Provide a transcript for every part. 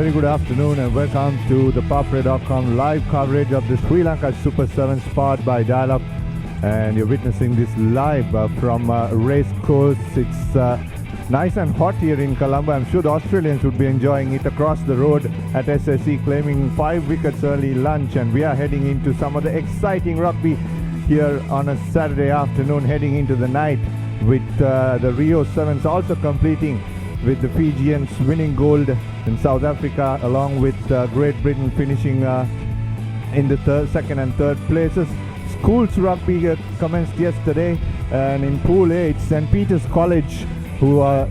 very good afternoon and welcome to ThePapare.com live coverage of the Sri Lanka Super 7 powered by Dialogue. And you're witnessing this live from Race Course. It's nice and hot here in Colombo. I'm sure the Australians would be enjoying it across the road at SSE, claiming 5 wickets early lunch. And we are heading into some of the exciting rugby here on a Saturday afternoon, heading into the night with the Rio 7s also completing with the Fijians winning gold in South Africa, along with Great Britain finishing in the second and third places. Schools rugby commenced yesterday, and in Pool A, it's St. Peter's College who are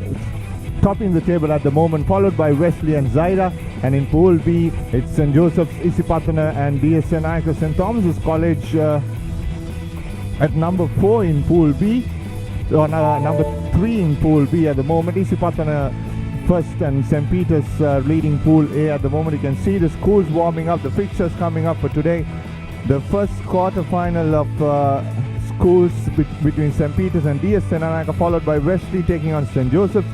topping the table at the moment, followed by Wesley and Zaira. And in Pool B, it's St. Joseph's Isipatana and DSN Ika. St. Thomas's College at number 4 in Pool B. On number 3 in Pool B at the moment. Isipatana first and St. Peter's leading Pool A at the moment. You can see the schools warming up, the fixtures coming up for today. The first quarter final of schools between St. Peter's and DSN Anaka, followed by Wesley taking on St. Joseph's.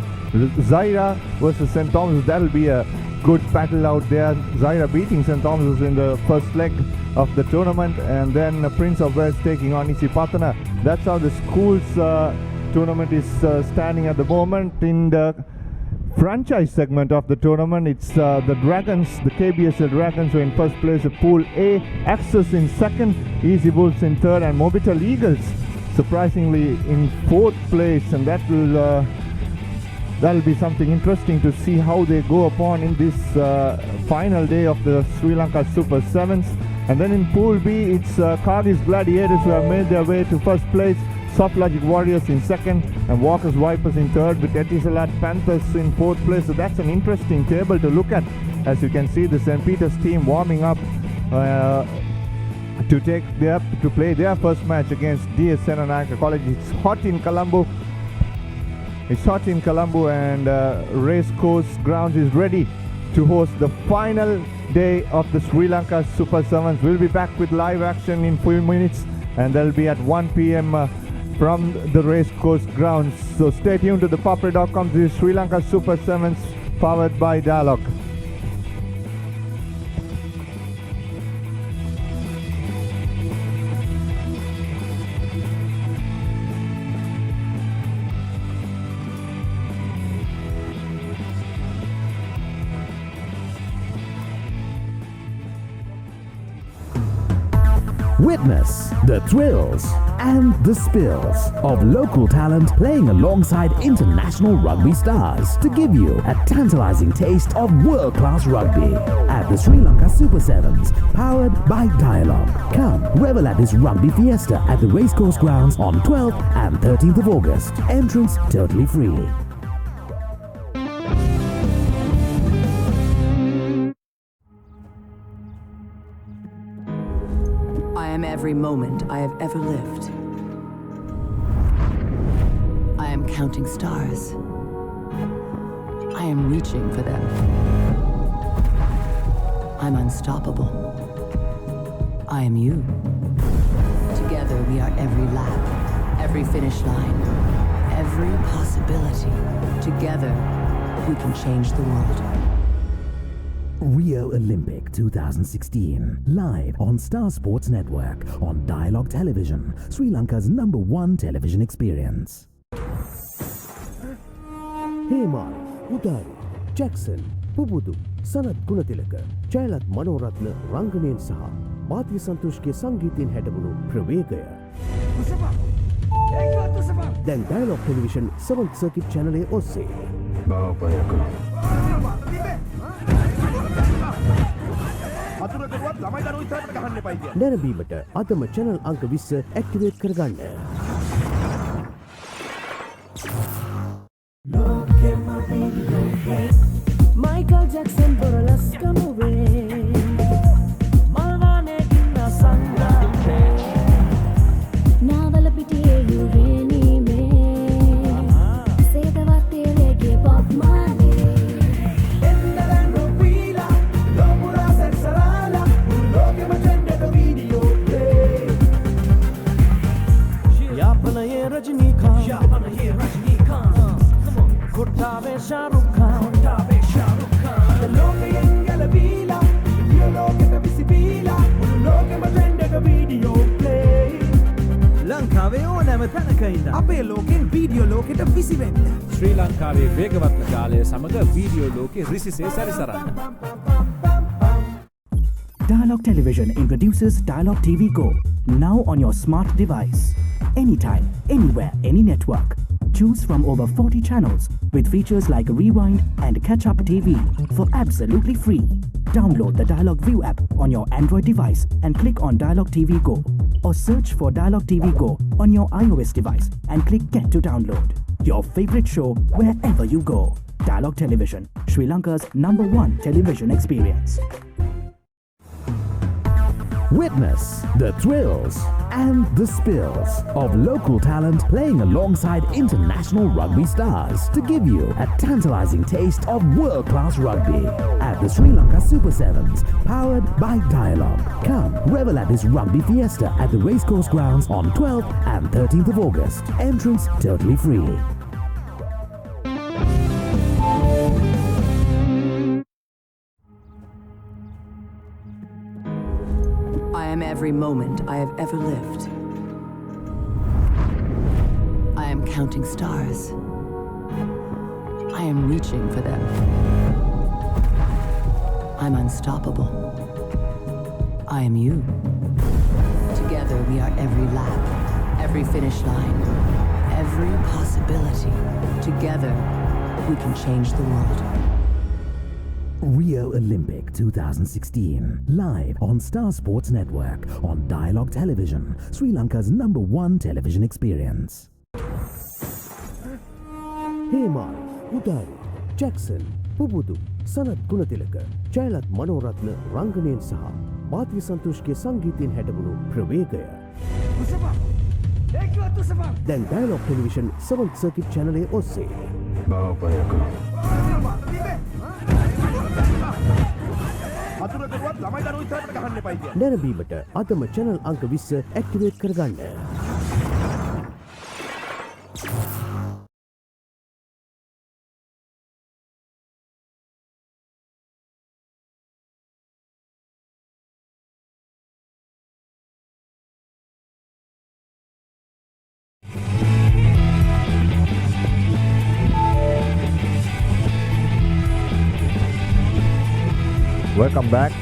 Zaira versus St. Thomas's. That'll be a good battle out there. Zaira beating St. Thomas's in the first leg of the tournament, and then Prince of Wales taking on Isipatana. That's how the schools tournament is standing at the moment. In the franchise segment of the tournament, it's the Dragons, the KBSL Dragons, who are in first place of Pool A, Axis in second, Easy Wolves in third, and Mobitel Eagles surprisingly in fourth place. And that'll be something interesting to see how they go upon in this final day of the Sri Lanka Super 7s. And then in Pool B, it's Cardi's Gladiators who have made their way to first place, Soft Logic Warriors in second, and Walker's Vipers in third, with Etisalat Panthers in fourth place. So that's an interesting table to look at. As you can see, the St. Peter's team warming up to play their first match against DSN Anaka College. It's hot in Colombo. And Race Course Grounds is ready to host the final day of the Sri Lanka Super 7s. We'll be back with live action in 4 minutes, and they'll be at 1 p.m. From the Race Course Grounds. So stay tuned to ThePapare.com. This is Sri Lanka Super 7s powered by Dialogue. Witness the thrills and the spills of local talent playing alongside international rugby stars to give you a tantalizing taste of world-class rugby at the Sri Lanka Super 7s, powered by Dialogue. Come revel at this rugby fiesta at the Racecourse Grounds on 12th and 13th of August. Entrance totally free. I am every moment I have ever lived. I am counting stars. I am reaching for them. I'm unstoppable. I am you. Together we are every lap, every finish line, every possibility. Together we can change the world. Rio Olympic 2016, live on Star Sports Network on Dialogue Television, Sri Lanka's #1 television experience. Hemar, Udari, Jackson, Pubudu, Sanat Gunatilaka, Jailat Manoratna, Ranganen Saha, Bhatia Santoshke Sangeetin Hedabunu, Pravegaya. Then Dialogue Television 7th Circuit Channel A Osse. නැරඹීමට අදම channel අංක 20 activate කරගන්න. Michael Jackson burlesque movie. Malvane dinna sangame. Navala pitiye ureni me. Sedavatte lege Bob Marley. සෑම තැනක ඉන්න අපේ ලෝකෙන් video ලෝකෙට විසිවෙන්න. ශ්‍රී ලංකාවේ වේගවත්ම ජාලය සමග වීඩියෝ ලෝකෙ රිසිසේ සැරිසරන්න. Dialog Television introduces Dialog TV Go, now on your smart device. Anytime, anywhere, any network. Choose from over 40 channels with features like Rewind and Catch Up TV for absolutely free. Download the Dialog View app on your Android device and click on Dialog TV Go, or search for Dialog TV Go on your iOS device and click Get to download. Your favorite show wherever you go. Dialog Television, Sri Lanka's #1 television experience. Witness the thrills and the spills of local talent playing alongside international rugby stars to give you a tantalizing taste of world-class rugby at the Sri Lanka Super Sevens, powered by Dialog. Come revel at this rugby fiesta at the Racecourse Grounds on 12th and 13th of August. Entrance totally free. I am every moment I have ever lived. I am counting stars. I am reaching for them. I'm unstoppable. I am you. Together we are every lap, every finish line, every possibility. Together we can change the world. Rio Olympic 2016, live on Star Sports Network on Dialog Television, Sri Lanka's #1 television experience. Hemal Udari Jackson Pubudu Sanath Gunathilaka Jayalath Manorathna රංගනයෙන් සහ මාතිය සන්තෝෂ්ගේ සංගීතයෙන් හැටවුණු ප්‍රවේගය දැන් dialogue television 7th circuit චැනලේ ඔස්සේ නැරඹීමට අදම channel අංක 20 activate කරගන්න. Welcome back.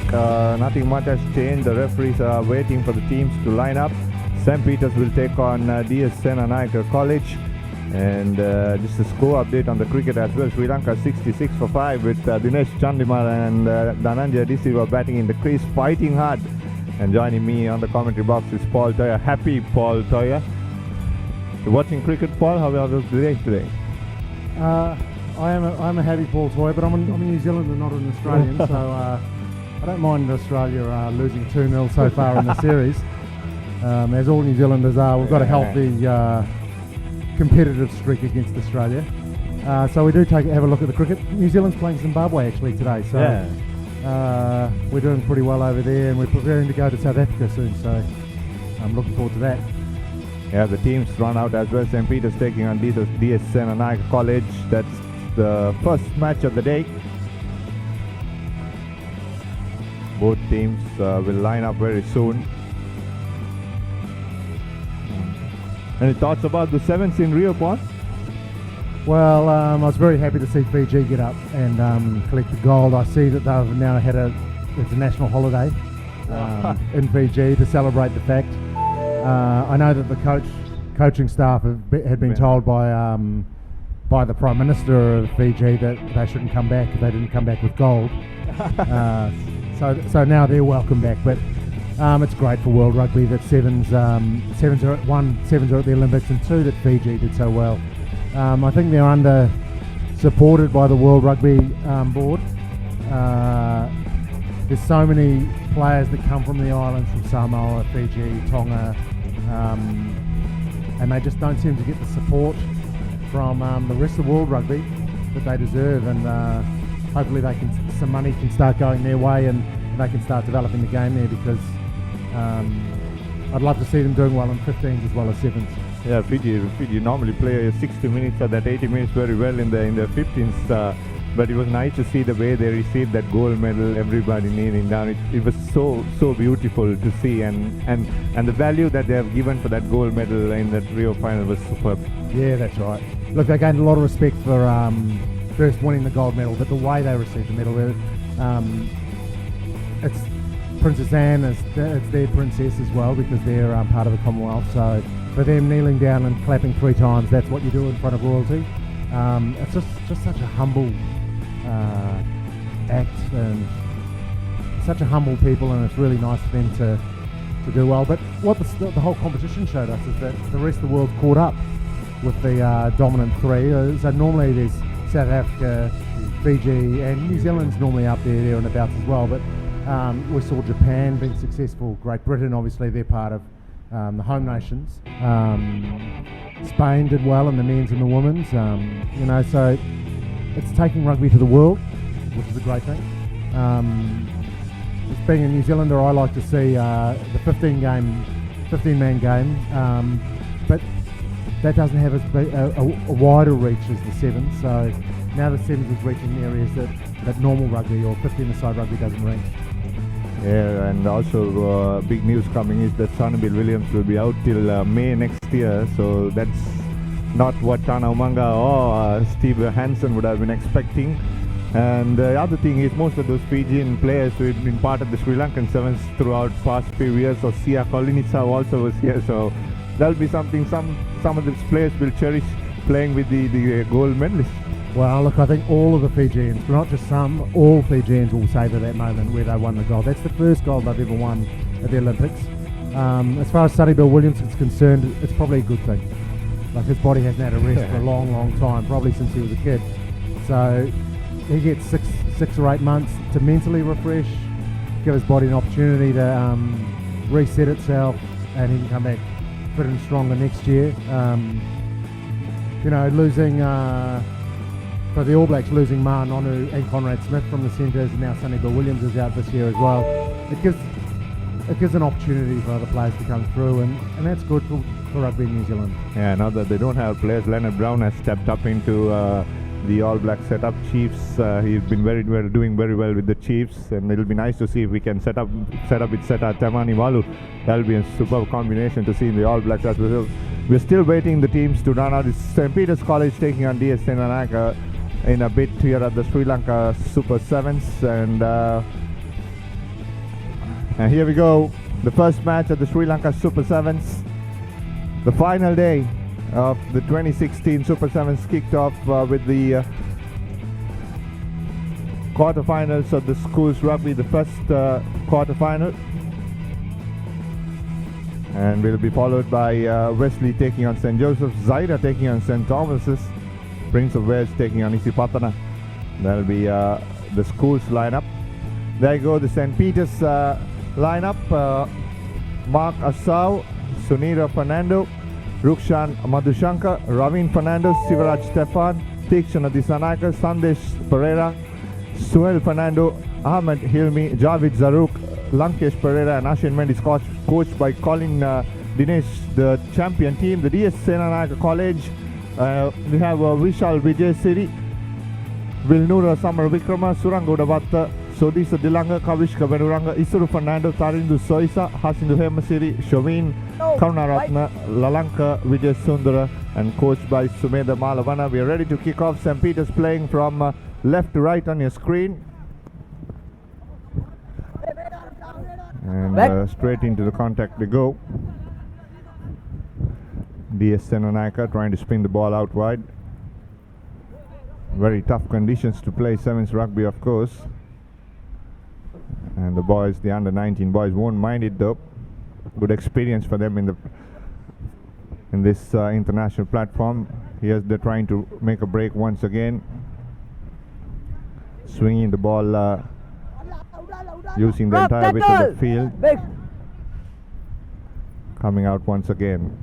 Nothing much has changed. The referees are waiting for the teams to line up. St. Peter's will take on DS Senanayake College. And just a score update on the cricket as well. Sri Lanka 66 for 5 with Dinesh Chandimal and Dhananjaya DC were batting in the crease, fighting hard. And joining me on the commentary box is Paul Toya. Happy Paul Toya. You're watching cricket, Paul? How was the day today? I'm a happy Paul Toy, but I'm a New Zealander, not an Australian, so I don't mind Australia losing 2-0 so far in the series. As all New Zealanders are, we've got a healthy competitive streak against Australia. So we do have a look at the cricket. New Zealand's playing Zimbabwe actually today, so we're doing pretty well over there, and we're preparing to go to South Africa soon, so I'm looking forward to that. Yeah, the teams run out as well. St. Peter's taking on DS Senanayake College. That's the first match of the day. Both teams will line up very soon. Any thoughts about the sevens in Rio, Paul? Well, I was very happy to see Fiji get up and collect the gold. I see that they've now had it's a national holiday in Fiji to celebrate the fact. I know that the coaching staff had been told by the Prime Minister of Fiji that they shouldn't come back if they didn't come back with gold. So now they're welcome back. But it's great for World Rugby that sevens are at the Olympics, and 2 that Fiji did so well. I think they're supported by the World Rugby board. There's so many players that come from the islands, from Samoa, Fiji, Tonga, and they just don't seem to get the support from the rest of World Rugby that they deserve, and hopefully some money can start going their way and they can start developing the game there, because I'd love to see them doing well in 15s as well as 7s. Yeah, Fiji normally play 60 minutes or that 80 minutes very well in the 15s. But it was nice to see the way they received that gold medal, everybody kneeling down. It was so beautiful to see, and the value that they have given for that gold medal in that Rio final was superb. Yeah, that's right. Look, they gained a lot of respect for first winning the gold medal, but the way they received the medal, it's Princess Anne, it's their princess as well, because they're part of the Commonwealth. So for them kneeling down and clapping 3 times, that's what you do in front of royalty. It's just such a humble act, and such a humble people, and it's really nice for them to do well. But what the whole competition showed us is that the rest of the world's caught up with the dominant 3. So normally there's South Africa, Fiji, and New Zealand's normally up there and abouts as well. But we saw Japan being successful, Great Britain, obviously they're part of the home nations. Spain did well in the men's and the women's. So it's taking rugby to the world, which is a great thing. As being a New Zealander, I like to see the 15-man game, but that doesn't have a wider reach as the sevens. So now the sevens is reaching areas that normal rugby or 15-a-side rugby doesn't reach. Yeah, and also big news coming is that Sonny Bill Williams will be out till May next year, so that's not what Tana Umanga or Steve Hansen would have been expecting. And the other thing is, most of those Fijian players who have been part of the Sri Lankan sevens throughout past few years, or Sia Kolinitsa also was here, so that'll be something some of these players will cherish, playing with the gold medalists. Well, look, I think all of the Fijians, not just some, all Fijians will savour that moment where they won the gold. That's the first gold they've ever won at the Olympics. As far as Sonny Bill Williams is concerned, it's probably a good thing. Like, his body hasn't had a rest for a long time, probably since he was a kid. So he gets six or 8 months to mentally refresh, give his body an opportunity to reset itself, and he can come back fit and stronger next year. Losing for the All Blacks, losing Ma Nonu and Conrad Smith from the centres, and now Sonny Bill Williams is out this year as well. It gives an opportunity for other players to come through, and that's good for rugby in New Zealand. Yeah, now that they don't have players, Leonard Brown has stepped up into the All Black setup. Chiefs, he's been doing very well with the Chiefs, and it'll be nice to see if we can set up with Seta Tamani Walu. That'll be a superb combination to see in the All Blacks as well. We're still waiting the teams to run out. It's St. Peter's College taking on DS Senanaka in a bit here at the Sri Lanka Super Sevens, and here we go. The first match at the Sri Lanka Super Sevens. The final day of the 2016 Super Sevens kicked off with the quarterfinals of the schools rugby, the first quarterfinal, and will be followed by Wesley taking on St. Joseph's, Zaira taking on St. Thomas's, Prince of Wales taking on Isipatana. That'll be the schools lineup. There you go, the St. Peter's lineup. Mark Asau, Sunira Fernando, Rukshan Madhushankar, Ravin Fernandez, Sivaraj Stefan, Tikshana Disanaka, Sandesh Pereira, Suel Fernando, Ahmed Hilmi, Javid Zaruk, Lankesh Pereira, and Ashin Mendes, coached by Colin Dinesh, the champion team. The DS Senanaka College, we have Vishal Vijay Siri, Vilnura Samar Vikrama, Surangoda Vatta, Sodisa Dilanga, Kavishka Venuranga, Isuru Fernando, Tarindu Soisa, Hasindu Hemasiri, Shovin, Karunaratna, Lalanka, Vijay Sundara, and coached by Sumedha Malavana. We are ready to kick off. St. Peter's playing from left to right on your screen. And straight into the contact we go. DS Senanaka trying to spin the ball out wide. Very tough conditions to play sevens rugby, of course. And the boys, the under-19 boys, won't mind it though. Good experience for them in this international platform. Here's they're trying to make a break once again. Swinging the ball, using the entire width of the field. Coming out once again.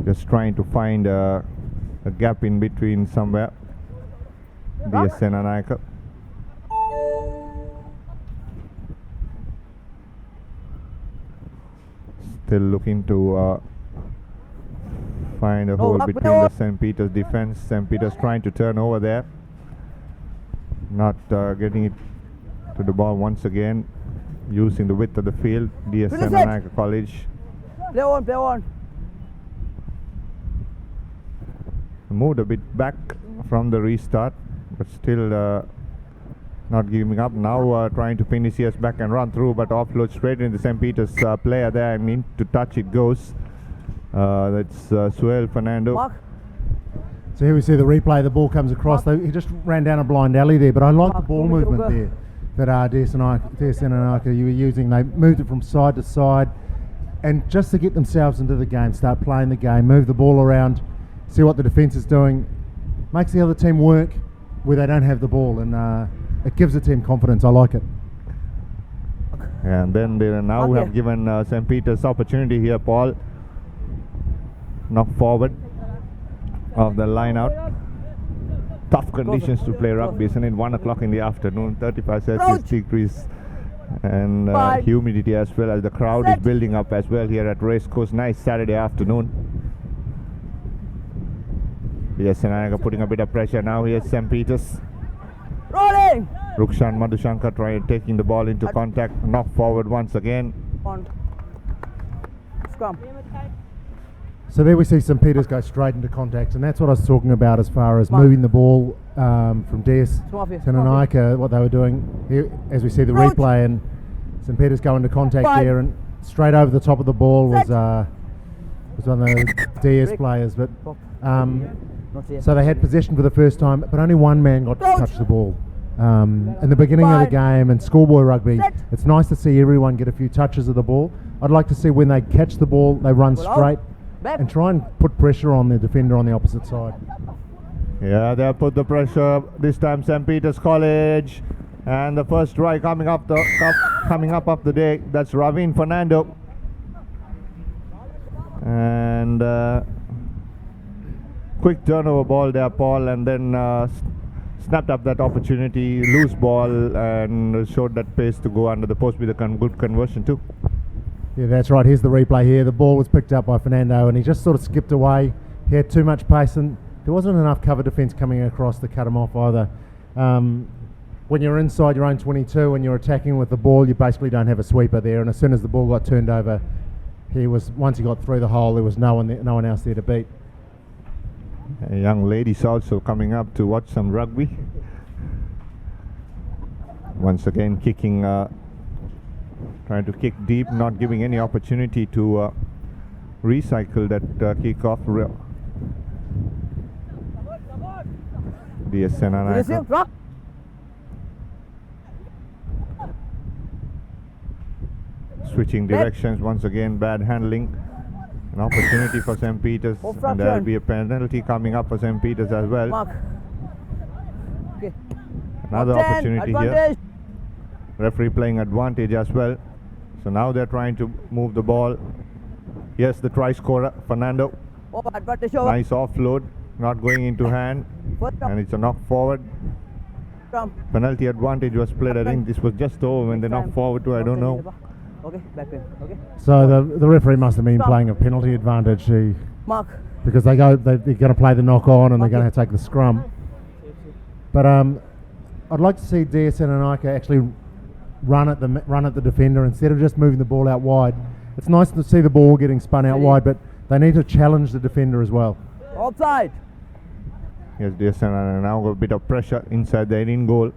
Just trying to find a gap in between somewhere. DS Senanaka. Still looking to find a hole between the St. Peter's defense. St. Peter's trying to turn over there. Not getting it to the ball once again. Using the width of the field. DSN Lanka College. Play on. Moved a bit back from the restart, but still not giving up. Now trying to finish yes back and run through, but offload straight into St. Peter's player there, and into touch it goes. That's Suel Fernando. Mark. So here we see the replay. The ball comes across. He just ran down a blind alley there, but I like the ball movement there that DSN and you were using. They moved it from side to side, and just to get themselves into the game, start playing the game, move the ball around, see what the defence is doing, makes the other team work where they don't have the ball, and it gives the team confidence. I like it. And then they now have given St. Peter's opportunity here, Paul. Knock forward of the line out. Tough conditions to play rugby, isn't it? 1 o'clock in the afternoon, 35 Celsius degrees, and humidity as well, as the crowd is building up as well here at Racecourse. Nice Saturday afternoon. Yes, and putting a bit of pressure now. Here's St. Peter's. Rolling! Rukshan Madhushankar taking the ball into contact. Knock forward once again. Scrum. So there we see St. Peter's go straight into contact, and that's what I was talking about as far as moving the ball from DSN what they were doing. Here, as we see the replay, and St. Peter's go into contact there, and straight over the top of the ball was one of the DS players. But so they had possession for the first time, but only one man got to touch the ball. In the beginning of the game and schoolboy rugby, it's nice to see everyone get a few touches of the ball. I'd like to see when they catch the ball, they run straight and try and put pressure on the defender on the opposite side. Yeah, they put the pressure this time. St. Peter's College, and the first try coming up the day. That's Ravin Fernando, and quick turnover ball there, Paul, and then snapped up that opportunity, loose ball, and showed that pace to go under the post with a good conversion too. Yeah, that's right. Here's the replay here. The ball was picked up by Fernando, and he just sort of skipped away. He had too much pace, and there wasn't enough cover defence coming across to cut him off either. When you're inside your own 22 and you're attacking with the ball, you basically don't have a sweeper there. And as soon as the ball got turned over, once he got through the hole, there was no one else there to beat. A young lady's also coming up to watch some rugby. Once again kicking, trying to kick deep, not giving any opportunity to recycle that kick-off. DSN switching directions once again, bad handling. An opportunity for St. Peter's, and there will be a penalty coming up for St. Peter's as well. Another opportunity here. Referee playing advantage as well. So now they're trying to move the ball. Yes, the try scorer, Fernando. Nice offload, not going into hand, and it's a knock forward. Penalty advantage was played. I think this was just over when they knocked forward to, I don't know. So the referee must have been playing a penalty advantage because they're going to play the knock on, and they're going to take the scrum. But I'd like to see DSN and Ika actually run at the defender instead of just moving the ball out wide. It's nice to see the ball getting spun out wide, but they need to challenge the defender as well. Offside. Yes, DSN now got a bit of pressure inside the 18 goal.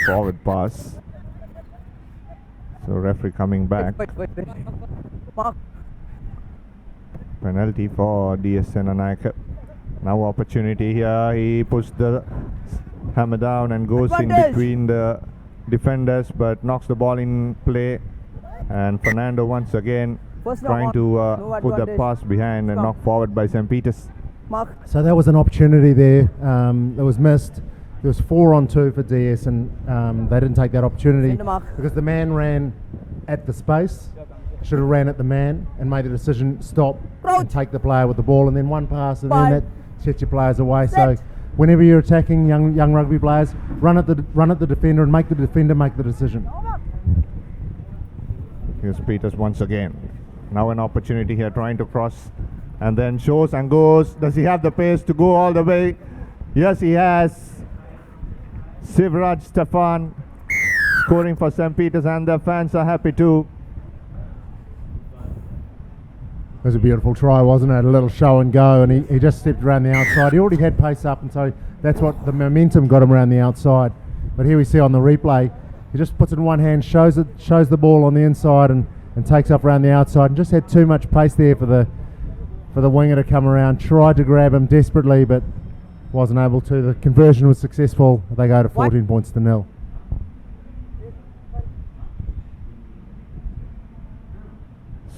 Forward pass. So referee coming back. Penalty for DSN and Ika. Now opportunity here. He puts the hammer down and goes in between the defenders, but knocks the ball in play. And Fernando once again trying to put the pass behind and knocked forward by St. Peter's. So that was an opportunity there that was missed. There was 4-on-2 for DS, and they didn't take that opportunity because the man ran at the space. Should have ran at the man and made the decision stop and take the player with the ball, and then one pass, and then that sets your players away. So whenever you're attacking young rugby players, run at the defender and make the defender make the decision. Here's Peters once again. Now an opportunity here, trying to cross, and then shows and goes. Does he have the pace to go all the way? Yes, he has. Sivraj Stefan scoring for St. Peters, and the fans are happy too. It was a beautiful try, wasn't it? A little show and go, and he just stepped around the outside. He already had pace up, and so that's what the momentum got him around the outside. But here we see on the replay, he just puts it in one hand, shows the ball on the inside, and takes off around the outside, and just had too much pace there for the winger to come around. Tried to grab him desperately, but wasn't able to. The conversion was successful. They go to 14 points to 0.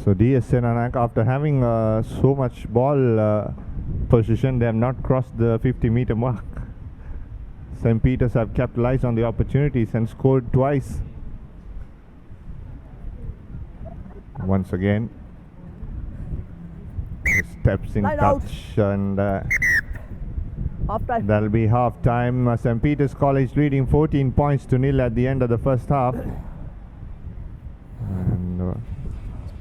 So DSN and after having so much ball position, they have not crossed the 50-meter mark. St. Peters have capitalized on the opportunities and scored twice. Once again, steps in Line out. touch, and Half time. that'll be half time. St. Peters College leading 14 points to 0 at the end of the first half. And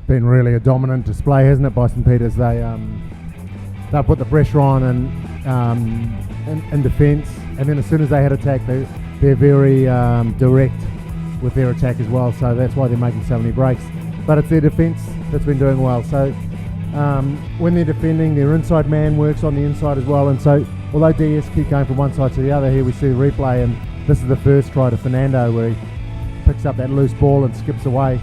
Been really a dominant display, hasn't it, by St. Peters? They put the pressure on and in defence, and then as soon as they had attack, they're very direct with their attack as well. So that's why they're making so many breaks. But it's their defence that's been doing well. So when they're defending, their inside man works on the inside as well. And so although DS keep going from one side to the other, here we see the replay, and this is the first try to Fernando where he picks up that loose ball and skips away.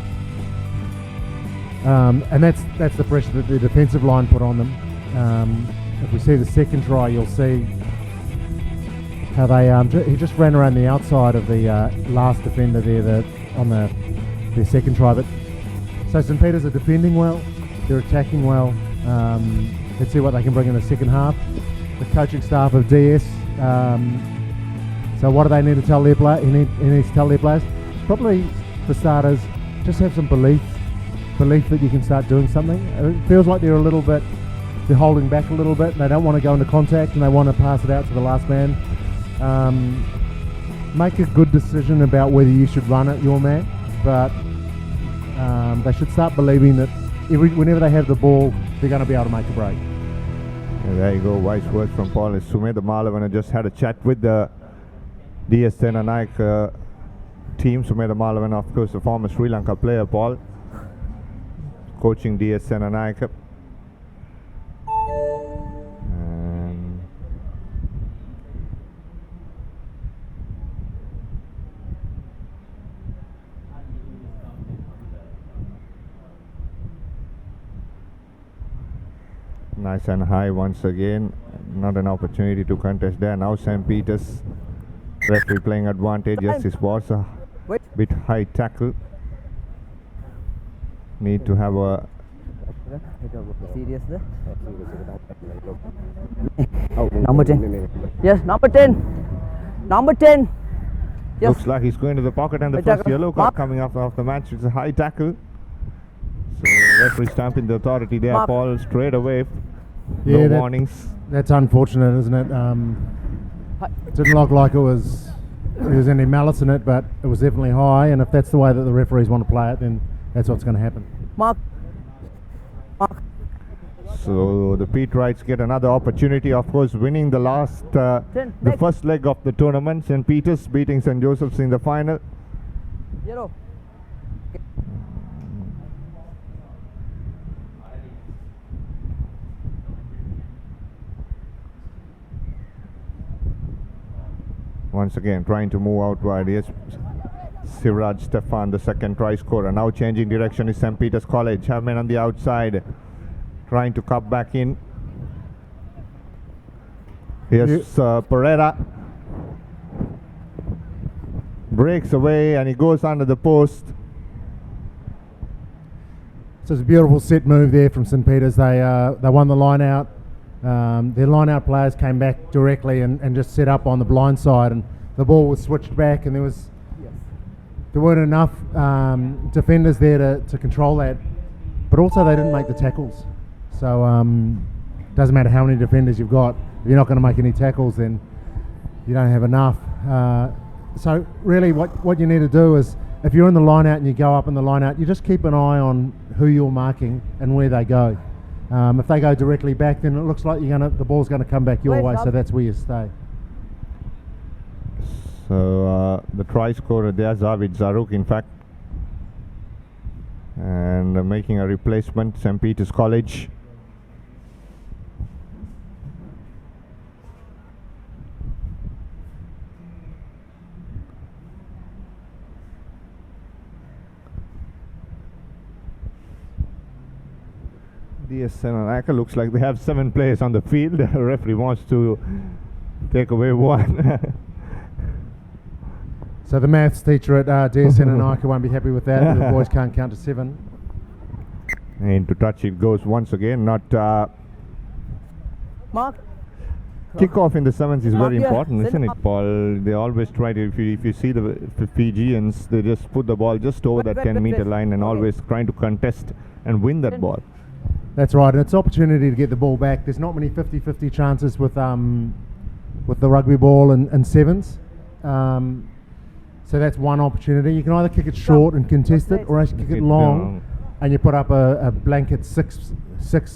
And that's the pressure that the defensive line put on them. If we see the second try, you'll see how they he just ran around the outside of the last defender there on their second try. But so St. Peters are defending well, they're attacking well. Let's see what they can bring in the second half. The coaching staff of DS. So what do they need to tell their players? He needs to tell their players, probably for starters, just have some belief that you can start doing something. It feels like they're holding back a little bit, and they don't want to go into contact, and they want to pass it out to the last man. Make a good decision about whether you should run at your man, but they should start believing that whenever they have the ball, they're going to be able to make a break. Yeah, there you go, wise words from Paul. Sumedha Malavan just had a chat with the DS Senanaik team. Sumedha Malavan, of course, the former Sri Lanka player, Paul, coaching DS Senanaik. Nice and high once again. Not an opportunity to contest there. Now St. Peters referee playing advantage. Yes, this was a bit high tackle. Need to have a Serious there? Number 10. Yes, number 10. Number 10. Yes. looks like he's going to the pocket, and the first yellow card coming off the match. It's a high tackle. So referee stamping the authority there, Paul, straight away. No warnings. That's unfortunate, isn't it? Didn't look like there was any malice in it, but it was definitely high, and if that's the way that the referees want to play it, then that's what's going to happen. Mark. So the Pete Wrights get another opportunity, of course, winning the first leg of the tournament. St. Peters beating St. Joseph's in the final. Yellow. Once again trying to move out wide. Yes, Sivraj Stefan, the second try scorer. Now changing direction is St. Peters College. Have men on the outside, trying to cut back in. Here's Pereira. Breaks away and he goes under the post. So it's a beautiful set move there from St. Peters. They won the line out. Their line out players came back directly and just set up on the blind side, and the ball was switched back, and there weren't enough defenders there to control that, but also they didn't make the tackles. So doesn't matter how many defenders you've got, if you're not going to make any tackles, then you don't have enough. So really what you need to do is if you're in the line out and you go up in the line out, you just keep an eye on who you're marking and where they go. If they go directly back, then it looks like the ball's going to come back your Wait, way, so Rob. that's where you stay. So the try scorer there, Zavid Zaruk, in fact, and making a replacement, St. Peter's College. DSN and Aka looks like they have 7 players on the field. The referee wants to take away one. So the maths teacher at DSN and Ika won't be happy with that. The boys can't count to 7. Into touch it goes once again. Not Mark. kickoff in the sevens is very Yeah, important, send isn't it it, up. Paul? They always try to, if you see the Fijians, they just put the ball just over that 10-meter line and always trying to contest and win that ball. That's right, and it's an opportunity to get the ball back. There's not many 50-50 chances with the rugby ball and sevens. So that's one opportunity. You can either kick it short and contest it, or else kick it long, and you put up a blanket six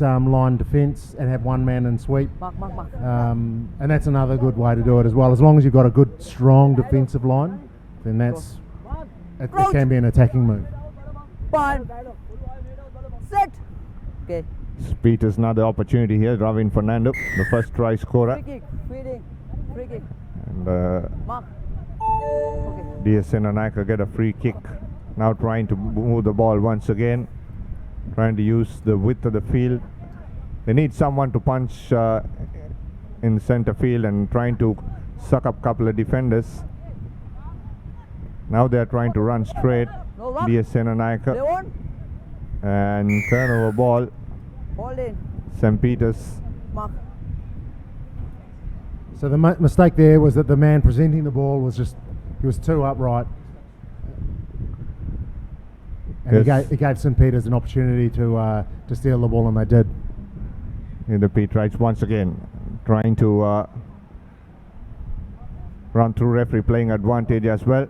line defence and have one man and sweep. Mark. And that's another good way to do it as well. As long as you've got a good, strong defensive line, then it can be an attacking move. 5. Set. Okay. Peters another opportunity here. Ravin Fernando, the first try scorer. Free kick. Free kick. And Mark. Okay. DSN and Ika get a free kick. Now trying to move the ball once again. Trying to use the width of the field. They need someone to punch in center field and trying to suck up a couple of defenders. Now they're trying to run straight. No luck. DSN and They Ika. won. And turnover ball. Hold in. St. Peter's. Mark. So the mistake there was that the man presenting the ball was he was too upright. And Yes. he gave St. Peter's an opportunity to steal the ball, and they did. In the Pete Wrights once again trying to run through referee playing advantage as well.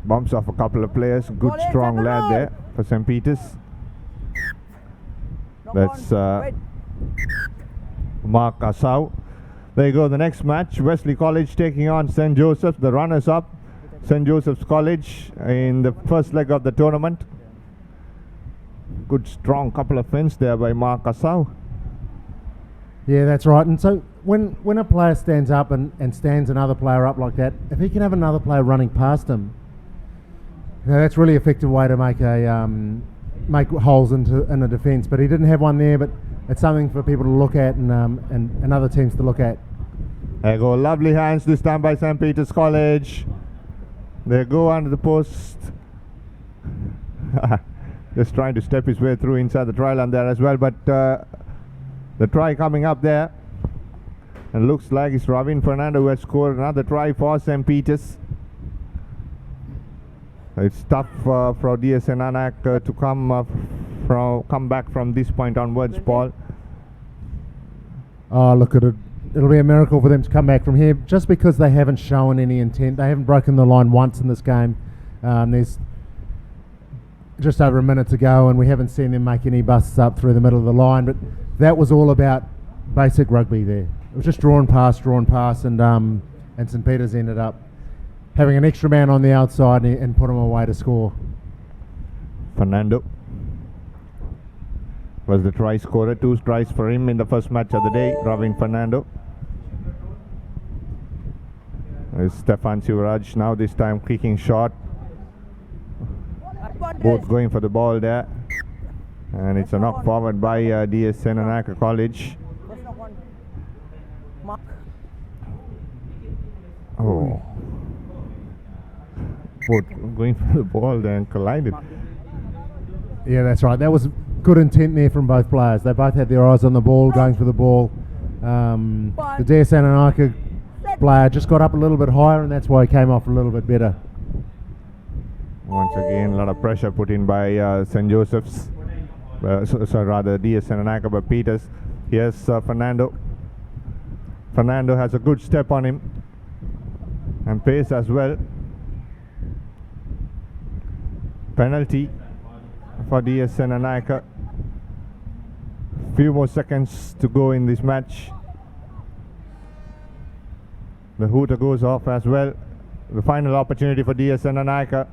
Bumps off a couple of players. Good strong lad there for St. Peter's. That's Mark Asau. There you go, the next match, Wesley College taking on St. Joseph's, the runners up. St. Joseph's College in the first leg of the tournament. Good strong couple of wins there by Mark Asau. Yeah, that's right. And so when a player stands up and stands another player up like that, if he can have another player running past him, that's really effective way to make holes in a defence. But he didn't have one there, but it's something for people to look at and other teams to look at. There you go, lovely hands this time by St. Peter's College. They go under the post. Just trying to step his way through inside the try line there as well, but the try coming up there, and looks like it's Ravin Fernando who has scored another try for St. Peter's. It's tough for DSN Anak to come back from this point onwards, Paul. Oh, look at it. It'll be a miracle for them to come back from here, just because they haven't shown any intent. They haven't broken the line once in this game. There's just over a minute to go, and we haven't seen them make any busts up through the middle of the line. But that was all about basic rugby there. It was just drawn pass, and St. Peter's ended up having an extra man on the outside and put them away to score. Fernando was the try scorer. 2 tries for him in the first match of the day. Ravin Fernando. There's Stefan Sivaraj now, this time kicking shot. Both going for the ball there. And it's a knock forward by DSN Anaka College. Oh. Both going for the ball there and collided. Yeah, that's right. That was good intent there from both players. They both had their eyes on the ball, going for the ball. The DSN and Ika player just got up a little bit higher, and that's why he came off a little bit better. Once again, a lot of pressure put in by St. Joseph's. So rather DSN and Ika, but Peters. Here's Fernando. Fernando has a good step on him and pace as well. penalty for DS Senanayaka. Few more seconds to go in this match. The hooter goes off as well. The final opportunity for DS Senanayaka.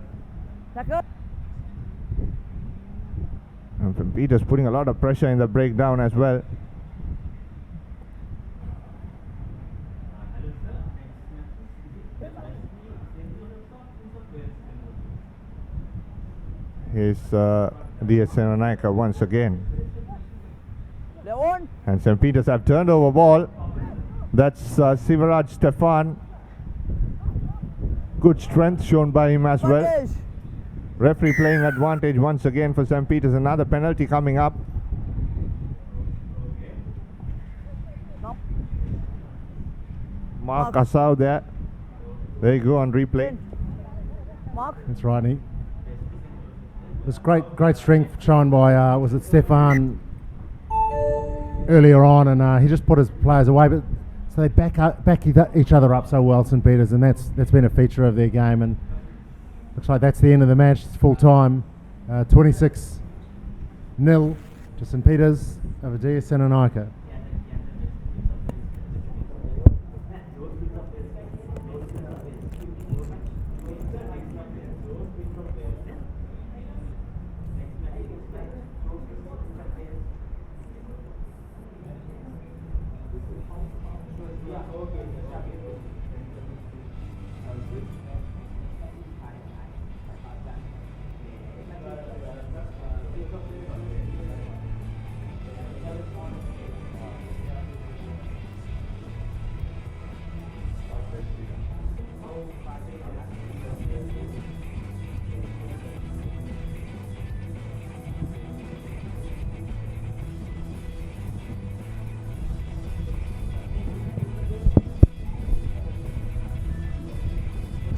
And Peter's putting a lot of pressure in the breakdown as well. Here's DS Senanayaka once again. And St. Peter's have turned over ball. That's Sivaraj Stefan. Good strength shown by him as well. Referee playing advantage once again for St. Peter's. Another penalty coming up. Mark Asau there. There you go on replay. That's right, Nick. There's great strength shown by, was it Stefan earlier on, and he just put his players away. But so they back each other up so well, St. Peter's, and that's been a feature of their game. And looks like that's the end of the match. It's full time, 26-0 to St. Peter's over DS Senanayaka.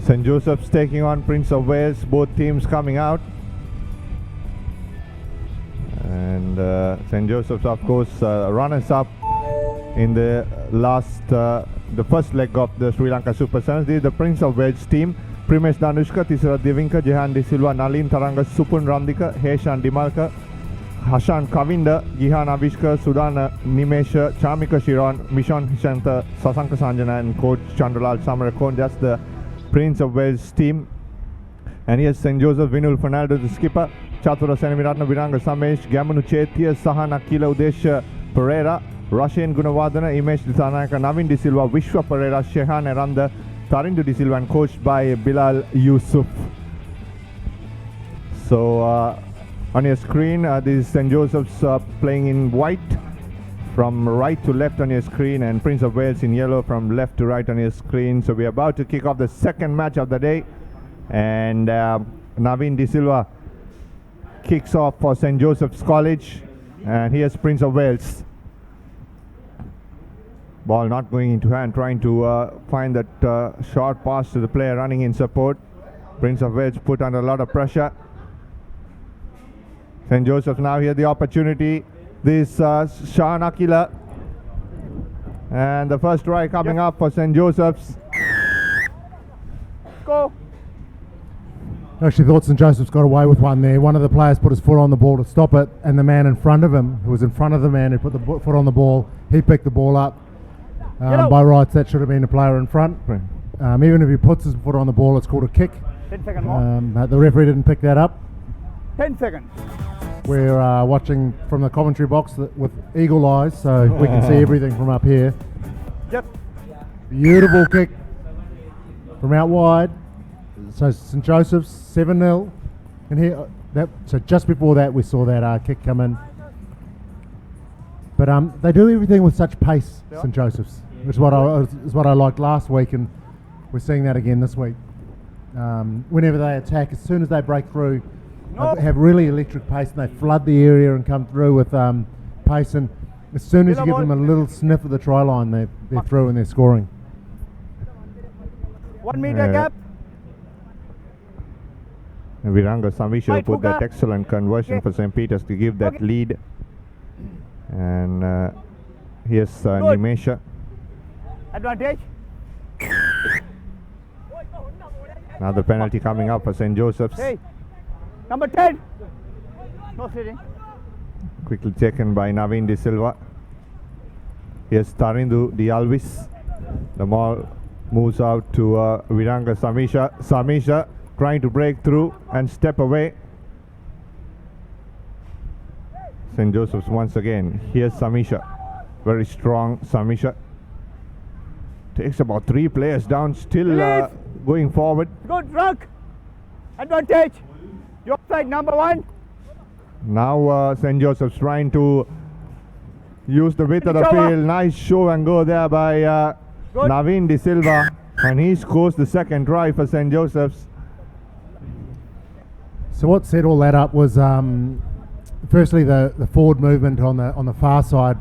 St. Joseph's taking on Prince of Wales, both teams coming out. And St. Joseph's, of course, runners up in the first leg of the Sri Lanka Super Sevens. This is the Prince of Wales team. Primesh Danushka, Tisara Devinka, Jehan De Silva, Nalin Taranga, Supun Randika, Heshan Dimalka, Hashan Kavinda, Gihan Avishka, Sudana Nimesha, Chamika Shiron, Mishon Hishanta, Sasanka Sanjana, and coach Chandralal Samarakon. That's the Prince of Wales team. And here's St. Joseph, Vinul Fernaldo, the skipper, Chatura Senamiratna, Viranga Samesh, Gamanu Chetia, Sahana Akila Udesh Pereira, Rashen Gunawardana, Imesh Disanayaka, Navin De Silva, Vishwa Pereira, Shehan Eranda, Tarindu De Silva, and coached by Bilal Yusuf. So on your screen, this is St. Joseph's playing in white from right to left on your screen, and Prince of Wales in yellow from left to right on your screen. So we're about to kick off the second match of the day, and Navin De Silva kicks off for St. Joseph's College, and here's Prince of Wales. Ball not going into hand, trying to find that short pass to the player running in support. Prince of Wales put under a lot of pressure. St. Joseph now here the opportunity. This Shahan Akila, and the first try coming up for St. Joseph's. Go. I actually thought St. Joseph's got away with one there. One of the players put his foot on the ball to stop it, and the man in front of him, who was in front of the man who put the foot on the ball, he picked the ball up. By rights, that should have been the player in front. Even if he puts his foot on the ball, it's called a kick. 10 seconds more. The referee didn't pick that up. 10 seconds. We're watching from the commentary box with eagle eyes, so we can see everything from up here. Yep. Beautiful kick from out wide. So St. Joseph's 7-0. And here, so just before that, we saw that kick come in. But they do everything with such pace, St. Joseph's, which is what I liked last week, and we're seeing that again this week. Whenever they attack, as soon as they break through, they have really electric pace, and they flood the area and come through with pace. And as soon as you give them a little sniff of the try line, they're through and they're scoring. 1 meter gap. Viranga Samisha put that excellent conversion for St. Peter's to give that lead. And here's Nimesha. Advantage. Now the penalty coming up for St. Joseph's. Hey. Number 10. No sitting. Quickly taken by Naveen De Silva. Here's Tarindu De Alvis. The ball moves out to Viranga Samisha. Samisha trying to break through and step away. St. Joseph's once again. Here's Samisha. Very strong Samisha. Takes about 3 players down, still going forward. Good, Rock. Advantage. Your side, number 1. Now St. Joseph's trying to use the width of the field. Nice show and go there by Naveen De Silva. And he scores the second try for St. Joseph's. So what set all that up was firstly the forward movement on the far side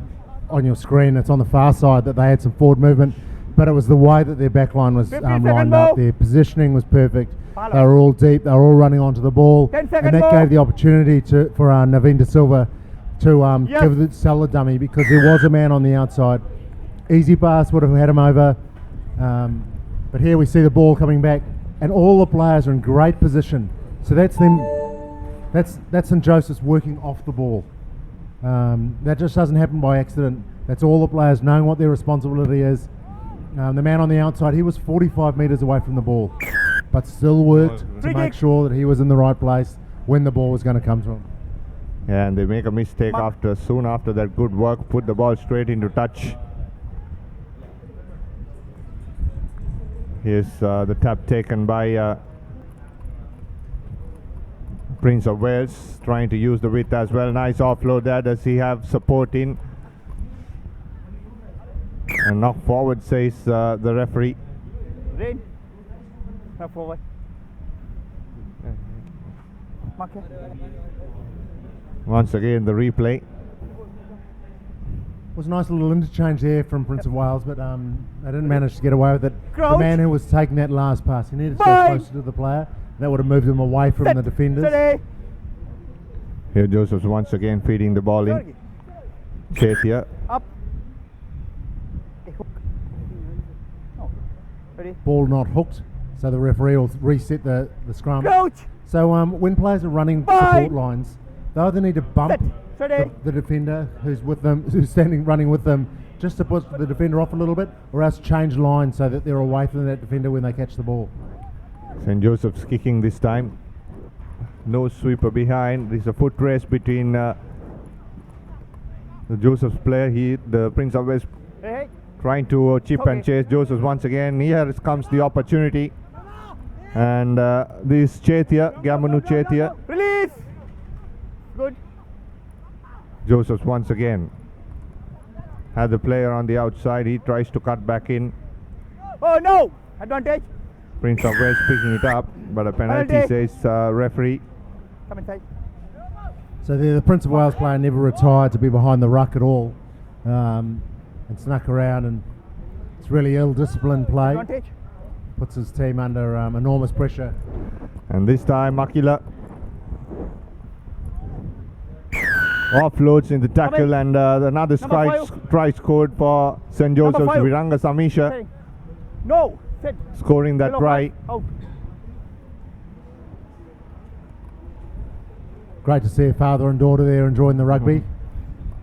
on your screen. It's on the far side that they had some forward movement, but it was the way that their back line was lined up. Their positioning was perfect. They were all deep. They were all running onto the ball, and that gave the opportunity for Naveen De Silva to sell the dummy, because there was a man on the outside. Easy pass would have had him over, but here we see the ball coming back, and all the players are in great position. So that's them. That's St. Joseph's working off the ball. That just doesn't happen by accident. That's all the players knowing what their responsibility is. The man on the outside, he was 45 metres away from the ball, but still worked to make sure that he was in the right place when the ball was going to come to him. Yeah, and they make a mistake soon after that good work, put the ball straight into touch. Here's the tap taken by Prince of Wales, trying to use the width as well. Nice offload there. Does he have support in? And knock forward, says the referee. Rain. Knock forward. Marker. Once again, the replay. Was a nice little interchange there from Prince of Wales, but they didn't manage to get away with it. The man who was taking that last pass, he needed to stay closer to the player. That would have moved him away from the defenders. Here Joseph's once again feeding the ball in. Chetia. Up. Hook. Oh. Ready? Ball not hooked, so the referee will reset the scrum. Crouch. So when players are running support lines, they either need to bump the defender who's with them, who's running with them, just to push the defender off a little bit, or else change line so that they're away from that defender when they catch the ball. St. Joseph's kicking this time. No sweeper behind. There's a foot race between the Joseph's player. The Prince of Wales, trying to chip and chase Joseph's once again. Here comes the opportunity. And this Chetia, Gamanu Chetia. Release. Good. Joseph's once again had the player on the outside. He tries to cut back in. Oh no! Advantage. Prince of Wales picking it up, but a penalty, says referee. Come inside. So the Prince of Wales player never retired to be behind the ruck at all, and snuck around, and it's really ill-disciplined play. Advantage. Puts his team under enormous pressure. And this time Makila offloads in the tackle, and another try scored for St. Joseph's. Viranga Samisha scoring that try. Great to see a father and daughter there enjoying the rugby.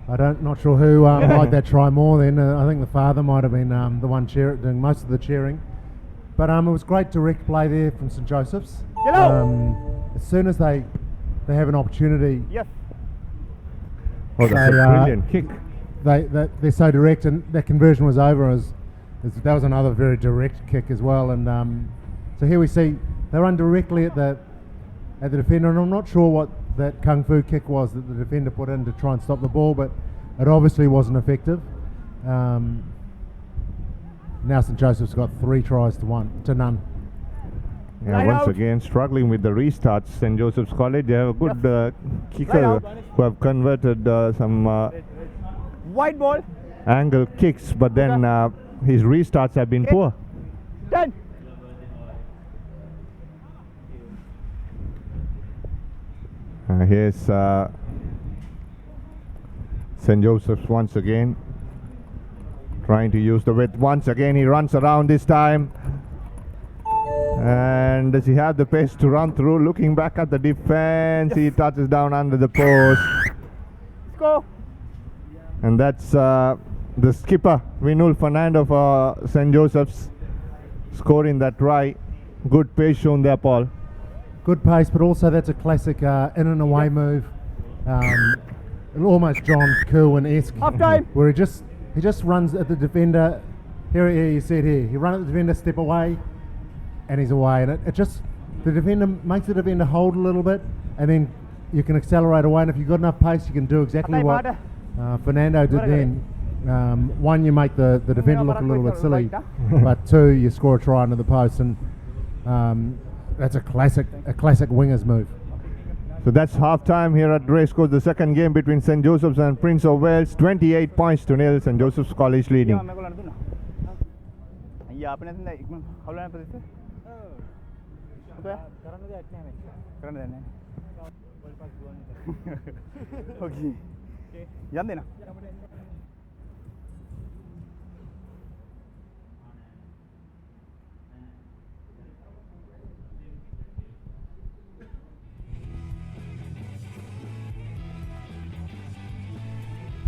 Not sure who liked that try more then. I think the father might have been the one doing most of the cheering. But it was great direct play there from St. Joseph's. As soon as they have an opportunity, that's a brilliant kick. They're so direct, and that conversion was over. That was another very direct kick as well. And so here we see they run directly at the defender, and I'm not sure what that kung fu kick was that the defender put in to try and stop the ball, but it obviously wasn't effective. Now St. Joseph's got 3 tries to none. Yeah, once again struggling with the restarts. St. Joseph's College, they have a good kicker who have converted some white ball angle kicks, but then his restarts have been poor. 10. Here's St. Joseph's once again trying to use the width. Once again he runs around this time, And does he have the pace to run through? Looking back at the defense, he touches down under the post. Let's go. And that's the skipper, Vinul Fernando for St. Joseph's, scoring that try. Good pace shown there, Paul. Good pace, but also that's a classic in and away move. Almost John Kerwin-esque. Half time. Where he just runs at the defender. Here you see it here. He runs at the defender, step away, and he's away. And it just, the defender makes the defender hold a little bit, and then you can accelerate away. And if you've got enough pace, you can do exactly what Fernando did then. One, you make the defender look a little bit silly, but two, you score a try under the post, and that's a classic wingers move. So that's half time here at Racecourse, the second game between St. Joseph's and Prince of Wales. 28 points to nil, St. Joseph's College leading.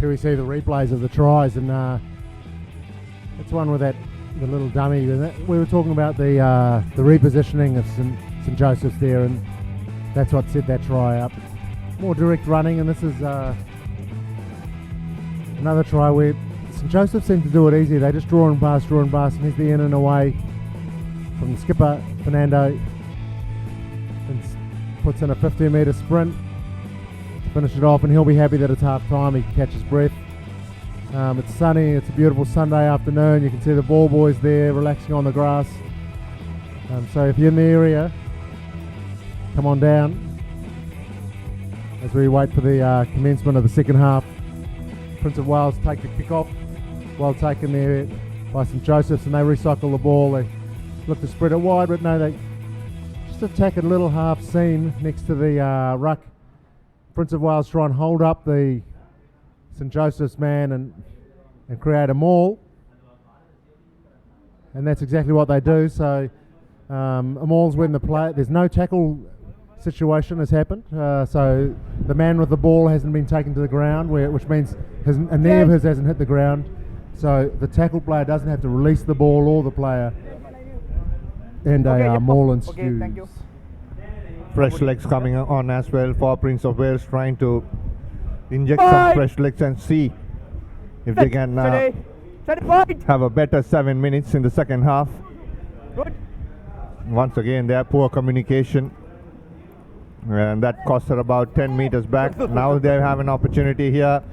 Here we see the replays of the tries, and it's one with the little dummy. We were talking about the repositioning of St. Joseph's there, and that's what set that try up. More direct running, and this is another try where St. Joseph seem to do it easy. They just draw and pass, and here's the in and away from the skipper, Fernando, and puts in a 15-metre sprint. Finish it off, and he'll be happy that it's half time. He can catch his breath. It's sunny, it's a beautiful Sunday afternoon. You can see the ball boys there relaxing on the grass. So if you're in the area, come on down as we wait for the commencement of the second half. Prince of Wales take the kick off. Well taken there by St. Joseph's, and they recycle the ball. They look to spread it wide, but no, they just attack a little half seam next to the ruck. Prince of Wales try and hold up the St. Joseph's man and create a maul, and that's exactly what they do. So a maul's when there's no tackle situation has happened, so the man with the ball hasn't been taken to the ground, which means a knee of his hasn't hit the ground, so the tackle player doesn't have to release the ball or the player, and a maul ensues. Thank you. Fresh legs coming on as well for Prince of Wales, trying to inject some fresh legs and see if they can have a better 7 minutes in the second half. Good. Once again, their poor communication, and that cost her about 10 meters back. Now they have an opportunity here.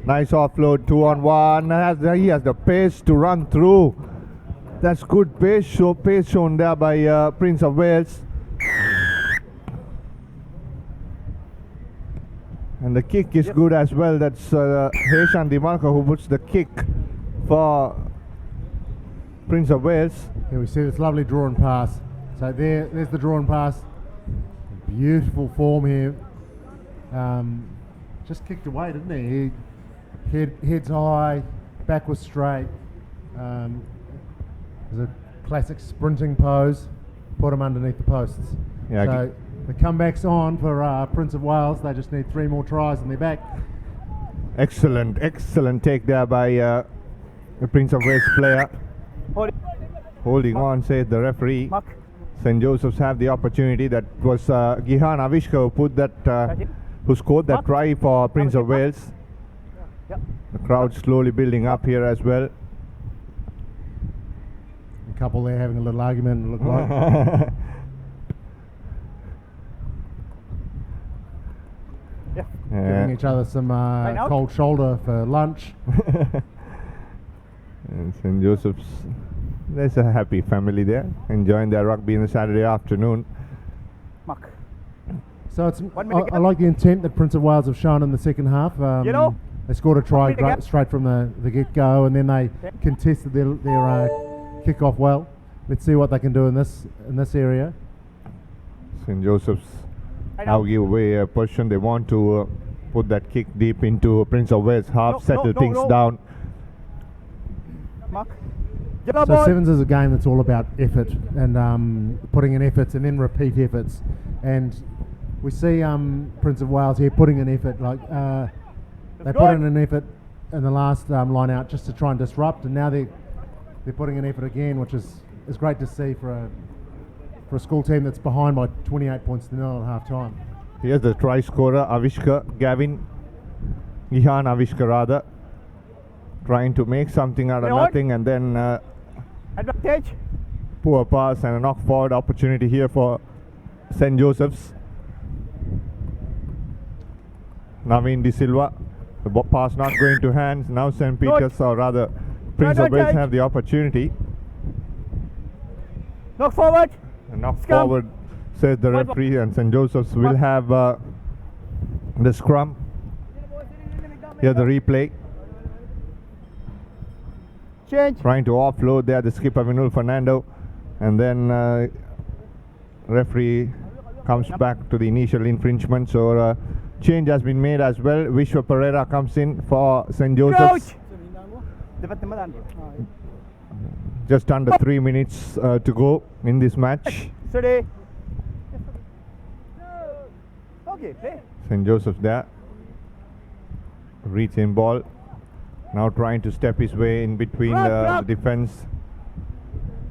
Nice offload, 2-on-1. He has the pace to run through. That's good pace shown there by Prince of Wales. And the kick is good as well. That's Heshan Dimarco who puts the kick for Prince of Wales. Here we see this lovely draw and pass. So there's the draw and pass. Beautiful form here. Just kicked away, didn't he? Heads high, back was straight. There's a classic sprinting pose. Put him underneath the posts. Yeah, so the comeback's on for Prince of Wales. They just need 3 more tries and they're back. Excellent take there by the Prince of Wales player. Holding on, says the referee. St. Joseph's have the opportunity. That was Gihan Avishka who put that, who scored that try for Prince of Wales. The crowd slowly building up here as well. A couple there having a little argument, it looked like. Giving each other some cold shoulder for lunch. And St. Joseph's, there's a happy family there, enjoying their rugby on a Saturday afternoon. So it's, I like the intent that Prince of Wales have shown in the second half. They scored a try straight from the get-go, and then they contested their kick-off well. Let's see what they can do in this area. St. Joseph's now give away a position. They want to put that kick deep into Prince of Wales half, settle things down. Yellow So ball. sevens is a game that's all about effort and putting in efforts and then repeat efforts. And we see Prince of Wales here putting in effort. Like they put in an effort in the last line out just to try and disrupt, and now they're putting in effort again, which is great to see for a school team that's behind by 28 points to 0 at half time. Here's the try scorer, Avishka, Gavin, Gihan Avishka rather, trying to make something out of Lord. nothing, and then Advantage. poor pass and a knock forward opportunity here for St. Joseph's. Naveen De Silva, the pass not going to hands. Now St. Peter's, or rather Prince of Wales, have the opportunity. Knock forward. A knock Scrum. forward, says the referee, and St. Joseph's will have the scrum. Here the replay. Change. Trying to offload there the skipper Vinul Fernando, and then referee comes back to the initial infringement. So change has been made as well. Vishwa Pereira comes in for St. Joseph's. Just under 3 minutes to go in this match. Steady. Okay, play. St. Joseph's there. Reaching ball. Now trying to step his way in between the defense.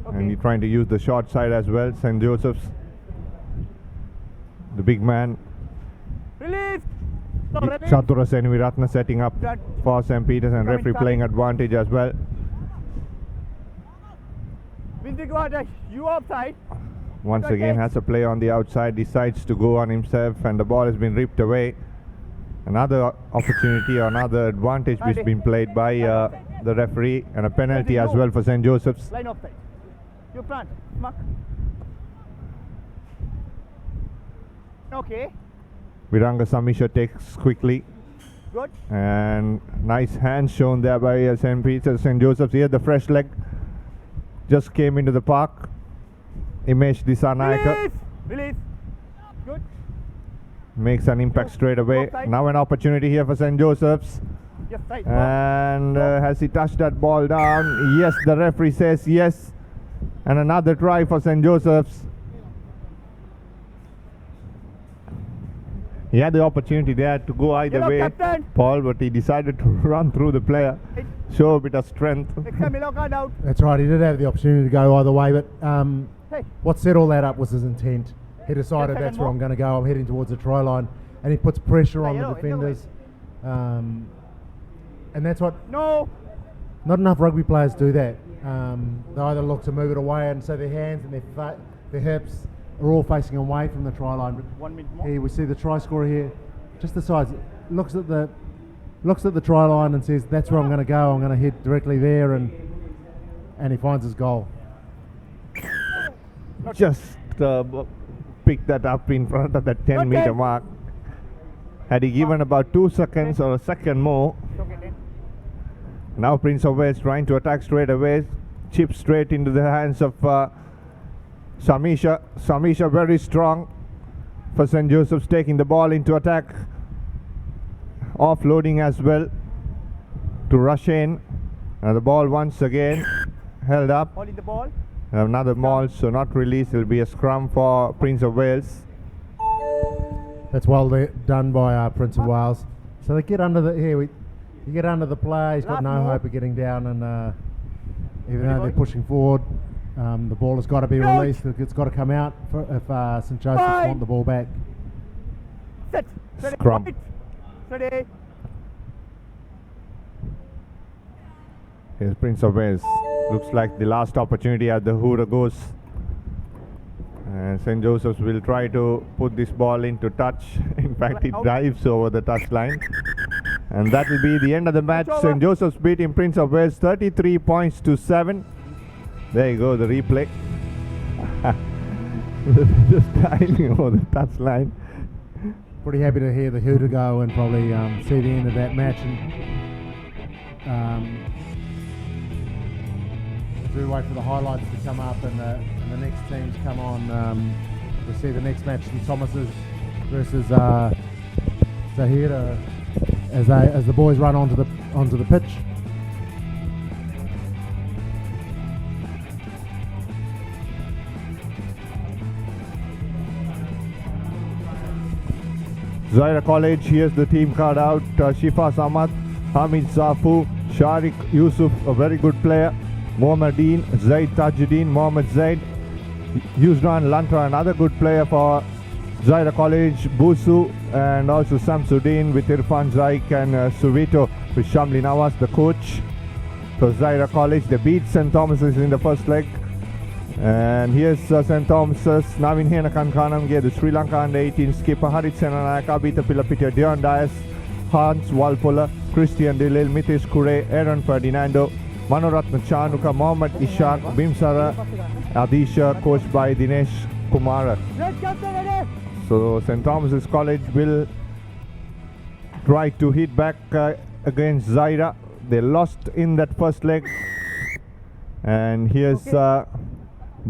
And he's trying to use the short side as well. St. Joseph's. The big man. Release. Chatura Senviratna setting up for St. Peter's, and referee playing advantage as well. You offside. Once again has a play on the outside, decides to go on himself, and the ball has been ripped away. Another opportunity, another advantage which has been played by the referee, and a penalty as well for St. Joseph's. Line offside. You front. Mark. Okay. Viranga Samisha takes quickly, Good. and nice hands shown there by St. Peter's. St. Joseph's here, the fresh leg just came into the park. Imesh Disanayaka Release. Release. Good. makes an impact straight away. Offside. Now an opportunity here for St. Joseph's. Yes, right. And has he touched that ball down? Yes, the referee says yes. And another try for St. Joseph's. He had the opportunity there to go either Yellow way, captain. Paul, but he decided to run through the player, show a bit of strength. Next time, yellow card out. That's right, he did have the opportunity to go either way, but Hey. what set all that up was his intent. He decided Second that's where more. I'm going to go, I'm heading towards the try line, and he puts pressure on Yellow, the defenders. And that's what, No. not enough rugby players do that. They either look to move it away, and so their hands and their hips are all facing away from the try line. But 1 minute more. here we see the try scorer here, just decides, looks at the try line and says, that's where I'm going to go, I'm going to head directly there, and he finds his goal. Just picked that up in front of that 10-meter mark. Had he given about 2 seconds or a second more, Okay, then. now Prince of Wales trying to attack straight away, chip straight into the hands of Samisha. Samisha very strong for St. Joseph's, taking the ball into attack, offloading as well to rush in. And the ball once again held up. Holding the ball. Another maul, so not released. It will be a scrum for Prince of Wales. That's well done by Prince of Wales. So they get under the you get under the play. He's got Last no more. hope of getting down, and even though they're pushing forward, the ball has got to be released. It's got to come out if St. Joseph's want the ball back. Set. Ready. Scrum. Right. Ready. Here's Prince of Wales. Looks like the last opportunity as the hooter goes. And St. Joseph's will try to put this ball into touch. In fact, it dives over the touch line. And that will be the end of the match. St. Joseph's beating Prince of Wales 33 points to 7. There you go, the replay. Just diving over the touch line. Pretty happy to hear the hooter go and probably see the end of that match. And as we wait for the highlights to come up and the next teams come on, we'll see the next match, St. Thomas's versus Zahira, as the boys run onto the pitch. Zaira College, here's the team card out. Shifa Samad, Hamid Safu, Sharik Yusuf, a very good player. Mohammedin, Zaid Tajuddin, Mohammed Zaid, Yusran Lanka, another good player for Zaira College, Busu, and also Samsuddin with Irfan Zaik and Suvito with Shamli Nawaz, the coach. So Zaira College, they beat St. Thomas's in the first leg. And here's St. Thomas's, Navin Henakan Khanamge, the Sri Lanka under-18 skipper, Harit Senanayaka, Bita Pilapitya, Dion Dias, Hans Walpola, Christian Dilil, Mitesh Kure, Aaron Ferdinando, Manoratna Chanuka, Mohammad Ishaq, Bimsara, Adisha, coached by Dinesh Kumara. So St. Thomas's College will try to hit back against Zaira. They lost in that first leg. And here's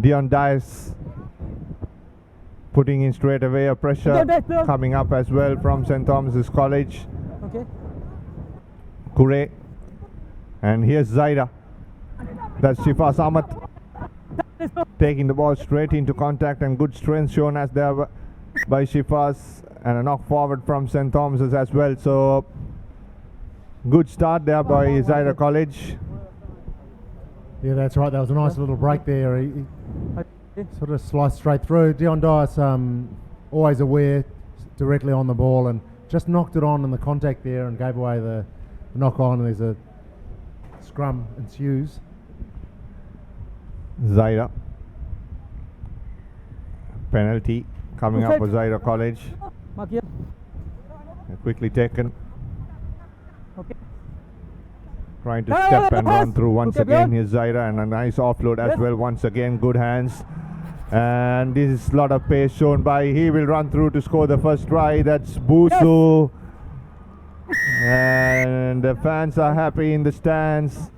Dion Dias putting in straight away a pressure coming up as well from St. Thomas's College. Okay. Kure. And here's Zaira. That's Shifa Samat taking the ball straight into contact, and good strength shown as there by Shifas, and a knock forward from St. Thomas's as well. So good start there by Zaira College. Yeah, that's right. That was a nice little break there. He sort of sliced straight through. Dion Dias, always aware, directly on the ball, and just knocked it on in the contact there and gave away the knock on. There's a scrum ensues. Zaira. Penalty coming up for Zaira College. Quickly taken. Okay. Trying to step and run through once again. Here's Zaira, and a nice offload as well. Once again, good hands. And this is a lot of pace shown by. He will run through to score the first try. That's Busu. And the fans are happy in the stands.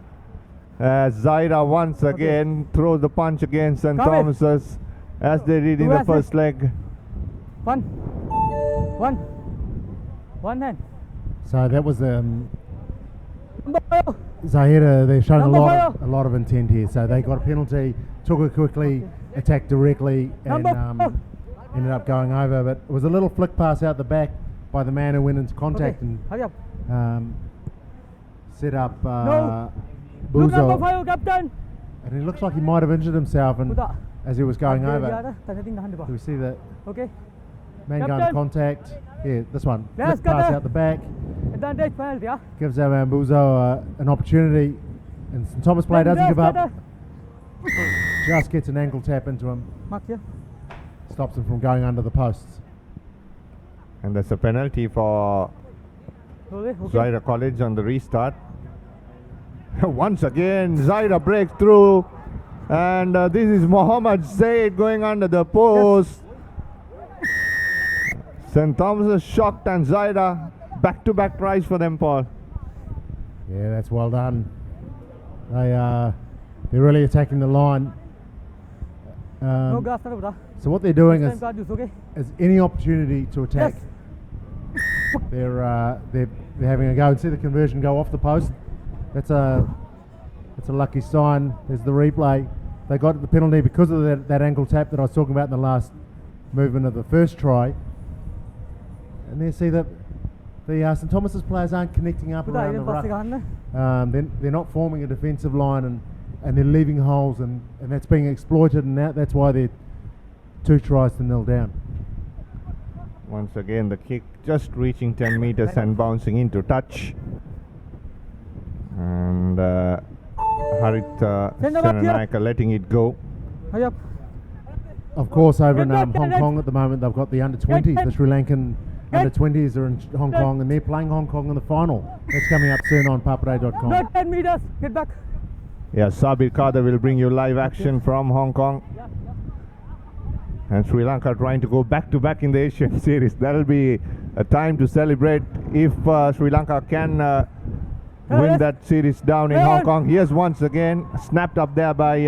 Zaira once again throws the punch against St. Thomas's as they did in the first leg. One hand. So that was Zahira. They've shown a lot of intent here. So they got a penalty, took it quickly, attacked directly, and ended up going over. But it was a little flick pass out the back by the man who went into contact and set up Buzo. And it looks like he might have injured himself and as he was going over. Do we see that man going to contact? Yeah, this one. Flick pass out the back. Gives our man Buzo an opportunity. And St. Thomas player doesn't give up. Just gets an ankle tap into him. Stops him from going under the posts. And that's a penalty for Zaira College on the restart. Once again, Zaira breaks through. And this is Mohammad Zaid going under the post. St. Thomas is shocked, and Zaira back-to-back tries for them, Paul. Yeah, that's well done. They're really attacking the line. So what they're doing is any opportunity to attack. They're having a go and see the conversion go off the post. That's a lucky sign. There's the replay. They got the penalty because of that ankle tap that I was talking about in the last movement of the first try. And they see that the St. Thomas's players aren't connecting up around the ruck. They're not forming a defensive line, and they're leaving holes, and that's being exploited, and that's why they're 2 tries to 0 down. Once again, the kick just reaching 10 meters and bouncing into touch. And Harit Senanayaka letting it go. Of course, over in Hong Kong at the moment, they've got the under-20s. The Sri Lankan under-20s are in Hong Kong, and they're playing Hong Kong in the final. That's coming up soon on ThePapare.com. Not 10 meters. Get back. Yeah, Sabir Kader will bring you live action from Hong Kong. And Sri Lanka trying to go back-to-back in the Asian series. That'll be a time to celebrate if Sri Lanka can win that series down in Hong Kong. Here's once again snapped up there by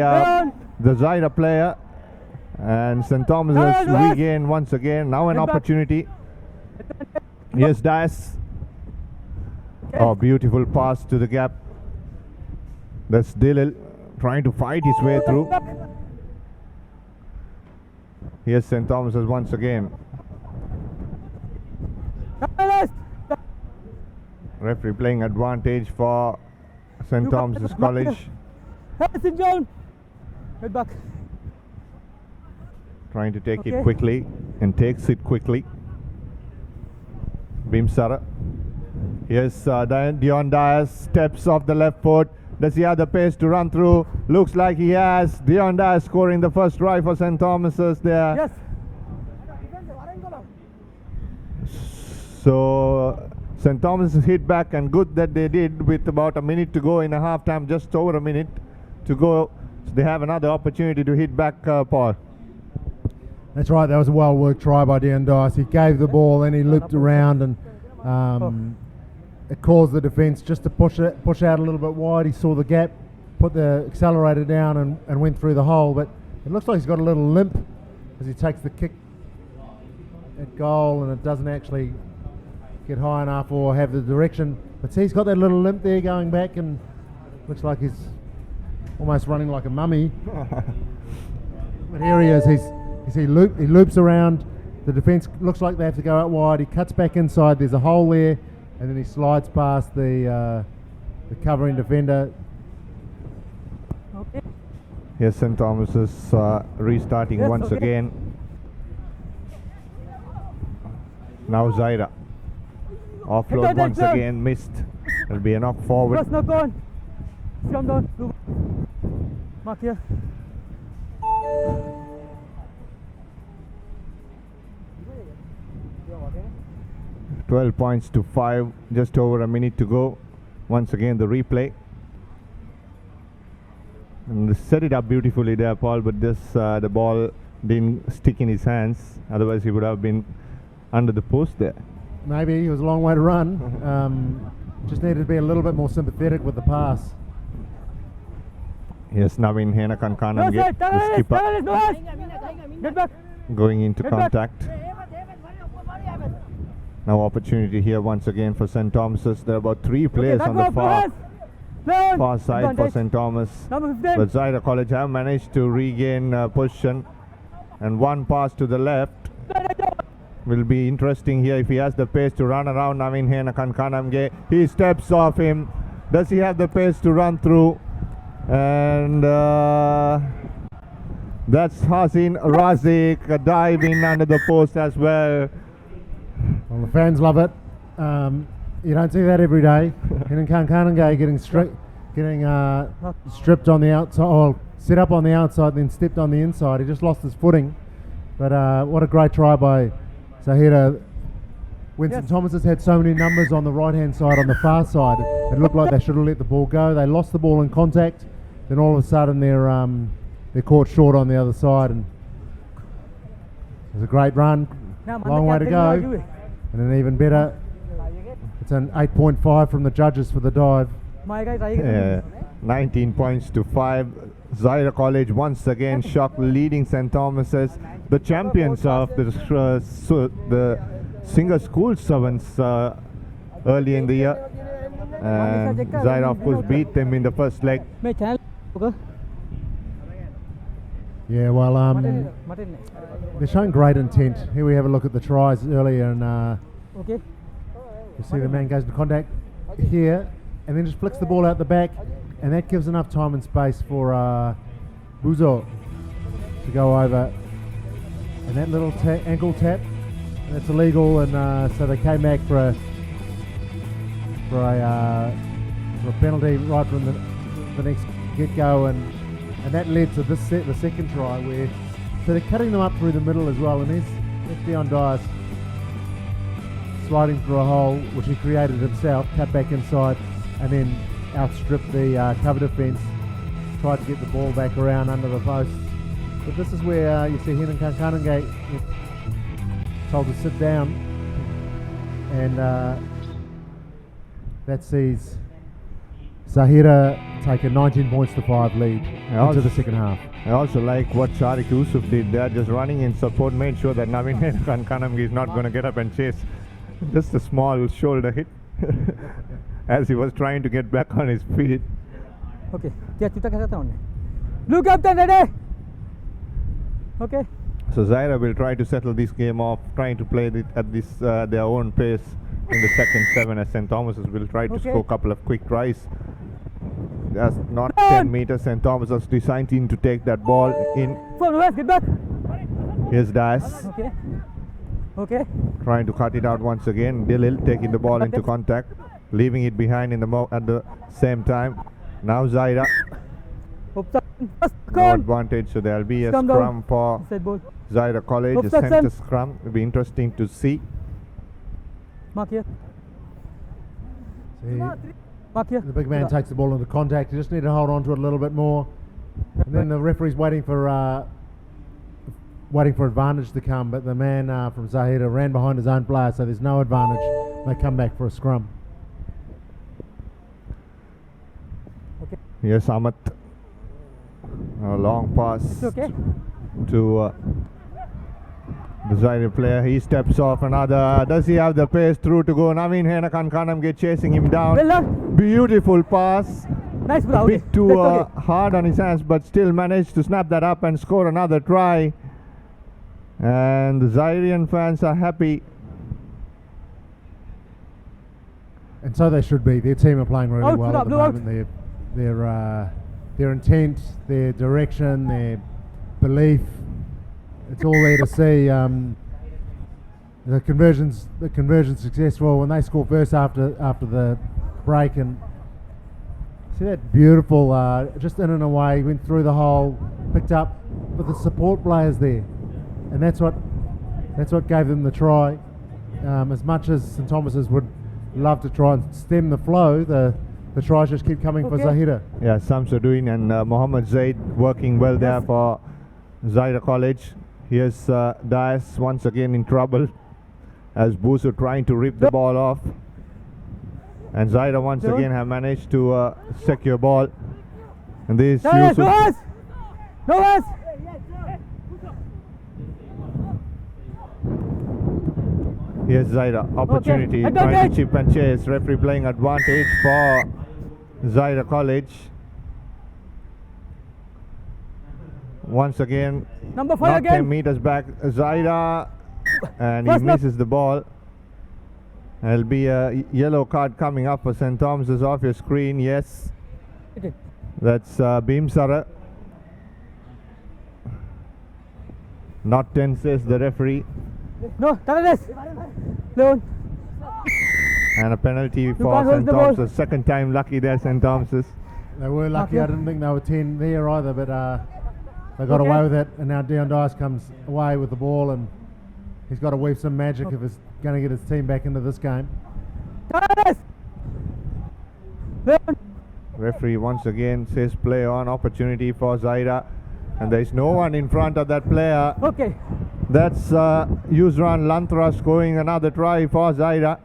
the Zaira player. And St. Thomas has regained once again. Now an opportunity. Here's Dias. Oh, beautiful pass to the gap. That's Dilil trying to fight his way through. Here's St. Thomas's once again. Referee playing advantage for St. Thomas's College. Head in zone. Head back. Trying to take it Okay. quickly and takes it quickly. Bimsara. Here's Dion Dias, steps off the left foot. Does he have the pace to run through? Looks like he has. Dion Dias scoring the first try for St. Thomas's there. Yes. So St. Thomas hit back, and good that they did with about a minute to go in a half time, just over a minute to go. So they have another opportunity to hit back, Paul. That's right, that was a well worked try by Dion Dice. He gave the ball and he looped around, and it caused the defence just to push out a little bit wide. He saw the gap, put the accelerator down and went through the hole, but it looks like he's got a little limp as he takes the kick at goal, and it doesn't actually get high enough or have the direction. But see, he's got that little limp there going back, and looks like he's almost running like a mummy. But here he is, he loops around. The defence looks like they have to go out wide. He cuts back inside, there's a hole there, and then he slides past the covering defender. Okay. Here's St. Thomas's restarting Yes, once okay. again. Now Zaira. Offload Hit once that, again, missed. There'll be a knock forward. Cross knock on. Scrum down. Blue. Mark here. 12 points to 5, just over a minute to go. Once again the replay. And they set it up beautifully there, Paul, but this the ball didn't stick in his hands. Otherwise he would have been under the post there. Maybe it was a long way to run. Just needed to be a little bit more sympathetic with the pass. Yes, Navin Henakankanam, No, sir. the skipper, Get back. going into Get back. contact. Now opportunity here once again for St. Thomas's. There are about 3 players Okay, on the Learn. far side for Advantage. St. Thomas. Number 15. But Zaira College have managed to regain position, and one pass to the left will be interesting here if he has the pace to run around Navin Henakankanamge. He steps off him. Does he have the pace to run through? And that's Hasin Razik, a dive in under the post as well. Well, the fans love it. You don't see that every day. Henakankanamge getting stripped on the outside, or set up on the outside, then stepped on the inside. He just lost his footing. But what a great try by Zahira. When St. Thomas has had so many numbers on the right hand side, on the far side, it looked like they should have let the ball go. They lost the ball in contact, then all of a sudden they're caught short on the other side, and it was a great run. Long way to go, and an even better. It's an 8.5 from the judges for the dive. Yeah, 19 points to 5. Zaira College once again shocked, leading St. Thomas's, the champions of the Singer School Sevens early in the year. And Zaira, of course, beat them in the first leg. Yeah, well, they're showing great intent. Here we have a look at the tries earlier, and Okay. you see the man goes to contact here, and then just flicks the ball out the back, and that gives enough time and space for Buzo to go over. And that little ankle tap, that's illegal, and so they came back for a penalty right from the next get-go, and that led to the second try, where so they're cutting them up through the middle as well, and there's Dion Dias sliding through a hole which he created himself, cut back inside, and then outstripped the cover defence, tried to get the ball back around under the post. But this is where you see Henakankanamge told to sit down, and that sees Zahira take a 19 points to 5 lead into the second half. I also like what Sharik Yusuf did there, just running in support, made sure that Navin Henakankanamge is not going to get up and chase. Just a small shoulder hit as he was trying to get back on his feet. Okay. Blue captain ready. Okay. So Zaira will try to settle this game off, trying to play it at this their own pace, in the second 7 as St. Thomas's will try to score a couple of quick tries. That's not 10 meters. St. Thomas's deciding to take that ball in. From the west, get back. Here's Das Okay. trying to cut it out once again. Dilil taking the ball into contact, leaving it behind in the at the same time. Now Zaira. No advantage, so there'll be a scrum for Zaira College, a center scrum. It'll be interesting to see. Mark here. See, Mark here. the big man takes the ball into contact. You just need to hold on to it a little bit more. And then the referee's waiting for advantage to come, but the man from Zahida ran behind his own player, so there's no advantage. They come back for a scrum. Yes, Amit. A long pass to the Zaire player. He steps off another. Does he have the pace through to go? Naveen Henakankanamge chasing him down. Well done. Beautiful pass. Nice, A bit too hard on his hands, but still managed to snap that up and score another try. And the Zairian fans are happy. And so they should be. Their team are playing really well at the moment. Their intent, their direction, their belief, it's all there to see. The conversion's successful when they score first after the break, and see that beautiful just in and away, went through the hole, picked up with the support players there, and that's what gave them the try. As much as St Thomas's would love to try and stem the flow, the tries just keep coming for Zahida. Yeah, Samsuddin and Mohammed Zaid working well there for Zaira College. Here's Dias once again in trouble as Busu trying to rip the ball off. And Zaira once again have managed to secure ball. And this Yusuf. Here's Zaira, opportunity, trying to chip and chase. Referee playing advantage for Zaira College. Once again, Number 5 not again. 10 meters back, Zaira, and he misses the ball. There'll be a yellow card coming up for St. Thomas's off your screen, yes. That's Bhimsara. Not 10 says the referee. No, Leon. And a penalty for St. Thomas's. Second time lucky there, St. Thomas's. They were lucky. I didn't think they were 10 there either, but they got away with it. And now Dion Dice comes away with the ball, and he's got to weave some magic if he's going to get his team back into this game. Referee once again says play on, opportunity for Zaira. And there's no one in front of that player. That's Yusran Lantra scoring another try for Zaira.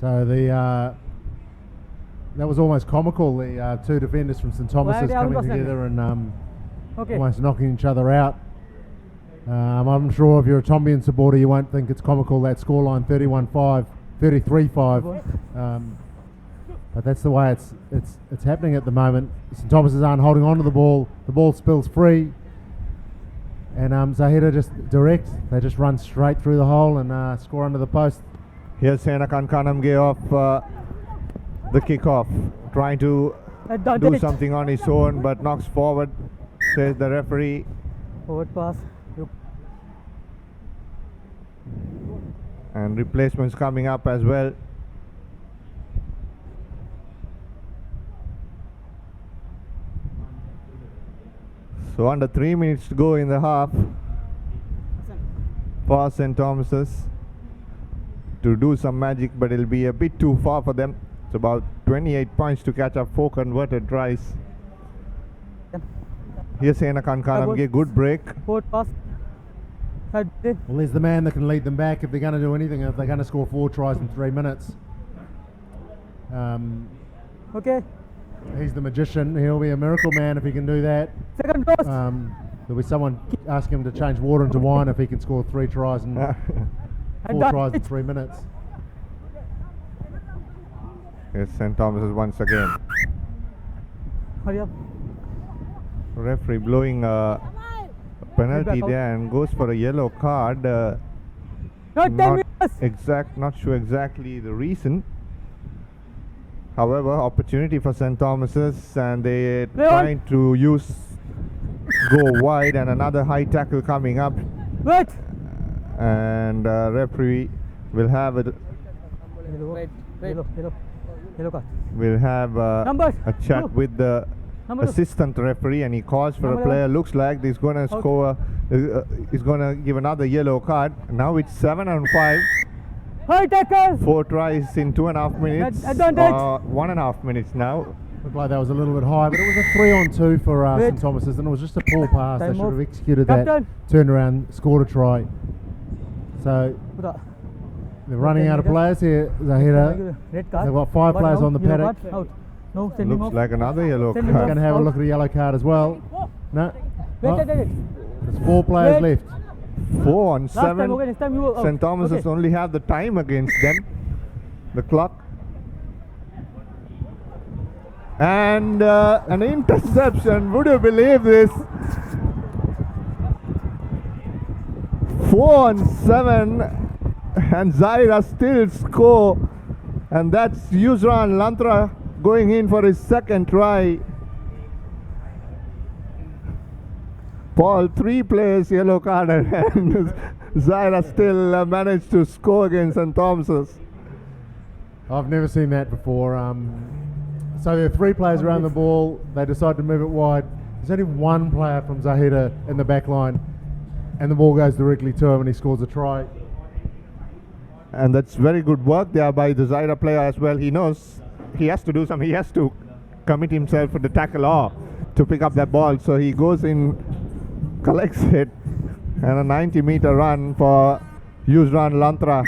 So that was almost comical. The two defenders from St Thomas's coming together and almost knocking each other out. I'm sure if you're a Tombian supporter, you won't think it's comical, that scoreline 31-5, 33-5. But that's the way it's happening at the moment. St Thomas's aren't holding on to the ball. The ball spills free, and Zahida just direct. They just run straight through the hole and score under the post. Here's Senakan Kanamge off the kickoff, trying to do something on his own, but knocks forward, says the referee. Forward pass. And replacements coming up as well. So under 3 minutes to go in the half for St. Thomas's to do some magic, but it'll be a bit too far for them. It's about 28 points to catch up 4 converted tries. Here's Senakan Kanamge, good break. Forward pass. Well, there's the man that can lead them back if they're going to do anything, if they're going to score 4 tries in 3 minutes. He's the magician. He'll be a miracle man if he can do that. Second toss. There'll be someone asking him to change water into wine if he can score 3 tries and 4 tries in 3 minutes. Here's St. Thomas's once again. Hurry up. Referee blowing a penalty there and goes for a yellow card. Not sure exactly the reason. However, opportunity for St. Thomas's, and they're trying to go wide, and another high tackle coming up. And referee will have it. We'll have a chat with the assistant referee, and he calls for a player. Looks like he's going to score. He's going to give another yellow card. Now it's 7-5. 4 tries in 2.5 minutes. 1.5 minutes now. Looked like that was a little bit high, but it was a 3-on-2 for St. Thomas's, and it was just a poor pass. They should have executed that, turned around, scored a try. So they're running out of players here, Zahira. They've got 5 players on the paddock. Looks like another yellow card. We're going to have a look at the yellow card as well. No. There's 4 players left. 4 on 7. St. Thomas's only have the time against them. The clock. And an interception. Would you believe this? 4 on 7. And Zaira still score. And that's Yusran Lantra going in for his second try. Paul, 3 players yellow card, and Zaira still managed to score against St. Thomas's. I've never seen that before. So there are 3 players around the ball. They decide to move it wide. There's only 1 player from Zahida in the back line, and the ball goes directly to him, and he scores a try. And that's very good work there by the Zaira player as well. He knows he has to do something. He has to commit himself for the tackle or to pick up that ball. So he goes in, collects it, and a 90-meter run for Yusran Lantra.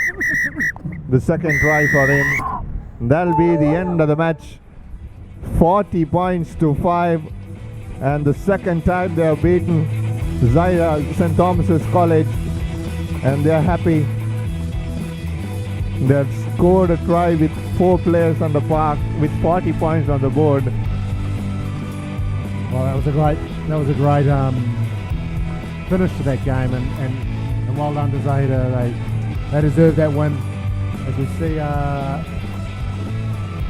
The second try for him. That'll be the end of the match. 40 points to 5, and the second time they have beaten St. Thomas's College, and they're happy. They've scored a try with 4 players on the park with 40 points on the board. Well, that was a great finish to that game, and well done to Zahida. They deserve that win. As we see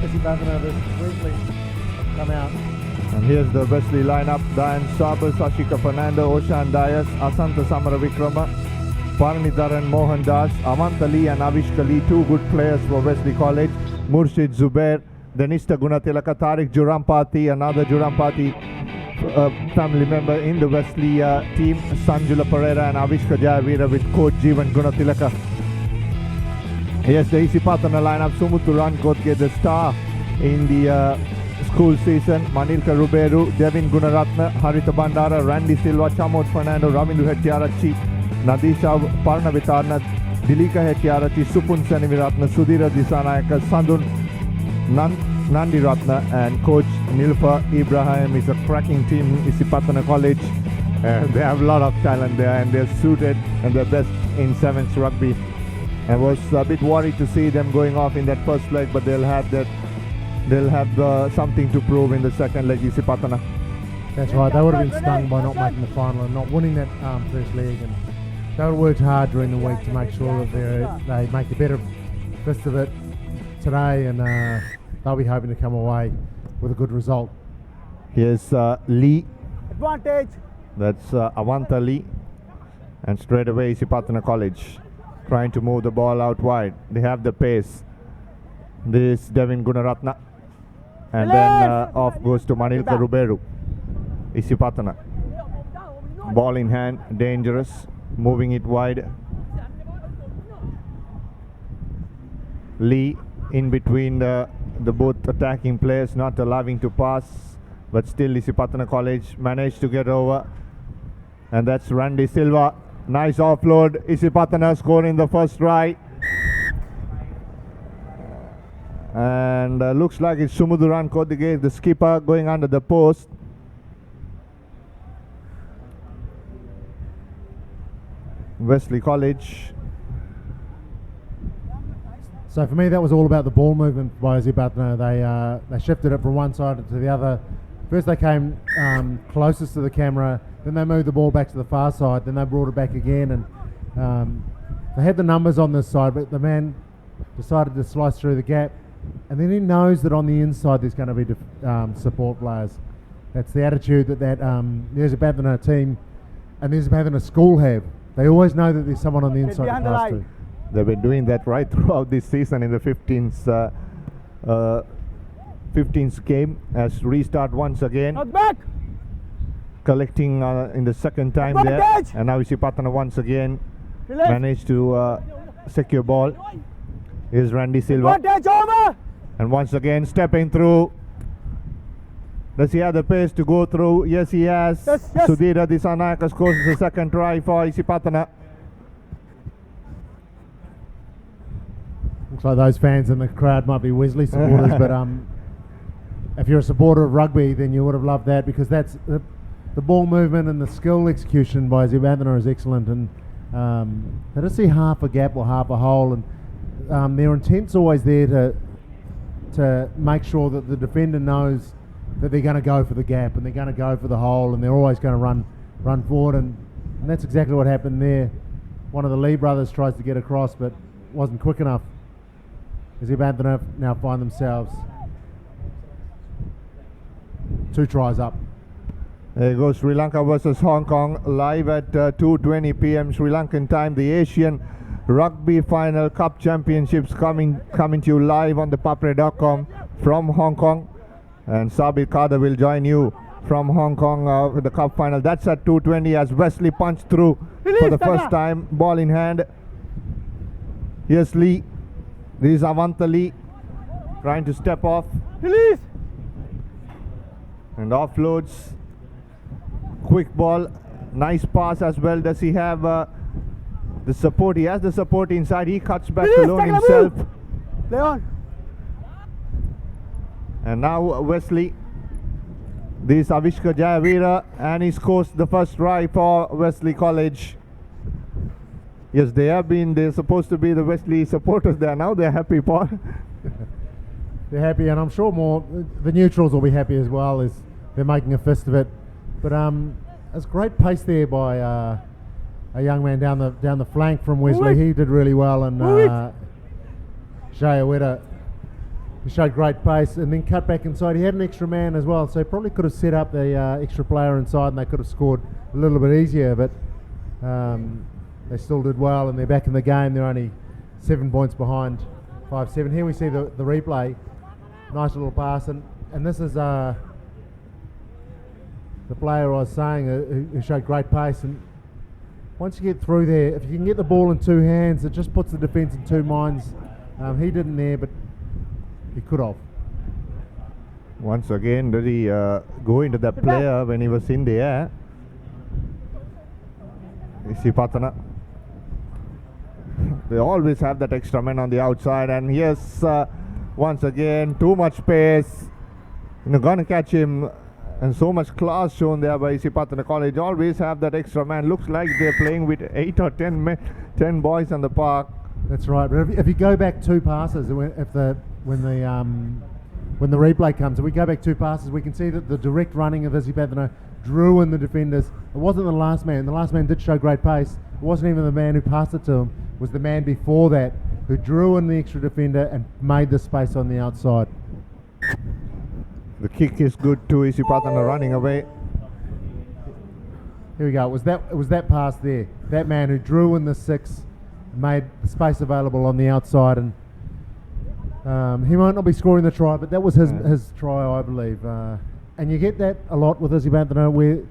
Missy Bavana versus Wesley come out. And here's the Wesley lineup. Diane Sabas, Ashika Fernando, Oshan Dias, Asanta Samara Vikrama, Paranidharan Mohan Das, Amanta Lee and Avishka Lee, 2 good players for Wesley College. Murshid Zubair, Denista Gunatilaka, Tariq Jurampati, another Jurampati family member in the Wesley team, Sanjula Pereira and Avishka Jayavira with coach Jeevan Gunatilaka. Here's the Isipatana lineup. Sumuturan Kotke, the star in the school season. Manilka Ruberu, Devin Gunaratna, Harita Bandara, Randy Silva, Chamot Fernando, Ravindu Hettiarachi, Nadisha Parnavitarna, Dilika Hettiarachi, Supun Seniviratna, Sudhira Disanayaka, Sandun Nandi Ratna, and coach Nilfa Ibrahim. Is a cracking team, Isipatana College. They have a lot of talent there, and they're suited and they're best in 7s rugby. I was a bit worried to see them going off in that first leg, but they'll have something to prove in the second leg, Isipatana. That's right, they would have been stung by not making the final and not winning that first leg, and they would have worked hard during the week to make sure that they make a better fist of it today, and they'll be hoping to come away with a good result. Here's Lee. Advantage. That's Avanta Lee, and straight away Isipatana College trying to move the ball out wide. They have the pace. This is Devin Gunaratna, and then off goes to Manilka Ruberu. Isipatana. Ball in hand, dangerous, moving it wide. Lee in between the both attacking players, not allowing to pass, but still Isipatana College managed to get over. And that's Randy Silva. Nice offload. Isipatana scoring the first try. And looks like it's Sumuduran Kodige, the skipper, going under the post. Wesley College. So for me, that was all about the ball movement by Isipatana. They shifted it from one side to the other. first they came closest to the camera, then they moved the ball back to the far side, then they brought it back again, and they had the numbers on this side, but the man decided to slice through the gap, and then he knows that on the inside there's going to be support players. That's the attitude that there's a Banthana team and there's a Banthana school have. They always know that there's someone on the inside to pass to. They've been doing that right throughout this season in the 15th game as restart once again. Not back! Collecting in the second time there, and now Isipatana once again managed to secure ball. Here's Randy Silva, and once again stepping through. Does he have the pace to go through? Yes, he has. Yes. Sudhira Disanayaka scores the second try for Isipatana. Looks like those fans in the crowd might be Wesley supporters, but if you're a supporter of rugby, then you would have loved that, because that's the ball movement and the skill execution by Zibanthana is excellent, and they just see half a gap or half a hole, and their intent's always there to make sure that the defender knows that they're going to go for the gap and they're going to go for the hole, and they're always going to run forward, and that's exactly what happened there. One of the Lee brothers tries to get across but wasn't quick enough. Zibanthana now find themselves 2 tries up. There goes Sri Lanka versus Hong Kong, live at 2:20 p.m. Sri Lankan time. The Asian Rugby Final Cup Championships coming to you live on ThePapare.com from Hong Kong. And Sabir Kader will join you from Hong Kong with the Cup Final. That's at 2:20 as Wesley punched through for the first time, ball in hand. Here's Lee. This is Avantha Lee trying to step off. Release! And offloads. Quick ball, nice pass as well. Does he have the support? He has the support inside. He cuts back alone himself. Leon! And now Wesley. This is Avishka Jayavira, and he scores the first try for Wesley College. Yes, they're supposed to be the Wesley supporters there. Now they're happy, Paul. They're happy, and I'm sure more the neutrals will be happy as well, as they're making a fist of it. But it's great pace there by a young man down the flank from Wesley. He did really well, and Jayawira, he showed great pace and then cut back inside. He had an extra man as well, so he probably could have set up the extra player inside, and they could have scored a little bit easier. But they still did well, and they're back in the game. They're only 7 points behind, 5-7. Here we see the replay. Nice little pass, and this is the player I was saying who showed great pace. And once you get through there, if you can get the ball in 2 hands, it just puts the defence in 2 minds. He didn't there, but he could have. Once again, did he go into that player when he was in the air? Isipatana. They always have that extra man on the outside, and yes, once again, too much pace. Gonna catch him, and so much class shown there by Isipatana College. Always have that extra man. Looks like they're playing with 8 or 10 boys on the park. That's right. But if you go back 2 passes, when the replay comes, if we go back 2 passes, we can see that the direct running of Isipatana drew in the defenders. It wasn't the last man. The last man did show great pace. It wasn't even the man who passed it to him. It was the man before that who drew in the extra defender and made the space on the outside. The kick is good too. Isipatana running away. Here we go. It was that pass there. That man who drew in the 6 made the space available on the outside, and he might not be scoring the try, but that was his try, I believe. And you get that a lot with Isipatana, where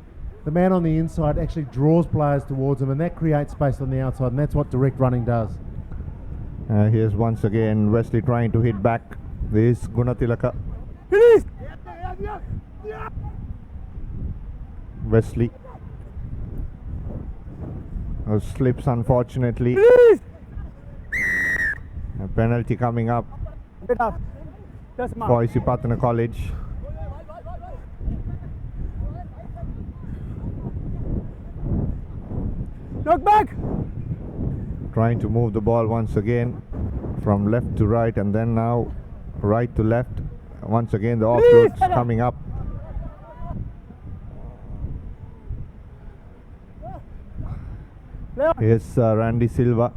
the man on the inside actually draws players towards him, and that creates space on the outside, and that's what direct running does. Here's once again Wesley trying to hit back. This is Gunatilaka. Wesley slips, unfortunately. A penalty coming up for Isipatana College. Knock back! Trying to move the ball once again from left to right, and then now right to left. Once again the offloads coming up. Here's Randy Silva.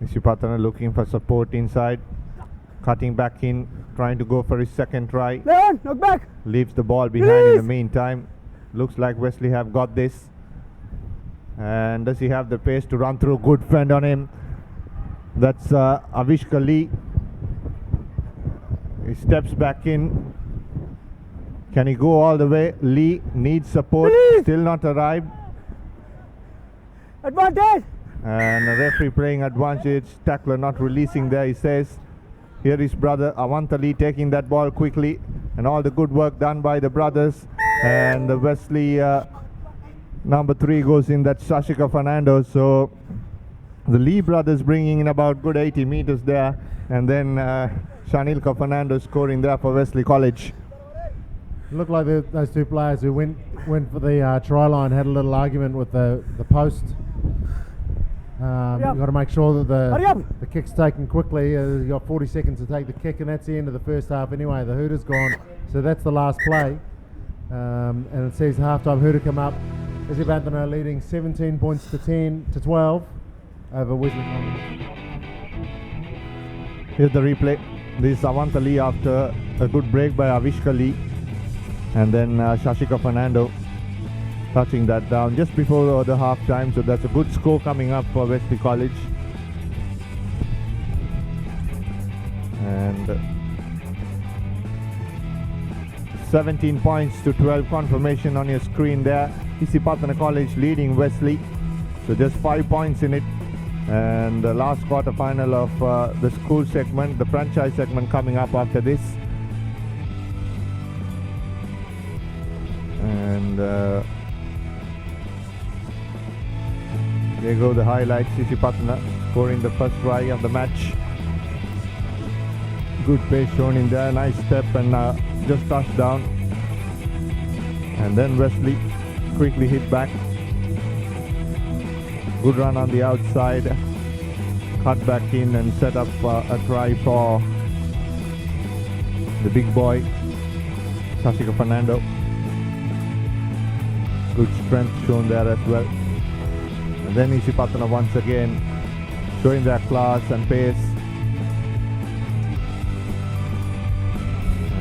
Isipatana looking for support inside. Cutting back in, trying to go for his second try. Leon, knock back. Leaves the ball behind in the meantime. Looks like Wesley have got this. And does he have the pace to run through? Good fend on him. That's Avishka Lee. He steps back in. Can he go all the way? Lee needs support. Still not arrived. Advantage. And a referee playing advantage. Tackler not releasing there, he says. Here is brother Avanta Lee taking that ball quickly. And all the good work done by the brothers. And the Wesley number 3 goes in, that's Shashika Fernando. So the Lee brothers bringing in about good 80 meters there. And then Shanilka Fernando scoring there for Wesley College. Looked like those two players who went for the try line had a little argument with the post. You've got to make sure that the kick's taken quickly. You've got 40 seconds to take the kick, and that's the end of the first half anyway. The Hooters gone, so that's the last play. And it says halftime Hooter come up. Izzy Banthana leading 17 points to 10 to 12 over Wesley College. Here's the replay. This is Avanta Lee after a good break by Avishka Lee. And then Shashika Fernando touching that down just before the half time. So that's a good score coming up for Wesley College. And 17 points to 12, confirmation on your screen there. Isipatana College leading Wesley. So just 5 points in it. And the last quarter final of the school segment, the franchise segment coming up after this. And there go the highlights. Isipatana scoring the first try of the match. Good pace shown in there, nice step and just touched down. And then Wesley quickly hit back. Good run on the outside. Cut back in and set up a try for the big boy, Shashika Fernando. Good strength shown there as well. And then Isipatana once again showing their class and pace.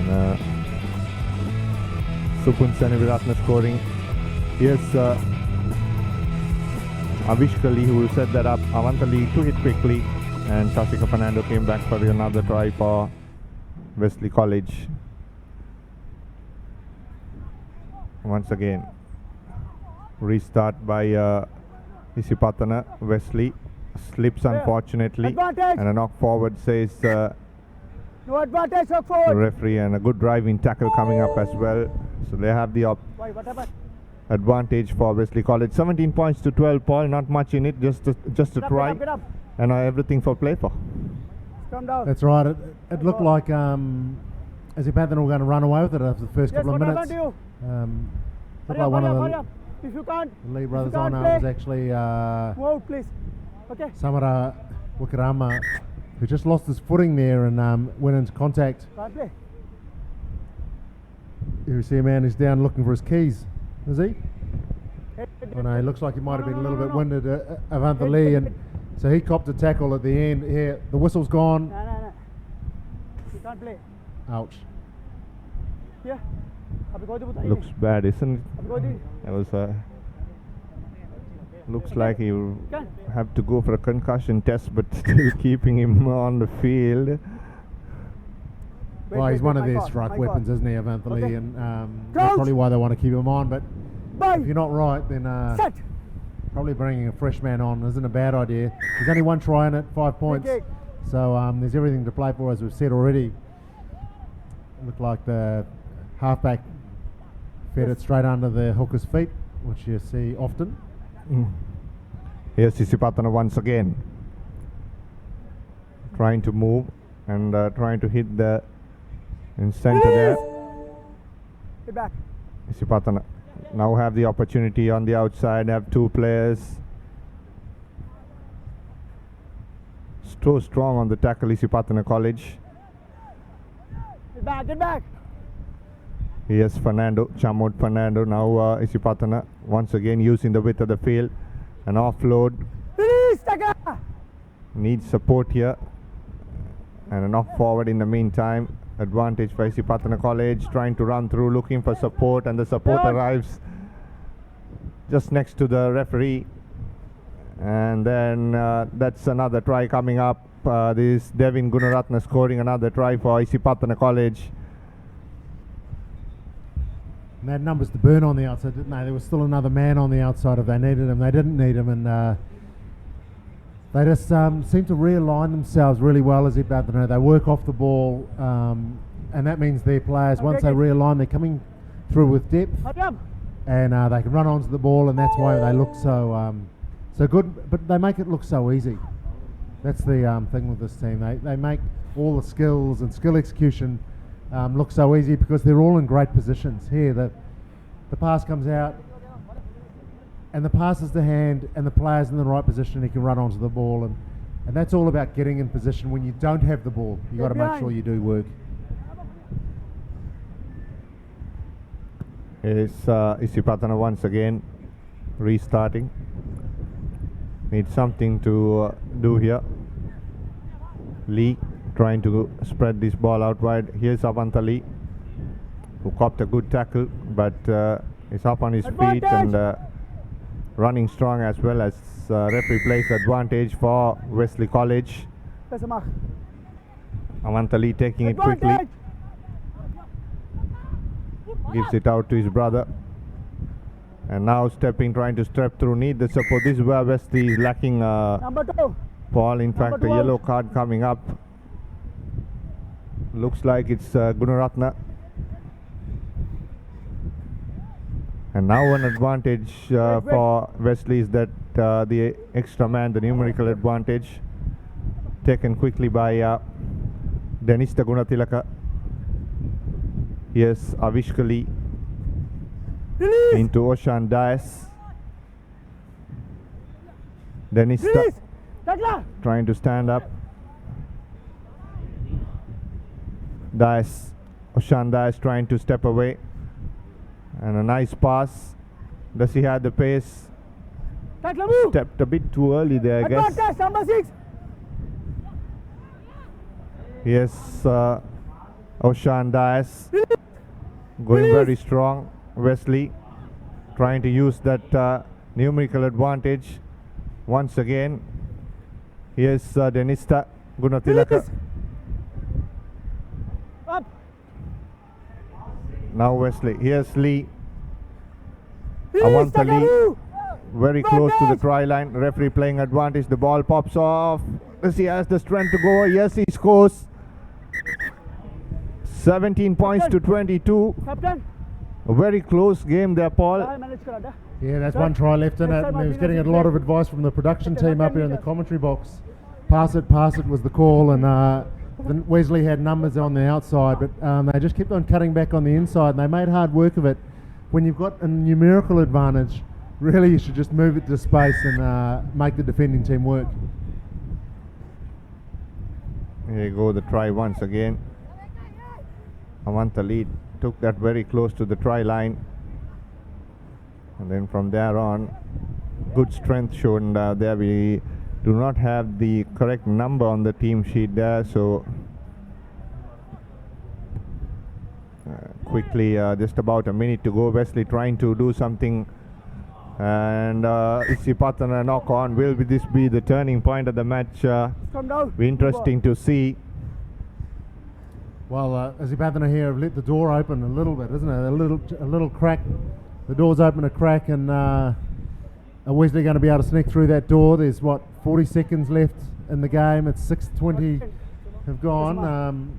And Supun Seneviratna scoring. Here's Avishka Lee who will set that up. Avanta Lee took it quickly, and Shashika Fernando came back for another try for Wesley College. Once again, restart by Isipatana. Wesley slips unfortunately, Advantage. and a knock forward says No advantage, knock the forward. referee, and a good driving tackle coming up as well. So they have the Why, what happened? advantage for Wesley College. 17 points to 12, Paul. Not much in it, just a try, Get up. and everything for play for. Come down. That's right. It looked like Izzy Banthana were going to run away with it after the first couple of what minutes. happened to you? Looked Hurry like up, one hurry of up, hurry up. If you can't, the Lee if brothers you on can't was play, actually move out, please. Okay. Samara Wikarama, who just lost his footing there and went into contact. Can't play. You see a man who's down looking for his keys, is he? Oh no, he looks like he might have been a little bit winded, Avanta Lee, and so he copped a tackle at the end. Here, the whistle's gone. No. You can't play. Ouch. Yeah. Abhi go do Looks bad, isn't it? Abhi go do. It was looks like he will have to go for a concussion test, but still keeping him on the field. Well, he's one of their strike weapons, isn't he, Avanta Lee? And that's probably why they want to keep him on. But if you're not right, then Set. probably bringing a fresh man on isn't a bad idea. There's only one try in it, 5 points. kick. So there's everything to play for, as we've said already. It looked like the halfback fed it straight under the hooker's feet, which you see often. Here's Isipatana once again, trying to move and trying to hit the in center there. Get back. Isipatana now have the opportunity on the outside, have two players. So strong on the tackle, Isipatana College. Get back. Here's Fernando, Chamod Fernando. Now Isipatana once again using the width of the field. An offload. Needs support here. And a knock forward in the meantime. Advantage for Isipatana College. Trying to run through, looking for support, and the support arrives just next to the referee. And then that's another try coming up. This Devin Gunaratna scoring another try for Isipatana College. And they had numbers to burn on the outside, didn't they? There was still another man on the outside if they needed him. They didn't need him, and they just seem to realign themselves really well as Isipatana. They work off the ball, and that means their players, once they realign, they're coming through with depth, and they can run onto the ball, and that's why they look so good. But they make it look so easy. That's the thing with this team. They make all the skills and skill execution look so easy because they're all in great positions. Here, the pass comes out, and the pass is to hand, and the player's in the right position. He can run onto the ball, and that's all about getting in position when you don't have the ball. You got to make sure you do work. Here's Isipatana once again restarting. Needs something to do here. Lee trying to spread this ball out wide. Here's Avanta Lee, who copped a good tackle, but is up on his feet and running strong as well. As referee plays advantage for Wesley College. Avanta Lee taking it quickly. Gives it out to his brother. And now trying to step through, need the support. This is where Wesley is lacking Paul. In fact, a yellow card coming up. Looks like it's Gunaratna. And now an advantage for Wesley is that the extra man, the numerical advantage, taken quickly by Denista Gunatilaka. Yes, Avishkali into Oshan Dias. Denista trying to stand up. Oshan Dias trying to step away. And a nice pass. Does he have the pace? Stepped a bit too early there, I guess. Number 6. Yes, Oshan Dias going very strong. Wesley trying to use that numerical advantage once again. Here's Denista Gunatilaka. Now Wesley. Here's Lee. Avanta Lee very close to the try line. Referee playing advantage. The ball pops off. Does he has the strength to go? Yes, he scores. 17 points to 22. A very close game there, Paul. Yeah, that's one try left in it, and he was getting a lot of advice from the production team up here in the commentary box. Pass it was the call, and Wesley had numbers on the outside, but they just kept on cutting back on the inside, and they made hard work of it. When you've got a numerical advantage, really you should just move it to space and make the defending team work. Here you go, the try once again. Avanta Lee took that very close to the try line, and then from there on, good strength shown there. We do not have the correct number on the team sheet there, so quickly, just about a minute to go. Wesley trying to do something, and Isipatana knock on. Will this be the turning point of the match? Be interesting to see. Well, Isipatana here have let the door open a little bit, isn't it? A little crack. The door's open a crack, and are Wesley going to be able to sneak through that door? There's 40 seconds left in the game. It's 6:20 have gone.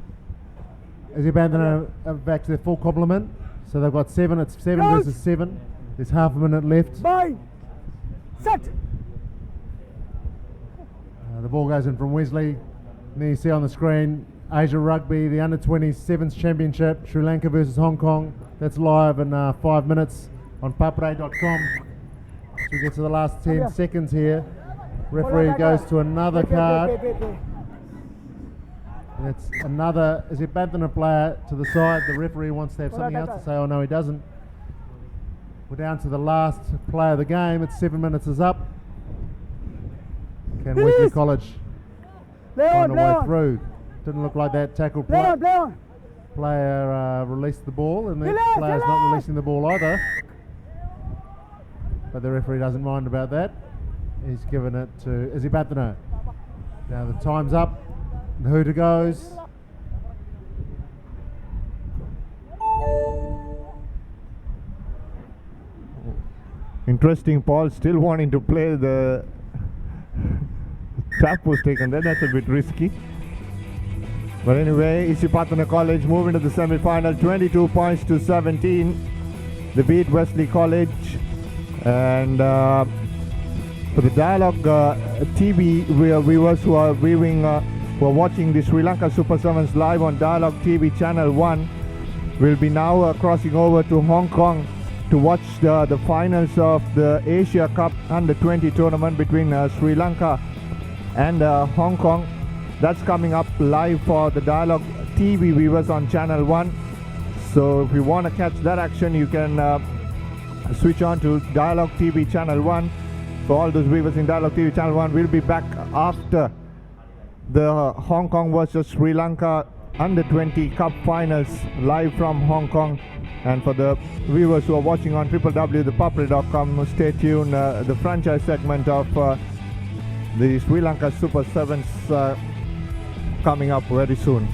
Isipatana are back to their full complement, so they've got 7. It's 7 versus 7. There's half a minute left. Set. The ball goes in from Wesley. And then you see on the screen Asia Rugby, the under-20s Sevens Championship, Sri Lanka versus Hong Kong. That's live in 5 minutes on ThePapare.com. So we get to the last 10 seconds here. Referee goes to another card. And it's another Isipatana player to the side. The referee wants to have something else to say. Oh no, he doesn't. We're down to the last play of the game. It's 7 minutes is up. Can Wesley Release. College Play find on, a play way on. through? Didn't look like that tackle Play on, play on. player released the ball, and the Relax, player's not relax. releasing the ball either. But the referee doesn't mind about that. He's given it to Izzy Bathano. Now the time's up. The hooter goes. Interesting, Paul still wanting to play. The tap was taken there. That's a bit risky. But anyway, Isipatana College moving to the semi-final, 22 points to 17. They beat Wesley College. And for the Dialogue TV viewers who are viewing, who are watching the Sri Lanka Super Sevens live on Dialogue TV Channel 1, will be now crossing over to Hong Kong to watch the finals of the Asia Cup Under-20 tournament between Sri Lanka and Hong Kong. That's coming up live for the Dialogue TV viewers on Channel 1. So if you want to catch that action, you can switch on to Dialogue TV Channel 1. For all those viewers in Dialogue TV Channel 1, we'll be back after the Hong Kong versus Sri Lanka Under-20 Cup Finals live from Hong Kong. And for the viewers who are watching on www.ThePapare.com, stay tuned. The franchise segment of the Sri Lanka Super Sevens coming up very soon.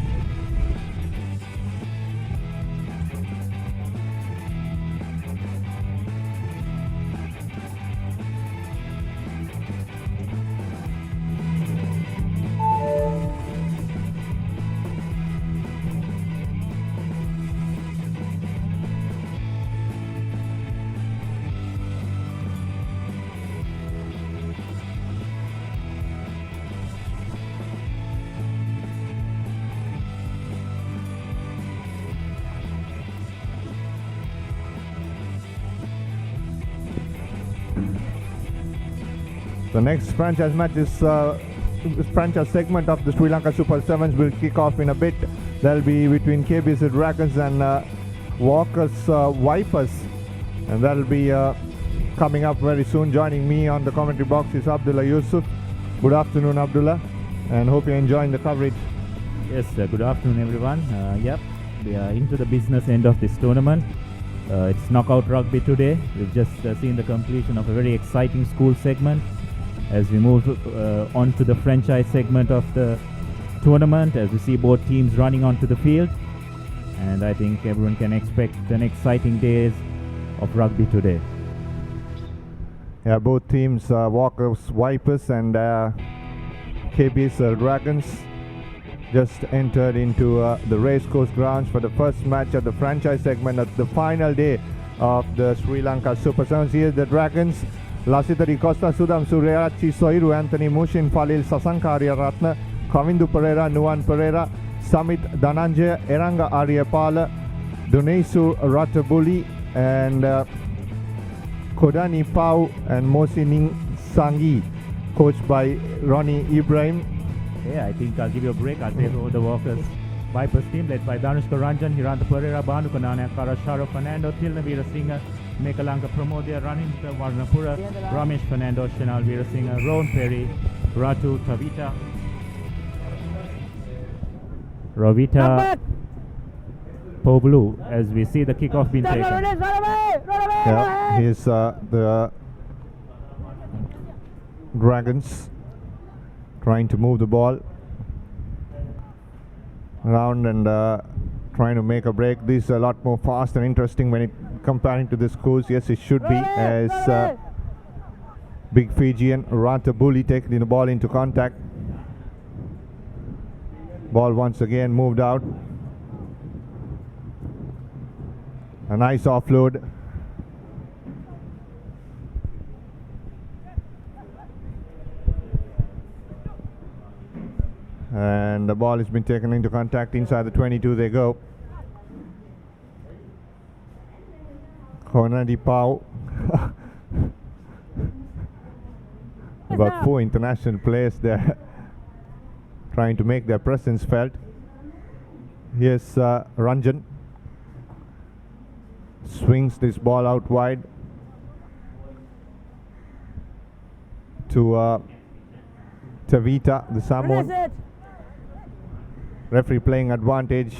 The next franchise match is franchise segment of the Sri Lanka Super Sevens will kick off in a bit. That'll be between KBC Dragons and Walker's Vipers, and that'll be coming up very soon. Joining me on the commentary box is Abdullah Yusuf. Good afternoon, Abdullah, and hope you're enjoying the coverage. Yes, good afternoon, everyone. Yep, we are into the business end of this tournament. It's knockout rugby today. We've just seen the completion of a very exciting school segment. As we move on to the franchise segment of the tournament, as we see both teams running onto the field, and I think everyone can expect an exciting days of rugby today. Yeah, both teams, Walker's Vipers and KB's Dragons, just entered into the racecourse grounds for the first match of the franchise segment of the final day of the Sri Lanka Super Sevens. Here the Dragons, Lasitari Costa, Sudam Suryachi Soiru, Anthony Mushin, Falil Sasankarya Ratna, Kavindu Pereira, Nuan Pereira, Samit Dhananjaya, Eranga Aryapala, Dunesu Ratabuli, and Kodani Pau and Mosining Sangi, coached by Ronnie Ibrahim. Yeah, I think I'll give you a break. I'll take over the Walkers Vipers team led by Danushka Ranjan, Hiranta Pereira, Banu Kanana, Karasharo Fernando, Tilna Veerasinghe, Mekalanka Pramodia, Raninta Varnapura, Ramesh Fernando, Shanal Veerasinghe, Rowan Perry, Ratu Tavita, Ravita Poblu, as we see the kickoff being taken. Yeah, here's the Dragons trying to move the ball around and trying to make a break. This is a lot more fast and interesting when it comparing to the schools. Yes, it should be, as Big Fijian Rantabuli taking the ball into contact. Ball once again moved out. A nice offload. And the ball has been taken into contact inside the 22. They go. Konadi Pau. About 4 international players there trying to make their presence felt. Here's Ranjan. Swings this ball out wide to Tavita, the Samoan. Release it. Referee playing advantage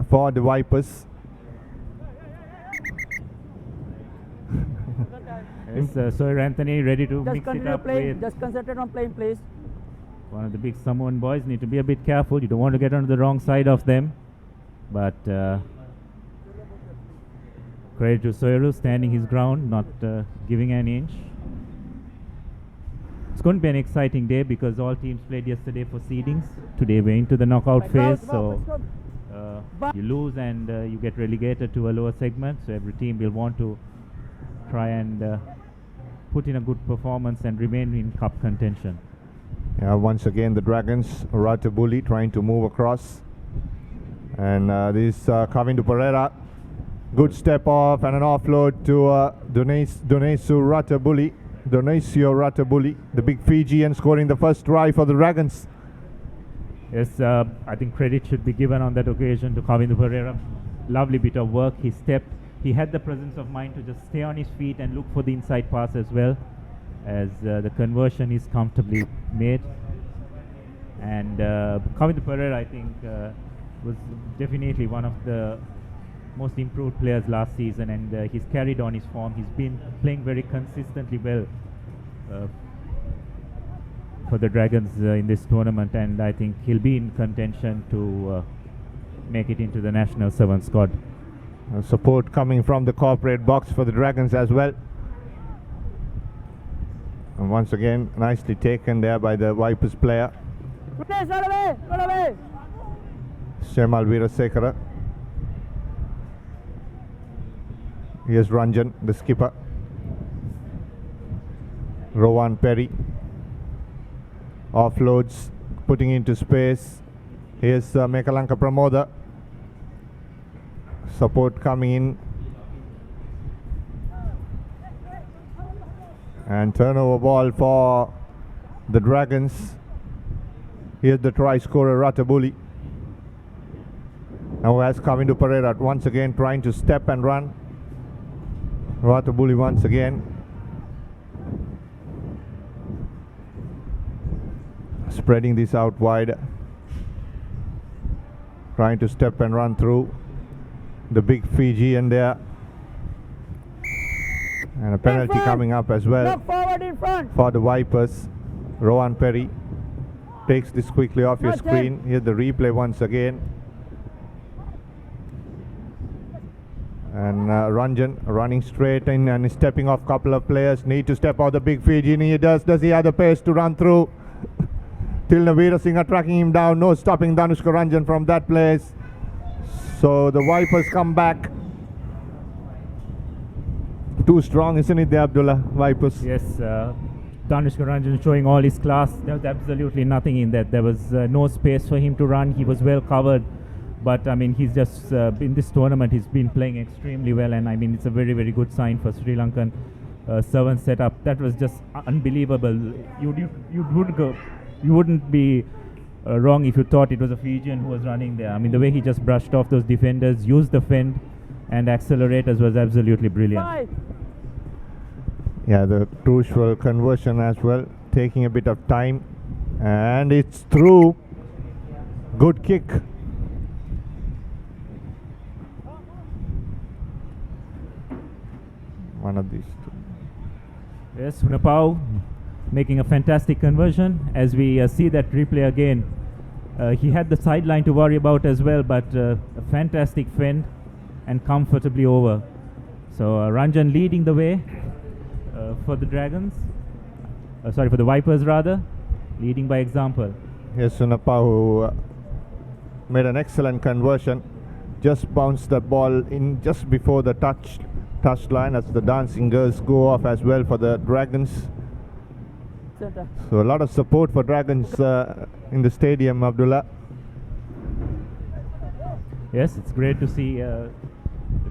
for the Vipers. Yes, Sir Anthony ready to Just mix it continue up playing. with Just concentrate on playing, please. one of the big Samoan boys. Need to be a bit careful. You don't want to get on the wrong side of them. But credit to Soiru standing his ground, not giving an inch. It's going to be an exciting day because all teams played yesterday for seedings. Today we're into the knockout phase, so you lose and you get relegated to a lower segment. So every team will want to try and put in a good performance and remain in cup contention. Yeah, once again the Dragons, Ratabuli trying to move across. And this Kavindu Pereira, good step off and an offload to Donesio Ratabuli, the big Fijian, scoring the first try for the Dragons. Yes, I think credit should be given on that occasion to Kavindu Pereira. Lovely bit of work. He stepped. He had the presence of mind to just stay on his feet and look for the inside pass as well, as the conversion is comfortably made. And Kavindu Pereira, I think, was definitely one of the most improved players last season, and he's carried on his form. He's been playing very consistently well for the Dragons in this tournament, and I think he'll be in contention to make it into the national 7 squad. Support coming from the corporate box for the Dragons as well. And once again, nicely taken there by the Vipers player. Run away! Run away! Shemal Veerasekara. Here's Ranjan, the skipper. Rowan Perry. Offloads, putting into space. Here's Mekalanka Pramoda. Support coming in. And turnover ball for the Dragons. Here's the try scorer Ratabuli. Now has Kavindu Pereira once again trying to step and run. Ratabuli once again. Spreading this out wide. Trying to step and run through. The big Fijian there. And a penalty coming up as well. Look forward in front. For the Vipers. Rowan Perry takes this quickly off your screen. Here's the replay once again. And Ranjan running straight in and stepping off couple of players. Need to step out the big Fijian. He does. Does he have the pace to run through? Tilna Veerasinghe tracking him down. No stopping Danushka Ranjan from that place. So the Vipers come back. Too strong, isn't it, the Abdullah Vipers? Yes, Danushka Ranjan showing all his class. There was absolutely nothing in that. There was no space for him to run. He was well covered. But I mean, he's just in this tournament, he's been playing extremely well. And I mean, it's a very, very good sign for Sri Lankan servant setup. That was just unbelievable. You wouldn't be wrong if you thought it was a Fijian who was running there. I mean, the way he just brushed off those defenders, used the fend and accelerators was absolutely brilliant. Yeah, the crucial conversion as well, taking a bit of time. And it's through. Good kick. One of these two. Yes, Hunapau making a fantastic conversion. As we see that replay again, he had the sideline to worry about as well, but a fantastic fend and comfortably over. So Ranjan leading the way for the Dragons. For the Vipers rather, leading by example. Yes, Sunappa who made an excellent conversion. Just bounced the ball in just before the touch line as the dancing girls go off as well for the Dragons. So a lot of support for Dragons in the stadium, Abdullah. Yes, it's great to see the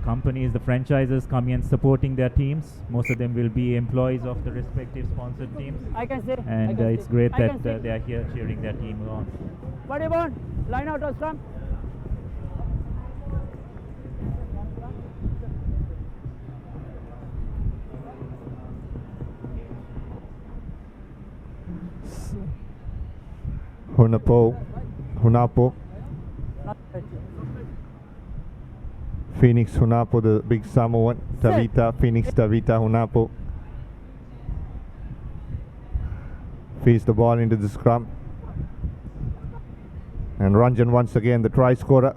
companies, the franchises coming and supporting their teams. Most of them will be employees of the respective sponsored teams. And it's great that they are here cheering their team on. What do you want? Line out or scrum? Hunapo. Phoenix Hunapo, the big Samoan. Tavita, Phoenix Tavita Hunapo. Feeds the ball into the scrum. And Ranjan once again the try scorer.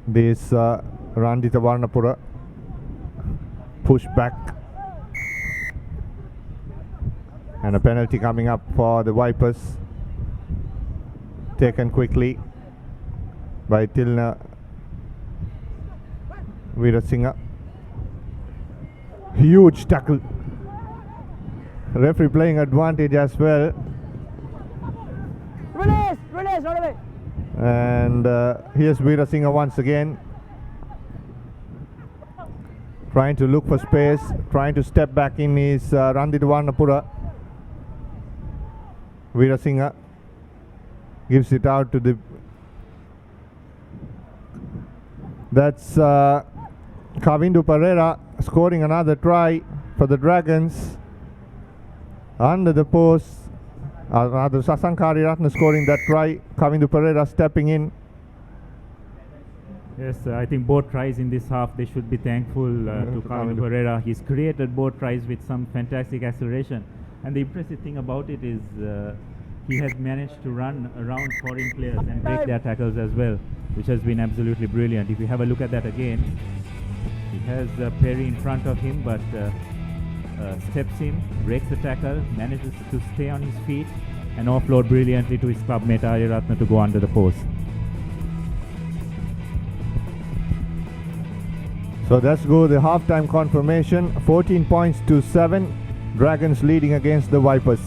This Randita Varnapura push back. And a penalty coming up for the Vipers. Taken quickly by Tilna Veerasinghe. Huge tackle. Referee playing advantage as well. Release, right away. And here's Veerasinghe once again. Trying to look for space, trying to step back in his Randita Varnapura. Veerasinghe gives it out to the... That's Kavindu Pereira scoring another try for the Dragons. Under the post, rather Sasankari Ratna scoring that try. Kavindu Pereira stepping in. Yes, I think both tries in this half, they should be thankful to Kavindu Pereira. He's created both tries with some fantastic acceleration. And the impressive thing about it is he has managed to run around foreign players and break their tackles as well, which has been absolutely brilliant. If you have a look at that again, he has Perry in front of him, but steps in, breaks the tackle, manages to stay on his feet and offload brilliantly to his clubmate Ariyaratne to go under the post. So let's go the halftime confirmation. 14 points to 7. Dragons leading against the Vipers.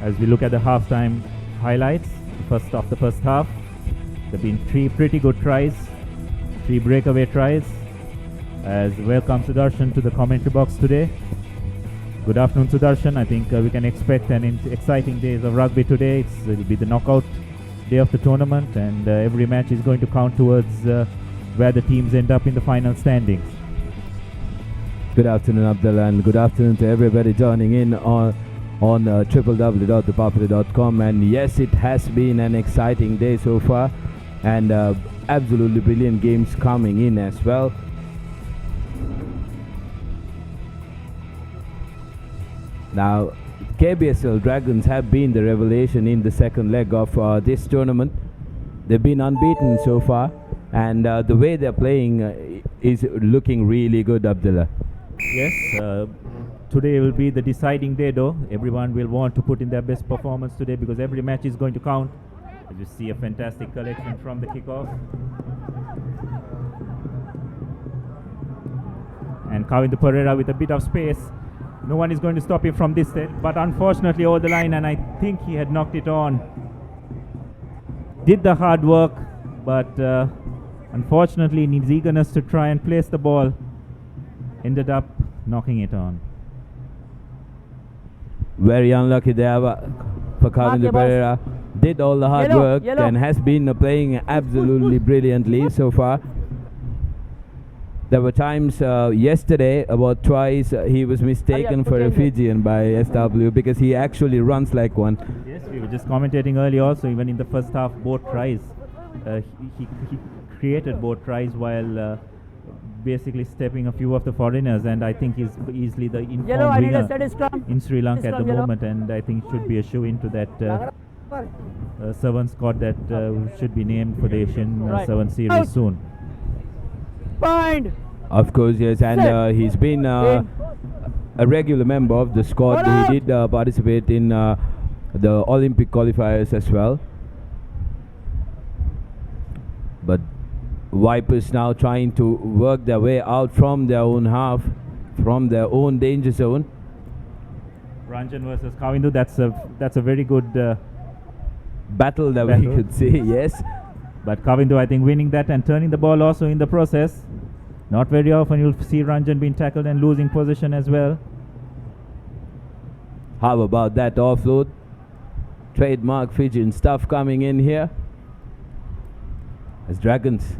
As we look at the halftime highlights, the first half, there have been 3 pretty good tries, 3 breakaway tries. As welcome Sudarshan to the commentary box today. Good afternoon, Sudarshan. I think we can expect an exciting days of rugby today. It will be the knockout day of the tournament, and every match is going to count towards where the teams end up in the final standings. Good afternoon, Abdullah, and good afternoon to everybody joining in on www.thepapare.com. And yes, it has been an exciting day so far, and absolutely brilliant games coming in as well. Now, KBSL Dragons have been the revelation in the second leg of this tournament. They've been unbeaten so far, and the way they're playing is looking really good, Abdullah. Yes, today will be the deciding day though. Everyone will want to put in their best performance today because every match is going to count. As you see a fantastic collection from the kickoff. And Kavindu Pereira with a bit of space. No one is going to stop him from this set, but unfortunately over the line, and I think he had knocked it on. Did the hard work, but unfortunately in his eagerness to try and place the ball, ended up knocking it on. Very unlucky there for Kavindu Pereira. Did all the hard work and has been playing absolutely brilliantly so far. There were times yesterday, about twice, he was mistaken for a Fijian by SW because he actually runs like one. Yes, we were just commentating earlier also, even in the first half, both tries. He created both tries while basically stepping a few of the foreigners, and I think he's easily the informed winger in Sri Lanka at the moment, and I think should be a shoe into that Sevens squad that should be named for the Asian Sevens series soon. Find. Of course, yes, and he's been a regular member of the squad. He did participate in the Olympic qualifiers as well. But Vipers now trying to work their way out from their own half, from their own danger zone. Ranjan versus Kavindu, that's a very good battle that we could see, yes. But Kavindu, I think, winning that and turning the ball also in the process. Not very often you'll see Ranjan being tackled and losing position as well. How about that offload? Trademark Fijian stuff coming in here. as Dragons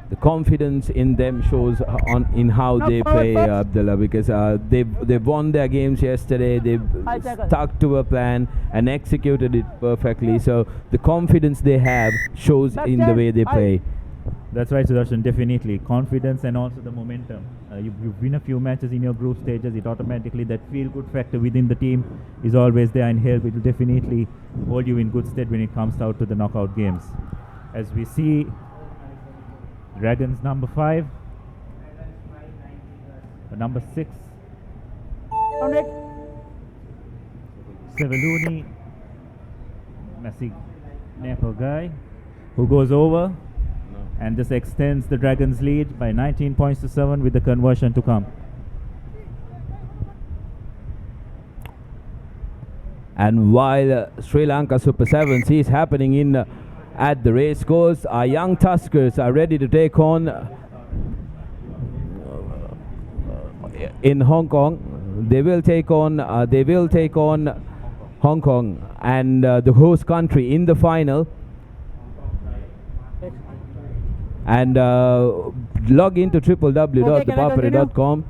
the confidence in them shows in how they play, Abdullah, because they won their games yesterday. They stuck to a plan and executed it perfectly. So the confidence they have shows in the way they play. That's right, Sudarshan, definitely. Confidence and also the momentum. You win a few matches in your group stages, it automatically, that feel-good factor within the team is always there and help. It will definitely hold you in good stead when it comes out to the knockout games. As we see Dragons number 5, number 6, Sevaluni, Messi Nepo guy, who goes over and just extends the Dragons lead by 19 points to 7 with the conversion to come. And while Sri Lanka Super Sevens is happening in at the race course, our young Tuskers are ready to take on in Hong Kong. They will take on Hong Kong and the host country in the final. And log into www.thepapare.com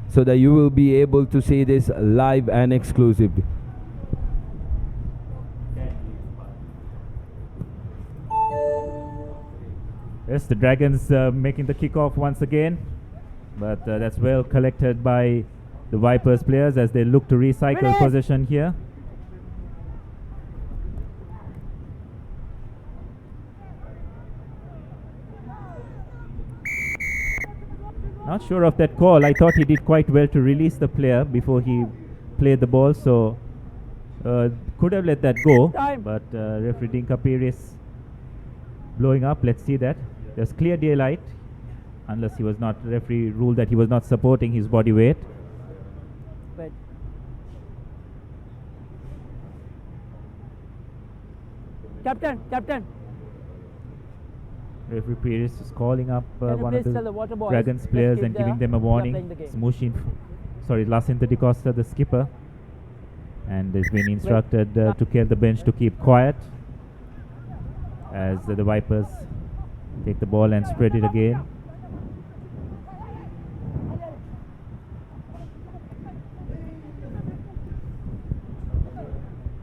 so that you will be able to see this live and exclusive. Yes, the Dragons making the kickoff once again, but that's well collected by the Vipers players as they look to recycle possession here. Not sure of that call. I thought he did quite well to release the player before he played the ball, so could have let that go. But referee Dinka Pires blowing up. Let's see that. There's clear daylight, unless he was not, referee ruled that he was not supporting his body weight. Wait. Captain. Referee Pires is calling up one of the Dragons players and giving them a warning. It's Lacinta Di Costa, the skipper, and has been instructed to tell the bench to keep quiet as the Vipers take the ball and spread it again.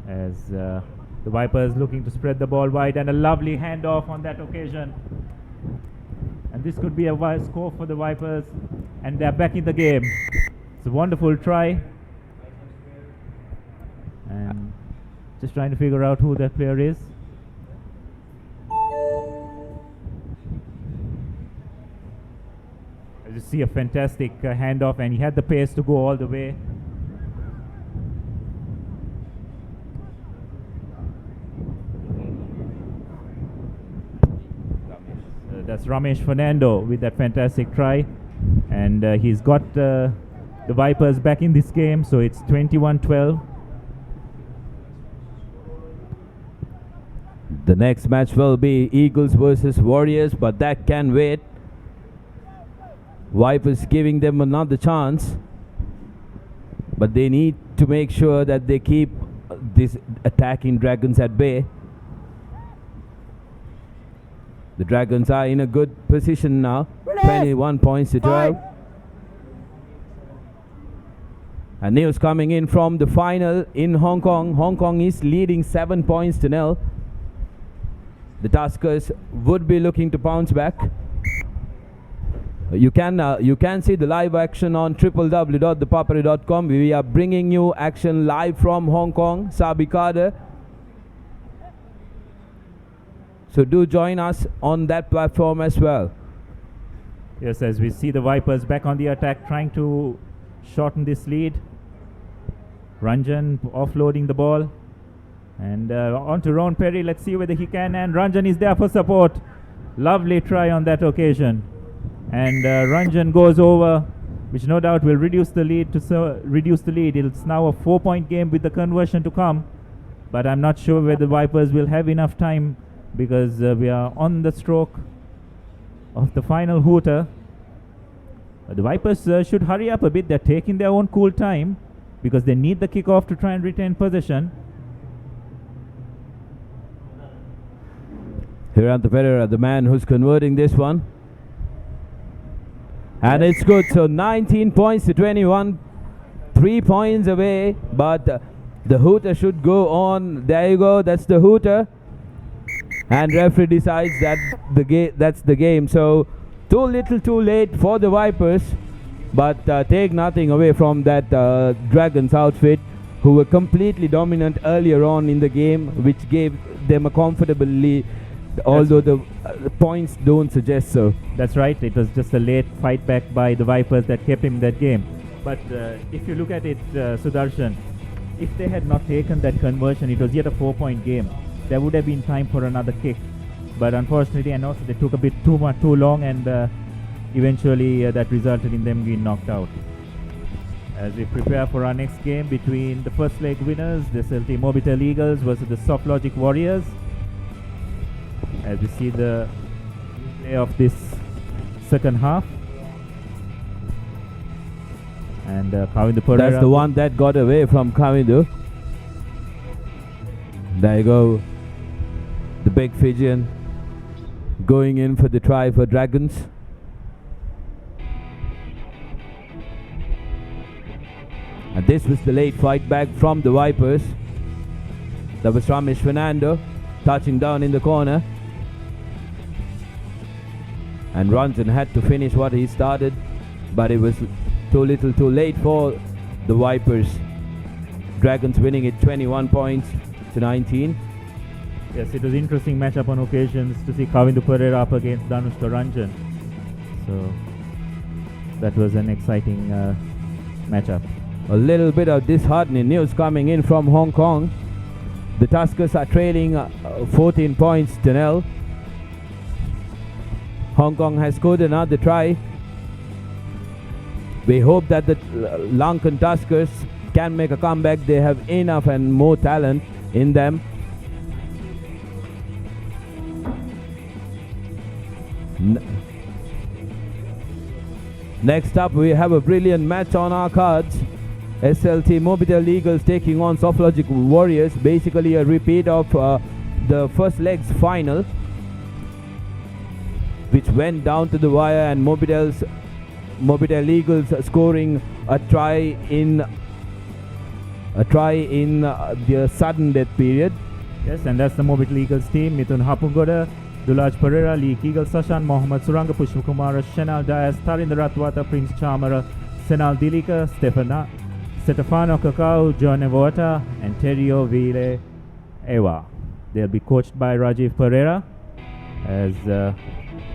As the Vipers looking to spread the ball wide, and a lovely handoff on that occasion. And this could be a wide score for the Vipers, and they're back in the game. It's a wonderful try. And just trying to figure out who that player is. As you see, a fantastic handoff, and he had the pace to go all the way. That's Ramesh Fernando with that fantastic try, and he's got the Vipers back in this game, so it's 21-12. The next match will be Eagles versus Warriors, but that can wait. Vipers giving them another chance, but they need to make sure that they keep these attacking Dragons at bay. The Dragons are in a good position now, 21 points to 12. And news coming in from the final in Hong Kong. Hong Kong is leading 7 points to 0. The Tuskers would be looking to bounce back. You can see the live action on www.thepapare.com. We are bringing you action live from Hong Kong, Sabikada. So do join us on that platform as well. Yes, as we see the Vipers back on the attack, trying to shorten this lead. Ranjan offloading the ball. And on to Ron Perry. Let's see whether he can. And Ranjan is there for support. Lovely try on that occasion. And Ranjan goes over, which no doubt will reduce the lead. It's now a 4-point game with the conversion to come. But I'm not sure whether the Vipers will have enough time, because we are on the stroke of the final hooter. The Vipers should hurry up a bit. They're taking their own cool time. because they need the kickoff to try and retain possession. ThePapare, the man who's converting this one. And it's good. So 19 points to 21. 3 points away. But the hooter should go on. There you go. That's the hooter. And referee decides that that's the game. So too little too late for the Vipers. But take nothing away from that Dragons outfit, who were completely dominant earlier on in the game, which gave them a comfortable lead. Although the points don't suggest so. That's right. It was just a late fight back by the Vipers that kept him in that game. But if you look at it, Sudarshan, if they had not taken that conversion, it was yet a 4-point game. There would have been time for another kick. But unfortunately, and also they took a bit too long, and eventually that resulted in them being knocked out. As we prepare for our next game between the first leg winners, the SLT Mobitel Eagles versus the Soft Logic Warriors. As we see the play of this second half. And Kavindu Pereira. That's the one that got away from Kavindu. There you go. The big Fijian going in for the try for Dragons. And this was the late fight back from the Vipers. That was Ramesh Fernando touching down in the corner. And Ranjan had to finish what he started, but it was too little too late for the Vipers. Dragons winning it 21 points to 19. Yes, it was interesting matchup on occasions to see Kavindu Pereira up against Danushka Ranjan. So that was an exciting matchup. A little bit of disheartening news coming in from Hong Kong. The Tuskers are trailing 14 points to 0. Hong Kong has scored another try. We hope that the Lankan Tuskers can make a comeback. They have enough and more talent in them. Next up, we have a brilliant match on our cards. SLT Mobitel Eagles taking on Soft Logic Warriors. Basically a repeat of the first leg's final, which went down to the wire, and Mobitel Eagles scoring a try in the sudden death period. Yes, and that's the Mobitel Eagles team. Mithun Hapungoda, Dulaj Pereira, Lee Eagle Sashan, Mohammad Suranga, Pushpakumara, Shenal Dias, Tarinder Ratwata, Prince Chamara, Senal Dilika, Stefano Kakao, John Evota, and Terio Vile Ewa. They'll be coached by Rajiv Pereira, as the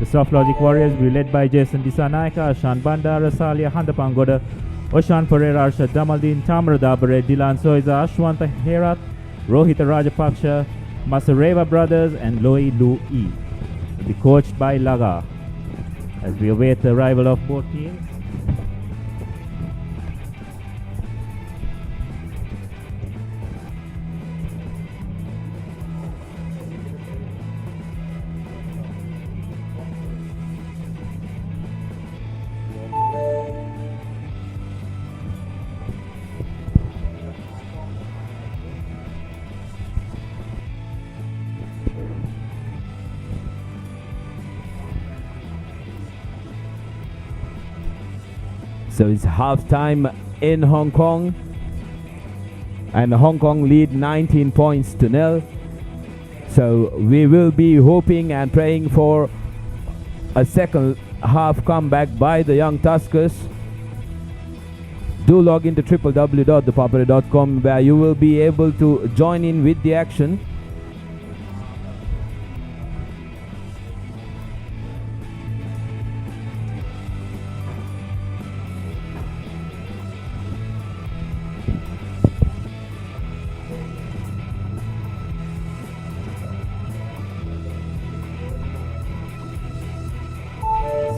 Soft Logic Warriors will be led by Jason Disanaika, Ashan Banda, Rasalia, Handapangoda, Oshan Pereira, Arshad Damaldin, Tamra Dabare, Dilan Soiza, Ashwanta Herat, Rohita Rajapaksha, Masareva Brothers, and Loi Lu E. Will be coached by Laga, as we await the arrival of both teams. So it's half time in Hong Kong, and Hong Kong lead 19 points to 0. So we will be hoping and praying for a second half comeback by the young Tuskers. Do log into www.thepapare.com, where you will be able to join in with the action.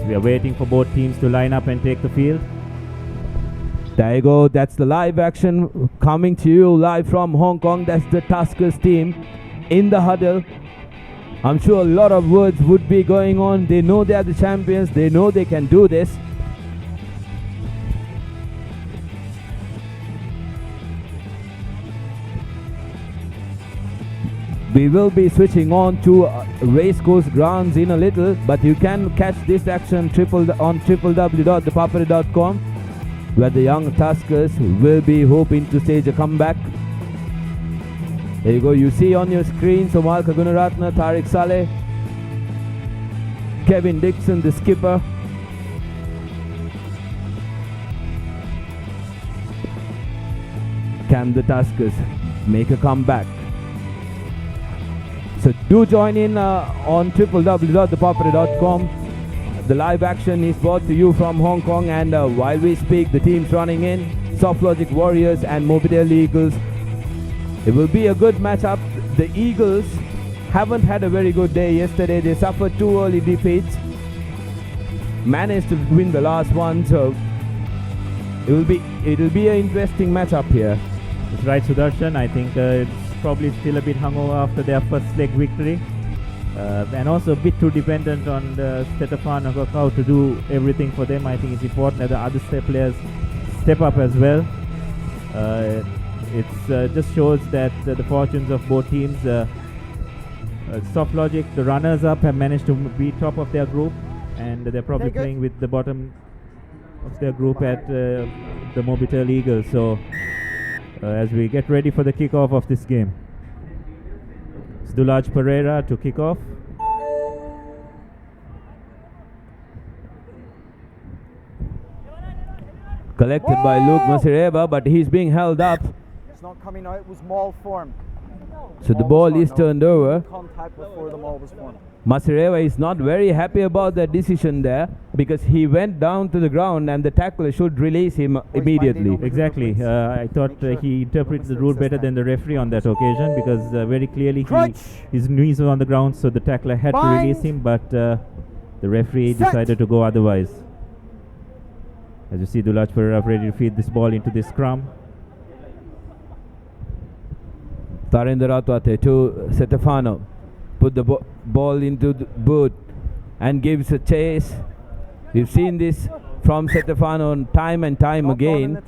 We are waiting for both teams to line up and take the field. There you go. That's the live action coming to you live from Hong Kong. That's the Tuskers team in the huddle. I'm sure a lot of words would be going on. They know they are the champions. They know they can do this. We will be switching on to racecourse grounds in a little, but you can catch this action on www.thepapare.com, where the young Tuskers will be hoping to stage a comeback. There you go, you see on your screen Somalka Gunaratna, Tariq Saleh, Kevin Dixon, the skipper. Can the Tuskers make a comeback? So do join in on www.thepapare.com. The live action is brought to you from Hong Kong, and while we speak, the teams running in, SoftLogic Warriors and Mobidel Eagles. It will be a good matchup. The Eagles haven't had a very good day yesterday. They suffered 2 early defeats, managed to win the last one, so it will be an interesting matchup here. That's right, Sudarshan. I think it's probably still a bit hungover after their first leg victory, and also a bit too dependent on the Stefano Kakao to do everything for them. I think it's important that the other players step up as well. It just shows that the fortunes of both teams. SoftLogic, the runners-up, have managed to be top of their group, and they're probably playing with the bottom of their group at the Mobidel Eagles. So as we get ready for the kickoff of this game, it's Dulaj Pereira to kick off. Collected by Luke Masireva, but he's being held up. It's not coming out, it was maul formed. So the ball is turned over. Contact before the maul was formed. Masireva is not very happy about that decision there, because he went down to the ground and the tackler should release him immediately. Exactly. I thought he interpreted the rule better than the referee on that occasion, because very clearly his knees were on the ground, so the tackler had to release him, but the referee decided to go otherwise. As you see, Dulaj Pereira ready to feed this ball into the scrum. Tarinder Ratwate to Stefano. Put the ball into the boot and gives a chase. We've seen this from Stefano time and time again.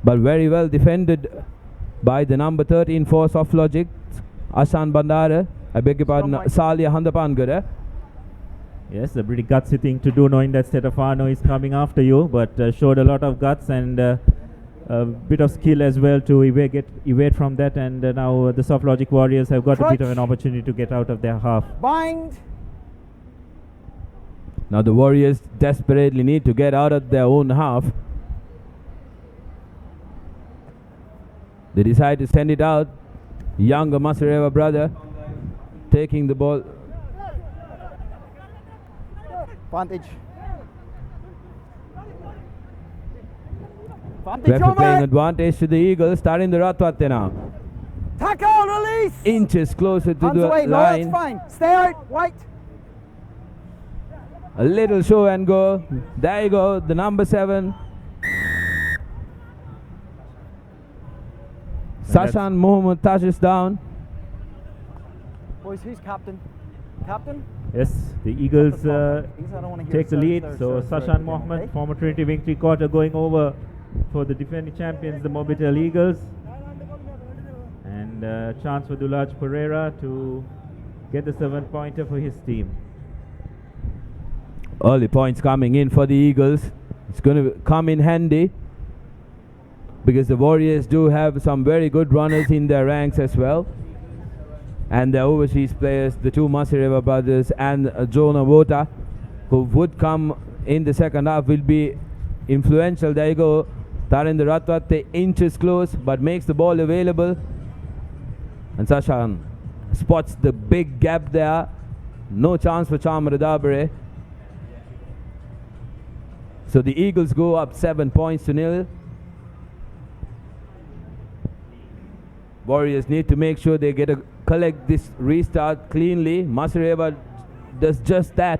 But very well defended by the number 13 for SoftLogic, Ashan Bandara. I beg your pardon, Salia Handapangara. Yes, a pretty gutsy thing to do, knowing that Stefano is coming after you, but showed a lot of guts and a bit of skill as well to evade from that, and now the SoftLogic Warriors have got a bit of an opportunity to get out of their half. Bind! Now the Warriors desperately need to get out of their own half. They decide to send it out. Younger Masireva brother taking the ball. Advantage. Referee playing advantage to the Eagles, starting the Ratwate now. Tackle, release! Inches closer to Hands the away. line. No, that's fine. Stay out, wait. A little show and go. There you go, the number 7. Sashan Mohammed touches down. Boys, who's captain? Captain? Yes, the Eagles take the lead. So Sashan Mohammed, former Trinity Wing 3/4, going over for the defending champions, the Mobidel Eagles. And chance for Dulaj Pereira to get the 7-pointer for his team. Early points coming in for the Eagles. It's going to come in handy, because the Warriors do have some very good runners in their ranks as well. And the overseas players, the two Masireva brothers and Jonah Wota, who would come in the second half, will be influential. There you go. Tarinder Ratwate inches close, but makes the ball available. And Sashan spots the big gap there. No chance for Chamara Dabare. So the Eagles go up 7 points to 0. Warriors need to make sure they collect this restart cleanly. Masireva does just that.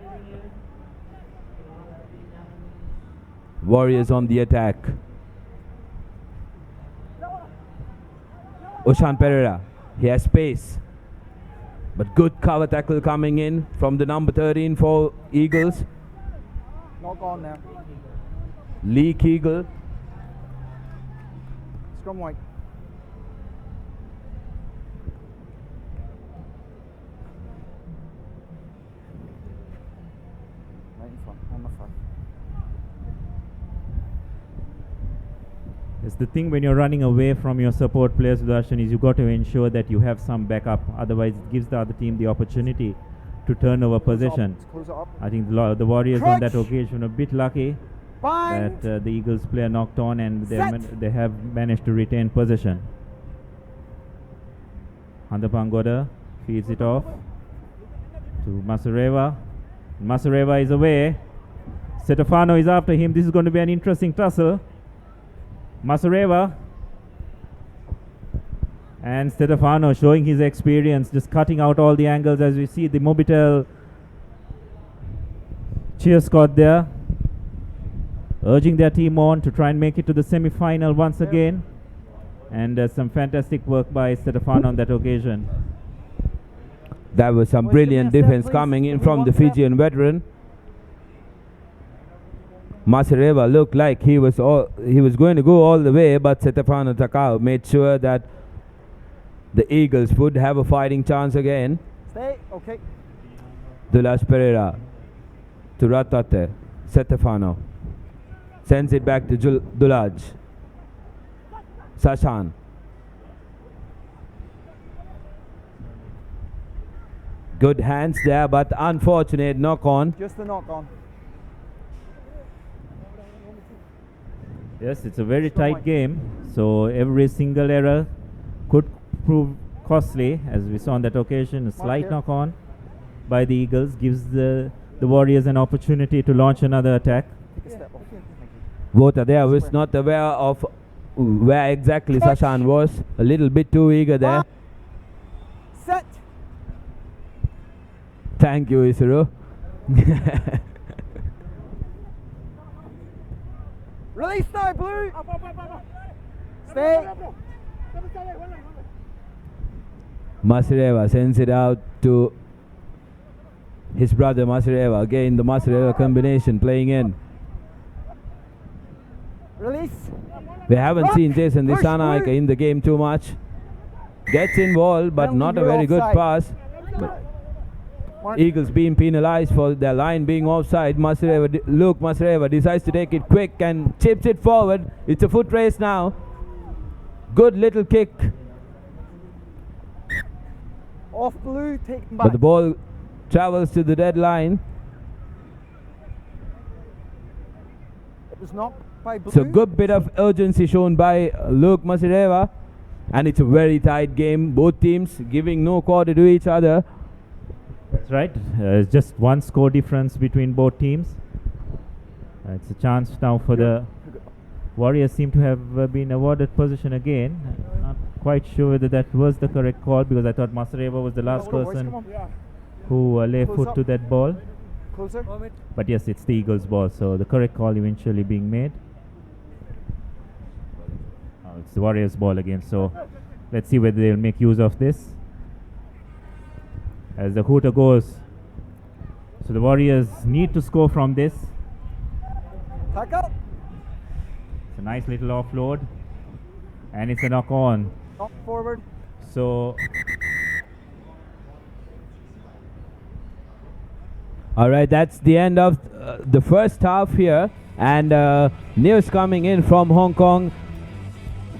Warriors on the attack. Oshan Pereira, he has space, but good cover tackle coming in from the number 13 for Eagles. Not gone now. Lee Keegle. Scrum white. It's the thing when you're running away from your support players, Darshan, is you got to ensure that you have some backup. Otherwise, it gives the other team the opportunity to turn over possession. I think the Warriors on that occasion were a bit lucky that the Eagles player knocked on and they have managed to retain possession. Handapangoda feeds it off to Masareva. Masareva is away. Stefano is after him. This is going to be an interesting tussle. Masareva and Stefano showing his experience, just cutting out all the angles as we see the Mobitel cheer squad there, urging their team on to try and make it to the semi-final once again. And some fantastic work by Stefano on that occasion. That was some brilliant defense coming in from the Fijian veteran. Masareva looked like he was going to go all the way, but Stefano Takao made sure that the Eagles would have a fighting chance again. Stay, okay. Dulaj Pereira to Ratate. Stefano sends it back to Dulaj. Sashan. Good hands there, but unfortunate knock on. Just a knock on. Yes, it's a very tight game, so every single error could prove costly, as we saw on that occasion. A slight knock on by the Eagles gives the Warriors an opportunity to launch another attack. Vota there was not aware of where exactly Sashan was. A little bit too eager there. Set. Thank you, Isuru. Release now, Blue. Stay. Masareva sends it out to his brother Masareva. Again, the Masareva combination playing in. Release. We haven't seen Jason Disanaika in the game too much. Gets involved, but not a very good pass. But Eagles being penalized for their line being offside. Masareva decides to take it quick and chips it forward. It's a foot race now. Good little kick. Off Blue, take them back. But the ball travels to the dead line. It was knocked by Blue. So good bit of urgency shown by Luke Masareva. And it's a very tight game. Both teams giving no quarter to each other. That's right. It's just one score difference between both teams. It's a chance now for the Warriors seem to have been awarded position again. Not quite sure whether that was the correct call, because I thought Masareva was the last person who lay foot to that ball. Closer. But yes, it's the Eagles' ball, so the correct call eventually being made. It's the Warriors' ball again, so let's see whether they'll make use of this. As the hooter goes, so the Warriors need to score from this. Tackle. It's a nice little offload, and it's a knock on. Knock forward. So, all right, that's the end of the first half here, and news coming in from Hong Kong.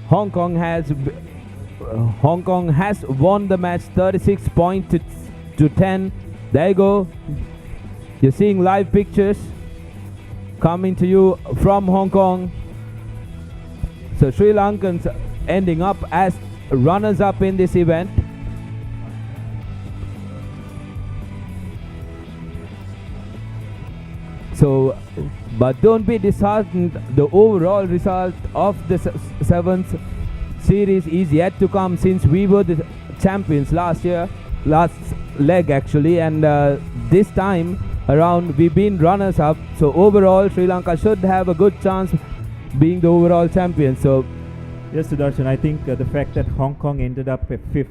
Hong Kong has won the match 36 points to 10. There you go. You're seeing live pictures coming to you from Hong Kong. So Sri Lankans ending up as runners-up in this event. So, but don't be disheartened. The overall result of the seventh series is yet to come, since we were the champions last leg actually, and this time around we've been runners-up. So overall, Sri Lanka should have a good chance being the overall champion. So yes, Sudarshan, I think the fact that Hong Kong ended up at 5th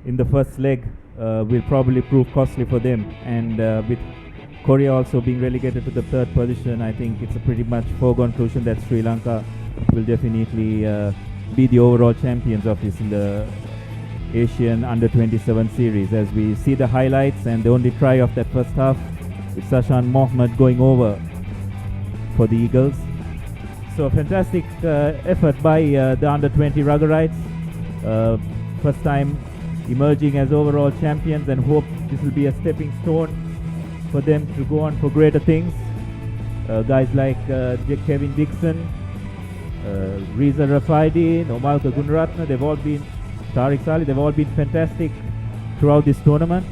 in the first leg will probably prove costly for them, and with Korea also being relegated to the 3rd position, I think it's a pretty much foregone conclusion that Sri Lanka will definitely be the overall champions of this in the Asian Under-27 series. As we see the highlights, and the only try of that first half is Sashan Mohammed going over for the Eagles. So a fantastic effort by the under-20 Ruggerites. First time emerging as overall champions, and hope this will be a stepping stone for them to go on for greater things. Guys like Kevin Dixon, Reza Rafaidi, Nomalka Gunratna, they've all been, Tariq Salih, they've all been fantastic throughout this tournament.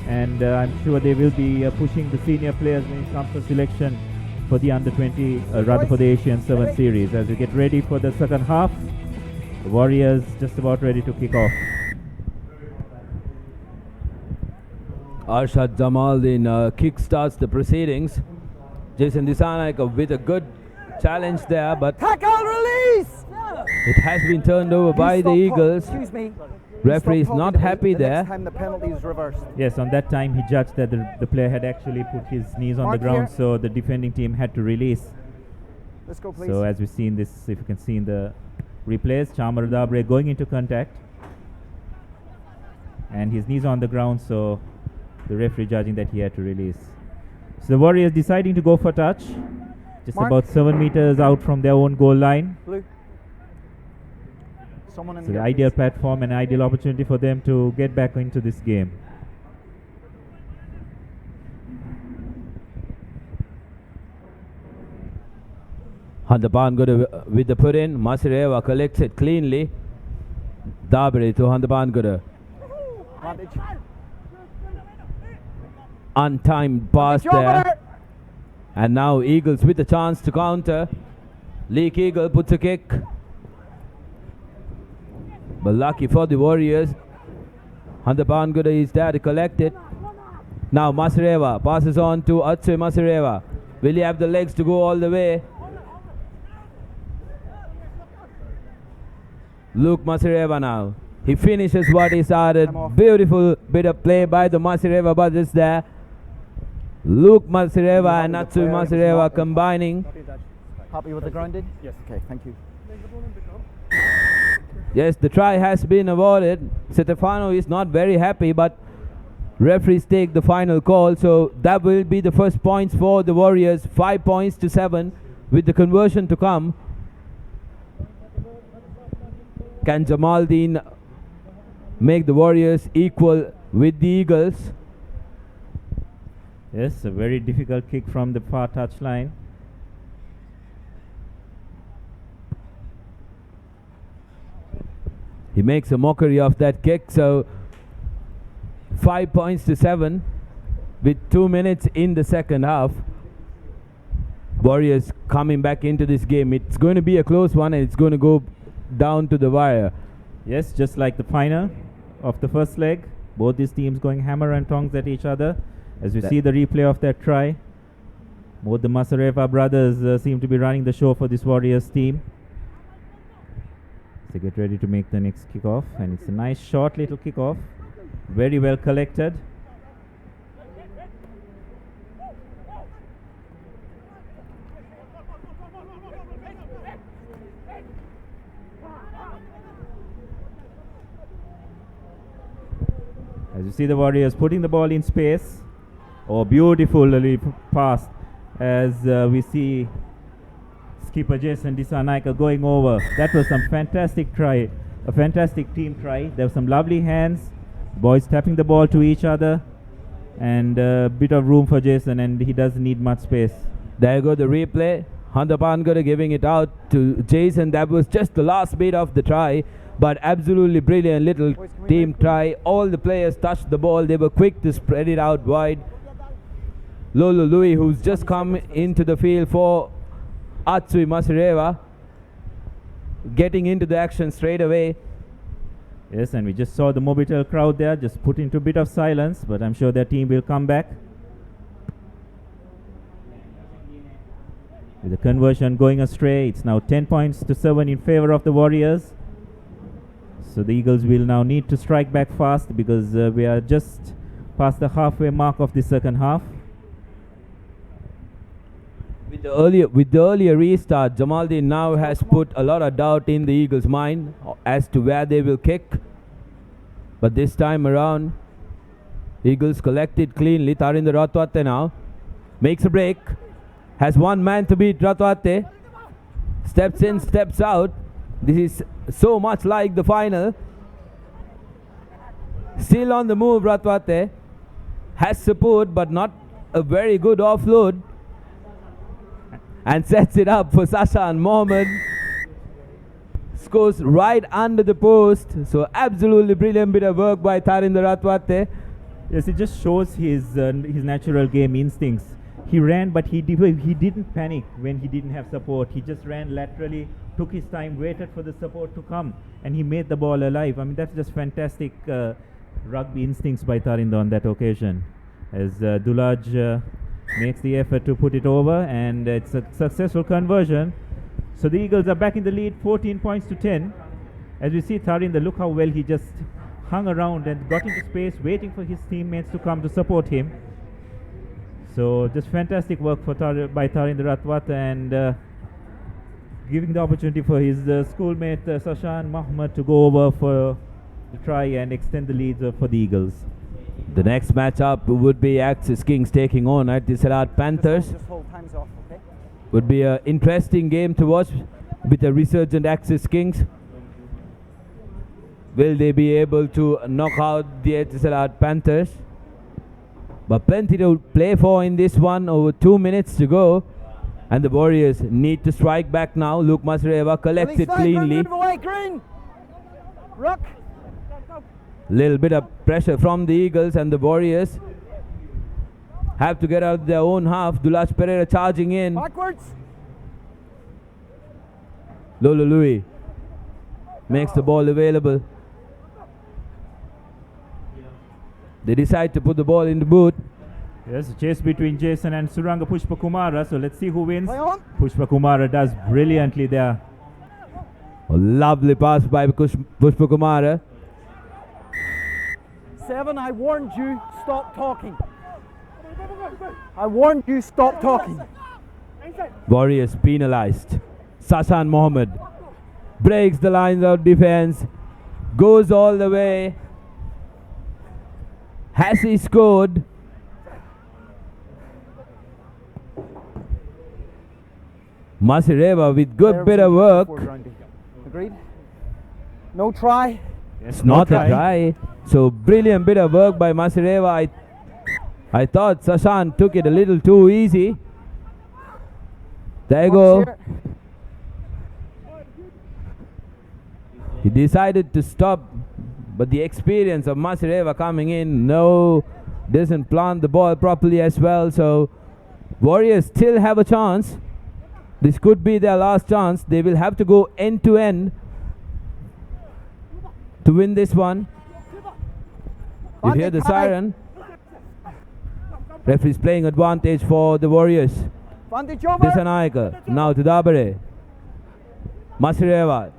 And I'm sure they will be pushing the senior players when it comes to selection for the under-20, rather for the Asian 7 series. As we get ready for the second half, the Warriors just about ready to kick off. Arshad Jamaldin kick-starts the proceedings. Jason Disanaika with a good challenge there, but Tackle release! it has been turned over by the Eagles. Excuse me. Referee is not happy there. Next time the penalty is reversed. Yes, on that time he judged that the player had actually put his knees on the ground, so the defending team had to release. Let's go, please. So as we see in this, if you can see in the replays, Chamar Dabre going into contact, and his knees on the ground, so the referee judging that he had to release. So the Warriors deciding to go for touch, just about 7 meters out from their own goal line. Blue. Someone in So the ideal platform and ideal opportunity for them to get back into this game. Handapan Guru with the put in. Masireva collects it cleanly. Dabre to Handapan Guru. Untimed pass there. And now Eagles with a chance to counter. Leak Eagle puts a kick. But lucky for the Warriors, Handapan Guru is there to collect it. Now Masireva passes on to Atsui Masireva. Will he have the legs to go all the way? Luke Masireva now. He finishes what he started. Beautiful bit of play by the Masireva brothers there. Luke Masireva and Atsui Masireva combining. Happy with the grounded? Yes. Okay, thank you. Yes, the try has been awarded. Stefano is not very happy, but referees take the final call, so that will be the first points for the Warriors. 5 points to 7 with the conversion to come. Can Jamaldeen make the Warriors equal with the Eagles? Yes, a very difficult kick from the far touchline. He makes a mockery of that kick, so 5 points to 7 with 2 minutes in the second half. Warriors coming back into this game. It's going to be a close one, and it's going to go down to the wire. Yes, just like the final of the first leg, both these teams going hammer and tongs at each other. As we see the replay of that try, both the Masareva brothers seem to be running the show for this Warriors team. So get ready to make the next kickoff, and it's a nice short little kickoff, very well collected. As you see the Warriors putting the ball in space. Oh, beautifully passed as we see skipper Jason Disanaika going over. That was some fantastic try, a fantastic team try. There were some lovely hands, boys tapping the ball to each other, and a bit of room for Jason, and he doesn't need much space. There you go the replay. Handapan Guru giving it out to Jason. That was just the last bit of the try, but absolutely brilliant little team try. All the players touched the ball. They were quick to spread it out wide. Lolo Louis, who's just come into the field for Atsui Masireva, getting into the action straight away. Yes, and we just saw the Mobitel crowd there just put into a bit of silence, but I'm sure their team will come back. With the conversion going astray, it's now 10 points to 7 in favor of the Warriors. So the Eagles will now need to strike back fast because we are just past the halfway mark of the second half. With the earlier restart, Jamaldeen now has put a lot of doubt in the Eagles' mind as to where they will kick. But this time around, Eagles collected cleanly. Tarinder Ratwate now makes a break. has one man to beat. Ratwate steps in, steps out. This is so much like the final. Still on the move, Ratwate has support but not a very good offload, and sets it up for Sashan Mohammed. Scores right under the post. So absolutely brilliant bit of work by Tharinder Ratwate. Yes, it just shows his natural game instincts. He ran, but he didn't panic when he didn't have support. He just ran laterally, took his time, waited for the support to come, and he made the ball alive. I mean, that's just fantastic rugby instincts by Tharinder on that occasion. As Dulaj makes the effort to put it over, and it's a successful conversion. So the Eagles are back in the lead, 14 points to 10. As we see Tharinder, look how well he just hung around and got into space, waiting for his teammates to come to support him. So just fantastic work for by Tharinder Ratwate, and giving the opportunity for his schoolmate Sashan Mohammed to go over for the try and extend the leads for the Eagles. The next matchup would be Axis Kings taking on Etisalat Panthers. Just hold hands off, okay? Would be an interesting game to watch with a resurgent Axis Kings. Will they be able to knock out the Etisalat Panthers? But plenty to play for in this one. Over 2 minutes to go, and the Warriors need to strike back now. Luke Masreva collects it cleanly. Rock. Little bit of pressure from the Eagles, and the Warriors have to get out of their own half. Dulaj Pereira charging in. Backwards. Lolo Louis makes the ball available. They decide to put the ball in the boot. Yes, a chase between Jason and Suranga Pushpakumara. So let's see who wins. Pushpakumara does brilliantly there. A lovely pass by Pushpakumara. 7, I warned you, stop talking. I warned you, stop talking. Warriors penalized. Sashan Mohammed breaks the lines of defense, goes all the way. Has he scored? Masireva with good bit of work. Agreed? No try? It's not a try. So brilliant bit of work by Masireva. I thought Sashan took it a little too easy. There you go. He decided to stop, but the experience of Masireva coming in, doesn't plant the ball properly as well. So Warriors still have a chance. This could be their last chance. They will have to go end to end to win this one. You hear the siren. Referee's playing advantage for the Warriors. Disanayaka now to Dabare. Masireva,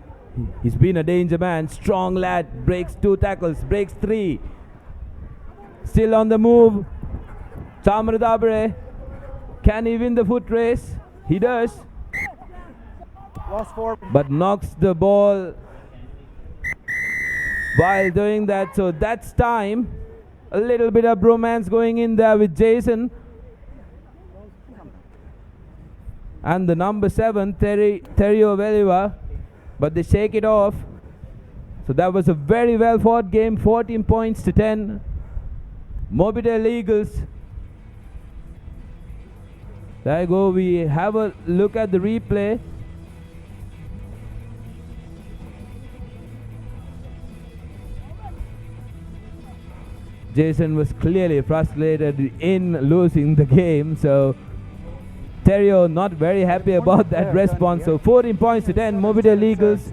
he's been a danger man, strong lad, breaks 2 tackles, breaks 3. Still on the move. Chamra Dabare, can he win the foot race? He does. Lost 4. But knocks the ball while doing that. So that's time. A little bit of bromance going in there with Jason. And the number 7, Terio Veliva. But they shake it off. So that was a very well fought game. 14 points to 10. Mobile Eagles. There you go. We have a look at the replay. Jason was clearly frustrated in losing the game, so Terrio not very happy about that response. So 14 points to 10, Mobile Eagles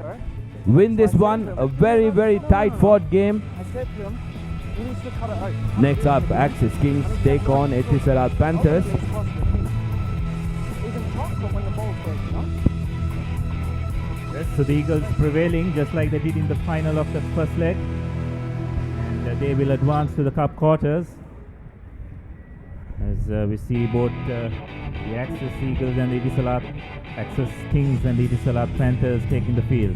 win this one. A very, very tight fought game. Next up, Axis Kings take on Etisalat Panthers. Yes, so the Eagles prevailing just like they did in the final of the first leg. They will advance to the cup quarters as we see both the Axis Eagles and the Axis Kings and the Etisalat Panthers taking the field.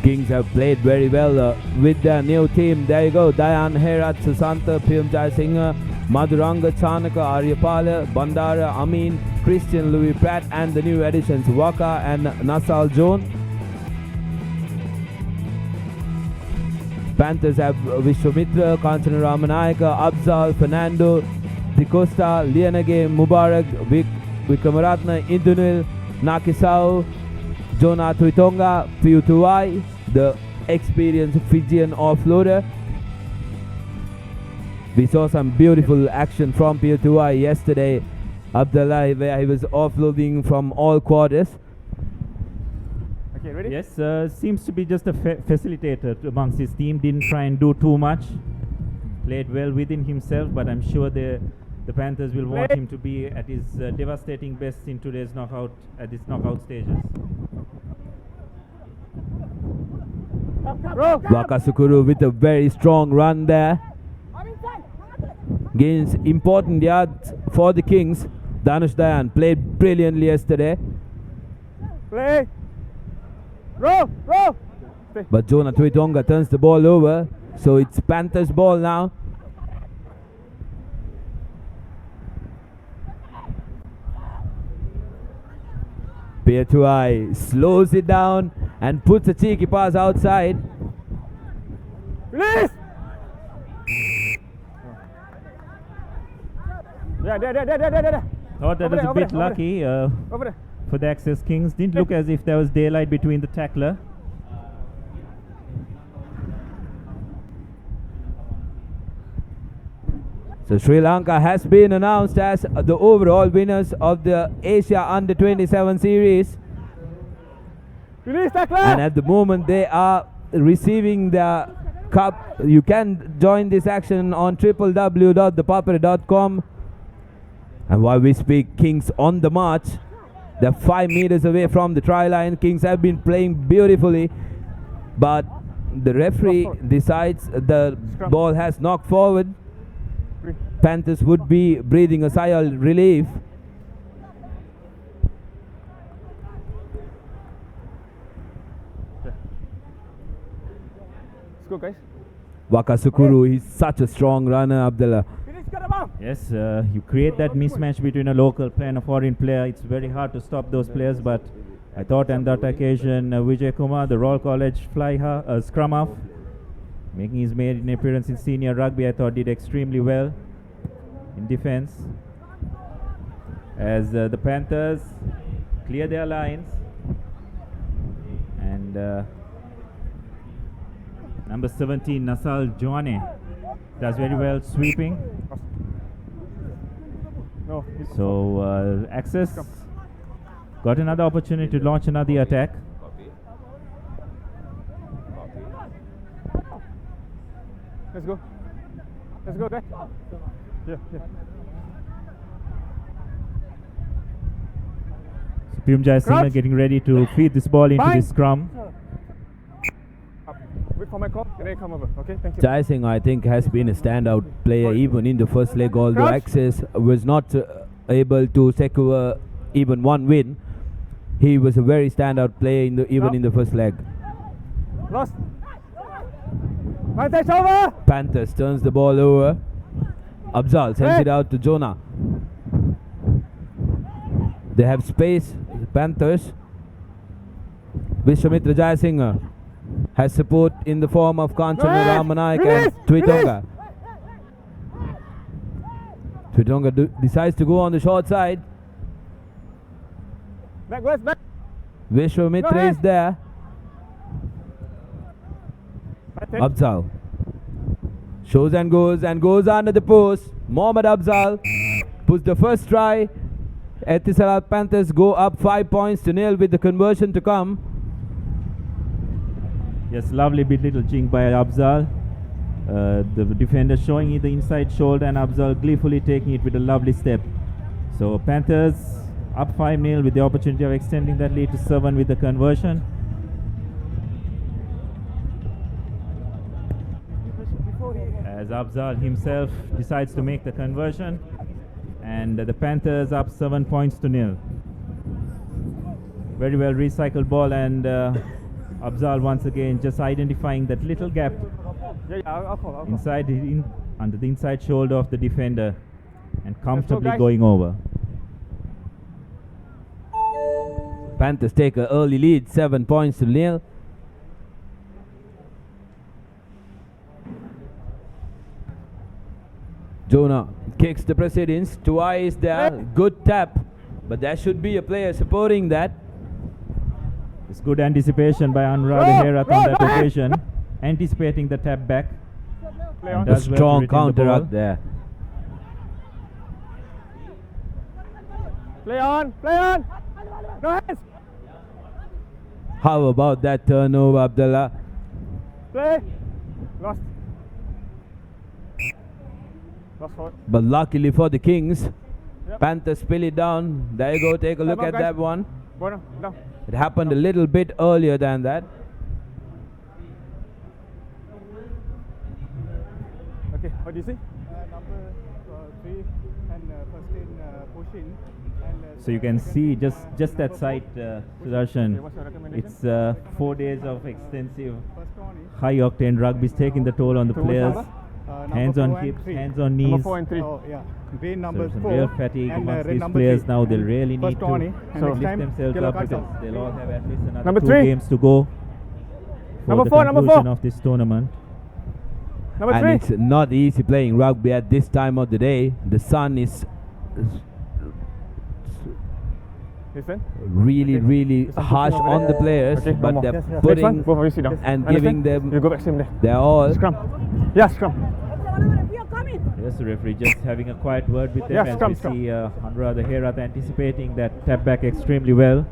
Kings have played very well with their new team. There you go. Dayan Herat, Susanta, Pimjai Singh, Madhuranga Chanaka, Aryapala, Bandara, Amin, Christian Louis Pratt, and the new additions Waka and Nasal Joan. Panthers have Vishwamitra, Kanchana Ramanayaka, Abzal, Fernando, Di Costa, Lianage, Mubarak, Vikramaratne, Indunil, Nakisau, Jonah Tuitonga, Piutuai, the experienced Fijian offloader. We saw some beautiful action from Piutuai yesterday, Abdullah, where he was offloading from all quarters. Okay, ready? Yes, seems to be just a facilitator amongst his team. Didn't try and do too much. Played well within himself, but I'm sure the Panthers will want him to be at his devastating best in today's knockout, at these knockout stages. Wakasukuru with a very strong run there. Gains important yards for the Kings. Danush Dayan played brilliantly yesterday. Play. Row. But Jonah Tuitonga turns the ball over. So it's Panthers' ball now. Piatuai slows it down and puts a cheeky pass outside. Release! Yeah. Thought that was a bit lucky for the Access Kings. Didn't look as if there was daylight between the tackler. So Sri Lanka has been announced as the overall winners of the Asia Under-27 series. Release tackler! And at the moment they are receiving the cup. You can join this action on www.thepapare.com. And while we speak, Kings on the march. They're 5 meters away from the try line. Kings have been playing beautifully, but the referee decides the ball has knocked forward. Panthers would be breathing a sigh of relief. Let's go, guys. Wakasukuru is such a strong runner, Abdullah. Yes, you create that mismatch between a local player and a foreign player. It's very hard to stop those players, but I thought on that occasion Vijay Kumar, the Royal College scrum half, making his maiden appearance in senior rugby, I thought did extremely well in defense. As the Panthers clear their lines, and number 17 Nasal Joane does very well sweeping. So Access got another opportunity to launch another attack. Let's go, guys. Yeah. So Pimjai Singh getting ready to feed this ball into the scrum. Wait for my call, and then come over. Okay, thank you. Jai Singh, I think, has been a standout player even in the first leg, although Access was not able to secure even one win. He was a very standout player even in the first leg. Lost. Panthers over. Panthers turns the ball over. Abzal sends it out to Jonah. They have space, the Panthers. Vishwamitra Jayasinghe has support in the form of Kanchana Ramanaik and Tuitonga. Tuitonga decides to go on the short side. Back. Vishwamitra is there. Abzal shows and goes under the post. Mohammad Abzal puts the first try. Etisalat Panthers go up 5 points to nil with the conversion to come. Yes, lovely bit little jink by Abzal. The defender showing it the inside shoulder, and Abzal gleefully taking it with a lovely step. So Panthers up 5-0 with the opportunity of extending that lead to 7 with the conversion. As Abzal himself decides to make the conversion, and the Panthers up 7 points to nil. Very well recycled ball, and Abzal once again just identifying that little gap inside under the inside shoulder of the defender and comfortably going over. Panthers take an early lead, 7 points to nil. Jonah kicks the precedence. Twice there. Good tap. But there should be a player supporting that. It's good anticipation by Anurag Herath on that occasion. Anticipating the tap back. A strong counter out there. Play on, play on. Go ahead. How about that turnover, Abdullah? Play. Lost. Lost for it. But luckily for the Kings, Panthers spill it down. There you go, take a look at that one. Bueno, down. It happened a little bit earlier than that. Okay, what do you see? Number 3 and first in pushing. So you can see just that site, Sudarshan. It's 4 days of extensive high-octane rugby is taking the toll on the players. Hands on hips, hands on knees. Number 4 and 3. Oh, yeah. Green So number some 4. real fatigue and amongst red these number players 3. now. They'll really need First to 20. And next lift time, themselves Killer up cuts because out. they'll all have at least another Number 2 3. games to go for Number the 4, number conclusion 4. of this tournament. Number And 3. it's not easy playing rugby at this time of the day. The sun is Listen. really harsh on the players, Okay, but one they're more. Next one, putting both of you sit down. and Understand? giving them You go back same there. their all. Scrum. Yeah, scrum. Yes, the referee just having a quiet word with them Yeah, as scrum, we scrum. see Anurag Herath anticipating that tap back extremely well.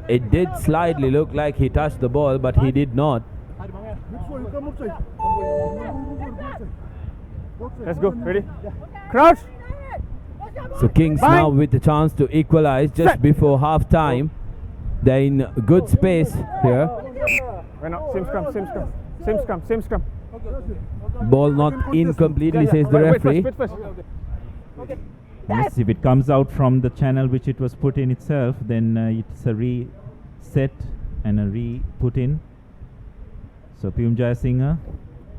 It did slightly look like he touched the ball, but he did not. Let's go. Ready? Crouch. So Kings Bang. now with the chance to equalize just Set. before half time. They're in good space here. Right now, same scrum, same scrum. Same scrum, same scrum. Ball not in completely, says the referee. Wait first. Yes, if it comes out from the channel which it was put in itself, then it's a reset and a re-put in. So Piyum Jayasinghe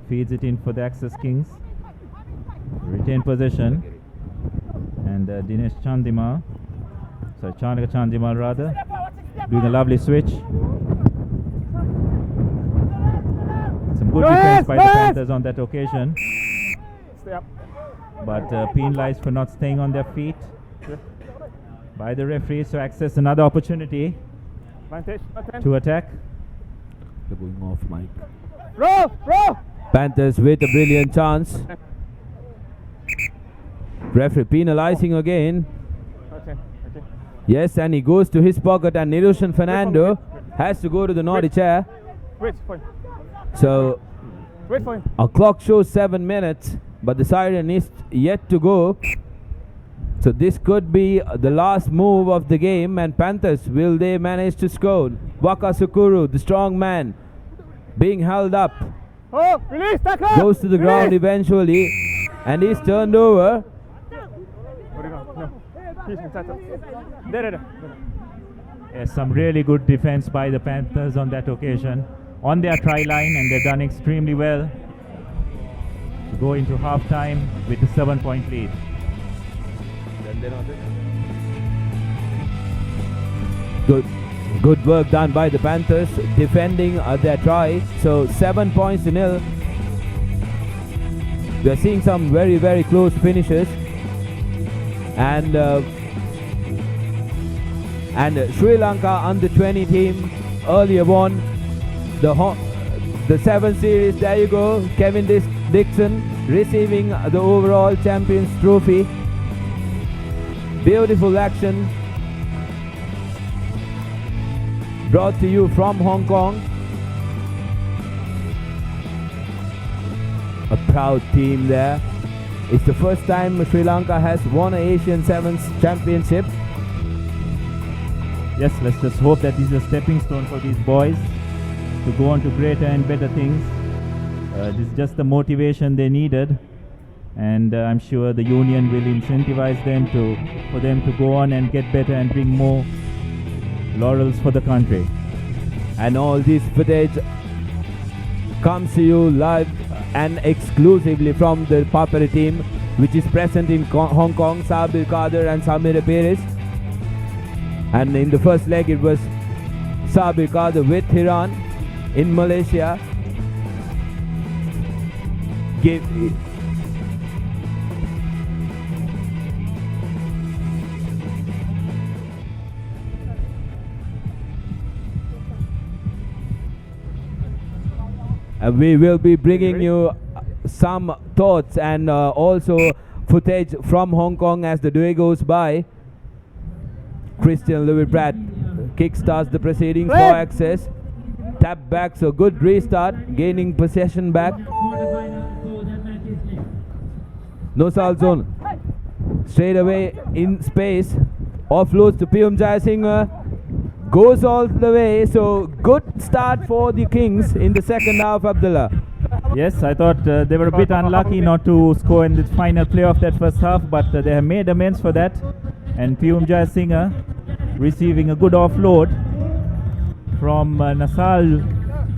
feeds it in for the Access Kings. Retain possession. And Dinesh Chandimal, sorry, Chanaka Chandimal rather, doing a lovely switch. Some good defense by the Panthers on that occasion. Stay up. But penalized for not staying on their feet by the referee. So Access another opportunity Vantage. to attack. They're going off, Mike. Roll. Panthers with a brilliant chance. Referee penalizing again. Okay. Yes, and he goes to his pocket, and Niroshan Fernando has to go to the naughty chair. Wait for him. So Wait for him. our clock shows 7 minutes, but the siren is yet to go. So this could be the last move of the game, and Panthers, will they manage to score? Waka Sukuru, the strong man, being held up, Oh, release, tackle. goes to the ground eventually, and is turned over. No. He's inside. There. Yes, some really good defense by the Panthers on that occasion on their try line, and they've done extremely well to go into half time with a 7-point lead. Good work done by the Panthers defending their try. So 7 points to nil. We are seeing some very close finishes, and Sri Lanka under 20 team earlier won the 7 series. There you go, Kevin Dixon receiving the overall champions trophy. Beautiful action brought to you from Hong Kong. A proud team there. It's the first time Sri Lanka has won an Asian Sevens championship. Yes, let's just hope that this is a stepping stone for these boys to go on to greater and better things. This is just the motivation they needed, and I'm sure the union will incentivize them for them to go on and get better and bring more laurels for the country. And all this footage comes to you live and exclusively from the ThePapare team, which is present in Hong Kong, Sabir Kader and Samir Perez. And in the first leg it was Sabir Kader with Hiran in Malaysia. And we will be bringing you some thoughts and also footage from Hong Kong as the day goes by. Christian Louis Pratt kickstarts the proceedings for Access. Tap back, so good restart, gaining possession back. No sal zone. Straight away in space. Offloads to Piyum Jayasinghe. Goes all the way, so good start for the Kings in the second half, Abdullah. Yes, I thought they were a bit unlucky not to score in the final play of that first half, but they have made amends for that. And Piyum Jayasinghe receiving a good offload from Nasal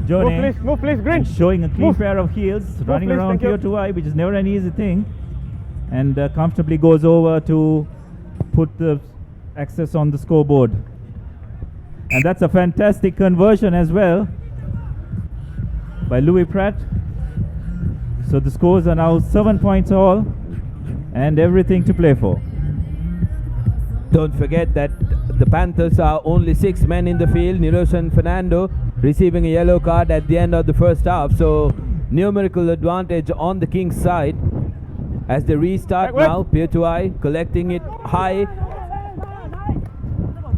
Jone, move please, Green. and showing a clean Move. pair of heels, running please, around thank you. tier 2i, which is never an easy thing, and comfortably goes over to put the Access on the scoreboard. And that's a fantastic conversion as well by Louis Pratt. So the scores are now 7 points all and everything to play for. Don't forget that the Panthers are only 6 men in the field. Niroshan Fernando receiving a yellow card at the end of the first half. So numerical advantage on the Kings side as they restart now. Peer to eye, collecting it high.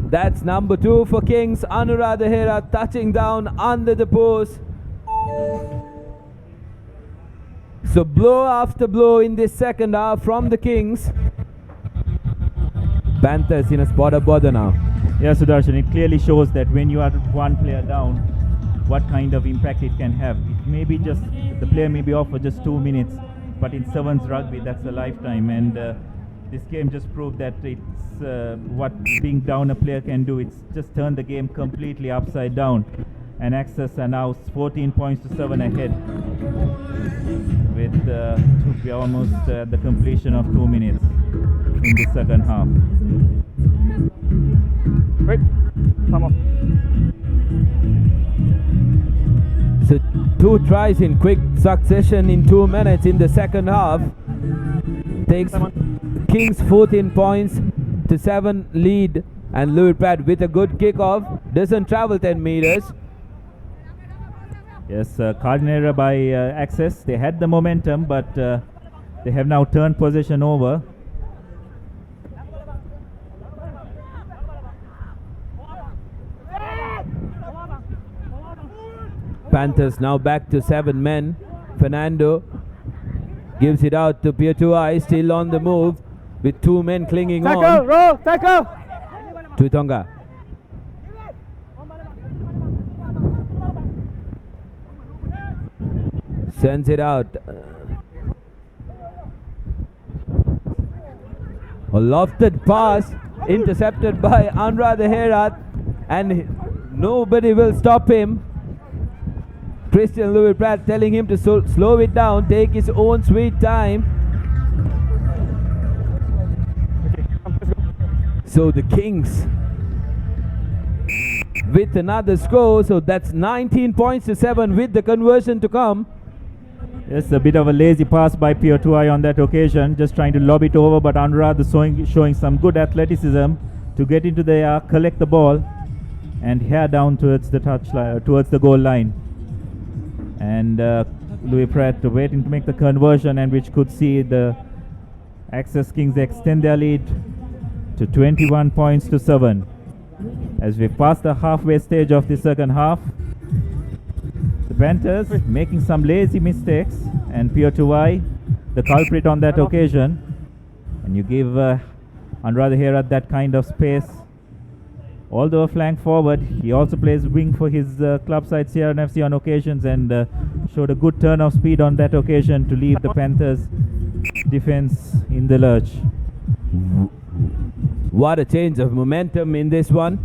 That's number 2 for Kings. Anuradha Hera touching down under the post. So blow after blow in this second half from the Kings. Panthers in a spot of bother now. Yeah, Sudarshan, it clearly shows that when you are one player down, what kind of impact it can have. It may be just, the player may be off for just 2 minutes, but in sevens rugby, that's a lifetime. And this game just proved that it's what being down a player can do. It's just turned the game completely upside down. And Access are now 14 points to 7 ahead. With to be almost at the completion of 2 minutes in the second half. Wait, come on. So 2 tries in quick succession in 2 minutes in the second half. Takes Kings 14 points to 7 lead, and Louis Pratt with a good kickoff doesn't travel 10 meters. Yes, Cardinera by Access. They had the momentum, but they have now turned possession over. Panthers now back to 7 men. Fernando gives it out to Peer 2i, still on the move with 2 men clinging Tackle, on. roll, tackle. Tuitonga. Sends it out. A lofted pass intercepted by Anuradha Hera, and nobody will stop him. Christian Louis Pratt telling him to slow it down, take his own sweet time. So the Kings with another score, so that's 19 points to 7 with the conversion to come. Yes, a bit of a lazy pass by Peer 2i on that occasion, just trying to lob it over, but Anuradha showing some good athleticism to get into the air, collect the ball, and hair down towards the towards the goal line. And Louis Pratt waiting to make the conversion, and which could see the Access Kings extend their lead to 21 points to 7. As we pass the halfway stage of the second half, the Panthers making some lazy mistakes, and Peer 2i the culprit on that occasion. And you give Anuradha Hera that kind of space. Although a flank forward, he also plays wing for his club side Sierra FC on occasions, and showed a good turn of speed on that occasion to leave the Panthers defense in the lurch. What a change of momentum in this one.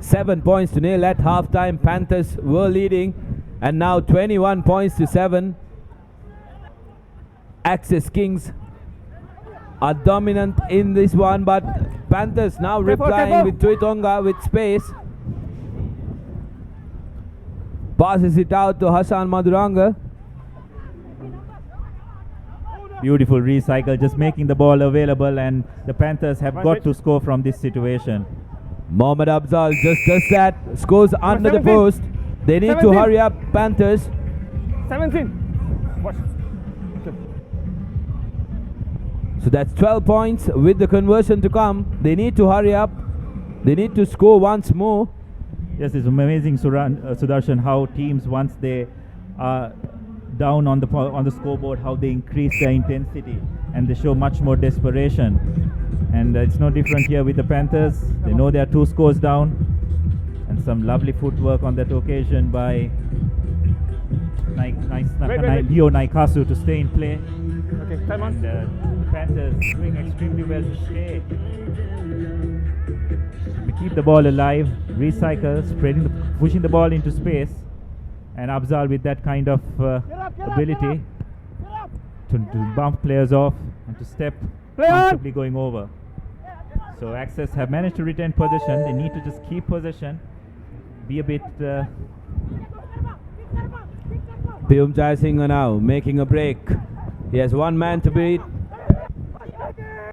7 points to nil at halftime. Panthers were leading, and now 21 points to 7. Access Kings are dominant in this one, but Panthers now replying with Tuitonga with space. Passes it out to Hassan Maduranga. Beautiful recycle, just making the ball available, and the Panthers have got to score from this situation. Mohammad Afzal just does that, scores under the post. They need to hurry up, Panthers. 17. Watch. So that's 12 points with the conversion to come. They need to hurry up. They need to score once more. Yes, it's amazing, Sudarshan, how teams, once they are down on the scoreboard, how they increase their intensity and they show much more desperation. And it's no different here with the Panthers. They know they are 2 scores down, and some lovely footwork on that occasion by Leo Naikasu to stay in play. Okay, time on. And the Panthers doing extremely well to stay. We keep the ball alive, recycle, pushing the ball into space, and Afzal with that kind of ability to bump players off and to step comfortably going over. So Access have managed to retain possession. They need to just keep possession, be a bit... Piyum Jayasinghe now making a break. He has one man to beat.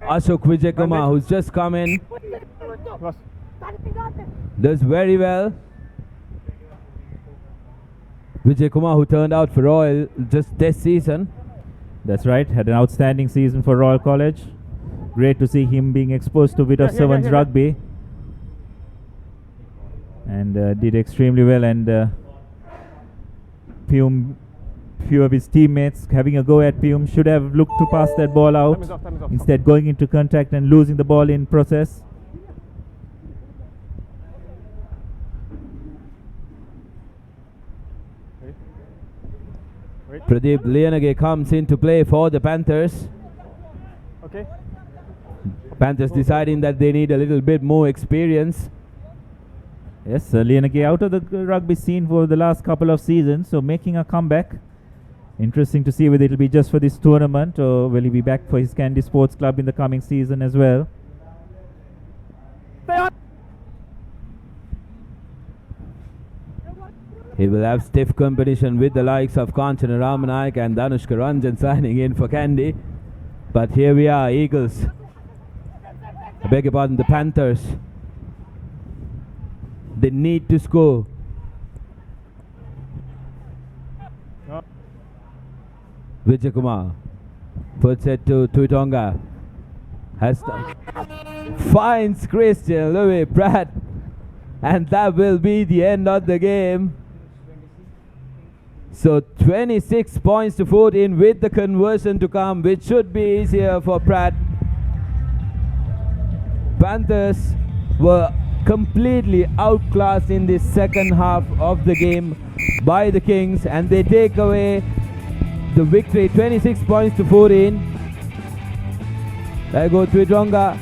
Ashok Vijayakumar, who's just come in, does very well. Vijayakumar, who turned out for Royal just this season. That's right, had an outstanding season for Royal College. Great to see him being exposed to a bit of sevens rugby. And did extremely well, and Piyum, few of his teammates having a go at Piyum, should have looked to pass that ball out. Instead going into contact and losing the ball in process. Pradeep Lianage comes into play for the Panthers. Okay. Panthers deciding that they need a little bit more experience. Yes, Lianage out of the rugby scene for the last couple of seasons, so making a comeback. Interesting to see whether it will be just for this tournament or will he be back for his Kandy Sports Club in the coming season as well. He will have stiff competition with the likes of Kanchana Ramanaik and Danushka Ranjan signing in for Kandy. But here we are, Eagles. I beg your pardon, the Panthers. They need to score. Vijayakumar puts it to Tuitonga. Finds Christian Louis Pratt. And that will be the end of the game. So 26 points to 14 with the conversion to come, which should be easier for Pratt. Panthers were completely outclassed in the second half of the game by the Kings, and they take away the victory, 26 points to 14. There go Tuitonga.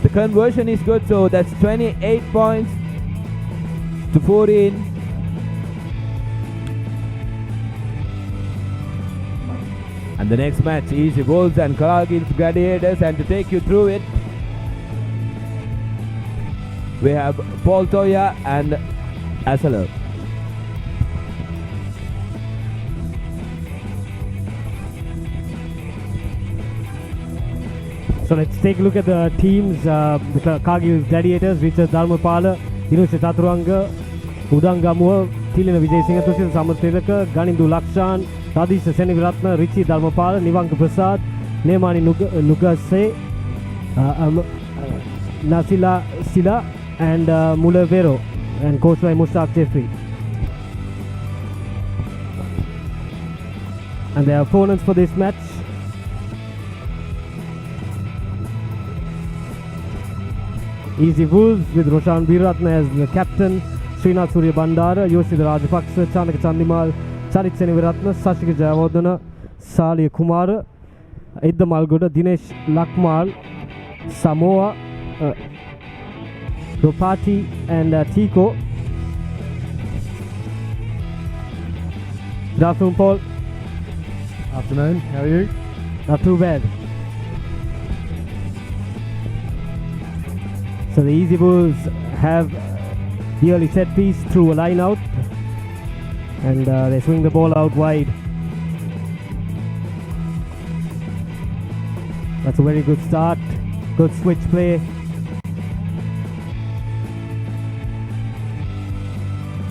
The conversion is good, so that's 28 points to 14. And the next match is Wolves and Karagil Gladiators, and to take you through it, we have Paul Toya and Asala. So let's take a look at the teams. The Kargil Gladiators, Richard Dharmapala, Dinesh Chaturanga, Udangamuwa, Tilina Vijayasinghe, Tushil Samarthilaka, Ganindu Lakshan, Radish Seniviratna, Richie Dharmapala, Nivanka Prasad, Nemani Nugase, Nasila Sila, and Muller Vero, and coached by Mustaq Jeffrey. And their opponents for this match: Easy Wolves with Roshan Viratna as the captain, Srinath Surya Bandara, Yoshida Rajapaksa, Chanaka Chandimal, Charit Seniviratna, Sashika Jayawardena, Salia Kumara, Idda Malgoda, Dinesh Lakmal, Samoa, Ropati and Tico. Good afternoon, Paul. Afternoon, how are you? Not too bad. So the Easy Bulls have the early set piece through a line out, and they swing the ball out wide. That's a very good start. Good switch play.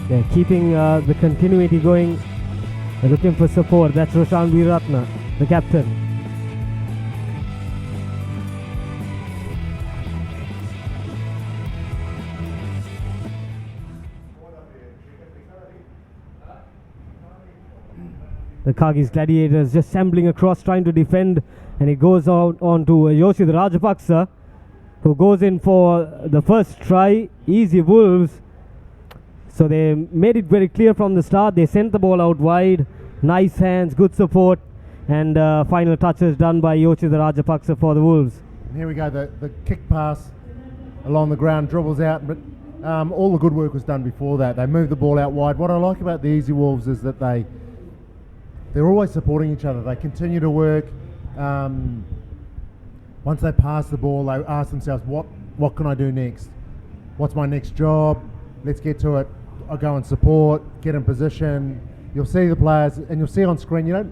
They're keeping the continuity going. They're looking for support. That's Roshan Viratna, the captain. The Kagis Gladiators just shambling across, trying to defend, and it goes on to Yoshida Rajapaksa, who goes in for the first try. Easy Wolves. So they made it very clear from the start. They sent the ball out wide. Nice hands, good support, and final touches done by Yoshida Rajapaksa for the Wolves. And here we go, the kick pass along the ground, dribbles out, but all the good work was done before that. They moved the ball out wide. What I like about the Easy Wolves is that they're always supporting each other. They continue to work. Once they pass the ball, they ask themselves, what can I do next? What's my next job? Let's get to it. I'll go and support, get in position. You'll see the players, and you'll see on screen. You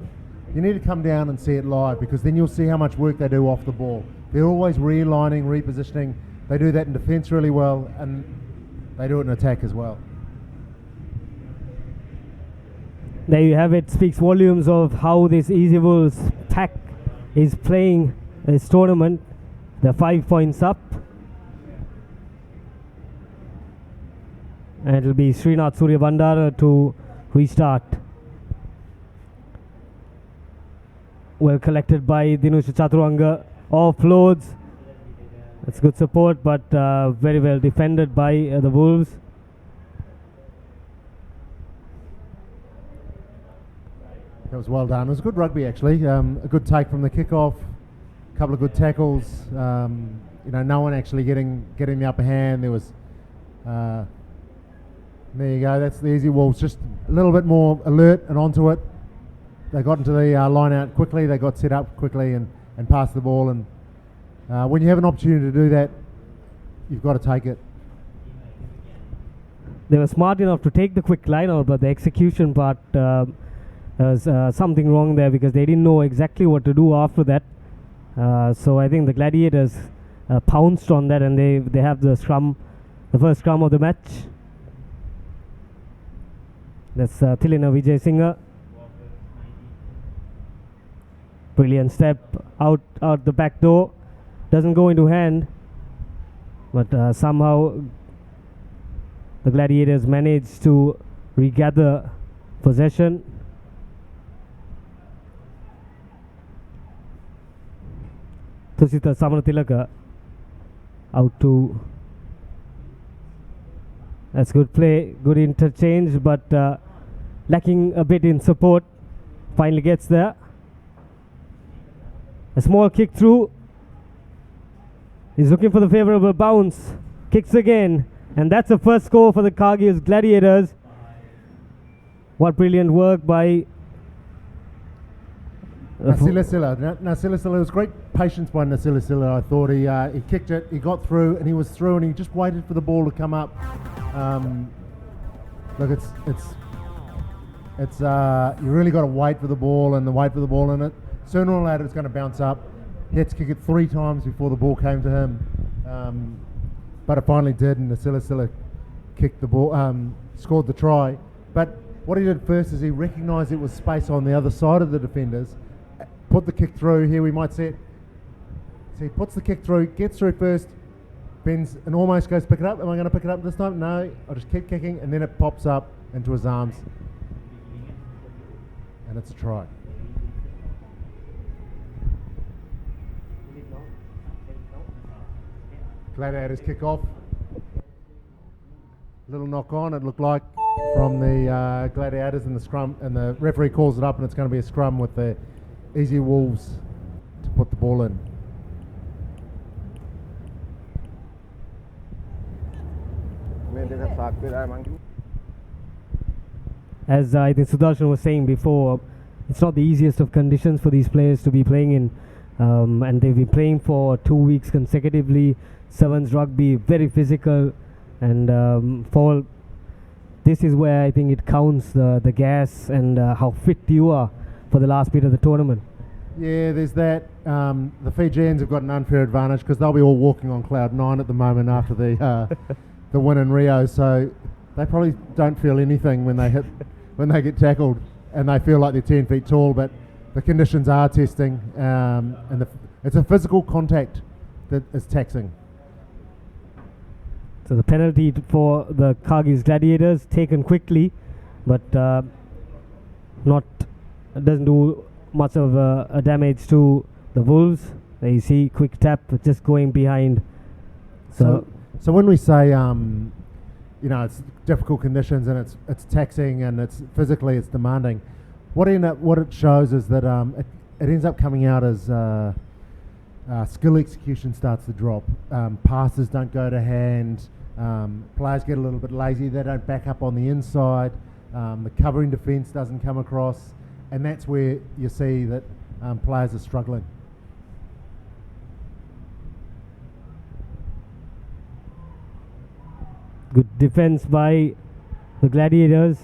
need to come down and see it live, because then you'll see how much work they do off the ball. They're always realigning, repositioning. They do that in defence really well, and they do it in attack as well. There you have it. Speaks volumes of how this Easy Wolves pack is playing this tournament. They're 5 points up. And it'll be Srinath Suryabandara to restart. Well collected by Dinusha Chaturanga. Offloads. That's good support, but very well defended by the Wolves. That was well done. It was good rugby, actually. A good take from the kickoff. A couple of good tackles. No one actually getting the upper hand. There was. There you go. That's the Easy Wolves. Just a little bit more alert and onto it. They got into the line out quickly. They got set up quickly and passed the ball. And when you have an opportunity to do that, you've got to take it. They were smart enough to take the quick line out, but the execution part. There's something wrong there, because they didn't know exactly what to do after that. So I think the Gladiators pounced on that, and they have the first scrum of the match. That's Thilina Vijay Singha. Brilliant step out the back door. Doesn't go into hand, but somehow the Gladiators managed to regather possession. Tusita Samanatilaka out to. That's good play, good interchange, but lacking a bit in support. Finally gets there. A small kick through. He's looking for the favourable bounce. Kicks again, and that's the first score for the Kagis Gladiators. What brilliant work by Nasila Silla, it was great patience by Nasila Silla. I thought he kicked it, he got through, and he was through, and he just waited for the ball to come up. Look, it's you really got to wait for the ball and it sooner or later it's going to bounce up. He had to kick it 3 times before the ball came to him, but it finally did, and Nasila Silla kicked the ball, scored the try. But what he did first is he recognised it was space on the other side of the defenders. Put the kick through. Here we might see it. So he puts the kick through, gets through first, bends and almost goes to pick it up. Am I going to pick it up this time? No, I'll just keep kicking, and then it pops up into his arms. And it's a try. Gladiators kick off. Little knock on, it looked like, from the Gladiators in the scrum, and the referee calls it up, and it's going to be a scrum with the Easy Wolves to put the ball in. As I think Sudarshan was saying before, it's not the easiest of conditions for these players to be playing in, and they've been playing for 2 weeks consecutively. Sevens rugby, very physical, and for this is where I think it counts the gas and how fit you are for the last bit of the tournament. Yeah, there's that. The Fijians have got an unfair advantage because they'll be all walking on cloud 9 at the moment after the win in Rio, so they probably don't feel anything when they get tackled, and they feel like they're 10 feet tall. But the conditions are testing, and it's a physical contact that is taxing. So the penalty for the Kyrgyz Gladiators taken quickly, but doesn't do much of a damage to the Wolves. There you see quick tap, just going behind. So when we say it's difficult conditions and it's taxing and it's physically it's demanding, what it shows is that it ends up coming out as skill execution starts to drop. Passes don't go to hand. Players get a little bit lazy. They don't back up on the inside. The covering defence doesn't come across, and that's where you see that players are struggling. Good defense by the Gladiators.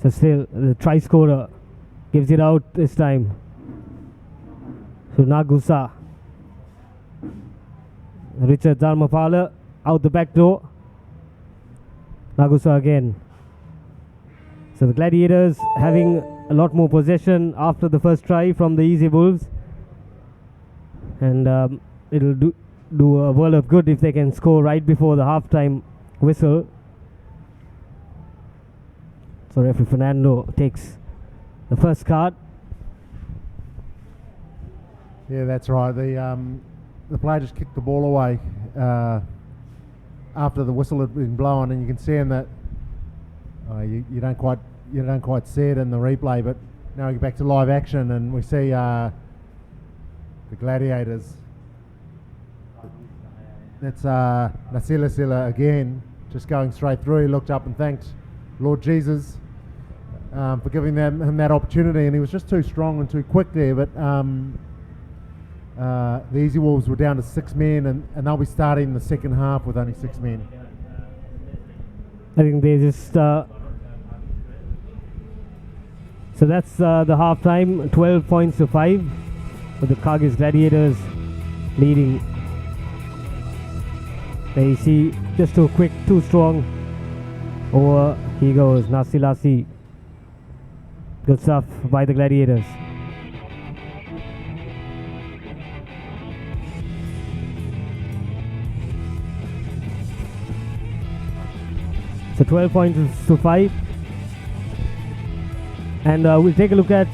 So still the try scorer gives it out this time. So Nagusa. Richard Dharmapala out the back door. Nagusa again. So the Gladiators having a lot more possession after the first try from the Easy Wolves, and it'll do a world of good if they can score right before the halftime whistle. So referee Fernando takes the first card. Yeah, that's right. The player just kicked the ball away after the whistle had been blown, and you can see in that you don't quite see it in the replay, but now we get back to live action and we see the Gladiators. That's Nasila Sila again, just going straight through. He looked up and thanked Lord Jesus for giving him that opportunity, and he was just too strong and too quick there. But the Easy Wolves were down to 6 men, and they'll be starting the second half with only 6 men. I think they just so that's the half time, 12 points to 5 with the Kyrgyz Gladiators leading. There you see, just too quick, too strong. Over he goes, Nasilasi. Good stuff by the Gladiators. So 12 points to 5. And we'll take a look at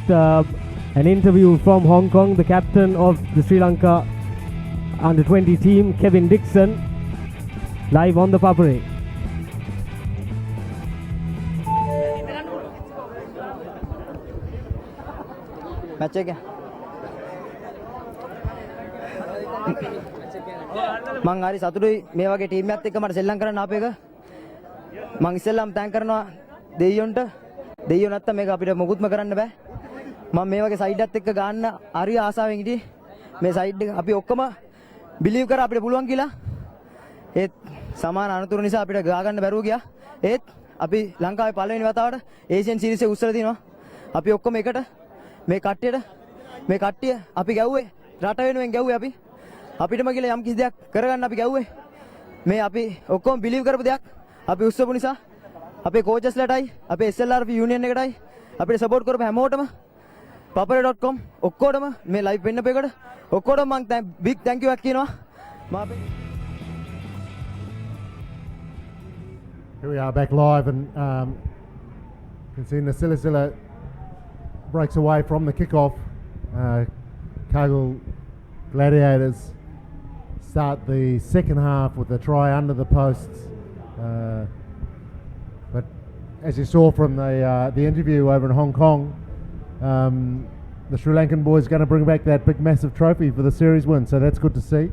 an interview from Hong Kong, the captain of the Sri Lanka under-20 team, Kevin Dixon, live on the ThePapare. Match එක මං හරි සතුටුයි මේ වගේ team එකත් එක්ක මට සෙල්ලම් කරන්න ආපු එක. මං ඉස්සෙල්ලාම තෑන්ක් කරනවා දෙයියොන්ට. දෙයියෝ නැත්තම් මේක අපිට මොකුත්ම කරන්න බෑ. මම මේ වගේ සයිඩ් එකත් එක්ක ගන්න හරි ආසාවෙන් හිටියේ. මේ සයිඩ් එක අපි ඔක්කොම බිලීව් කරා අපිට පුළුවන් කියලා. ඒත් සමාන අනතුරු නිසා අපිට ගා ගන්න බැරුව ගියා. ඒත් අපි ලංකාවේ පළවෙනි වතාවට ඒෂියන් සීරීස් එක උස්සලා තිනවා. අපි ඔක්කොම එකට මේ කට්ටිය අපි ගැව්වේ රට වෙනුවෙන් ගැව්වේ අපි. අපිටම කියලා යම් කිසි දෙයක් කරගන්න අපි ගැව්වේ. මේ අපි ඔක්කොම බිලීව් කරපු දෙයක් අපි උස්සපු නිසා අපේ කෝචස්ලටයි අපේ SLRP යුනියන් එකටයි අපිට සපෝට් කරපු හැමෝටම papare.com ඔක්කොටම මේ ලයිව් වෙන්නපු එකට ඔක්කොටම මම බිග් තැන්ක් යූ එකක් කියනවා. Here we are back live, and you can see Nasila breaks away from the kickoff. Kyrgyz Gladiators start the second half with a try under the posts, but as you saw from the interview over in Hong Kong, the Sri Lankan boys going to bring back that big massive trophy for the series win, so that's good to see.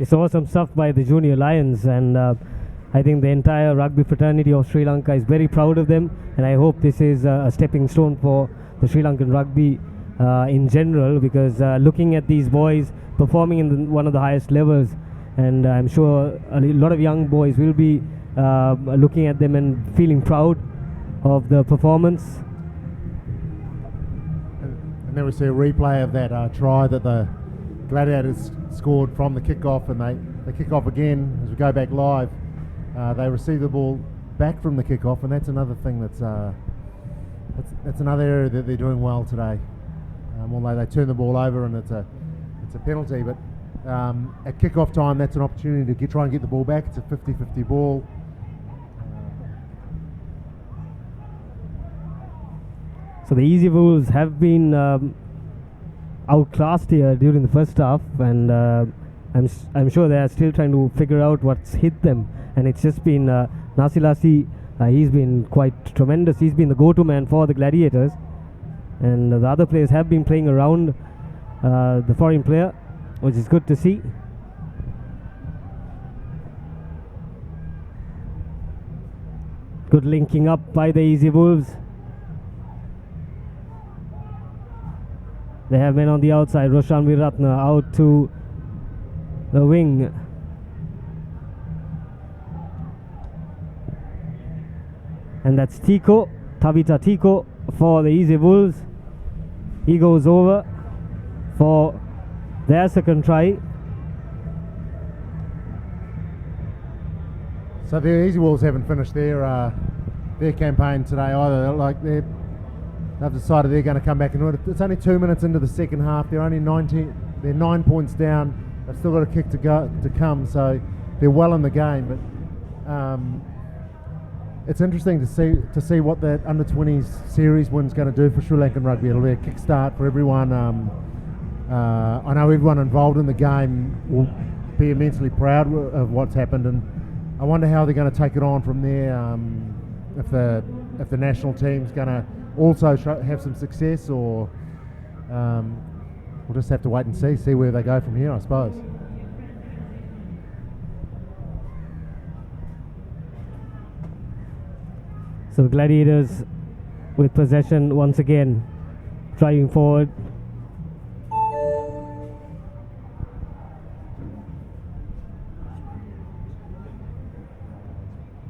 It's awesome stuff by the Junior Lions, and I think the entire rugby fraternity of Sri Lanka is very proud of them, and I hope this is a stepping stone for the Sri Lankan rugby in general, because looking at these boys performing in one of the highest levels, and I'm sure a lot of young boys will be looking at them and feeling proud of the performance. And then we see a replay of that try that the Gladiators scored from the kickoff, and they kick off again as we go back live. They receive the ball back from the kickoff, and that's another thing that's another area that they're doing well today. Although they turn the ball over and it's a penalty, but at kickoff time that's an opportunity to try and get the ball back. It's a 50-50 ball. So the Easy Wolves have been outclassed here during the first half, and I'm sure they are still trying to figure out what's hit them. And it's just been Nasilasi. He's been quite tremendous. He's been the go-to man for the Gladiators, and the other players have been playing around the foreign player, which is good to see. Good linking up by the Easy Wolves. They have men on the outside. Roshan Viratna out to the wing. And that's Tiko, Tavita Tiko for the Easy Wolves. He goes over for their second try. So the Easy Wolves haven't finished their campaign today either. Like they've decided they're going to come back and do it. It's only 2 minutes into the second half. They're only 19. They're 9 points down. They've still got a kick to come. So they're well in the game. But it's interesting to see what that under-20s series win's going to do for Sri Lankan rugby. It'll be a kickstart for everyone. I know everyone involved in the game will be immensely proud of what's happened, and I wonder how they're going to take it on from there. If the national team's going to also have some success, or we'll just have to wait and see where they go from here, I suppose. So the Gladiators with possession once again, driving forward.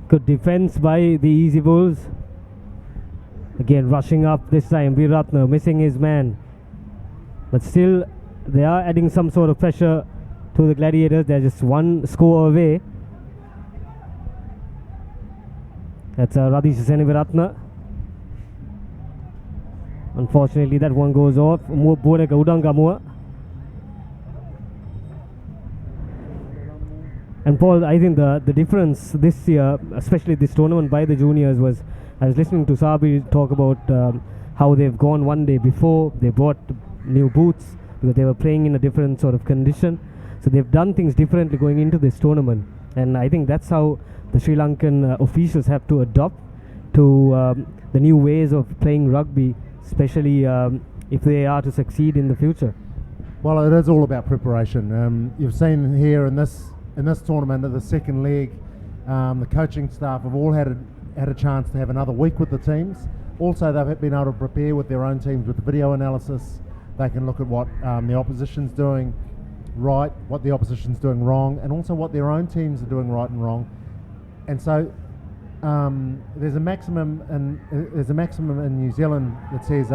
Good defense by the Easy Wolves. Again rushing up this time. Viratna missing his man. But still they are adding some sort of pressure to the Gladiators. They're just one score away. That's Radhish Seneviratna. Unfortunately that one goes off. Boneka Udangamua. And Paul, I think the difference this year, especially this tournament by the juniors, was I was listening to Sabi talk about how they've gone one day before. They bought new boots because they were playing in a different sort of condition. So they've done things differently going into this tournament. And I think that's how the Sri Lankan officials have to adopt to the new ways of playing rugby, especially if they are to succeed in the future. Well, it is all about preparation. You've seen here in this tournament, of the second leg, the coaching staff have all had a chance to have another week with the teams. Also, they've been able to prepare with their own teams with the video analysis. They can look at what the opposition's doing right, what the opposition's doing wrong, and also what their own teams are doing right and wrong. And so there's a maximum in New Zealand that says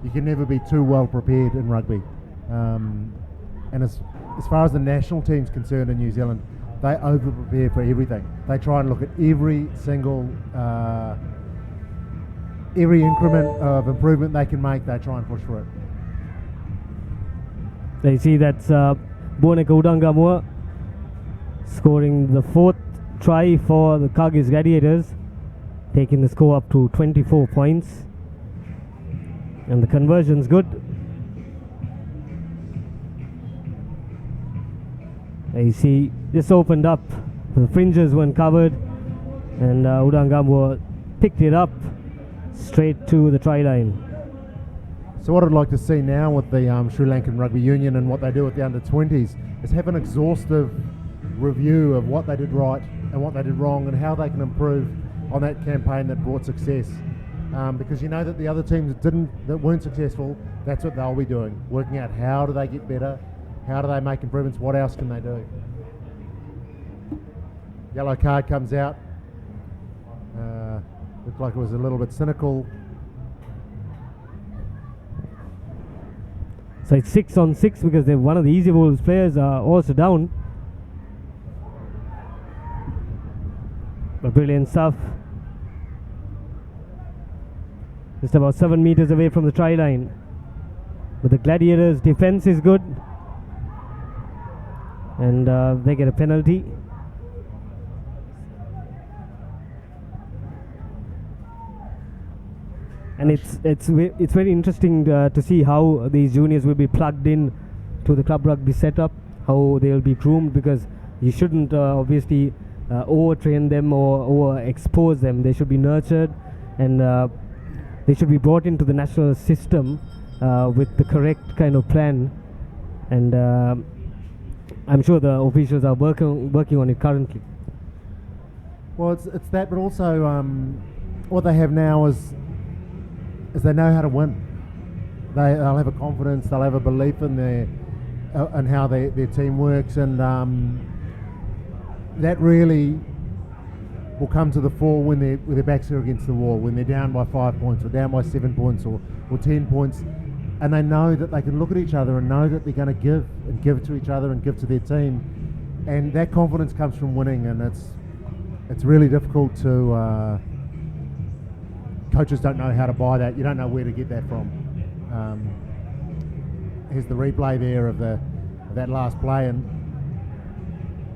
you can never be too well prepared in rugby. And as far as the national team's concerned in New Zealand, they over prepare for everything. They try and look at every single every increment of improvement they can make. They try and push for it. You see that's Boneka Udangamua scoring the fourth try for the Kyrgyz Gladiators, taking the score up to 24 points, and the conversion's good. You see this opened up, the fringes weren't covered, and Udangamua picked it up straight to the try line. So what I'd like to see now with the Sri Lankan Rugby Union and what they do with the under-20s is have an exhaustive review of what they did right and what they did wrong and how they can improve on that campaign that brought success. Because you know that the other teams that weren't successful, that's what they'll be doing, working out how do they get better, how do they make improvements, what else can they do. Yellow card comes out. Looked like it was a little bit cynical. So it's 6 on 6 because one of the Easy Wolves players are also down. But brilliant stuff. Just about 7 meters away from the try line. But the Gladiators' defense is good. And they get a penalty. And it's very interesting to see how these juniors will be plugged in to the club rugby setup, how they will be groomed, because you shouldn't obviously overtrain them or overexpose them. They should be nurtured, and they should be brought into the national system with the correct kind of plan. And I'm sure the officials are working on it currently. Well, it's that, but also what they have now is they know how to win. They'll have a confidence, they'll have a belief in and how their team works, and that really will come to the fore when their backs are against the wall, when they're down by 5 points or down by 7 points or 10 points, and they know that they can look at each other and know that they're going to give to each other and give to their team, and that confidence comes from winning, and it's really difficult to. Coaches don't know how to buy that. You don't know where to get that from. Here's the replay there of that last play and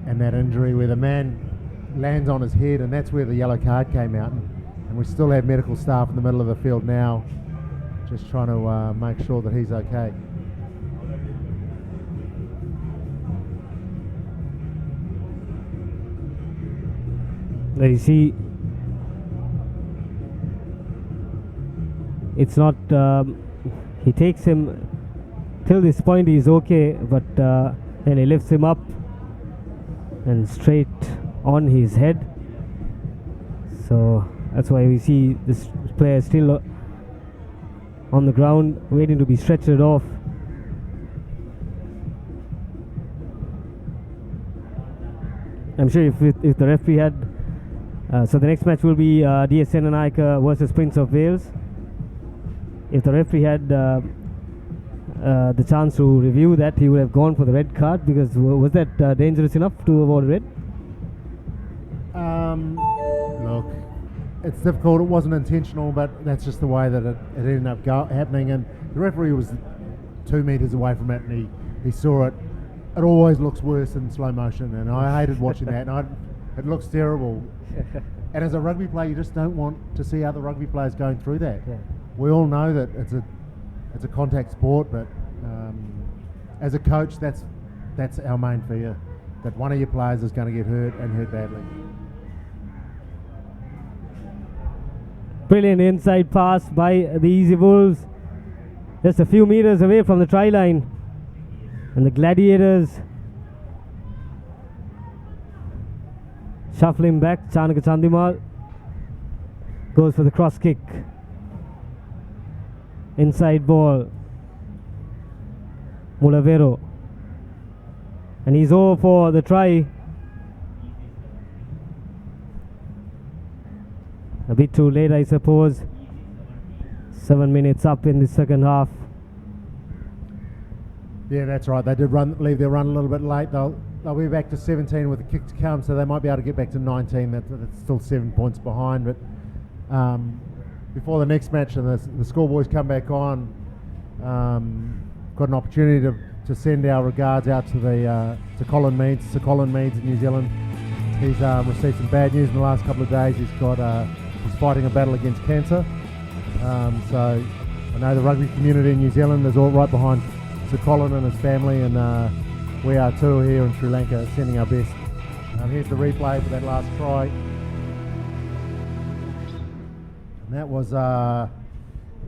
that injury where the man lands on his head, and that's where the yellow card came out. And we still have medical staff in the middle of the field now, just trying to make sure that he's okay. There you see. It's not, he takes him, till this point he's okay, but then he lifts him up and straight on his head. So that's why we see this player still on the ground waiting to be stretched off. I'm sure if the referee had, so the next match will be DS Senanaika versus Prince of Wales. If the referee had the chance to review that, he would have gone for the red card, because was that dangerous enough to avoid red? Look, it's difficult. It wasn't intentional, but that's just the way that it ended up happening. And the referee was 2 meters away from it, and he saw it. It always looks worse in slow motion, and I hated watching that. And it looks terrible. And as a rugby player, you just don't want to see other rugby players going through that. Yeah. We all know that it's a contact sport, but as a coach, that's our main fear, that one of your players is going to get hurt and hurt badly. Brilliant inside pass by the Easy Wolves, just a few meters away from the try line, and the Gladiators shuffling back. Chanaka Chandimal goes for the cross kick. Inside ball, Mulavero, and he's over for the try. A bit too late, I suppose. 7 minutes up in the second half. Yeah, that's right. They did leave their run a little bit late. They'll be back to 17 with the kick to come, so they might be able to get back to 19. That's still 7 points behind, but before the next match and the schoolboys come back on, got an opportunity to send our regards out to Colin Meads, Sir Colin Meads in New Zealand. He's received some bad news in the last couple of days. He's fighting a battle against cancer. So I know the rugby community in New Zealand is all right behind Sir Colin and his family, and we are too here in Sri Lanka, sending our best. Here's the replay for that last try. That was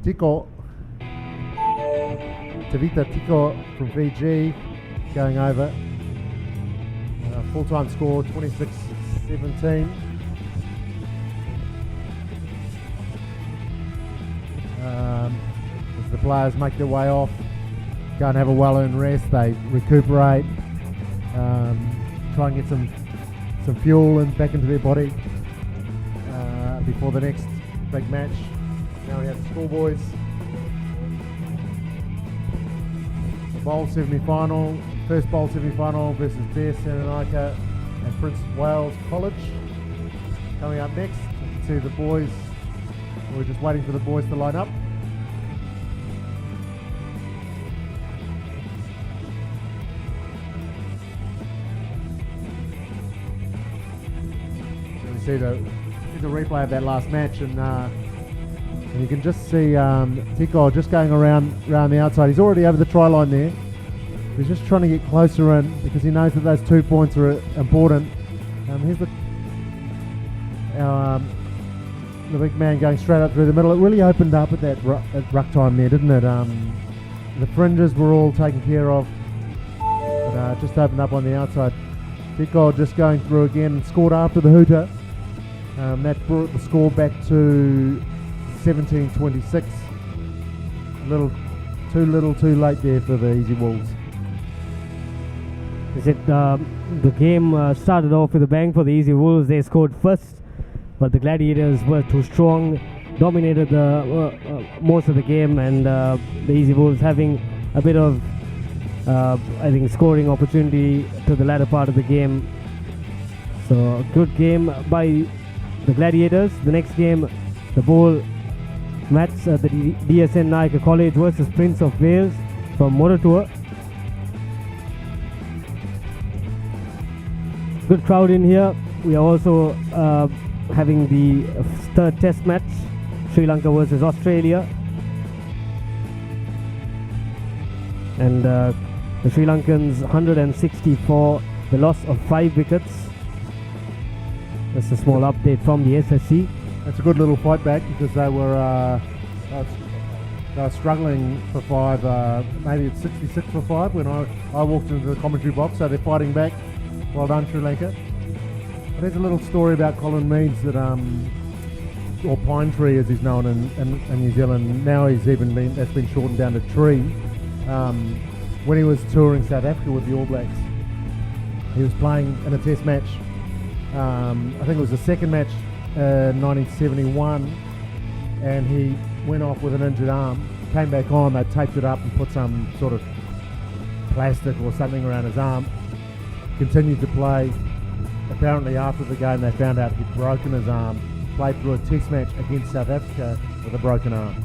Tiko, Tavita Tiko from Fiji going over. Full-time score 26-17. As the players make their way off, go and have a well-earned rest, they recuperate, try and get some fuel and back into their body before the next big match. Now we have the schoolboys. The bowl semi-final, first bowl semi-final versus Dare Serenaka and Prince of Wales College. Coming up next, you can see the boys. We're just waiting for the boys to line up. So we see the replay of that last match, and you can just see Tiko just going around the outside. He's already over the try line there. He's just trying to get closer in because he knows that those 2 points are important. Here's the big man going straight up through the middle. It really opened up at that ruck time there, didn't it? The fringes were all taken care of, but just opened up on the outside. Tiko just going through again, scored after the hooter. That brought the score back to 17-26. Too late there for the Easy Wolves. Is it the game started off with a bang for the Easy Wolves? They scored first, but the Gladiators were too strong, dominated most of the game, and the Easy Wolves having a bit of I think scoring opportunity to the latter part of the game. So good game by the Gladiators. The next game, the bowl match, the DSN Nayaka College versus Prince of Wales from Morotua. Good crowd in here. We are also having the third test match, Sri Lanka versus Australia. And the Sri Lankans 164, the loss of 5 wickets. That's a small update from the SSC. That's a good little fight back because they were struggling for 5. Maybe it's 66 for 5 when I walked into the commentary box. So they're fighting back. Well done, Sri Lanka. But there's a little story about Colin Meads that, or Pine Tree as he's known in New Zealand. Now that's been shortened down to Tree. When he was touring South Africa with the All Blacks, he was playing in a test match. I think it was the second match in 1971, and he went off with an injured arm. Came back on, they taped it up and put some sort of plastic or something around his arm. Continued to play. Apparently after the game they found out he'd broken his arm. Played through a test match against South Africa with a broken arm.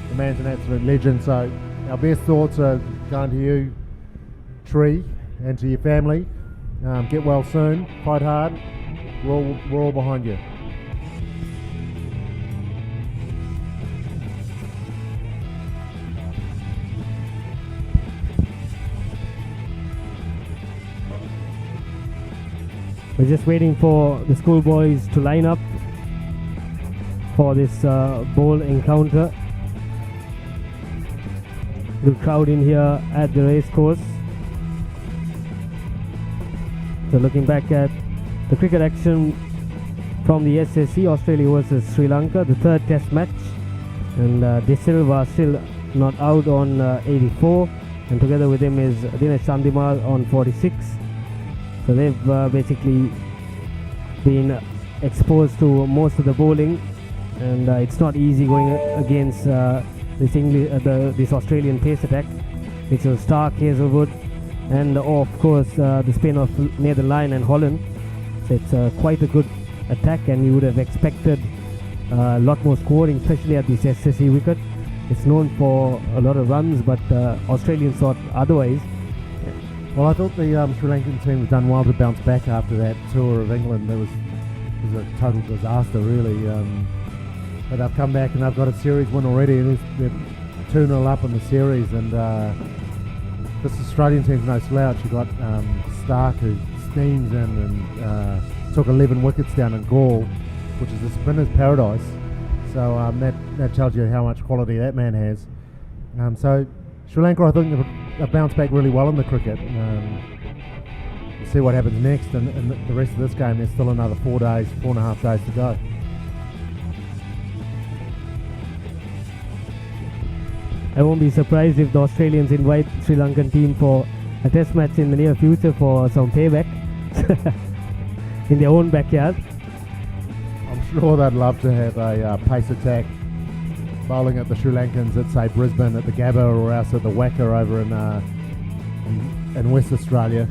The man's an absolute legend, so our best thoughts are going to you, Tree, and to your family. Get well soon, fight hard, we're all behind you. We're just waiting for the schoolboys to line up for this bowl encounter. Good crowd in here at the race course. So looking back at the cricket action from the SSC, Australia versus Sri Lanka, the third test match, and De Silva still not out on 84, and together with him is Dinesh Chandimal on 46. So they've basically been exposed to most of the bowling, and it's not easy going against this Australian pace attack, which was Stark, Hazelwood, and of course the spin of near the line and Holland. So it's quite a good attack, and you would have expected a lot more scoring, especially at this SSC wicket. It's known for a lot of runs, but Australians thought otherwise. Well, I thought the Sri Lankan team was done well to bounce back after that tour of England. It was a total disaster, really. But they've come back and they've got a series win already, and they're 2-0 up in the series. And this Australian team's no slouch. You've got Stark, who steams in and took 11 wickets down in Gaul, which is a spinner's paradise. So that tells you how much quality that man has. So Sri Lanka, I think, have bounced back really well in the cricket. We'll see what happens next, and the rest of this game. There's still another 4.5 days to go. I won't be surprised if the Australians invite Sri Lankan team for a test match in the near future for some payback in their own backyard. I'm sure they'd love to have a pace attack bowling at the Sri Lankans at, say, Brisbane at the Gabba, or else at the Wacker over in West Australia,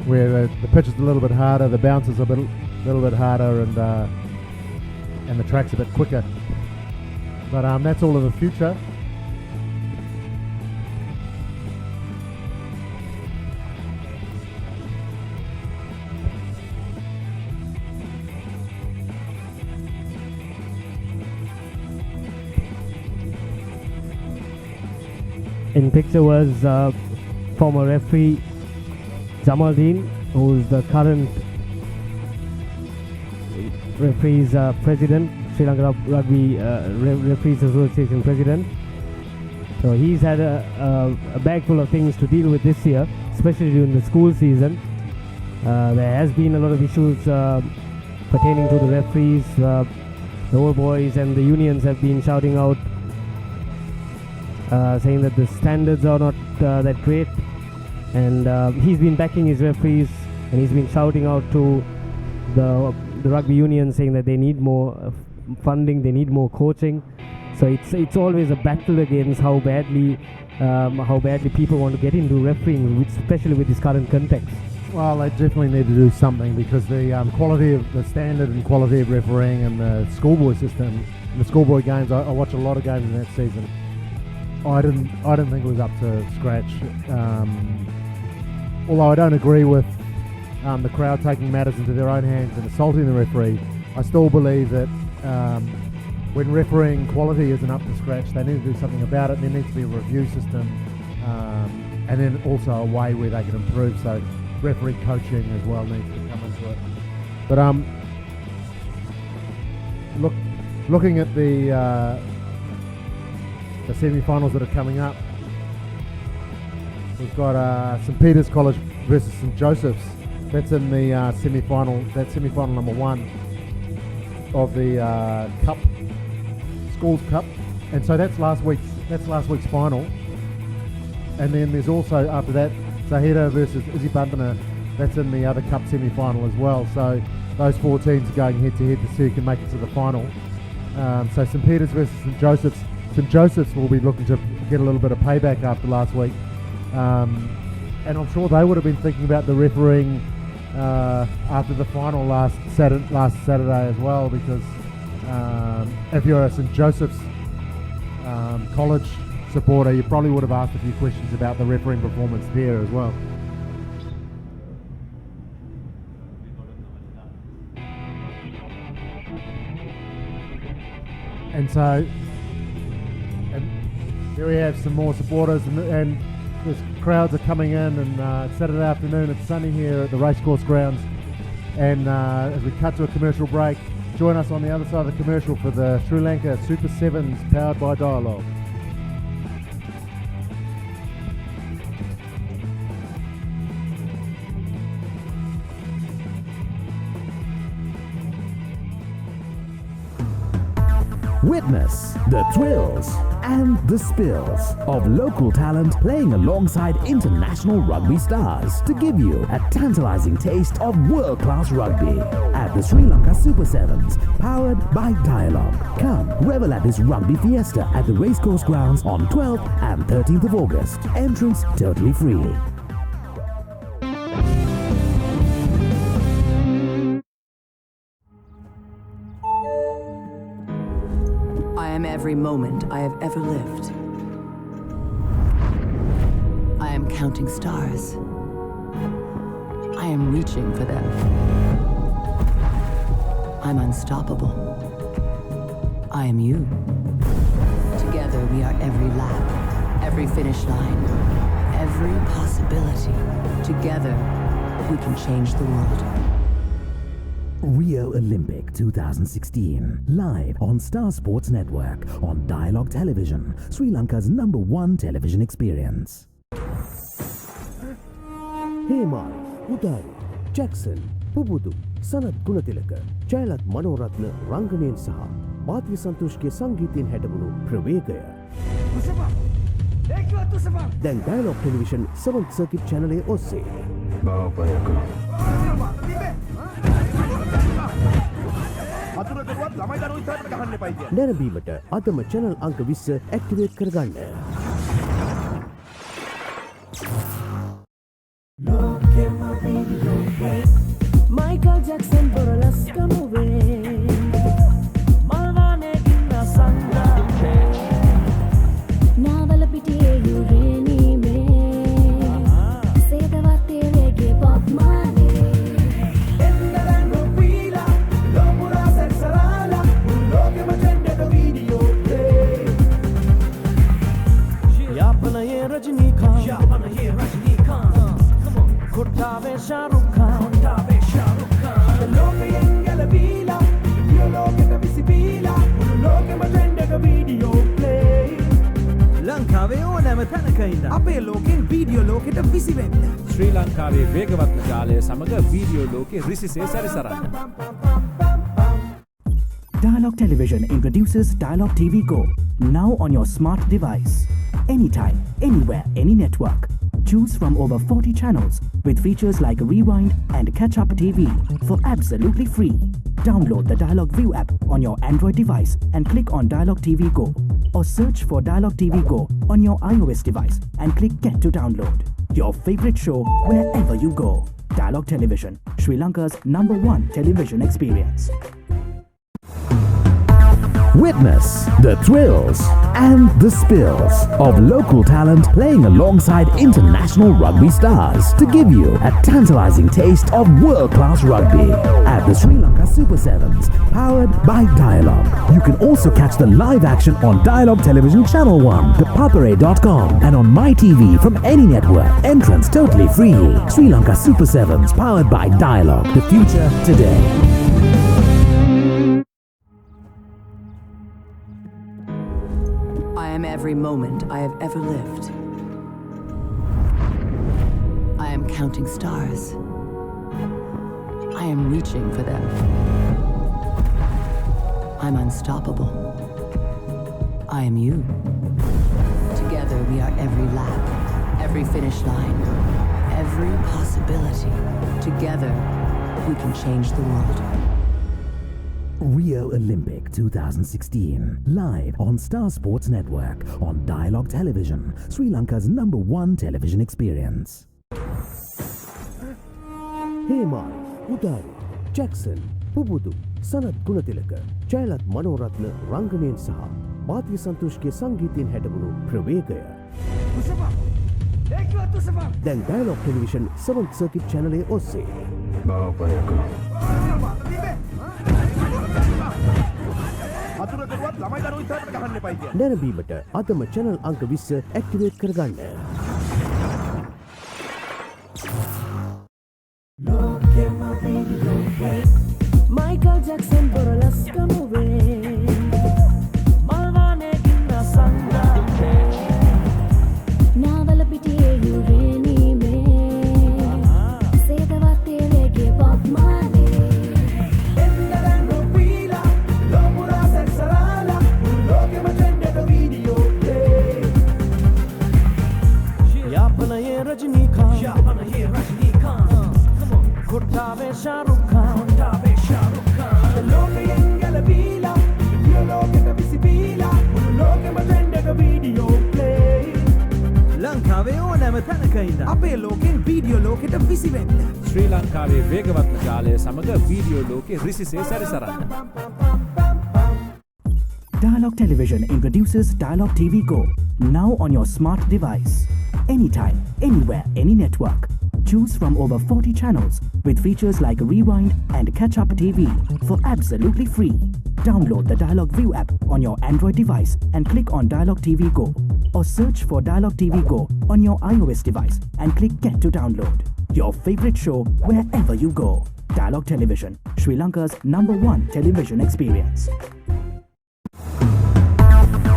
where the pitch is a little bit harder, the bounce is a little bit harder, and the track's a bit quicker. But that's all in the future. In picture was former referee Jamaldeen, who is the current referees president, Sri Lanka Rugby Referees Association president. So he's had a bag full of things to deal with this year, especially during the school season. There has been a lot of issues pertaining to the referees. The old boys and the unions have been shouting out, saying that the standards are not that great, and he's been backing his referees, and he's been shouting out to the rugby union, saying that they need more funding, they need more coaching. So it's always a battle against how badly people want to get into refereeing, especially with this current context. Well, they definitely need to do something, because the quality of the standard and quality of refereeing and the schoolboy system, the schoolboy games, I watch a lot of games in that season. I didn't think it was up to scratch. Although I don't agree with the crowd taking matters into their own hands and assaulting the referee, I still believe that when refereeing quality isn't up to scratch, they need to do something about it. There needs to be a review system, and then also a way where they can improve. So referee coaching as well needs to come into it. But looking at the semi-finals that are coming up, we've got St Peter's College versus St Joseph's. That's in the semi-final. That's semi-final number 1 of the Cup, Schools Cup, and so that's last week's final. And then there's also, after that, Sahira versus Isibandana. That's in the other Cup semi-final as well. So those 4 teams are going head-to-head to see who can make it to the final. So St Peter's versus St Joseph's. St Joseph's will be looking to get a little bit of payback after last week, and I'm sure they would have been thinking about the refereeing after the final last Saturday as well, because if you're a St Joseph's College supporter, you probably would have asked a few questions about the refereeing performance there as well. And so here we have some more supporters, and there's crowds are coming in, and it's Saturday afternoon, it's sunny here at the racecourse grounds, and as we cut to a commercial break, join us on the other side of the commercial for the Sri Lanka Super Sevens powered by Dialogue. Witness the thrills and the spills of local talent playing alongside international rugby stars to give you a tantalizing taste of world-class rugby at the Sri Lanka Super Sevens, powered by Dialogue. Come revel at this rugby fiesta at the racecourse grounds on 12th and 13th of August. Entrance totally free. I am every moment I have ever lived. I am counting stars. I am reaching for them. I'm unstoppable. I am you. Together we are every lap, every finish line, every possibility. Together we can change the world. Rio Olympic 2016, live on Star Sports Network on Dialogue Television, Sri Lanka's #1 television experience. Hemar, Udari, Jackson, Pubudu, Sanat Gunatilaka, Jailat Manoratna, Ranganen Saha, Bhatya Santoshke Sangeethayen හැඩවුණු ප්‍රවේගය. දැන් Dialogue Television 7th Circuit channel ඔස්සේ. නැරඹීමට අදම channel අංක 20 activate කරගන්න. Michael Jackson burlesque movie. Malvane kinna sangate. Navala pitiye yureni me. Sedavatte reggae pop mane. Endarango pila, lomura sexarala, loke matende the video play. Yapana ye Rajnikant. Kottave Shahrukh Khan. Loke engala bila, loke ta visibila, loke matende the video play. ලංකාවේ ඕනෑම තැනක ඉඳන් අපේ ලෝකෙන් video ලෝකෙට විසිවෙන්න. ශ්‍රී ලංකාවේ වේගවත්ම ජාලය සමග වීඩියෝ ලෝකෙ රිසිසේ සැරිසරන්න. Dialogue Television introduces Dialogue TV Go, now on your smart device. Anytime, anywhere, any network. Choose from over 40 channels with features like Rewind and Catch Up TV for absolutely free. Download the Dialogue View app on your Android device and click on Dialogue TV Go, or search for Dialogue TV Go on your iOS device and click Get to download. Your favorite show wherever you go. Dialogue Television, Sri Lanka's #1 television experience. Witness the thrills and the spills of local talent playing alongside international rugby stars to give you a tantalizing taste of world-class rugby at the Sri Lanka Super Sevens, powered by Dialogue. You can also catch the live action on Dialogue Television Channel 1, ThePapare.com, and on MyTV from any network. Entrance totally free. Sri Lanka Super Sevens, powered by Dialogue. The future today. I am every moment I have ever lived. I am counting stars. I am reaching for them. I'm unstoppable. I am you. Together we are every lap, every finish line, every possibility. Together we can change the world. Rio Olympic 2016, live on Star Sports Network on Dialogue Television, Sri Lanka's #1 television experience. Hemar, Udari, Jackson, Pubudu, Sanat Gunatilaka, Jailat Manoratna, Ranganen Saha, Bhatya Santoshke Sangeethayen හැඩවුණු ප්‍රවේගය. දැන් Dialogue Television 7th Circuit channel ඔස්සේ. නැරඹීමට අදම channel අංක 20 activate කරගන්න. Michael Jackson burlesque movie. Malvane kinna sangate. Navala pitiye yureni me. Sedavatte reggae pop mane. Endarango pila, lomura sexarala, loke matende the video play. Yapana ye Rajnikant. Kottave Shahrukh Khan. Loke engala bila, loke ta visibila, loke matende the video play. ලංකාවේ ඕනෑම තැනක ඉඳන් අපේ ලෝකෙන් video ලෝකෙට විසිවෙන්න. ශ්‍රී ලංකාවේ වේගවත්ම ජාලය සමග වීඩියෝ ලෝකෙ රිසිසේ සැරිසරන්න. Dialogue Television introduces Dialogue TV Go, now on your smart device. Anytime, anywhere, any network. Choose from over 40 channels with features like Rewind and Catch Up TV for absolutely free. Download the Dialogue View app on your Android device and click on Dialogue TV Go, or search for Dialogue TV Go on your iOS device and click Get to download. Your favorite show wherever you go. Dialogue Television, Sri Lanka's #1 television experience.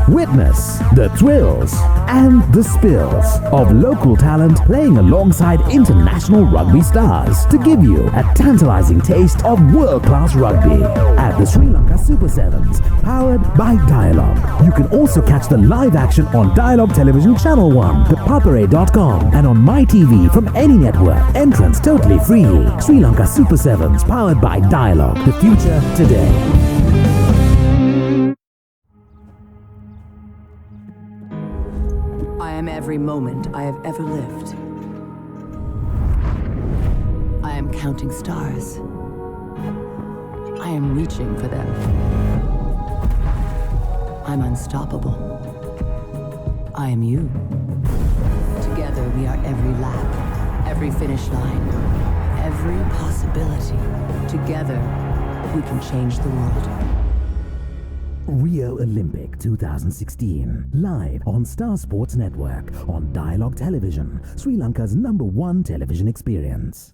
Witness the thrills and the spills of local talent playing alongside international rugby stars to give you a tantalizing taste of world-class rugby at the Sri Lanka Super Sevens, powered by Dialogue. You can also catch the live action on Dialogue Television Channel 1, ThePapare.com, and on MyTV from any network. Entrance totally free. Sri Lanka Super Sevens, powered by Dialogue. The future today. I am every moment I have ever lived. I am counting stars. I am reaching for them. I'm unstoppable. I am you. Together we are every lap, every finish line, every possibility. Together we can change the world. Rio Olympic 2016, live on Star Sports Network on Dialogue Television, Sri Lanka's #1 television experience.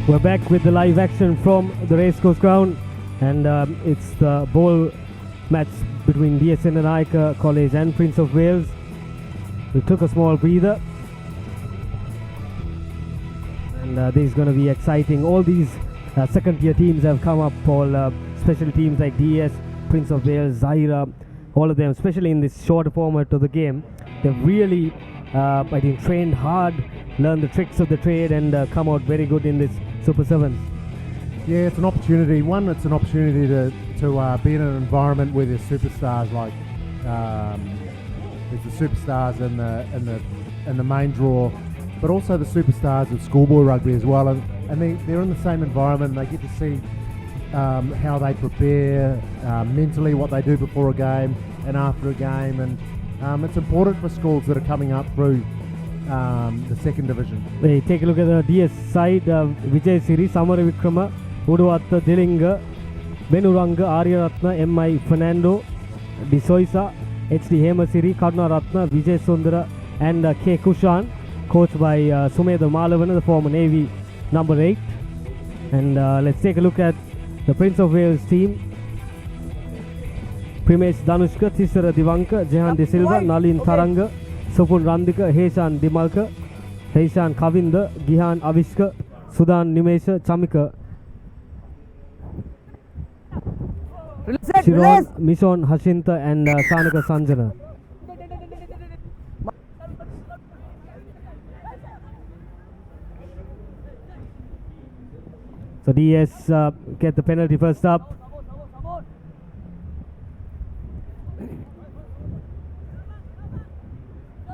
We're back with the live action from the racecourse ground, and it's the ball match between DS Sendanayaka College and Prince of Wales. We took a small breather, and this is going to be exciting. All these second tier teams have come up, all special teams like DS, Prince of Wales, Zaira, all of them, especially in this shorter format of the game. They've really, I think, trained hard, learned the tricks of the trade, and come out very good in this Super Sevens. Yeah, it's an opportunity. One, it's an opportunity to be in an environment where there's superstars like there's the superstars in the main draw, but also the superstars of schoolboy rugby as well. And they're in the same environment. And they get to see how they prepare mentally, what they do before a game and after a game, and it's important for schools that are coming up through the second division. We take a look at the DS side. Vijay Siri, Samara Vikrama, Uduwatta Dilinga, Benuranga, Arya Ratna, M.I. Fernando, Disoisa, H.D. Hemasiri, Karna Ratna, Vijay Sundara, and K. Kushan, coached by Sumedha Malavana, the former Navy number 8. And let's take a look at the Prince of Wales team. Primesh Danushka, Tisara Divanka, Jehan De Silva, Nalin Taranga, Supun Randika, Heshan Dimalka, Heshan Kavinda, Gihan Avishka, Sudan Nimesha, Chamika, Shiron, Mishon Hashinta, and Sanaka Sanjana. So DS get the penalty first up.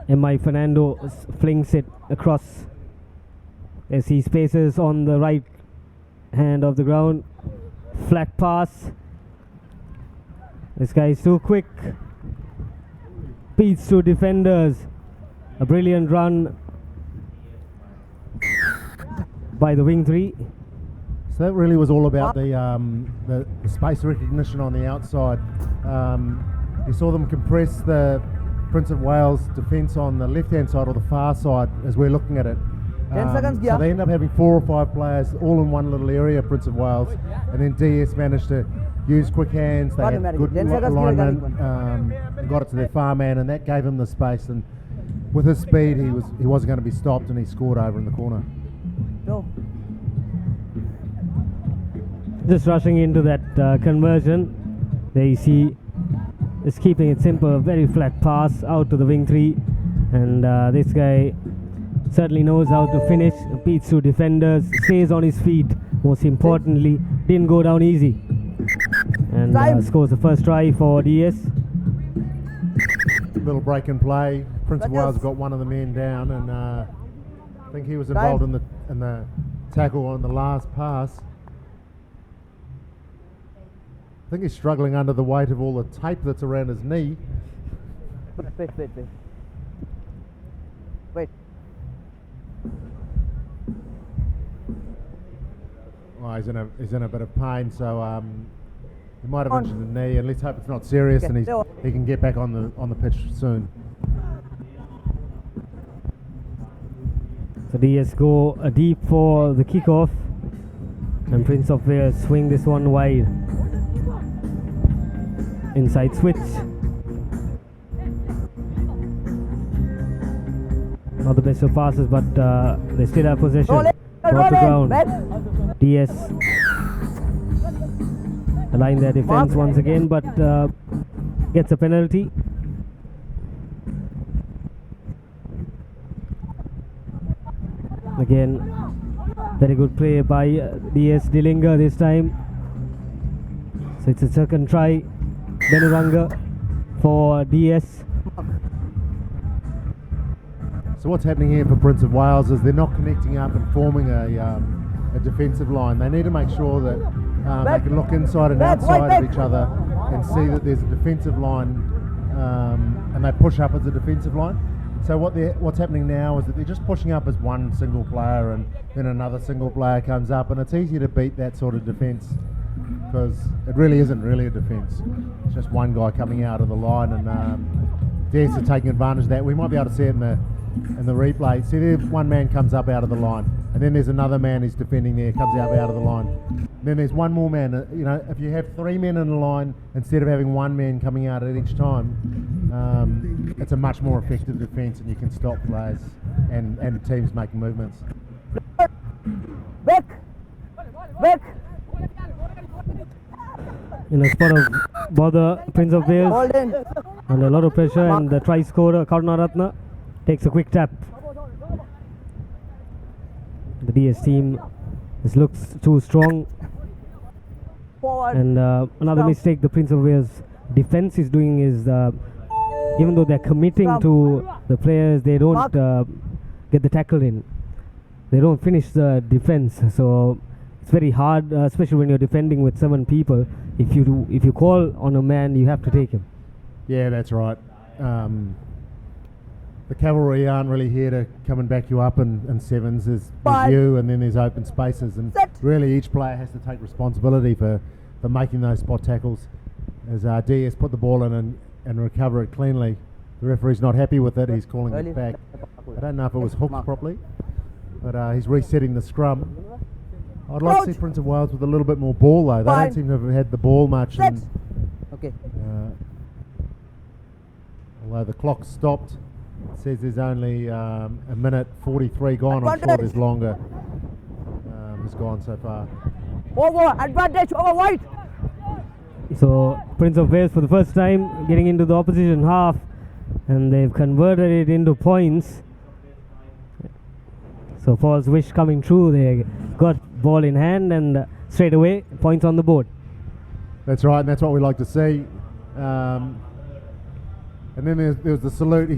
M.I. Fernando flings it across. As he spaces on the right hand of the ground. Flat pass. This guy is too quick. Beats two defenders. A brilliant run by the wing 3. So that really was all about the space recognition on the outside. You saw them compress the Prince of Wales defence on the left-hand side or the far side as we're looking at it. 10 seconds, so they end up having 4 or 5 players all in one little area, Prince of Wales, and then DS managed to use quick hands. They had good alignment, and got it to their far man, and that gave him the space. And with his speed, he wasn't going to be stopped, and he scored over in the corner. No. Just rushing into that conversion. There you see, is keeping it simple, a very flat pass out to the wing 3, and this guy certainly knows how to finish, beats two defenders, stays on his feet, most importantly, didn't go down easy, and scores the first try for DS. Little break and play. Prince of Wales got one of the men down, and I think he was involved in the tackle on the last pass. I think he's struggling under the weight of all the tape that's around his knee. Wait. Well, he's in a bit of pain, so he might have injured the knee, and let's hope it's not serious, and he can get back on the pitch soon. So DS go deep for the kickoff, and Prince of Wales swing this one wide. Inside switch. Not the best of passes, but they still have possession. Ball to ground. DS align their defense once again, but gets a penalty. Again, very good play by DS Dillinger this time. So it's a second try. Benuranga for DS. So what's happening here for Prince of Wales is they're not connecting up and forming a defensive line. They need to make sure that they can look inside and outside of each other and see that there's a defensive line, and they push up as a defensive line. So what's happening now is that they're just pushing up as one single player, and then another single player comes up, and it's easier to beat that sort of defence because it really isn't really a defence. It's just one guy coming out of the line, and DS are taking advantage of that. We might be able to see it in the replay. See there, one man comes up out of the line, and then there's another man who's defending there, comes out of the line. And then there's one more man. You know, if you have three men in the line instead of having one man coming out at each time, it's a much more effective defence, and you can stop players and teams making movements. Back. In a spot of bother, Prince of Wales under a lot of pressure, and the try scorer Karunaratne takes a quick tap. The DS team, this looks too strong, and another mistake the Prince of Wales defense is doing is even though they're committing to the players, they don't get the tackle in. They don't finish the defense, so it's very hard, especially when you're defending with 7 people. If you call on a man, you have to take him. Yeah, that's right. The cavalry aren't really here to come and back you up in sevens. There's you, and then there's open spaces, and really each player has to take responsibility for making those spot tackles. As DS put the ball in and recover it cleanly, the referee's not happy with it. He's calling it back. I don't know if it was hooked properly, but he's resetting the scrum. I'd like to see Prince of Wales with a little bit more ball though. They don't seem to have had the ball much. And, although the clock stopped, it says there's only a minute 43 gone. I'm sure there's longer has gone so far. Over, advantage over white. So Prince of Wales for the first time getting into the opposition half, and they've converted it into points. So Paul's wish coming true. They got ball in hand, and straight away points on the board. That's right, and that's what we like to see. And then there was the salute.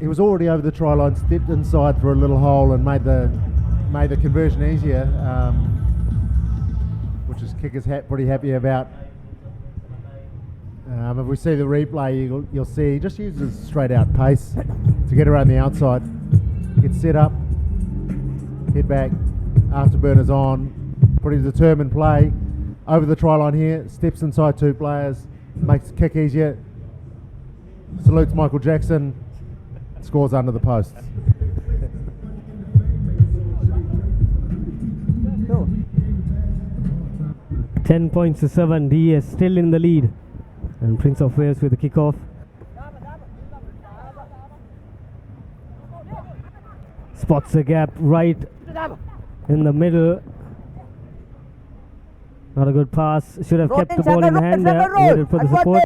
He was already over the try line, stepped inside for a little hole, and made the conversion easier, which is kickers pretty happy about. If we see the replay, you'll see he just uses straight out pace to get around the outside, get set up, head back, afterburners on, pretty determined play, over the try line here, steps inside 2 players, makes the kick easier, salutes Michael Jackson, scores under the posts. Oh. 10 points to 7, DS still in the lead, and Prince of Wales with the kickoff. Spots a gap right in the middle. Not a good pass. Should have kept the ball in hand there, waited for the support,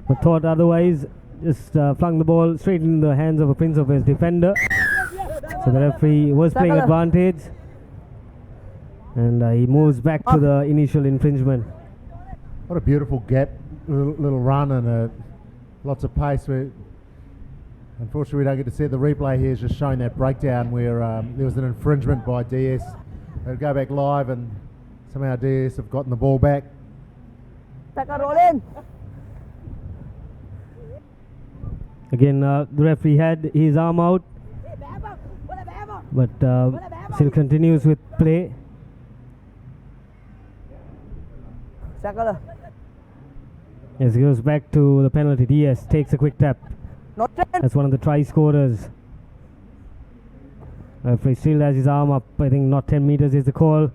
but thought otherwise. Just flung the ball straight into the hands of a Prince of Wales defender. So the referee was playing advantage, and he moves back to the initial infringement. What a beautiful gap, little run, and lots of pace. Unfortunately, we don't get to see it. The replay here is just showing that breakdown where there was an infringement by DS. They'll go back live, and somehow DS have gotten the ball back. Again, the referee had his arm out, but still continues with play. Sakala. As he goes back to the penalty, DS takes a quick tap. Not 10. That's one of the try scorers. Referee still has his arm up. I think not 10 meters is the call.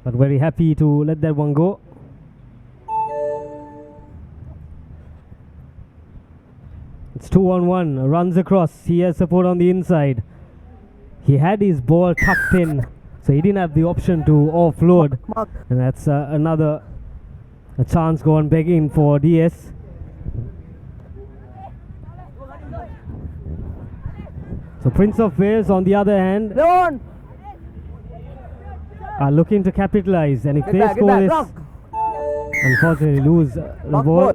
But very happy to let that one go. It's 2-on-1. Runs across. He has support on the inside. He had his ball tucked in, so he didn't have the option to offload. And that's another chance going begging for DS. So Prince of Wales, on the other hand, are looking to capitalize, and if they score this, unfortunately lose the ball.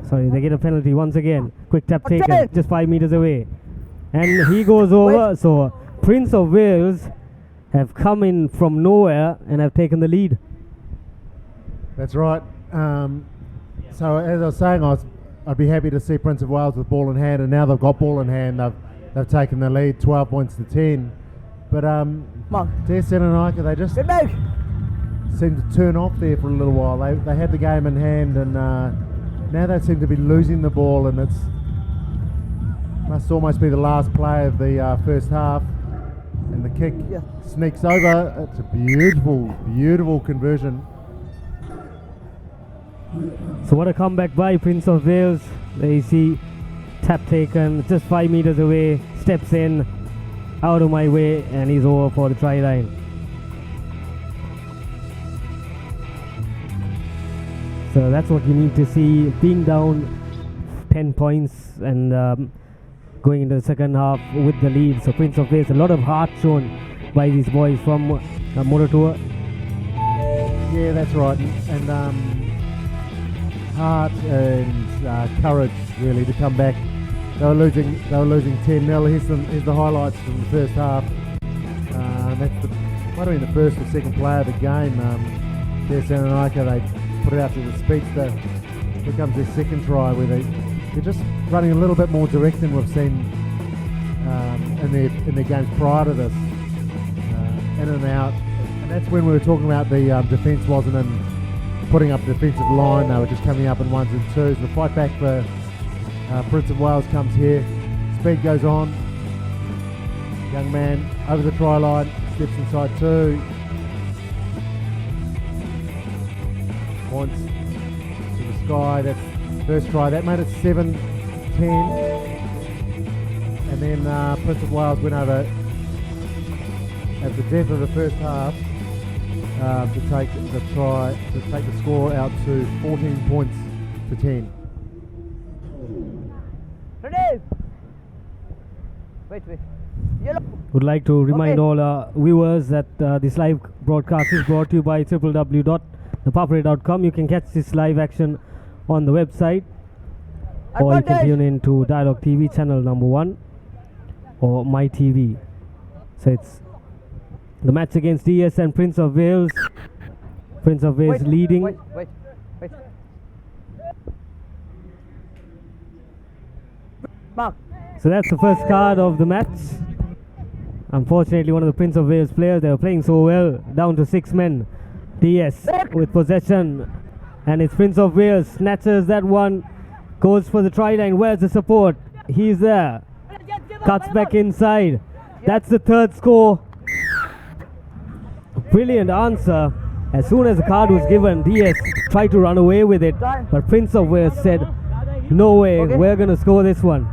Sorry, they get a penalty once again. Quick tap taken, just 5 meters away, and he goes over. So Prince of Wales have come in from nowhere and have taken the lead. That's right. So as I was saying, I'd be happy to see Prince of Wales with ball in hand, and now they've got ball in hand. They've taken the lead, 12 points to 10. But TSN and Ika, they just seemed to turn off there for a little while. They had the game in hand, and now they seem to be losing the ball, and must almost be the last play of the first half. And the kick sneaks over. It's a beautiful, beautiful conversion. So what a comeback by Prince of Wales. There you see, tap taken, just 5 meters away, steps in, out of my way, and he's over for the try line. So that's what you need to see, being down 10 points and going into the second half with the lead. So Prince of Wales, a lot of heart shown by these boys from Morotua. Yeah, that's right, and heart and courage really to come back. They were losing 10-0. Here's the highlights from the first half. That's might have been the first or second play of the game. TSN and Ika, they put it out to the speedster. Here comes their second try, where they're just running a little bit more direct than we've seen in their games prior to this. In and out, and that's when we were talking about the defence wasn't in putting up the defensive line. They were just coming up in ones and twos. The fight back for Prince of Wales comes here. Speed goes on. Young man over the try line, steps inside two. Points to the sky. That's first try. That made it 7-10. And then Prince of Wales went over at the death of the first half to take the score out to 14 points to 10. Ready? Wait. Yellow. Would like to remind all our viewers that this live broadcast is brought to you by www.ThePapare.com. You can catch this live action on the website, or you can tune in to Dialogue TV channel number 1 or My TV. So it's the match against DS and Prince of Wales. Prince of Wales leading. Wait. Mark. So that's the first card of the match. Unfortunately, one of the Prince of Wales players, they were playing so well, down to 6 men. DS with possession, and it's Prince of Wales, snatches that one, goes for the try line. Where's the support? He's there. Cuts back inside. That's the third score. Brilliant answer. As soon as the card was given, DS tried to run away with it, but Prince of Wales said, no way, we're going to score this one.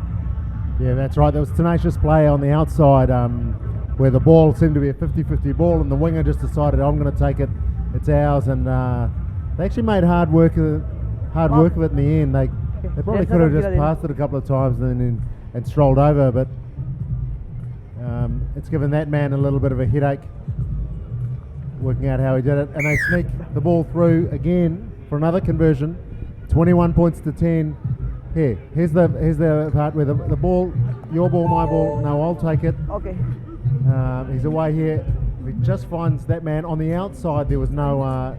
Yeah, that's right. There was tenacious play on the outside where the ball seemed to be a 50-50 ball, and the winger just decided, I'm going to take it, it's ours. And they actually made hard work of it in the end. They probably could have just passed it a couple of times and strolled over, but it's given that man a little bit of a headache working out how he did it. And they sneak the ball through again for another conversion. 21 points to 10. Here's the part where the ball, your ball, my ball. No, I'll take it. Okay. He's away here. He just finds that man on the outside. There was no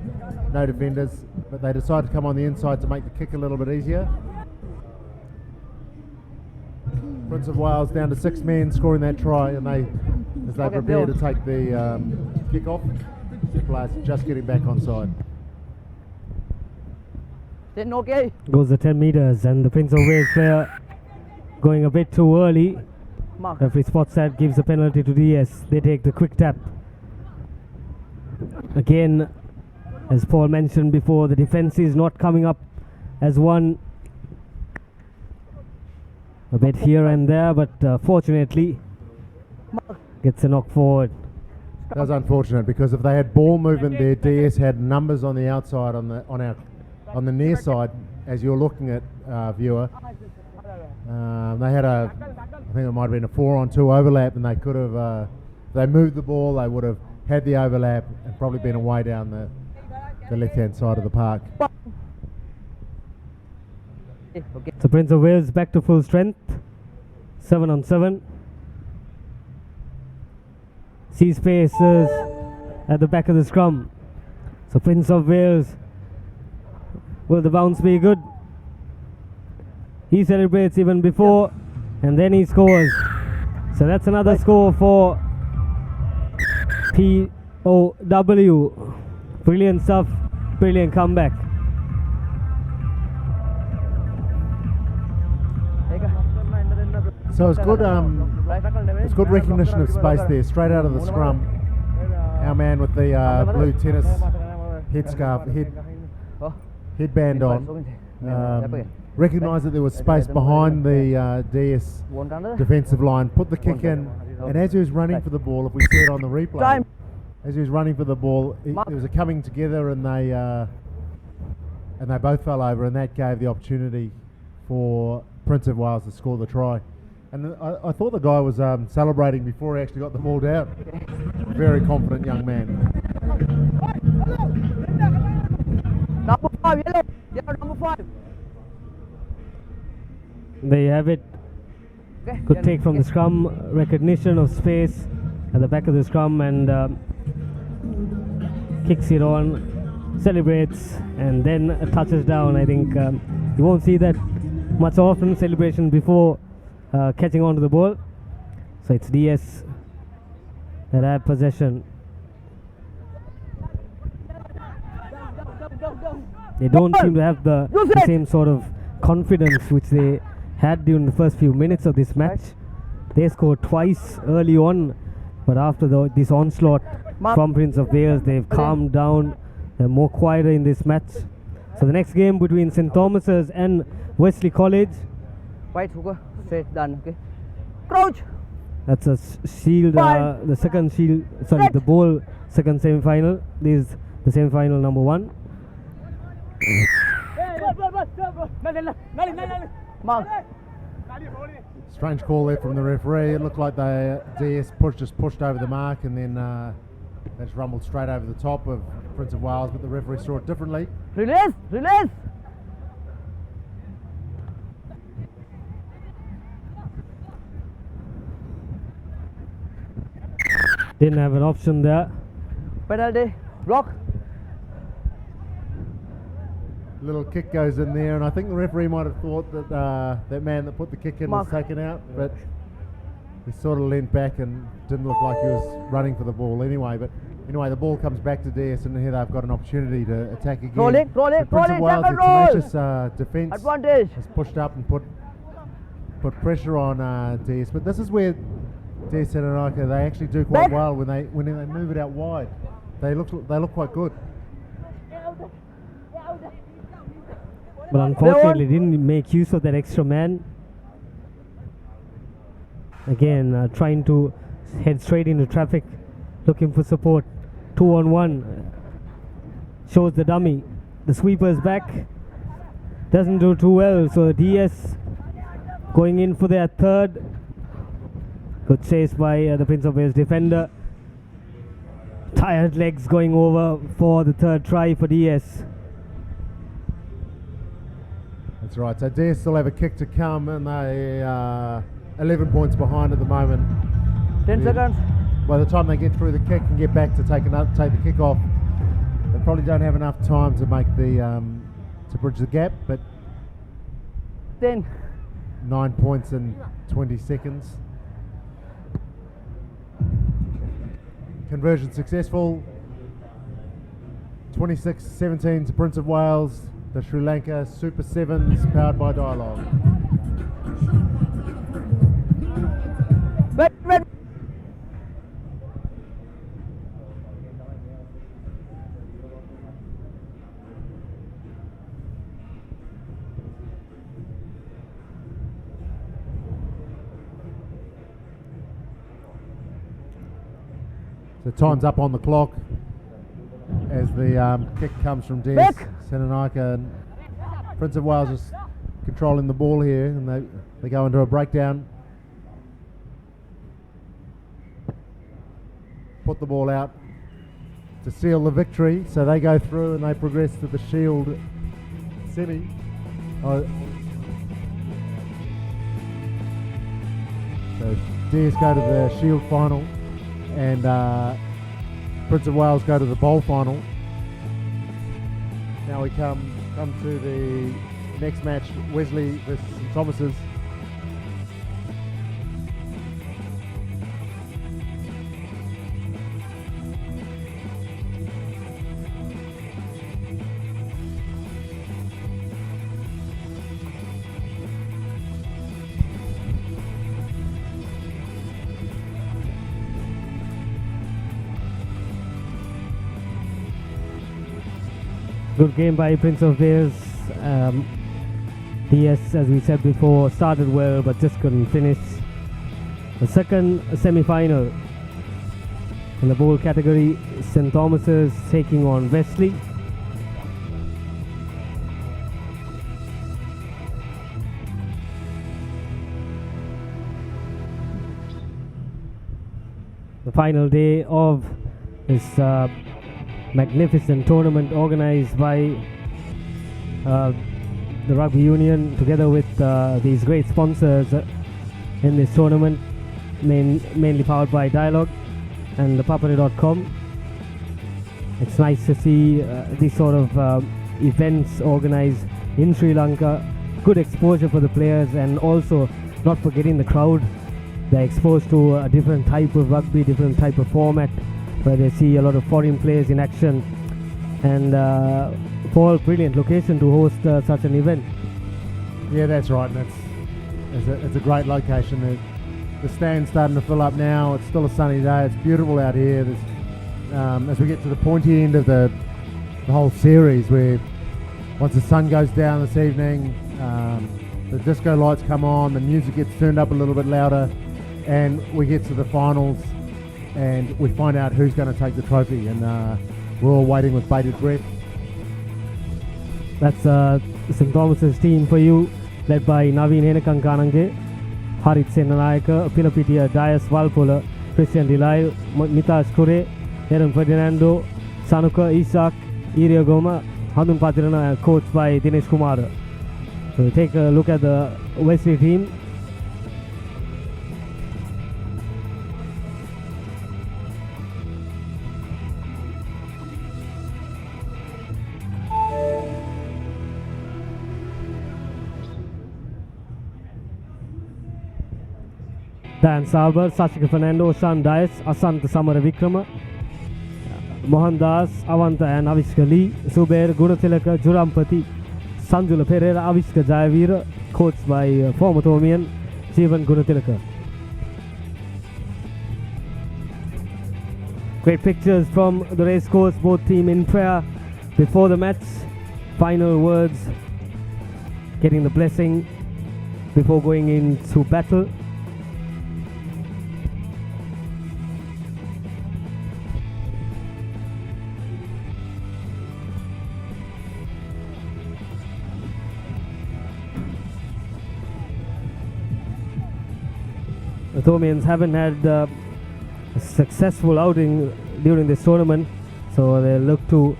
defenders, but they decided to come on the inside to make the kick a little bit easier. Prince of Wales down to 6 men, scoring that try, and as they prepare to take the kick off. defensive players just getting back on side. 10 okay. Goes the 10 meters, and the Prince of Wales player going a bit too early. Mark. Referee spots that, gives a penalty to DS. They take the quick tap. Again, as Paul mentioned before, the defense is not coming up as one. A bit here and there, but fortunately gets a knock forward. That was unfortunate because if they had ball movement there, DS had numbers on the outside on the near side. As you're looking at viewer, they had I think it might have been a 4-on-2 overlap, and they could have they moved the ball, they would have had the overlap and probably been away down the left-hand side of the park. So Prince of Wales back to full strength, 7-on-7. Sees spaces at the back of the scrum. So Prince of Wales, will the bounce be good? He celebrates even before, and then he scores. So that's another score for POW. Brilliant stuff, brilliant comeback. So it's good. It's good recognition of space there, straight out of the scrum. Our man with the blue tennis headband on, recognised that there was space behind the DS defensive line. Put the kick in, and as he was running for the ball, if we see it on the replay, as he was running for the ball, it was a coming together, and they both fell over, and that gave the opportunity for Prince of Wales to score the try. And I thought the guy was celebrating before he actually got the ball down. Very confident young man. Number 5, yellow, number 5. There you have it. Good take from the scrum, recognition of space at the back of the scrum, and kicks it on, celebrates, and then touches down. I think you won't see that much often, celebration before catching on to the ball. So it's DS that have possession. They don't seem to have the same sort of confidence which they had during the first few minutes of this match. They scored twice early on, but after this onslaught from Prince of Wales, they've calmed down. They're more quieter in this match. So the next game between St. Thomas's and Wesley College. White hooker, straight done, okay. Crouch! That's a shield, the second shield, sorry, the bowl second semi-final. This is the semi-final number 1. Mark. Strange call there from the referee. It looked like the DS just pushed over the mark, and then they just rumbled straight over the top of Prince of Wales, but the referee saw it differently. Release! Release! Didn't have an option there. Penalty. Block. Little kick goes in there, and I think the referee might have thought that that man that put the kick in was taken out, but he sort of leant back and didn't look like he was running for the ball anyway. But anyway, the ball comes back to DS, and here they've got an opportunity to attack again. Rolling, Prince of Wales, their tenacious defence advantage has pushed up and put pressure on DS, but this is where DS and Lanka, they actually do quite well when they move it out wide. They look quite good. But unfortunately didn't make use of that extra man. Again, trying to head straight into traffic, looking for support. 2-on-1. Shows the dummy. The sweeper's back. Doesn't do too well, so DS going in for their third. Good chase by the Prince of Wales defender. Tired legs going over for the third try for DS. That's right, so DS still have a kick to come, and they 11 points behind at the moment. 10 seconds. By the time they get through the kick and get back to take the kick off, they probably don't have enough time to make to bridge the gap, but 10. 9 points in 20 seconds. Conversion successful. 26-17 to Prince of Wales, the Sri Lanka Super Sevens powered by Dialogue. So time's up on the clock as the kick comes from DS Senanaika, and Prince of Wales is controlling the ball here, and they go into a breakdown. Put the ball out to seal the victory, so they go through and they progress to the Shield semi. So DS go to the Shield final, and Prince of Wales go to the bowl final. Now we come to the next match, Wesley versus St Thomas's. Good game by Prince of Wales. DS, as we said before, started well but just couldn't finish. The second semi-final in the bowl category, St Thomas's taking on Wesley. The final day of this magnificent tournament organized by the Rugby Union together with these great sponsors in this tournament, mainly powered by Dialogue and ThePapare.com. It's nice to see these sort of events organized in Sri Lanka. Good exposure for the players, and also not forgetting the crowd. They're exposed to a different type of rugby, different type of format, where they see a lot of foreign players in action, and Paul, brilliant location to host such an event. Yeah, that's right, and it's a great location. The stand's starting to fill up now. It's still a sunny day. It's beautiful out here. As we get to the pointy end of the whole series, where once the sun goes down this evening, the disco lights come on, the music gets turned up a little bit louder, and we get to the finals, and we find out who's going to take the trophy, and we're all waiting with bated breath. That's St Thomas's team for you, led by Naveen Henakankanange, Harit Senanayaka, Pilapitiya, Dias Walpola, Christian Delay, Mitash Kure, Aaron Ferdinando, Sanuka, Isak, Iria Goma, Handun Patirana, coached by Dinesh Kumar. So take a look at the Wesley team. Dan Salber, Sashika Fernando, Shan Dias, Asant Samara Vikrama, Mohan Das, Avanta and Avishka Lee, Suber, Gunatilaka, Jurampati, Sanjula Pereira, Avishka Jayavira, coached by former Thomian, Jeevan Gunatilaka. Great pictures from the race course, both team in prayer before the match. Final words, getting the blessing before going into battle. The Thomians haven't had a successful outing during this tournament, so they look to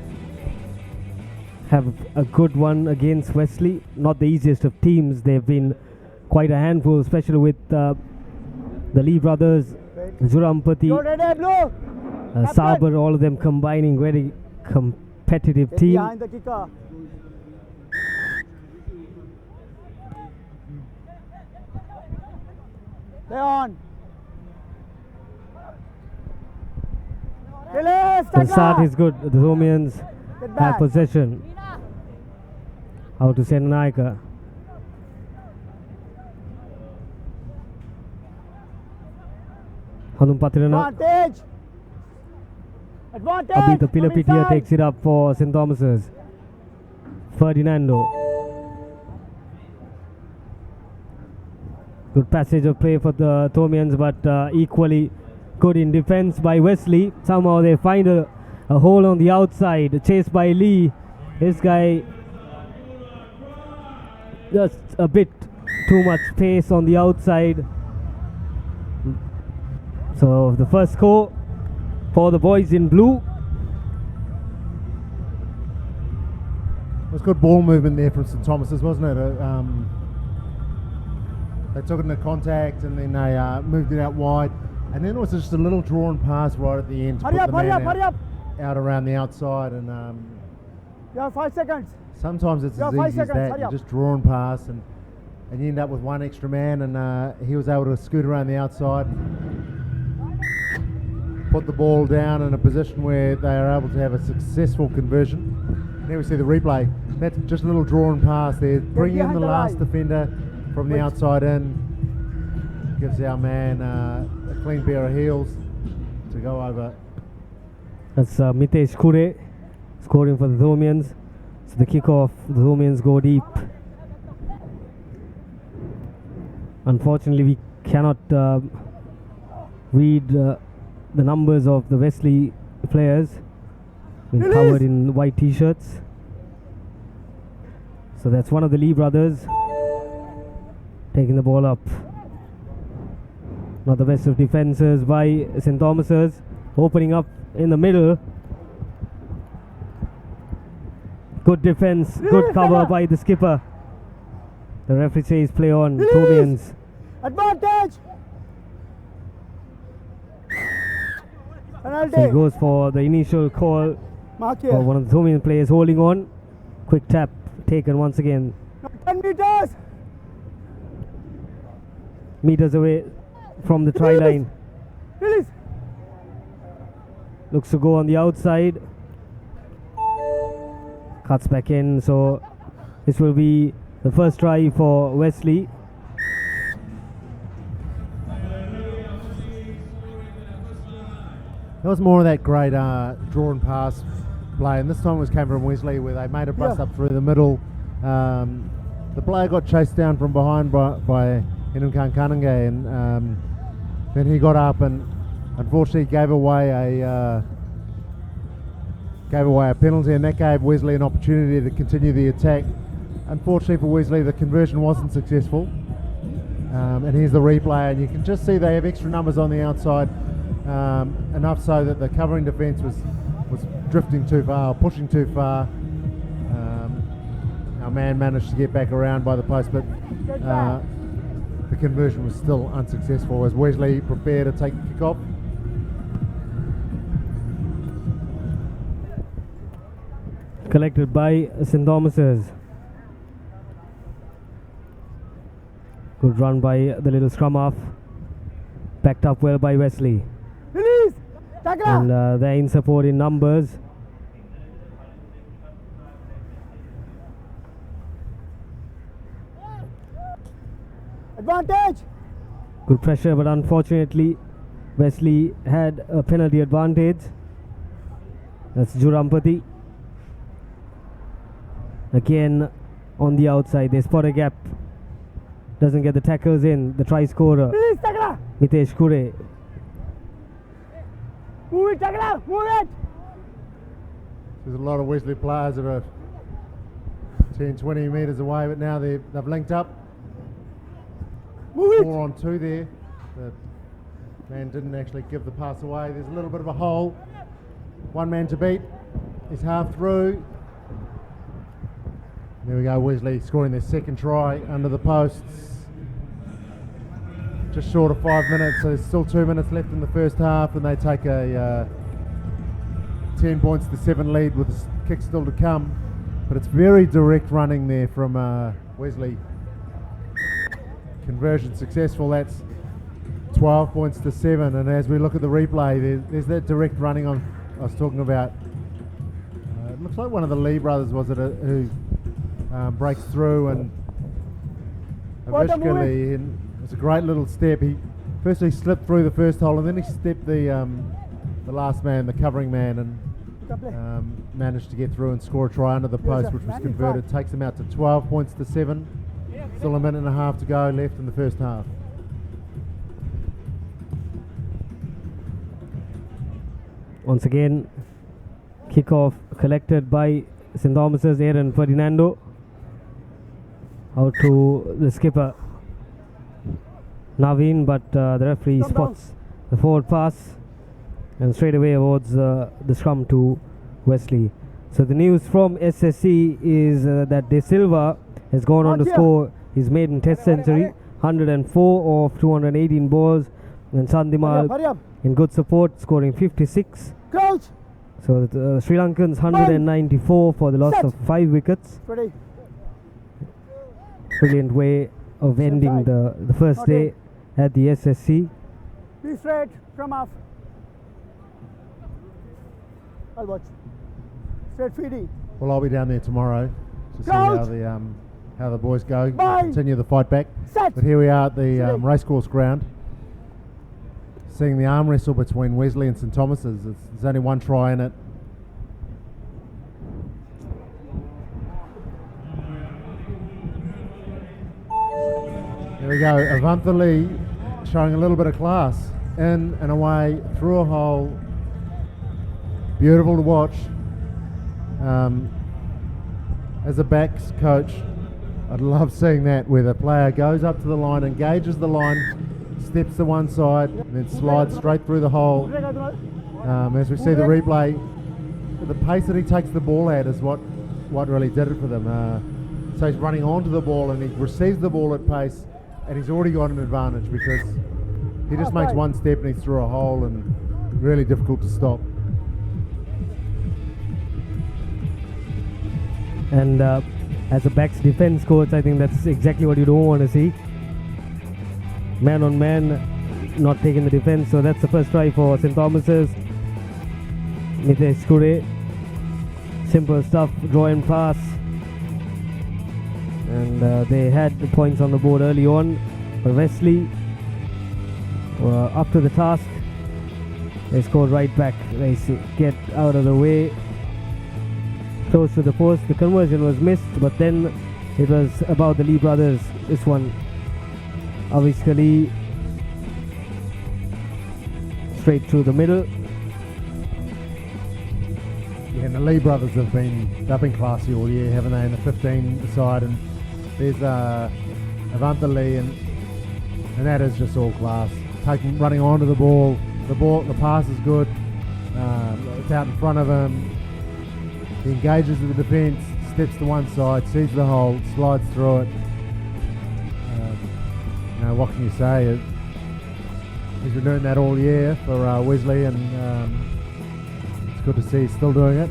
have a good one against Wesley. Not the easiest of teams. They've been quite a handful, especially with the Lee brothers, Jurampati, Saber, all of them combining, very competitive team. Behind the kicker. Play on. The start is good. The Thomians had possession. Out to Sennaika. Hanum Patirana. Advantage! Advantage! Abita Pilapitia takes it up for St. Thomas's. Ferdinando. Good passage of play for the Thomians, but equally good in defense by Wesley. Somehow they find a hole on the outside. Chased by Lee. This guy just a bit too much pace on the outside. So the first score for the boys in blue. It was good ball movement there from St Thomas's, wasn't it? They took it into contact and then they moved it out wide. And then it was just a little drawn pass right at the end to Hurry put up, the hurry man up, hurry up! out around the outside. And You have 5 seconds. sometimes it's You as have 5 easy as seconds, that. hurry You up. just draw and pass and you end up with one extra man, and he was able to scoot around the outside, put the ball down in a position where they are able to have a successful conversion. There we see the replay. That's just a little draw and pass there. Bring in behind the the last line. defender from the outside in. Gives our man a clean pair of heels to go over. That's Mitesh Kure scoring for the Thomians. So the kickoff, the Thomians go deep. Unfortunately, we cannot read the numbers of the Wesley players. Been covered in white t-shirts. So that's one of the Lee brothers taking the ball up. Not the best of defenses by St. Thomas's. Opening up in the middle. Good defense, good cover by the skipper. The referee says play on, Thomians. Advantage! So he goes for the initial call Mark here. for one of the Thomian players holding on. Quick tap taken once again. 10 meters! Meters away from the try line. Release! Looks to go on the outside. Cuts back in, so this will be the first try for Wesley. There was more of that great draw and pass play, and this time it came from Wesley where they made a bust up through the middle. The player got chased down from behind by Henunkan Kananga, and then he got up and unfortunately gave away a penalty, and that gave Wesley an opportunity to continue the attack. Unfortunately for Wesley, the conversion wasn't successful. And here's the replay, and you can just see they have extra numbers on the outside, enough so that the covering defence was drifting too far, or pushing too far. Our man managed to get back around by the post, but the conversion was still unsuccessful as Wesley prepared to take the kick-off. Collected by St. Thomas's. Good run by the little scrum half. Backed up well by Wesley. Release! Tackle! And they're in support in numbers. Advantage! Good pressure, but unfortunately Wesley had a penalty advantage. That's Jurampati. Again on the outside, they spot a gap. Doesn't get the tackles in. The try scorer, Release, tackle! Mitesh Kure. Move it, tackle! Move it! There's a lot of Wesley players that are 10, 20 metres away, but now they've linked up. Move it! 4 on 2 there. The man didn't actually give the pass away. There's a little bit of a hole. One man to beat. He's half through. There we go, Wesley scoring their second try under the posts. Just short of 5 minutes, so there's still 2 minutes left in the first half, and they take a 10 points to 7 lead with the kick still to come. But it's very direct running there from Wesley. Conversion successful, that's 12 points to 7, and as we look at the replay, there's that direct running I was talking about. looks like one of the Lee brothers, was it, who breaks through, and Avishka, and it's a great little step. He firstly slipped through the first hole, and then he stepped the last man, the covering man, and managed to get through and score a try under the post, which was converted. Takes him out to 12 points to 7. Still a minute and a half to go left in the first half. Once again, kickoff collected by St. Thomas's Aaron Ferdinando. Out to the skipper Naveen, but the referee spots the forward pass and straight away awards the scrum to Wesley. So the news from SSC is that De Silva has gone on to score his maiden test century, 104 of 218 balls, and Sandimal in good support, scoring 56. So the Sri Lankans 194 for the loss of 5 wickets. Brilliant way of ending the first day at the SSC. Be straight from off. I'll watch. Straight feeding. Well, I'll be down there tomorrow to see how the boys go. Continue the fight back. But here we are at the racecourse ground, seeing the arm wrestle between Wesley and St. Thomas's. There's only one try in it. There we go, Avantha Lee showing a little bit of class. In and away, through a hole. Beautiful to watch. As a backs coach, I'd love seeing that, where the player goes up to the line, engages the line, steps to one side, and then slides straight through the hole. As we see the replay, the pace that he takes the ball at is what really did it for them. So he's running onto the ball and he receives the ball at pace, and he's already got an advantage because he just makes one step and he's through a hole, and really difficult to stop. And as a backs defense coach, I think that's exactly what you don't want to see. Man on man, not taking the defense. So that's the first try for St. Thomas's. Nitesh Kure. Simple stuff, draw and pass. And they had the points on the board early on. But Wesley were up to the task. They scored right back. They get out of the way. Close to the post. The conversion was missed, but then it was about the Lee brothers. This one, Aviskali, straight through the middle. Yeah, and the Lee brothers they've been classy all year, haven't they? In the 15 side, and there's Avantha Lee, and that is just all class. Running onto the ball. The pass is good. It's out in front of him. He engages with the defence, steps to one side, sees the hole, slides through it. What can you say? He's been doing that all year for Wesley, and it's good to see he's still doing it.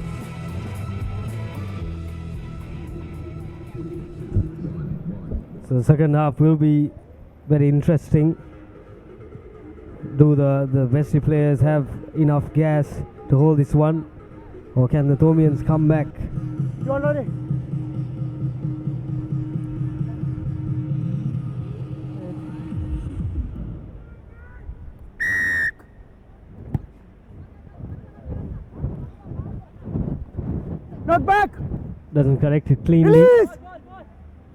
So the second half will be very interesting. Do the Wesley players have enough gas to hold this one? Or can the Thomians come back? You all ready? Not back! Doesn't correct it cleanly. Release!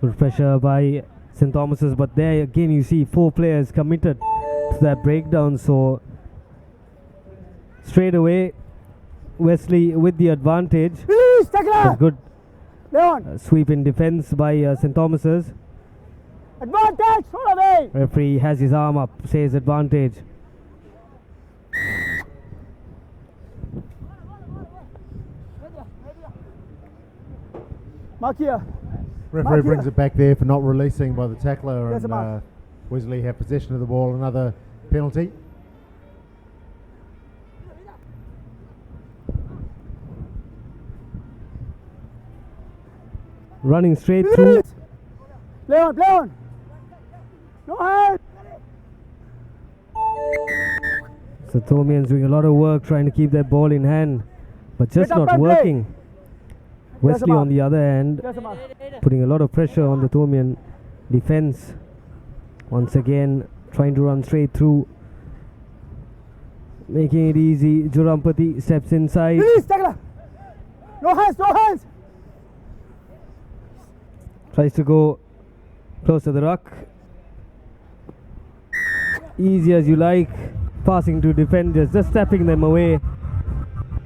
Good pressure by St. Thomas's, but there again you see 4 players committed to that breakdown, so straight away Wesley with the advantage. Release, tackler! Good sweep in defense by St. Thomas's. Advantage, hold away! Referee has his arm up, says advantage. Mark here. Referee brings it back there for not releasing by the tackler, and Wesley have possession of the ball. Another penalty. Running straight through. Play on. No hand. So Thomians doing a lot of work trying to keep that ball in hand, but just not working. Wesley on the other end, putting a lot of pressure on the Thomian defense. Once again, trying to run straight through, making it easy. Jurampati steps inside. Release, Tagla. No hands, no hands. Tries to go close to the ruck. Easy as you like. Passing to defenders, just stepping them away.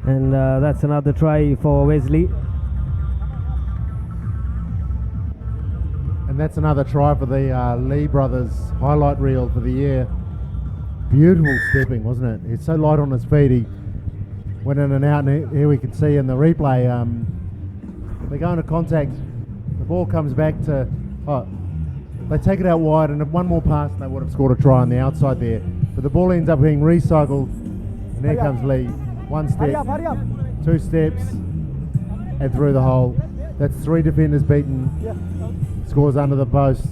And that's another try for Wesley. And that's another try for the Lee brothers highlight reel for the year. Beautiful stepping, wasn't it? He's so light on his feet. He went in and out, and here we can see in the replay, they go into contact. The ball comes back to, they take it out wide, and if one more pass, they would have scored a try on the outside there. But the ball ends up being recycled, and there comes Lee. One step, Hurry up. 2 steps, and through the hole. That's 3 defenders beaten. Yeah. Scores under the post.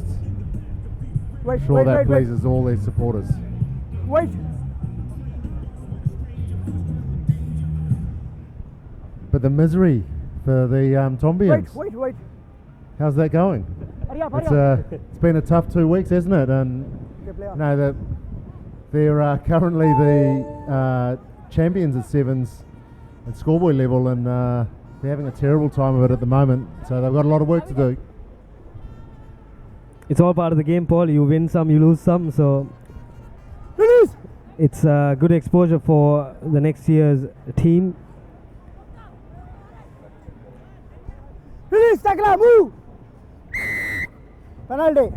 Wait, Sure, wait, that wait, pleases all their supporters. Wait. But the misery for the Tombians. Wait. How's that going? Hurry up. It's been a tough 2 weeks, hasn't it? And they're currently the champions at sevens at schoolboy level, and they're having a terrible time of it at the moment. So they've got a lot of work to do. It's all part of the game, Paul. You win some, you lose some. So it's good exposure for the next year's team. Release, Tagla, move. Penalty.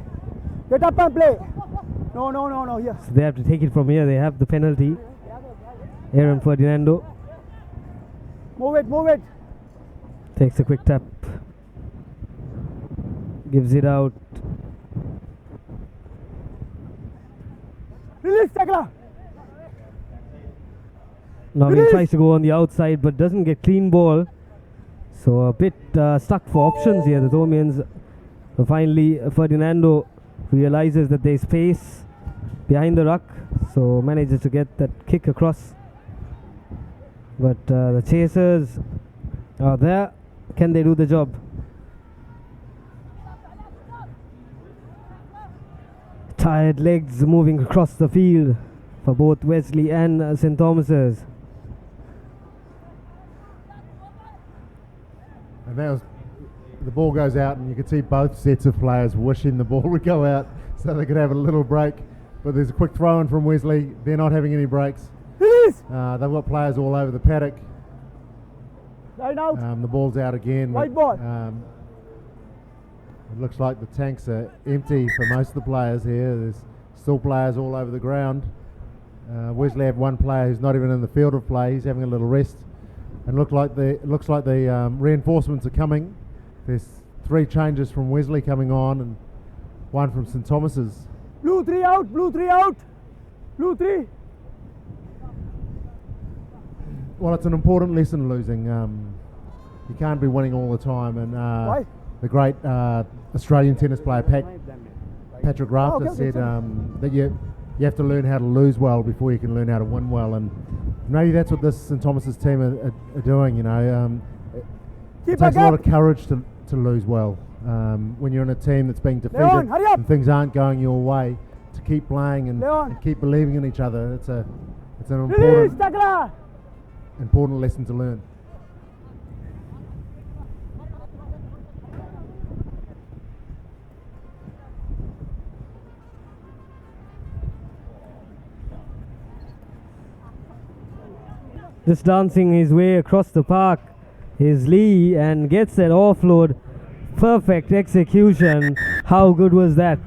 Get up and play. No, here. So they have to take it from here. They have the penalty. Aaron Ferdinando Move it. takes a quick tap. Gives it out. Release, Tagla. Navin tries to go on the outside but doesn't get clean ball. So a bit stuck for options here, the Thomians. So finally, Ferdinando realizes that there's space behind the ruck, so manages to get that kick across. But the chasers are there. Can they do the job? Tired legs moving across the field for both Wesley and St. Thomas's. And the ball goes out, and you can see both sets of players wishing the ball would go out so they could have a little break. But there's a quick throw in from Wesley. They're not having any breaks. They've got players all over the paddock. Line out. The ball's out again. White ball. It looks like the tanks are empty for most of the players here. There's still players all over the ground. Wesley have one player who's not even in the field of play. He's having a little rest. And looks like the reinforcements are coming. There's 3 changes from Wesley coming on, and 1 from St. Thomas's. Blue 3 out. Blue 3. Well, it's an important lesson, losing. You can't be winning all the time. And Why? the great Australian tennis player Patrick Rafter said that you have to learn how to lose well before you can learn how to win well. And maybe that's what this St. Thomas's team are doing. You know, it takes a lot of courage to lose well. When you're in a team that's being defeated and things aren't going your way, to keep playing and keep believing in each other. It's an important lesson to learn. Just dancing his way across the park is Lee and gets that offload. Perfect execution. How good was that?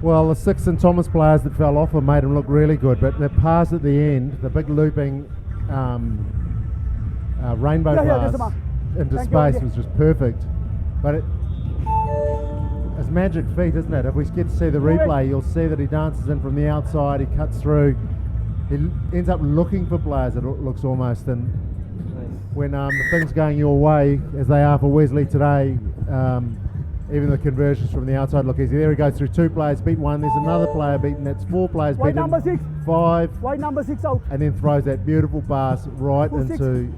Well, the 6 St. Thomas players that fell off made him look really good, but the pass at the end, the big looping rainbow pass into space was just perfect. But it's magic feet, isn't it? If we get to see the replay, you'll see that he dances in from the outside, he cuts through, he ends up looking for players, it looks almost, and when the things going your way, as they are for Wesley today, even the conversions from the outside look easy. There he goes through 2 players, beat 1, there's another player beaten, that's 4 players beaten. Number 6. 5. White number 6 out. And then throws that beautiful pass right into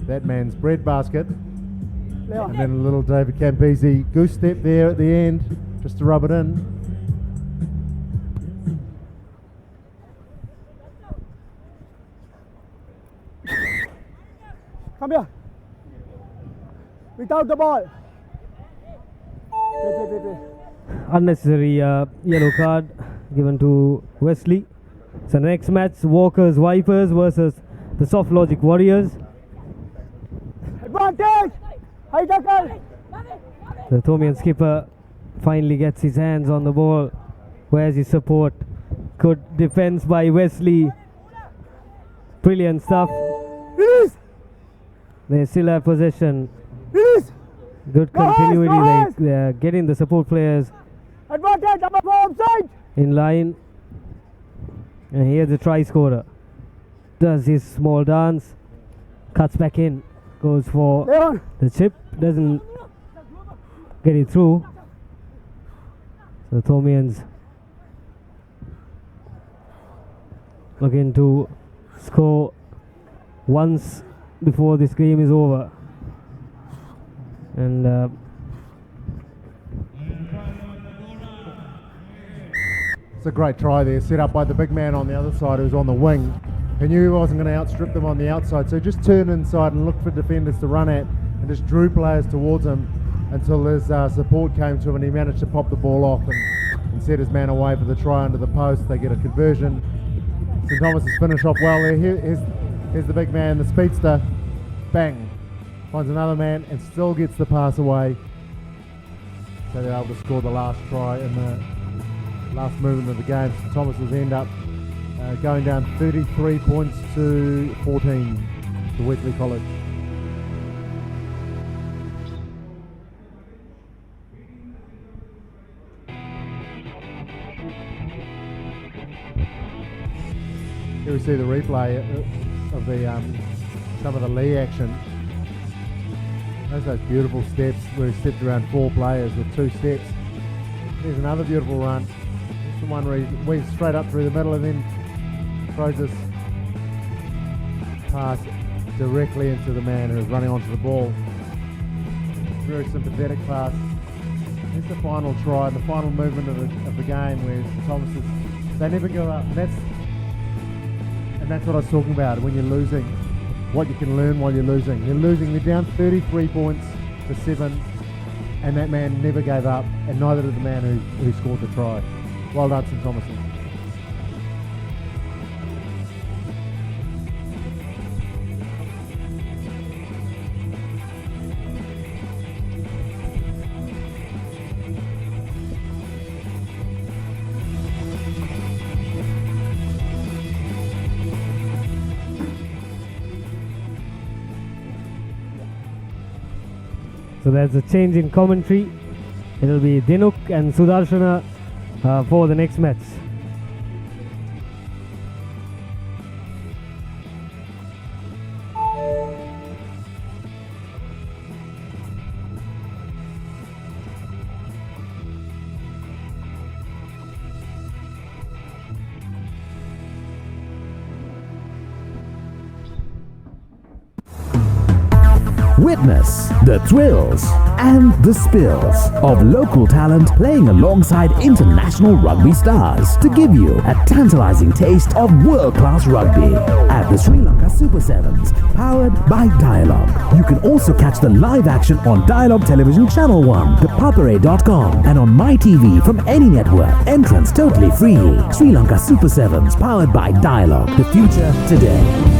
that man's breadbasket. And then a little David Campese goose step there at the end, just to rub it in. Come here. Without the ball. Wait. Unnecessary yellow card given to Wesley. So next match, Walker's Vipers versus the Soft Logic Warriors. Advantage! High tackle! The Thomian skipper finally gets his hands on the ball. Where's his support? Good defense by Wesley. Brilliant stuff. Release! They still have possession. Release! Good Go continuity. West, They are getting the support players Advantage, number 4 offside! in line. And here's the try scorer. Does his small dance. Cuts back in. Goes for Leon. the chip. Doesn't get it through. So Thomians looking to score once before this game is over. And it's a great try there, set up by the big man on the other side who's on the wing. He knew he wasn't going to outstrip them on the outside, so just turned inside and looked for defenders to run at and just drew players towards him until his support came to him and he managed to pop the ball off and set his man away for the try under the post. They get a conversion. St Thomas's finish off well there. Here's the big man, the speedster. Bang. Finds another man and still gets the pass away. So they're able to score the last try in the last movement of the game. St Thomas's end up going down 33 points to 14 to Wesley College. Here we see the replay of the some of the Lee action. Those beautiful steps where he stepped around 4 players with 2 steps. There's another beautiful run. That's the one where he weaves straight up through the middle and then throws this pass directly into the man who's running onto the ball. Very sympathetic pass. Here's the final try, the final movement of the game where Thomas they never go up. And that's what I was talking about when you're losing. What you can learn while you're losing. They're down 33 points to 7, and that man never gave up, and neither did the man who scored the try. Well done, St Thomas's. so there's a change in commentary. It'll be Dinuk and Sudarshana for the next match. Witness the thrills and the spills of local talent playing alongside international rugby stars to give you a tantalizing taste of world-class rugby at the Sri Lanka Super Sevens, powered by Dialogue. You can also catch the live action on Dialogue Television Channel 1, ThePapare.com, and on MyTV from any network. Entrance totally free. Sri Lanka Super Sevens, powered by Dialogue. The future today.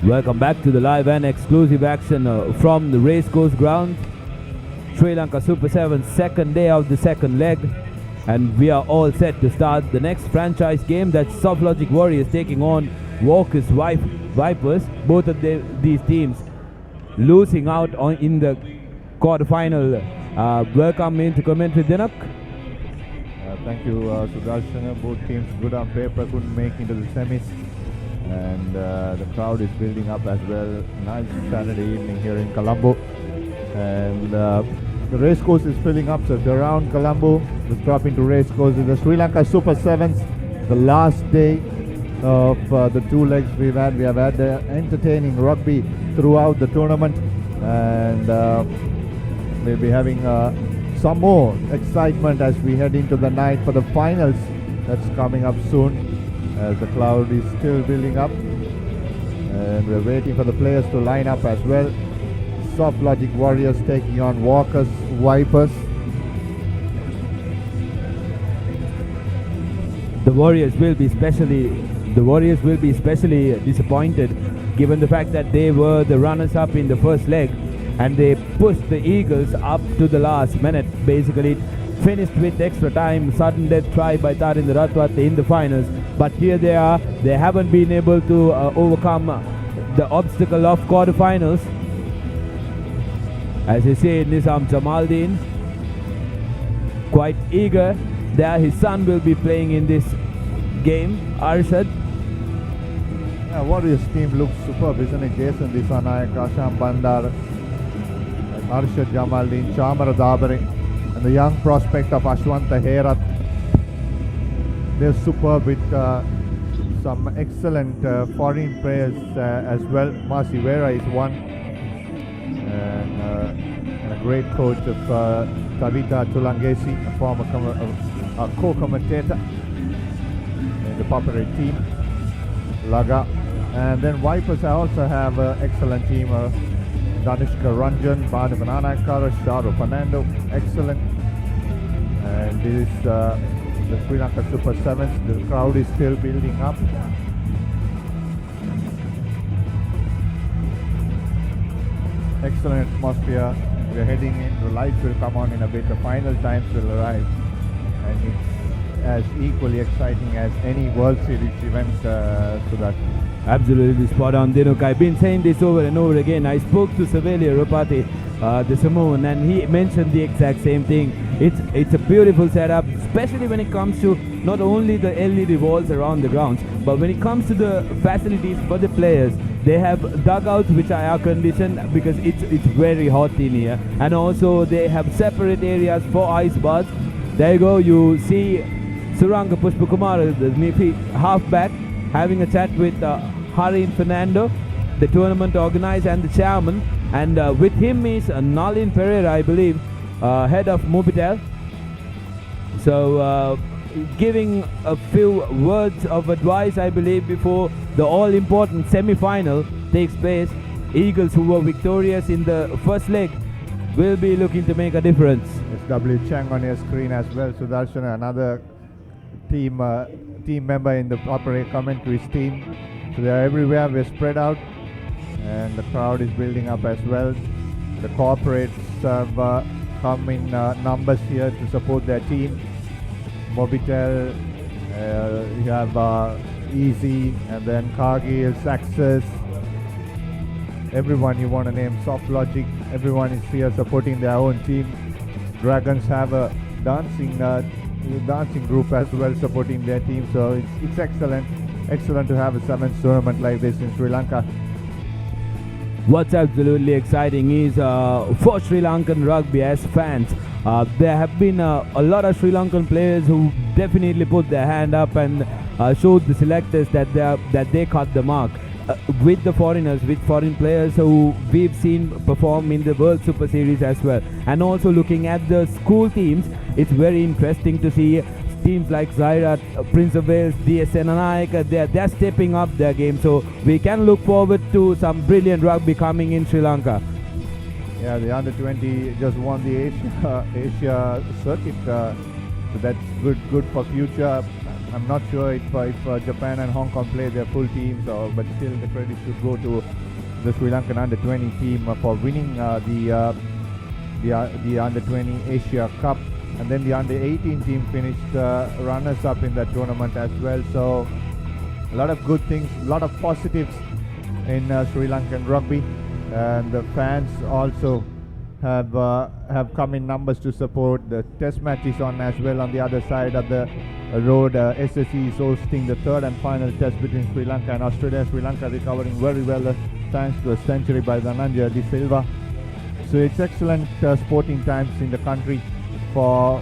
Welcome back to the live and exclusive action from the racecourse ground. Sri Lanka Super 7 second day of the second leg, and we are all set to start the next franchise game. That's Soft Logic Warriors taking on Walker's Vipers. Both of these teams losing out in the quarterfinal. Welcome into commentary, Dinak. Thank you, Sudarshan. Both teams good on paper, couldn't make into the semis. And the crowd is building up as well. Nice Saturday evening here in Colombo. And the racecourse is filling up. So if you're around Colombo, let's drop into racecourse. The Sri Lanka Super 7s, the last day of the two legs we've had. We have had entertaining rugby throughout the tournament. And we'll be having some more excitement as we head into the night for the finals. That's coming up soon, as the crowd is still building up, and we're waiting for the players to line up as well. Soft Logic Warriors taking on Walker's Vipers. The Warriors will be especially disappointed, given the fact that they were the runners-up in the first leg, and they pushed the Eagles up to the last minute. Basically, finished with extra time, sudden death try by Tarinder Ratwat in the finals. But here they are. They haven't been able to overcome the obstacle of quarterfinals. As you see, Nizam Jamaldeen quite eager. There, his son will be playing in this game. Arshad. Yeah, Warriors team looks superb, isn't it? Jason Disanayak, Asham Bandar, Arshad Jamaldeen, Chamara Dabare, and the young prospect of Ashwanta Herat. They're superb with some excellent foreign players as well. Marcy Vera is one, and a great coach of Tavita Tulangesi, a former co-commentator in the ThePapare team, Laga. And then Vipers also have an excellent team. Danishka Ranjan, Banu Bananakara, Sharo Fernando, excellent. And this is the Sri Lanka Super 7s. The crowd is still building up. Excellent atmosphere. We're heading in. The lights will come on in a bit. The final times will arrive. And it's as equally exciting as any World Series event, Sudarshan. Absolutely spot on, Dinuk. I've been saying this over and over again. I spoke to Savelia Rupati, the Samoan, and he mentioned the exact same thing. It's a beautiful setup, especially when it comes to not only the LED walls around the grounds, but when it comes to the facilities for the players. They have dugouts which are air conditioned because it's very hot in here, and also they have separate areas for ice baths. There you go. You see Suranga Pushpakumar, the halfback, having a chat with Harin Fernando, the tournament organizer and the chairman, and with him is Nalin Pereira, I believe, head of Mobitel. So giving a few words of advice, I believe, before the all-important semi-final takes place. Eagles, who were victorious in the first leg, will be looking to make a difference. It's W. Chang on your screen as well. Sudarshan, another team member in the ThePapare commentaries team. So they are everywhere. We're spread out, and the crowd is building up as well. The corporates have come in numbers here to support their team. Mobitel, you have Easy, and then Cargill, Saxus, everyone you want to name, Soft Logic, everyone is here supporting their own team. Dragons have a dancing group as well supporting their team. So it's excellent to have a 7th tournament like this in Sri Lanka. What's absolutely exciting is for Sri Lankan rugby as fans, there have been a lot of Sri Lankan players who definitely put their hand up and showed the selectors that they cut the mark. With the foreigners, with foreign players who we've seen perform in the World Super Series as well. And also looking at the school teams, it's very interesting to see teams like Zairat, Prince of Wales, DSN Anayaka, they're stepping up their game. So we can look forward to some brilliant rugby coming in Sri Lanka. Yeah, the under-20 just won the Asia circuit, so that's good for future. I'm not sure if Japan and Hong Kong play their full teams, but still the credit should go to the Sri Lankan under 20 team for winning the under 20 Asia Cup, and then the under 18 team finished runners up in that tournament as well. So a lot of good things, a lot of positives in Sri Lankan rugby, and the fans also have come in numbers to support. The test match is on as well on the other side of the road. SSE is hosting the third and final test between Sri Lanka and Australia. Sri Lanka recovering very well thanks to a century by Dhananjaya De Silva. So it's excellent sporting times in the country for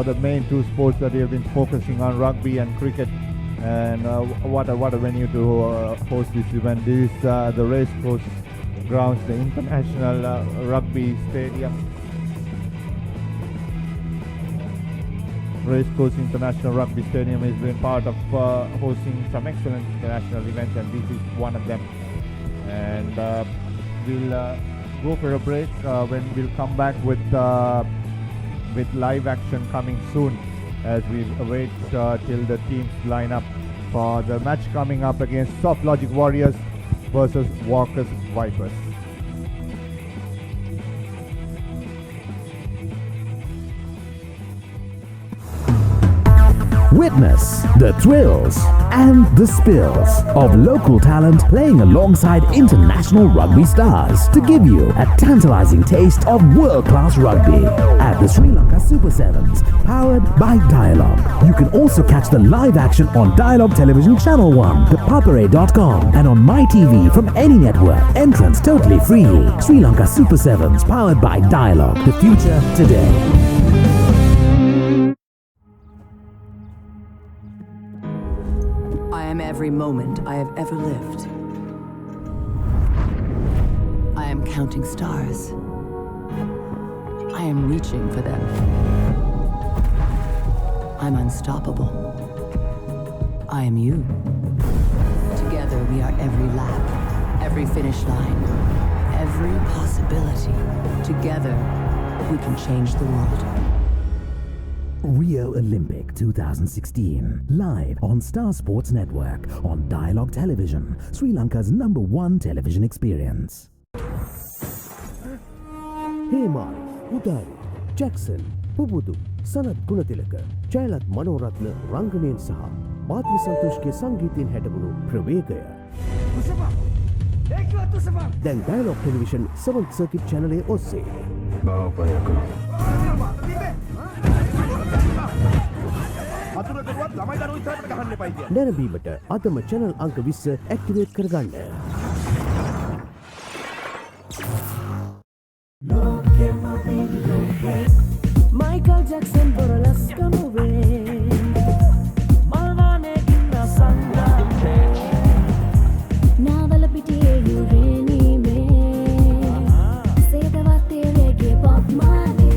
the main two sports that we have been focusing on, rugby and cricket. And what a venue to host this event. This is the racecourse grounds, the International Rugby Stadium. Racecourse International Rugby Stadium has been part of hosting some excellent international events, and this is one of them. And we'll go for a break when we'll come back with live action coming soon, as we await till the teams line up for the match coming up against Soft Logic Warriors versus Walker's Vipers. Witness the thrills and the spills of local talent playing alongside international rugby stars to give you a tantalizing taste of world-class rugby at the Sri Lanka Super Sevens, powered by Dialogue. You can also catch the live action on Dialogue Television Channel 1, ThePapare.com, and on MyTV from any network. Entrance totally free. Sri Lanka Super Sevens, powered by Dialogue. The future today. I am every moment I have ever lived. I am counting stars. I am reaching for them. I'm unstoppable. I am you. Together we are every lap, every finish line, every possibility. Together we can change the world. Rio Olympic 2016, live on Star Sports Network, on Dialogue Television, Sri Lanka's #1 television experience. Hemar, Udari, Jackson, Pubudu, Sanat Gunatilaka, Chailat Manoratna, Ranganen Saha, Bhatya Santoshke Sangeetin Hedabunu, Pravegaya. Then Dialogue Television 7th Circuit Channel A Osse. නැරඹීමට අදම channel අංක 20 activate කරගන්න. Michael Jackson Boralaska movie. Malvane kinna sangante. Navala pitiye yureni me. Sedavate reggae pop mane.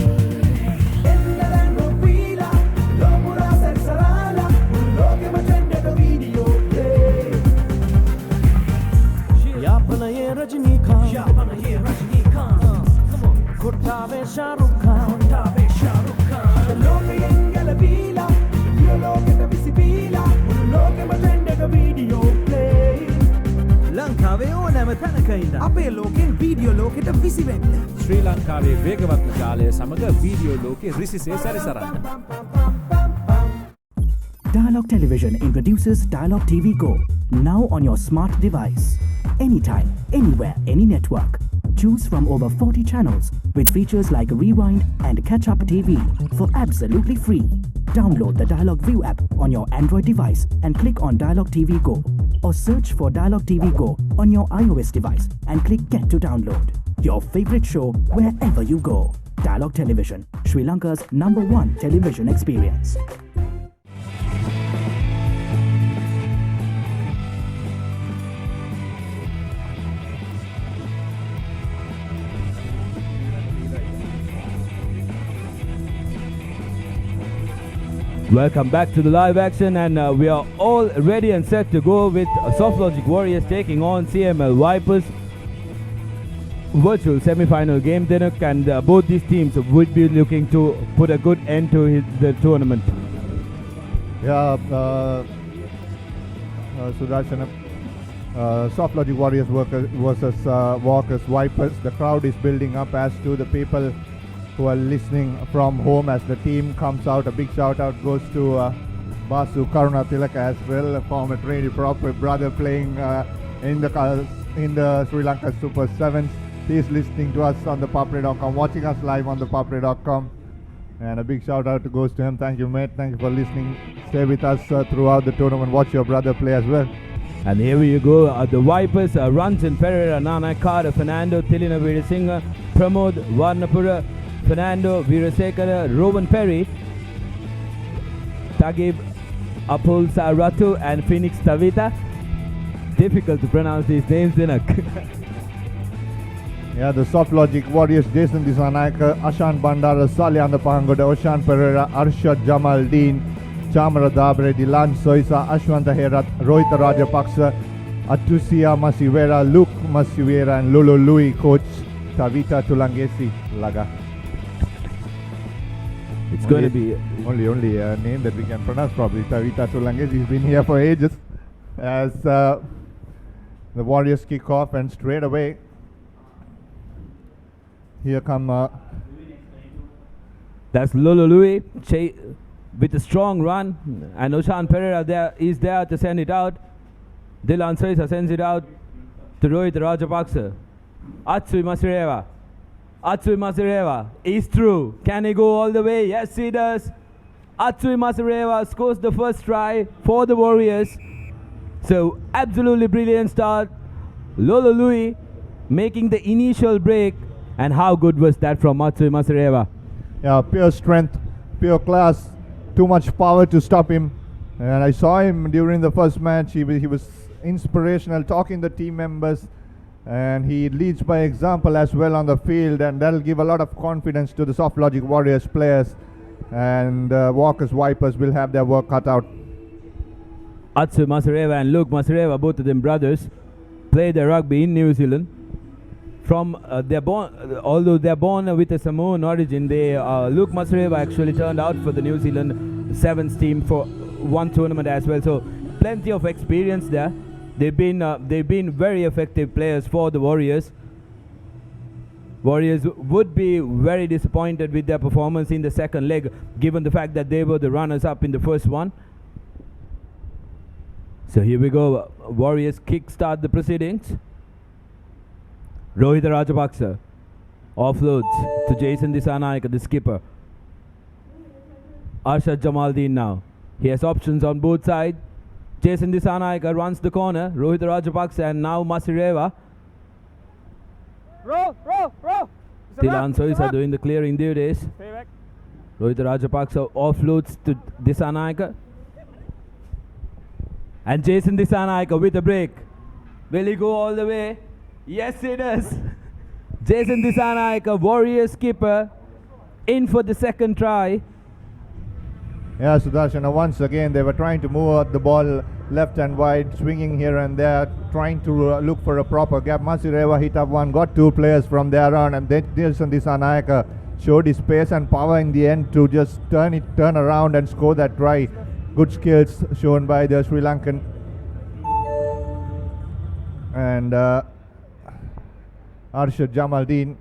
Kurtave Shahrukh Khan, Loke engala bila, yo loke ta visibila, loke matendeka video play. ලංකාවේ ඕනෑම තැනක ඉන්න අපේ ලෝකෙන් video ලෝකෙට විසිවෙන්න. ශ්‍රී ලංකාවේ වේගවත්ම ජාලය සමග වීඩියෝ ලෝකෙ රිසිසේ සැරිසරන්න. Dialogue Television introduces Dialogue TV Go, now on your smart device. Anytime, anywhere, any network. Choose from over 40 channels with features like Rewind and Catch Up TV for absolutely free. Download the Dialogue View app on your Android device and click on Dialogue TV Go, or search for Dialogue TV Go on your iOS device and click Get to download. Your favorite show wherever you go. Dialogue Television, Sri Lanka's #1 television experience. Welcome back to the live action, and we are all ready and set to go with Soft Logic Warriors taking on CML Vipers. Virtual semi-final game, Dinuk, and both these teams would be looking to put a good end to the tournament. Yeah, Sudarshan, Soft Logic Warriors versus Walkers Vipers. The crowd is building up, as to the people who are listening from home as the team comes out. A big shout out goes to Basu Karunatilaka as well, a former trainee proper brother playing in the Sri Lanka Super Sevens. He is listening to us on ThePapare.com, watching us live on ThePapare.com. And a big shout out goes to him. Thank you, mate. Thank you for listening. Stay with us throughout the tournament. Watch your brother play as well. And here you go. The Vipers, Ranjan Pereira, Nana Kara, Fernando, Tilina Veerasinghe, Pramod, Varnapura, Fernando, Veerasekara, Rowan Perry, Tagib, Apul Saratu, and Phoenix Tavita. Difficult to pronounce these names, Dinak. Yeah, the Soft Logic Warriors, Jason Disanayaka, Ashan Bandara, Salyan Pangoda, Oshan Pereira, Arshad Jamal Dean, Chamara Dabre, Dilan Soisa, Ashwanta Herat, Rohita Rajapaksa, Atusia Masivera, Luke Masivera, and Lolo Louis, coach Tavita Tulangesi Laga. It's going to be only a name that we can pronounce properly. Tavita Tulangesi. He's been here for ages. As the Warriors kick off, and straight away here come that's Lolo Louis with a strong run, and Oshan Pereira is there to send it out. Dilan Soisa sends it out to Rohit Rajapaksa. Atsui Masireva is through. Can he go all the way? Yes, he does. Atsui Masireva scores the first try for the Warriors. So absolutely brilliant start. Lolo Louis making the initial break. And how good was that from Atsui Masireva? Yeah, pure strength, pure class, too much power to stop him. And I saw him during the first match. He was inspirational, talking to the team members, and he leads by example as well on the field, and that'll give a lot of confidence to the Soft Logic Warriors players, and Walkers Vipers will have their work cut out. Atsui Masireva and Luke Masireva, both of them brothers, play their rugby in New Zealand. From although they're born with a Samoan origin, Luke Masireva actually turned out for the New Zealand Sevens team for one tournament as well. So plenty of experience there. They've been very effective players for the Warriors. Warriors would be very disappointed with their performance in the second leg, given the fact that they were the runners-up in the first one. So here we go. Warriors kickstart the proceedings. Rohit Rajapaksa offloads to Jason Disanayaka, the skipper. Arshad Jamaldeen now. He has options on both sides. Jason Disanayaka runs the corner. Rohit Rajapaksa and now Masireva. Row. Tilan Soisa doing the clearing duties. Rohit Rajapaksa offloads to Disanayaka. And Jason Disanayaka with a break. Will he go all the way? Yes, he does. Jason Disanayaka, Warrior skipper, in for the second try. Yeah, Sudarshan, once again they were trying to move the ball left and wide, swinging here and there, trying to look for a proper gap. Masireva hit up one, got two players from there on, and then Jason Disanayaka showed his pace and power in the end to just turn around and score that try. Good skills shown by the Sri Lankan. And Arshad Jamaldeen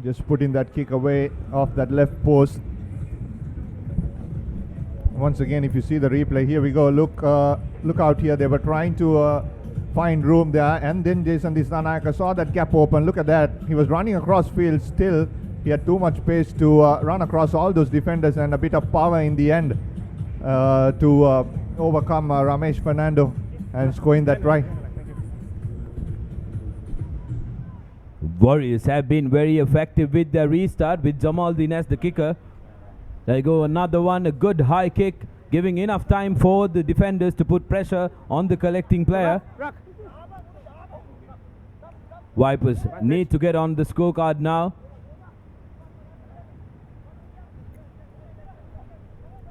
just putting that kick away off that left post. Once again, if you see the replay, here we go. Look out here. They were trying to find room there, and then Jason Disanayaka saw that gap open. Look at that. He was running across field still. He had too much pace to run across all those defenders, and a bit of power in the end to overcome Ramesh Fernando and scoring that try. Warriors have been very effective with their restart, with Jamaldeen as the kicker. There go another one, a good high kick, giving enough time for the defenders to put pressure on the collecting player. Vipers need to get on the scorecard now.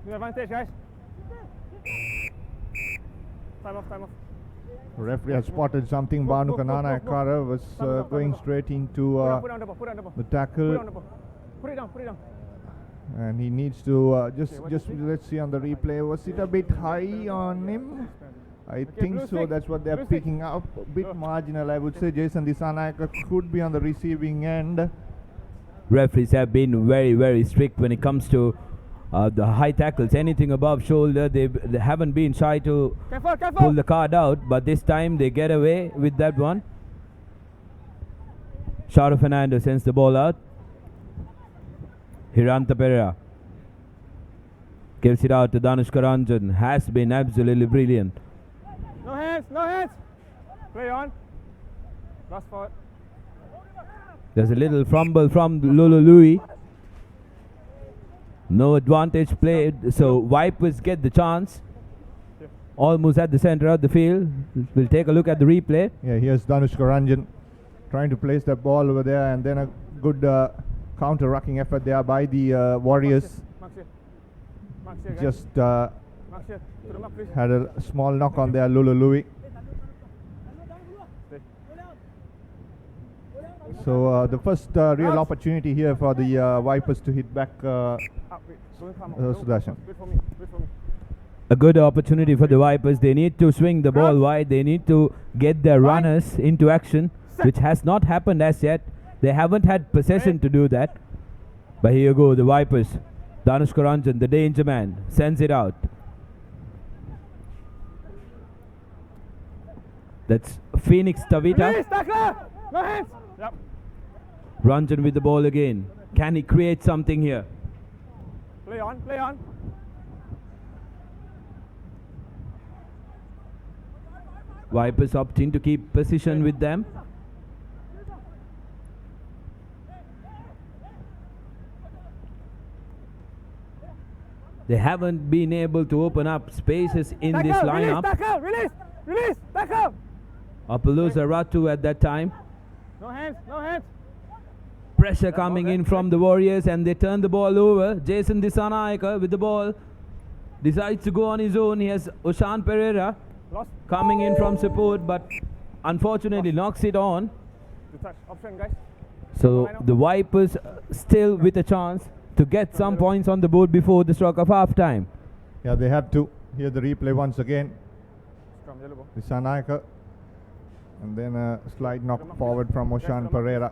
Good advantage, guys. Time off. Referee has spotted something. Banu Kanana Ekara was going straight into the tackle. Put it down. And he needs to just let's see on the replay. Was it a bit high on him? I think so. That's what they're picking up. A bit marginal, I would say. Jason Disanayaka could be on the receiving end. Referees have been very, very strict when it comes to the high tackles. Anything above shoulder, they haven't been shy to pull the card out. But this time they get away with that one. Sharu Fernando sends the ball out. Hiranta Pereira gives it out to Danushka Ranjan. Has been absolutely brilliant. No hands, no hands. Play on. Last forward. There's a little fumble from Lulu Louis. No advantage played, so Vipers get the chance. Almost at the center of the field. We'll take a look at the replay. Yeah, here's Danushka Ranjan trying to place that ball over there, and then a good counter-rucking effort there by the Warriors. Just had a small knock on there, Lulu Louis. So the first real opportunity here for the Vipers to hit back Sudarshan. A good opportunity for the Vipers. They need to swing the ball wide. They need to get their runners into action, which has not happened as yet. They haven't had possession to do that. But here you go, the Vipers. Danushka Ranjan, the danger man, sends it out. That's Phoenix Tavita. No hands. Yep. Ranjan with the ball again. Can he create something here? Play on, play on. Vipers opting to keep position with them. They haven't been able to open up spaces in this lineup. Release, tackle. Apollosa Ratu at that time. No hands, no hands. Pressure coming in from the Warriors, and they turn the ball over. Jason Disanayaka with the ball. Decides to go on his own. He has Oshan Pereira coming in from support, but unfortunately knocks it on. So the Vipers still with a chance to get some points on the board before the stroke of half time. Yeah, they have to. Hear the replay once again. Disanayaka. And then a slight knock forward from Oshan Pereira.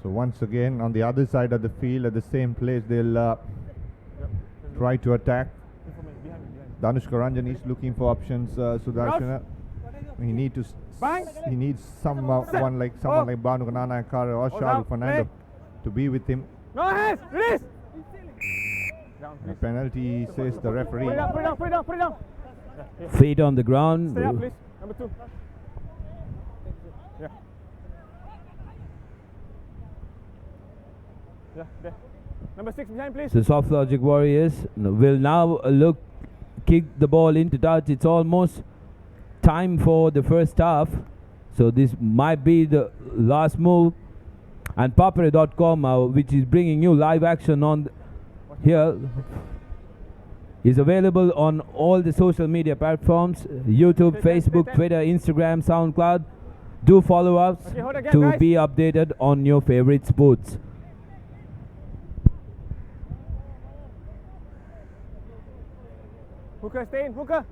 So once again on the other side of the field at the same place they'll try to attack. Danushka Ranjan is looking for options. Sudarshana, he needs someone like Banu Nanayakara or Sharu Fernando to be with him. No hands, release. The penalty, says the referee. Put it down. Feet on the ground. Stay up, please. Number 2. Yeah. Yeah, there. Number 6 behind, please. The Soft Logic Warriors will now kick the ball into touch. It's almost time for the first half. So this might be the last move. And ThePapare.com, which is bringing you live action on here, is available on all the social media platforms: YouTube, Facebook, Twitter, Instagram, SoundCloud. Do follow us to be updated on your favorite sports. Hooker, stay in, Hooker.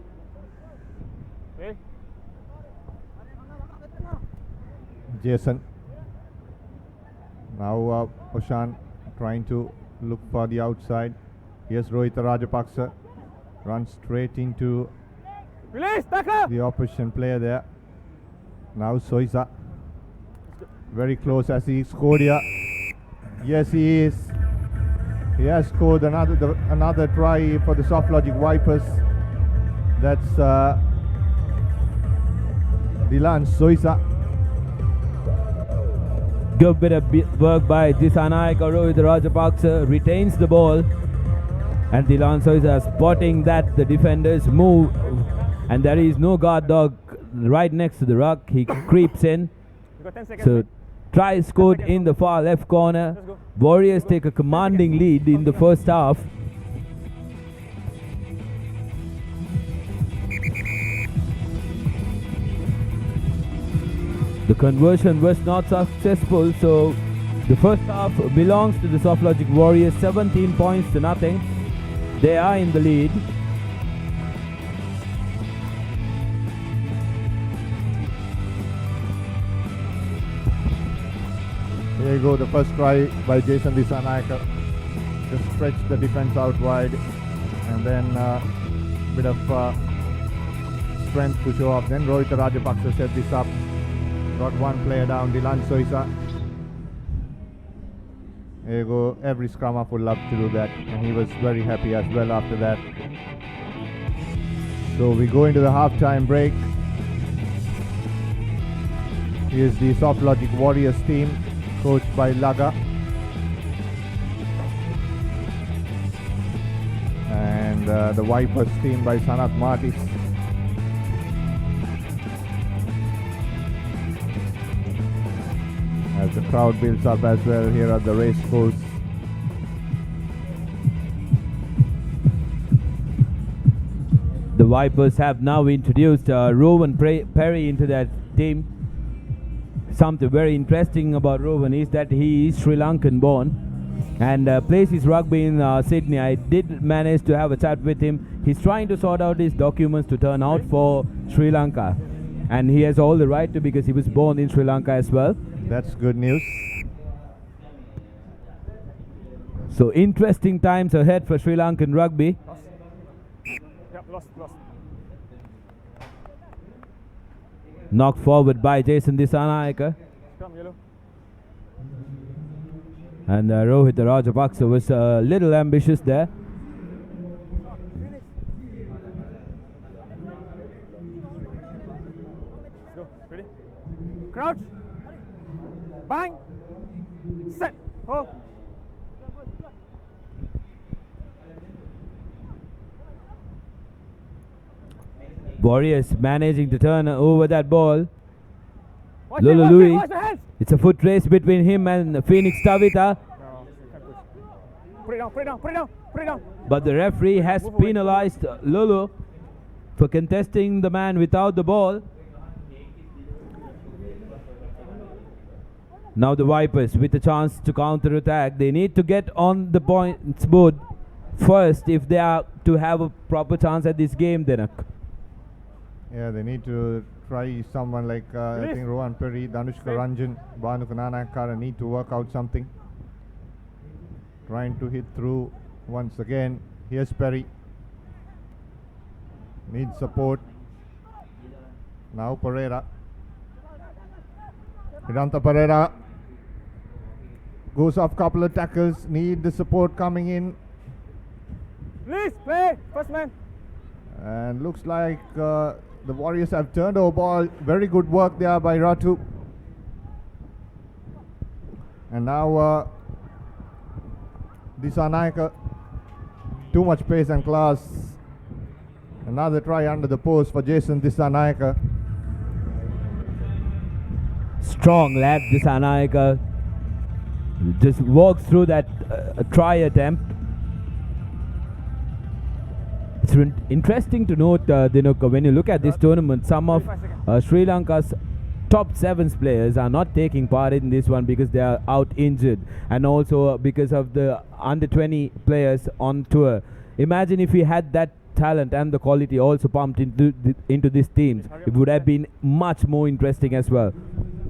Okay. Jason. Now Oshan trying to look for the outside. Here's Rohita Rajapaksa. Runs straight into the opposition player there. Now Soisa. Very close as he scored here. Yes, he is. He has scored another try for the Soft Logic Vipers. That's Dilan Soisa. Good bit of work by Disanayaka. Rohit Rajapaksa retains the ball, and Dilan Soisa spotting that the defenders move and there is no guard dog right next to the ruck. He creeps in. So try scored in the far left corner. Warriors take a commanding lead in the first half. The conversion was not successful, so the first half belongs to the Soft Logic Warriors, 17 points to nothing. They are in the lead. Here you go, the first try by Jason Dissanayake. Just stretch the defense out wide and then bit of strength to show up. Then Rohit Rajapaksa set this up. Got one player down, Dilan Soisa. There you go, every scrum up would love to do that, and he was very happy as well after that. So we go into the halftime break. Here's the Soft Logic Warriors team, coached by Laga. And the Vipers team by Sanat Martis. As the crowd builds up as well here at the race course. The Vipers have now introduced Rowan Perry into that team. Something very interesting about Rowan is that he is Sri Lankan born and plays his rugby in Sydney. I did manage to have a chat with him. He's trying to sort out his documents to turn out for Sri Lanka, and he has all the right to because he was born in Sri Lanka as well. That's good news. So interesting times ahead for Sri Lankan rugby. Yep, lost. Knocked forward by Jason Dissanayake. Scrum, yellow. And Rohit Rajapaksa was a little ambitious there. Let's go, ready? Crouch. Bang. Set. Hold. Warriors managing to turn over that ball. Watch Lulu it, Louis. watch the hands. It's a foot race between him and Phoenix Tavita. Put it down. But the referee has penalized Lulu for contesting the man without the ball. Now the Vipers with a chance to counter-attack. They need to get on the points board first if they are to have a proper chance at this game, Denak. Yeah, they need to try someone like I think Rohan Perry, Danushka Ranjan, Bhanuka Nanakara need to work out something. Trying to hit through once again. Here's Perry. Needs support. Now Pereira. Vedanta Pereira goes off couple of tackles. Need the support coming in. Please play, first man. And looks like the Warriors have turned over ball. Very good work there by Ratu. And now Dissanayake. Too much pace and class. Another try under the post for Jason Dissanayake. Strong lad, Dissanayake. Just walks through that try attempt. It's interesting to note, Dinuka, when you look at this tournament, some of Sri Lanka's top 7 players are not taking part in this one because they are out injured, and also because of the under 20 players on tour. Imagine if we had that talent and the quality also pumped into these teams, it would have been much more interesting as well.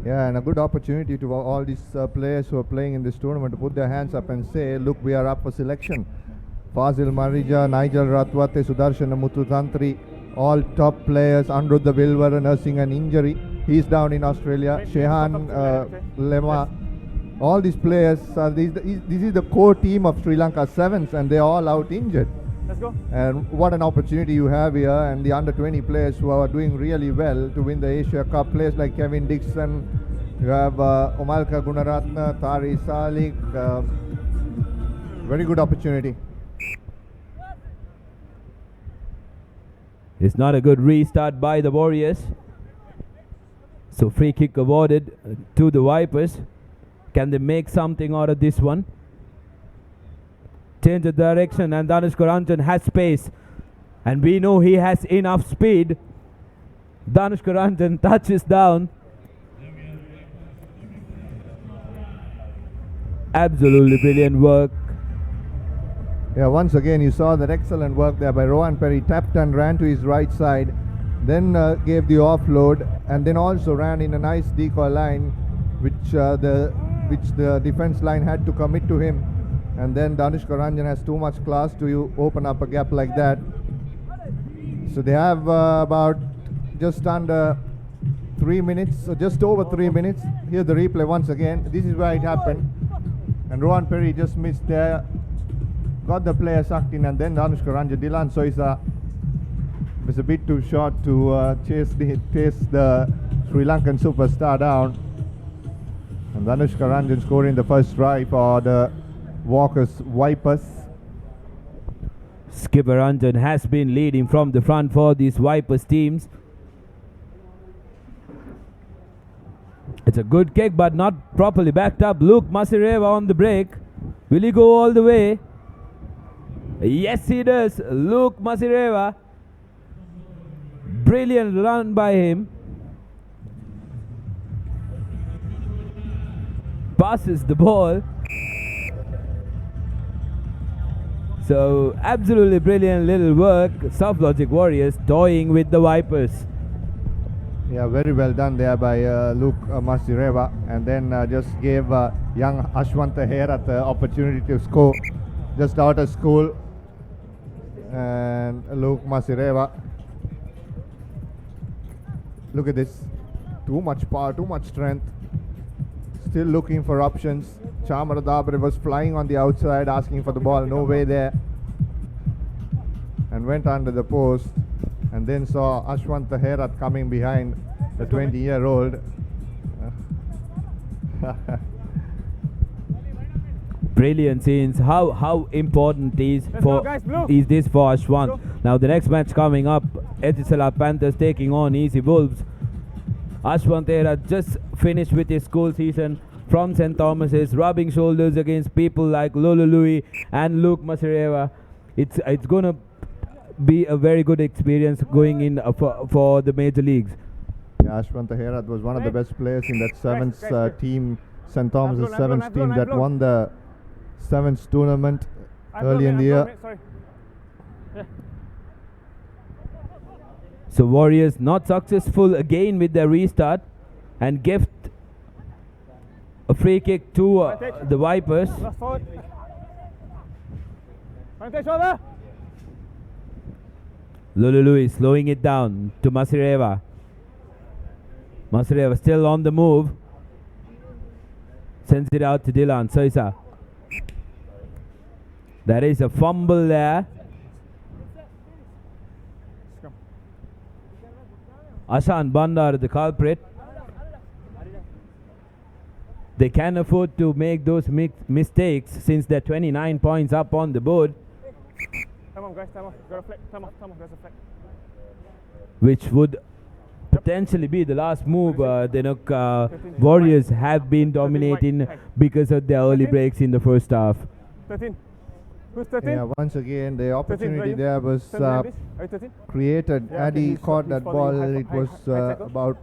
Yeah, and a good opportunity to all these players who are playing in this tournament to put their hands up and say, look, we are up for selection. Fazil Marija, Nigel Ratwate, Sudarshana Mututantri, all top players. Anrudha Vilwara nursing an injury. He's down in Australia. Shehan Lema. All these players, this is the core team of Sri Lanka Sevens, and they're all out injured. Let's go. And what an opportunity you have here, and the under 20 players who are doing really well to win the Asia Cup. Players like Kevin Dixon, you have Omalka Gunaratna, Tari Salik. Very good opportunity. It's not a good restart by the Warriors. So free kick awarded to the Vipers. Can they make something out of this one? Change the direction, and Danushka Ranjan has space. And we know he has enough speed. Danushka Ranjan touches down. Absolutely brilliant work. Yeah, once again you saw that excellent work there by Rohan Perry. Tapped and ran to his right side, then gave the offload, and then also ran in a nice decoy line, which the defense line had to commit to him. And then Danushka Ranjan has too much class to open up a gap like that. So they have about just under 3 minutes, so just over 3 minutes. Here the replay once again. This is where it happened, and Rohan Perry just missed there. Got the player sucked in, and then Danushka Ranjan. Dilan Soisa was a bit too short to chase the Sri Lankan superstar down. And Danushka Ranjan scoring the first try for the Walkers Vipers. Skipper Ranjan has been leading from the front for these Vipers teams. It's a good kick, but not properly backed up. Luke Masireva on the break. Will he go all the way? Yes, he does. Luke Masireva. Brilliant run by him. Passes the ball. So, absolutely brilliant little work. South Logic Warriors toying with the Vipers. Yeah, very well done there by Luke Masireva, and then just gave young Ashwanta Hera the opportunity to score just out of school. And Luke Masireva, look at this, too much power, too much strength, still looking for options. Chamara Dabre was flying on the outside asking for the ball, no way there, and went under the post. And then saw Ashwanta Herath coming behind the 20-year-old. Brilliant scenes. How important is this for Ashwant? Now the next match coming up, Etisalat Panthers taking on Easy Wolves. Ashwant Herath just finished with his school season from St. Thomas's, rubbing shoulders against people like Lolo Louis and Luke Masireva. It's gonna be a very good experience going in for the major leagues. Yeah, Ashwanta Herath was one of the best players in that sevens team, St. Thomas's sevens team that won the sevens tournament early in the year. So Warriors not successful again with their restart and gift a free kick to the Vipers. Lulu Louis slowing it down to Masireva. Masireva still on the move. Sends it out to Dilan Soisa. There is a fumble there. Ashan Bandar, the culprit. They can afford to make those mistakes since they're 29 points up on the board. Come on, guys, come on. Got a flick. Come on, there's a flick. Which would potentially be the last move. Warriors have been dominating because of their early breaks in the first half. 13. Who's 13? Yeah, once again the opportunity 13, there was created. Addy caught that ball. It was about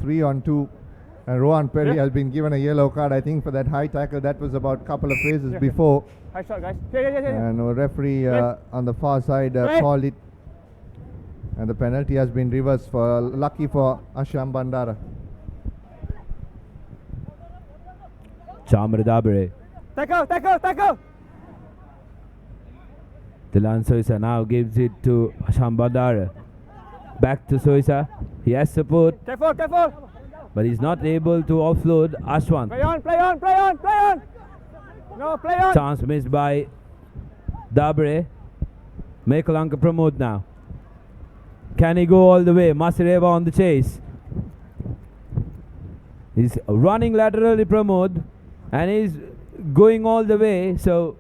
3-on-2. And Rohan Perry has been given a yellow card, I think, for that high tackle. That was about a couple of phases before. High shot, guys. And a referee on the far side called it. And the penalty has been reversed, lucky for Asham Bandara. Chamara Dabre. Tackle! Dilan Soisa now gives it to Asham Bandara. Back to Soisa. He has support. Careful! But he's not able to offload Ashwant. Play on! No, play on! Chance missed by Dabre. Make Lanka promote now. Can he go all the way? Masireva on the chase. He's running laterally Pramod and he's going all the way. So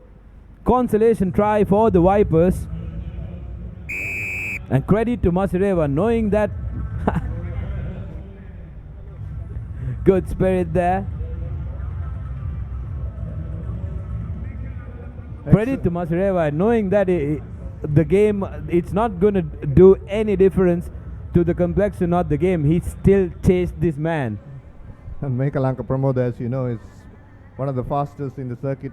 consolation try for the Vipers. And credit to Masireva knowing that good spirit there. Credit to Masireva knowing that the game, it's not going to do any difference to the complexion of the game. He still chased this man. And Mekalanka Pramod, as you know, is one of the fastest in the circuit.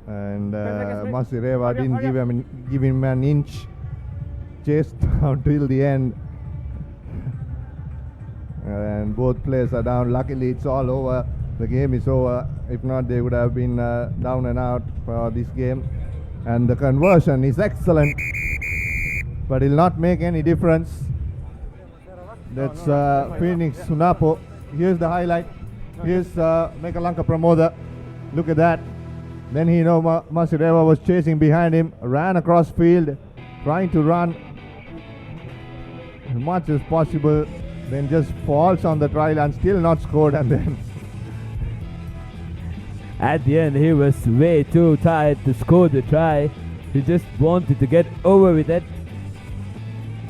And Masireva didn't give him an inch. Chased down till the end. And both players are down. Luckily, it's all over. The game is over. If not, they would have been down and out for this game. And the conversion is excellent, but it will not make any difference. That's Phoenix Sunapo. Here's the highlight. Here's Lanka Pramoda. Look at that. Then Masireva was chasing behind him, ran across field, trying to run as much as possible, then just falls on the try line, still not scored, and then at the end he was way too tired to score the try. He just wanted to get over with it.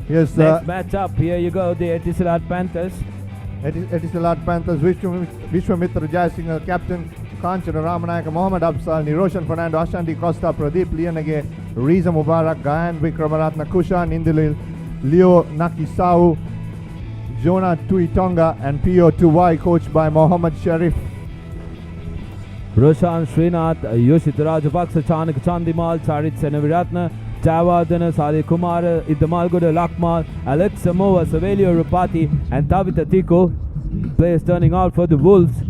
Here's next match up. Here you go, the Etisalat Panthers. Etisalat Panthers, Vishwamitra Jayasinghe, captain, Kanchana Ramanayaka, Mohammad Afzal, Niroshan Fernando, Ashanti Costa, Pradeep Lianage, Riza Mubarak, Gayan Vikramaratna, Kushan Indilil, Leo Nakisau, Jonah Tuitonga, and Pio Tuwai, coached by Mohammad Sharif. Roshan Srinath, Yoshit Rajapaksa, Chanak Chandimal, Charit Senaviratna, Javardhana, Sadi Kumar, Idamalgoda, Lakmal, Alex Samoa, Savelio Rupati, and Tavita Tiko. Players turning out for the Wolves.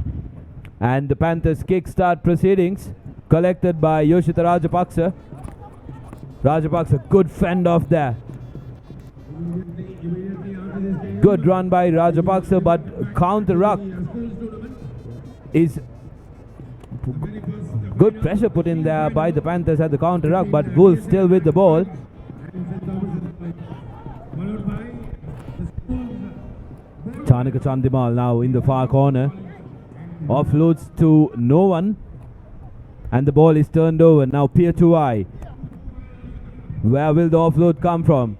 And the Panthers kickstart proceedings, collected by Yoshita Rajapaksa. Rajapaksa, good fend off there. Good run by Rajapaksa, but counter ruck is good pressure put in there by the Panthers at the counter ruck, but Wolves still with the ball. Chanika Chandimal now in the far corner. Offloads to no one. And the ball is turned over. Now Pier 2i. Where will the offload come from?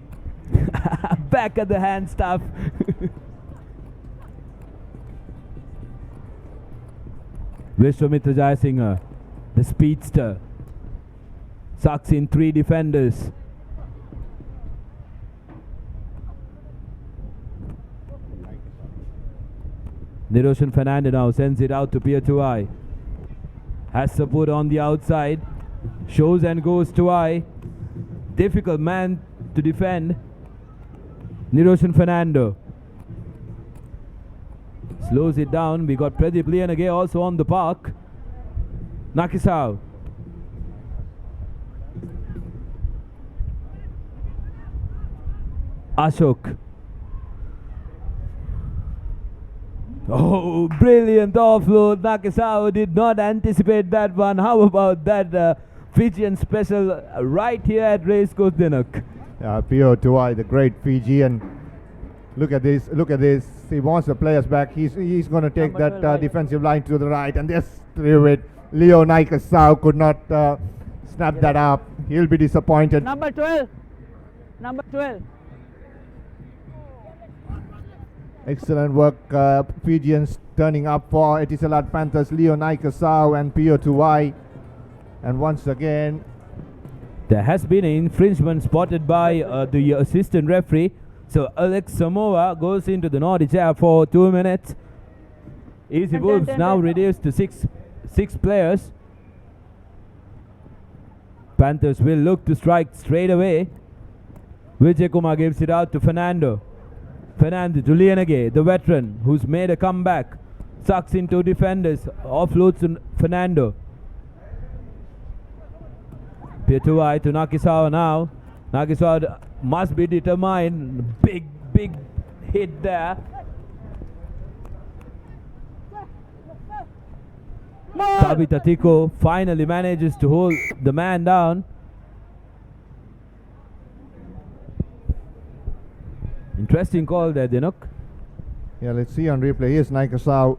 Back at the hand stuff. Vishwamitra Jayasinghe, the speedster, sucks in 3 defenders. Niroshan Fernando now sends it out to Pier 2i. Has support on the outside. Shows and goes to I. Difficult man to defend. Niroshan Fernando slows it down. We got Pradeep Lianage also on the park. Nakisau. Ashok. Oh, brilliant offload. Nakisau did not anticipate that one. How about that Fijian special right here at Racecourse Dinok? Pio Tuwai, the great Fijian. Look at this, look at this. He wants the players back. He's going to take that defensive line to the right, and just threw it. Leo Naikasau could not snap that up. He'll be disappointed. Number 12. Number 12. Excellent work, Fijians turning up for Etisalat Panthers, Leo Naikasau and Pio Tuwai. And once again, there has been an infringement spotted by the assistant referee. So Alex Samoa goes into the naughty chair for 2 minutes. Easy Wolves now reduced to six players. Panthers will look to strike straight away. Vijay Kumar gives it out to Fernando. Fernando to Lianage, the veteran who's made a comeback. Sucks into defenders. Offloads to Fernando. Pietuai to Nakisawa now. Nakisawa must be determined. Big hit there. Tabitha Tiko finally manages to hold the man down. Interesting call there, Dinok. Yeah, let's see on replay. Here's Naikasau.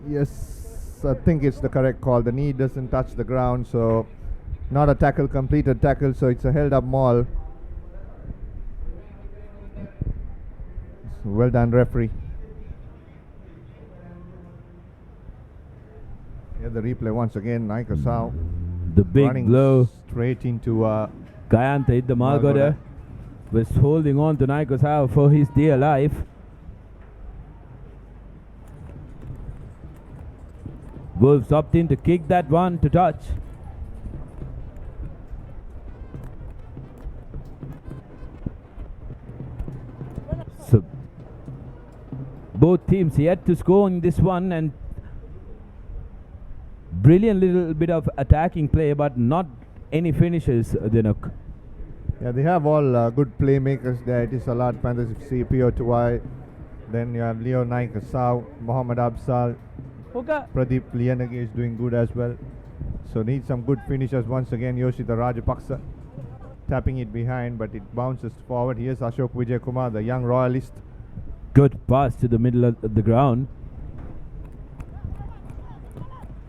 Yes, I think it's the correct call. The knee doesn't touch the ground, so not a tackle, completed tackle, so it's a held up maul. Well done, referee. Here the replay once again. Naikasau. The big blow straight into Kayanta hit the Malgoda. was holding on to Naikosao for his dear life. Wolves opt in to kick that one to touch. So both teams yet to score in this one, and brilliant little bit of attacking play, but not any finishes, Dinuk. Yeah, they have all good playmakers there. It is a lot. Panthers FC, Pio Tuwai. Then you have Leo Naikasau, Mohammad Absal, Pradeep Lianagi is doing good as well. So need some good finishers once again. Yoshita Rajapaksa tapping it behind, but it bounces forward. Here's Ashok Vijay Kumar, the young royalist. Good pass to the middle of the ground.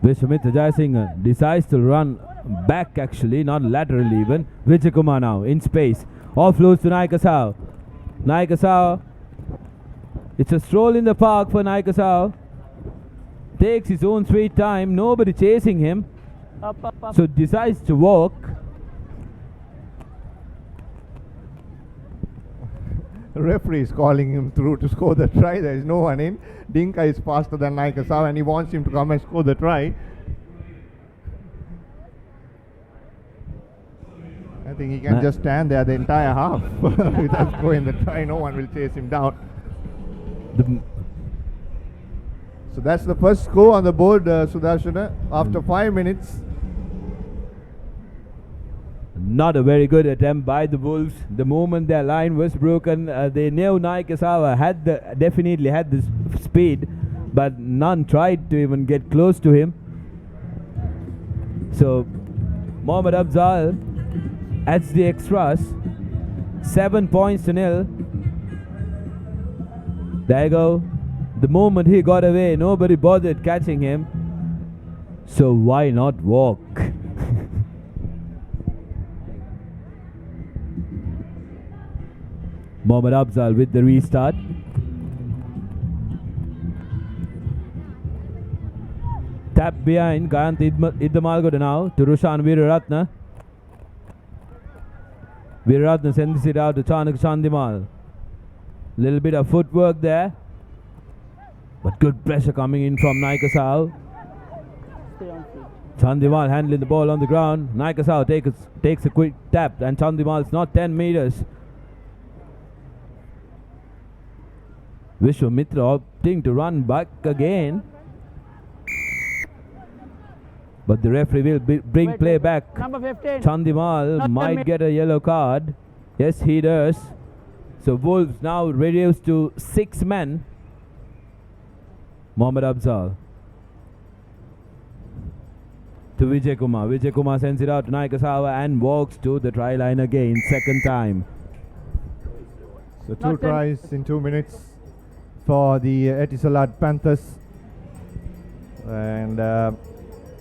Vishwamitra Jayasinghe decides to run back, actually, not laterally even. Vijay Kumar now in space. Offloads to Naikasau. Naikasau. It's a stroll in the park for Naikasau. Takes his own sweet time. Nobody chasing him. Up. So decides to walk. The referee is calling him through to score the try. There is no one in. Dinka is faster than Naikasau and he wants him to come and score the try. I think he can just stand there the entire half without scoring the try. No one will chase him down. So that's the first score on the board, Sudarshana, after 5 minutes. Not a very good attempt by the Wolves. The moment their line was broken, they knew Naikasawa definitely had the speed, but none tried to even get close to him. So Mohammad Abzal adds the extras. 7 points to nil. There you go. The moment he got away, nobody bothered catching him. So why not walk? Mohammad Abzal with the restart. Tap behind. Gayant Iddamalgoda now to Rushan Veeraratne. Veeraratne sends it out to Chanak Chandimal. Little bit of footwork there. But good pressure coming in from Naikasau. Chandimal handling the ball on the ground. Naikasau takes a quick tap, and Chandimal's not 10 meters. Vishwamitra opting to run back again. But the referee will bring play back. Number 15. Chandimal might get a yellow card. Yes, he does. So Wolves now reduced to 6 men. Mohammad Abzal to Vijay Kumar. Vijay Kumar sends it out to Naikasawa and walks to the try line again, second time. So 2 tries in 2 minutes for the Etisalat Panthers. And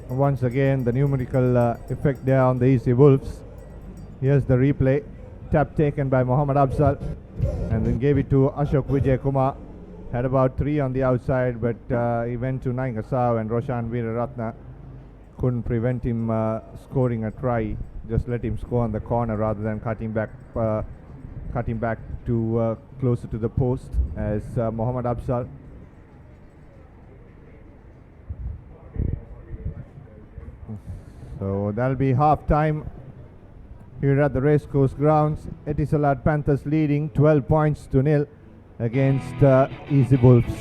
once again the numerical effect there on the Easy Wolves. Here's the replay. Tap taken by Mohammad Abzal and then gave it to Ashok Vijay Kumar. Had about 3 on the outside, but he went to Naikasau and Roshan Veeraratne couldn't prevent him scoring a try. Just let him score on the corner rather than cutting back to closer to the post as Mohammad Abzal. So that'll be half time here at the Racecourse grounds. Etisalat Panthers leading 12 points to nil against Easy Wolves.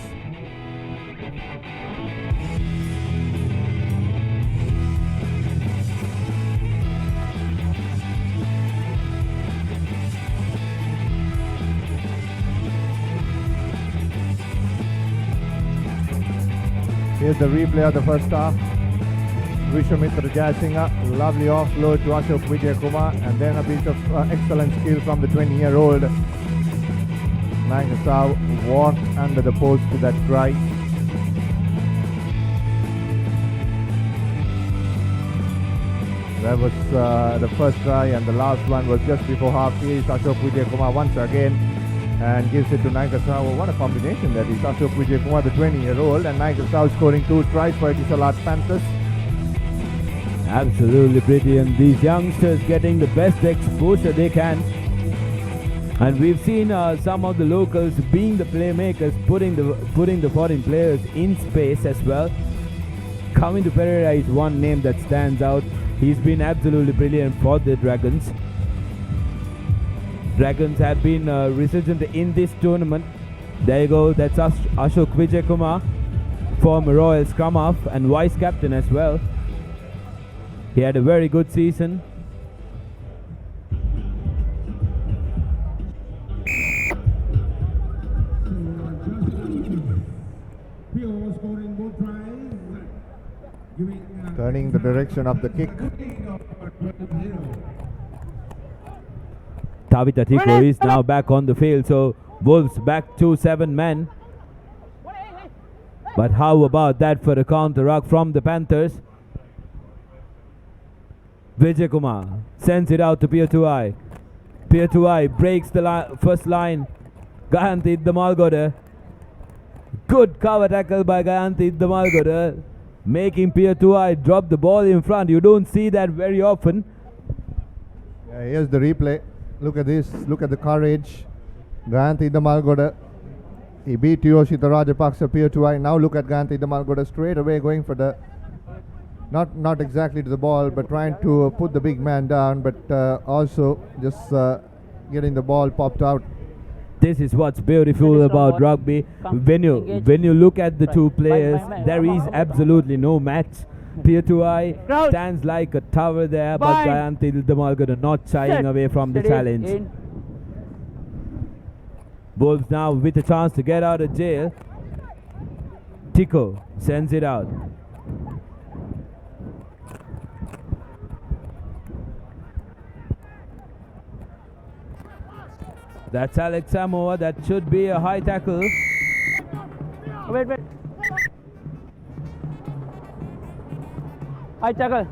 Here's the replay of the first half. Vishwamitra Jayasinghe, lovely offload to Ashok Vijay Kumar, and then a bit of excellent skill from the 20-year-old. Naikasau walked under the post to that try. That was the first try, and the last one was just before half. Here is Ashok Vijay Kumar once again and gives it to Naikasau. What a combination that is. Ashok Vijay Kumar, the 20-year-old, and Naikasau scoring 2 tries for Etisalat Panthers. Absolutely brilliant. These youngsters getting the best exposure they can. And we've seen some of the locals being the playmakers, putting the foreign players in space as well. Kamindu Pereira is one name that stands out. He's been absolutely brilliant for the Dragons. Dragons have been resurgent in this tournament. There you go, that's Ashok Vijayakumar, former Royal Scrum Half and Vice Captain as well. He had a very good season. Turning the direction of the kick. Tavita Tiko is now back on the field, so Wolves back to 7 men. But how about that for a counter-ruck from the Panthers? Vijayakumar sends it out to Pierre Tuai. Pierre Tuai breaks the first line. Gayanti Damalgoda. Good cover tackle by Gayanti Damalgoda, making Pierre Tuai drop the ball in front. You don't see that very often. Yeah, here's the replay. Look at this. Look at the courage. Gayanti Damalgoda. He beat Yoshita Rajapaksa, Pierre Tuai. Now look at Gayanti Damalgoda straight away going for the, not exactly to the ball, but trying to put the big man down, but also just getting the ball popped out. This is what's beautiful about rugby. When you look at the two players, there is absolutely no match. Pierre Tuai stands like a tower there, but Gayanti Damalgoda not shying away from the challenge. Wolves now with a chance to get out of jail. Tico sends it out. That's Alex Samoa. That should be a high tackle. Wait. High tackle.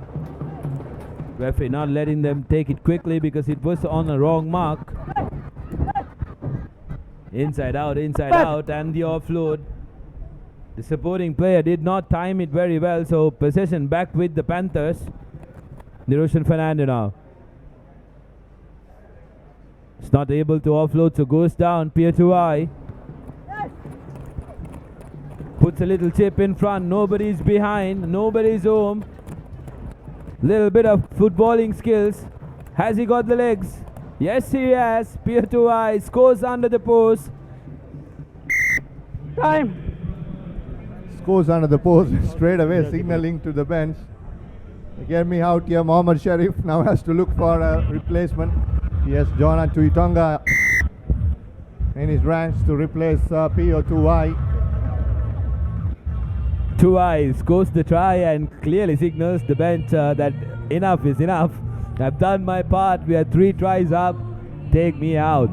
Referee not letting them take it quickly because it was on a wrong mark. Inside out, and the offload. The supporting player did not time it very well, so possession back with the Panthers. Niroshan Fernando now. It's not able to offload, so goes down. Pierre Tuai puts a little chip in front. Nobody's behind, nobody's home. Little bit of footballing skills. Has he got the legs? Yes, he has. Pierre Tuai scores under the post. Time. Scores under the post straight away, signaling to the bench. Get me out here. Mohammad Sharif now has to look for a replacement. Yes, Jonah Tuitonga in his ranks to replace Pierre Tuai. Tuai scores the try and clearly signals the bench that enough is enough. I've done my part. We are 3 tries up. Take me out.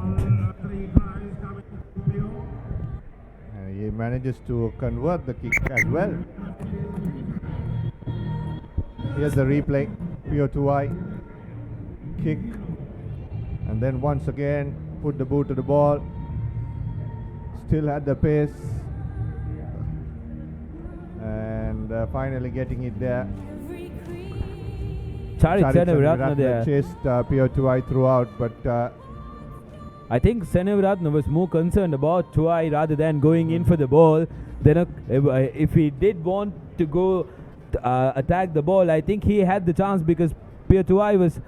He manages to convert the kick as well. Here's the replay. Pierre Tuai kick, and then once again put the boot to the ball. Still had the pace, and finally getting it there. Charit Seneviratne there chased Pierre Tuai throughout, but I think Seneviratne was more concerned about Tuai rather than going in for the ball. Then if he did want to go attack the ball, I think he had the chance because Pierre Tuai was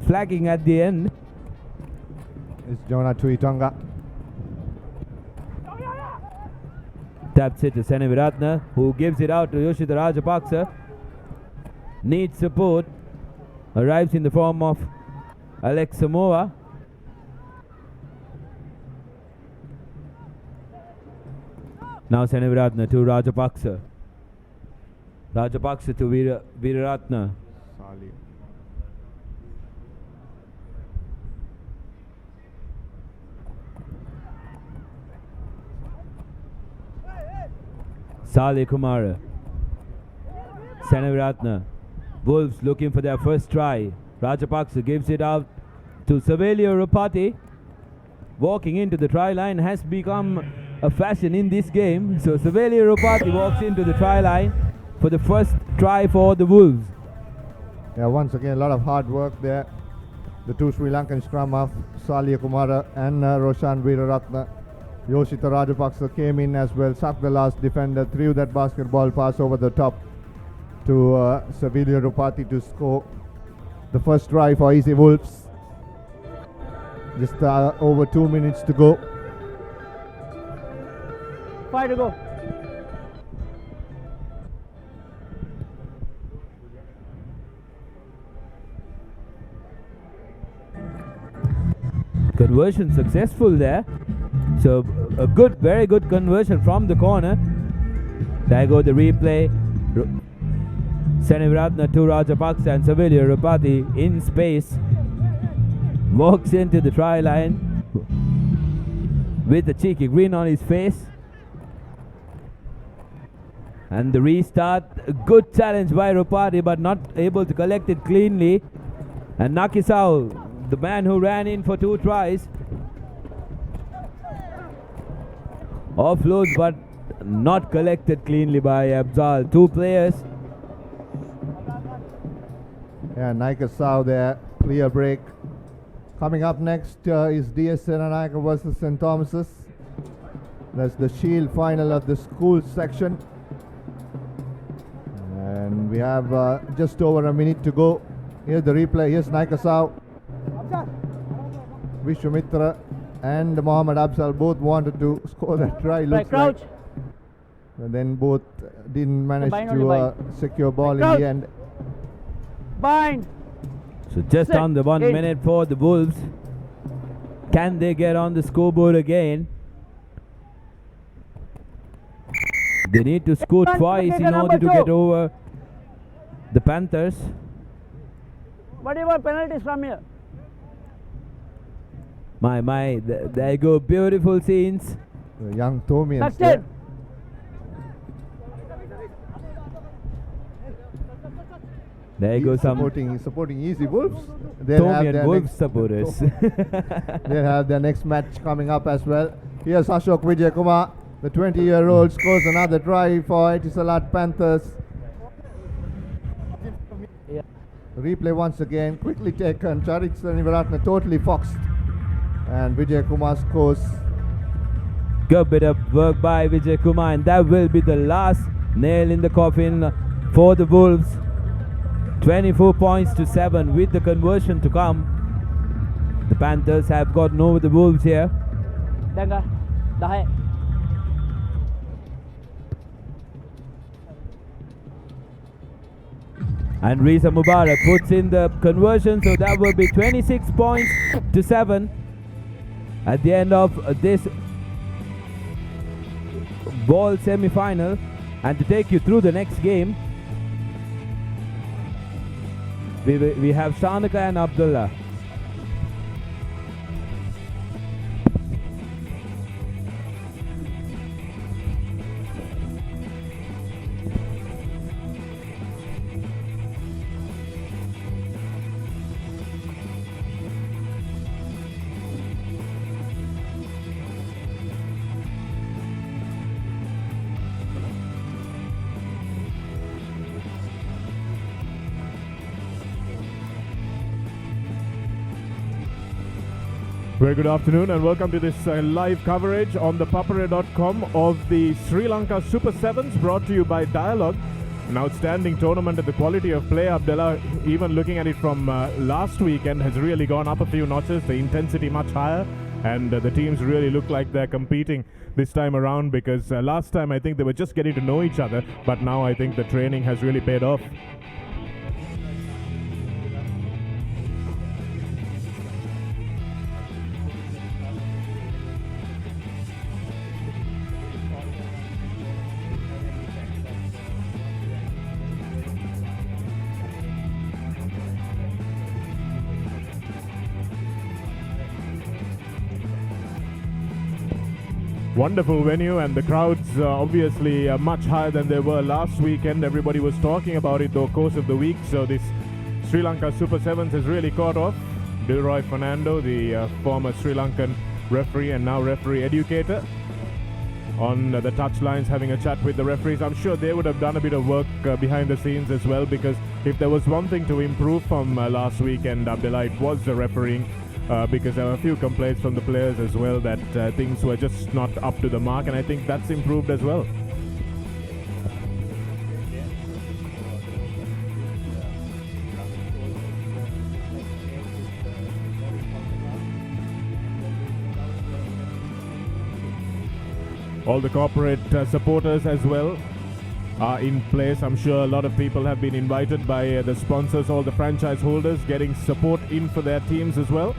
flagging at the end. It's Jonah Tuitonga. Taps it to Seneviratne, who gives it out to Yoshita Rajapaksa. Needs support. Arrives in the form of Alex Samoa. Now Seneviratne to Rajapaksa. Rajapaksa to Veeraratne. Saleh Kumar. Seneviratne. Wolves looking for their first try. Rajapaksa gives it out to Savelio Rupati. Walking into the try line has become a fashion in this game. So Savelio Rupati walks into the try line for the first try for the Wolves. Yeah, once again a lot of hard work there. The two Sri Lankan scrum half, Salia Kumara and Roshan Veeraratne. Yoshita Rajapaksa came in as well, sucked the last defender, threw that basketball pass over the top to Savilio Rupati to score the first try for Easy Wolves. Just over 2 minutes to go. 5 to go. Conversion successful there. So a good, very good conversion from the corner. There go the replay. Seniviratne to Rajapaksa and Savilio Rupati in space. Walks into the try line with a cheeky grin on his face. And the restart, a good challenge by Rupati, but not able to collect it cleanly. And Nakisau, the man who ran in for 2 tries, offloads but not collected cleanly by Abzal. 2 players. Yeah, Nakisau there, clear break. Coming up next is DS Senanayaka versus St. Thomas's. That's the Shield final of the school section. And we have just over a minute to go. Here's the replay. Here's Nakasau. Vishwamitra and Mohammad Absal both wanted to score that try. Looks like. And then both didn't manage to secure ball in the end. Bind. So just on the 1 minute for the Wolves. Can they get on the scoreboard again? They need to score twice in order to get over the Panthers. What about penalties from here? My, there go beautiful scenes. The young Tomians. That's it. There goes some supporting Easy Wolves. Tomian Wolves supporters. They'll have their next match coming up as well. Here's Ashok Vijayakumar, the 20-year-old, scores another try for Etisalat Panthers. Replay once again, quickly taken. Charit Seniviratne totally foxed. And Vijayakumar scores. Good bit of work by Vijayakumar, and that will be the last nail in the coffin for the Wolves. 24 points to 7 with the conversion to come. The Panthers have gotten over the Wolves here. And Riza Mubarak puts in the conversion, so that will be 26 points to 7 at the end of this ball semi-final. And to take you through the next game, we have Shanaka and Abdullah. Very good afternoon and welcome to this live coverage on ThePapare.com of the Sri Lanka Super Sevens, brought to you by Dialogue. An outstanding tournament, and the quality of play, Abdullah, even looking at it from last weekend, has really gone up a few notches. The intensity much higher, and the teams really look like they're competing this time around, because last time I think they were just getting to know each other, but now I think the training has really paid off. Wonderful venue, and the crowds obviously much higher than they were last weekend. Everybody was talking about it the course of the week, so this Sri Lanka Super Sevens has really caught off. Dilroy Fernando, the former Sri Lankan referee and now referee educator, on the touchlines having a chat with the referees. I'm sure they would have done a bit of work behind the scenes as well, because if there was one thing to improve from last weekend, Abdullah, it was the refereeing, because there were a few complaints from the players as well that things were just not up to the mark, and I think that's improved as well. All the corporate supporters as well are in place. I'm sure a lot of people have been invited by the sponsors, all the franchise holders getting support in for their teams as well.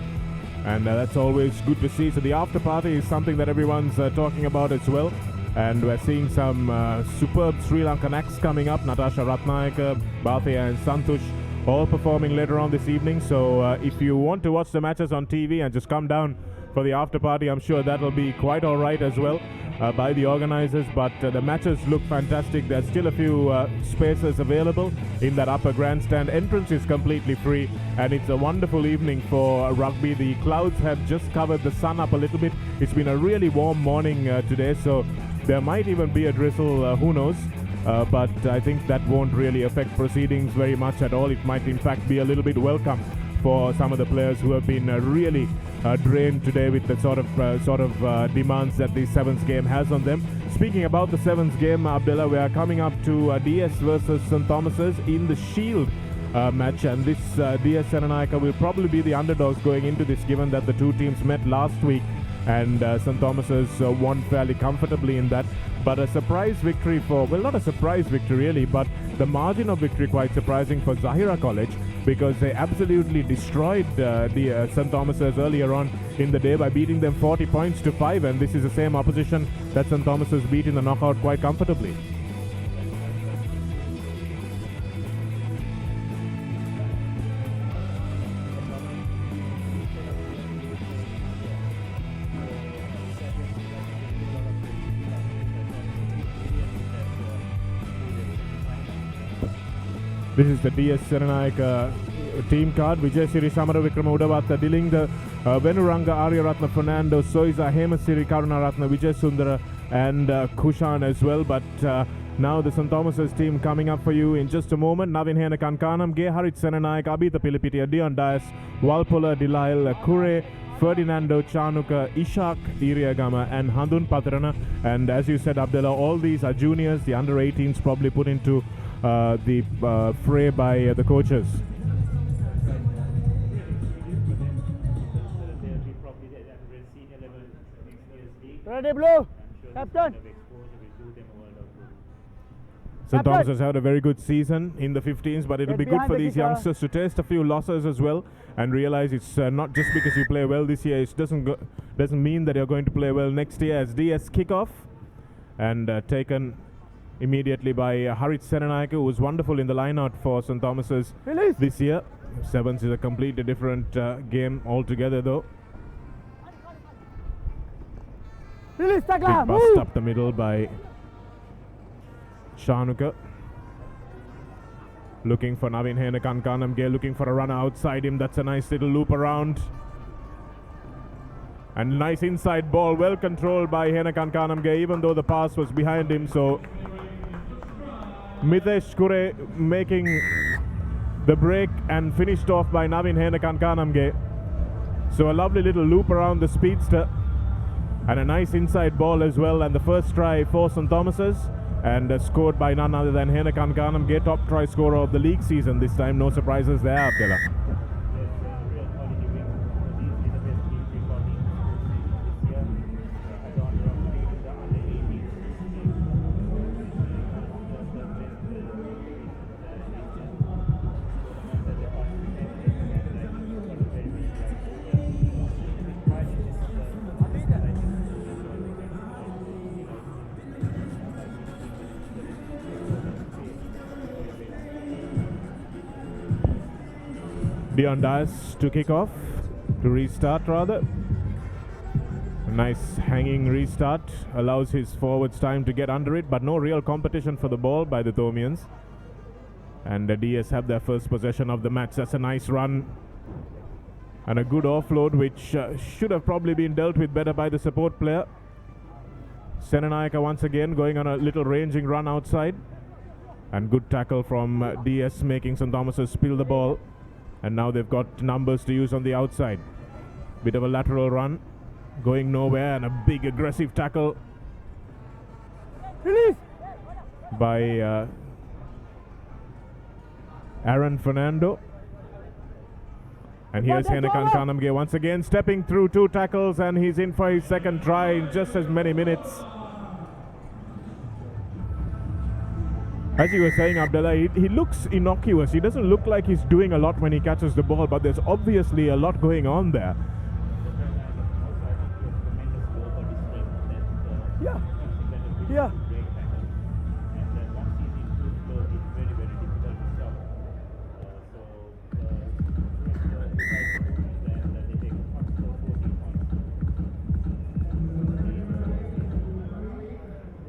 And that's always good to see. So the after party is something that everyone's talking about as well. And we're seeing some superb Sri Lankan acts coming up. Natasha Ratnayaka, Bhatia and Santush all performing later on this evening. So if you want to watch the matches on TV and just come down for the after party, I'm sure that'll be quite all right as well. By the organizers, but the matches look fantastic. There's still a few spaces available in that upper grandstand. Entrance is completely free, and it's a wonderful evening for rugby. The clouds have just covered the sun up a little bit. It's been a really warm morning today, so there might even be a drizzle, who knows. But I think that won't really affect proceedings very much at all. It might in fact be a little bit welcome for some of the players who have been really drained today with the sort of demands that the Sevens game has on them. Speaking about the Sevens game, Abdullah, we are coming up to DS versus St. Thomas's in the Shield match, and this DS Serenayaka will probably be the underdogs going into this, given that the two teams met last week and St. Thomas's won fairly comfortably in that. But a surprise victory for, well, not a surprise victory really, but the margin of victory quite surprising for Zahira College, because they absolutely destroyed the St. Thomas's earlier on in the day by beating them 40 points to 5, and this is the same opposition that St. Thomas's beat in the knockout quite comfortably. This is the DS Serenayaka team card. Vijay Siri Samaravikrama Udavatta Dilinga, Venuranga Aryaratna Fernando, Soiza Hemasiri Karunaratna, Vijay Sundara and Kushan as well. But now the St. Thomas's team coming up for you in just a moment. Navin Hena Kankanam, Ge Harit Senanayak, Abita Pilipitia, Dion Dias, Walpola, Dilail, Kure, Ferdinando, Chanuka, Ishak, Iriagama and Handun Patrana. And as you said, Abdullah, all these are juniors, the under 18s probably put into the fray by the coaches. Ready, Blue? Captain? St. Thomas has had a very good season in the 15s, but it'll be good for these youngsters to taste a few losses as well and realize it's not just because you play well this year, it doesn't mean that you're going to play well next year. As DS kickoff and taken immediately by Harit Senanayake, who was wonderful in the line-out for St. Thomas's this year. Sevens is a completely different game altogether though. Big bust up the middle by Shanuka. Looking for Navin Hena Kankanamge, looking for a runner outside him. That's a nice little loop around. And nice inside ball, well controlled by Hena Kankanamge, even though the pass was behind him. So Mitesh Kure making the break and finished off by Navin Hena Kankanamge. So a lovely little loop around the speedster and a nice inside ball as well, and the first try for St. Thomas's, and scored by none other than Hena Kankanamge, top try scorer of the league season this time. No surprises there, Abdullah. Dion Dias to kick off, to restart rather. A nice hanging restart, allows his forwards time to get under it, but no real competition for the ball by the Thomians. And the DS have their first possession of the match. That's a nice run and a good offload, which should have probably been dealt with better by the support player. Senanayaka once again going on a little ranging run outside. And good tackle from DS, making St. Thomas's spill the ball. And now they've got numbers to use on the outside. Bit of a lateral run, going nowhere, and a big aggressive tackle by Aaron Fernando. And here's Henekan Kanamge once again stepping through 2 tackles, and he's in for his second try in just as many minutes. As you were saying, Abdullah, he looks innocuous. He doesn't look like he's doing a lot when he catches the ball, but there's obviously a lot going on there. Yeah. Yeah.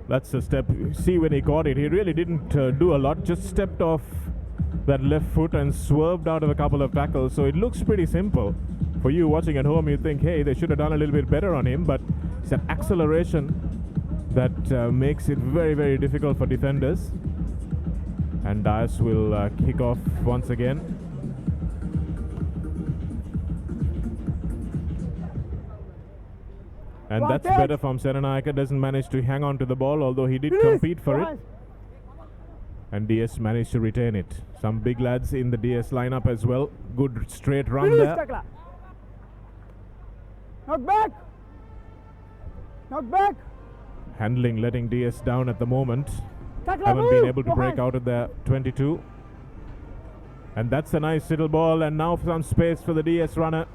That's a step. See, when he caught it, he really didn't do a lot. Just stepped off that left foot and swerved out of a couple of tackles. So it looks pretty simple. For you watching at home, you think, hey, they should have done a little bit better on him. But it's an acceleration that makes it very, very difficult for defenders. And Dias will kick off once again. And that's better from Senanayaka. Doesn't manage to hang on to the ball, although he did compete for it. And DS managed to retain it. Some big lads in the DS lineup as well. Good straight run there. Knock back. Knock back. Handling letting DS down at the moment. Haven't been able to break out of their 22. And that's a nice little ball, and now some space for the DS runner.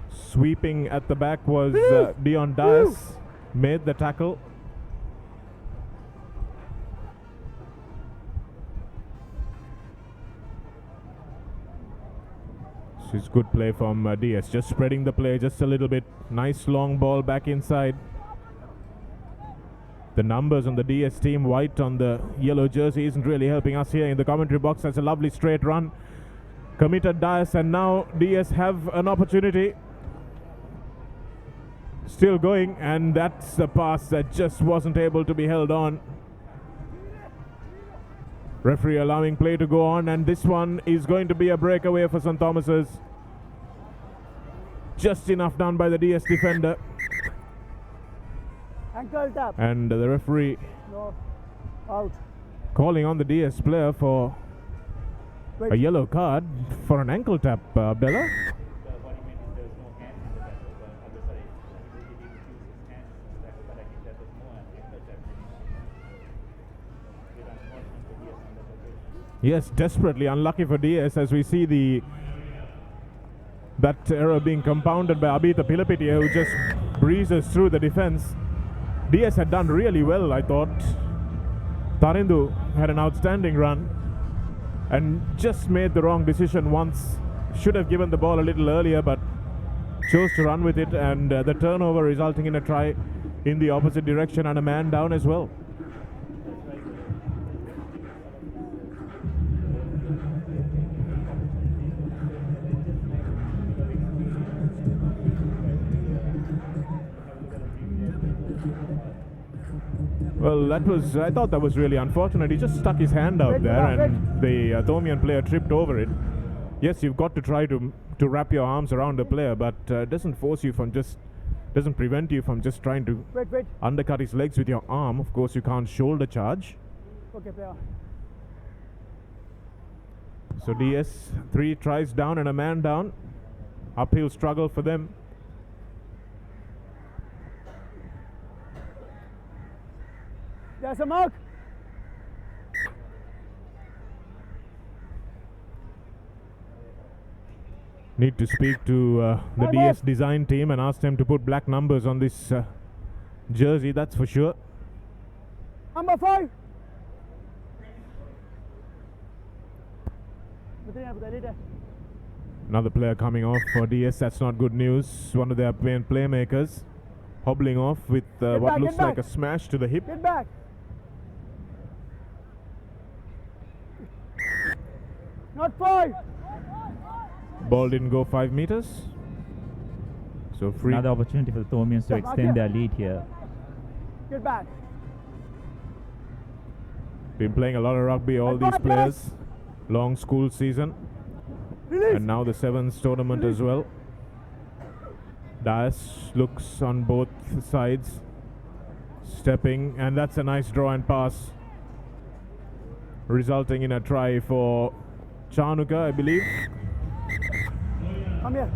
Sweeping at the back was Dion Dias, made the tackle. This is good play from DS, just spreading the play just a little bit. Nice long ball back inside. The numbers on the DS team, white on the yellow jersey, isn't really helping us here in the commentary box. That's a lovely straight run. Committed Dias, and now DS have an opportunity. Still going, and that's a pass that just wasn't able to be held on. Referee allowing play to go on, and this one is going to be a breakaway for St. Thomas's. Just enough done by the DS defender. Ankle tap. And the referee out. Calling on the DS player for a yellow card for an ankle tap, Abdullah. Yes, desperately unlucky for DS, as we see that error being compounded by Abhita Pilapitia, who just breezes through the defense. DS had done really well, I thought. Tarindu had an outstanding run and just made the wrong decision once. Should have given the ball a little earlier, but chose to run with it, and the turnover resulting in a try in the opposite direction and a man down as well. Well, I thought that was really unfortunate. He just stuck his hand out there, and the Thomian player tripped over it. Yes, you've got to try to wrap your arms around the player, but it doesn't prevent you from just trying to undercut his legs with your arm. Of course, you can't shoulder charge. Okay, player. So DS, 3 tries down and a man down. Uphill struggle for them. There's a mark. Need to speak to the DS design team and ask them to put black numbers on this jersey, that's for sure. Number 5. Another player coming off for DS, that's not good news. One of their main playmakers hobbling off with what looks like a smash to the hip. Get back. Not 5. Ball didn't go 5 meters. So free. Another opportunity for the Thormians to extend their lead here. Get back. Been playing a lot of rugby, all these players. Long school season. And now the sevens tournament as well. Dias looks on both sides. Stepping, and that's a nice draw and pass. Resulting in a try for Chanuka, I believe. Come here.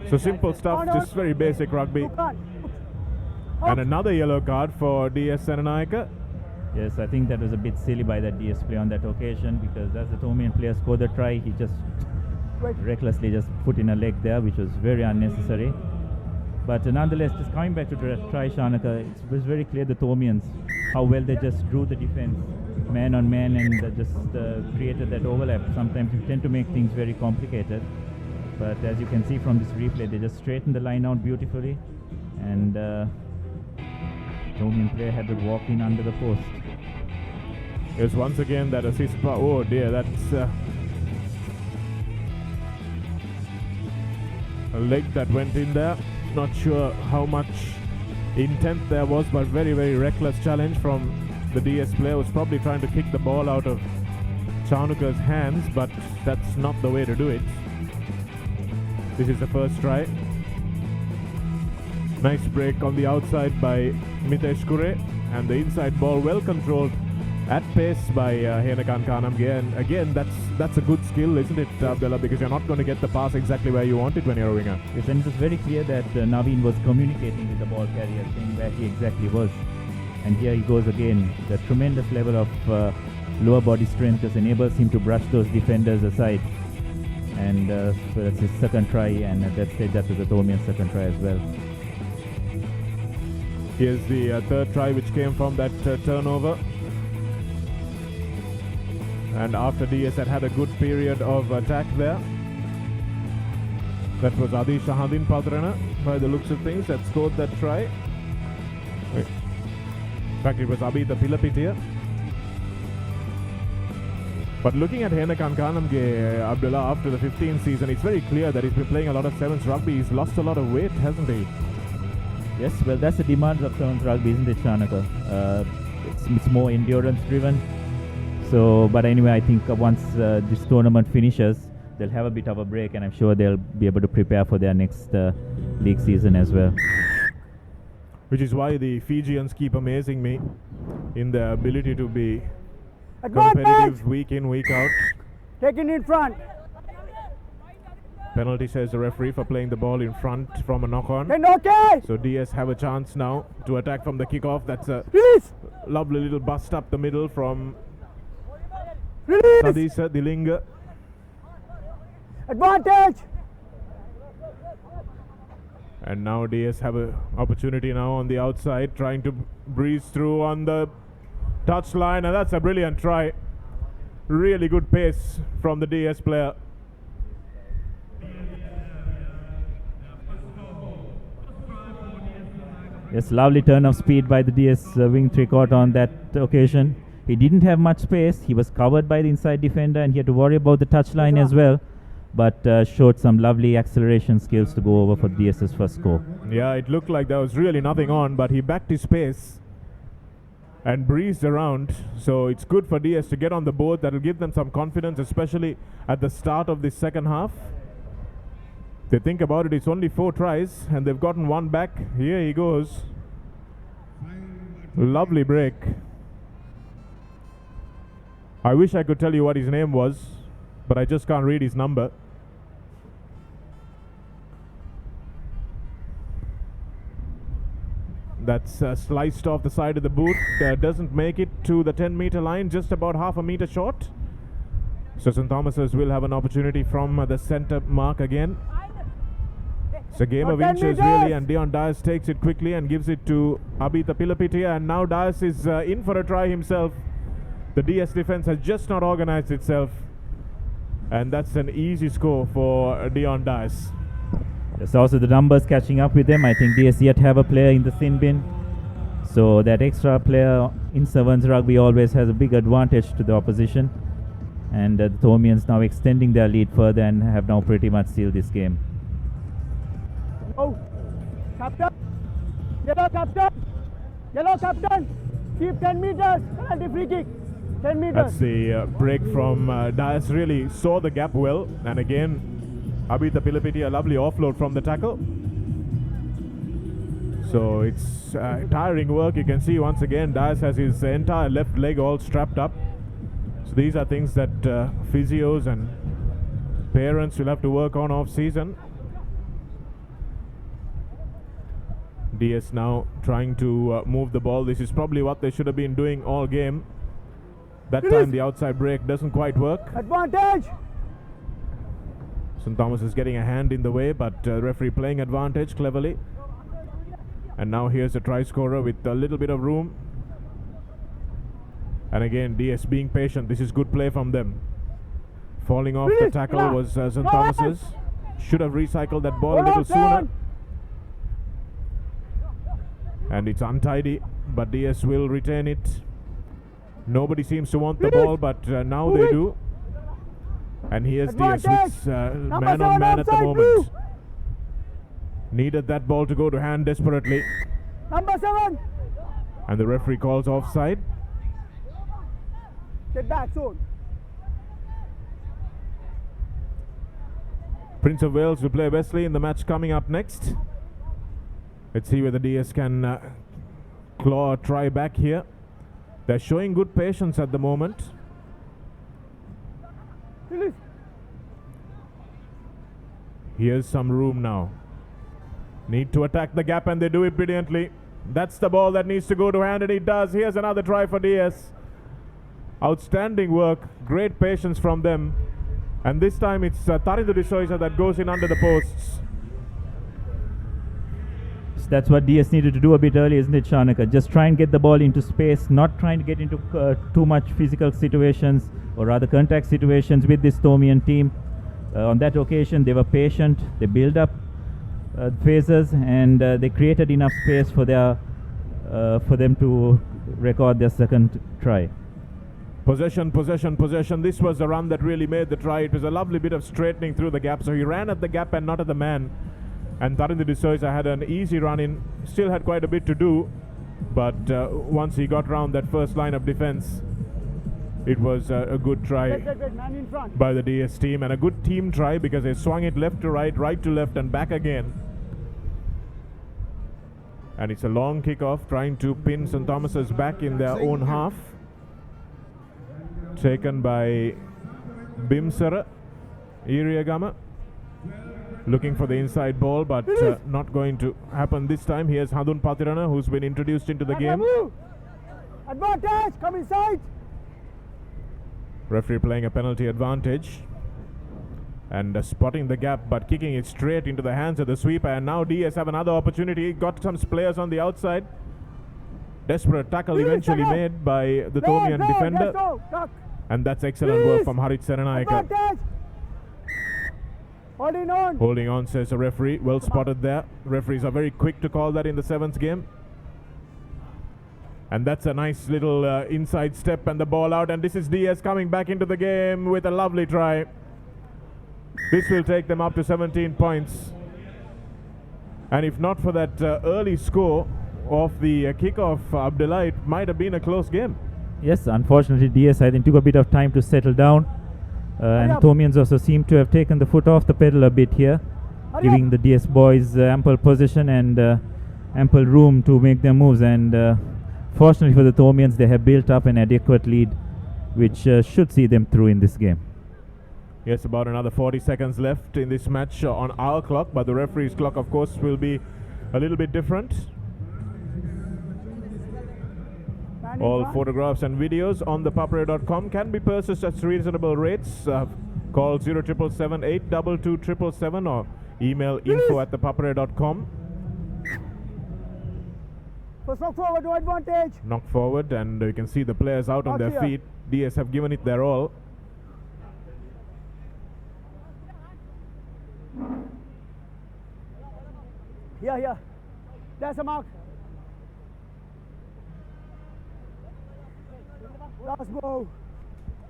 So simple stuff, just very basic rugby. And another yellow card for DS Senanayaka. Yes, I think that was a bit silly by that DS player on that occasion, because as the Thormian player scored the try, he just recklessly just put in a leg there, which was very unnecessary. But nonetheless, just coming back to the try, Shanaka, it was very clear the Thormians, how well they just drew the defense, man on man, and just created that overlap. Sometimes you tend to make things very complicated. But as you can see from this replay, they just straightened the line out beautifully. And Thormian player had to walk in under the post. Yes, once again that assist. Oh dear, that's a leg that went in there. Not sure how much intent there was, but very, very reckless challenge from the DS player. Was probably trying to kick the ball out of Chanuka's hands, but that's not the way to do it. This is the first try. Nice break on the outside by Mitesh Kure, and the inside ball well controlled at pace by Henakan Kanamge. And again, that's a good skill, isn't it, Abdullah? Because you're not going to get the pass exactly where you want it when you're a winger. Yes, and it was very clear that Naveen was communicating with the ball carrier, saying where he exactly was. And here he goes again. The tremendous level of lower body strength just enables him to brush those defenders aside. And so that's his second try, and at that stage that was the Thormian's second try as well. Here's the third try, which came from that turnover. And after DS had a good period of attack there. That was Adi Shahadin Padrana, by the looks of things, that scored that try. Wait. In fact, it was Abhita Pilapitia. But looking at Henakan Kanamge, Abdullah, after the 15th season, it's very clear that he's been playing a lot of sevens rugby. He's lost a lot of weight, hasn't he? Yes, well, that's the demands of sevens rugby, isn't it, Shanaka? It's more endurance driven. So, but anyway, I think once this tournament finishes, they'll have a bit of a break, and I'm sure they'll be able to prepare for their next league season as well. Which is why the Fijians keep amazing me in their ability to be competitive week in, week out. Taking in front. Penalty, says the referee, for playing the ball in front from a knock-on. Okay. So DS have a chance now to attack from the kickoff. That's a lovely little bust up the middle from Sadisa Dilinga. Advantage. And now DS have an opportunity now on the outside, trying to breeze through on the touchline, and that's a brilliant try. Really good pace from the DS player. Yes, lovely turn of speed by the DS wing three-quarter on that occasion. He didn't have much space. He was covered by the inside defender, and he had to worry about the touchline as well. But showed some lovely acceleration skills to go over for DS's first score. Yeah, it looked like there was really nothing on, but he backed his pace and breezed around. So it's good for DS to get on the board. That will give them some confidence, especially at the start of this second half. They think about it, it's only 4 tries, and they've gotten 1 back. Here he goes. Lovely break. I wish I could tell you what his name was, but I just can't read his number. That's sliced off the side of the boot. Doesn't make it to the 10-meter line, just about half a meter short. So St. Thomas's will have an opportunity from the center mark again. It's a game of inches really, and Dion Dias takes it quickly and gives it to Abhita Pilapitia, and now Dias is in for a try himself. The DS defense has just not organized itself, and that's an easy score for Dion Dias. There's also the numbers catching up with them. I think DS yet have a player in the sin bin, so that extra player in sevens rugby always has a big advantage to the opposition, and the Thormians now extending their lead further and have now pretty much sealed this game. Oh, captain. Yellow captain. Yellow captain. Keep 10 meters. Penalty free kick. 10 meters. That's the break from Dias. Really saw the gap well. And again, Abhita Pilapiti, a lovely offload from the tackle. So it's tiring work. You can see once again Dias has his entire left leg all strapped up. So these are things that physios and parents will have to work on off season. DS now trying to move the ball. This is probably what they should have been doing all game. That time the outside break doesn't quite work. Advantage. St. Thomas is getting a hand in the way, but referee playing advantage cleverly. And now here's a try scorer with a little bit of room. And again, DS being patient. This is good play from them. Falling off the tackle was St. Thomas's. Should have recycled that ball a little sooner. And it's untidy, but DS will retain it. Nobody seems to want the ball, but now they do. And here's DS with man on man at the moment. Needed that ball to go to hand desperately. Number 7. And the referee calls offside. Get back soon. Prince of Wales will play Wesley in the match coming up next. Let's see whether DS can claw a try back here. They're showing good patience at the moment. Here's some room now. Need to attack the gap, and they do it brilliantly. That's the ball that needs to go to hand, and it does. Here's another try for DS. Outstanding work, great patience from them. And this time it's Tarindu D'Souza that goes in under the posts. So that's what DS needed to do a bit early, isn't it, Shanaka? Just try and get the ball into space, not trying to get into too much physical situations, or rather contact situations with this Thomian team. On that occasion, they were patient. They built up phases, and they created enough space for them to record their second try. Possession, possession, possession. This was the run that really made the try. It was a lovely bit of straightening through the gap. So he ran at the gap and not at the man. And Tarindu D'Souza had an easy run in. Still had quite a bit to do. But once he got round that first line of defense, it was a good try by the DS team. And a good team try because they swung it left to right, right to left, and back again. And it's a long kickoff trying to pin St. Thomas's back in their own half. Taken by Bimsara Iriagama, looking for the inside ball, but not going to happen this time. Here's Hadun Patirana, who's been introduced into the game. Advantage, come inside. Referee playing a penalty advantage and spotting the gap, but kicking it straight into the hands of the sweeper. And now DS have another opportunity. Got some players on the outside. Desperate tackle eventually made by the Thomian defender. And that's excellent work from Harit Serenayaka. Holding on, says the referee. Well spotted there. Referees are very quick to call that in the 7th game. And that's a nice little inside step and the ball out. And this is DS coming back into the game with a lovely try. This will take them up to 17 points. And if not for that early score of the kickoff, Abdullah, it might have been a close game. Yes, unfortunately DS I think took a bit of time to settle down, and Thomians also seem to have taken the foot off the pedal a bit here, giving the DS boys ample position and ample room to make their moves. And fortunately for the Thomians, they have built up an adequate lead, which should see them through in this game. Yes, about another 40 seconds left in this match on our clock, but the referee's clock, of course, will be a little bit different. All photographs and videos on ThePapare.com can be purchased at reasonable rates. Call 0777 822 777 or email info@thepapare.com. First knock forward, no advantage. Knock forward, and you can see the players out on their feet. DS have given it their all. Here. There's a mark. Last ball.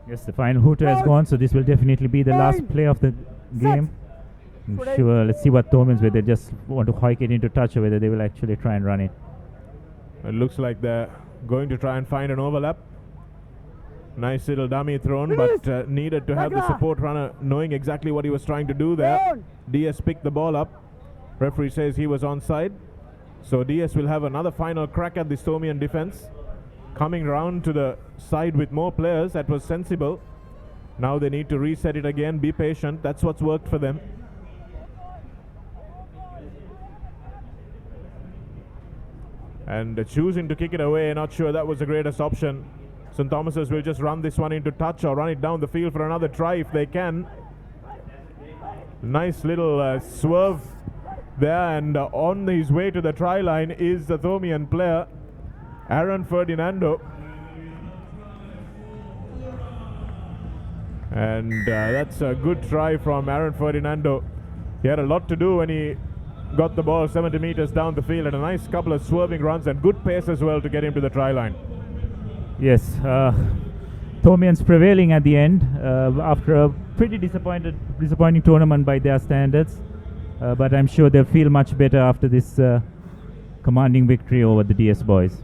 Yes, the final hooter has gone, so this will definitely be the last play of the game. Sure, let's see what Thomans, whether they just want to hike it into touch or whether they will actually try and run it. It looks like they're going to try and find an overlap. Nice little dummy thrown, but needed to have the support runner knowing exactly what he was trying to do there. DS picked the ball up. Referee says he was onside. So DS will have another final crack at the Thomian defense. Coming round to the side with more players, that was sensible. Now they need to reset it again, be patient. That's what's worked for them. And choosing to kick it away, not sure that was the greatest option. St. Thomas's will just run this one into touch or run it down the field for another try if they can. Nice little swerve there, and on his way to the try line is the Thomian player, Aaron Ferdinando. And that's a good try from Aaron Ferdinando. He had a lot to do when he got the ball 70 meters down the field, and a nice couple of swerving runs and good pace as well to get him to the try line. Yes, Thomians prevailing at the end after a pretty disappointing tournament by their standards. But I'm sure they'll feel much better after this commanding victory over the DS boys.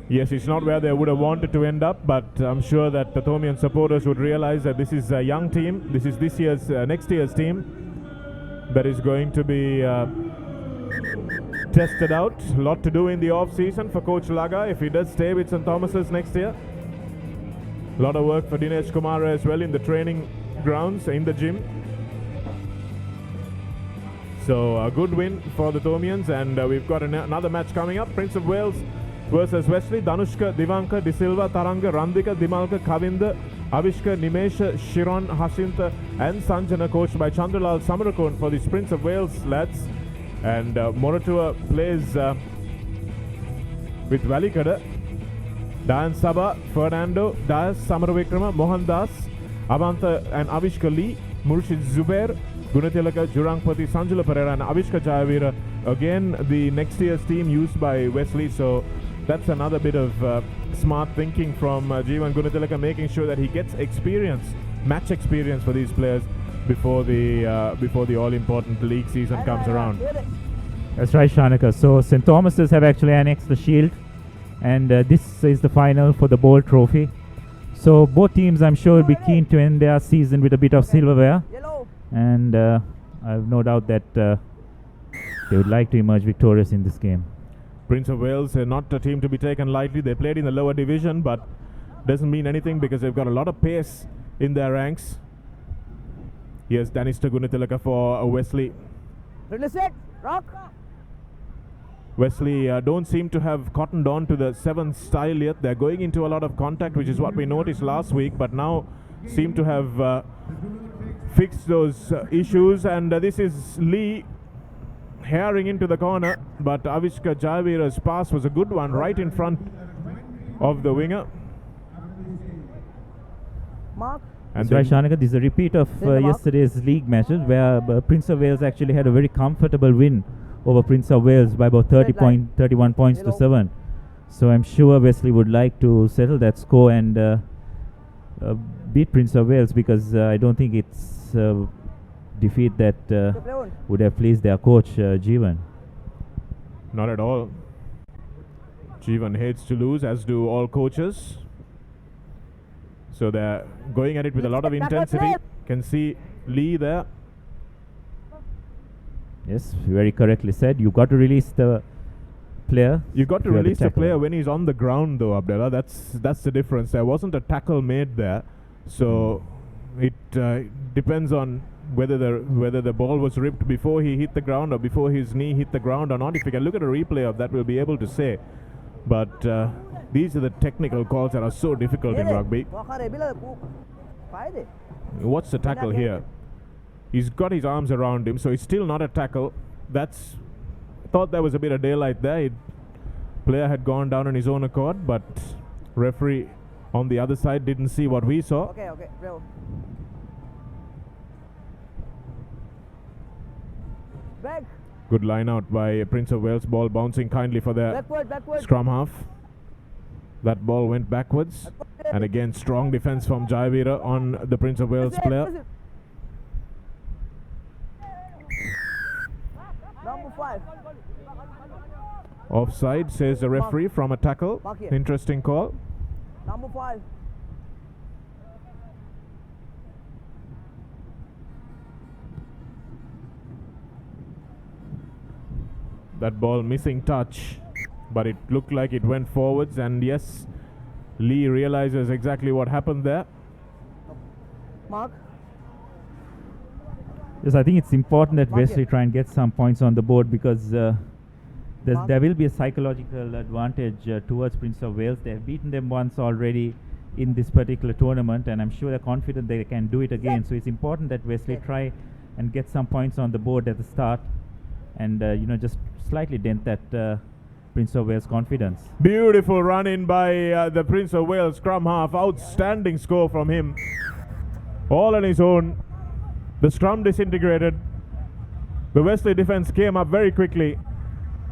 Yes, it's not where they would have wanted to end up, but I'm sure that the Thomian supporters would realize that this is a young team. This is this year's, next year's team that is going to be tested out. A lot to do in the off-season for Coach Laga if he does stay with St. Thomas's next year. A lot of work for Dinesh Kumar as well in the training grounds, in the gym. So a good win for the Thomians, and we've got another match coming up. Prince of Wales versus Wesley. Danushka, Divanka, De Silva, Taranga, Randika, Dimalka, Kavinda, Avishka, Nimesha, Shiron, Hasintha and Sanjana, coached by Chandralal Samarakon for the Prince of Wales lads. And Moratua plays with Valikada, Dayan Sabha, Fernando, Das, Samaravikrama, Mohan Das, Avantha and Avishka Lee, Murshid Zubair, Gunatilaka, Jurangpati, Sanjula Pereira and Avishka Jayavira. Again, the next year's team used by Wesley, so that's another bit of smart thinking from Jeevan Gunatilaka, making sure that he gets experience, match experience for these players before the all-important league season comes around. That's right, Shanaka. So St. Thomas's have actually annexed the shield, and this is the final for the Bowl Trophy. So both teams, I'm sure, will be keen to end their season with a bit of silverware, and I have no doubt that they would like to emerge victorious in this game. Prince of Wales are not a team to be taken lightly. They played in the lower division, but doesn't mean anything because they've got a lot of pace in their ranks. Here's Danista Gunatilaka for Wesley. Rock. Wesley don't seem to have cottoned on to the 7 style yet. They're going into a lot of contact, which is what we noticed last week, but now seem to have fixed those issues. And this is Lee herring into the corner, but Avishka Jayavira's pass was a good one right in front of the winger. Mark. And right, Shanaka, this is a repeat of yesterday's league matches where Prince of Wales actually had a very comfortable win over Prince of Wales by about 31 points to 7. So I'm sure Wesley would like to settle that score and beat Prince of Wales, because I don't think it's a defeat that would have pleased their coach, Jeevan. Not at all. Jeevan hates to lose, as do all coaches. So they're going at it with a lot of intensity. Can see Lee there. Yes, very correctly said. You got to release the player. You got to release the player when he's on the ground, though, Abdullah. That's the difference. There wasn't a tackle made there, so it depends on whether the ball was ripped before he hit the ground or before his knee hit the ground or not. If you can look at a replay of that, we'll be able to say. But these are the technical calls that are so difficult in rugby. What's the tackle here? He's got his arms around him, so it's still not a tackle. Thought there was a bit of daylight there. Player had gone down on his own accord, but referee on the other side didn't see what we saw. Okay, bro. Back. Good line out by Prince of Wales. Ball bouncing kindly for the scrum half. That ball went backwards. And again, strong defense from Jayavira on the Prince of Wales player. 5. Offside, says the referee from a tackle. Mark here. Interesting call. Number 5. That ball missing touch, but it looked like it went forwards, and yes, Lee realizes exactly what happened there. Mark. Yes, I think it's important that Mark Wesley here. try and get some points on the board because there will be a psychological advantage towards Prince of Wales. They have beaten them once already in this particular tournament, and I'm sure they're confident they can do it again. So it's important that Wesley try and get some points on the board at the start, and just slightly dent that Prince of Wales confidence. Beautiful run in by the Prince of Wales scrum half. Outstanding score from him. All on his own. The scrum disintegrated. The Wesley defense came up very quickly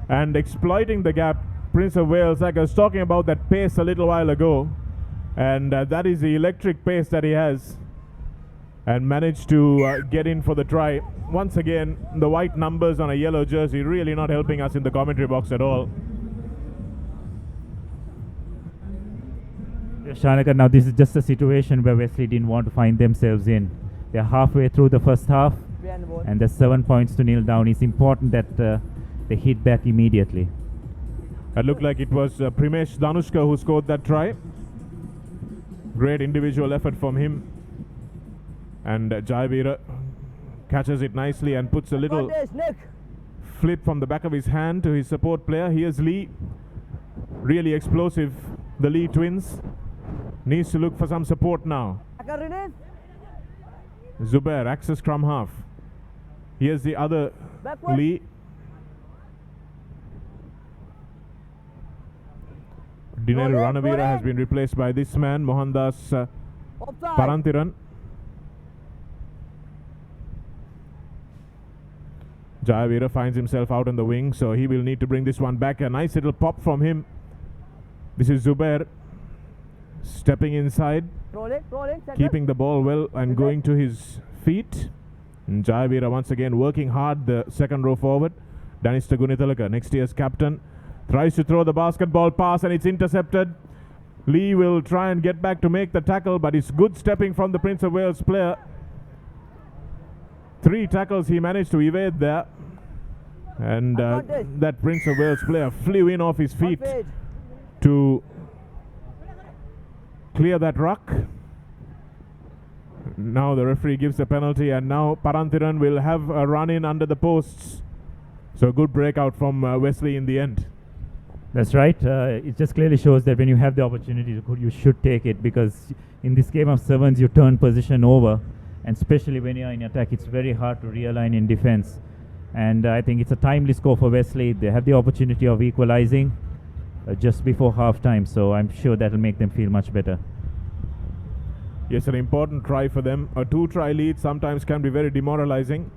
and exploiting the gap. Prince of Wales, like I was talking about that pace a little while ago, and that is the electric pace that he has, and managed to get in for the try. Once again, the white numbers on a yellow jersey really not helping us in the commentary box at all. Shanaka, now this is just a situation where Wesley didn't want to find themselves in. They're halfway through the first half, and there's 7 points to nil down. It's important that they hit back immediately. It looked like it was Primesh Danushka who scored that try. Great individual effort from him. And Jayavira catches it nicely and puts a little flip from the back of his hand to his support player. Here's Lee. Really explosive. The Lee twins. Needs to look for some support now. Zubair, access scrum half. Here's the other Backward. Lee. Dineru Ranavira has been replaced by this man, Mohandas Parantiran. Jayavira finds himself out on the wing, so he will need to bring this one back. A nice little pop from him. This is Zubair stepping inside, keeping the ball well and going to his feet. And Jayavira once again working hard, the second row forward. Danista Gunitalaka, next year's captain, tries to throw the basketball pass and it's intercepted. Lee will try and get back to make the tackle, but it's good stepping from the Prince of Wales player. 3 tackles he managed to evade there. And that Prince of Wales player flew in off his feet to clear that ruck. Now the referee gives a penalty, and now Parantiran will have a run in under the posts. So a good breakout from Wesley in the end. That's right. It just clearly shows that when you have the opportunity, you should take it, because in this game of sevens, you turn position over, and especially when you are in attack, it's very hard to realign in defense. And I think it's a timely score for Wesley. They have the opportunity of equalizing just before half time, so I'm sure that will make them feel much better. Yes, an important try for them. A 2-try lead sometimes can be very demoralizing.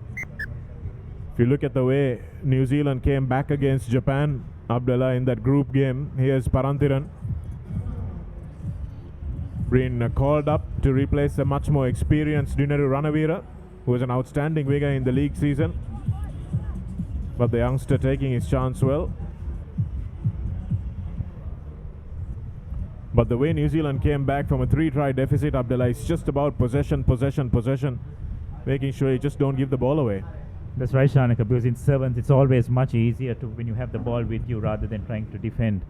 If you look at the way New Zealand came back against Japan, Abdullah, in that group game, here's Parantiran been called up to replace a much more experienced Dineru Ranavira, who was an outstanding winger in the league season. But the youngster taking his chance well. But the way New Zealand came back from a 3-try deficit, Abdullah, is just about possession, making sure you just don't give the ball away. That's right, Shanaka, because in sevens it's always much easier to when you have the ball with you rather than trying to defend.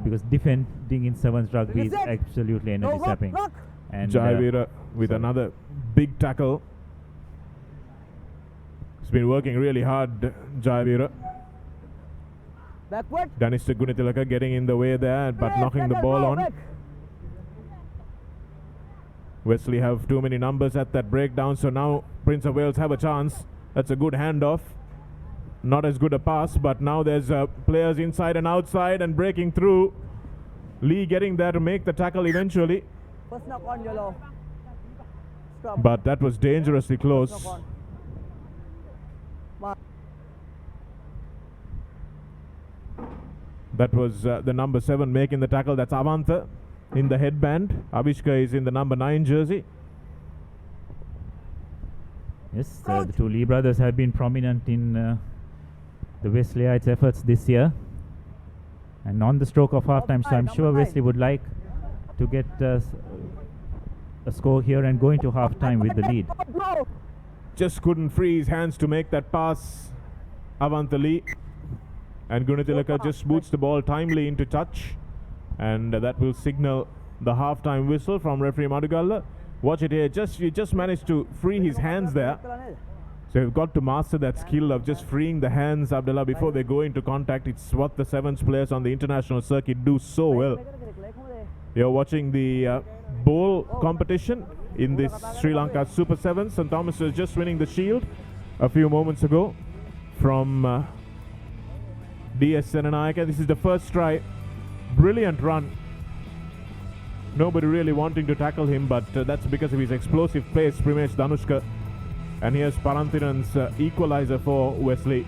Because defending in sevens rugby is absolutely energy sapping. And Jayavira with another big tackle. He's been working really hard, Jayavira. Backward. Danista Gunitilaka getting in the way there, but knocking the ball on. Wesley have too many numbers at that breakdown, so now Prince of Wales have a chance. That's a good handoff. Not as good a pass, but now there's players inside and outside and breaking through. Lee getting there to make the tackle eventually. First knock on yellow. But that was dangerously close. That was the number 7 making the tackle. That's Avantha in the headband. Avishka is in the number 9 jersey. Yes, the two Lee brothers have been prominent in the Wesleyite efforts this year. And on the stroke of halftime, so I'm sure Wesley would like to get a score here and go into halftime with the lead. Just couldn't free his hands to make that pass, Avantali. And Gunatilaka just boots the ball timely into touch. And that will signal the halftime whistle from referee Madugalla. Watch it here, he just managed to free his hands there. So you've got to master that skill of just freeing the hands, Abdullah, before they go into contact. It's what the sevens players on the international circuit do so well. You're watching the bowl competition in this Sri Lanka Super Sevens. St. Thomas was just winning the shield a few moments ago from DS Senanayaka. This is the first try. Brilliant run. Nobody really wanting to tackle him, but that's because of his explosive pace, Primesh Danushka. And here's Paranthiran's equalizer for Wesley.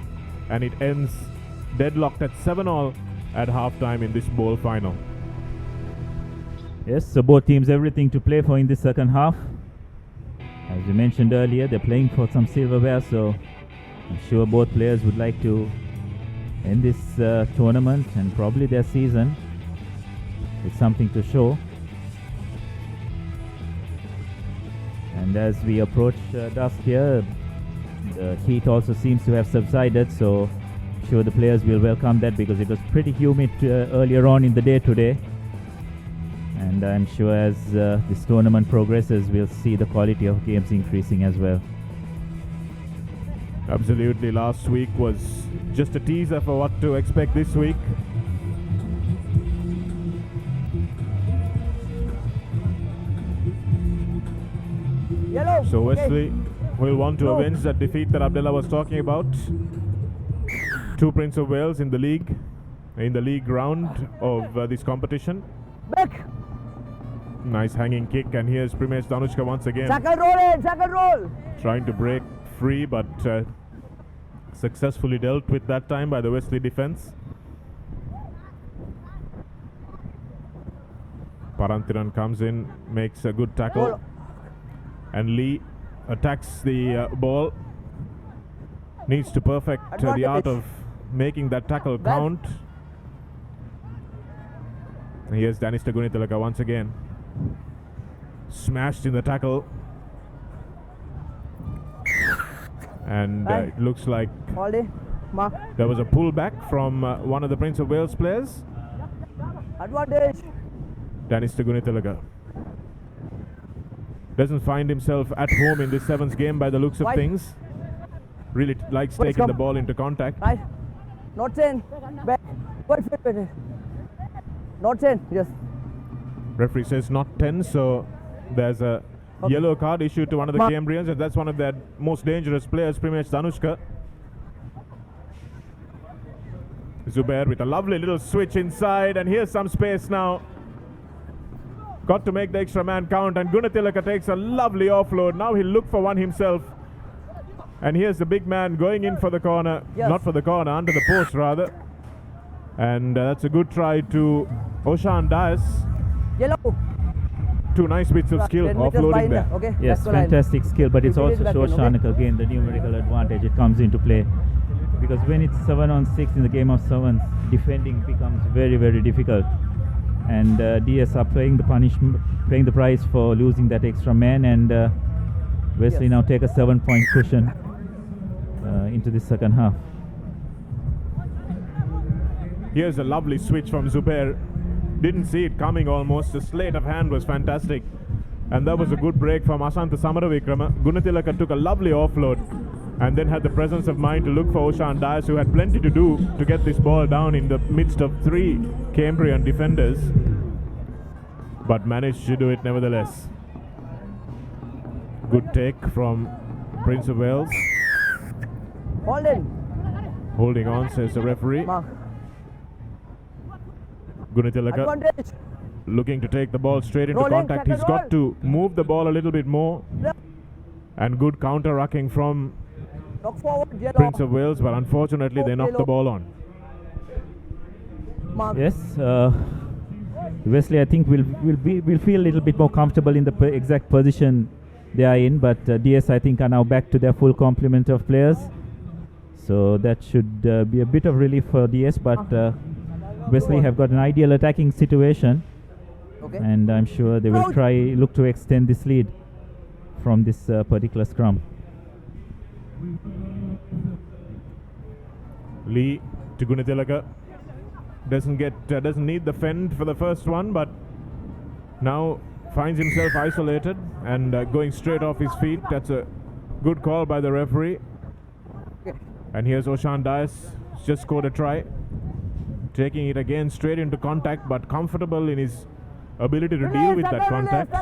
And it ends deadlocked at 7-all at halftime in this bowl final. Yes, so both teams everything to play for in the second half. As we mentioned earlier, they're playing for some silverware, so I'm sure both players would like to end this tournament and probably their season with something to show. And as we approach dusk here, the heat also seems to have subsided, so I'm sure the players will welcome that because it was pretty humid earlier on in the day today. And I'm sure as this tournament progresses, we'll see the quality of games increasing as well. Absolutely. Last week was just a teaser for what to expect this week. So Wesley will want to avenge that defeat that Abdullah was talking about. 2 Prince of Wales in the league round of this competition. Back. Nice hanging kick, and here's Primesh Danushka once again. Second roll. Trying to break free, but successfully dealt with that time by the Wesley defense. Paranthiran comes in, makes a good tackle. And Lee attacks the ball. Needs to perfect the art of making that tackle count. Here's Danista Gunitilaka once again. Smashed in the tackle. And it looks like there was a pullback from one of the Prince of Wales players. Advantage. Danista Gunitilaka doesn't find himself at home in this sevens game by the looks of things. Really likes taking the ball into contact. Right. Not 10. Back. Wait. Not 10. Yes. Referee says not 10, so there's a yellow card issued to one of the Cambrians, and that's one of their most dangerous players, Primesh Danushka. Zubair with a lovely little switch inside, and here's some space now. Got to make the extra man count, and Gunatilaka takes a lovely offload. Now he'll look for one himself. And here's the big man going in for the corner. Yes. Not for the corner, under the post rather. And that's a good try to Oshan Dias. Yellow. 2 nice bits of skill offloading there. Okay, yes, fantastic skill, but it's also Shoshanak again, the numerical advantage. It comes into play. Because when it's 7-on-6 in the game of sevens, defending becomes very, very difficult. And DS are paying the price for losing that extra man, and Wesley now take a 7-point cushion into the second half. Here's a lovely switch from Zubair. Didn't see it coming almost. The sleight of hand was fantastic. And that was a good break from Asantha Samaravikrama. Gunatilaka took a lovely offload and then had the presence of mind to look for Oshan Dias, who had plenty to do to get this ball down in the midst of 3 Cambrian defenders, but managed to do it nevertheless. Good take from Prince of Wales. Holding on, says the referee. Gunatilaka looking to take the ball straight into contact. He's got to move the ball a little bit more. And good counter-rucking from Prince of Wales, but unfortunately they knocked the ball on. Yes, Wesley I think will feel a little bit more comfortable in the exact position they are in, but DS I think are now back to their full complement of players. So that should be a bit of relief for DS, but Wesley have got an ideal attacking situation, and I'm sure they will look to extend this lead from this particular scrum. Lee to Gunatilaka doesn't need the fend for the first one, but now finds himself isolated and going straight off his feet. That's a good call by the referee. And here's Oshan Dias, just scored a try, taking it again straight into contact, but comfortable in his ability to deal with that contact.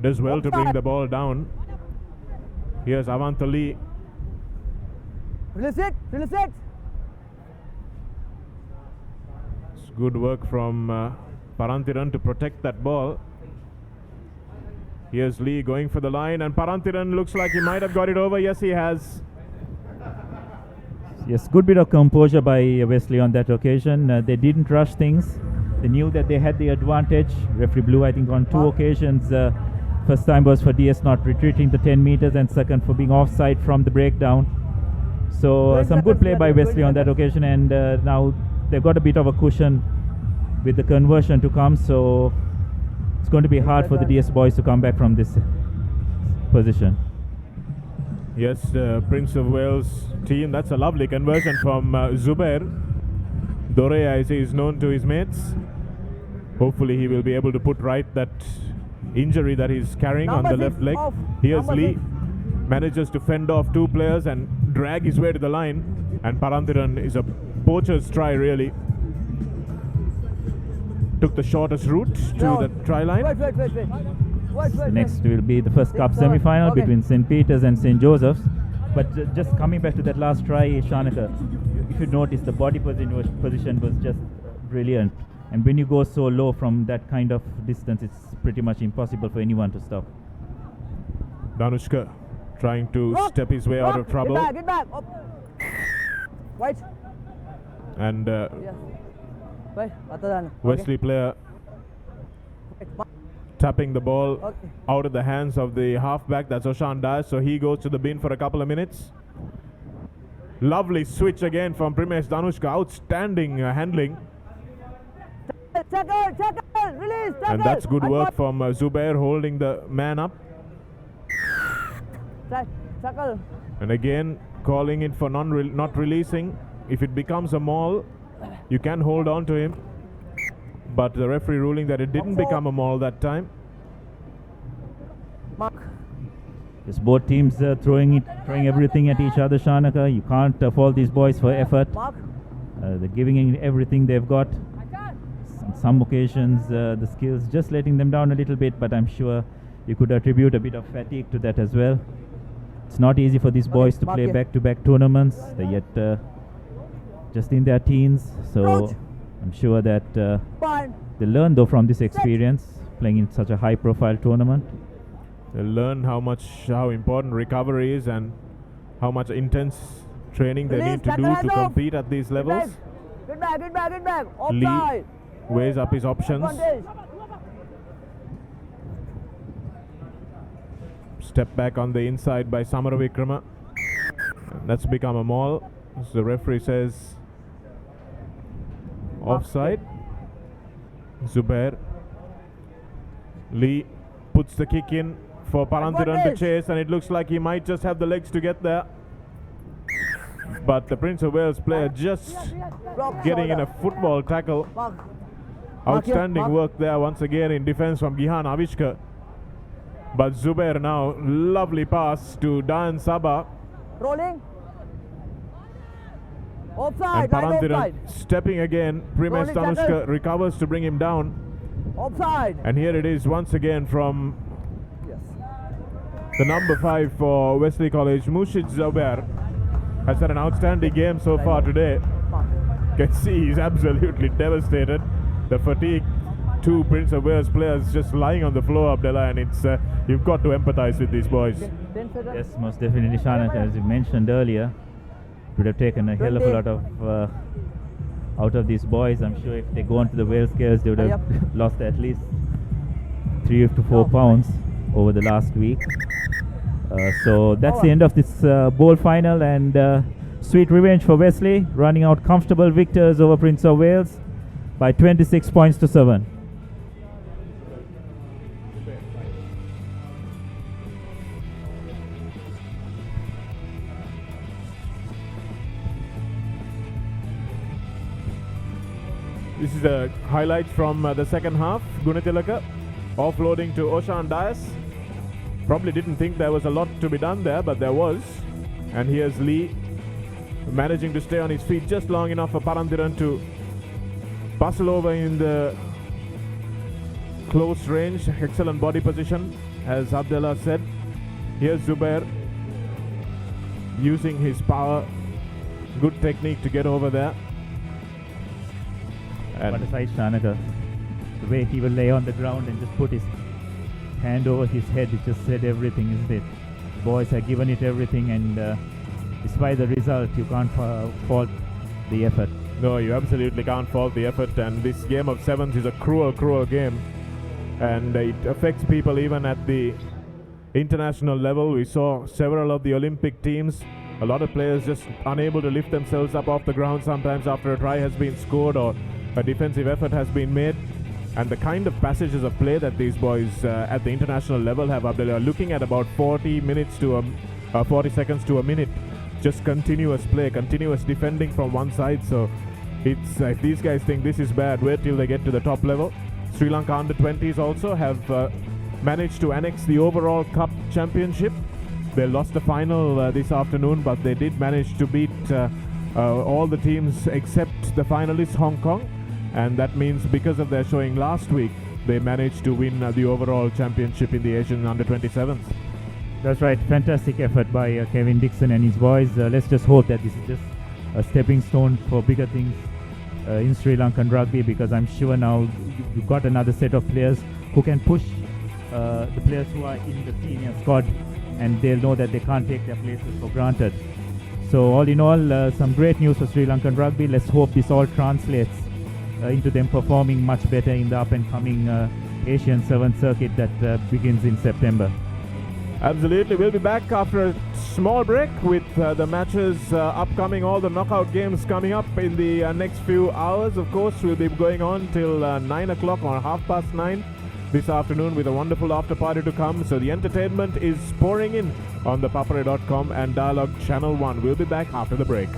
Does well to bring the ball down. Here's Avantha Lee. Release it, release it. It's good work from Paranthiran to protect that ball. Here's Lee going for the line, and Paranthiran looks like he might have got it over. Yes, he has. Yes, good bit of composure by Wesley on that occasion. They didn't rush things. They knew that they had the advantage. Referee blew, I think, on 2 occasions. First time was for DS not retreating the 10 meters, and second for being offside from the breakdown. So some good play by Wesley on that occasion, and now they've got a bit of a cushion with the conversion to come. So it's going to be hard for the DS boys to come back from this position. Yes, the Prince of Wales team. That's a lovely conversion from Zubair. Dore, I say, is known to his mates. Hopefully he will be able to put right that injury that he's carrying on the left leg. Here's Lee. Manages to fend off 2 players and drag his way to the line. And Paranthiran is a poacher's try, really. Took the shortest route to the try line. Next will be the first cup semi-final between St. Peter's and St. Joseph's. But just coming back to that last try, Shanaka, if you notice, the body position was just brilliant. And when you go so low from that kind of distance, it's pretty much impossible for anyone to stop. Danushka trying to step his way out of trouble. Get back. White. And Wait, Wesley player tapping the ball out of the hands of the halfback. That's Oshan Dias, so he goes to the bin for a couple of minutes. Lovely switch again from Primesh Danushka. Outstanding handling. Release, and that's good work from Zubair holding the man up. And again calling it for not releasing. If it becomes a maul, you can hold on to him, but the referee ruling that it didn't become a maul that time. Yes, both teams throwing everything at each other, Shanaka. You can't fault these boys for effort. They're giving in everything they've got. On some occasions the skills just letting them down a little bit, but I'm sure you could attribute a bit of fatigue to that as well. It's not easy for these boys to play back-to-back tournaments. They're yet just in their teens, so I'm sure that they learn though from this experience playing in such a high-profile tournament. They learn how important recovery is and how much intense training they need to do to compete at these levels. Get back. Lee weighs up his options. Step back on the inside by Samaravikrama. That's become a maul. So the referee says offside. Zubair. Lee puts the kick in for Paranthiran to chase, and it looks like he might just have the legs to get there. But the Prince of Wales player just getting in a football tackle. Outstanding work there once again in defense from Gihan Avishkar. But Zubair now, lovely pass to Dayan Sabah. Rolling. Offside. And Paranthiran stepping again. Primesh Danushka recovers to bring him down. Offside. And here it is once again from the number 5 for Wesley College, Mushid Zubair. Has had an outstanding game so far today. You can see he's absolutely devastated. The fatigue, 2 Prince of Wales players just lying on the floor, Abdullah, and it's you've got to empathize with these boys. Yes, most definitely, Shanak. As you mentioned earlier, it would have taken a hell of a lot of out of these boys. I'm sure if they go on to the Wales scales, they would have lost at least 3 to 4 pounds over the last week. So that's the end of this bowl final, and sweet revenge for Wesley, running out comfortable victors over Prince of Wales by 26 points to 7. This is a highlight from the second half. Gunatilaka offloading to Oshan Dias. Probably didn't think there was a lot to be done there, but there was. And here's Lee managing to stay on his feet just long enough for Parandiran to bustle over in the close range. Excellent body position, as Abdullah said. Here's Zubair using his power. Good technique to get over there. What a sight, Shanaka. The way he will lay on the ground and just put his hand over his head, it just said everything, isn't it? Boys have given it everything, and despite the result, you can't fault the effort. No, you absolutely can't fault the effort, and this game of sevens is a cruel, cruel game, and it affects people even at the international level. We saw several of the Olympic teams, a lot of players just unable to lift themselves up off the ground sometimes after a try has been scored or a defensive effort has been made. And the kind of passages of play that these boys at the international level have, Abdullah, looking at about 40 seconds to a minute, just continuous play, continuous defending from one side. So it's if these guys think this is bad, wait till they get to the top level. Sri Lanka under-20s also have managed to annex the overall cup championship. They lost the final this afternoon, but they did manage to beat all the teams except the finalists, Hong Kong. And that means because of their showing last week, they managed to win the overall championship in the Asian under-27s. That's right, fantastic effort by Kevin Dixon and his boys. Let's just hope that this is just a stepping stone for bigger things in Sri Lankan rugby, because I'm sure now you've got another set of players who can push the players who are in the senior squad, and they'll know that they can't take their places for granted. So all in all, some great news for Sri Lankan rugby. Let's hope this all translates into them performing much better in the up-and-coming Asian 7th Circuit that begins in September. Absolutely. We'll be back after a small break with the matches upcoming, all the knockout games coming up in the next few hours. Of course, we'll be going on till 9 o'clock or 9:30 this afternoon with a wonderful after party to come. So the entertainment is pouring in on ThePapare.com and Dialogue Channel 1. We'll be back after the break.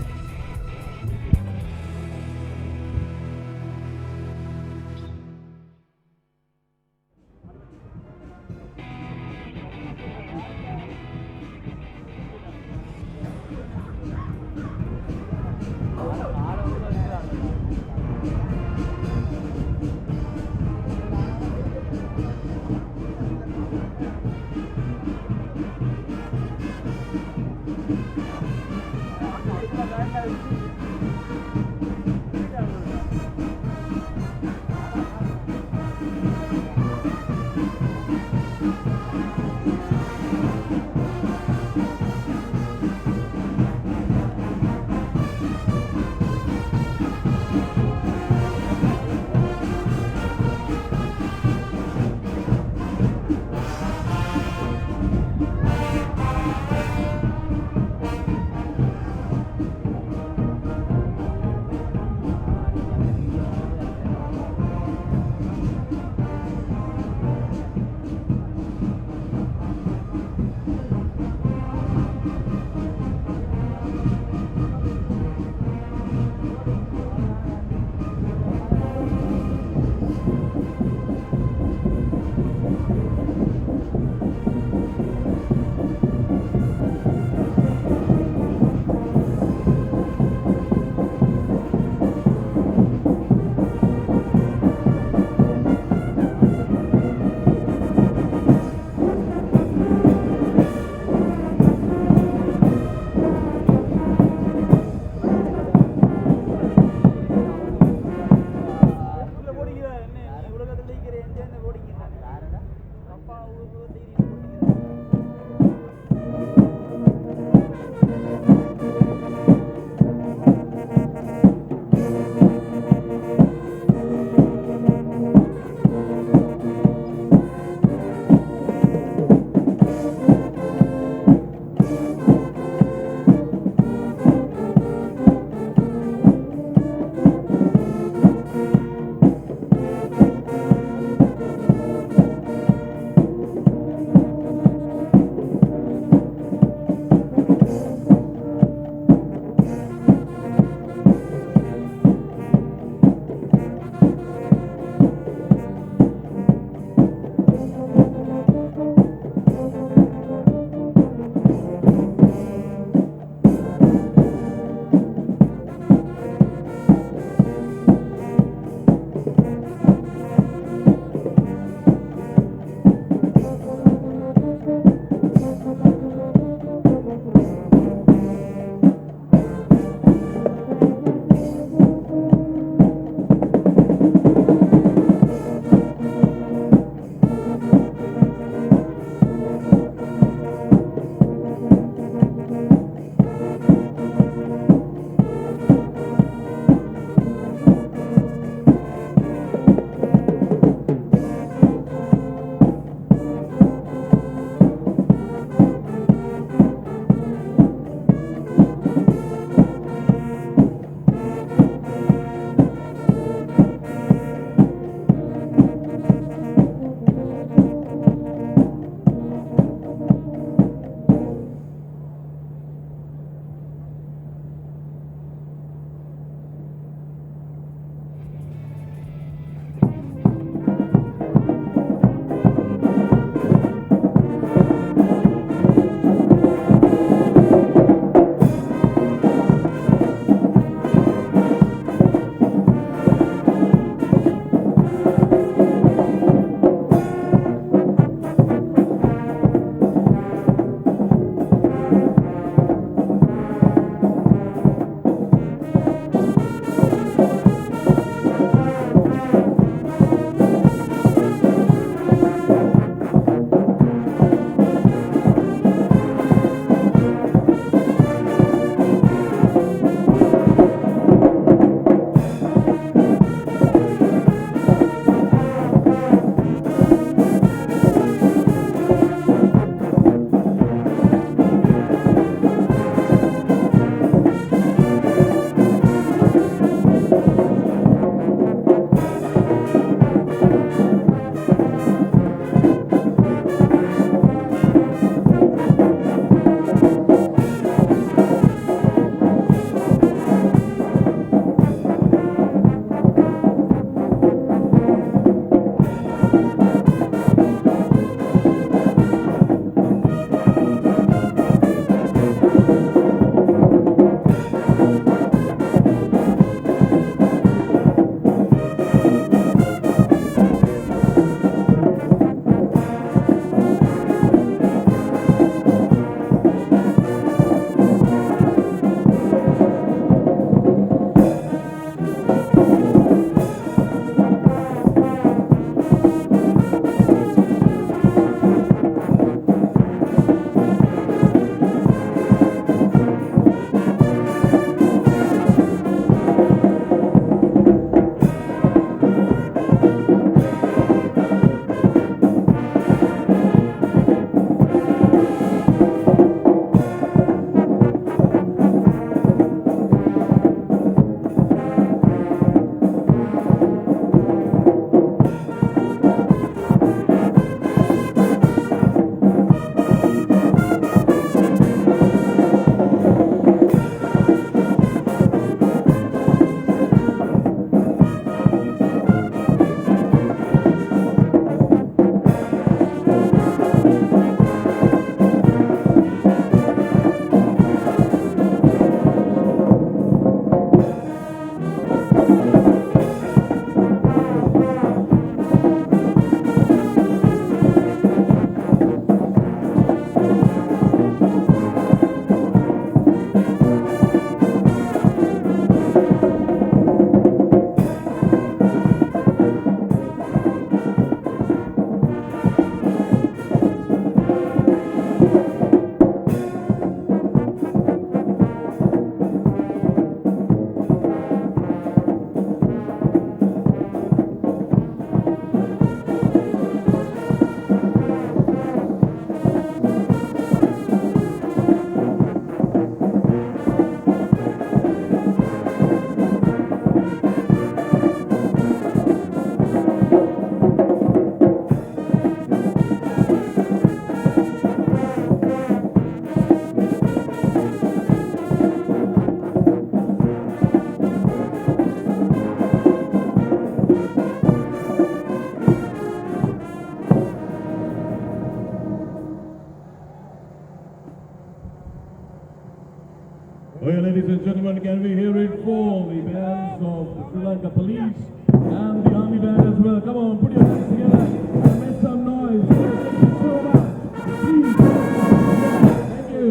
Well, ladies and gentlemen, can we hear it for the bands of the Sri Lanka Police and the Army Band as well? Come on, put your hands together and make some noise. Thank you so much. Please. Thank you.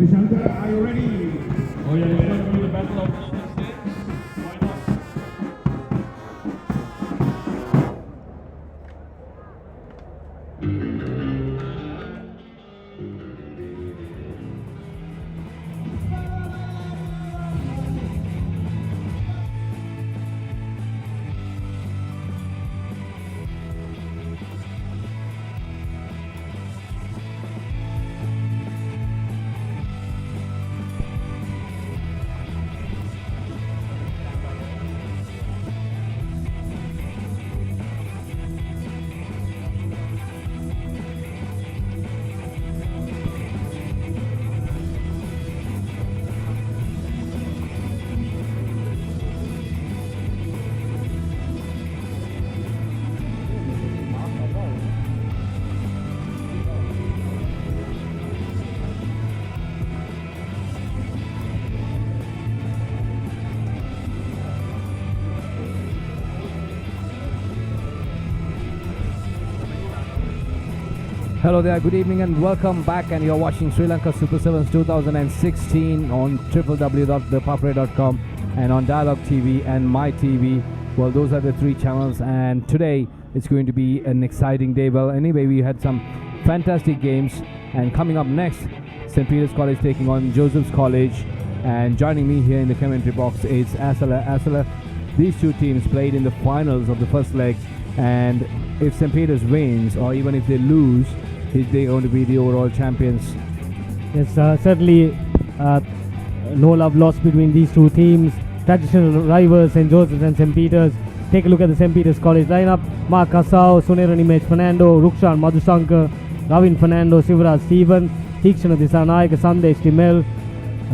Shankar, are you ready? Oh yeah, it's going to be the battle of the states. Why not? Hello there, good evening and welcome back, and you're watching Sri Lanka Super 7s 2016 on www.thepapare.com and on Dialogue TV and My TV. Well, those are the three channels, and today it's going to be an exciting day. Well, anyway, we had some fantastic games, and coming up next, St. Peter's College taking on Joseph's College, and joining me here in the commentary box is Asala. These two teams played in the finals of the first leg, and if St. Peter's wins or even if they lose, they're going to be the overall champions. Yes, certainly no love lost between these two teams. traditional rivals St. Joseph's and St. Peter's. Take a look at the St. Peter's College lineup. Mark Kasau, Suneran Image Fernando, Rukshan Madhusankar, Ravin Fernando, Sivaraj Stephen, Tikshana Disanayak, Sandesh Timel,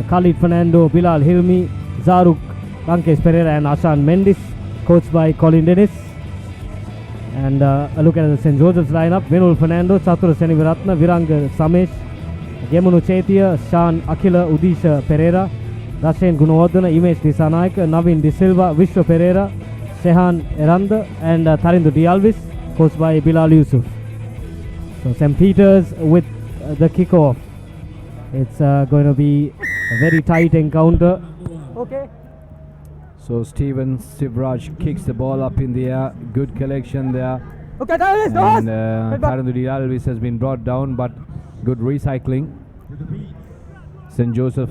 Khalid Fernando, Bilal Hilmi, Zaruk, Lankesh Pereira and Ashan Mendis, coached by Colin Dennis. And a look at the St. Joseph's lineup. Venul Fernando, Chatura Senivaratna, Viranga Samesh, Gemunu Chetia, Shan Akila Udisha Pereira, Rashen Gunawardana, Imesh Disanayak, Navin De Silva, Vishwa Pereira, Shehan Eranda and Tarindu Dialvis, coached by Bilal Yusuf. So St. Peter's with the kickoff. It's going to be a very tight encounter. Okay. So Steven Sivraj kicks the ball up in the air. Good collection there. Okay, and Tarindu Dialvis has been brought down, but good recycling. St. Joseph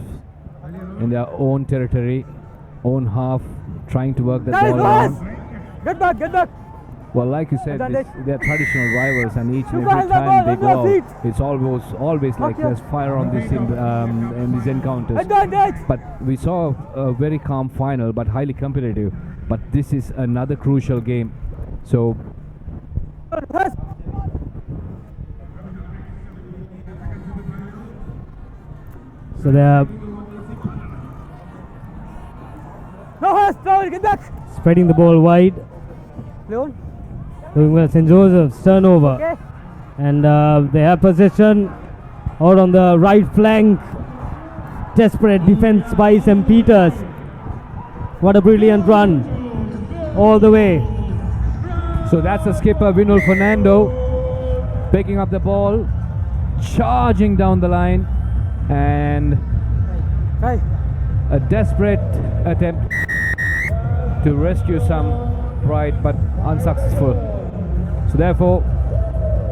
in their own territory, own half, trying to work that ball around. Get back, get back. Well, like you said, they're traditional rivals, and each and every time they go out, it's always like there's fire on this in these encounters. But we saw a very calm final, but highly competitive. But this is another crucial game. So they're get back. Spreading the ball wide. Leon. Doing well, St. Joseph's turnover. Okay. And they have possession out on the right flank. Desperate defense by St. Peter's. What a brilliant run all the way. So that's the skipper Vinul Fernando picking up the ball, charging down the line, and a desperate attempt to rescue some pride, but unsuccessful. So therefore,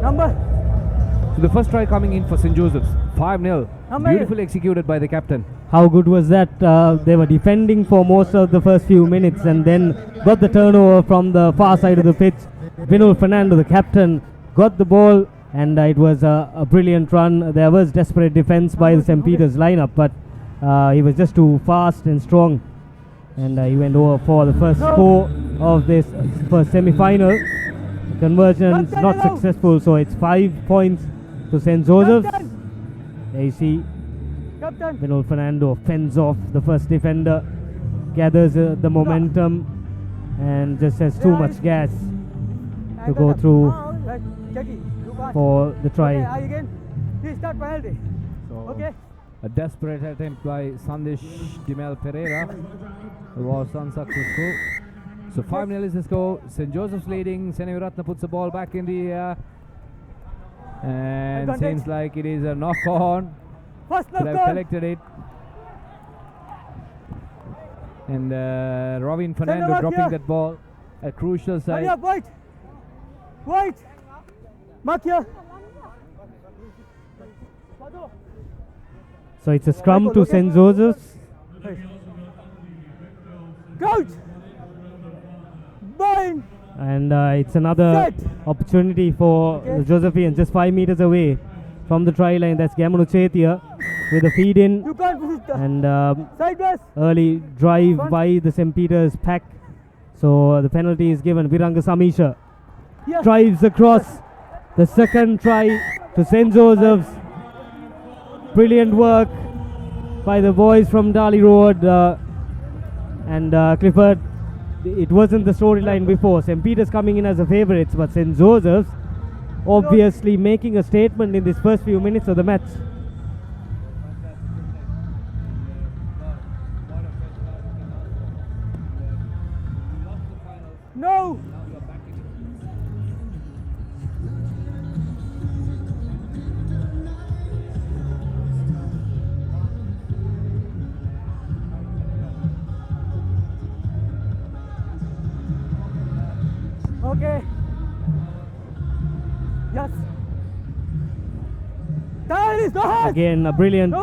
so the first try coming in for St. Joseph's, 5-0, beautifully executed by the captain. How good was that? They were defending for most of the first few minutes and then got the turnover from the far side of the pitch. Vinul Fernando, the captain, got the ball, and it was a brilliant run. There was desperate defense by the St. Peter's lineup, but he was just too fast and strong, and he went over for the first score of this first semi-final. Conversions not successful, so it's 5 points to St. Joseph's. There you see Vinul Fernando fends off the first defender, gathers the momentum, and just has too much gas to go through for the try. Okay. A desperate attempt by Sandesh Dimel Pereira was unsuccessful. So 5-0 is the score. St. Joseph's leading. Seneviratna puts the ball back in the air, and seems like it is a knock-on. Could have collected it. And Ravin Fernando dropping that ball. A crucial side. White. Mark here. So it's a scrum to St. Joseph's. Coach. Bind. And it's another opportunity for the Josephians, just 5 meters away from the try line. That's Gamanu Chetia with a feed in, and early drive by the St. Peter's pack. So the penalty is given. Viranga Samisha drives across. The second try to St. Joseph's. Brilliant work by the boys from Dali Road and Clifford. It wasn't the storyline before. St. Peter's coming in as a favourites, but St. Joseph's obviously making a statement in these first few minutes of the match. No. Okay. Yes. Again, a brilliant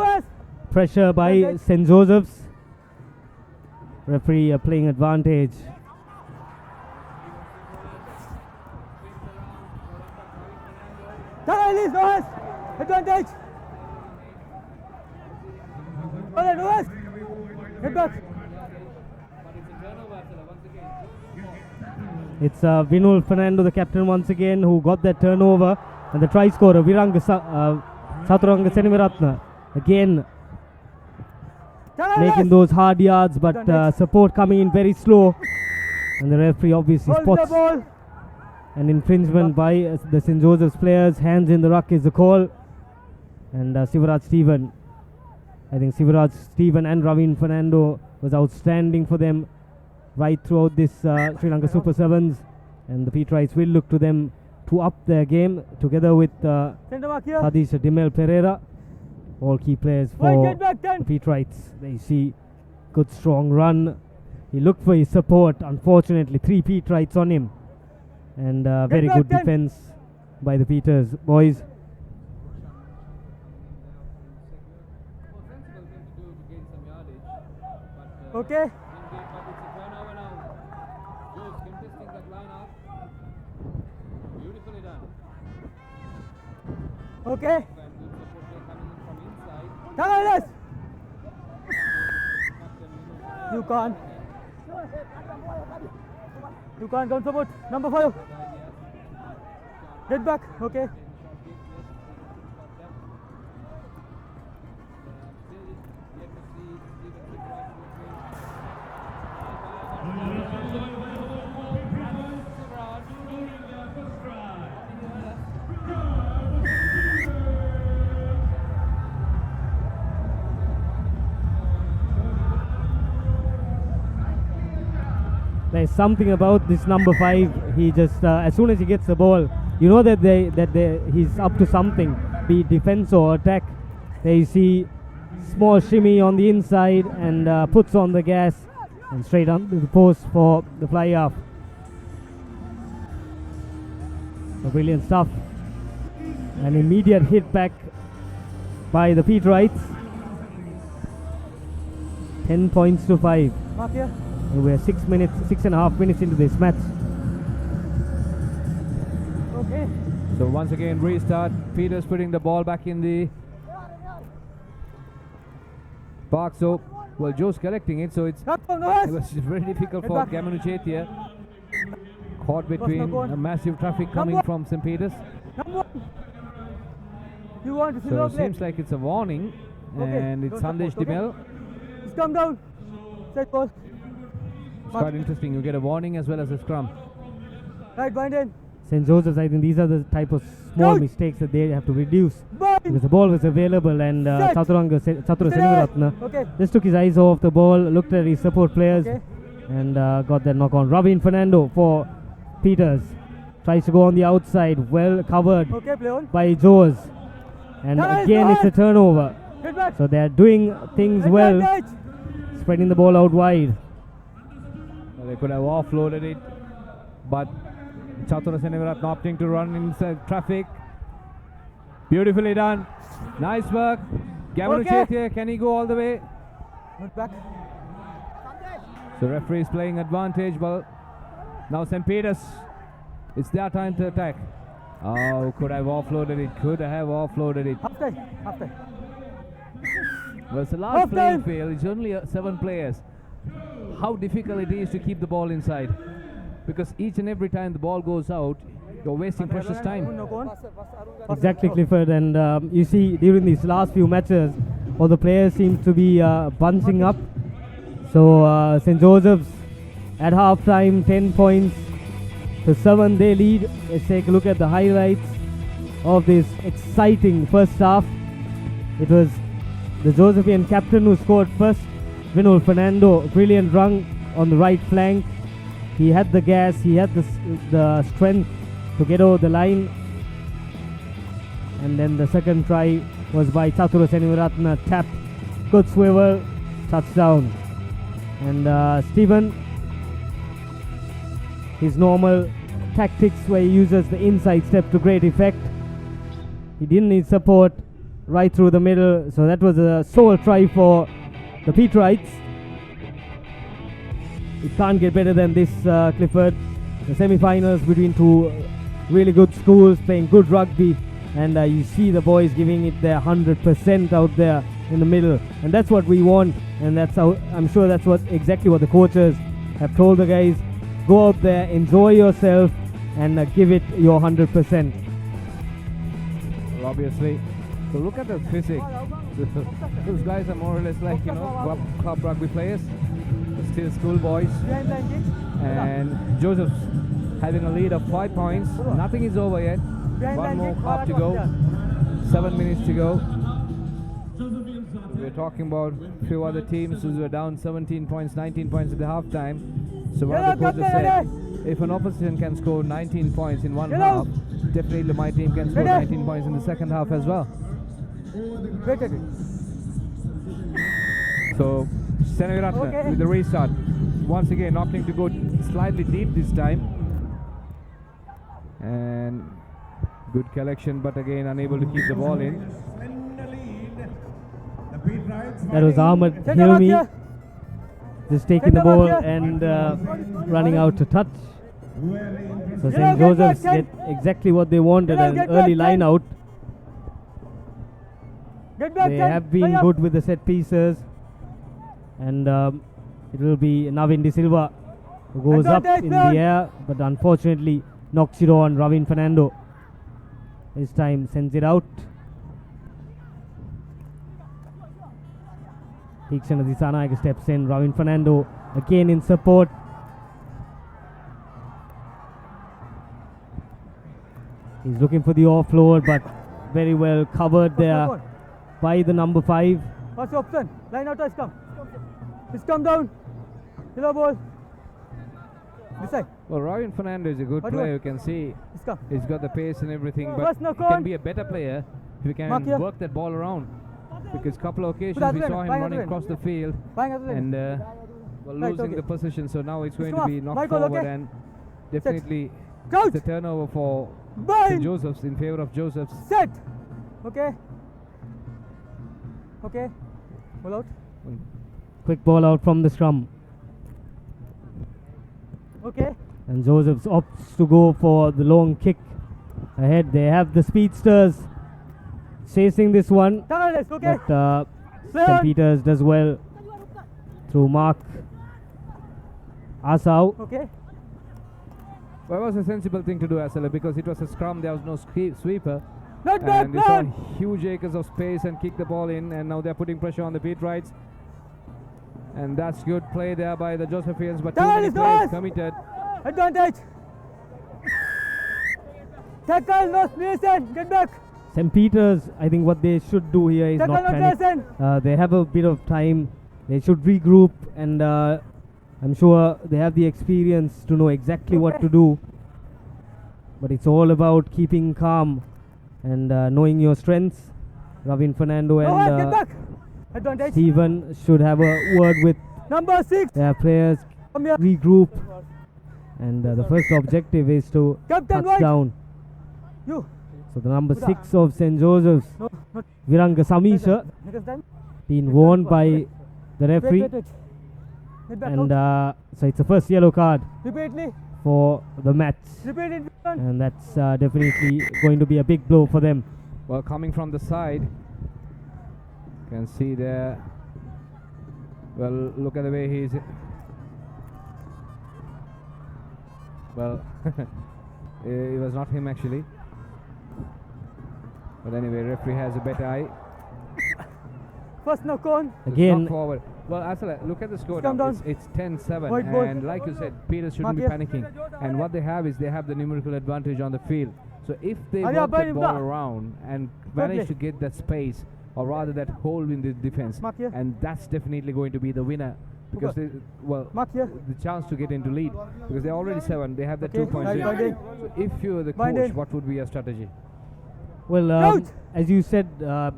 pressure by St. Joseph's. Referee playing advantage. Advantage. Get back. It's Vinul Fernando, the captain once again, who got that turnover. And the try scorer, Chaturanga Senivaratna, again making those hard yards, but support coming in very slow. And the referee obviously spots an infringement by the St. Joseph's players. Hands in the ruck is the call. And Sivaraj Stephen, I think Sivaraj Stephen and Ravin Fernando was outstanding for them right throughout this Sri Lanka Super Sevens. And the Peterites will look to them to up their game together with Hadish Dimel Pereira, all key players for the Peterites. They see good strong run. He looked for his support. Unfortunately, 3 Peterites on him. And very good defense by the Peters boys. Okay. Okay. Come You can't. You can't come support. Number 5. Get back. Okay. There's something about this number 5. He just as soon as he gets the ball, you know that he's up to something, be it defense or attack. There you see small shimmy on the inside and puts on the gas and straight onto the post for the fly off. So brilliant stuff. An immediate hit back by the Peterites. 10 points to 5. Mark here. We're 6.5 minutes into this match. Okay. So once again restart. Peters putting the ball back in the box. So well, Joe's collecting it. So it was very difficult for Gamanu Chetia. Caught between a massive traffic coming from St. Peters. You want to so it seems like it's a warning, and it's Sandesh Dimel. Just come down. Set ball. It's quite interesting. You get a warning as well as a scrum. Right, bind in. St. Joseph's, I think these are the type of small mistakes that they have to reduce. Because the ball was available and Chatura Senivaratna just took his eyes off the ball, looked at his support players and got that knock on. Ravin Fernando for Peters. Tries to go on the outside, well covered by Joes. And again it's a turnover. So they are doing things well, spreading the ball out wide. Well, they could have offloaded it, but Chatura Senivaratna opting to run inside traffic. Beautifully done. Nice work. Gamanu Chetia, can he go all the way? Not back. So referee is playing advantage. Well, now St. Peters, it's their time to attack. Oh, could have offloaded it. Could have offloaded it. After. Well, it's the last playing field. It's only 7 players. How difficult it is to keep the ball inside, because each and every time the ball goes out, you're wasting precious time. Exactly, Clifford, and you see during these last few matches all the players seem to be bunching up. So St. Joseph's at half time 10 points to 7 they lead. Let's take a look at the highlights of this exciting first half. It was the Josephian captain who scored first, Vinul Fernando. Brilliant run on the right flank. He had the gas, he had the strength to get over the line. And then the second try was by Chatura Senivaratna, tap, good swivel, touchdown. And Stephen, his normal tactics where he uses the inside step to great effect. He didn't need support right through the middle, so that was a sole try for the Peterites. It can't get better than this, Clifford. The semi-finals between two really good schools playing good rugby, and you see the boys giving it their 100% out there in the middle, and that's what we want, and that's how I'm sure that's exactly what the coaches have told the guys. go out there, enjoy yourself, and give it your 100%. Well, obviously. So look at the physique. Those guys are more or less like, club rugby players. Still schoolboys. And Joseph's having a lead of 5 points. Nothing is over yet. One more half to go. 7 minutes to go. We're talking about a few other teams who were down 17 points, 19 points at the half time. So one of the coaches said, if an opposition can score 19 points in one half, definitely my team can score 19 points in the second half as well. So Senaviratna with the restart. Once again opting to go slightly deep this time. And good collection, but again unable to keep the ball in. That was Ahmed Hilmi just taking the ball and running out to touch. So St. Joseph's get exactly what they wanted, an early line out. They have been good with the set pieces, and it will be Navin De Silva who goes up in the air, but unfortunately knocks it on. Ravin Fernando this time sends it out. Tikshana Disanaika steps in. Ravin Fernando again in support. He's looking for the offload, but very well covered there by the number 5. What's the option? Line out, come. He's come down. Yellow ball. This side. Well, Ravin Fernando is a good player. You can see he's got the pace and everything, but he can be a better player if he can work that ball around. Because a couple of occasions we saw him running across the field and losing the position. So now it's going to be knocked forward and definitely the turnover for St. Joseph's in favor of Joseph's. Set. Okay. Ball out. Quick ball out from the scrum. Okay. And Joseph's opts to go for the long kick ahead. They have the speedsters chasing this one, but St. Peter's does well through Mark Asau. Okay. Well, it was a sensible thing to do, Asala, because it was a scrum. There was no sweeper. Not bad, and they saw huge acres of space and kicked the ball in, and now they're putting pressure on the beat rights. And that's good play there by the Josephians, but too many players committed. Advantage. Tackle, no space, get back. St. Peter's, I think what they should do here is not panic. They have a bit of time. They should regroup, and I'm sure they have the experience to know exactly what to do. But it's all about keeping calm and knowing your strengths. Ravin Fernando and Stephen should have a word with number 6. Their players, regroup, and the first objective is to touch down. So the number 6 of St. Joseph's, Viranga Samisha, been warned by the referee, and so it's the first yellow card for the match, and that's definitely going to be a big blow for them. Well, coming from the side, you can see there. Well, look at the way he's. Well, it was not him actually. But anyway, referee has a better eye. First knock on. Again. Forward. Well, Asala, look at the score now. It's 10-7, and like you said, Peters shouldn't be panicking. And what they have is they have the numerical advantage on the field. So if they work that ball around and manage to get that space, or rather that hole in the defense, and that's definitely going to be the winner. Because they, the chance to get into lead, because they're already 7, they have the 2 points. So if you're the coach, what would be your strategy? Well, as you said,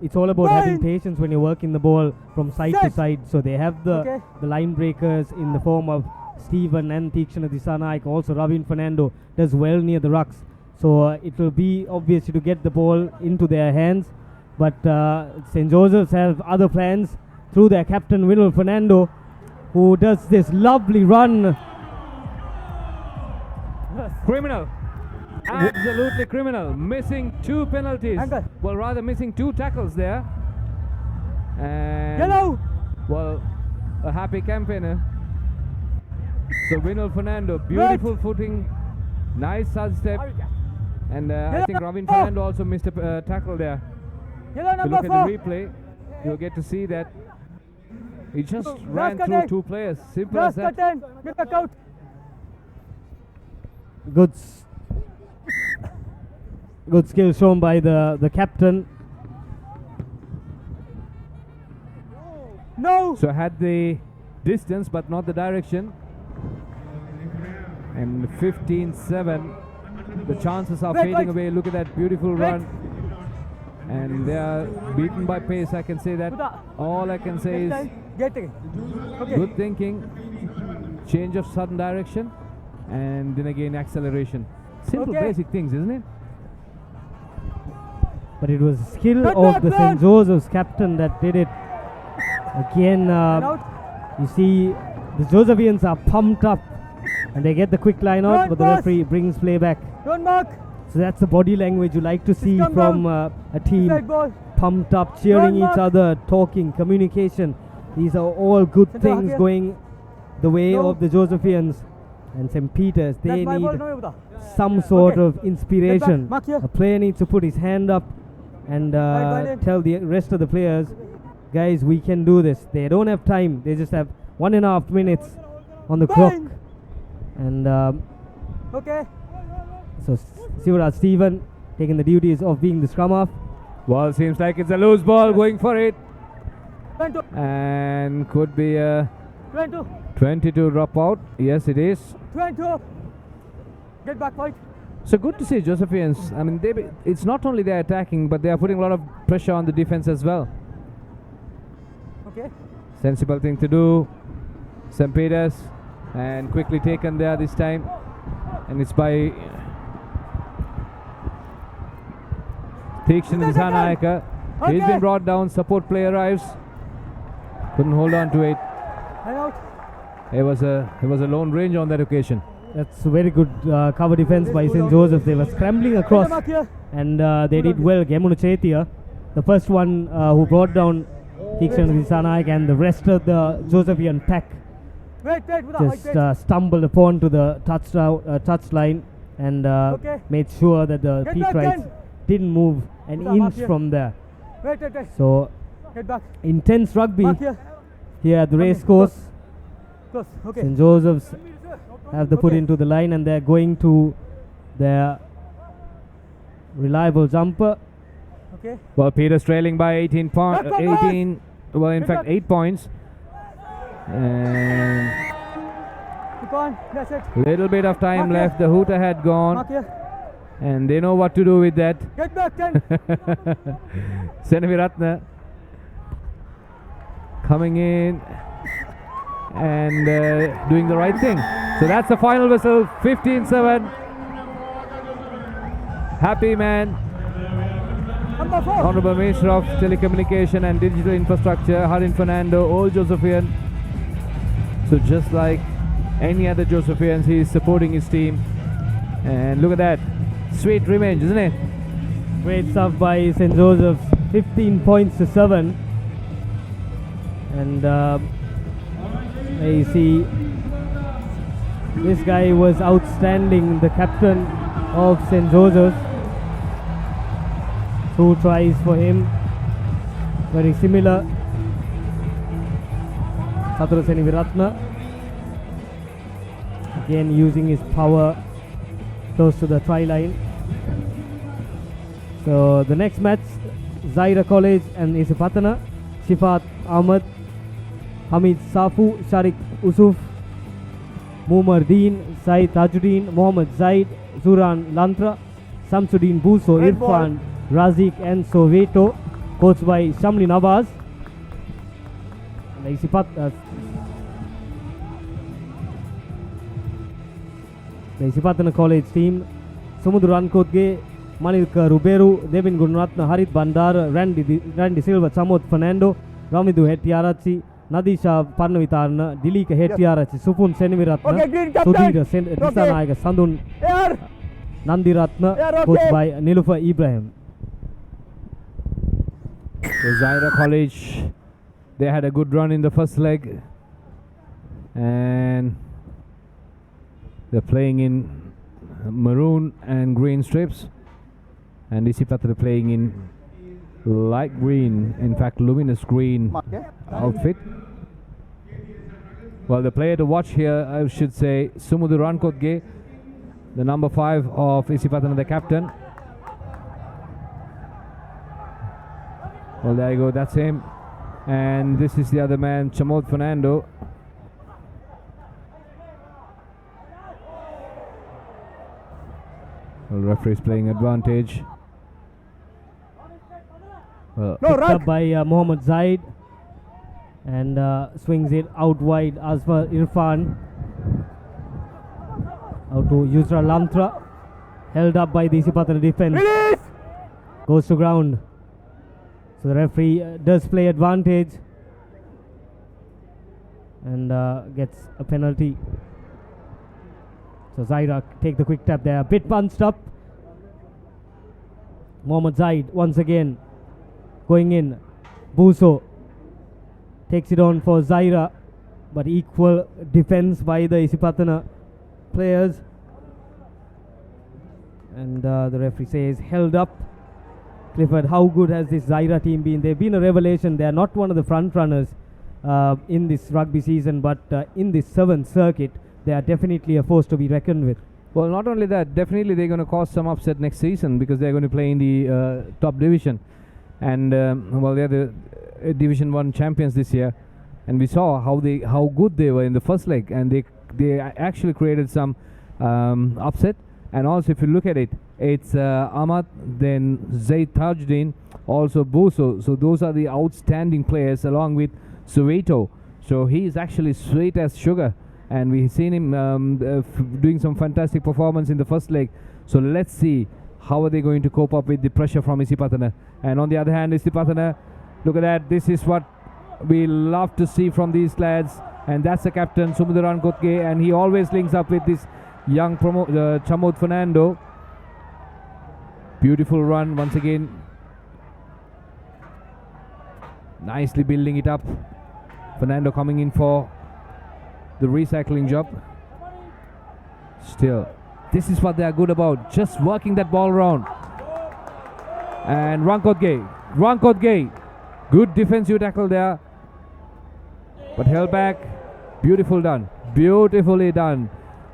it's all about having patience when you're working the ball from side to side. So they have the line breakers in the form of Stephen and Tikshana Disanaik. Also Ravin Fernando does well near the rucks. So it will be obviously to get the ball into their hands. But St. Joseph's have other plans through their captain Vinul Fernando, who does this lovely run. Criminal. Absolutely criminal. Missing 2 penalties. Well, rather missing 2 tackles there. And yellow. Well, a happy campaigner. So Vinal Fernando, beautiful footing, nice side step, and I think Ravin Fernando also missed a tackle there. Yellow If you number look 4. at the replay, you'll get to see that he just ran through 2 players. Simple as that. Curtain. Get back out. Good skill shown by the captain. No. So had the distance but not the direction. And 15-7. The chances are fading away. Look at that beautiful run. And they are beaten by pace, I can say that. All I can say is good thinking, change of sudden direction, and then again acceleration. Simple basic things, isn't it? But it was skill of the St. Joseph's captain that did it. Again, you see the Josephians are pumped up and they get the quick line out, but the referee brings play back. Don't mark. So that's the body language you like to see from a team. Pumped up, cheering each other, talking, communication. These are all good things going the way of the Josephians. And St. Peter's, they need some sort of inspiration. A player needs to put his hand up and tell the rest of the players, guys, we can do this. They don't have time. They just have 1.5 minutes on the clock. And so Sivaraj Stephen taking the duties of being the scrum half. Well, seems like it's a loose ball, going for it. And could be a 22 drop out. Yes, it is. 22. Get back, fight. So good to see Josephians. I mean, it's not only they're attacking, but they are putting a lot of pressure on the defense as well. Okay. Sensible thing to do. St. Peter's, and quickly taken there this time. And it's by Thikshan Disanayaka. He's been brought down. Support play arrives. Couldn't hold on to it. It was a lone range on that occasion. That's a very good cover defense by St. Joseph. They were scrambling across and they did well. Gemunu Chetia, the first one who brought down Thikshan Disanayaka, and the rest of the Josephian pack just stumbled upon to the touch line and made sure that the Peterites didn't move an inch from there. So intense rugby here at the race course. St. Joseph's have the put into the line and they're going to their reliable jumper. Well, Peter's trailing by 18 points. 18, well, in fact, 8 points. And little bit of time left. The hooter had gone, and they know what to do with that. Get back, 10. Senaviratna coming in and doing the right thing. So that's the final whistle. 15-7. Happy man. Honorable Minister of Telecommunication and Digital Infrastructure, Harin Fernando, Old Josephian. So just like any other Josephians, he is supporting his team. And look at that. Sweet revenge, isn't it? Great stuff by St. Joseph's. 15 points to 7. And you see, this guy was outstanding, the captain of St. Joseph's. 2 tries for him, very similar. Satura Senaviratna again using his power close to the try line. So the next match, Zaira College and Isipatana. Shifat Ahmad, Hamid Safu, Sharik Usuf, Mumar Deen, Said Tajuddin, Mohammad Zaid, Zuran Lantra, Samsuddin Buso, Irfan, Razik and Soweto, coached by Shamli Nawaz. And the Isipatana College team, Samudru Rankotge, Manilka Ruberu, Devin Gururatna, Harit Bandar, Randy Silva, Samod Fernando, Ramidu Hettiarachi, Nadisha Parnavitarna, Dilika Hettiarachi, Supun Senaviratna, Sudhira Disanayaka, Sandun Nandiratna, coached by Nilufa Ibrahim. So Zaira College, they had a good run in the first leg, and They're playing in maroon and green strips, and Isipatana playing in light green, in fact luminous green outfit. Well, the player to watch here, I should say, Sumudu Rankotge, the number 5 of Isipatana, the captain. Well, there you go, that's him. And this is the other man, Chamod Fernando. Well, referee is playing advantage. Picked up by Mohammad Zaid, and swings it out wide as for Irfan. Out to Yusra Lamtra, held up by the Isipatana defense. Release! Goes to ground. So the referee does play advantage and gets a penalty. So Zaira take the quick tap there, a bit bunched up. Mohammad Zaid once again going in. Buso takes it on for Zaira, but equal defense by the Isipatana players. And the referee says held up. Clifford, how good has this Zaira team been? They've been a revelation. They are not one of the front runners in this rugby season, but in this 7th circuit, they are definitely a force to be reckoned with. Well, not only that, definitely they're going to cause some upset next season because they're going to play in the top division. And well, they're the Division 1 champions this year. And we saw how good they were in the first leg, and they actually created some upset. And also, if you look at it, it's Ahmad, then Zaid Tajuddin, also Buso. So those are the outstanding players along with Soweto. So he is actually sweet as sugar, and we've seen him doing some fantastic performance in the first leg. So let's see how are they going to cope up with the pressure from Isipatana. And on the other hand, Isipatana, look at that. This is what we love to see from these lads, and that's the captain Sumudaran Kotke, and he always links up with this young Chamod Fernando. Beautiful run once again. Nicely building it up. Fernando coming in for the recycling job. Still, this is what they are good about, just working that ball around. And Rankotge, good defensive tackle there, but held back. Beautiful done, beautifully done.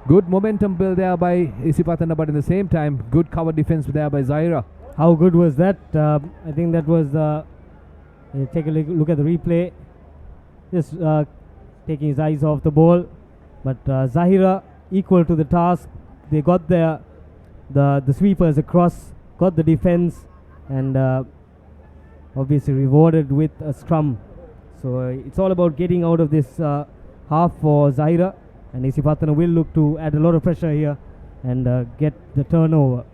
Good momentum build there by Isipatana, but in the same time, good cover defense there by Zaira. How good was that? I think that was take a look at the replay. Just taking his eyes off the ball, but Zahira equal to the task. They got the sweepers across, got the defense, and obviously rewarded with a scrum. So it's all about getting out of this half for Zahira, and Isipatana will look to add a lot of pressure here and get the turnover.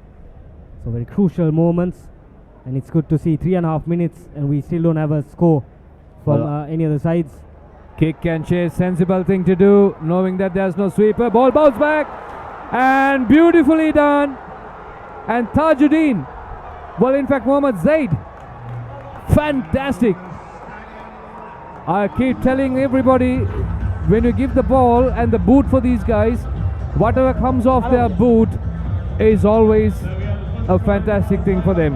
So very crucial moments, and it's good to see 3.5 minutes and we still don't have a score from any of the sides. Kick and chase, sensible thing to do, knowing that there's no sweeper. Ball bounce back, and beautifully done. And Tajuddin, well, in fact, Mohammad Zaid, fantastic. I keep telling everybody, when you give the ball and the boot for these guys, whatever comes off their boot is always a fantastic thing for them.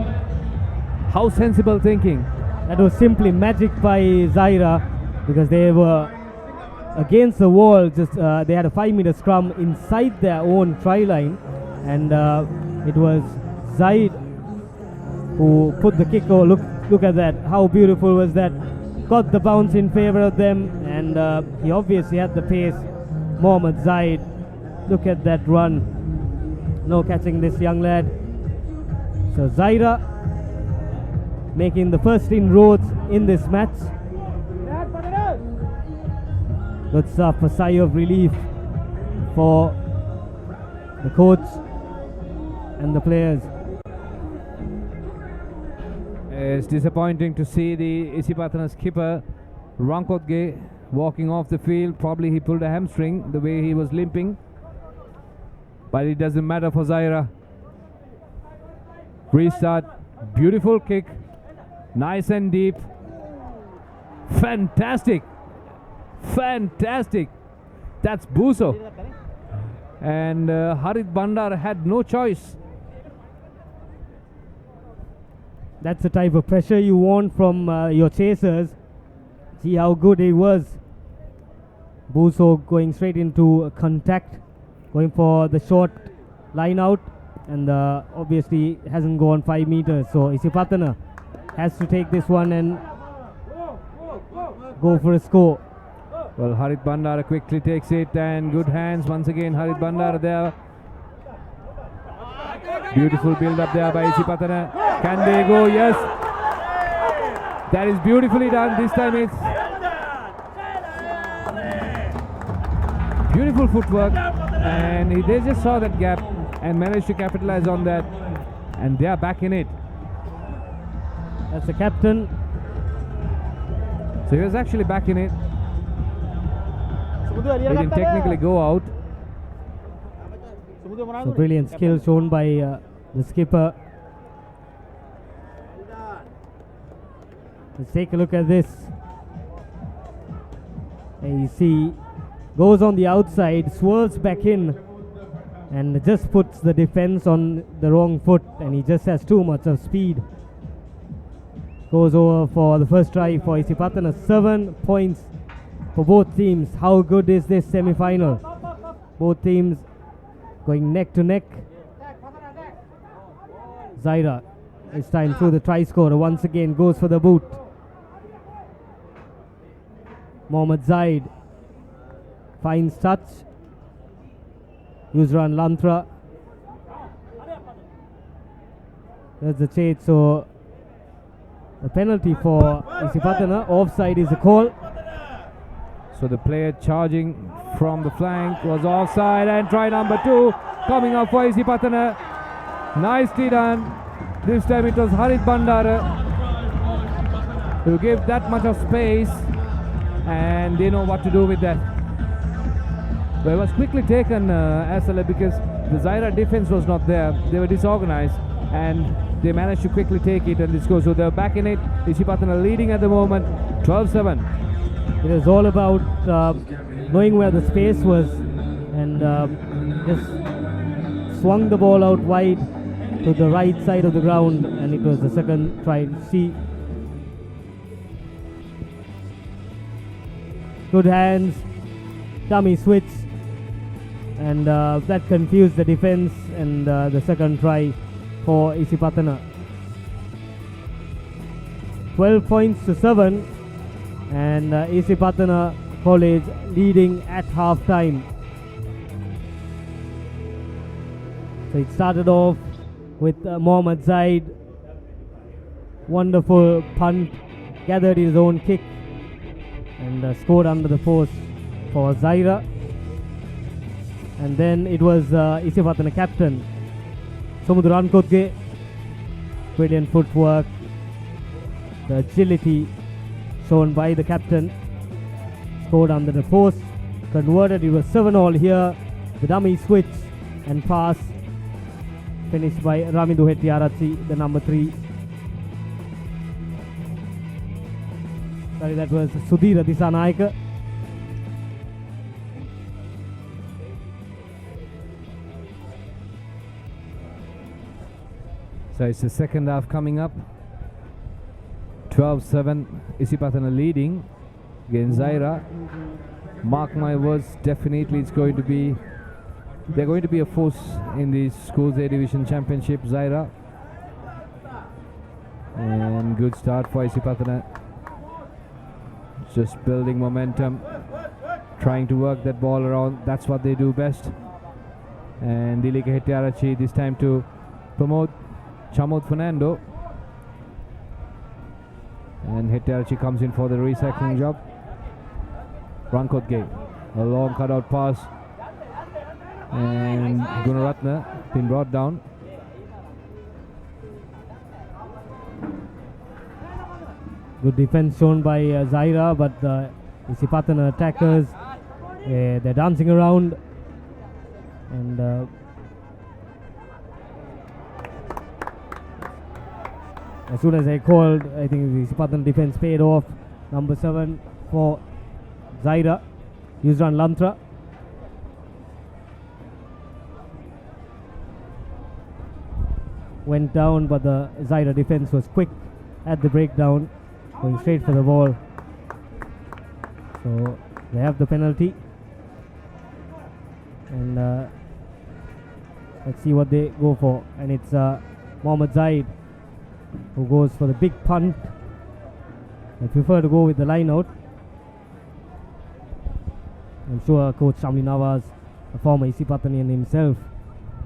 How sensible thinking. That was simply magic by Zaira, because they were against the wall. Just they had a 5-meter scrum inside their own try line, and it was Zaid who put the kick over. Look at that, how beautiful was that. Got the bounce in favor of them, and he obviously had the pace. Mohammad Zaid, look at that run. No catching this young lad. So Zaira making the first inroads in this match. Good stuff, a sigh of relief for the coach and the players. It's disappointing to see the Isipatana skipper Rankotge walking off the field. Probably he pulled a hamstring the way he was limping, but it doesn't matter for Zaira. Restart, beautiful kick, nice and deep, fantastic. That's Buso, and Harit Bandar had no choice. That's the type of pressure you want from your chasers. See how good he was. Buso going straight into contact, going for the short line out, and obviously hasn't gone 5 meters. So Isipatana has to take this one and go for a score. Well, Harit Bandar quickly takes it, and good hands once again. Harit Bandar there. Beautiful build up there by Isipatana. Can they go? Yes. That is beautifully done. This time it's beautiful footwork, and they just saw that gap and managed to capitalize on that, and they are back in it. That's the captain. So he was actually back in it. He didn't technically go out. So brilliant skill shown by the skipper. Let's take a look at this. And you see, goes on the outside, swerves back in, and just puts the defense on the wrong foot, and he just has too much of speed. Goes over for the first try for Isipatana. 7 points for both teams. How good is this semi-final? Both teams going neck to neck. Zaira this time through the try scorer once again goes for the boot. Mohammad Zaid finds touch. Yusran Lantra. There's the chase, so the penalty for Isipatana. Offside is a call. So the player charging from the flank was offside, and try number 2 coming up for Isipatana. Nicely done. This time it was Harit Bandara who gave that much of space, and they know what to do with that. But it was quickly taken Asala because the Zaira defense was not there. They were disorganized, and they managed to quickly take it and this goes. So they're back in it. Isipatana leading at the moment, 12-7. It was all about knowing where the space was, and just swung the ball out wide to the right side of the ground, and it was the second try. See, good hands, dummy switch, and that confused the defense, and the second try for Isipatana. 12 points to 7, and Isipatana College leading at half time. So it started off with Mohammad Zaid, wonderful punt, gathered his own kick, and scored under the post for Zaira. And then it was Isipatana captain Samudran Kotge. Brilliant footwork, the agility shown by the captain. Scored under the post, converted. It was 7-all here. The dummy switch and pass finished by Ramindu Hettiarachchi, the number 3. Sorry, that was Sudhira Disanayaka. So it's the second half coming up. 12-7, Isipatana leading against Zaira. Mark my words, definitely it's going to be, they're going to be a force in the Schools A Division Championship, Zaira. And good start for Isipatana. Just building momentum, trying to work that ball around. That's what they do best. And Dilika Hettiarachchi this time to promote Chamod Fernando. And Hettiarachchi comes in for the recycling job. Rankotge, a long cutout pass, and Gunaratna been brought down. Good defense shown by Zaira, but the Isipatana attackers, they're dancing around, and as soon as I called, I think the Isipatana defense paid off. Number 7 for Zaira, Yusran Lantra. went down, but the Zaira defense was quick at the breakdown, going straight for the ball. So they have the penalty, and let's see what they go for. And it's Mohammad Zaid who goes for the big punt. I prefer to go with the line out. I'm sure Coach Shamli Nawaz, a former Isipatanian himself,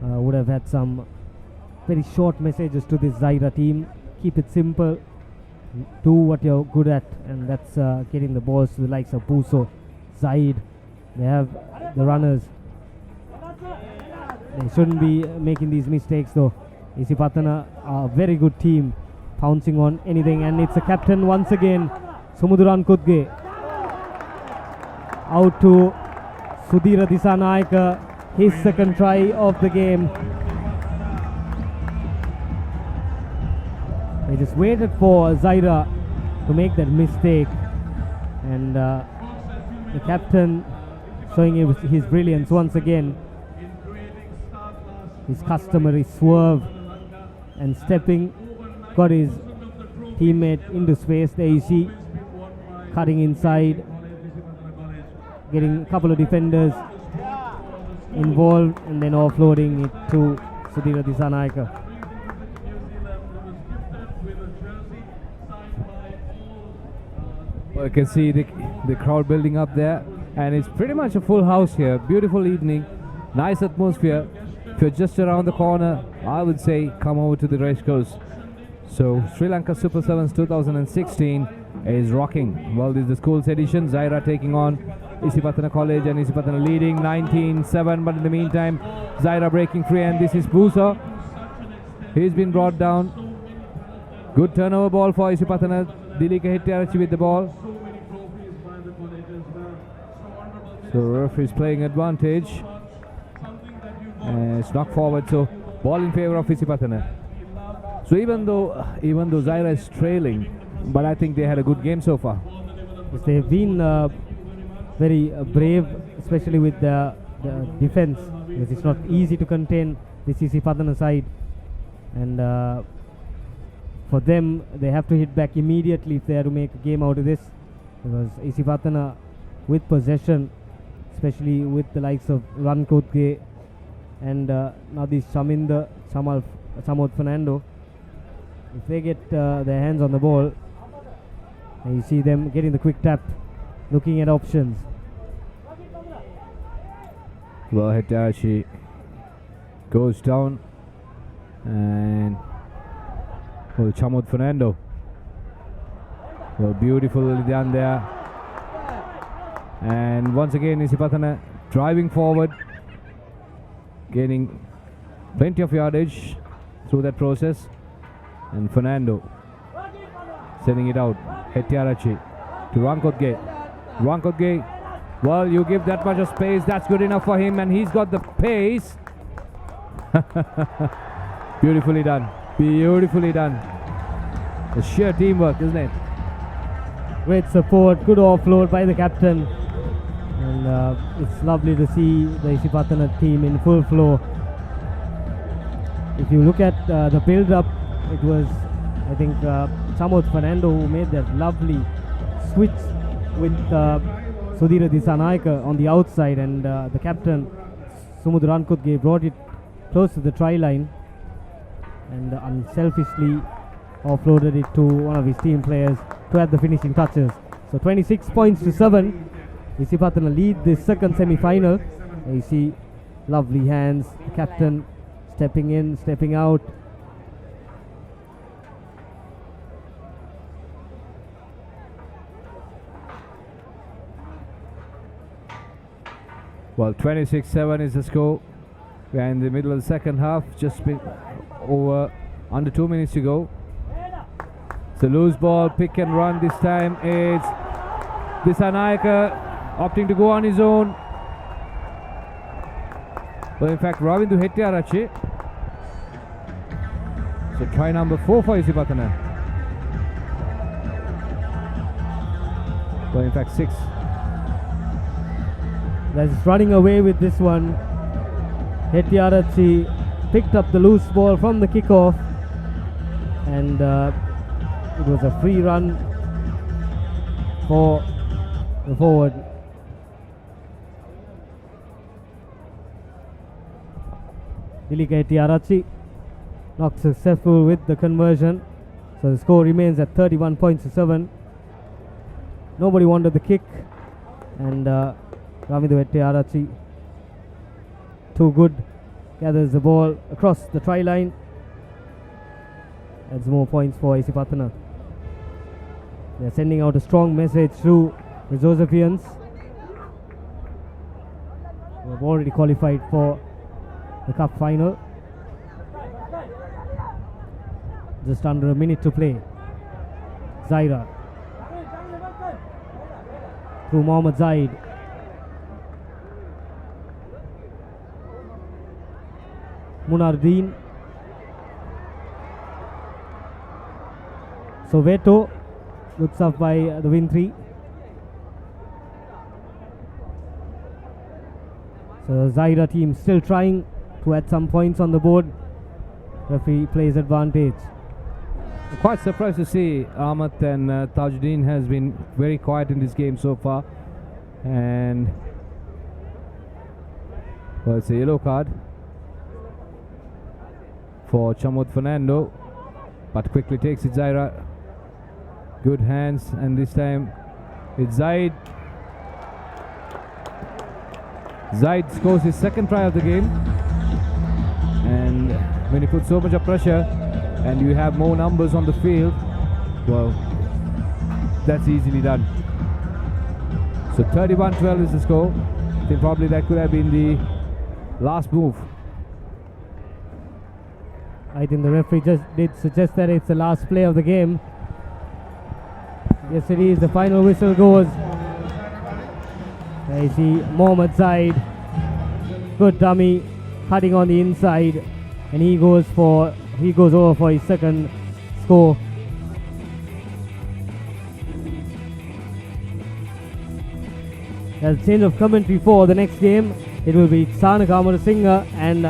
would have had some very short messages to this Zaira team. Keep it simple, do what you're good at, and that's getting the balls to the likes of Puso, Zaid. They have the runners. They shouldn't be making these mistakes though. Isipatana are a very good team, pouncing on anything, and it's a captain once again, Sumuduran Kudge. Out to Sudhira Disanaika, his second try of the game. They just waited for Zaira to make that mistake, and the captain showing his brilliance once again. His customary swerve and stepping, got his teammate into space. There you see, cutting inside, getting a couple of defenders involved, and then offloading it to Sudhira Disanaika. Well, you can see the crowd building up there, and it's pretty much a full house here. Beautiful evening, nice atmosphere. If you're just around the corner, I would say come over to the race course. So Sri Lanka Super Sevens 2016 is rocking. Well, this is the schools edition. Zaira taking on Isipatana College, and Isipatana leading 19-7. But in the meantime, Zaira breaking free, and this is Busa. He's been brought down. Good turnover ball for Isipatana. Dilika Hettiarachi with the ball. So referee is playing advantage. It's knocked forward, so ball in favor of Isipatana. So even though Zaira is trailing, but I think they had a good game so far. Yes, they've been very brave, especially with the defense, because it's not easy to contain this Isipatana side, and for them they have to hit back immediately if they are to make a game out of this, because Isipatana with possession, especially with the likes of Rankotge and now this Shaminder, Samod Fernando, if they get their hands on the ball, and you see them getting the quick tap, looking at options. Well, Hettiarachi goes down, and well, Chamod Fernando. Well, beautifully done there. And once again, Isipatana driving forward, gaining plenty of yardage through that process. And Fernando sending it out. Hettiarachi to Rankotge. Rankotge, well, you give that much of space, that's good enough for him, and he's got the pace. Beautifully done. Beautifully done. The sheer teamwork, isn't it? Great support, good offload by the captain. And it's lovely to see the Isipatana team in full flow. If you look at the build-up, it was, I think, Samod Fernando who made that lovely switch with Sudhira Disanaika on the outside, and the captain Sumuduran Kudge brought it close to the try line and unselfishly offloaded it to one of his team players to add the finishing touches. So 26 points to 7. Isipatana lead the second semi-final. You see lovely hands, the captain stepping in, stepping out. Well, 26-7 is the score. We are in the middle of the second half, just been over under 2 minutes to go. It's a loose ball, pick and run this time. It's Disanaika opting to go on his own. Well, in fact, Ravindu Hettiarachi. So try number 4 for Isipatana. Well, in fact, 6. That's running away with this one. Hettiarachi picked up the loose ball from the kickoff, and it was a free run for the forward. Iliketi Arachi not successful with the conversion, so the score remains at 31 points to 7. Nobody wanted the kick, and Ramidwete Arachi, too good, gathers the ball across the try line, adds more points for AC Patana. They're sending out a strong message to the Josephians, who have already qualified for the cup final. Just under a minute to play. Zaira through Mohammad Zaid. Munardeen. Soweto, good stuff by the Winthree. So Zaira team still trying to add some points on the board. Referee plays advantage. Quite surprised to see Ahmed and Tajuddin has been very quiet in this game so far, and well, it's a yellow card for Chamod Fernando, but quickly takes it Zaira. Good hands, and this time it's Zaid. Zaid scores his second try of the game, and when you put so much of pressure and you have more numbers on the field, well, that's easily done. So 31-12 is the score. I think probably that could have been the last move. I think the referee just did suggest that it's the last play of the game. Yes, it is. The final whistle goes. There you see Mohammad Zaid, good dummy, cutting on the inside, and he goes over for his second score. There's a change of commentary for the next game. It will be Sanaka Amarasinghe and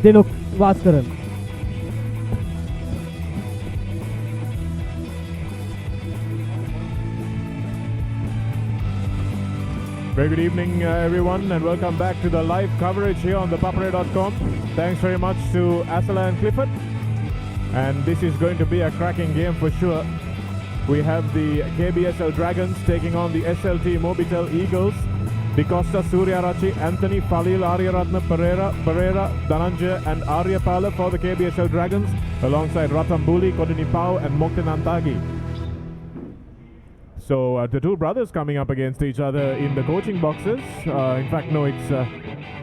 Dinuk Vaskaran. Very good evening, everyone, and welcome back to the live coverage here on ThePapare.com. Thanks very much to Asala and Clifford. And this is going to be a cracking game for sure. We have the KBSL Dragons taking on the SLT Mobitel Eagles. De Costa, Suryarachi, Anthony, Falil, Aryaratna, Pereira, Dhananjaya and Aryapala for the KBSL Dragons, alongside Ratambuli, Kodini Pau and Mokten Antagi. So the two brothers coming up against each other in the coaching boxes. In fact, no, it's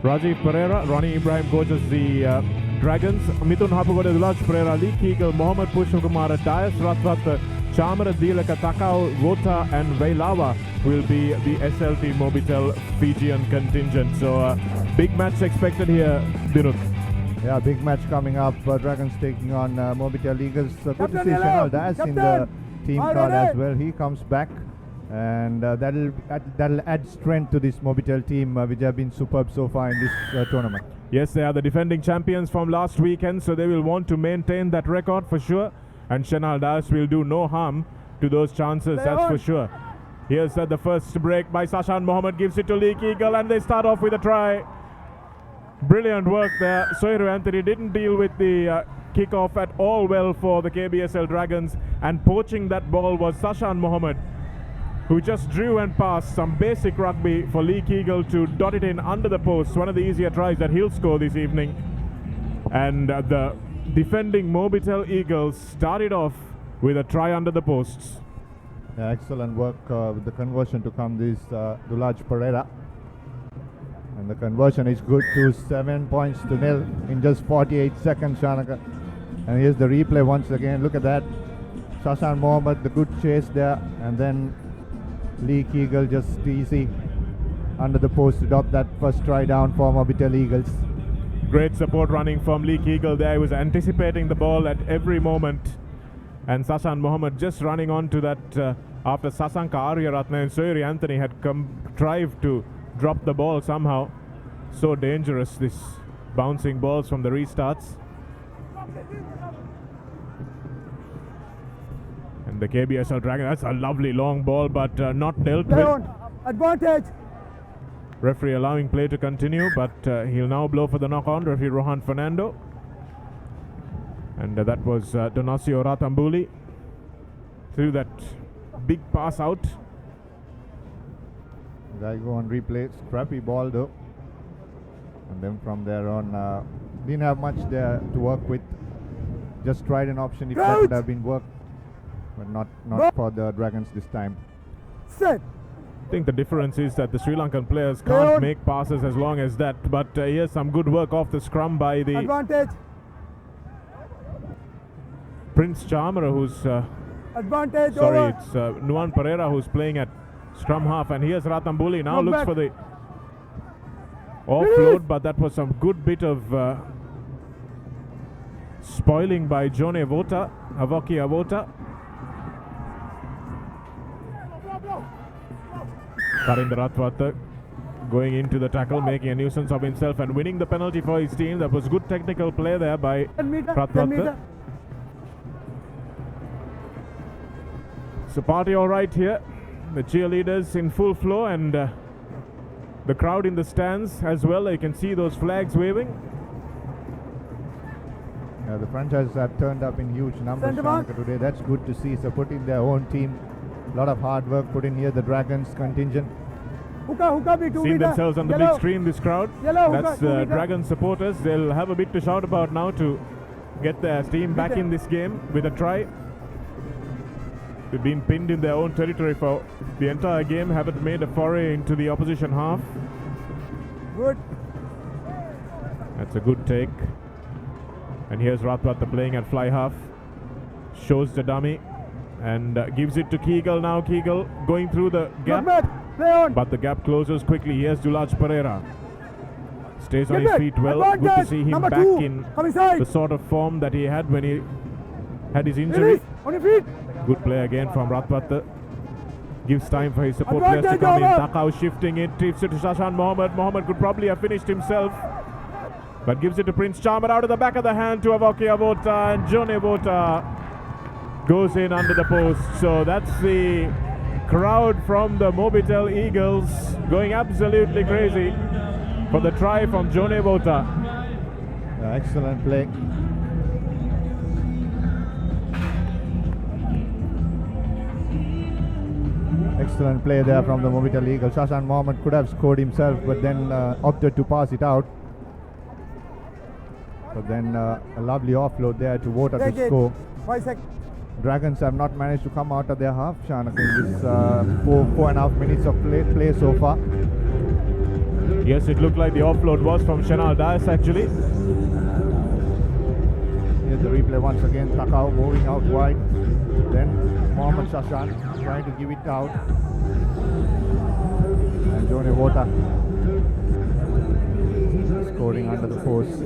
Rajiv Pereira, Ronnie Ibrahim coaches the Dragons, Mithun Hapugoda, Dulaj Pereira, Lee Kegel, Mohammad Pushpakumara, Dias Ratvat, Chamara Dilaka, Takao, Vota and Veilawa will be the SLT Mobitel Fijian contingent. So big match expected here, Dinuk. Yeah, big match coming up. Dragons taking on Mobitel Eagles. Good to see Chanel Das in the team card as well. He comes back, and that'll add strength to this Mobitel team, which have been superb so far in this tournament. Yes, they are the defending champions from last weekend, so they will want to maintain that record for sure. And Chanel Das will do no harm to those chances, that's for sure. Here's the first break by Sashan Mohammed, gives it to Lee Kegel, and they start off with a try. Brilliant work there. Soiru Anthony didn't deal with the kickoff at all well for the KBSL Dragons, and poaching that ball was Sashan Mohammed, who just drew and passed some basic rugby for Lee Kegel to dot it in under the post. One of the easier tries that he'll score this evening. And the defending Mobitel Eagles started off with a try under the posts. Yeah, excellent work with the conversion to come this Dulaj Pereira. And the conversion is good to 7 points to nil in just 48 seconds, Shanaka. And here's the replay once again. Look at that. Sashan Mohammed, the good chase there. And then Lee Kegel just easy under the post to drop that first try down for Mobitel Eagles. Great support running from Lee Kegel there. He was anticipating the ball at every moment. And Sashan Mohammed just running on to that after Sasanka Aryaratne and Soiri Anthony had contrived to drop the ball somehow. So dangerous, this bouncing balls from the restarts. And the KBSL Dragon, that's a lovely long ball, but not dealt with. Advantage. Referee allowing play to continue, but he'll now blow for the knock-on, referee Rohan Fernando. And that was Donasio Ratambuli threw that big pass out. Guy go on replay, scrappy ball though. And then from there on, didn't have much there to work with. Just tried an option if that would have been worked, but not for the Dragons this time. Set. I think the difference is that the Sri Lankan players can't make passes as long as that, but here's some good work off the scrum by the advantage. Prince Chamara, who's advantage. sorry, over. it's Nuan Pereira who's playing at scrum half, and here's Ratambuli now looks for the offload, but that was some good bit of spoiling by Jone Vota, Avoki Avota. Karinder Ratwata going into the tackle, making a nuisance of himself and winning the penalty for his team. That was good technical play there by Ratwata. So party all right here. The cheerleaders in full flow, and the crowd in the stands as well. You can see those flags waving. Yeah, the franchises have turned up in huge numbers today. That's good to see. Supporting their own team. A lot of hard work put in here. The Dragons contingent. Seen themselves on the big screen, this crowd. That's Dragon supporters. They'll have a bit to shout about now to get their team back in this game with a try. They've been pinned in their own territory for the entire game, haven't made a foray into the opposition half. Good. That's a good take. And here's Ratwata playing at fly half. Shows the dummy and gives it to Kegel now. Kegel going through the gap, but the gap closes quickly. Here's Dulaj Pereira. Stays on his feet well. Good to see him back in the sort of form that he had when he had his injury. On your feet. Good play again from Ratwata. Gives time for his support players to come in. Takao shifting it, tips it to Shashan Mohammed. Mohammed could probably have finished himself, but gives it to Prince Chamar out of the back of the hand to Avoki Avota, and Jone Avota goes in under the post. So that's the crowd from the Mobitel Eagles going absolutely crazy for the try from Jone Avota. Excellent play. Excellent play there from the Mobitel Eagles. Shashan Mohammed could have scored himself, but then opted to pass it out. But then a lovely offload there to Vota to score. 5 seconds. Dragons have not managed to come out of their half, Shanak, in this 4.5 minutes of play so far. Yes, it looked like the offload was from Shanal Dias actually. Here's the replay once again. Takao moving out wide. Then Mohammed Shashan trying to give it out. And Jone Vota scoring under the post.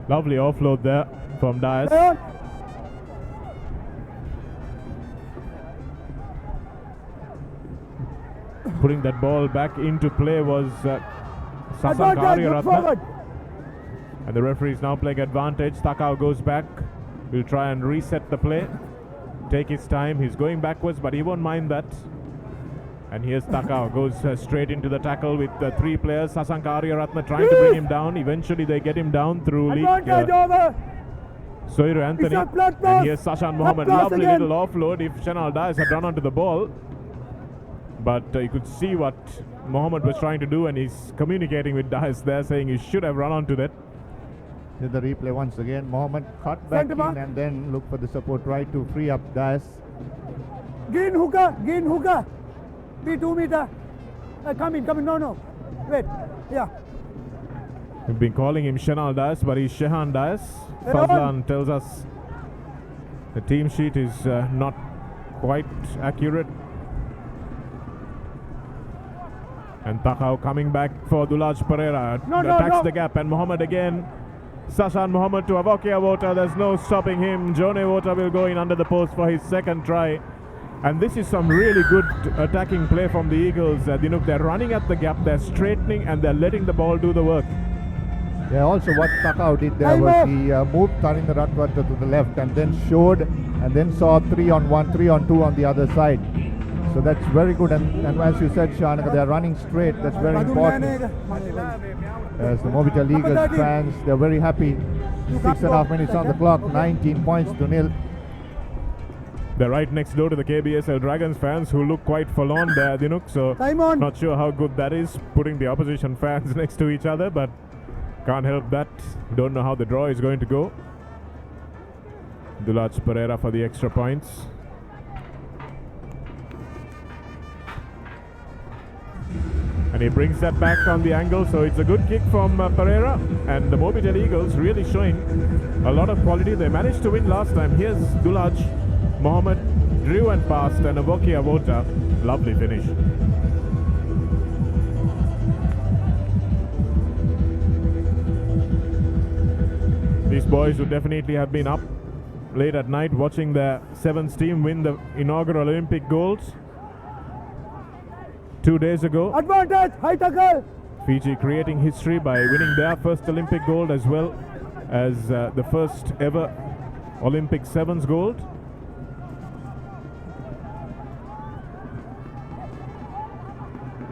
Lovely offload there from Dias. Putting that ball back into play was Sasan Karyaratna. And the referee is now playing advantage. Takao goes back. Will try and reset the play. Take his time. He's going backwards, but he won't mind that. And here's Takao. Goes straight into the tackle with 3 players. Sasan Karyaratna trying to bring him down. Eventually they get him down through Soiru Anthony. And here's Sashan Mohammed. Lovely little offload if Shanal Dias had run onto the ball. But you could see what Mohammed was trying to do, and he's communicating with Dias there, saying he should have run onto that. Here's the replay once again. Mohammed cut back in and then look for the support right to free up Dias. Green hookah. Be 2 meter. Come in, no. Wait, yeah. We've been calling him Shanal Dias, but he's Shehan Dias. Fazlan tells us the team sheet is not quite accurate. And Takao coming back for Dulaj Pereira. Attacks the gap, and Mohammed again. Sashan Mohammed to Avoki Avota. There's no stopping him. Jone Avota will go in under the post for his second try. And this is some really good attacking play from the Eagles. They're running at the gap, they're straightening, and they're letting the ball do the work. Yeah, also what Takao did there was he moved Tarinder Ratwatta to the left and then showed and then saw 3-on-1, 3-on-2 on the other side. So that's very good, and as you said, Shanaka, they are running straight. That's very important. As the Mobitel Eagles fans, they're very happy. 6.5 minutes on the clock, 19 points to nil. They're right next door to the KBSL Dragons fans who look quite forlorn there, Dinuk. So not sure how good that is, putting the opposition fans next to each other, but can't help that. Don't know how the draw is going to go. Dulaj Pereira for the extra points. And he brings that back on the angle, so it's a good kick from Pereira. And the Mobitel Eagles really showing a lot of quality. They managed to win last time. Here's Dulaj, Mohammed, drew and passed, and Avoki Avota. Lovely finish. These boys would definitely have been up late at night watching their sevens team win the inaugural Olympic golds 2 days ago. Advantage, high tackle. Fiji creating history by winning their first Olympic gold as well as the first ever Olympic sevens gold.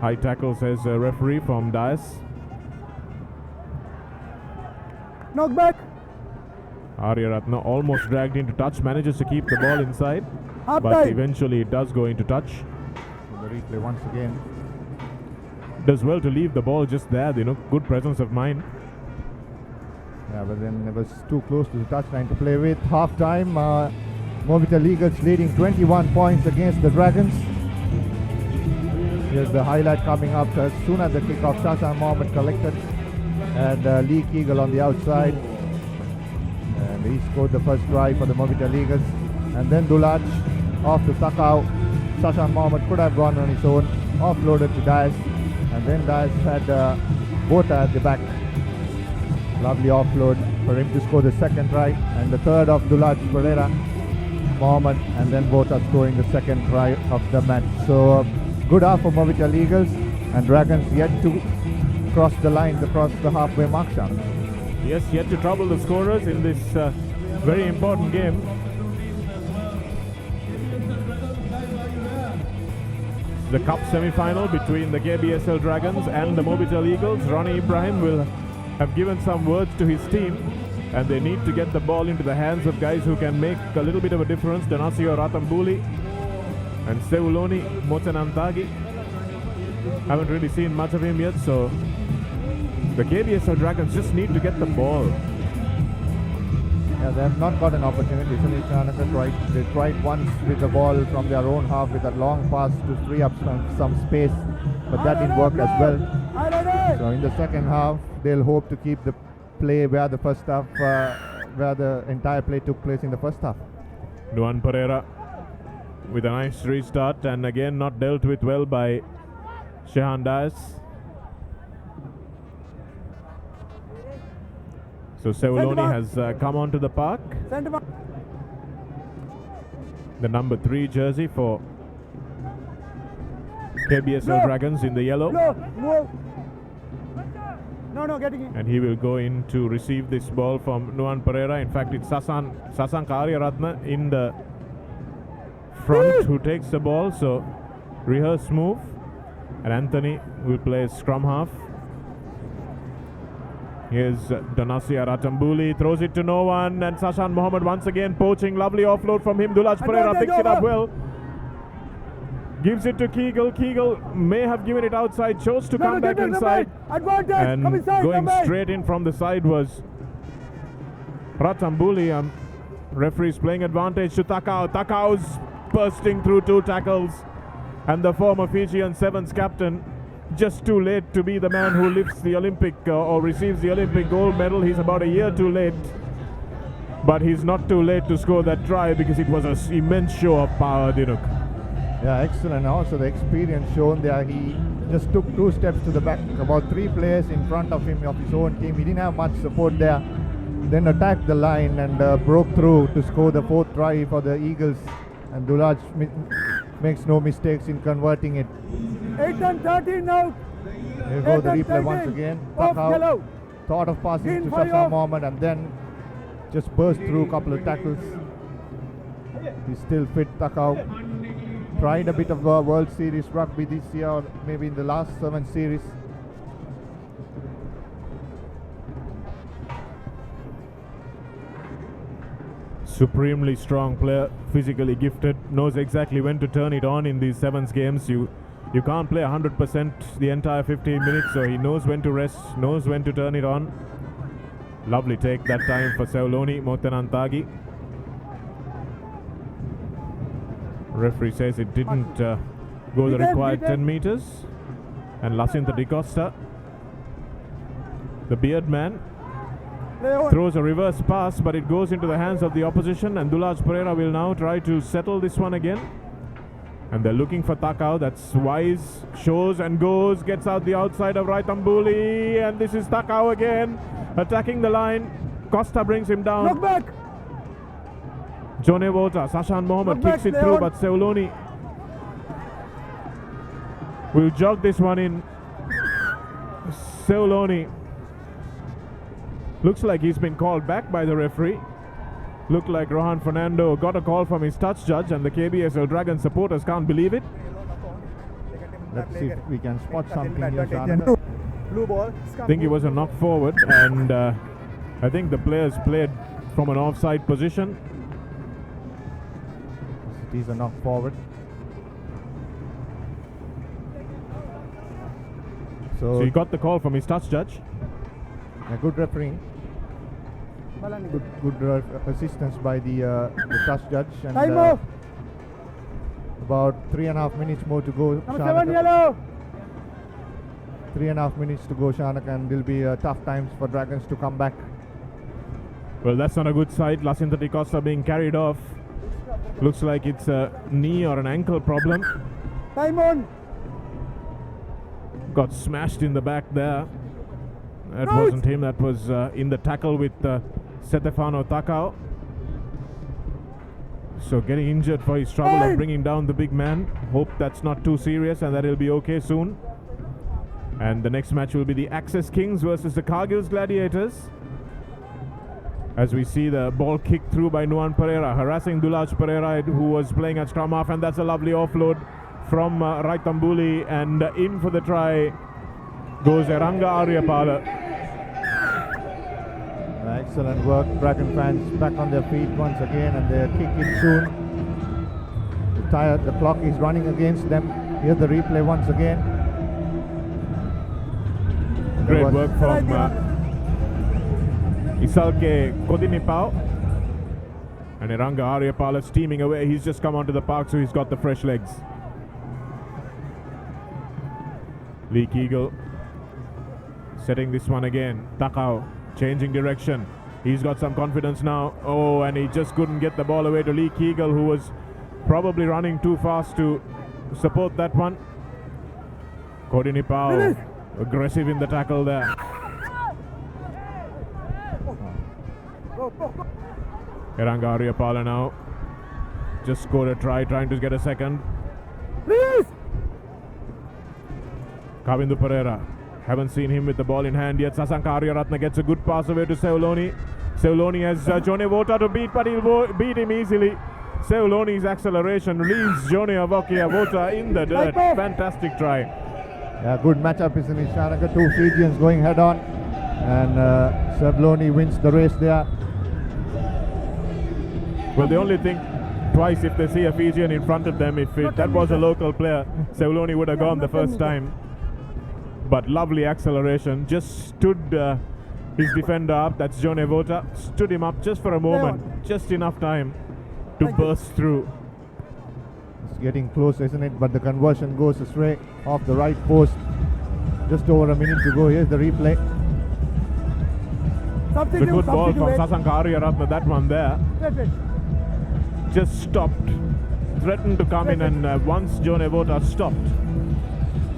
High tackle, says a referee from Dias. Knock back. Aryaratna almost dragged into touch, manages to keep the ball inside, Half but time. eventually it does go into touch. The replay once again. Does well to leave the ball just there, good presence of mind. Yeah, but then it was too close to the touchline to play with. Half time, Mobitel Eagles leading 21 points against the Dragons. Here's the highlight coming up as soon as the kickoff. Shashan Mohammed collected and Lee Keegle on the outside. And he scored the first try for the Mobitel Eagles. And then Dulaj off to Takao. Shashan Mohammed could have gone on his own, offloaded to Dias. And then Dias had Bota at the back. Lovely offload for him to score the second try. And the third of Dulaj Pereira, Mohammed, and then Bota scoring the second try of the match. So good half for Mobitel Eagles, and Dragons yet to cross the line, across the halfway mark. Yes, yet to trouble the scorers in this very important game. The cup semi-final between the KBSL Dragons and the Mobitel Eagles. Ronnie Ibrahim will have given some words to his team, and they need to get the ball into the hands of guys who can make a little bit of a difference. Donasio Ratambuli and Seuloni Motenantagi. Haven't really seen much of him yet, so the KBSL Dragons just need to get the ball. Yeah, they have not got an opportunity. They tried once with the ball from their own half with a long pass to free up some space, but that didn't work as well. So in the second half, they'll hope to keep the play where the first half, where the entire play took place in the first half. Nuan Pereira with a nice restart, and again not dealt with well by Shehan Dias. So Seuloni has come onto the park. The number 3 jersey for KBSL Dragons in the yellow. No, getting in. And he will go in to receive this ball from Nuan Pereira. In fact, it's Sasan Karyaratna in the front who takes the ball. So rehearse move. And Anthony will play scrum half. Here's Donasia Ratambuli, throws it to no one, and Sashan Mohammed once again poaching. Lovely offload from him. Dulaj Pereira picks it up well. Gives it to Keegle. Keegle may have given it outside, chose to come back inside. And going straight in from the side was Ratambuli. Referee's playing advantage to Takao. Takao's bursting through 2 tackles. And the former Fijian Sevens captain, just too late to be the man who lifts the Olympic or receives the Olympic gold medal. He's about a year too late. But he's not too late to score that try because it was an immense show of power, Dinuk. Yeah, excellent. Also the experience shown there. He just took 2 steps to the back, about 3 players in front of him of his own team. He didn't have much support there. Then attacked the line and broke through to score the 4th try for the Eagles. And Dulaj makes no mistakes in converting it. 8 and 13 now. Here we go the replay once again. Off yellow. thought of passing Green to for Sasha you. Mohammed and then just burst through a couple of tackles. He's still fit, Takao. Tried a bit of World Series rugby this year, or maybe in the last 7 series. Supremely strong player, physically gifted, knows exactly when to turn it on in these 7 games. You can't play 100% the entire 15 minutes, so he knows when to rest, knows when to turn it on. Lovely take that time for Seuloni Motenantagi. Referee says it didn't go the required 10 meters. And Lacinta Di Costa, the beard man, throws a reverse pass, but it goes into the hands of the opposition, and Dulaj Pereira will now try to settle this one again. And they're looking for Takao. That's wise. Shows and goes. Gets out the outside of Raitambuli. And this is Takao again. Attacking the line. Costa brings him down. Look back. Jone Vota. Sashan Mohammed Look kicks back, it through, Leon. but Seuloni will jog this one in. Seuloni looks like he's been called back by the referee. Looked like Rohan Fernando got a call from his touch judge, and the KBSL Dragon supporters can't believe it. Let's see if we can spot something here, Shanaka. Blue ball. I think it was a knock forward, and I think the players played from an offside position. It is a knock forward. So he got the call from his touch judge. A good refereeing. Good assistance by the touch judge. And Time off. about 3.5 minutes more to go. Number 7 yellow. 3.5 minutes to go, Shanak, and there'll be tough times for Dragons to come back. Well, that's not a good sight. Lacinta Di Costa being carried off. Looks like it's a knee or an ankle problem. Time on. Got smashed in the back there. That wasn't him. That was in the tackle with Stefano Takao. So getting injured for his trouble of bringing down the big man. Hope that's not too serious and that he'll be okay soon. And the next match will be the Access Kings versus the Cargill's Gladiators. As we see the ball kicked through by Nuan Pereira, harassing Dulaj Pereira, who was playing at scrum half, and that's a lovely offload from Raitambuli, and in for the try goes Eranga Aryapala. Excellent work. Dragon fans back on their feet once again, and they're kicking soon. The clock is running against them. Here's the replay once again. Great work from Isalke Kodinipao. And Eranga Aryapala steaming away. He's just come onto the park, so he's got the fresh legs. Lee Keegle setting this one again. Takao changing direction. He's got some confidence now. Oh, and he just couldn't get the ball away to Lee Keegle, who was probably running too fast to support that one. Kodinipao aggressive in the tackle there. Eranga Aryapala now just scored a try, trying to get a second. Please. Kavindu Pereira, haven't seen him with the ball in hand yet. Sasanka Aryaratna gets a good pass away to Seuloni. Seuloni has Jone Vota to beat, but he'll beat him easily. Seuloni's acceleration leaves Jone Avokia Vota in the dirt. Fantastic try. Yeah, good matchup, isn't it, Shanaka? Two Fijians going head on, and Seuloni wins the race there. Well, they only think twice if they see a Fijian in front of them. If that was a local player, Seuloni would have gone the first time. But lovely acceleration. Just stood his defender up. That's Jone Vota. Stood him up just for a moment. Just enough time to burst through. It's getting close, isn't it? But the conversion goes astray off the right post. Just over a minute to go. Here's the replay. The good ball from Sasanka Aryaratna, that one there. Just stopped. Threatened to come in, and once Jone Vota stopped,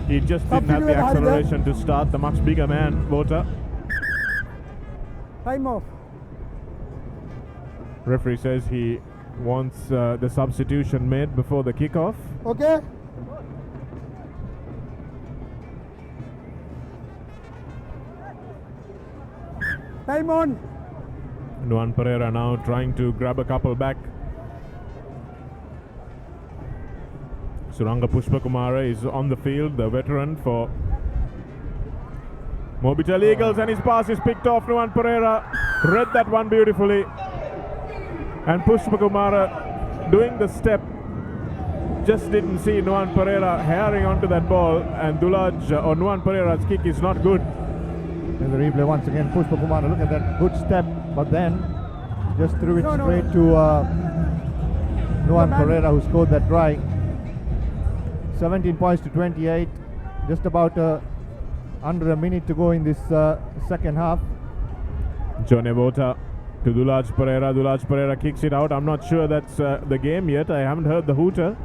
he just didn't have the acceleration to start. The much bigger man, Vota. Time off. Referee says he wants the substitution made before the kickoff. Okay. Time on. Nuan Pereira now trying to grab a couple back. Suranga Pushpakumara is on the field, the veteran for Mobitel Eagles, and his pass is picked off. Nuan Pereira read that one beautifully. And Pushpakumara doing the step, just didn't see Nuan Pereira herring onto that ball, and Dulaj or Nuan Pereira's kick is not good. And the replay once again, Pushpakumara, look at that good step, but then just threw it straight to Nuan Pereira, who scored that try. 17 points to 28, just about under a minute to go in this second half. Jonevota to Dulaj Pereira. Dulaj Pereira kicks it out. I'm not sure that's the game yet. I haven't heard the hooter.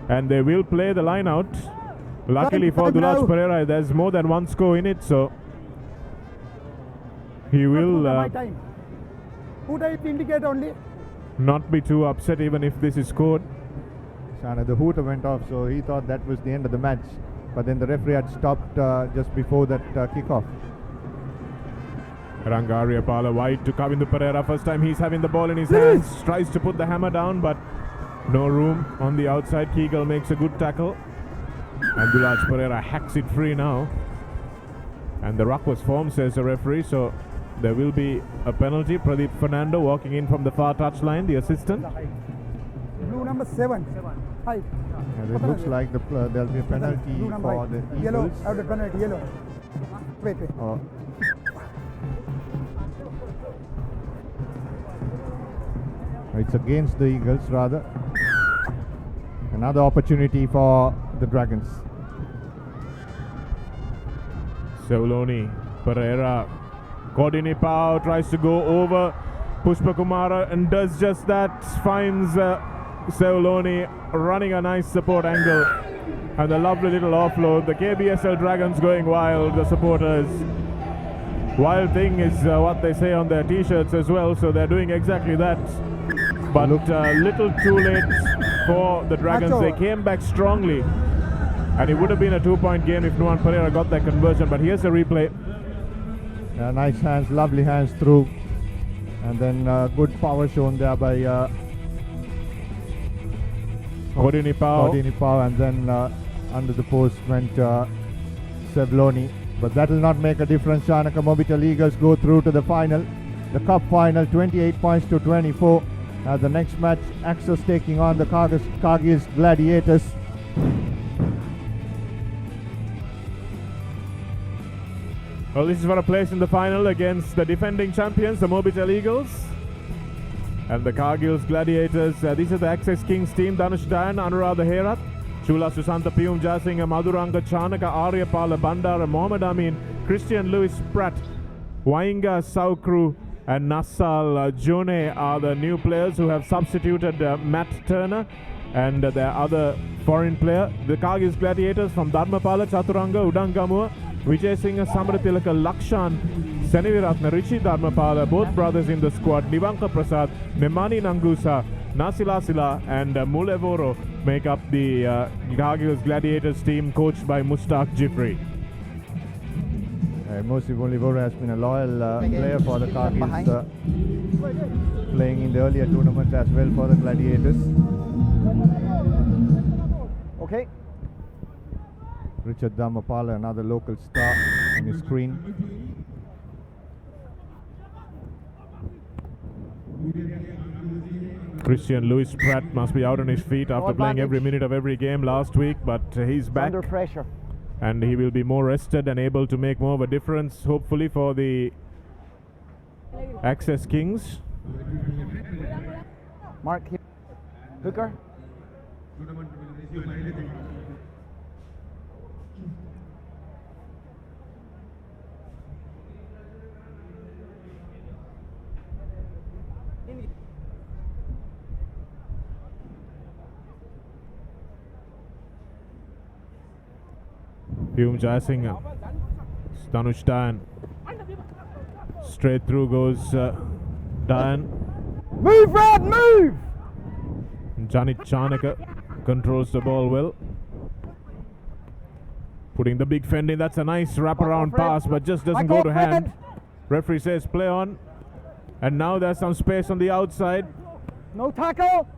And they will play the line out. Luckily for Dulaj Pereira, there's more than one score in it, so he will Hooter it indicate only. not be too upset even if this is scored. Shana, the hooter went off, so he thought that was the end of the match. But then the referee had stopped just before that kickoff. Rangaria Pala wide to Kavindu Pereira. First time he's having the ball in his hands. Tries to put the hammer down, but no room on the outside. Kegel makes a good tackle. And Dulaj Pereira hacks it free now. And the ruck was formed, says the referee, so there will be a penalty. Pradeep Fernando walking in from the far touchline, the assistant. Blue number 7. 5. And it looks like there'll be a penalty for the Eagles. Yellow, out the penalty, yellow. Wait. Oh. It's against the Eagles rather. Another opportunity for the Dragons. Seuloni Pereira. Kodinipao tries to go over Pushpakumara and does just that. Finds Seuloni running a nice support angle. And a lovely little offload. The KBSL Dragons going wild, the supporters. Wild thing is what they say on their t-shirts as well, so they're doing exactly that. But little too late for the Dragons. They came back strongly. And it would have been a 2-point game if Nuan Pereira got that conversion. But here's the replay. Yeah, nice hands, lovely hands through. And then good power shown there by Kodinipao. And then under the post went Sevloni. But that will not make a difference. Shanaka Mobitel Eagles go through to the final. The cup final, 28 points to 24. The next match, Axis taking on the Kyrgyz Gladiators. Well, this is for a place in the final against the defending champions, the Mobitel Eagles. And the Kyrgyz Gladiators. These are the Access Kings team. Dhanush Dayan, Anuradha Herat, Chula Susanta Piyum Jasingha, Madhuranga Chanaka, Arya Pala Bandara, Mohammed Amin, Christian Lewis Pratt, Wainga Saukru, and Nassal Jone are the new players who have substituted Matt Turner and their other foreign player. The Kyrgyz Gladiators from Dharmapala, Chaturanga, Udangamua, Vijay Singh, Samratilaka, Lakshan, Seniviratna, Rishi Dharmapala, both brothers in the squad, Nivanka Prasad, Nemani Nangusa, Nasila Sila and Mulevoro make up the Kyrgyz Gladiators team coached by Mustaq Jifri. Mosi Mulevoro has been a loyal player for the Kyrgyz, playing in the earlier tournaments as well for the Gladiators. Okay. Richard Dharmapala, another local star on his screen. Christian Lewis Pratt must be out on his feet after playing every minute of every game last week, but he's back. Under pressure. And he will be more rested and able to make more of a difference, hopefully, for the Access Kings. Mark Hooker. Piyum Jayasinghe, Dhanush Dayan. Straight through goes Dayan. Move, Rad, move! Janit Chanaka controls the ball well. Putting the big fend in. That's a nice wraparound pass, but just doesn't go to hand. Referee says play on. And now there's some space on the outside. No tackle.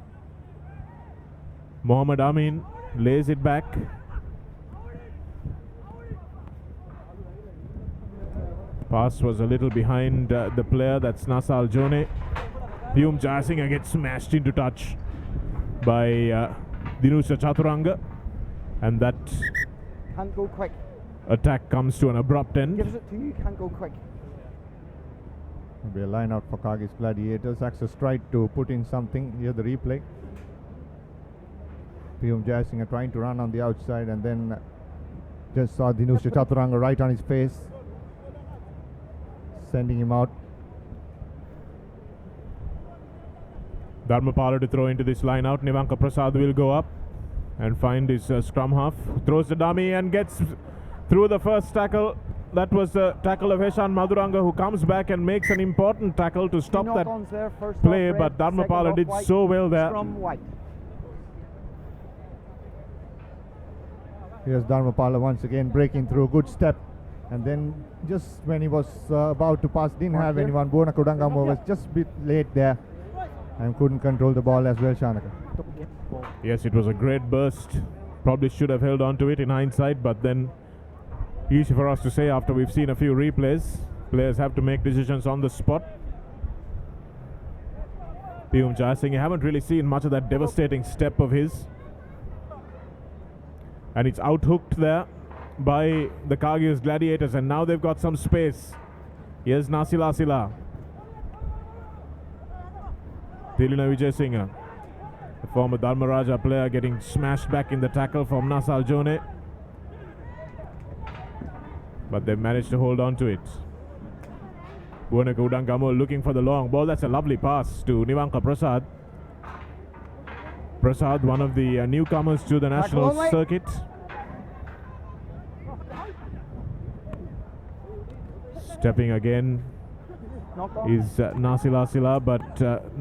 Mohammad Amin lays it back. Pass was a little behind the player, that's Nasal Jone. Piyum Jayasinghe gets smashed into touch by Dinusha Chaturanga. And that Can't go quick. attack comes to an abrupt end. Gives it to you, can't go quick. There'll be a line out for Kagis Gladiators. Axis tried to put in something. Here the replay. Piyum Jayasinghe trying to run on the outside and then just saw Dinusha Chaturanga right on his face, sending him out. Dharmapala to throw into this line out. Nivanka Prasad will go up and find his scrum half. Throws the dummy and gets through the first tackle. That was the tackle of Heshan Maduranga, who comes back and makes an important tackle to stop that play, but Dharmapala did so well there. Here's Dharmapala once again breaking through, good step, and then just when he was about to pass, didn't have anyone. Buona Kodangamo was just a bit late there and couldn't control the ball as well, Shanaka. Yes, it was a great burst. Probably should have held on to it in hindsight, but then easy for us to say after we've seen a few replays. Players have to make decisions on the spot. Piyum Jayasinghe, haven't really seen much of that devastating step of his. And it's out-hooked there by the Kagis Gladiators, and now they've got some space. Here's Nasila Sila. Tilina Vijayasinghe, the former Dharmaraja player, getting smashed back in the tackle from Nasal Jone. But they've managed to hold on to it. Buona Kodangamo looking for the long ball. That's a lovely pass to Nivanka Prasad. Prasad, one of the newcomers to the national circuit. Stepping again is Nasila Sila, but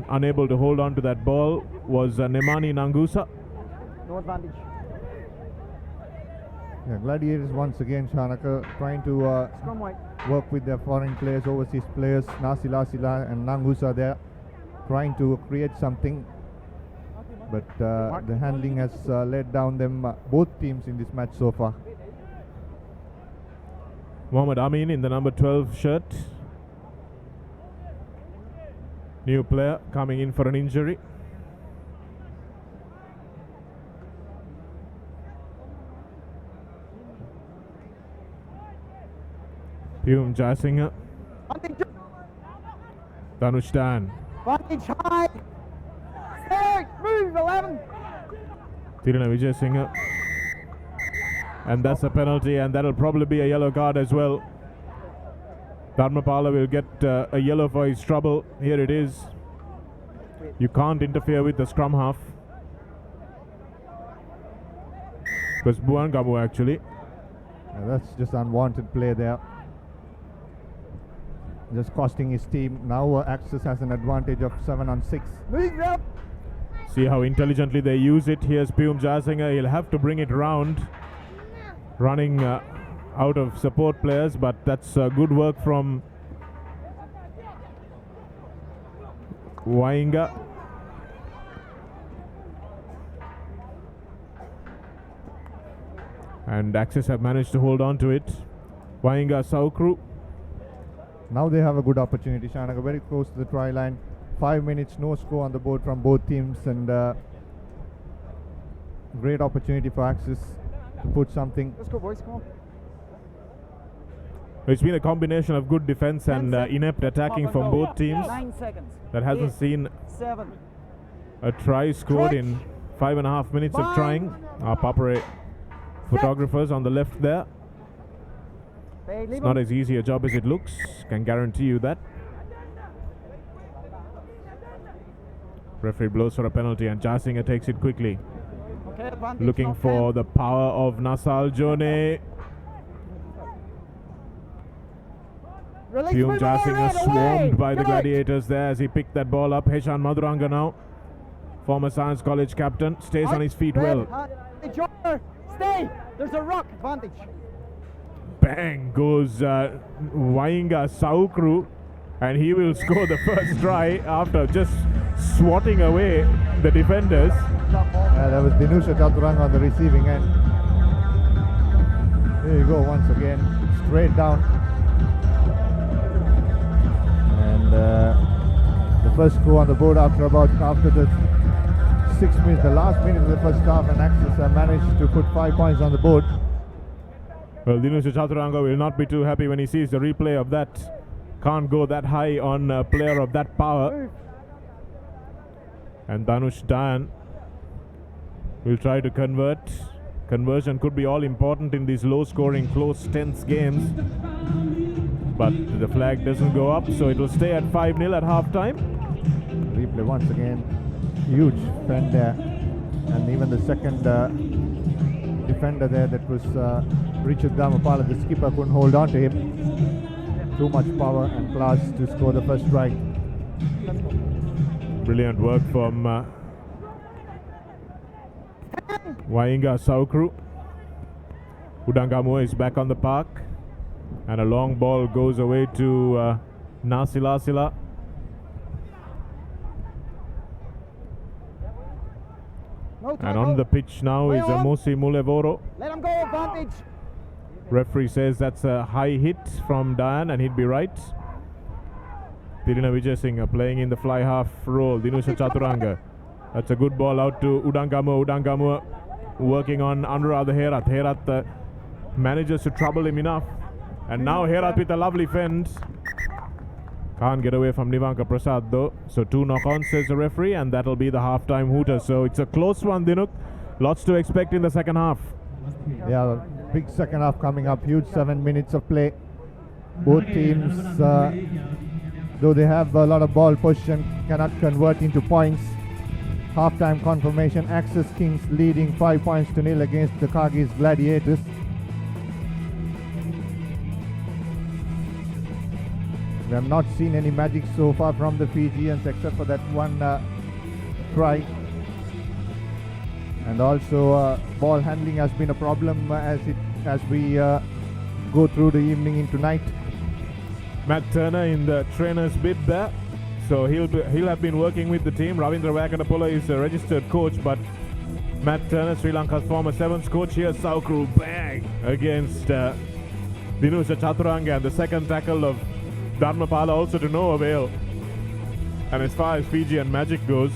unable to hold on to that ball was Nemani Nangusa. No advantage. Yeah, Gladiators once again, Shanaka, trying to work with their foreign players, overseas players. Nasila Sila and Nangusa there, trying to create something. But the handling has let down them, both teams in this match so far. Mohammad Amin in the number 12 shirt. New player coming in for an injury. Piyum Jayasinghe. Dhanushdan. Advantage high. Stay, move 11. Tiruna Vijayasinghe. And that's a penalty, and that'll probably be a yellow card as well. Dharmapala will get a yellow for his trouble. Here it is. You can't interfere with the scrum half. It was Buangamu actually. Yeah, that's just unwanted play there. Just costing his team. Now Axis has an advantage of 7 on 6. Move up. See how intelligently they use it. Here's Piyum Jayasinghe. He'll have to bring it round. Running out of support players, but that's good work from Wainga. And Axis have managed to hold on to it. Wainga Saukru. Now they have a good opportunity. Shanaka very close to the try line. 5 minutes, no score on the board from both teams, and great opportunity for Axis to put something. Let's go, boys. Come on. It's been a combination of good defense and inept attacking from both teams. 9 seconds. That hasn't seen 7. a try scored in 5.5 minutes of trying. Our ThePapare photographers on the left there. It's not as easy a job as it looks, can guarantee you that. Referee blows for a penalty and Jayasinghe takes it quickly. Looking for the power of Nasal Jone. Piyum Jayasinghe swarmed by the Gladiators there as he picked that ball up. Heshan Maduranga now, former Science College captain, stays on his feet well. Stay. There's a rock advantage. bang goes Wainga Saukru, and he will score the first try after just swatting away the defenders. That was Dinusha Chaturanga on the receiving end. There you go once again, straight down. And the first score on the board after the 6 minutes, the last minute of the first half, and Axis managed to put 5 points on the board. Well, Dinusha Chaturanga will not be too happy when he sees the replay of that. Can't go that high on a player of that power. And Danush Dan will try to convert. Conversion could be all important in these low-scoring, close, tense games. But the flag doesn't go up, so it will stay at 5-0 at half-time. Replay once again. Huge fend there. And even the second defender there, that was Richard Dhamapala, the skipper, couldn't hold on to him. Too much power and class to score the first try. Brilliant work from Wainga Saukru. Udangamua is back on the park, and a long ball goes away to Nasilasila. And on the pitch now is Amosi Mulevoro. Let him go, advantage. Referee says that's a high hit from Dayan, and he'd be right. Tirina Vijayasinghe playing in the fly half role. Dinusha Chaturanga. That's a good ball out to Udangamua. Udangamua working on Anuradha Herath. Herath manages to trouble him enough. And now Herath with a lovely fend. Can't get away from Nivanka Prasad though. So 2 knock-ons, says the referee, and that'll be the half-time hooter. So it's a close one, Dinuk. Lots to expect in the second half. Yeah, big second half coming up. Huge 7 minutes of play. Both teams, though they have a lot of ball possession, cannot convert into points. Half-time confirmation. Axis Kings leading 5 points to 0 against the Kyrgyz Gladiators. We have not seen any magic so far from the Fijians except for that one try. And also ball handling has been a problem as we go through the evening into night. Matt Turner in the trainer's bid there. So he'll have been working with the team. Ravindra Vakanapola is a registered coach, but Matt Turner, Sri Lanka's former sevens coach, here Saukru bang against Dinusha Chaturanga, and the second tackle of Dharmapala also to no avail. And as far as Fijian magic goes,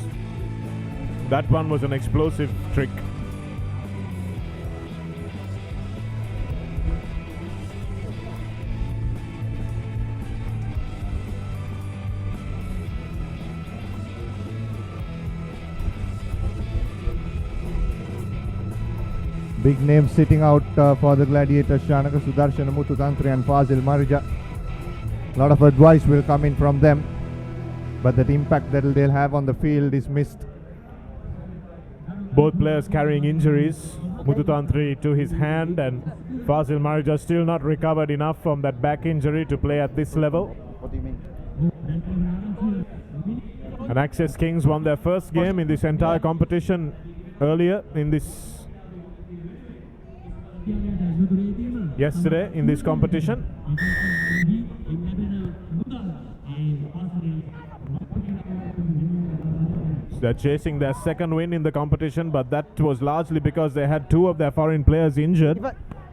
that one was an explosive trick. Big names sitting out for the Gladiators: Shanaka Sudarshan, Muthu Tantri and Fazil Marija. A lot of advice will come in from them, but that impact that they'll have on the field is missed. Both players carrying injuries. Muthu Tantri to his hand, and Fazil Marija still not recovered enough from that back injury to play at this level. What do you mean? And Access Kings won their first game in this entire competition earlier in this yesterday in this competition. So they're chasing their second win in the competition, but that was largely because they had 2 of their foreign players injured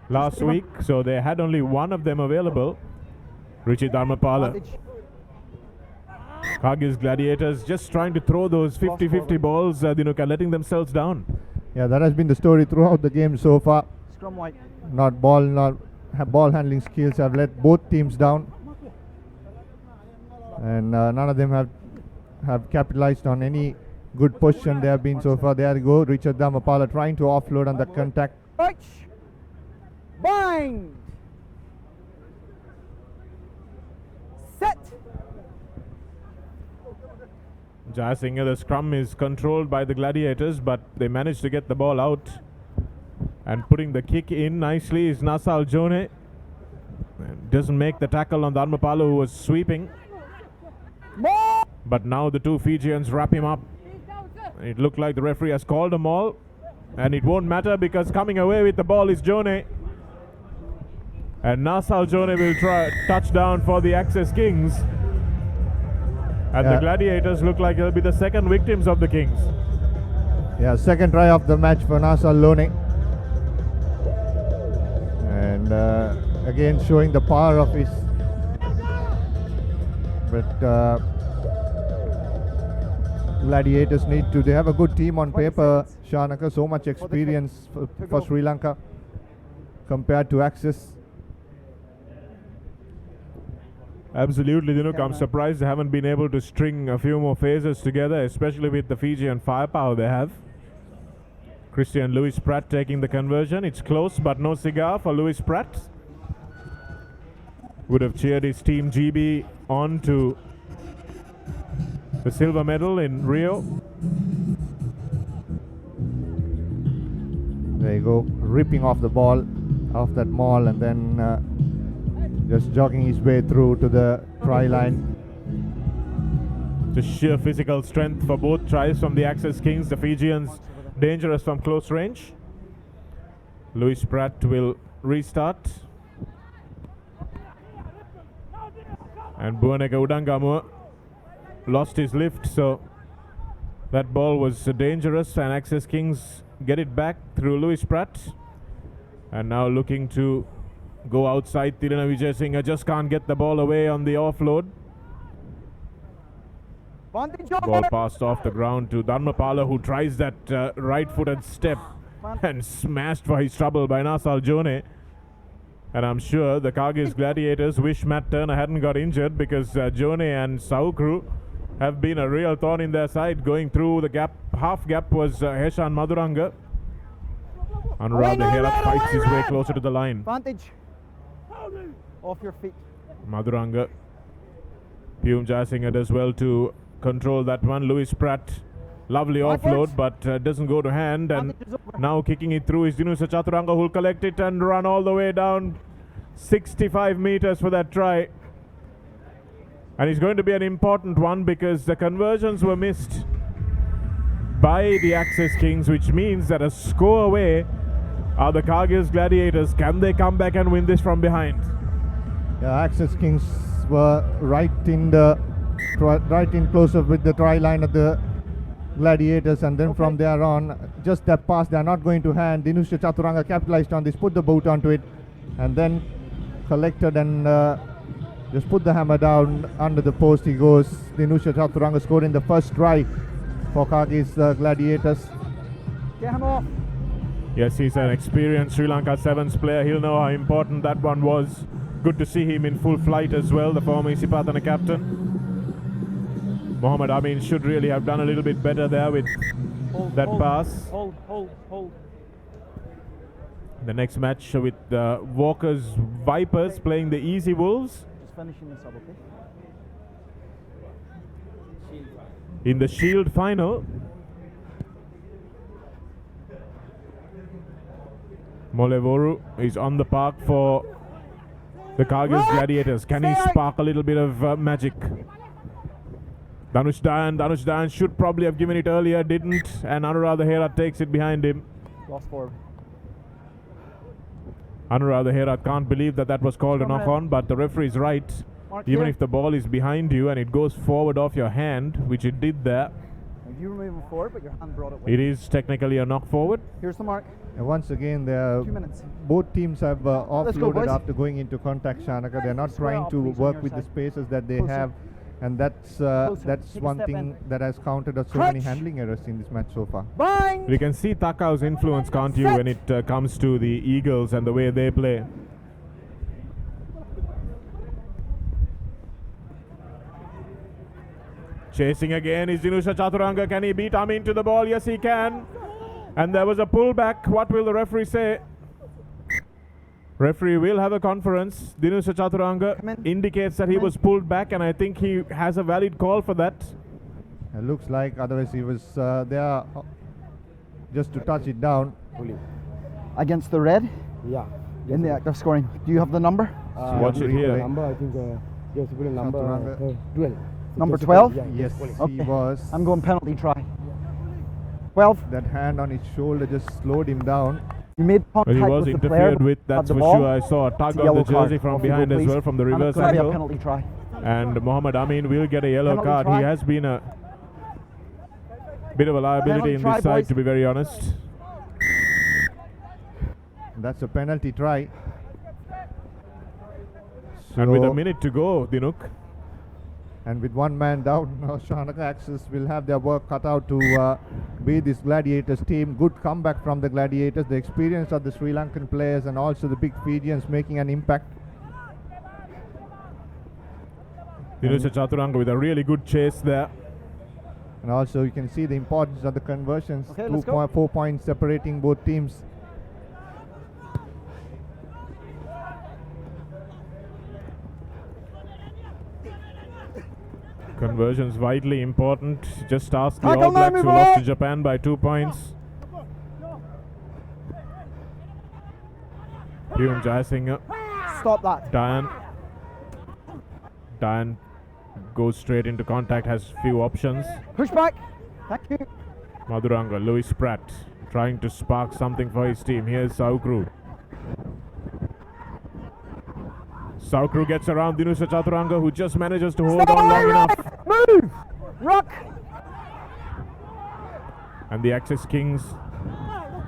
last week, so they had only 1 of them available. Richie Dharmapala. Kyrgyz Gladiators just trying to throw those 50-50 balls, letting themselves down. Yeah, that has been the story throughout the game so far. Scrum white. Not ball handling skills have let both teams down, and none of them have capitalized on any good position they have been so far. There you go, Richard Dhamapala trying to offload on the contact. Bind. Set. Jayasinghe, the scrum is controlled by the Gladiators, but they managed to get the ball out. And putting the kick in nicely is Nasal Jone. Doesn't make the tackle on Dharmapala, who was sweeping. But now the 2 Fijians wrap him up. It looked like the referee has called a maul, and it won't matter because coming away with the ball is Jone. And Nassau Jone will try touchdown for the Access Kings. And the Gladiators look like they'll be the second victims of the Kings. Yeah, second try of the match for Nassau Lone. And again showing the power of his. But Gladiators need to, they have a good team on paper, Shanaka, so much experience for Sri Lanka compared to Access. Absolutely, Dinuk. I'm surprised they haven't been able to string a few more phases together, especially with the Fijian firepower they have. Christian Louis Pratt taking the conversion. It's close, but no cigar for Louis Pratt. Would have cheered his team GB on to the silver medal in Rio. There you go, ripping off the ball off that maul and then just jogging his way through to the try line. Just sheer physical strength for both tries from the Access Kings. The Fijians dangerous from close range. Louis Pratt will restart. And Buaneka Udangamua lost his lift, so that ball was dangerous, and Access Kings get it back through Louis Pratt. And now looking to go outside. Tirana Vijayasinghe just can't get the ball away on the offload. Ball passed off the ground to Dharmapala, who tries that right-footed step and smashed for his trouble by Nassau Jone. And I'm sure the Kyrgyz Gladiators wish Matt Turner hadn't got injured, because Jone and Saukru have been a real thorn in their side. Going through the gap, half gap was Heshan Maduranga. Anurag Hera fights his way closer to the line. Advantage. Off your feet. Maduranga. Pyum Jayasinghe does well to control that one. Louis Pratt, lovely offload, but doesn't go to hand. And now kicking it through is Dinusa Chaturanga, who'll collect it and run all the way down 65 meters for that try. And it's going to be an important one, because the conversions were missed by the Access Kings, which means that a score away are the Kyrgyz Gladiators. Can they come back and win this from behind? Yeah, Access Kings were right in close-up with the try line of the Gladiators, and then from there on, just that pass, they are not going to hand. Dinusha Chaturanga capitalized on this, put the boot onto it, and then collected and just put the hammer down under the post. He goes. Dinusha Chaturanga scoring the first try for Kyrgyz Gladiators. Get him off. Yes, he's an experienced Sri Lanka Sevens player. He'll know how important that one was. Good to see him in full flight as well, the former Isipatana captain. Mohammad Amin should really have done a little bit better there with that pass. Hold. The next match with Walker's Vipers playing the Easy Wolves. Just finishing this up, okay? In the Shield final. Molevoru is on the park for the Kyrgyz Gladiators. Can he spark a little bit of magic? Danush Dayan should probably have given it earlier, didn't, and Anuradha Herat takes it behind him. Lost forward. Anuradha Herat can't believe that was called a knock-on, but the referee is right. Even if the ball is behind you and it goes forward off your hand, which it did there, You were moving forward, but your hand brought it with. it is technically a knock forward. Here's the mark. And once again, 2 minutes. both teams have Let's go, offloaded boys. after going into contact, Shanaka. They're not Square trying off, to please, on work your with the side. spaces that they Closer. have, and that's Take a one step thing in. that has counted us so many handling errors in this match so far. Bang! We can see Takau's influence, can't you, when it comes to the Eagles and the way they play. Chasing again is Dinusha Chaturanga. Can he beat Amin to the ball? Yes, he can. And there was a pullback. What will the referee say? Referee will have a conference. Dinusha Chaturanga indicates that he was pulled back, and I think he has a valid call for that. It looks like otherwise he was there just to touch it down. Against the red? Yeah. In the act of scoring. Do you have the number? Watch it here. Number, I think you have to put a number 12. Number 12? Yes, Okay. he was. I'm going penalty try. 12. That hand on his shoulder just slowed him down. You made Well, contact he was with the player, interfered with, had that's the for ball. sure. I saw a tug It's a on the yellow jersey card. from Off you behind go, as please. well, from the And reverse it's gonna be a angle. penalty try. And Mohammed Amin will get a yellow Penalty card. try. He has been a bit of a liability Penalty in try, this side, boys. to be very honest. That's a penalty try. And with a So- minute to go, Dinuk. And with one man down, Shanaka Axis will have their work cut out to be this Gladiators team. Good comeback from the Gladiators, the experience of the Sri Lankan players and also the big Fijians making an impact. Dinusa Chaturanga with a really good chase there. And also you can see the importance of the conversions. Okay, let's go. 4 points separating both teams. Conversions vitally important. Just ask the Tackle All Blacks now, who move lost to on. Japan by 2 points. Hume Jayasinghe. Stop that. Diane goes straight into contact, has few options. Push back. Thank you. Maduranga, Louis Pratt trying to spark something for his team. Here's Saukru. Saukru gets around Dinusa Chaturanga, who just manages to hold on long enough. Move. Rock. And the Axis Kings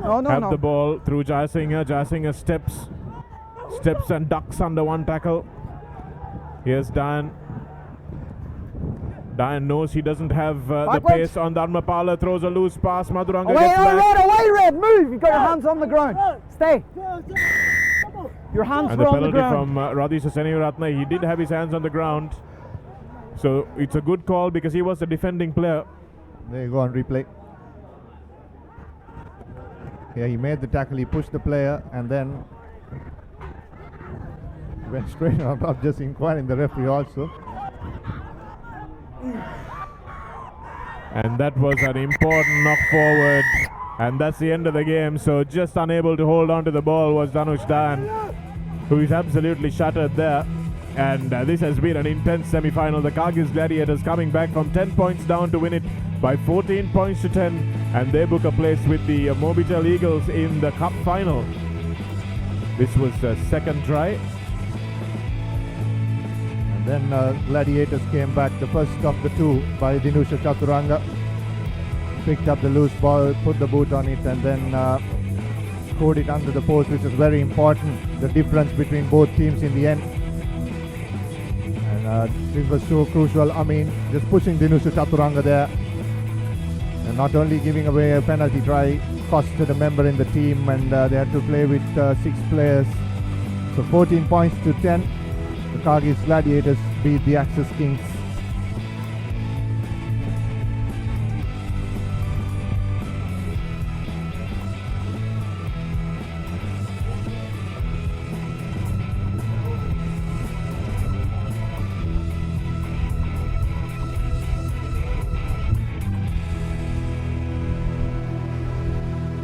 No, have no. the ball through Jayasinghe. Jayasinghe steps and ducks under one tackle. Here's Diane. Diane knows he doesn't have the Backwards. pace on Dharmapala, throws a loose pass. Maduranga Away, gets back. away, Red. Move. You've got your hands on the ground. Stay. Your hands And were the on the penalty ground. from Radhisha Senivaratne. He did have his hands on the ground. So it's a good call because he was the defending player. There you go on replay. Yeah, he made the tackle, he pushed the player and then went straight on top, just inquiring the referee also. And that was an important knock forward. And that's the end of the game. So just unable to hold on to the ball was Dhanush Dayan, who is absolutely shattered there. And this has been an intense semi-final. The Kyrgyz Gladiators coming back from 10 points down to win it by 14 points to 10. And they book a place with the Mobitel Eagles in the cup final. This was the second try. And then Gladiators came back, the first of the two by Dinusha Chaturanga. Picked up the loose ball, put the boot on it and then scored it under the post, which is very important. The difference between both teams in the end. And this was so crucial. I mean, just pushing Dinusha Chaturanga there. And not only giving away a penalty try, costed a member in the team and they had to play with 6 players. So 14 points to 10. The Kyrgyz Gladiators beat the Axis Kings.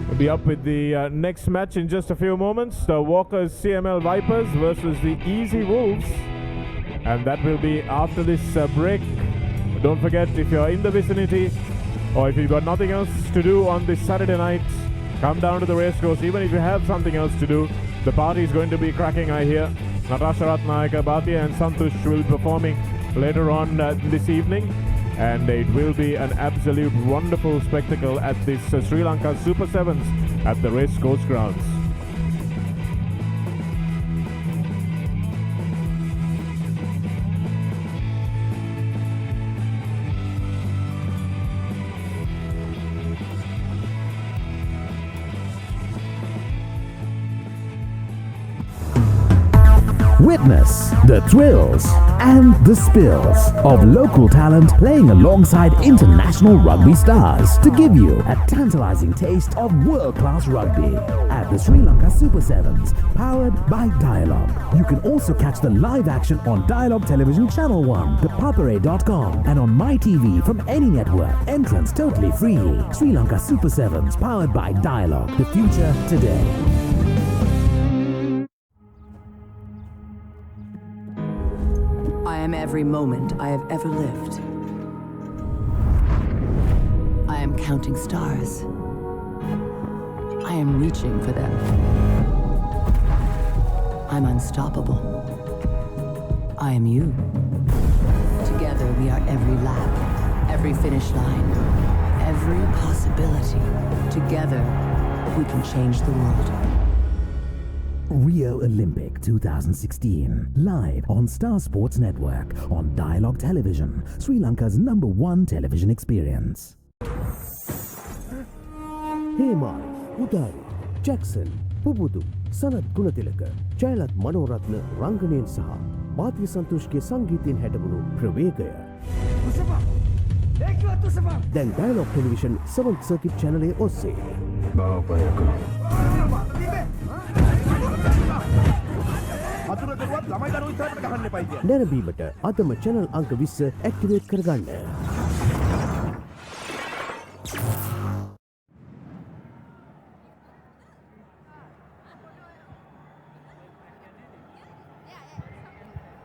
We'll be up with the next match in just a few moments. The Walkers CML Vipers versus the Easy Wolves. And that will be after this break. Don't forget, if you're in the vicinity or if you've got nothing else to do on this Saturday night, come down to the racecourse. Even if you have something else to do, the party is going to be cracking, I hear. Natasha Ratnayaka, Bhatia and Santush will be performing later on this evening. And it will be an absolute wonderful spectacle at this Sri Lanka Super Sevens at the racecourse grounds. Witness the thrills and the spills of local talent playing alongside international rugby stars to give you a tantalizing taste of world-class rugby at the Sri Lanka Super Sevens, powered by Dialogue. You can also catch the live action on Dialogue Television Channel 1, ThePapare.com, and on MyTV from any network. Entrance totally free. Sri Lanka Super Sevens, powered by Dialogue. The future today. I am every moment I have ever lived. I am counting stars. I am reaching for them. I'm unstoppable. I am you. Together we are every lap, every finish line, every possibility. Together we can change the world. Rio Olympic 2016, live on Star Sports Network on Dialogue Television, Sri Lanka's #1 television experience. Hemal Udari Jackson Pubudu Sanath Gunathilaka Jayalath Manorathna රංගනයෙන් සහ මාධ්‍ය සන්තෝෂ්ගේ සංගීතයෙන් හැටවුණු ප්‍රවේගය දැන් dialogue television 7th circuit චැනලේ ඔස්සේ නැරඹීමට අදම channel අංක 20 activate කරගන්න.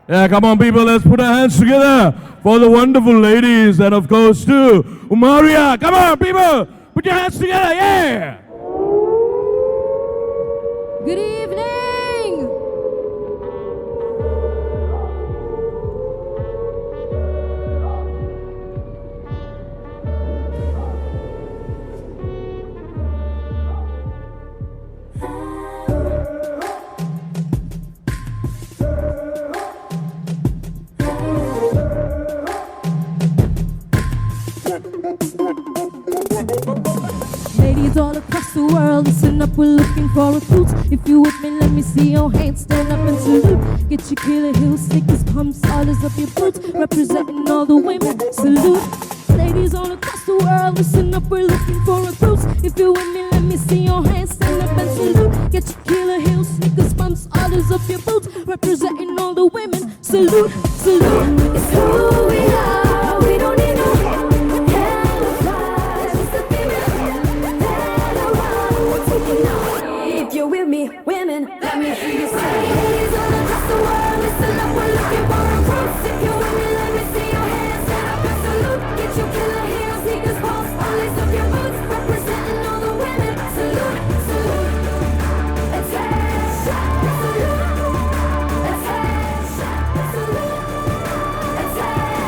Yeah, come on, people, let's put our hands together for the wonderful ladies and, of course, too, Umaria. Come on, people, put your hands together, yeah! Good evening! Ladies all across the world, listen up, we're looking for recruits. If you with me, let me see your hands, stand up and salute. Get your killer heels, sneakers, pumps, soles up your boots. Representing all the women, salute. Ladies all across the world, listen up, we're looking for recruits. If you with me, let me see your hands, stand up and salute. Get your killer heels, sneakers, pumps, soles up your boots. Representing all the women, salute, salute. It's who we are, we don't need no if you're with me, women, let me hear you say. Ladies all across the world, listen up, we're looking for recruits. If you're with me, let me see your hands, stand up and salute. Get your killer heels, sneakers, pumps, all lace up your boots. Representing all the women, salute, salute. Attention, salute. Attention, salute. Attention, salute.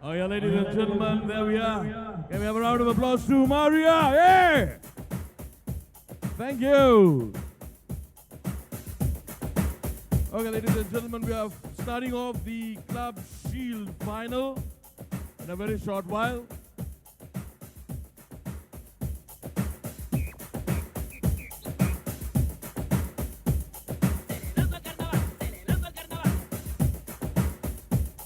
Oh yeah, ladies and gentlemen, there we are. Can we have a round of applause to Maria? Yeah! Thank you. Okay, ladies and gentlemen, we are starting off the Club Shield final in a very short while.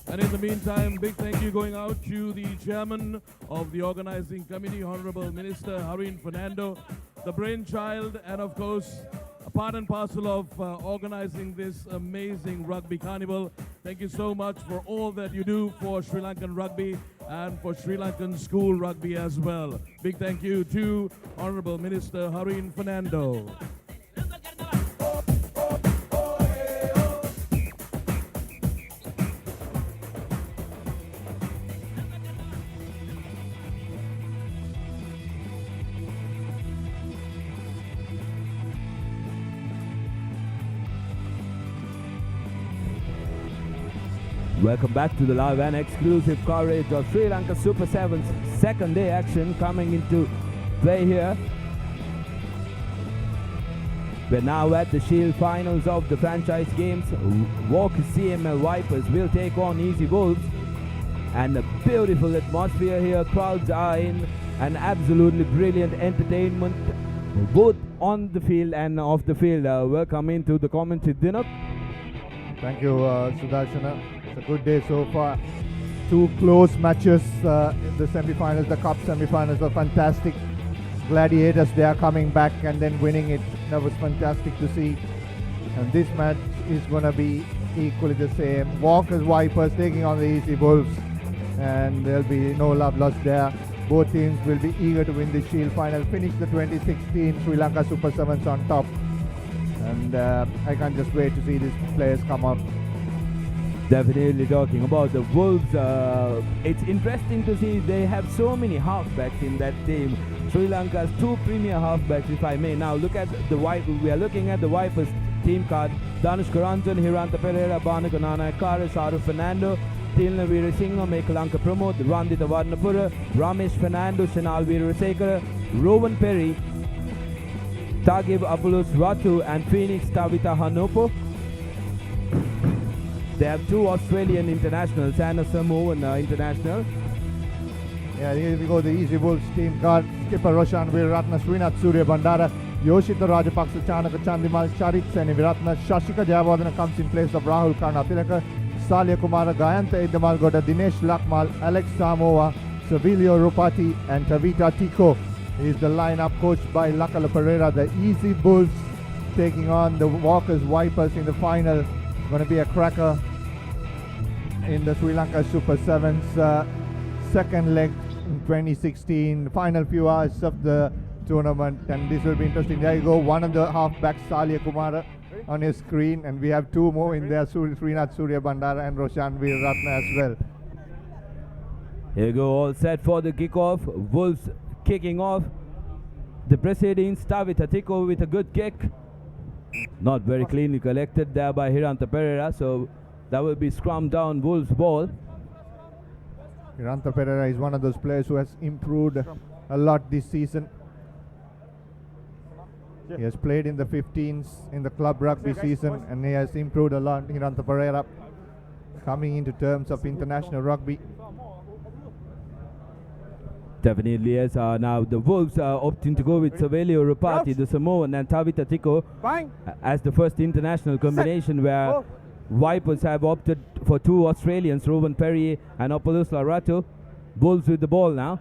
And in the meantime, big thank you going out to the chairman of the organizing committee, Honorable Minister Harin Fernando, the brainchild, and of course, a part and parcel of organizing this amazing rugby carnival. Thank you so much for all that you do for Sri Lankan rugby and for Sri Lankan school rugby as well. Big thank you to Honorable Minister Harin Fernando. Welcome back to the live and exclusive coverage of Sri Lanka Super 7's second day action coming into play here. We're now at the Shield finals of the franchise games. Walker CML Vipers will take on Easy Wolves. And a beautiful atmosphere here. Crowds are in, and absolutely brilliant entertainment both on the field and off the field. Welcome into the commentary dinner. Thank you, Sudarshana. It's a good day so far. Two close matches in the semi-finals. The cup semi-finals are fantastic. Gladiators, they are coming back and then winning it. That was fantastic to see. And this match is going to be equally the same. Walker's Vipers taking on the Easy Wolves. And there'll be no love lost there. Both teams will be eager to win the Shield final. Finish the 2016 Sri Lanka Super 7s on top. And I can't just wait to see these players come up. Definitely talking about the Wolves. It's interesting to see they have so many halfbacks in that team. Sri Lanka's two premier halfbacks, if I may. Now look at the we are looking at the Vipers team card. Danush Karanjan, Hiranta Pereira, Banaka Nanayakara, Saru Fernando, Tilna Veerasinghe, Mekalanka Pramod, Randita Varnapura, Ramesh Fernando, Shanal Veerasekara, Rowan Perry, Tagib Apulus Ratu, and Phoenix Tavita Hanopo. They have two Australian internationals and a Samoan international. Yeah, here we go, the Easy Wolves team card. Skipper Roshan Veeratna, Srinath Surya Bandara, Yoshita Rajapaksa, Chanaka Chandimal, Charit Seni Viratna, Shashika Jayawardena comes in place of Rahul Karnatilaka, Salya Kumara, Gayanta Idamal Goda, Dinesh Lakmal, Alex Samoa, Savilio Rupati, and Tavita Tiko is the lineup coached by Lakala Pereira. The Easy Wolves taking on the Walkers Vipers in the final. Going to be a cracker in the Sri Lanka Super 7's second leg in 2016. The final few hours of the tournament, and this will be interesting. There you go, one of the halfbacks, Salya Kumara, on your screen, and we have two more in there, Srinath Surya Bandara and Roshan Veeratna as well. Here you go, all set for the kickoff. Wolves kicking off. The proceedings, Tavita Tiko with a good kick. Not very cleanly collected there by Hiranta Pereira, so that will be scrum down Wolves ball. Hiranta Pereira is one of those players who has improved a lot this season. He has played in the 15s in the club rugby season, and he has improved a lot. Hiranta Pereira coming into terms of international rugby. Definitely, yes. Now the Wolves are opting to go with Savelio Rupati, the Samoan, and Tavita Tiko as the first international combination, where Vipers have opted for two Australians, Rowan Perry and Apollos Larato. Wolves with the ball now.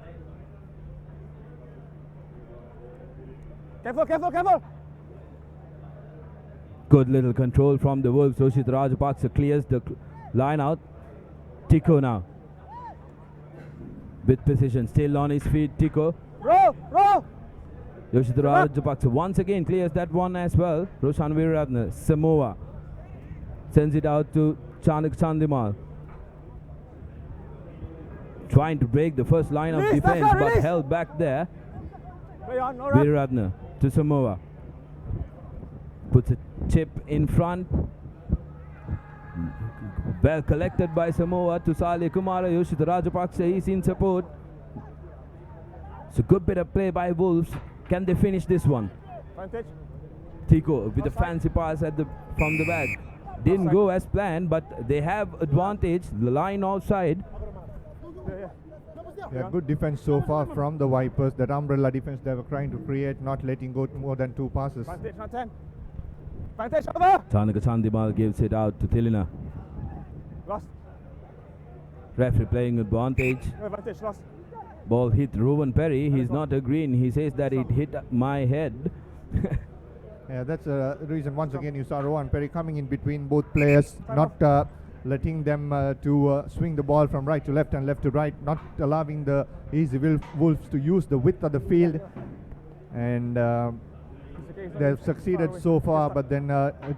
Careful, careful, careful. Good little control from the Wolves. Roshit Rajapaksa clears the line out. Tiko now. With precision, still on his feet, Tiko. Row, row. Yoshit Rajapaksa once again clears that one as well. Roshan Veeratna, Samoa. Sends it out to Chanak Chandimal. Trying to break the first line of defense, but held back there. Veeratna to Samoa. Puts a chip in front. Well collected by Samoa to Salih Kumara. Yoshita Rajapaksa is in support. It's a good bit of play by Wolves. Can they finish this one? Advantage. Tico with a fancy pass from the back. Didn't go as planned, but they have advantage. The line outside. Yeah, good defense so far from the Vipers. That umbrella defense they were trying to create, not letting go more than 2 passes. Advantage, not 10. Advantage, over. Tanaka Chandimal gives it out to Tilina. Lost. Referee playing advantage. No advantage, lost. Ball hit Ruben Perry. He's not agreeing. He says that it hit my head. Yeah, that's the reason. Once again, you saw Rowan Perry coming in between both players, not letting them to swing the ball from right to left and left to right, not allowing the Easy Wolves to use the width of the field. And they've succeeded so far, but then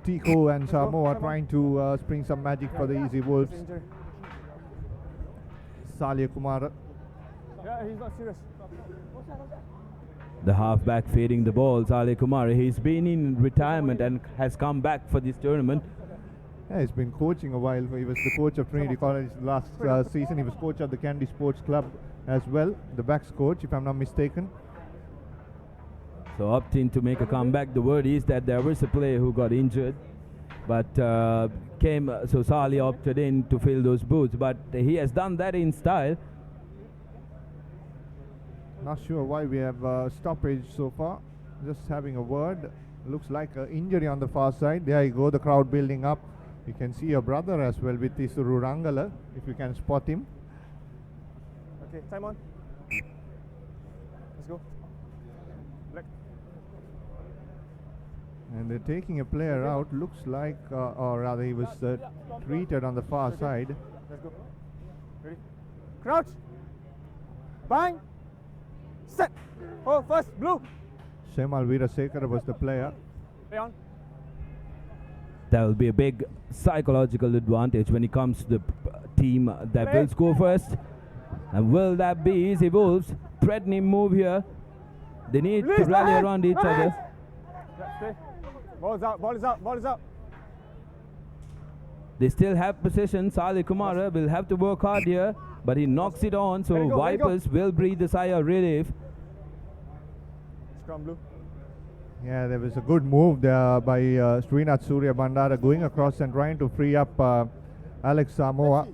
Tico and Samoa are trying to spring some magic for the Easy Wolves. Salih Kumar. Yeah, he's not serious. The halfback feeding the ball, Salih Kumar. He's been in retirement and has come back for this tournament. Yeah, he's been coaching a while. He was the coach of Trinity College last season. He was coach of the Candy Sports Club as well, the backs coach, if I'm not mistaken. So opting to make a comeback. The word is that there was a player who got injured, but so Salih opted in to fill those boots. But he has done that in style. Not sure why we have stoppage so far. Just having a word. Looks like an injury on the far side. There you go, the crowd building up. You can see your brother as well with Isuru Rangala, if you can spot him. Okay, time on. Let's go. Black. And they're taking a player out. Looks like, or rather he was treated on the far side. Let's go. Ready? Crouch. Bang. Set. Oh, first, blue. Shemal Veerasekara was the player. Play on. That will be a big psychological advantage when it comes to the team that will score first. And will that be Easy Wolves? Threatening move here. They need to rally around each other. Yeah, stay. Ball is out, ball is out, ball is out. They still have possession. Salih Kumara will have to work hard here, but he knocks it on, so Vipers will breathe a sigh of relief. Scrum blue. Yeah, there was a good move there by Srinath Surya Bandara going across and trying to free up Alex Samoa.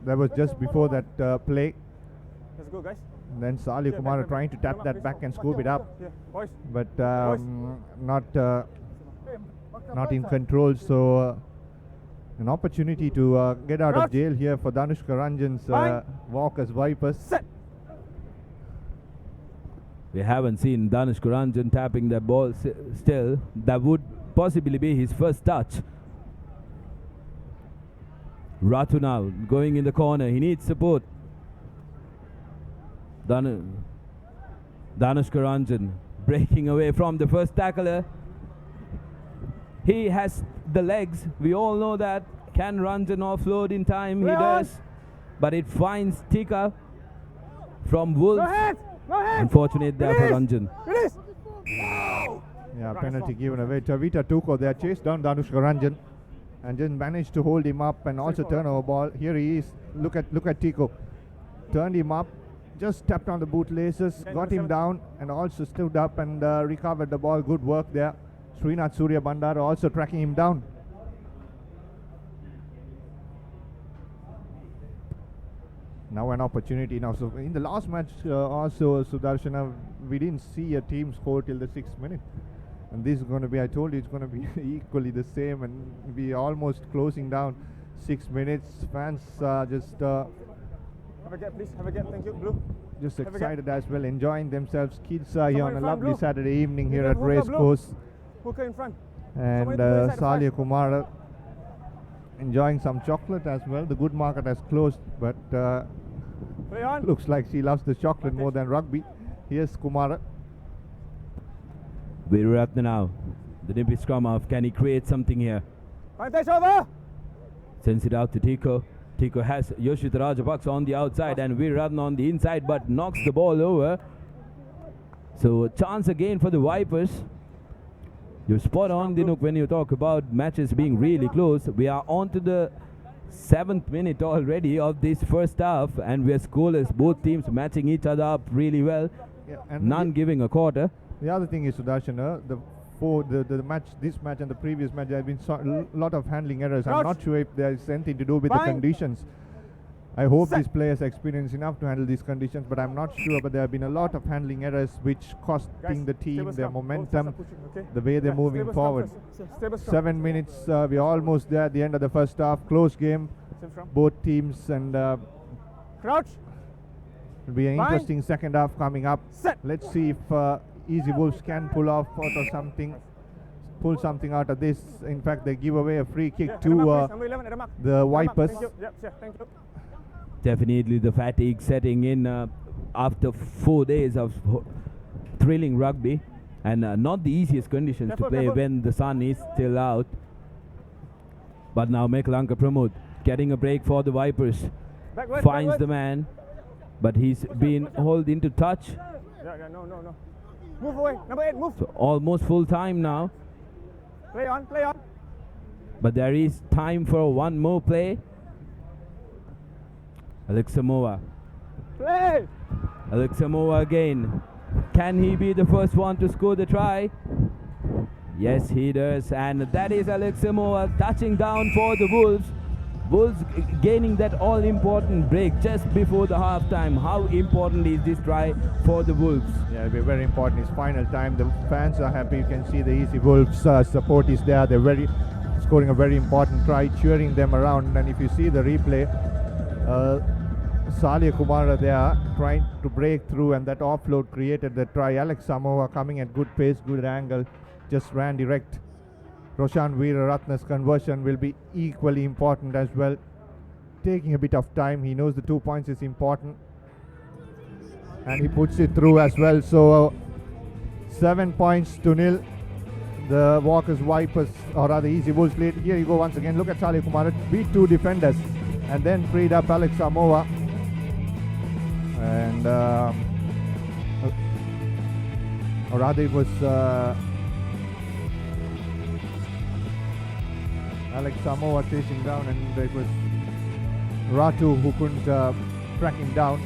That was just before that play. Let's go, guys. And then Salih Kumara trying to tap that back and scoop it up. Yeah, boys. But not in control, so an opportunity to get out of jail here for Danushka Ranjan's walk as Vipers. Set. We haven't seen Danushka Ranjan tapping that ball still. That would possibly be his first touch. Ratu now going in the corner. He needs support. Danushka Ranjan breaking away from the first tackler. He has the legs. We all know that. Can Ranjan offload in time? He does. But it finds Tika from Wolves. Unfortunate there for Ranjan. Yeah, penalty given away. Tavita Tuko there chased down Danushka Ranjan and just managed to hold him up and also turn over ball. Here he is. Look at Tico. Turned him up, just tapped on the bootlaces, got him down and also stood up and recovered the ball. Good work there. Srinath Surya Bandara also tracking him down. Now an opportunity now. So in the last match also, Sudarshana, we didn't see a team score till the 6th minute. And this is going to be, I told you, it's going to be equally the same and be almost closing down 6 minutes. Fans just... have a gap, please. Have a gap. Thank you. Blue. Just excited as well, enjoying themselves. Kids are here on a lovely Saturday evening here at Race Course. Hooker in front. And Salih Kumar enjoying some chocolate as well. The good market has closed, but looks like she loves the chocolate more than rugby. Here's Kumara. Veeratna now. The Nimpy scrum off. Can he create something here? Contest over. Sends it out to Tico. Tico has Yoshita Rajapaksa on the outside and Veeratna on the inside, but knocks the ball over. So a chance again for the Vipers. You're spot on, Dinuk, when you talk about matches being really close. We are on to the 7th minute already of this first half, and we're scoreless. Both teams matching each other up really well. Yeah, and none giving a quarter. The other thing is, Sudarshan, the match, this match and the previous match, there have been a lot of handling errors. I'm not sure if there's anything to do with the conditions. I hope these players are experienced enough to handle these conditions, but I'm not sure. But there have been a lot of handling errors which costing the team their momentum, the way they're moving forward. 7 minutes, we're almost there at the end of the first half. Close game, both teams, and crouch. It'll be an interesting second half coming up. Let's see if Easy Wolves can pull something out of this. In fact, they give away a free kick to the Vipers. Thank you. Definitely the fatigue setting in after 4 days of thrilling rugby, and not the easiest conditions to play when the sun is still out. But now Lanka Pramod getting a break for the Vipers. Finds the man, but he's been hauled into touch. No. Move away. Number 8, move. So almost full time now. Play on. But there is time for one more play. Alex Samoa. Play! Alex Samoa again. Can he be the first one to score the try? Yes, he does. And that is Alex Samoa touching down for the Wolves. Wolves gaining that all-important break just before the half-time. How important is this try for the Wolves? Yeah, it'll be very important. It's final time. The fans are happy. You can see the Easy Wolves support is there. They're scoring a very important try, cheering them around. And if you see the replay, Salia Kumara there trying to break through, and that offload created the try. Alex Samoa coming at good pace, good angle, just ran direct. Roshan Veeraratne's conversion will be equally important as well. Taking a bit of time. He knows the 2 points is important, and he puts it through as well. So 7 points to nil. The Walkers Vipers, or rather Easy Wolves lead. Here you go once again. Look at Salia Kumara beat 2 defenders and then freed up Alex Samoa. And or rather it was Alex Samoa chasing down, and it was Ratu who couldn't track him down.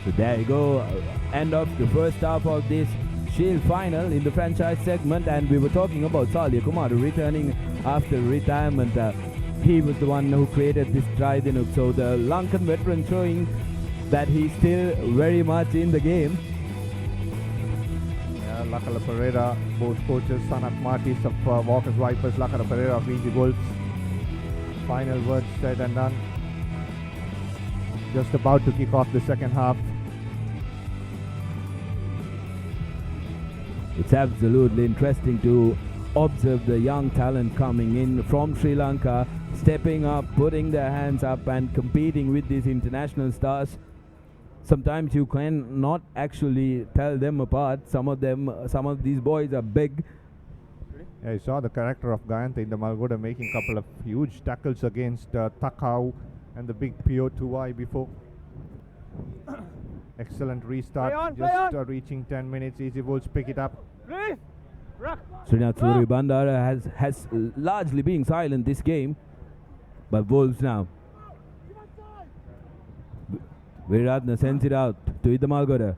So there you go, end of the first half of this Shield final in the franchise segment, and we were talking about Salia Kumar returning after retirement. He was the one who created this try. So the Lankan veteran showing that he's still very much in the game. Lakala Pereira, both coaches, Sanat Martis of Walkers Vipers, Lakala Pereira of Easy Wolves. Final words said and done. Just about to kick off the second half. It's absolutely interesting to observe the young talent coming in from Sri Lanka, stepping up, putting their hands up and competing with these international stars. Sometimes you cannot actually tell them apart. Some of these boys are big. Yeah, I saw the character of Gayantha in the Malgoda making a couple of huge tackles against Takau and the big Pio Tuwai before. Excellent restart. Just reaching 10 minutes. Easy Wolves pick it up. Srinath Suri Bandara has largely been silent this game, but Wolves now. Veeratne sends it out to Idamalgoda.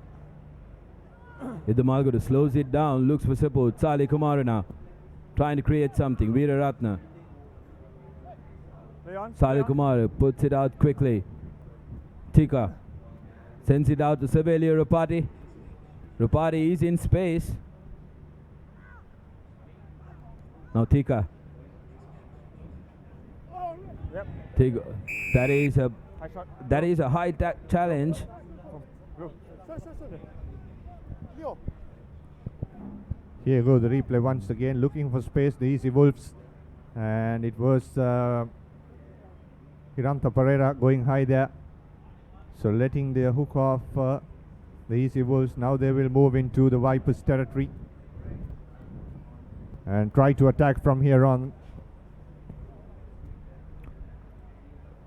Idamalgoda slows it down, looks for support. Salia Kumara now trying to create something. Veeraratne. Salia Kumara puts it out quickly. Tika sends it out to Savelia Rapati. Rapati is in space. Now Tika. Tika. That is a high challenge. Here goes the replay once again, looking for space, the Easy Wolves. And it was Hiranta Pereira going high there. So letting the hook off the Easy Wolves. Now they will move into the Vipers territory and try to attack from here on.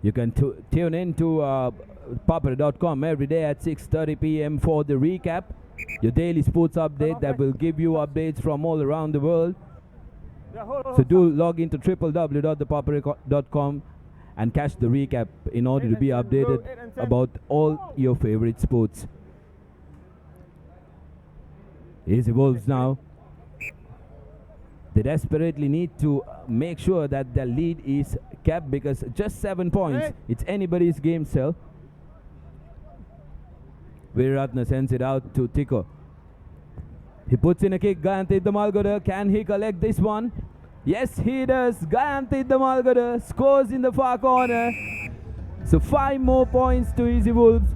You can tune in to ThePapare.com every day at 6:30 p.m. for the recap, your daily sports update that will give you updates from all around the world. So do log into www.thepapare.com and catch the recap in order to be updated about all your favorite sports. Easy Wolves now. They desperately need to make sure that their lead is kept because just 7 points, it's anybody's game still. Veeratna sends it out to Tico. He puts in a kick. Gayanthi Damalgoda. Can he collect this one? Yes, he does. Gayanthi Damalgoda scores in the far corner. So 5 more points to Easy Wolves.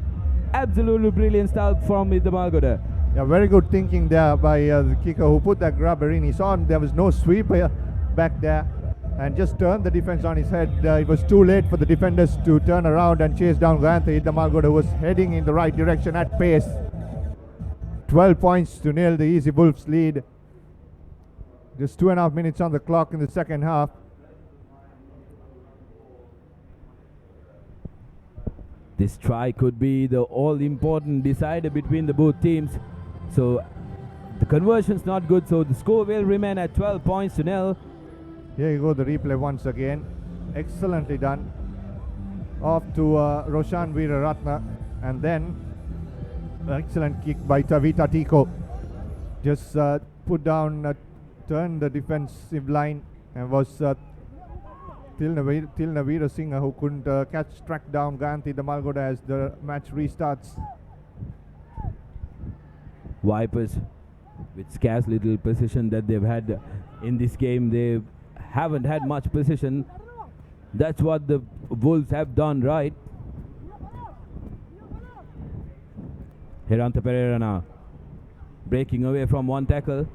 Absolutely brilliant start from Damalgoda. Yeah, very good thinking there by the kicker who put that grabber in. He saw there was no sweeper back there and just turned the defense on his head. It was too late for the defenders to turn around and chase down Gayanthi Damalgoda, who was heading in the right direction at pace. 12 points to nil, the Easy Wolves lead. Just 2.5 minutes on the clock in the second half. This try could be the all-important decider between the both teams. So the conversion's not good, so the score will remain at 12 points to nil. Here you go, the replay once again. Excellently done. Off to Roshan Veeraratna, and then excellent kick by Tavita Tico. Just put down, turned the defensive line, and was Tilna Veerasinghe who couldn't track down Gayanthi Damalgoda as the match restarts. Vipers, with scarce little precision that they've had in this game, they haven't had much precision. That's what the Wolves have done right. Hiranta Pereira now breaking away from one tackle.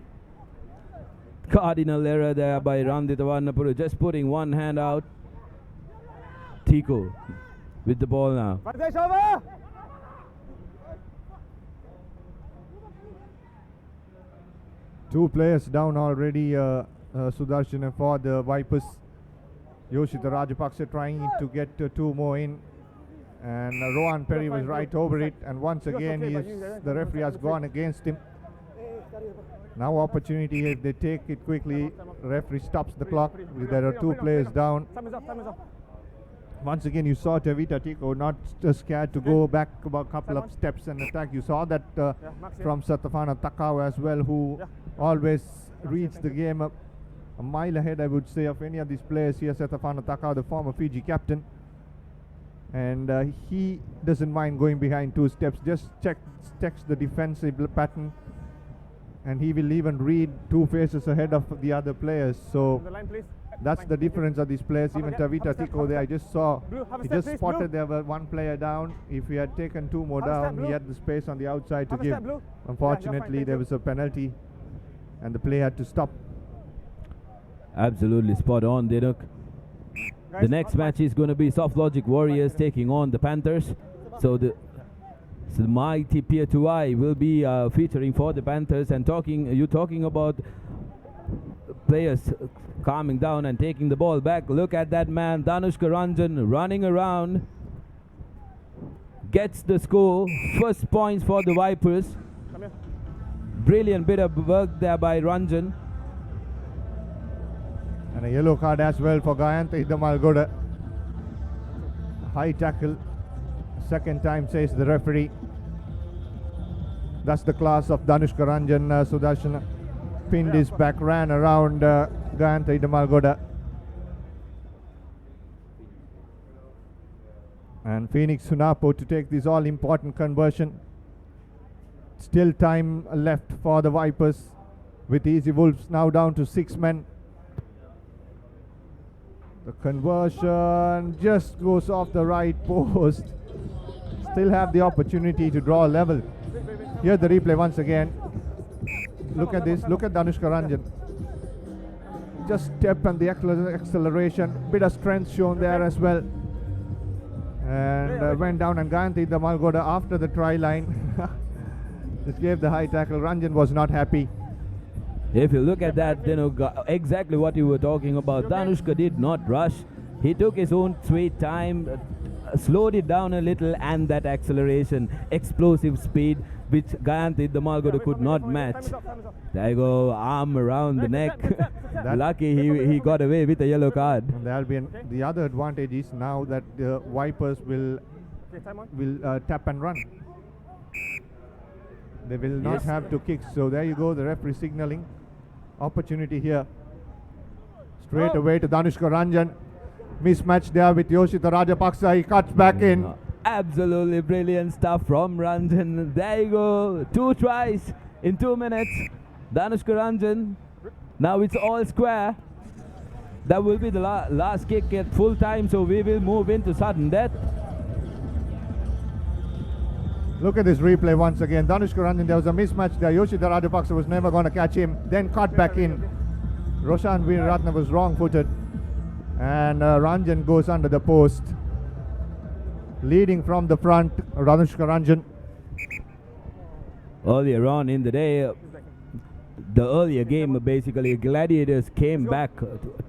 Cardinal error there by Randita Varnapuru, just putting one hand out. Tico with the ball now. Two players down already, Sudarshan for the Vipers. Yoshita Rajapaksa trying to get 2 more in, and Rohan Perry was right over it, and once again the referee has gone against him. Now opportunity, if they take it quickly, referee stops the clock. There are 2 players down. Once again you saw Tavita Tico not scared to go back about a couple of steps and attack. You saw that from Satafana Takao as well, who always reads the game a mile ahead, I would say, of any of these players here. Satafana Takao, the former Fiji captain, and he doesn't mind going behind 2 steps, just checks the defensive pattern, and he will even read 2 faces ahead of the other players. So that's the difference of these players. Even Tavita Tico there, I just saw, he just spotted there was 1 player down. If he had taken 2 more down, he had the space on the outside to give. Unfortunately, there was a penalty and the play had to stop. Absolutely spot on, Dinuk. The next match is going to be Soft Logic Warriors taking on the Panthers. So the mighty Pia Tuai will be featuring for the Panthers, and talking about players calming down and taking the ball back. Look at that man, Danushka Ranjan, running around. Gets the score. First points for the Vipers. Brilliant bit of work there by Ranjan. And a yellow card as well for Gayanthi Damalgoda. High tackle. Second time, says the referee. That's the class of Danushka Ranjan. Sudarshan pinned his back, ran around Gayanthi Damalgoda. And Phoenix Sunapo to take this all-important conversion. Still time left for the Vipers, with Easy Wolves now down to 6 men. The conversion just goes off the right post. Still have the opportunity to draw a level. Here the replay once again. Look at this, look at Danushka Ranjan. Just step and the acceleration, bit of strength shown there as well. And went down, and Gayanthi Damalgoda after the try line just gave the high tackle. Ranjan was not happy. If you look at that, exactly what you were talking about. Danushka did not rush. He took his own sweet time, slowed it down a little, and that acceleration, explosive speed, which Gayanthi Damalgoda could not match. There you go, arm around the neck. Lucky he got away with a yellow card. And there'll be the other advantage is now that the Vipers will tap and run. They will not have to kick. So there you go, the referee signaling opportunity here. Straight away to Danushka Ranjan. Mismatch there with Yoshita Rajapaksa. He cuts back in. Absolutely brilliant stuff from Ranjan. There you go. 2 tries in 2 minutes. Danushka Ranjan. Now it's all square. That will be the last kick at full time. So we will move into sudden death. Look at this replay once again. Danushka Ranjan, there was a mismatch there. Yoshita Rajapaksa was never going to catch him. Then cut back in. Roshan Veeraratne was wrong-footed. And Ranjan goes under the post. Leading from the front, Danushka Ranjan. Earlier on in the day, the earlier game, basically, Gladiators came back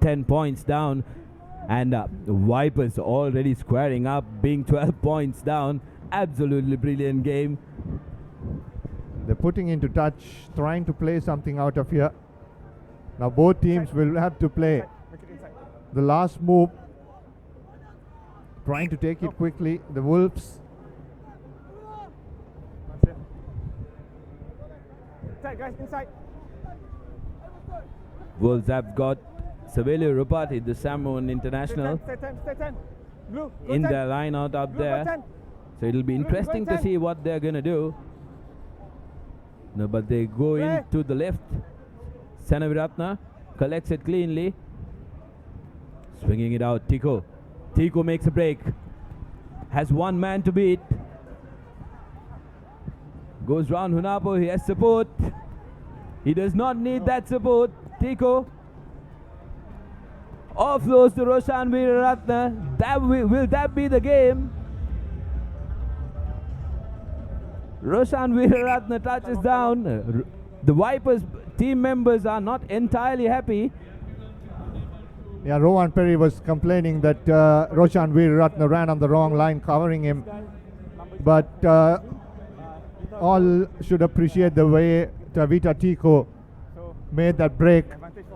10 points down. And Vipers already squaring up, being 12 points down. Absolutely brilliant game. They're putting into touch, trying to play something out of here. Now both teams will have to play the last move, trying to take it quickly. The Wolves. Guys, inside. Wolves have got Savelio Rupati, the Samoan international, in their line out up there. So it'll be interesting to see what they're going to do. No, but they go into the left. Senaviratna collects it cleanly. Swinging it out, Tico. Tico makes a break. Has one man to beat. Goes round Hunapo, he has support. He does not need that support. Tico. Offloads to Roshan Veeraratne. Will that be the game? Roshan Veeraratne touches down. The Vipers team members are not entirely happy. Yeah, Rohan Perry was complaining that Roshan Veeraratne ran on the wrong line, covering him. But all should appreciate the way Tavita Tico made that break.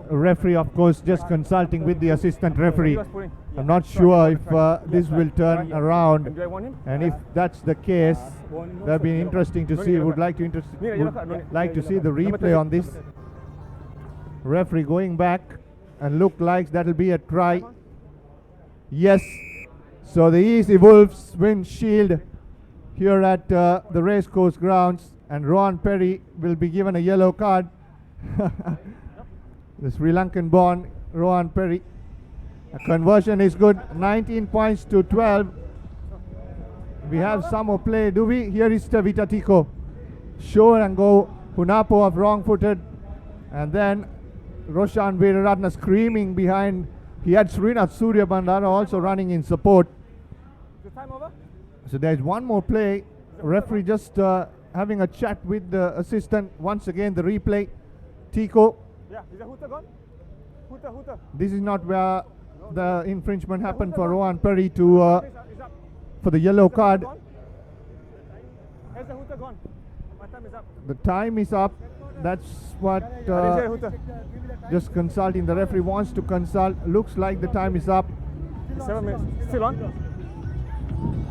Referee, of course, just consulting with the assistant referee. I'm not sure if this will turn around, and if that's the case, that'll be interesting to see. Would like to see the replay on this. Referee going back, and look like that'll be a try. Yes. So the Easy Wolves win shield here at the racecourse grounds, and Rohan Perry will be given a yellow card. The Sri Lankan born Rohan Perry. A conversion is good. 19 points to 12. We have some more play, do we? Here is Tavita Tico. Show and go. Hunapo of wrong-footed. And then Roshan Veeraratne screaming behind. He had Srinath Suryabandara also running in support. So there's one more play. Referee just having a chat with the assistant. Once again, the replay. Tico. Yeah, is the hooter gone? Hooter. This is not where the infringement happened for Rohan Perry to for the yellow card. Where's the hooter gone? My time is up. The time is up. That's what just consulting. The referee wants to consult. Looks like the time is up. 7 minutes. Still on?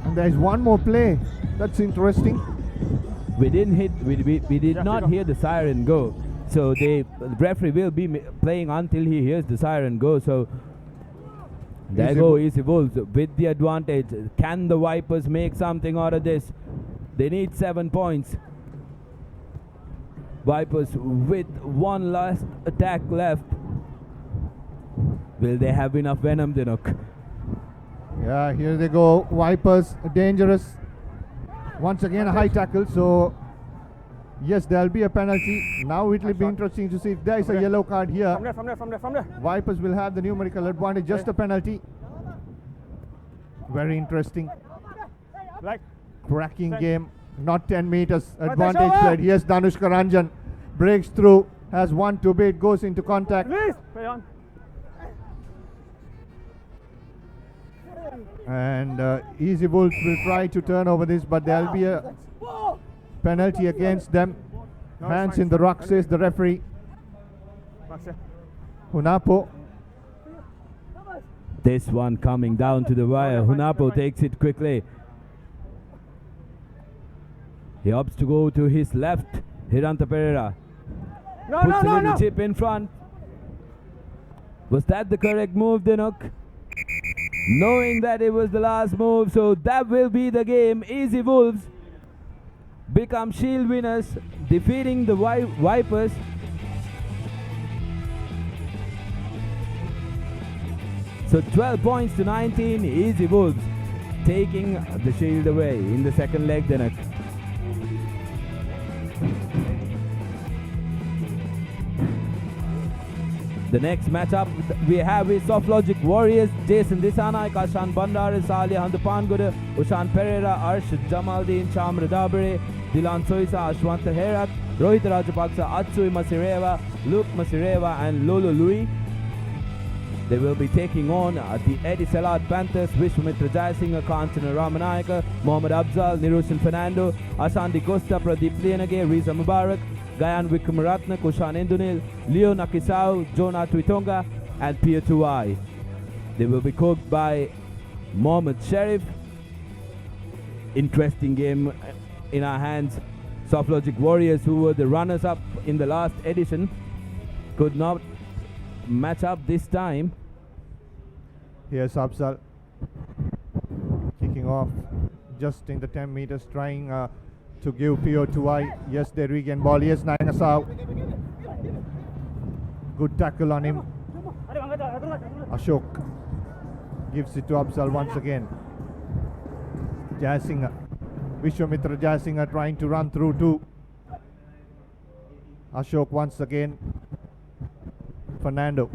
And there's one more play. That's interesting. We did not hear the siren go. So the referee will be playing until he hears the siren go. So there go Easy Wolves with the advantage. Can the Vipers make something out of this? They need 7 points. Vipers with one last attack left. Will they have enough venom, Dinuk? Yeah, here they go. Vipers dangerous. Once again a high tackle. So yes, there'll be a penalty. Now it will be interesting to see if there is a yellow card here. From there. Vipers will have the numerical advantage. Just a penalty. Very interesting. Cracking game. Not 10 meters. Advantage played. Yes, Danushka Ranjan breaks through. Has one to beat. Goes into contact. Play on. And Easy Wolves will try to turn over this, but there'll be a penalty against them. Hands in the ruck, says the referee. Hunapo. This one coming down to the wire. Hunapo takes it quickly. He opts to go to his left. Hiranta Pereira puts a little chip in front. Was that the correct move, Dinuk? Knowing that it was the last move, so that will be the game. Easy Wolves become shield winners, defeating the Vipers. So 12 points to 19, Easy Wolves taking the shield away in the second leg, Dinuk. The next matchup we have is Soft Logic Warriors, Jason Disanaik, Ashan Bandar, Salih Handapanguda, Ushan Pereira, Arshad Jamaldeen, Chamra Dabare, Dilan Soisa, Ashwanta Herat, Rohit Rajapaksa, Atsui Masireva, Luke Masireva and Lolo Louis. They will be taking on the Eddie Salad Panthers, Vishwamitra Jayasinghe, Kanchana Ramanayaka, Mohammad Afzal, Niroshan Fernando, Asandi Costa, Pradeep Lianage, Riza Mubarak, Gayan Wickramaratne, Kushan Indunil, Leo Nakisau, Jonah Twitonga, and Pia Tuai. They will be coached by Mohammad Sharif. Interesting game in our hands. Soft Logic Warriors, who were the runners-up in the last edition, could not match up this time. Here's Absal kicking off just in the 10 meters, trying to give PO2I. Yes, they regain ball. Yes, Nayangasau. Good tackle on him. Ashok gives it to Absal once again. Jayasinghe, Vishwamitra Jayasinghe trying to run through too. Ashok once again. Fernando.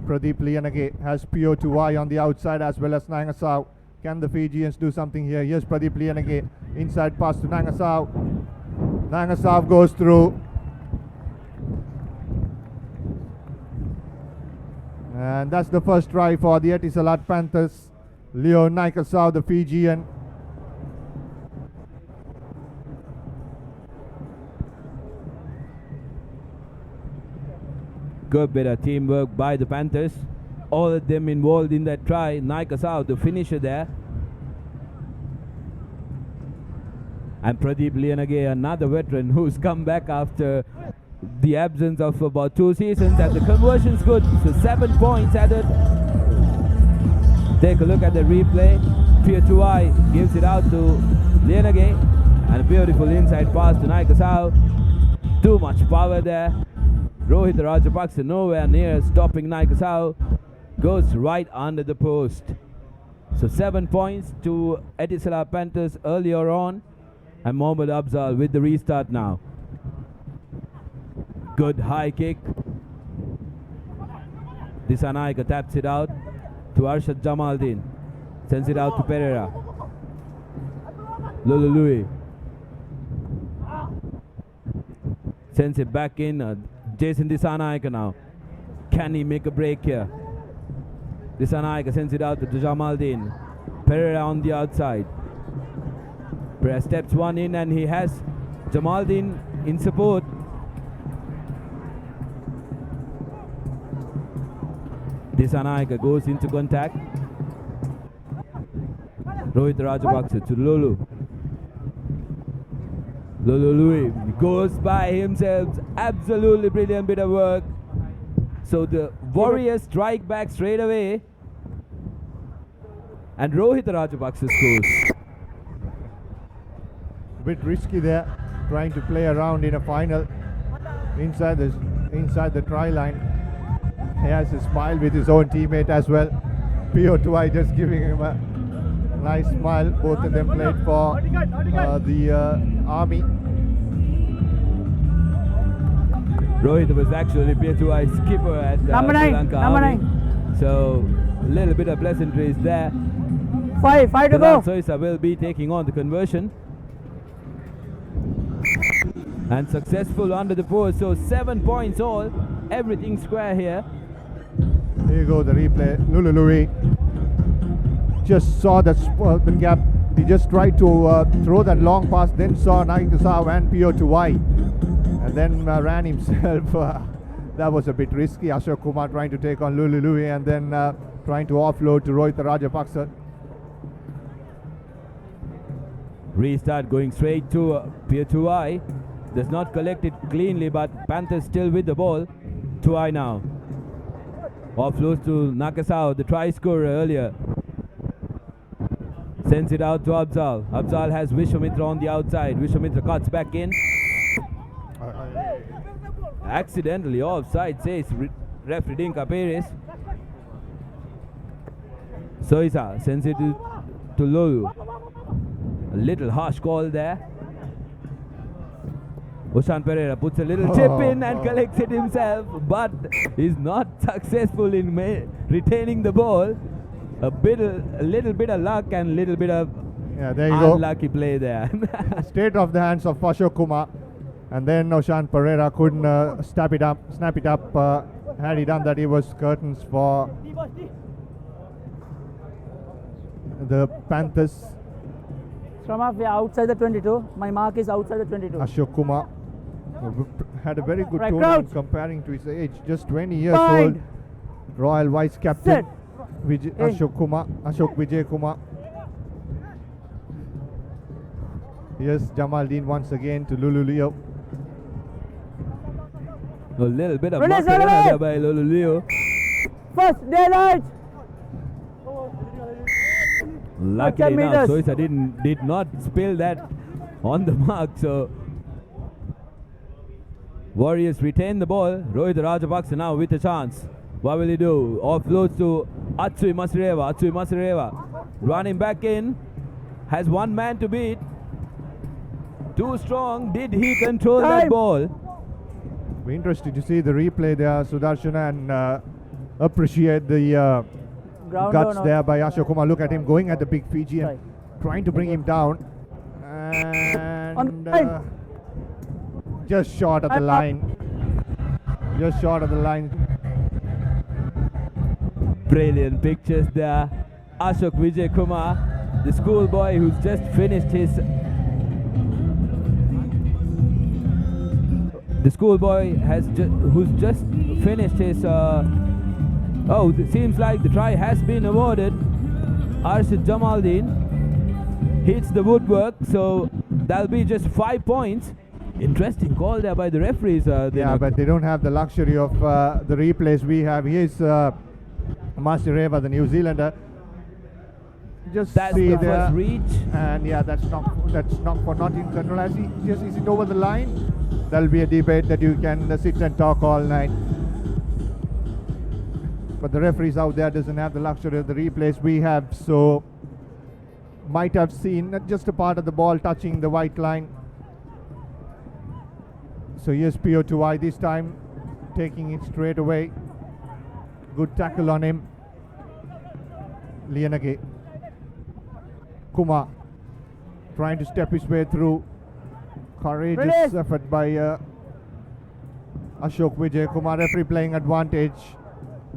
Pradeep Lianage has PO2I on the outside as well as Nayangasau. Can the Fijians do something here? Yes, Pradeep Lianage. Inside pass to Nayangasau. Nayangasau goes through. And that's the first try for the Etisalat Panthers. Leo Nayangasau, the Fijian. Good bit of teamwork by the Panthers. All of them involved in that try. Naikasau, the finisher there. And Pradeep Lianage, another veteran who's come back after the absence of about 2 seasons. And the conversion's good. So 7 points added. Take a look at the replay. Pia Tuai gives it out to Lianage. And a beautiful inside pass to Naikasau. Too much power there. Rohit Rajapaksa nowhere near stopping Naikasau. Goes right under the post. So 7 points to Etisalat Panthers earlier on. And Mohammad Afzal with the restart now. Good high kick. Disanaika taps it out to Arshad Jamaldeen. Sends it out to Pereira. Lolo Louis. Sends it back in. Jason Disanaika now. Can he make a break here? Disanaika sends it out to Jamaldeen. Pereira on the outside. Pereira steps one in and he has Jamaldeen in support. Disanaika goes into contact. Rohit Rajapaksa to Lulu. Lolo Louis goes by himself. Absolutely brilliant bit of work. So the Warriors strike back straight away. And Rohit Rajapaksa scores. A bit risky there, trying to play around in a final inside the try line. He has a smile with his own teammate as well. PO2I just giving him a nice smile. Both of them played for the Army. Rohit was actually PO2I skipper at Sri Lanka Army. So a little bit of pleasantries there. Five to go. Soisa will be taking on the conversion. And successful under the post. So 7 points all. Everything square here. Here you go, the replay. Lulului just saw the gap. He just tried to throw that long pass, then saw Naikasau and PO2I, and then ran himself That was a bit risky. Ashok Kumar trying to take on Lulului and then trying to offload to Rohit Rajapaksa. Restart going straight to Pierre Tuai. Does not collect it cleanly, but Panthers still with the ball. Tuai now. Offloads to Nakasao, the try scorer earlier. Sends it out to Abzal. Abzal has Vishwamitra on the outside. Vishwamitra cuts back in. Accidentally offside, says referee Dinka Perez. Soisa sends it to Lulu. A little harsh call there. Oshan Pereira puts a little chip in and collects it himself, but is not successful in retaining the ball. A little bit of luck and a little bit of unlucky play there. Straight off the hands of Ashok Kumar, and then Oshan Pereira couldn't snap it up. Had he done that, he was curtains for the Panthers. Shrama, we are outside the 22. My mark is outside the 22. Ashok Kumar had a very good Right, tournament crouch. comparing to his age, just 20 years Bind. old. Royal Vice Captain Hey. Ashok Vijay Kumar. Here's Jamaldeen once again to Lulu Leo. A little bit of Release marker away. there by Lulu Leo. First, daylight. Luckily 10 enough, meters. Soisa did not spill that on the mark, so Warriors retain the ball. Rohit Rajapaksa now with a chance. What will he do? Offloads to Atsui Masireva. Running back in. Has one man to beat. Too strong. Did he control that ball? Be interested to see the replay there, Sudarshan, and appreciate the Ground guts or not? there by Ashok Kumar. Look at him going at the big Fijian, trying to bring him down. And just short of the line. Just short of the line. Brilliant pictures there. Ashok Vijay Kumar, the schoolboy who's just finished his. The schoolboy who's just finished his. It seems like the try has been awarded. Arshad Jamaldeen hits the woodwork, so that'll be just 5 points. Interesting call there by the referees. But they don't have the luxury of the replays we have. Here's Masireva, the New Zealander. Just That's see the there, first reach. and that's not for nothing control. As he just is it over the line? There'll be a debate that you can sit and talk all night. But the referees out there doesn't have the luxury of the replays we have, so might have seen not just a part of the ball touching the white line. So here's PO2I this time, taking it straight away. Good tackle on him. Lianage. Kumar trying to step his way through. Courageous Release. effort by Ashok Vijay Kumar. Referee playing advantage.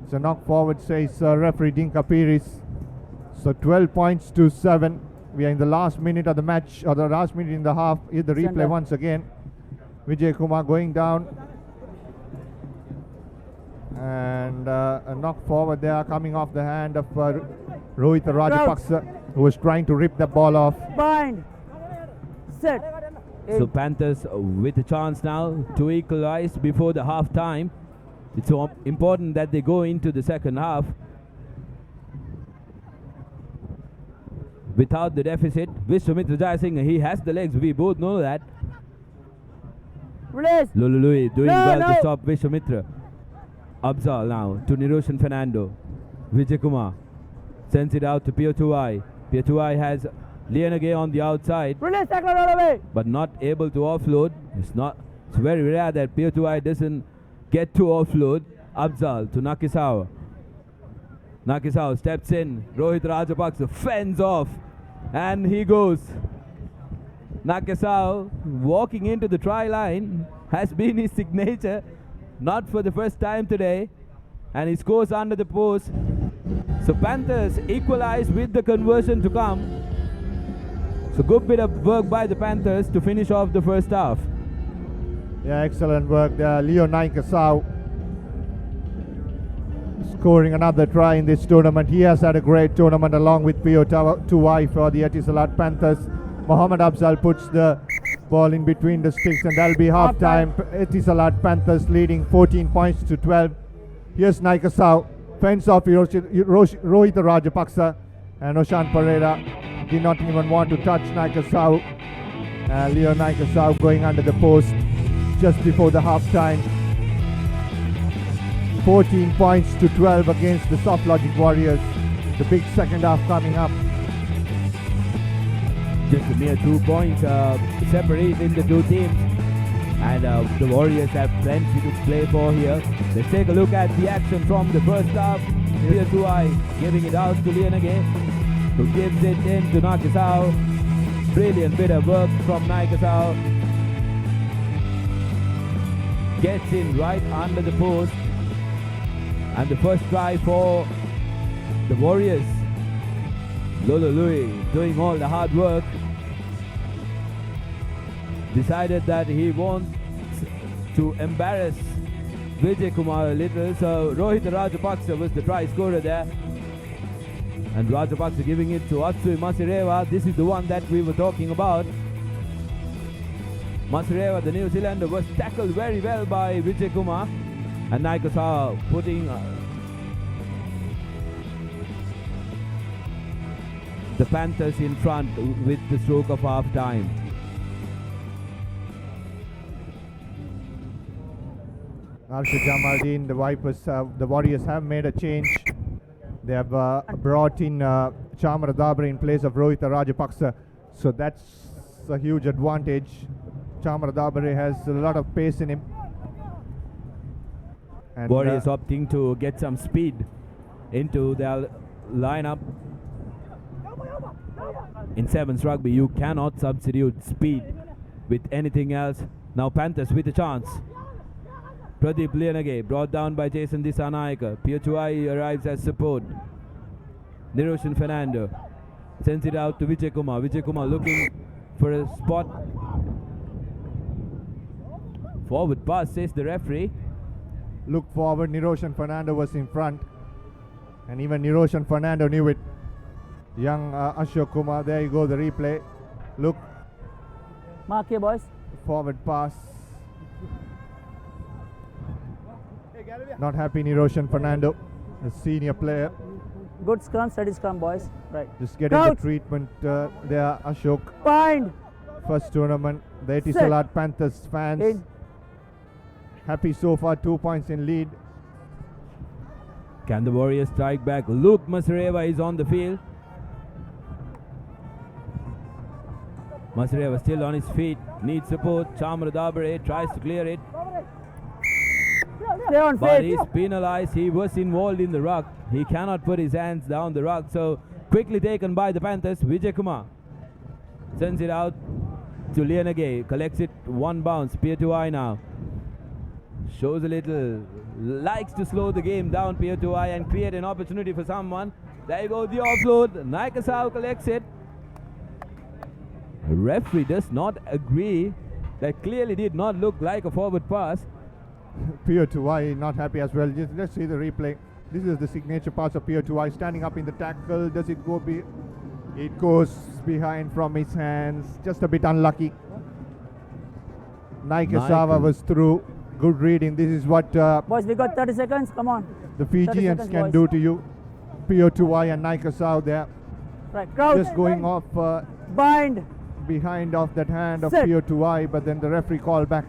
It's a knock forward, says referee Dinka Piris. So 12 points to 7. We are in the last minute of the match, or the last minute in the half. Here's the replay Center. once again. Vijay Kumar going down. And a knock forward there coming off the hand of Rohit Rajapaksa, who was trying to rip the ball off. Bind. Set. So Panthers with a chance now to equalize before the half time. It's so important that they go into the second half without the deficit. Vishwamitra Jayasinghe, he has the legs, we both know that. Release. Lulului doing well No. to stop Vishwamitra. Abzal now to Niroshan Fernando. Vijay Kumar sends it out to PO2I. PO2I has Lianage on the outside, Release. Tackle all the way. but not able to offload. It's very rare that PO2I doesn't get to offload. Abzal to Nakisawa. Nakisawa steps in. Rohit Rajapaksa fends off, and he goes. Nakisawa walking into the try line has been his signature, not for the first time today, and he scores under the post. So Panthers equalize with the conversion to come. So good bit of work by the Panthers to finish off the first half. Yeah, excellent work there. Leo Naikasau scoring another try in this tournament. He has had a great tournament along with Pio Tuai for the Etisalat Panthers. Mohammad Afzal puts the ball in between the sticks, and that'll be half time. Etisalat Panthers leading 14 points to 12. Here's Naikasau, fence off Rohit Rajapaksa, and Oshan Pereira did not even want to touch Naikasau. Leo Naikasau going under the post just before the half time. 14 points to 12 against the Soft Logic Warriors. The big second half coming up. Just a mere 2 points separating the two teams, and the Warriors have plenty to play for here. Let's take a look at the action from the first half. Here Tuai giving it out to Lianage, who gives it in to Naikasau. Brilliant bit of work from Naikasau. Gets in right under the post, and the first try for the Warriors. Lolo Louis doing all the hard work. Decided that he wants to embarrass Vijay Kumar a little, so Rohit Rajapaksa was the try scorer there. And Rajapaksa giving it to Atsui Masireva. This is the one that we were talking about. Masireva, the New Zealander, was tackled very well by Vijay Kumar. And Naikasau putting the Panthers in front with the stroke of half time. Arshad Jamaldeen, the Vipers, the Warriors have made a change. They have brought in Chamara Dabre in place of Rohit Rajapaksa, so that's a huge advantage. Chamara Dabre has a lot of pace in him. And Warriors opting to get some speed into their lineup. In sevens rugby, you cannot substitute speed with anything else. Now Panthers with a chance. Pradeep Lianage brought down by Jason Disanaika. Pio Tuai arrives as support. Niroshan Fernando sends it out to Vijay Kumar. Vijay Kumar looking for a spot. Forward pass, says the referee. Look forward, Niroshan Fernando was in front, and even Niroshan Fernando knew it. Young Ashok Kumar, there you go, the replay. Look. Mark here, boys. Forward pass. Not happy Niroshan Fernando, the senior player. Good scrum, steady scrum, boys. Right. Just getting the treatment there, Ashok. Bind. First tournament, the Etisalat Panthers fans. Happy so far, 2 points in lead. Can the Warriors strike back? Luke Masareva is on the field. Masareva still on his feet, needs support. Chamara Dabre tries to clear it. But he's penalized. He was involved in the ruck. He cannot put his hands down the ruck. So quickly taken by the Panthers. Vijay Kumar sends it out to Lianage. Collects it one bounce. Pio Tuai now. Shows a little, likes to slow the game down, Pio Tuai, and create an opportunity for someone. There you go, the offload. Naikasau collects it. The referee does not agree. That clearly did not look like a forward pass. Pio Tuai not happy as well. Just let's see the replay. This is the signature pass of Pio Tuai standing up in the tackle. Does it go it goes behind from his hands. Just a bit unlucky. Naikasawa was through. Good reading. This is what boys, we got 30 seconds. Come on. The Fijians can do to you. Pio Tuai and Naikasau there. Right. Crouch. Just going off bind behind of that hand of Pio Tuai, but then the referee called back.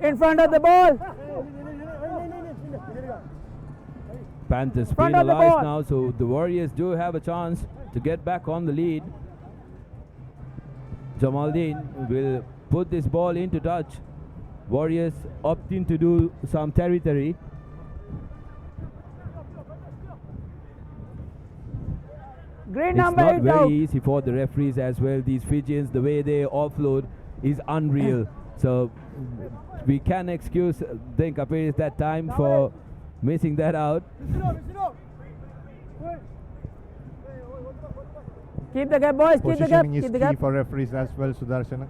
In front of the ball. Panthers penalized now, so the Warriors do have a chance to get back on the lead. Jamaldeen will put this ball into touch. Warriors opting to do some territory. Green it's number not 8 very out. easy for the referees as well. These Fijians, the way they offload is unreal. So we can excuse ThePapare that time for missing that out. Keep the gap, boys. Keep the gap. Positioning is Keep the key gap. for referees as well, Sudarshana.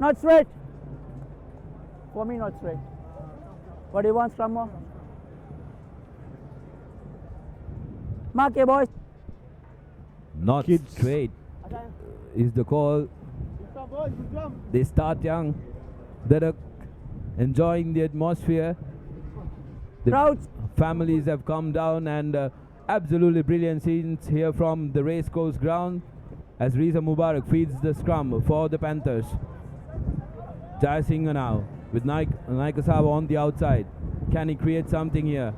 Not straight. For me, not straight. What do you want, scrum more? Mark here, boys. Not straight is the call. They start young. They're enjoying the atmosphere. The families have come down, and absolutely brilliant scenes here from the racecourse ground as Riza Mubarak feeds the scrum for the Panthers. Jai Singh now with Naika Saba on the outside. Can he create something here?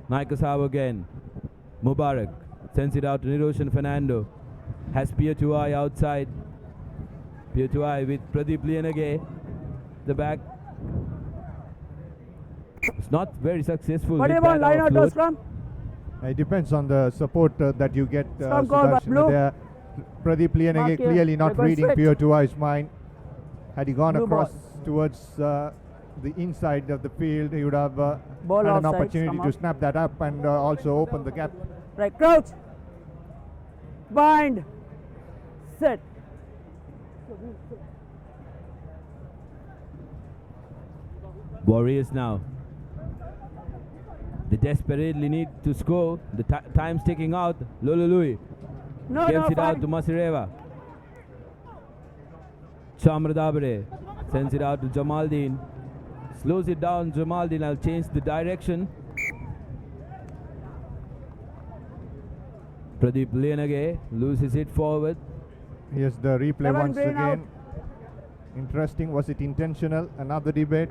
Naika Saba again. Mubarak sends it out to Niroshan Fernando. Has Pierre Tuai outside. Pierre Tuai with Pradeep Lianage. The back. It's not very successful. What do you want, line out or scrum? It depends on the support that you get. Scrum call by blue. There, Pradeep Lianage clearly not reading Pierre Tuai's mind. Had he gone Blue across ball. towards the inside of the field, he would have had an offside, opportunity to snap that up and also open the gap. Right, crouch. Bind. Sit. Warriors now. They desperately need to score. The time's ticking out. Lolului gives it out to Masireva. Chamradabare sends it out to Jamaldeen. Slows it down. Jamaldeen will change the direction. Pradeep Lianage loses it forward. Here's the replay once Green out. again. Interesting. Was it intentional? Another debate.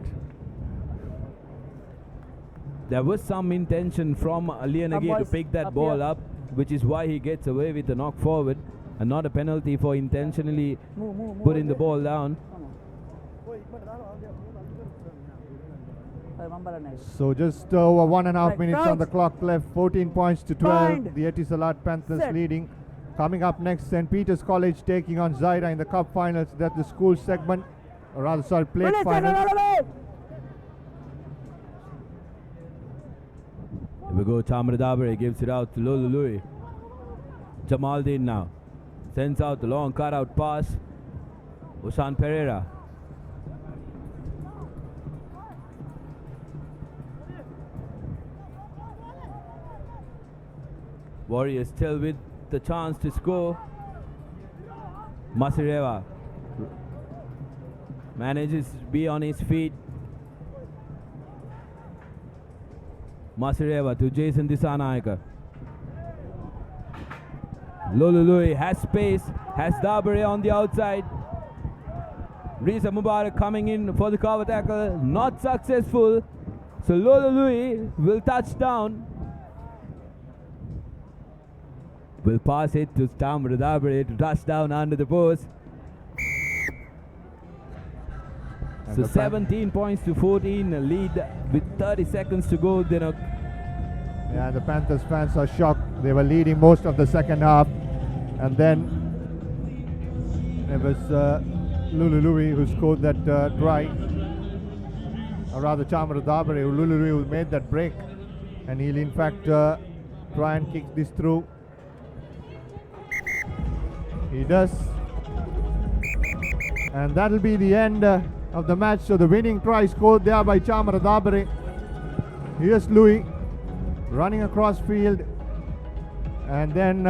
There was some intention from Lianage to pick that ball up, which is why he gets away with a knock forward and not a penalty for intentionally putting the ball down. So just over 1.5 Right, minutes on the clock left, 14 points to 12. Bind. The Etisalat Panthers Set. leading. Coming up next, St. Peter's College taking on Zaira in the cup finals. That's the school segment, or rather sorry, plate finals. Here we go, Chamradabare gives it out to Lolului. Jamaldeen now sends out the long cut-out pass. Ushan Pereira. Warriors still with the chance to score. Masireva manages to be on his feet. Masireva to Jason Disanaika. Lolului has space, has Dabare on the outside. Riza Mubarak coming in for the cover tackle, not successful. So Lolului will touch down. Will pass it to Chamradabare to touch down under the post. And So the 17 points to 14, a lead with 30 seconds to go. Yeah, the Panthers fans are shocked. They were leading most of the second half, and then it was Lolului who scored that try, or rather Chamradabare, Lolului who made that break, and he'll in fact try and kick this through. He does, and that'll be the end of the match. So the winning try scored there by Chamradabare. Here's Louis running across field, and then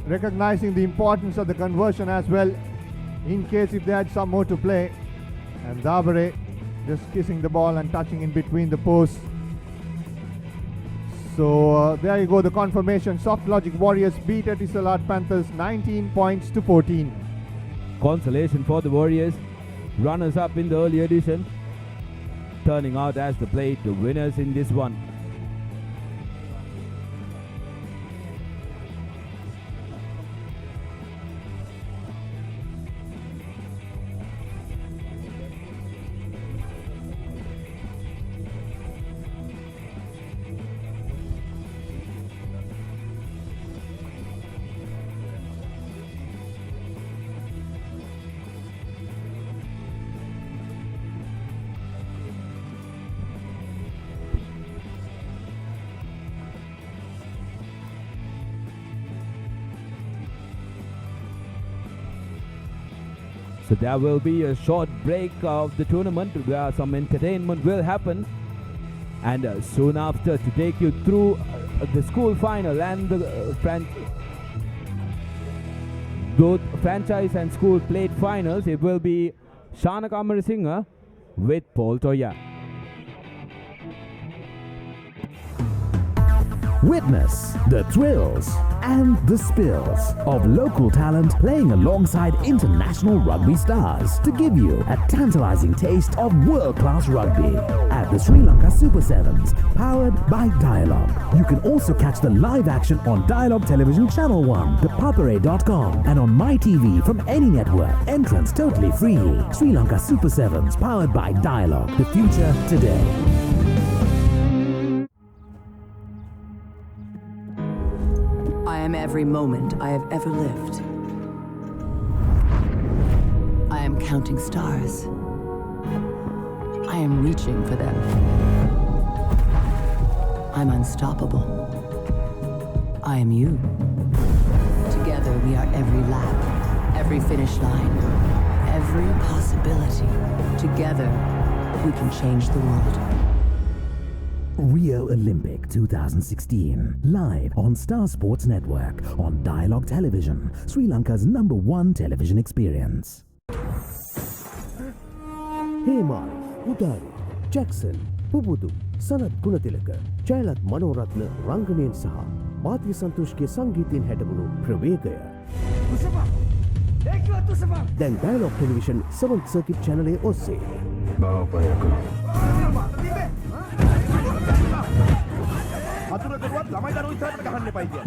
recognizing the importance of the conversion as well, in case if they had some more to play. And Dabare just kissing the ball and touching in between the posts. So there you go, the confirmation. Soft Logic Warriors beat Etisalat Panthers 19 points to 14. Consolation for the Warriors, runners up in the early edition, turning out as the plate winners in this one. So there will be a short break of the tournament where some entertainment will happen. And soon after, to take you through the school final and the both franchise and school played finals, it will be Shana Kamarasinghe with Paul Toya. Witness the thrills and the spills of local talent playing alongside international rugby stars to give you a tantalizing taste of world-class rugby at the Sri Lanka Super Sevens, powered by Dialogue. You can also catch the live action on Dialogue Television Channel 1, ThePapare.com, and on MyTV from any network. Entrance totally free. Sri Lanka Super Sevens, powered by Dialogue. The future today. I am every moment I have ever lived. I am counting stars. I am reaching for them. I'm unstoppable. I am you. Together we are every lap, every finish line, every possibility. Together we can change the world. Rio Olympic 2016, live on Star Sports Network, on Dialogue Television, Sri Lanka's #1 television experience. Hemar, Udari, Jackson, Pubudu, Sanat Gunatilaka, Jailath Manoratna Ranganen saha Bhatya Santoshge sangeethen හැඩවුණු ප්‍රවේගය. දැන් Dialogue Television 7th Circuit Channel ඔස්සේ.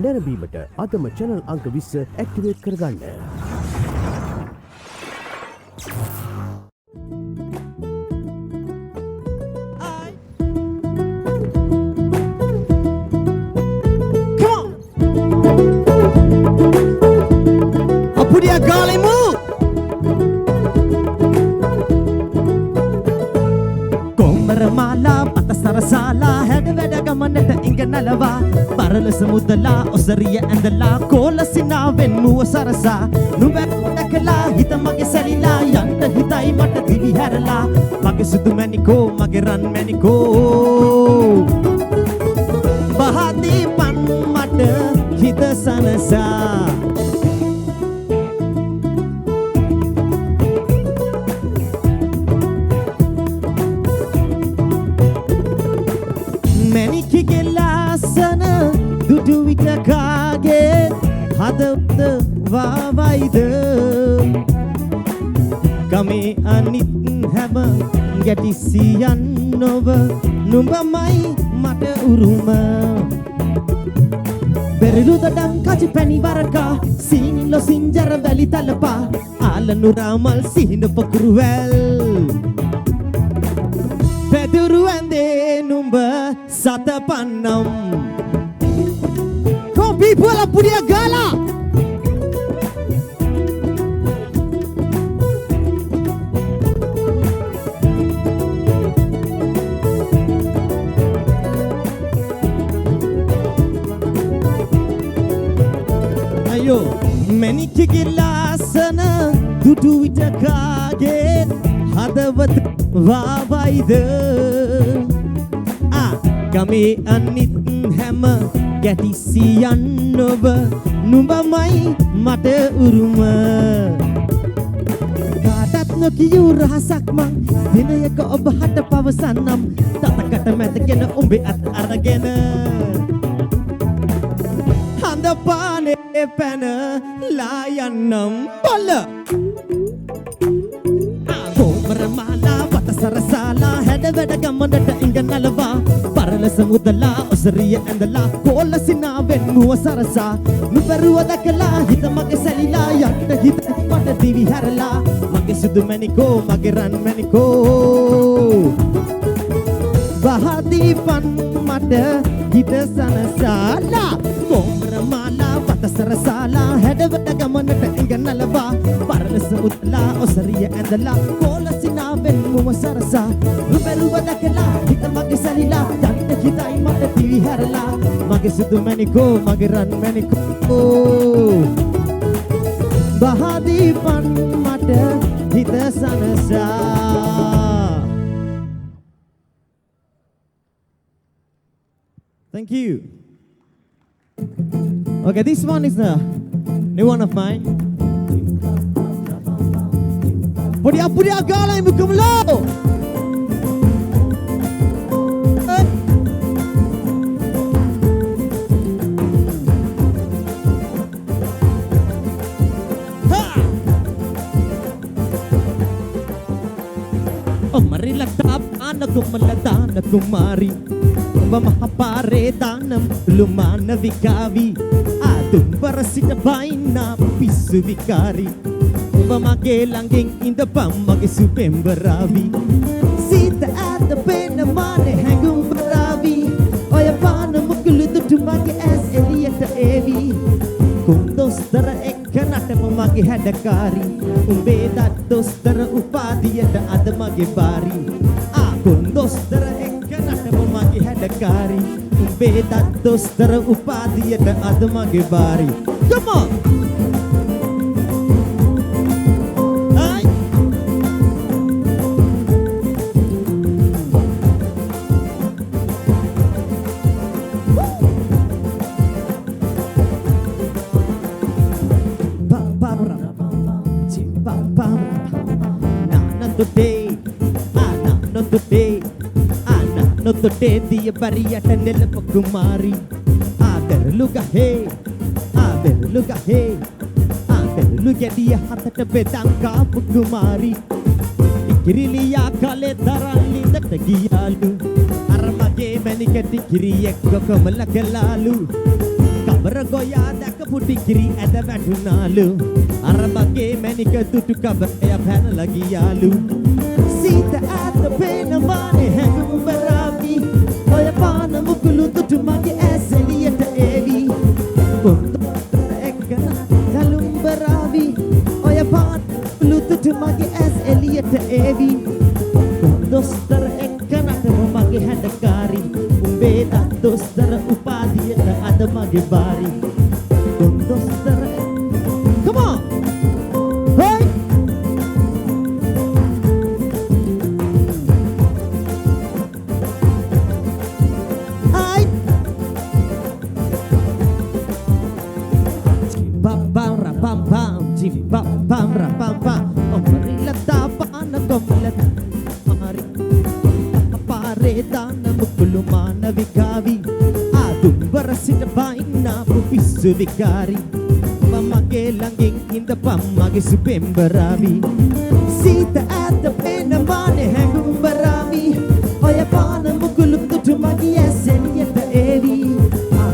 නැරඹීමට අදම channel අංක 20 activate කරගන්න. Apudia Galimu Kombaramala Patasarasala Hedaveda Gamaneta Inganalava Barala Samudala Osaria and the La Kola Sinaven Muasarasa Nubekala Hitamage Salila Yanta Hitai Mata Divi Harala Magasudu Manico Magiran Manico Bahati Pan Mata Hita Sanasa Kage hadapta vavaida kame anit hama gati siyan nova numba mai mata uruma berilu dadang kaji pani baraka sinilo sinjara vali talapa alanu ramal sihina pakuruvel peduru ande numba satapannam people of Pudia Gala. Ayo, many kikilasana, dudu itakage, hadavat vavaida. Kami anit hammer. Gati siyan nova numba mai mata uruma katat nokiyu rahasak mang dinaya ka oba hata pawasanam tatakata metakena umbe at aragena handa pane pena layanam bola Kombaramala Patasarasala Hedaveda Gamanata Inganalava Barala Samudala Osaria and the La Kola Sinaven Muasarasa Nuperua Dakala Hitamage Salila Yanta Hita Mata Divi Harala Magasudu Manico Magiran Manico Bahati Pan Mata Hita Sanasala Kombaramala Patasarasala Hedaveda Gamanata Inganalava Barala Samudala Osaria and the La Kola Sinaven Muasarasa Nuperua Dakala Hitamage Salila Yanta Hita Mata Divi Harala Magasudu Manico Magiran Manico Bahati Pan Mata sanasa. Thank you. Okay, this one is a new one of mine. Put it up, girl, and become low. Marilagtab anak kumalata na kumari Mamahapare tanam lumana vikavi Adun barasita bain na pisu vikari Mamagelanging inda pamagisumberavi Sita at the pena mane hangum baravi Oya pana mukulutu tumagi as Eliata Evi Kundostara ekkanata mamagi hadakari Umbeda dostara upadiyata adamagi bari Kundostara ekkanata mamagi hadakari Umbeda dostara upadiyata adamagi bari Come on! Not today, the barrier and the Kumari. Look ahead, look ahead, look at the heart of the Betanka Kumari. Ikirilia Kale Tarali, the Tagialu, Aramage, Manikati Kokomalakalalu, Kabaragoya, Dakaputikiri at the Vatunalu, Aramage, Manikatu to cover a panelagialu. Sita at the pen of money, hang baravi. Oya pana mukulutu tumagi Eliata Evi. Kundostara ekana talum baravi. Oya pana mukulutu tumagi Eliata Evi. Kundostara ekana tumagi hadakari. Umbeda dostara upadiyata adamagi bari. Kundostara. Come on. Hey. Vikari Mamagelanging in the Pamagisumberavi Sita at the pena mane hangum baravi Oya pana mukulutu tumagi Eliata Evi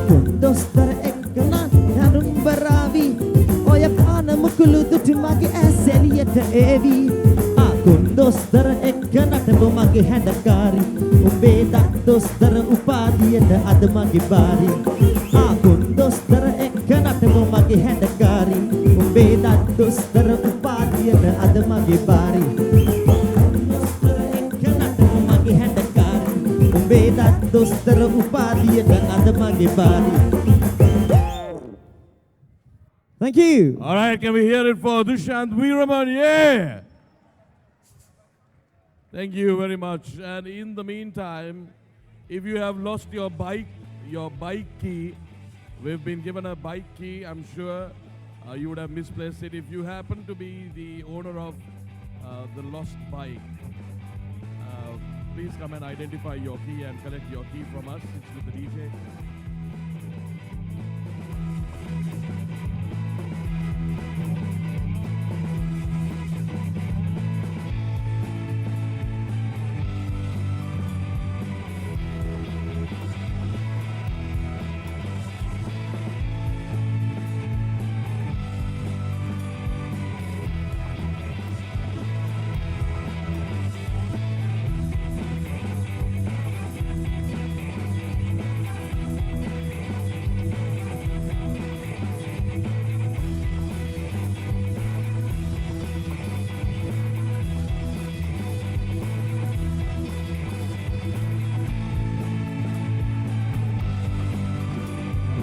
Kundostara ekana harum baravi Oya pana mukulutu tumagi Eliata Evi Kundostara ekana tumagi hadakari Umbeda dostara upadiyata adamagi bari Kundostara ekana tumagi hadakari Umbeda dostara upadiyata adamagi bari Kundostara ekana tumagi hadakari Umbeda dostara upadiyata adamagi bari. Thank you. All right, can we hear it for Dushant Veeraman? Yeah! Thank you very much. And in the meantime, if you have lost your bike key, we've been given a bike key. I'm sure you would have misplaced it. If you happen to be the owner of the lost bike, please come and identify your key and collect your key from us. It's with the DJ.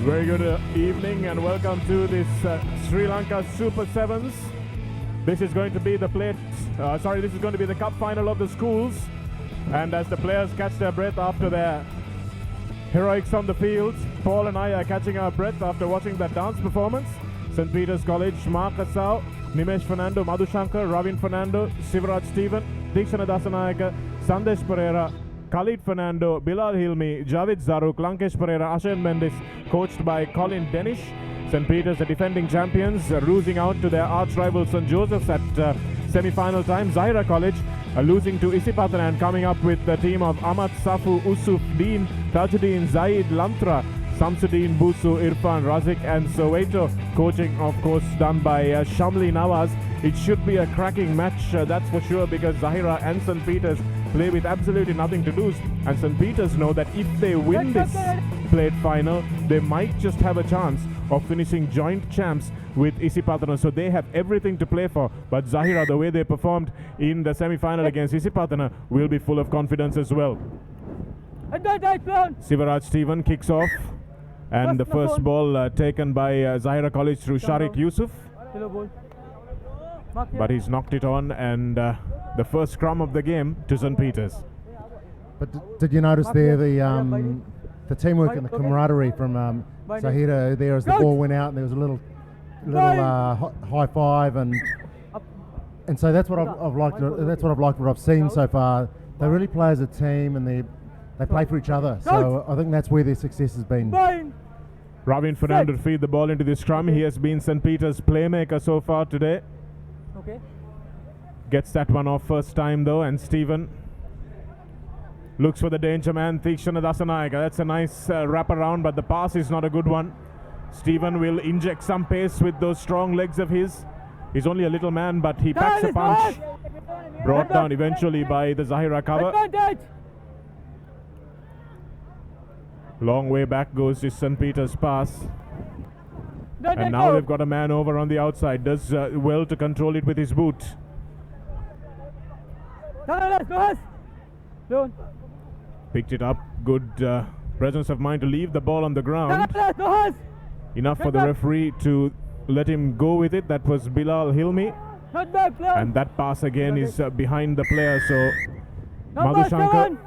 Very good evening and welcome to this Sri Lanka Super Sevens. This is going to be the plate Sorry, this is going to be the cup final of the schools. And as the players catch their breath after their heroics on the fields, Paul and I are catching our breath after watching that dance performance. St. Peter's College, Mark Asau, Nimesh Fernando, Madhushankar, Ravin Fernando, Sivaraj Stephen, Deekshana Dasanayaka, Sandesh Pereira, Khalid Fernando, Bilal Hilmi, Javid Zaruk, Lankesh Pereira, Ashen Mendes, coached by Colin Denish. St. Peter's, the defending champions, losing out to their arch rival St. Joseph's at semi-final time. Zahira College losing to Isipatana and coming up with the team of Ahmad Safu, Usuf, Dean, Tajuddin, Zaid, Lantra, Samsuddin, Busu, Irfan, Razik and Soweto. Coaching, of course, done by Shamli Nawaz. It should be a cracking match, that's for sure, because Zahira and St. Peter's play with absolutely nothing to lose. And St. Peter's know that if they win this plate final, they might just have a chance of finishing joint champs with Isipatana. So they have everything to play for. But Zahira, the way they performed in the semi-final against Isipatana, will be full of confidence as well. Sivaraj Stephen kicks off. And the first ball taken by Zahira College through Sharik Yusuf. But he's knocked it on, and the first scrum of the game to St. Peter's. But did you notice there the teamwork and the camaraderie from Zahira there as the ball went out, and there was a little high five, and so that's what I've liked. That's what I've liked. What I've seen so far. They really play as a team, and they play for each other. So I think that's where their success has been. Ravin Fernando to feed the ball into the scrum. He has been St. Peter's playmaker so far today. Okay. Gets that one off first time though, and Stephen looks for the danger man, Theekshana Dasanayaka. That's a nice wrap around, but the pass is not a good one. Stephen will inject some pace with those strong legs of his. He's only a little man, but he packs a punch. Brought down eventually by the Zahira cover. Long way back goes this St. Peter's pass. And now they've got a man over on the outside. Does well to control it with his boot. Picked it up. Good presence of mind to leave the ball on the ground. Enough for the referee to let him go with it. That was Bilal Hilmi. And that pass again is behind the player. So Madhushankar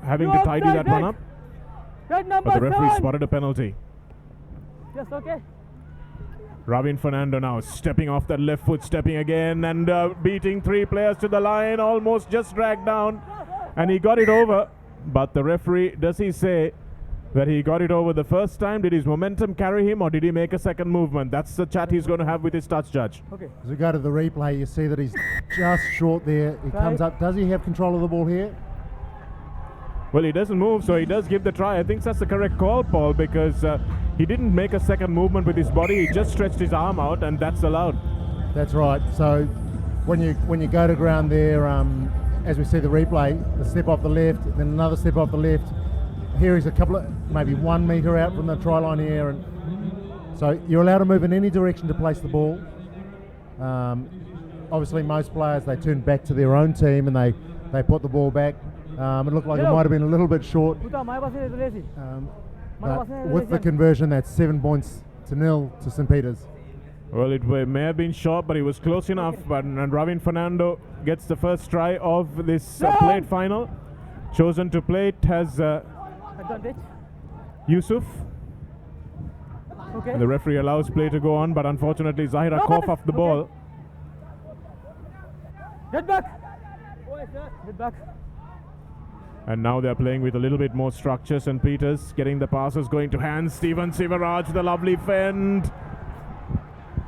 having to tidy that one up. But the referee spotted a penalty. Yes, okay. Ravin Fernando now stepping off that left foot, stepping again and beating three players to the line, almost just dragged down, and he got it over. But the referee, does he say that he got it over the first time? Did his momentum carry him, or did he make a second movement? That's the chat he's going to have with his touch judge. Okay. As we go to the replay, you see that he's just short there. He comes up. Does he have control of the ball here? Well, he doesn't move, so he does give the try. I think that's the correct call, Paul, because he didn't make a second movement with his body. He just stretched his arm out, and that's allowed. That's right. So when you go to ground there, as we see the replay, the step off the left, then another step off the left. Here he's a couple of, maybe 1 metre out from the try line here, and so you're allowed to move in any direction to place the ball. Obviously, most players, they turn back to their own team and they put the ball back. It looked like it might have been a little bit short. But with the conversion, that's 7 points to 0 to St. Peter's. Well, it may have been short, but he was close enough. But and Ravin Fernando gets the first try of this plate final. Chosen to play it has Yusuf. Okay. And the referee allows play to go on, but unfortunately Zahira cough off the ball. Get back! Get back! And now they're playing with a little bit more structure. St. Peter's getting the passes going to hands. Stephen Sivaraj, the lovely fend.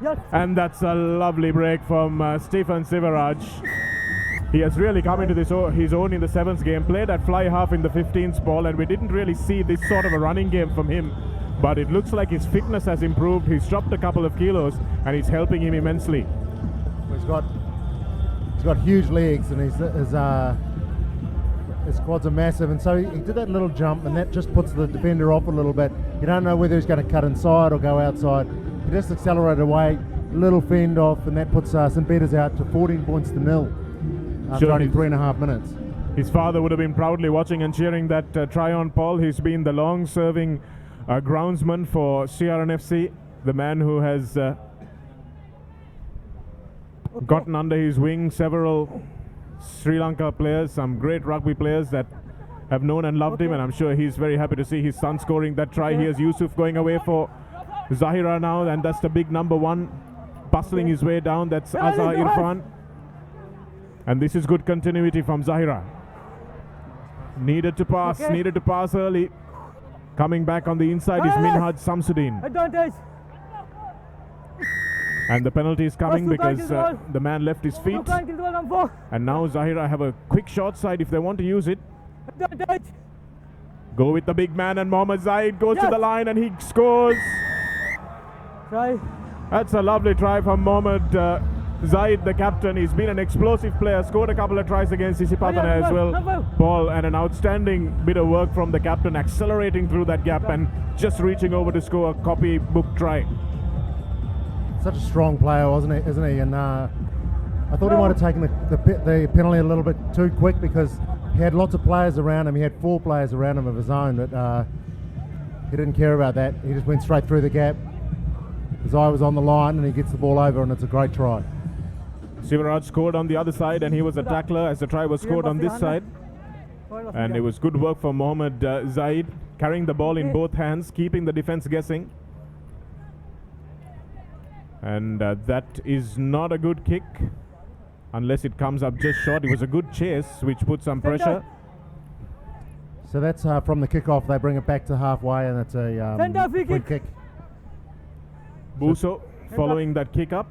Yes. And that's a lovely break from Stephen Sivaraj. He has really come into his own in the 7th game. Played at fly half in the 15th ball, and we didn't really see this sort of a running game from him. But it looks like his fitness has improved. He's dropped a couple of kilos, and it's helping him immensely. He's got huge legs, and his quads are massive, and so he did that little jump, and that just puts the defender off a little bit. You don't know whether he's going to cut inside or go outside. He just accelerated away, little fend off, and that puts St. Peter's out to 14 points to 0 after only 3.5 minutes. His father would have been proudly watching and cheering that try on, Paul. He's been the long-serving groundsman for CRNFC, the man who has gotten under his wing several Sri Lanka players, some great rugby players that have known and loved him, and I'm sure he's very happy to see his son scoring that try. Here's Yusuf going away for Zahira now, and that's the big number one bustling his way down. That's Azhar Irfan. And this is good continuity from Zahira. Needed to pass early. Coming back on the inside is Minhaj Samsudin. Advantage. And the penalty is coming because the man left his feet. And now Zahira have a quick short side if they want to use it. Advantage. Go with the big man, and Mohammad Zaid goes to the line and he scores. Try. That's a lovely try from Mohammad Zaid, the captain. He's been an explosive player, scored a couple of tries against Isipatana as well, Paul, and an outstanding bit of work from the captain, accelerating through that gap and just reaching over to score a copybook try. Such a strong player, isn't he? And I thought he might have taken the penalty a little bit too quick because he had lots of players around him. He had 4 players around him of his own, but he didn't care about that. He just went straight through the gap. His eye was on the line and he gets the ball over, and it's a great try. Sivaraj scored on the other side, and he was a tackler as the try was scored on this side. And it was good work for Mohammad Zaid, carrying the ball in both hands, keeping the defense guessing. And that is not a good kick unless it comes up just short. It was a good chase which put some pressure. So that's from the kickoff. They bring it back to halfway, and it's a free kick. Buso following that kick up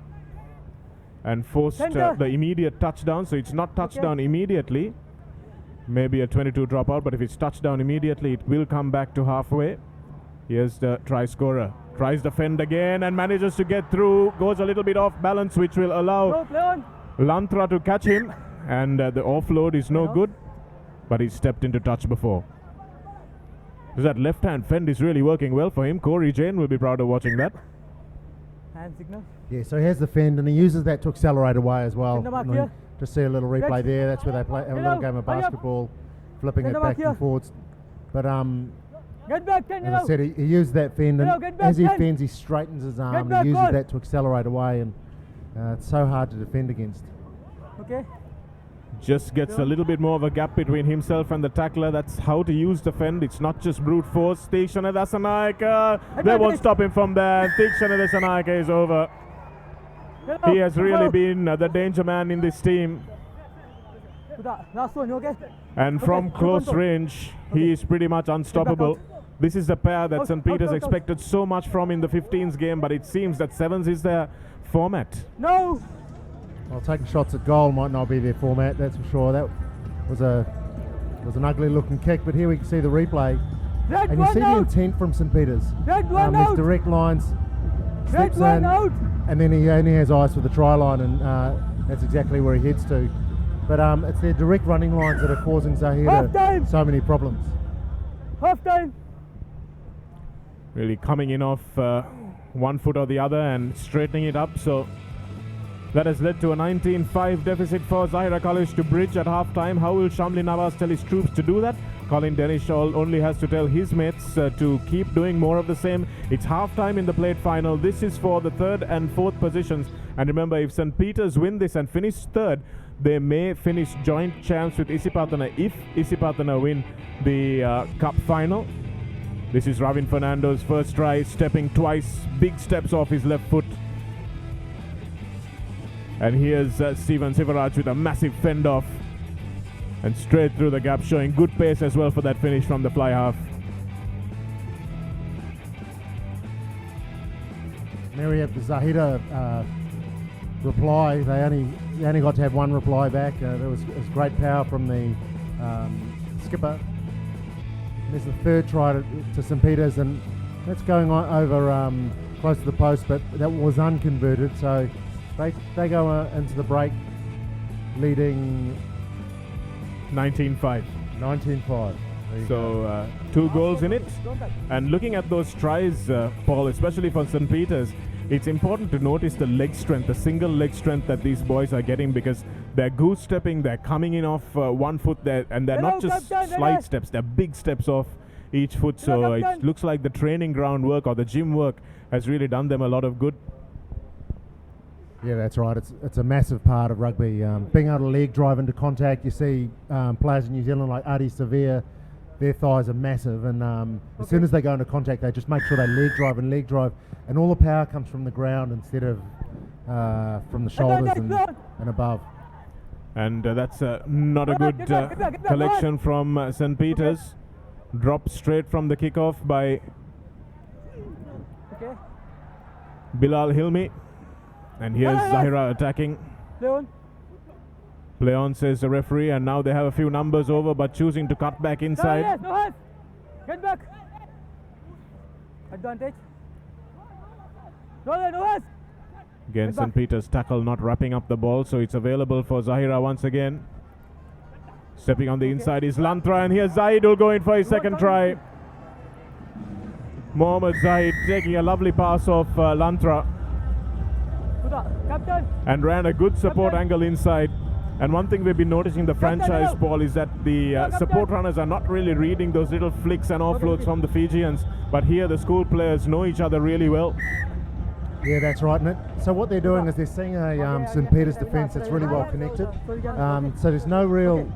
and forced the immediate touchdown. So it's not touchdown immediately. Maybe a 22 dropout, but if it's touchdown immediately, it will come back to halfway. Here's the try scorer. Tries the fend again and manages to get through. Goes a little bit off balance, which will allow Lantra to catch him. And the offload is no good, but he stepped into touch before. So that left-hand fend is really working well for him. Corey Jane will be proud of watching that. Hand signal. Yeah, so he has the fend, and he uses that to accelerate away as well. Just see a little replay there. That's where they have a little game of basketball, flipping it back and forwards. But Get back, as I said, he used that fend, and as he fends, he straightens his arm and uses that to accelerate away, and it's so hard to defend against. Okay. Just gets a little bit more of a gap between himself and the tackler. That's how to use the fend. It's not just brute force. Tikshana Dasanayaka, they won't stop him from there. Tikshana Dasanayaka is over. He has really been the danger man in this team. Last one, okay? And from close range, he is pretty much unstoppable. This is the pair that St. Peter's expected so much from in the 15s game, but it seems that 7s is their format. No! Well, taking shots at goal might not be their format, that's for sure. That was an ugly looking kick, but here we can see the replay. And you see the intent from St. Peter's. There's direct lines, slips in, and then he only has eyes for the try line, and that's exactly where he heads to. But it's their direct running lines that are causing Zahira so many problems. Half time. Really coming in off one foot or the other and straightening it up. So that has led to a 19-5 deficit for Zahira College to bridge at half-time. How will Shamli Nawaz tell his troops to do that? Colin Denishall only has to tell his mates to keep doing more of the same. It's half-time in the plate final. This is for the 3rd and 4th positions. And remember, if St. Peter's win this and finish 3rd, they may finish joint champs with Isipatana if Isipatana win the cup final. This is Ravin Fernando's first try, stepping twice, big steps off his left foot. And here's Steven Sivaraj with a massive fend off and straight through the gap, showing good pace as well for that finish from the fly half. Mary, the Zahira reply, they only got to have one reply back. There was great power from the skipper. There's the 3rd try to St. Peter's, and that's going on over close to the post, but that was unconverted. So they go into the break leading 19-5. 19-5. So 2 goals in it. And looking at those tries, Paul, especially for St. Peter's, it's important to notice the leg strength, the single leg strength that these boys are getting, because they're goose stepping, they're coming in off one foot there, and they're not just slight steps, they're big steps off each foot. So it looks like the training ground work or the gym work has really done them a lot of good. Yeah, that's right. It's a massive part of rugby. Being able to leg drive into contact, you see players in New Zealand like Adi Severe, their thighs are massive, and as soon as they go into contact, they just make sure they leg drive, and all the power comes from the ground instead of from the shoulders and above. And that's not a good collection from St. Peter's. Drop straight from the kickoff by Bilal Hilmi. And here's Zahira attacking. Play on, says the referee, and now they have a few numbers over, but choosing to cut back inside. Get back. Advantage. No. Again, St. Peter's tackle not wrapping up the ball, so it's available for Zahira once again. Stepping on the inside is Lantra, and here's Zaid will go in for his second try. Mohammad Zaid taking a lovely pass off Lantra and ran a good support angle inside. And one thing we've been noticing the franchise ball is that the support runners are not really reading those little flicks and offloads from the Fijians, but here the school players know each other really well. Yeah, that's right. So what they're doing is they're seeing a St. Peter's defence that's really well connected. So there's no real.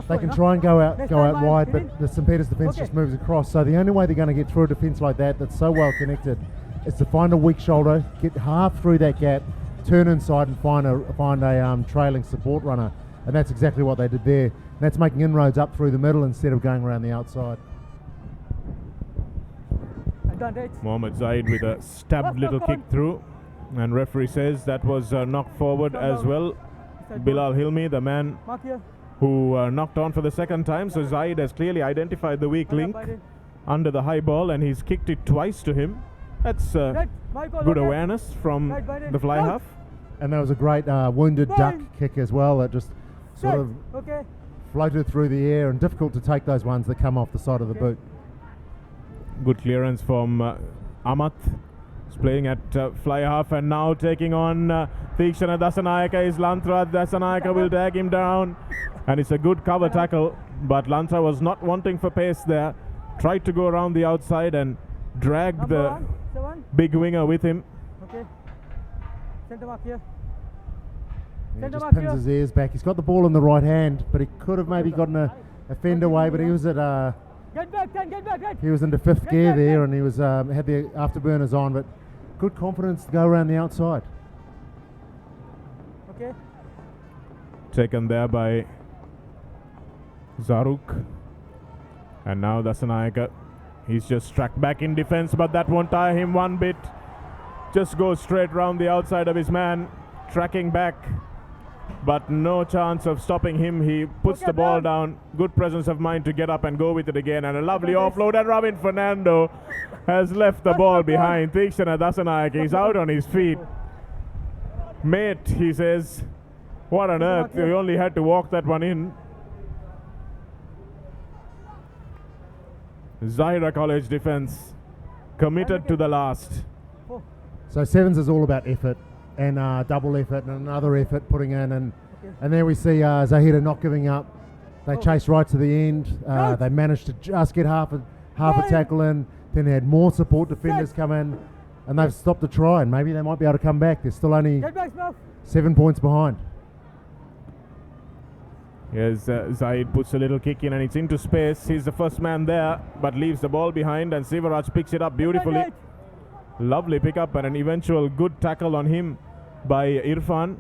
They can try and go out wide, but the St. Peter's defence just moves across. So the only way they're going to get through a defence like that that's so well connected is to find a weak shoulder, get half through that gap, turn inside and find a trailing support runner, and that's exactly what they did there. And that's making inroads up through the middle instead of going around the outside. Mohammad Zaid with a stabbed little kick through, and referee says that was knocked forward as well. Bilal Hilmi, the man who knocked on for the second time, so Zaid has clearly identified the weak link under the high ball, and he's kicked it twice to him. That's good awareness from the fly half. And there was a great wounded duck kick as well that just sort of floated through the air, and difficult to take those ones that come off the side of the boot. Good clearance from Amat. He's playing at fly half, and now taking on Thikshana Dasanayaka is Lantra. Dasanayaka will tag him down, and it's a good cover tackle, but Lantra was not wanting for pace there. Tried to go around the outside and dragged the big winger with him. Okay. Centre mark here. He just pins his ears back. He's got the ball in the right hand, but he could have maybe gotten a fend away, but he was at get back. He was into fifth gear there, and he was had the afterburners on, but good confidence to go around the outside. Okay. Taken there by Zaruk, and now Dasanayaka. He's just tracked back in defense, but that won't tire him one bit. Just goes straight round the outside of his man, tracking back, but no chance of stopping him. He puts the ball down. Good presence of mind to get up and go with it again, and a lovely offload, and Robin Fernando has left the ball behind. Thikshana Dasanayaka is out on his feet. Mate, he says, what on earth, we only had to walk that one in. Zahira College defense committed to the last. So sevens is all about effort and double effort and another effort putting in, and there we see Zahira not giving up. They chased right to the end. They managed to just get half a tackle in. Then they had more support defenders come in, and they've stopped the try, and maybe they might be able to come back. They're still only 7 points behind. Yes, Zaid puts a little kick in, and it's into space. He's the first man there, but leaves the ball behind, and Sivaraj picks it up beautifully. Lovely pickup and an eventual good tackle on him by Irfan.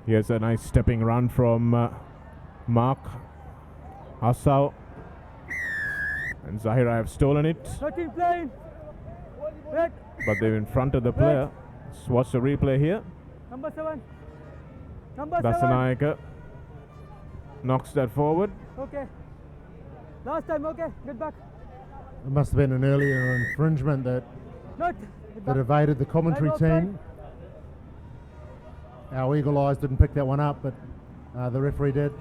Here's a nice stepping run from Mark Assau, and Zahira have stolen it, but they're in front of the player. Let's watch the replay here. Number 7. Dasanayaka knocks that forward. Okay. Last time, okay. Get back. It must have been an earlier infringement that evaded the commentary team. Our eagle eyes didn't pick that one up, but the referee did.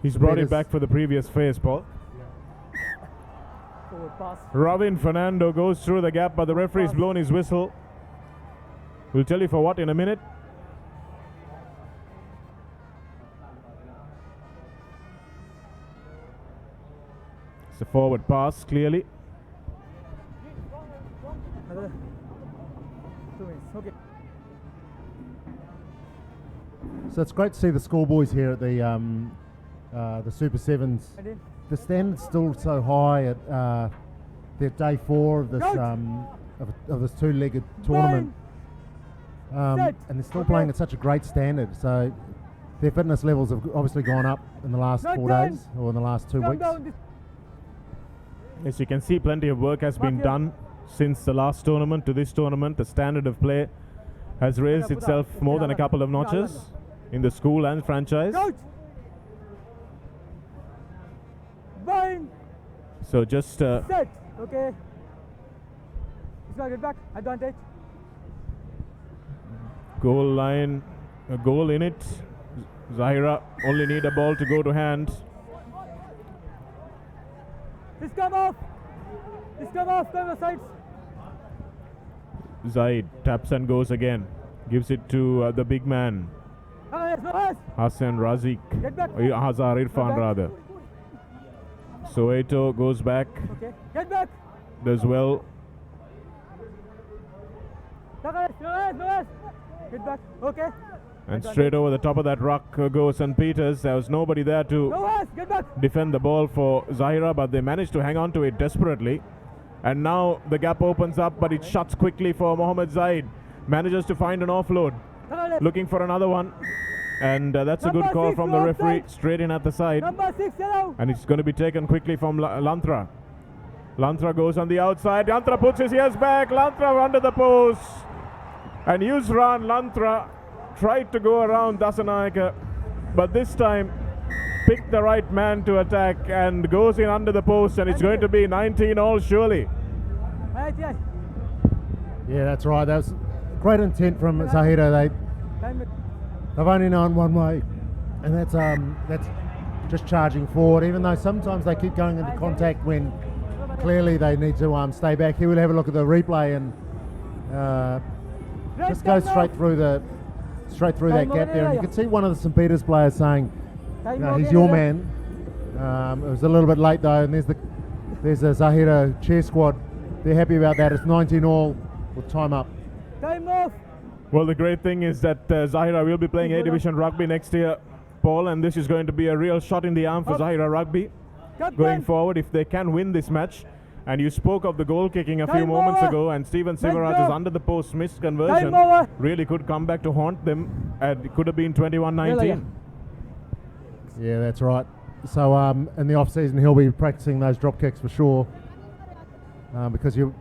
He's brought it back for the previous phase, Paul. Robin Fernando goes through the gap, but the referee's blown his whistle. We'll tell you for what in a minute. It's a forward pass, clearly. So it's great to see the schoolboys here at the Super Sevens. The standard's still so high at their day 4 of this of this two-legged tournament, and they're still playing at such a great standard. So their fitness levels have obviously gone up in the last 4 days or in the last 2 weeks. As you can see, plenty of work has been done since the last tournament to this tournament. The standard of play has raised itself more than a couple of notches in the school and franchise. So just set. Okay. He's got to get back. Advantage. Goal line, a goal in it. Zahira only need a ball to go to hand. He's come off. He's come off. Come the sides. Zaid taps and goes again. Gives it to the big man. Hassan Razik. Hazar Irfan rather. Soweto goes back. Okay. Get back. Does well. Get back. Okay. And straight over the top of that rock goes St. Peter's. There was nobody there to defend the ball for Zahira, but they managed to hang on to it desperately. And now the gap opens up, but it shuts quickly for Mohammad Zaid. Manages to find an offload. Looking for another one. And that's a good call from the referee, straight in at the side. And it's going to be taken quickly from Lantra. Lantra goes on the outside. Lantra puts his ears back. Lantra under the post. And Yusran Lantra tried to go around Dasanayaka, but this time picked the right man to attack and goes in under the post, and it's going to be 19 all surely. Yeah, that's right. That was great intent from Zahira. They've only known one way, and that's just charging forward, even though sometimes they keep going into contact when clearly they need to stay back. Here we'll have a look at the replay and just go straight through that gap there, and you can see one of the St. Peter's players saying, you know, he's your man. It was a little bit late though, and there's a Zahira cheer squad. They're happy about that. It's 19 all with time up. Time off. Well, the great thing is that Zahira will be playing A Division rugby next year, Paul, and this is going to be a real shot in the arm for Zahira rugby going forward if they can win this match. And you spoke of the goal kicking a few moments ago, and Steven Sivaraj's under the post missed conversion really could come back to haunt them. It could have been 21-19. Yeah, that's right. So in the off season he'll be practicing those drop kicks for sure, because you,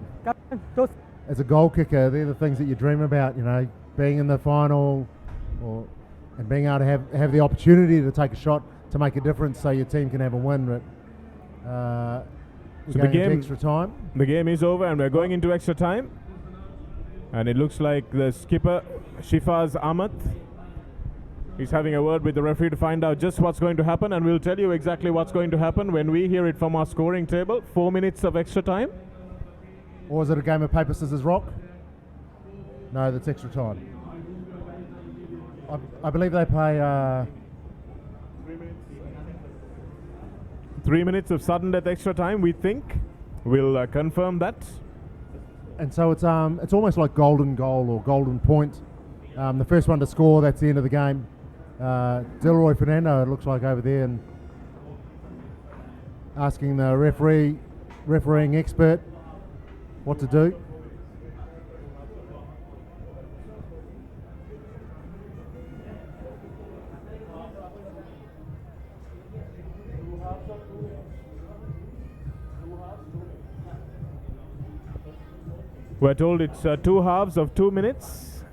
as a goal kicker, they're the things that you dream about. You know, being in the final, and being able to have the opportunity to take a shot to make a difference, so your team can have a win. But so the game, extra time. The game is over, and we're going into extra time. And it looks like the skipper, Shifaz Ahmed, is having a word with the referee to find out just what's going to happen, and we'll tell you exactly what's going to happen when we hear it from our scoring table. 4 minutes of extra time. Or is it a game of paper, scissors, rock? No, that's extra time. I believe they play 3 minutes of sudden death extra time, we think. We'll confirm that. And so it's almost like golden goal or golden point. The first one to score, that's the end of the game. Delroy Fernando, it looks like over there, and asking the refereeing expert what to do. We're told it's 2 halves of 2 minutes.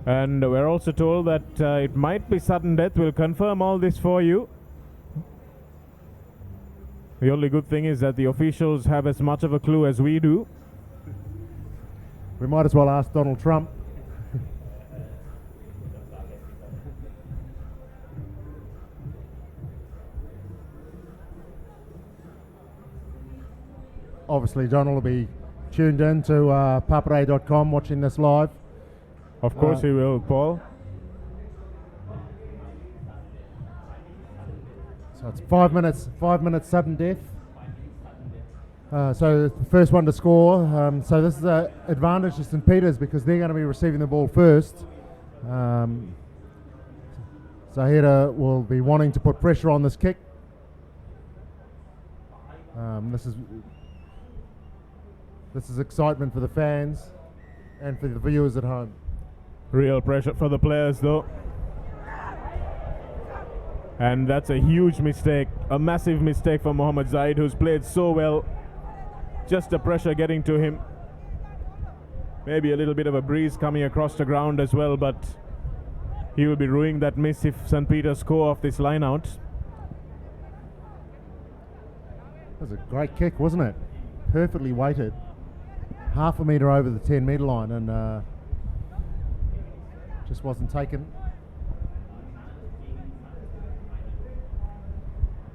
And we're also told that it might be sudden death. We'll confirm all this for you. The only good thing is that the officials have as much of a clue as we do. We might as well ask Donald Trump. Obviously, Donald will be tuned in to ThePapare.com watching this live. Of course he will, Paul. So it's 5 minutes sudden death. So the first one to score. So this is an advantage to St. Peter's because they're going to be receiving the ball first. Zahira will be wanting to put pressure on this kick. This is excitement for the fans and for the viewers at home. Real pressure for the players though. And that's a huge mistake, a massive mistake for Mohammad Zaid, who's played so well. Just the pressure getting to him. Maybe a little bit of a breeze coming across the ground as well, but he will be ruining that miss if St. Peter's score off this line out. That was a great kick, wasn't it? Perfectly weighted. Half a metre over the 10-metre line and just wasn't taken.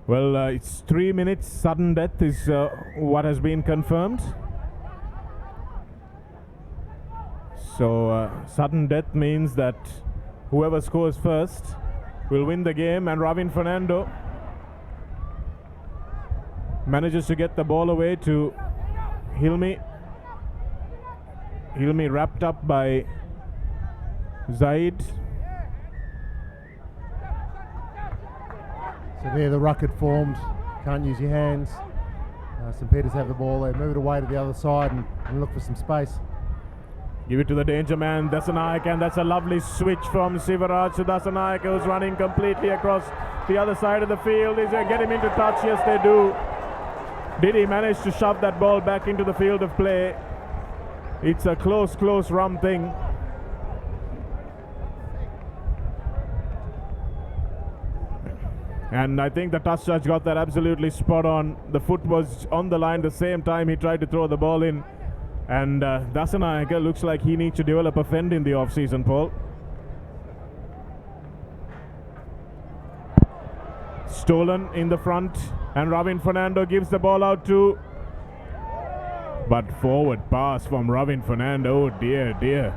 Well, it's 3 minutes. Sudden death is what has been confirmed. So sudden death means that whoever scores first will win the game, and Ravin Fernando manages to get the ball away to Hilmi. Hilmi wrapped up by Zaid. So there the ruck had formed, can't use your hands. St. Peter's have the ball, they move it away to the other side and look for some space. Give it to the danger man, Dasanaik, and that's a lovely switch from Sivaraj to Dasanaik, who's running completely across the other side of the field. Is they get him into touch? Yes, they do. Did he manage to shove that ball back into the field of play? It's a close run thing. And I think the touch judge got that absolutely spot on. The foot was on the line the same time he tried to throw the ball in. And Dasanayaka looks like he needs to develop a fend in the off-season, Paul. Stolen in the front, and Ravin Fernando gives the ball out to... But forward pass from Ravin Fernando. Oh dear, dear.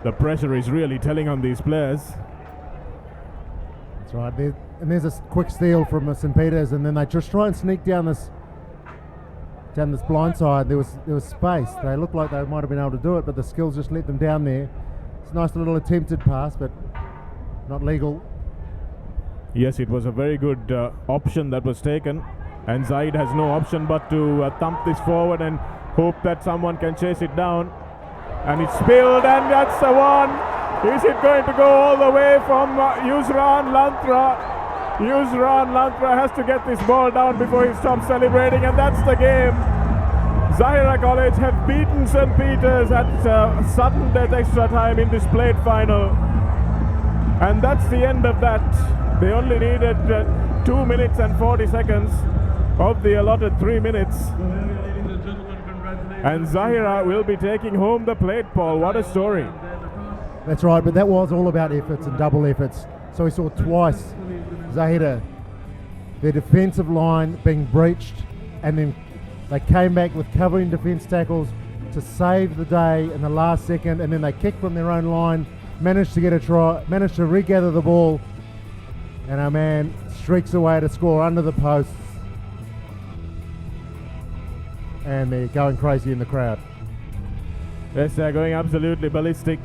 The pressure is really telling on these players. That's right. And there's a quick steal from St. Peter's, and then they just try and sneak down this blind side. There was space. They looked like they might have been able to do it, but the skills just let them down there. It's a nice little attempted pass, but not legal. Yes, it was a very good option that was taken, and Zaid has no option but to thump this forward and hope that someone can chase it down. And it's spilled, and that's the one. Is it going to go all the way from Yusran Lantra? Yusran Lantra has to get this ball down before he stops celebrating, and that's the game. Zahira College have beaten St. Peter's at sudden death extra time in this plate final. And that's the end of that. They only needed 2 minutes and 40 seconds of the allotted 3 minutes. And Zahira will be taking home the plate, Paul. What a story. That's right, but that was all about efforts and double efforts. So we saw twice Zahira, their defensive line being breached, and then they came back with covering defence tackles to save the day in the last second, and then they kicked from their own line, managed to get a try, managed to regather the ball, and our man streaks away to score under the posts. And they're going crazy in the crowd. Yes, they're going absolutely ballistic.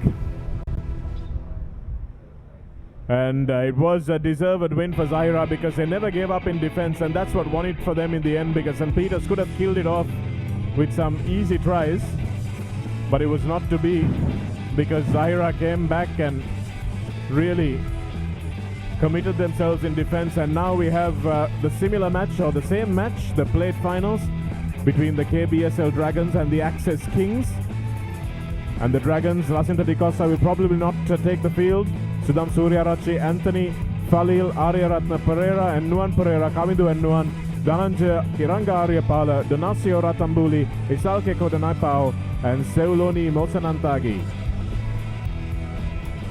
And it was a deserved win for Zahira because they never gave up in defense, and that's what won it for them in the end, because St. Peter's could have killed it off with some easy tries, but it was not to be, because Zahira came back and really committed themselves in defense. And now we have the similar match, or the same match, the plate finals between the KBSL Dragons and the Access Kings. And the Dragons, Racinta Di Costa will probably not take the field. Sudam Suryarachi, Anthony, Falil, Aryaratna Pereira, and Nuan Pereira, Kavindu and Nuan, Dhananjaya Iranga Aryapala, Donasio Ratambuli, Isalke Kodanaipao, and Seuloni Mosanantagi.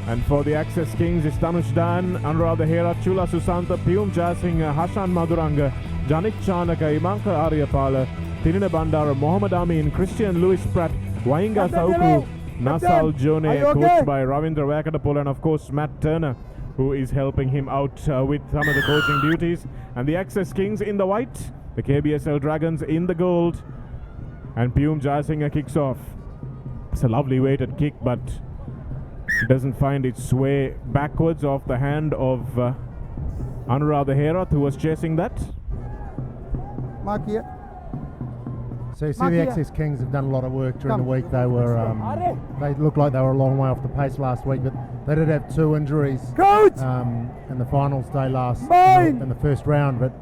And for the Access Kings is Tanush Dan, Anuradha Hera, Chula Susanta, Pium Jasing, Hashan Maduranga, Janik Chanaka, Imanka Aryapala, Tinina Bandara, Mohammad Amin, Christian Louis Pratt, Wainga Sauku, Nasal Jone, coached by Ravindra Vakadapol, and of course Matt Turner, who is helping him out with some of the coaching duties. And the Access Kings in the white, the KBSL Dragons in the gold. And Pyum Jayasinghe kicks off. It's a lovely weighted kick, but it doesn't find its way backwards off the hand of Anuradha Herath, who was chasing that. Mark here. So you see Mark the here. Access Kings have done a lot of work during Come. the week. They were they looked like they were a long way off the pace last week, but they did have 2 injuries in the finals day last in the first round. But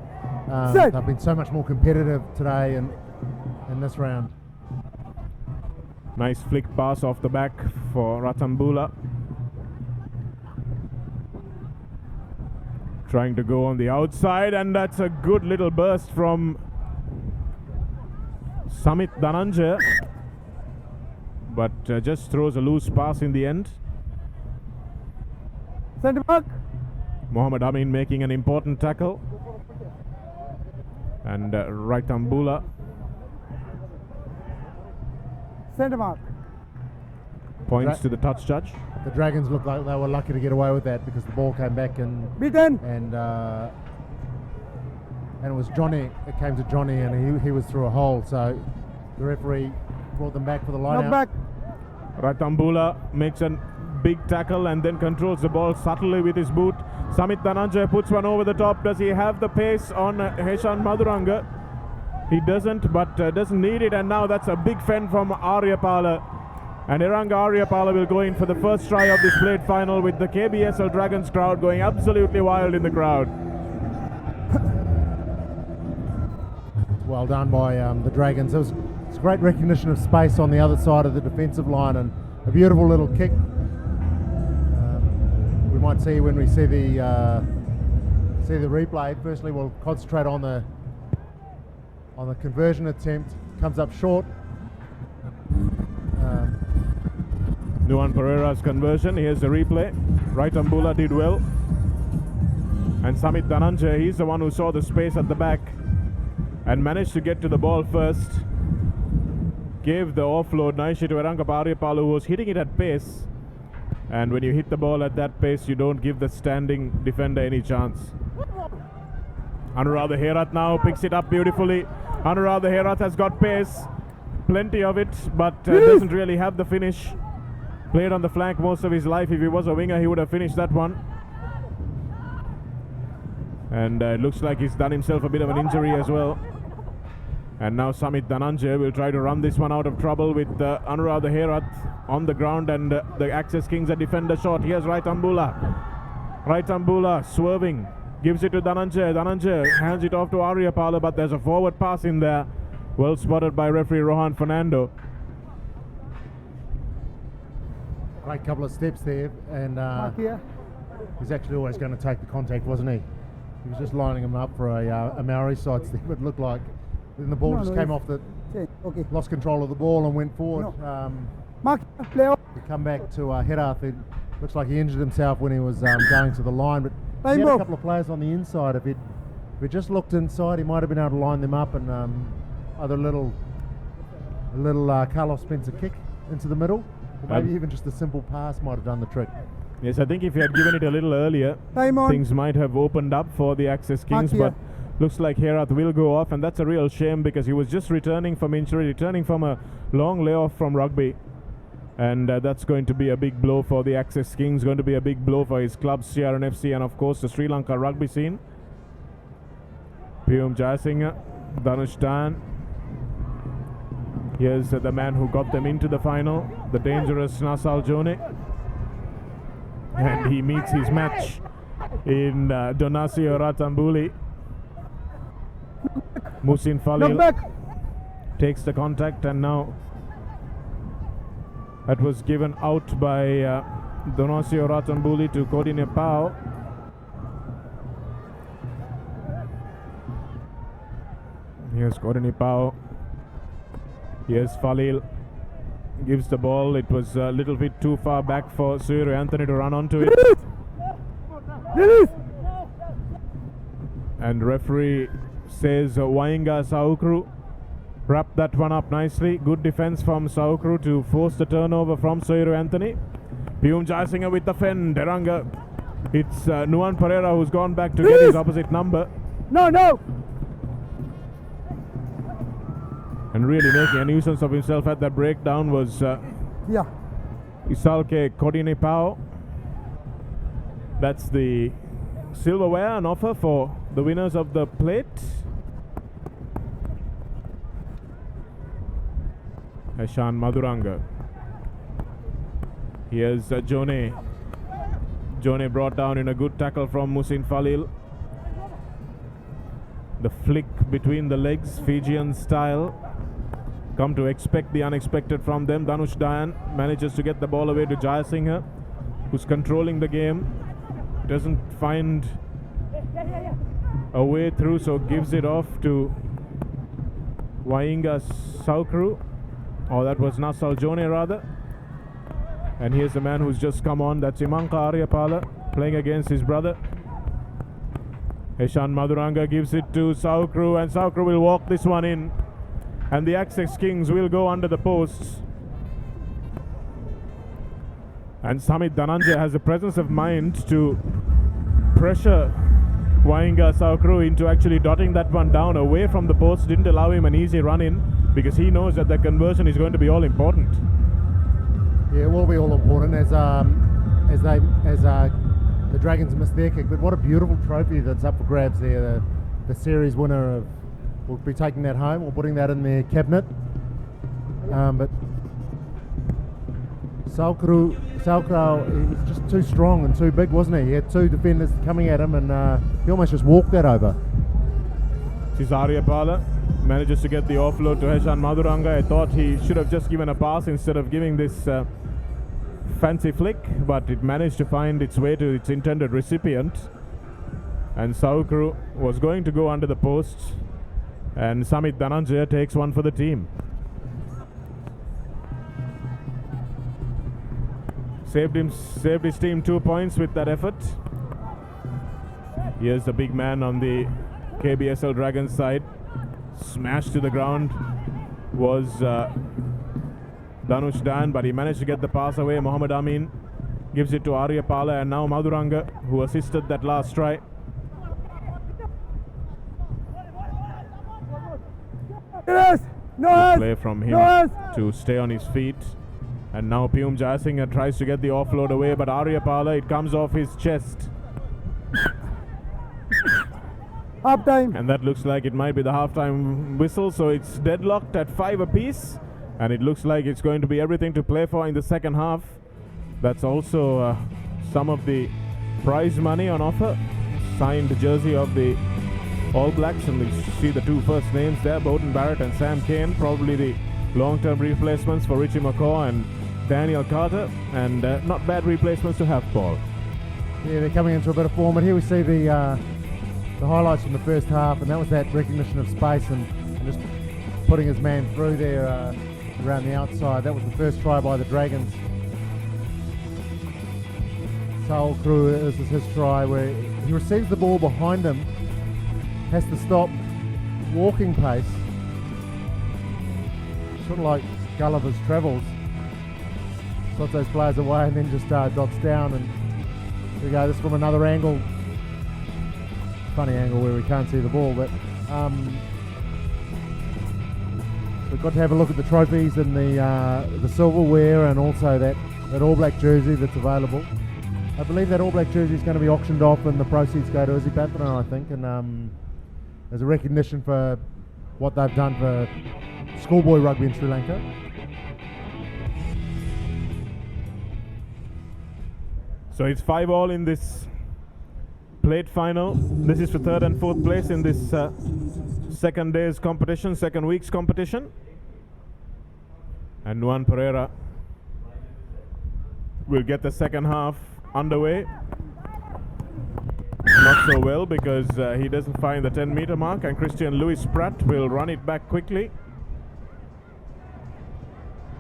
they've been so much more competitive today in this round. Nice flick pass off the back for Ratambula. Trying to go on the outside, and that's a good little burst from Samit Dhananjay, but just throws a loose pass in the end. Centre back. Mohammad Amin making an important tackle, and Ratambula Centre mark. points to the touch judge. The Dragons looked like they were lucky to get away with that because the ball came back and beaten, and it was Johnny. It came to Johnny, and he was through a hole. So the referee brought them back for the line out. back. Ratambula makes a big tackle and then controls the ball subtly with his boot. Samit Dhananjay puts one over the top. Does he have the pace on Heshan Madhuranga? He doesn't, but doesn't need it. And now that's a big fend from Aryapala. And Eranga Aryapala will go in for the first try of this plate final, with the KBSL Dragons crowd going absolutely wild in the crowd. Well done by the Dragons. It's great recognition of space on the other side of the defensive line, and a beautiful little kick. We might see when we see the replay. Firstly, we'll concentrate on the conversion attempt. Comes up short. Nuwan Pereira's conversion. Here's the replay. Ratambula did well. And Samit Dhananjay, he's the one who saw the space at the back and managed to get to the ball first. Gave the offload nicely to Eranga Aryapala, who was hitting it at pace. And when you hit the ball at that pace, you don't give the standing defender any chance. Anuradha Herath now picks it up beautifully. Anuradha Herath has got pace, plenty of it, but doesn't really have the finish. Played on the flank most of his life. If he was a winger, he would have finished that one. And it looks like he's done himself a bit of an injury as well. And now Samit Dhananjay will try to run this one out of trouble with Anuradha Herath on the ground, and the Access Kings a defender shot. Here's Ratambula. Ratambula swerving, gives it to Dhananjay. Dhananjay hands it off to Aryapala, but there's a forward pass in there. Well spotted by referee Rohan Fernando. Great couple of steps there, and he's actually always going to take the contact, wasn't he? He was just lining him up for a Maori side step, it looked like. Then the ball just came off lost control of the ball and went forward. To come back to Herath, it looks like he injured himself when he was going to the line, but he had a couple of players on the inside. If he just looked inside, he might have been able to line them up, and either a little Carlos Spencer kick into the middle, or maybe even just a simple pass might have done the trick. Yes, I think if he had given it a little earlier, things might have opened up for the Access Kings, but looks like Herath will go off, and that's a real shame because he was just returning from injury, returning from a long layoff from rugby. And that's going to be a big blow for the Access Kings, going to be a big blow for his clubs, CRNFC, and of course the Sri Lanka rugby scene. Pyum Jayasinghe, Dhanush Dan. Here's the man who got them into the final, the dangerous Nasal Jone. And he meets his match in Donasio Ratambuli. Musin Falil takes the contact, and now that was given out by Donasio Ratambuli to Kodine Pao. Here's Kodine Pao. Here's Falil. Gives the ball. It was a little bit too far back for Suru Anthony to run onto it. And referee says Wainga Saukru. Wrapped that one up nicely. Good defense from Saukru to force the turnover from Suru Anthony. Pyum Jayasinghe with the fend. Deranga. It's Nuwan Pereira who's gone back to get his opposite number. No. And and really making a nuisance of himself at that breakdown was Isalke Kodinipao. That's the silverware on offer for the winners of the plate. Eshan Maduranga. Here's Jone. Jone brought down in a good tackle from Musin Falil. The flick between the legs, Fijian style. Come to expect the unexpected from them. Dhanush Dayan manages to get the ball away to Jayasinghe, who's controlling the game. Doesn't find a way through, so gives it off to Wainga Saukru. Oh, that was Nasal Jone rather. And here's the man who's just come on. That's Imanka Aryapala playing against his brother. Eshan Maduranga gives it to Saukru, and Saukru will walk this one in. And the Access Kings will go under the posts. And Samit Dhananjay has the presence of mind to pressure Wainga Saukru into actually dotting that one down away from the post. Didn't allow him an easy run in because he knows that the conversion is going to be all important. Yeah, it will be all important as the Dragons miss their kick. But what a beautiful trophy that's up for grabs there. The series winner will be taking that home or putting that in their cabinet. But Saukru, he was just too strong and too big, wasn't he? He had two defenders coming at him, and he almost just walked that over. Aryapala manages to get the offload to Eshan Maduranga. I thought he should have just given a pass instead of giving this fancy flick, but it managed to find its way to its intended recipient. And Saukru was going to go under the post, and Samit Dhananjay takes one for the team. Saved his team 2 points with that effort. Here's the big man on the KBSL Dragons side. Smashed to the ground was Dhanush Dan, but he managed to get the pass away. Mohammad Amin gives it to Aryapala, and now Maduranga, who assisted that last try. Play from him to stay on his feet. And now Piyum Jayasinghe tries to get the offload away, but Aryapala, it comes off his chest. Half time. And that looks like it might be the halftime whistle, so it's deadlocked at 5 apiece. And it looks like it's going to be everything to play for in the second half. That's also some of the prize money on offer. Signed jersey of the All Blacks, and we see the two first names there, Bowden Barrett and Sam Cane, probably the long-term replacements for Richie McCaw and Daniel Carter, and not bad replacements to have, Paul. Yeah, they're coming into a bit of form, and here we see the highlights from the first half, and that was that recognition of space and just putting his man through there around the outside. That was the first try by the Dragons. Saukru, this is his try where he receives the ball behind him, has to stop walking pace, sort of like Gulliver's Travels. Slots those players away and then just dots down, and here we go, this is from another angle. Funny angle where we can't see the ball, but we've got to have a look at the trophies and the silverware, and also that All Black jersey that's available. I believe that All Black jersey is going to be auctioned off, and the proceeds go to Izzy Pathana, I think, and as a recognition for what they've done for schoolboy rugby in Sri Lanka. So it's 5-all in this plate final. This is for third and fourth place in this second day's competition, second week's competition. And Nuan Pereira will get the second half underway. Not so well because he doesn't find the 10-meter mark, and Christian Louis Pratt will run it back quickly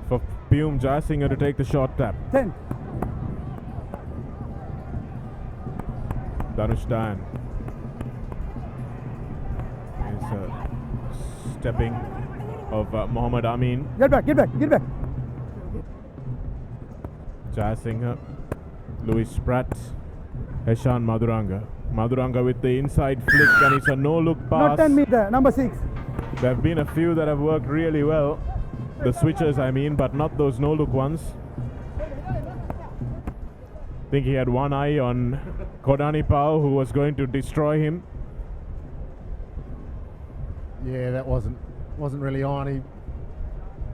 for Piyum Jayasinghe to take the short tap. 10. Dhanush Dayan is stepping of Mohammad Amin. Get back. Jayasinghe, Louis Pratt, Eshan Maduranga. Maduranga with the inside flick, and it's a no-look pass. Not 10 meter, number 6. There have been a few that have worked really well. The switches, I mean, but not those no-look ones. I think he had one eye on Kodani Pao, who was going to destroy him. Yeah, that wasn't really on.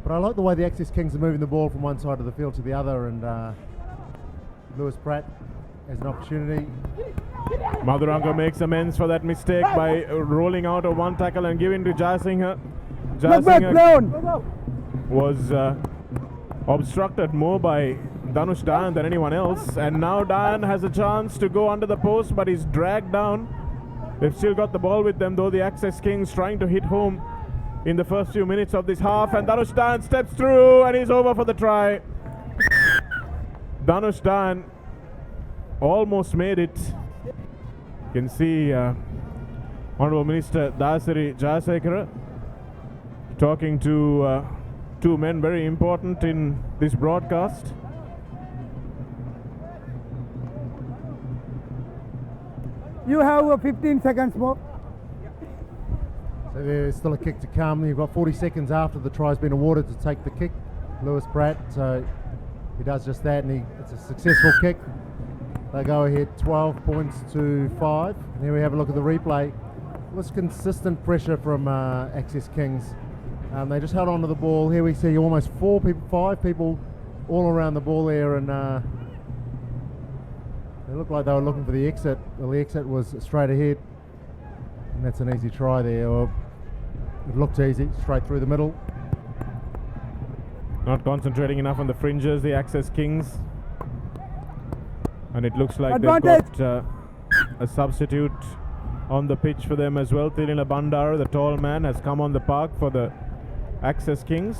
But I like the way the Access Kings are moving the ball from one side of the field to the other, and Lewis Pratt has an opportunity. Madhuranga makes amends for that mistake by rolling out of one tackle and giving to Jayasinghe. Jayasinghe was obstructed more by Dhanush Dayan than anyone else, and now Dayan has a chance to go under the post, but he's dragged down. They've still got the ball with them, though. The Access Kings trying to hit home in the first few minutes of this half, and Dhanush Dayan steps through and he's over for the try. Dhanush Dayan almost made it. You can see Honorable Minister Dasari Jayasekara talking to two men very important in this broadcast. You have 15 seconds more. So there's still a kick to come. You've got 40 seconds after the try's been awarded to take the kick. Lewis Pratt, so he does just that, and it's a successful kick. They go ahead 12 points to 5. And here we have a look at the replay. It was consistent pressure from Access Kings. They just held on to the ball. Here we see almost 5 people all around the ball there, and they looked like they were looking for the exit. Well, the exit was straight ahead, and that's an easy try there. Or it looked easy, straight through the middle. Not concentrating enough on the fringes, the Access Kings. And it looks like Advantage. they've got a substitute on the pitch for them as well. Thilila Bandara, the tall man, has come on the park for the Access Kings.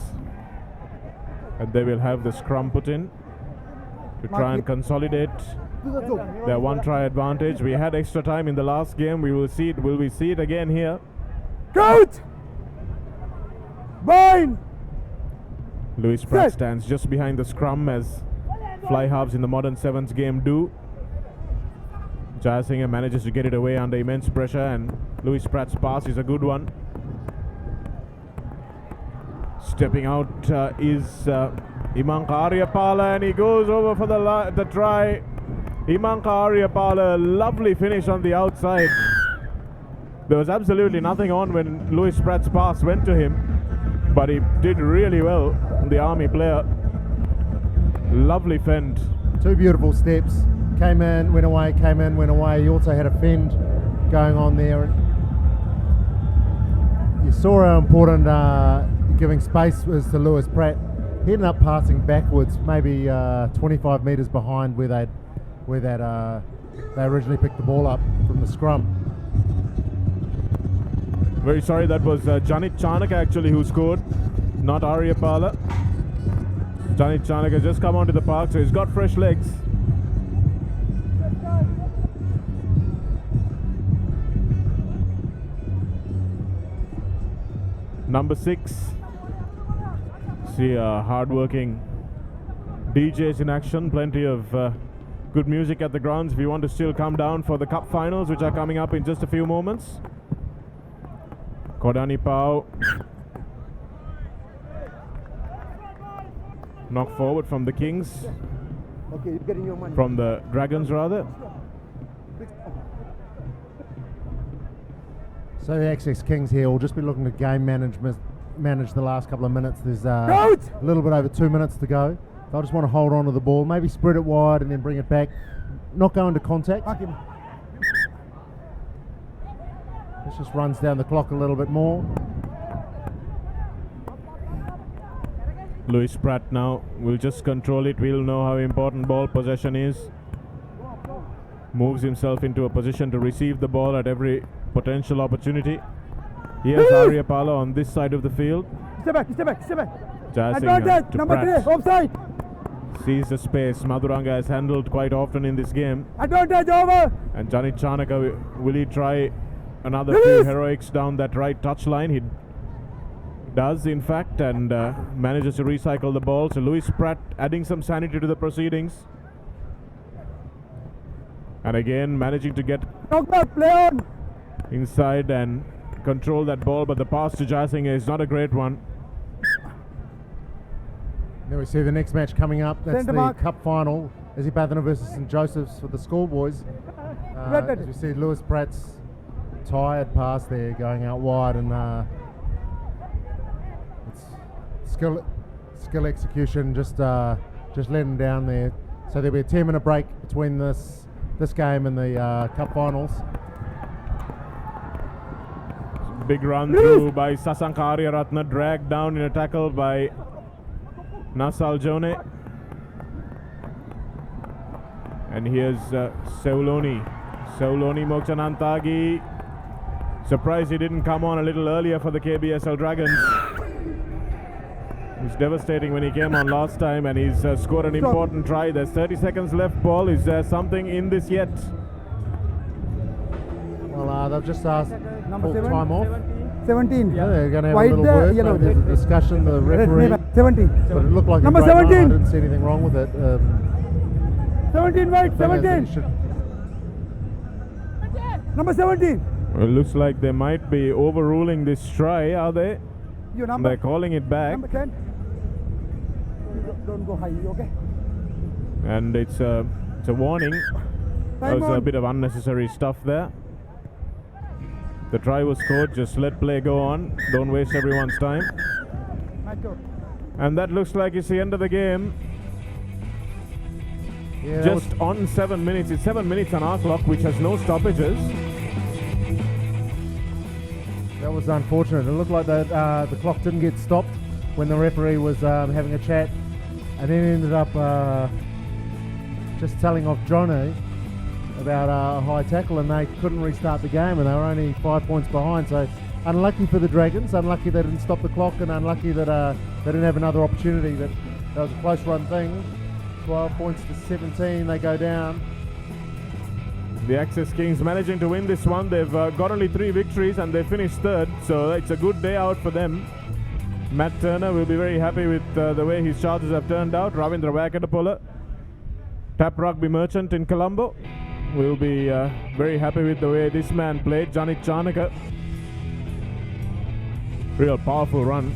And they will have the scrum put in to try and consolidate their one try advantage. We had extra time in the last game. We will see it. Will we see it again here? Coach! Bind! Lewis Pratt stands just behind the scrum, as fly halves in the modern sevens game do. Jayasinghe manages to get it away under immense pressure, and Lewis Pratt's pass is a good one. Stepping out is Imanka Aryapala, and he goes over for the try. Imanka Aryapala, lovely finish on the outside. There was absolutely nothing on when Lewis Pratt's pass went to him, but he did really well, the Army player. Lovely fend. 2 beautiful steps. Came in, went away, came in, went away. He also had a fend going on there. You saw how important giving space was to Lewis Pratt. He ended up passing backwards, maybe 25 metres behind where they originally picked the ball up from the scrum. Very sorry, that was Janit Chanaka actually who scored, not Aryapala. Janit Chanaka just come onto the park, so he's got fresh legs. Number 6. See hard-working DJs in action, plenty of good music at the grounds if you want to still come down for the cup finals, which are coming up in just a few moments. Kodani Pao. Knock forward from the Kings. Okay, you're getting your money. From the Dragons, rather. So the Access Kings here will just be looking to game manage the last couple of minutes. There's a little bit over 2 minutes to go. They'll just want to hold on to the ball, maybe spread it wide and then bring it back. Not go into contact. This just runs down the clock a little bit more. Lewis Pratt now will just control it. We'll know how important ball possession is. Moves himself into a position to receive the ball at every potential opportunity. Here's Aryapala on this side of the field. Step back. Jayasinghe to Number Pratt. 3, offside. Sees the space. Madhuranga has handled quite often in this game. Advantage over. And Janit Chanaka, will he try another few heroics down that right touchline? He does, in fact, and manages to recycle the ball. So Lewis Pratt adding some sanity to the proceedings. And again, managing to get inside and control that ball, but the pass to Jaisingh is not a great one. Then we see the next match coming up. That's Centre the mark. cup final. Isipathana versus St Joseph's for the schoolboys. As we see Lewis Pratt's tired pass there going out wide, and it's skill execution just letting down there. So there'll be a 10-minute break between this game and the cup finals. Big run through by Sasankarya Ratna, dragged down in a tackle by Nasal Jone. And here's Seuloni Mokchanantagi. Surprised he didn't come on a little earlier for the KBSL Dragons. It was devastating when he came on last time, and he's scored an important try. There's 30 seconds left, Paul. Is there something in this yet? Well, they've just asked Number full 7, time off. 17. Yeah, they're going to have White a little the word. yellow. There's a discussion. The referee. 17. But it looked like Number a great 17. run. I didn't see anything wrong with it. 17 white. the thing is that 17. Number 17. Well, it looks like they might be overruling this try, are they? Your number. They're calling it back. Number 10. Don't go high, okay? And it's a warning. That was a bit of unnecessary stuff there. The try was scored, just let play go on. Don't waste everyone's time. And that looks like it's the end of the game. Yeah, Just on 7 minutes. It's 7 minutes on our clock, which has no stoppages. That was unfortunate. It looked like the clock didn't get stopped when the referee was having a chat, and then ended up just telling off Johnny about a high tackle, and they couldn't restart the game, and they were only 5 points behind. So unlucky for the Dragons, unlucky they didn't stop the clock, and unlucky that they didn't have another opportunity. That was a close run thing. 12 points to 17, they go down. The Access Kings managing to win this one. They've got only 3 victories and they finished third, so it's a good day out for them. Matt Turner will be very happy with the way his charges have turned out. Ravindra Vakatapola, Tap Rugby Merchant in Colombo, will be very happy with the way this man played. Janit Chanaka, real powerful run.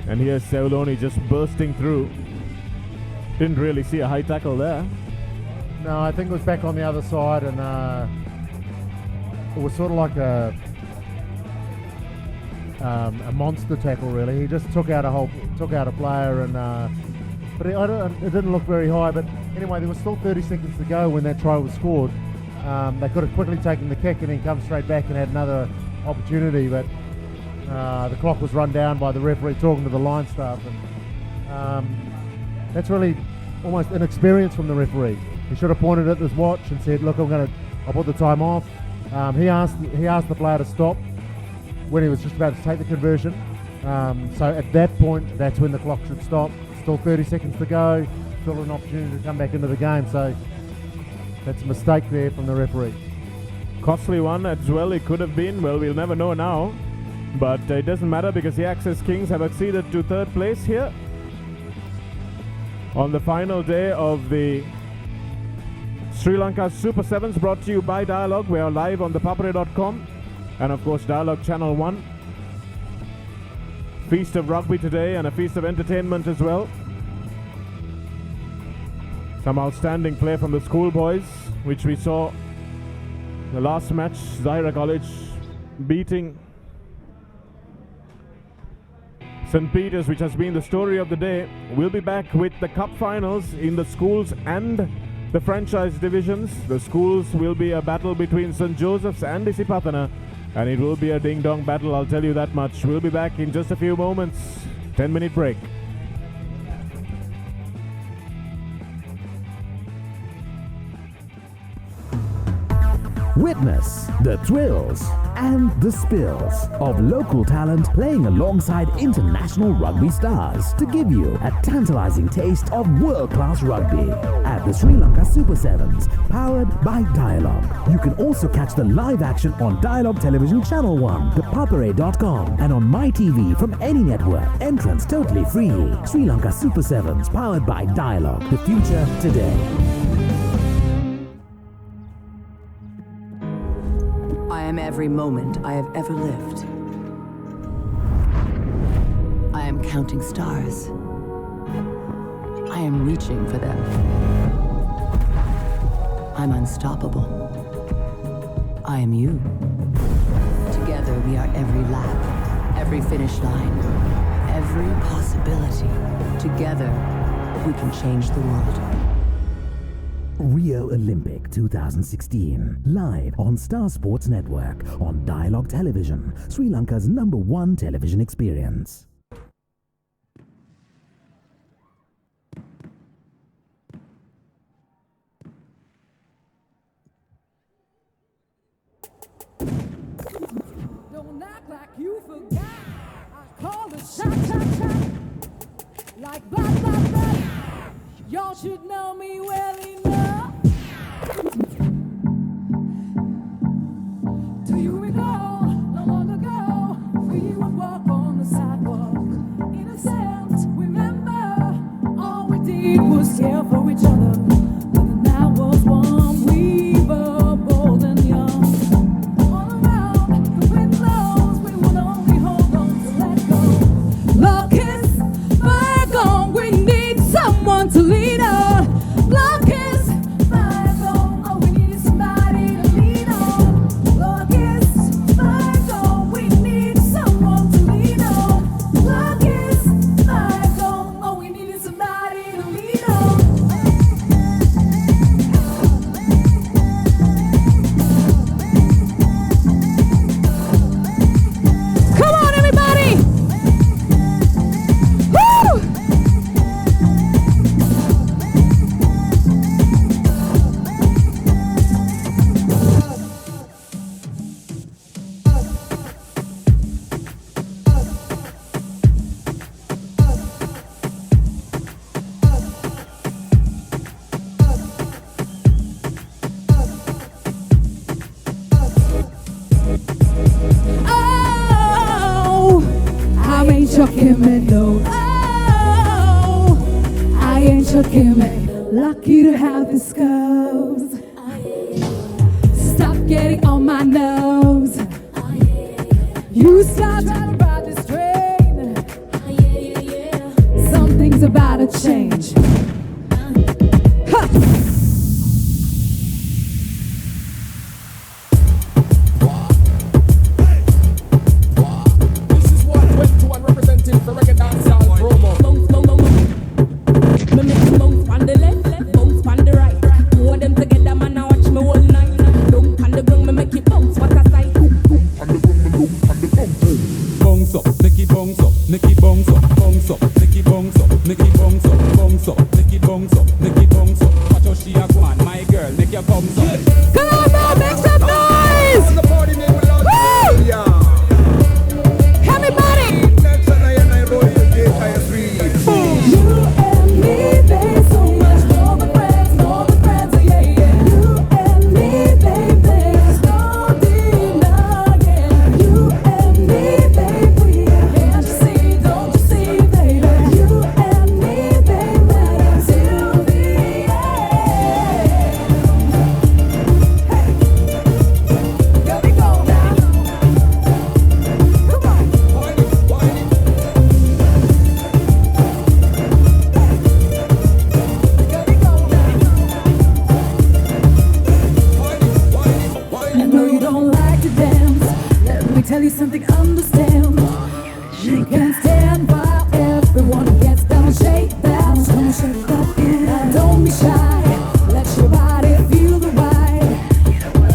And here's Seuloni just bursting through. Didn't really see a high tackle there. No, I think it was back on the other side, and it was sort of like a monster tackle, really. He just took out a player, and but it didn't look very high. But anyway, there was still 30 seconds to go when that try was scored. They could have quickly taken the kick and then come straight back and had another opportunity, but the clock was run down by the referee talking to the line staff, and that's really almost inexperience from the referee. He should have pointed at his watch and said, "Look, I'll put the time off." He asked the player to stop when he was just about to take the conversion. So at that point, that's when the clock should stop. Still 30 seconds to go. Still an opportunity to come back into the game. So that's a mistake there from the referee. Costly one as well. It could have been. Well, we'll never know now. But it doesn't matter because the Access Kings have acceded to third place here on the final day of the Sri Lanka Super Sevens, brought to you by Dialogue. We are live on ThePapare.com and of course Dialogue Channel 1. Feast of rugby today and a feast of entertainment as well. Some outstanding play from the schoolboys, which we saw the last match. Zahira College beating St. Peter's, which has been the story of the day. We'll be back with the cup finals in the schools and the franchise divisions. The schools will be a battle between St. Joseph's and Isipathana, and it will be a ding-dong battle, I'll tell you that much. We'll be back in just a few moments. 10-minute break. Witness the thrills and the spills of local talent playing alongside international rugby stars to give you a tantalizing taste of world-class rugby at the Sri Lanka Super Sevens, powered by Dialogue. You can also catch the live action on Dialogue Television Channel 1, ThePapare.com, and on MyTV from any network. Entrance totally free. Sri Lanka Super Sevens, powered by Dialogue. The future today. am every moment I have ever lived. I am counting stars. I am reaching for them. I'm unstoppable. I am you. Together we are every lap, every finish line, every possibility. Together we can change the world. Rio Olympic 2016, live on Star Sports Network on Dialogue Television, Sri Lanka's #1 television experience. Don't act like you forgot. I call the shot. Like blah, blah, blah. Y'all should know me well enough. Do you recall, not long ago, we would walk on the sidewalk? Innocent, remember, all we did was care for each other. But the night was warm, we were bold and young. All around, the wind blows, we would only hold on to let go. Look, is far gone, we need someone to lead us. Look, is far gone, all we need is somebody to lean on. Look, is far gone, we need someone to lean on. Look, is far gone, all we need is somebody to lean on. Come on, everybody! Woo! Oh, I ain't your Kimmy, no. Oh, I ain't your Kimmy. Lucky to have the scars. Stop getting on my nerves. You start trying to ride this train. Something's about to change. Ha! Representing for reggae dancehall promo. Me make you bounce on the left, bounce on the right. More them together, man, I watch me all night. Down on the ground, me make it bounce. What a sight! Bounce up, make it bounce up, make it bounce up, bounce up, make it bounce up, make it bounce up, bounce up, make it bounce up, make it bounce up. Watch how she a go on, my girl, make your bounce up. Come on, man, make some noise! The party name will Woo! Everybody! You and me, baby, so much more than friends, yeah, yeah. You and me, baby, there's no denying. You and me, baby, can't you see, don't you see, baby? You and me, baby, until the end. Hey, here we go now. Come on. I know you don't like to dance. Let me tell you something, understand. You can't stand while everyone gets down, shake that. Come shake that. Now don't be shy. Let your body feel the vibe.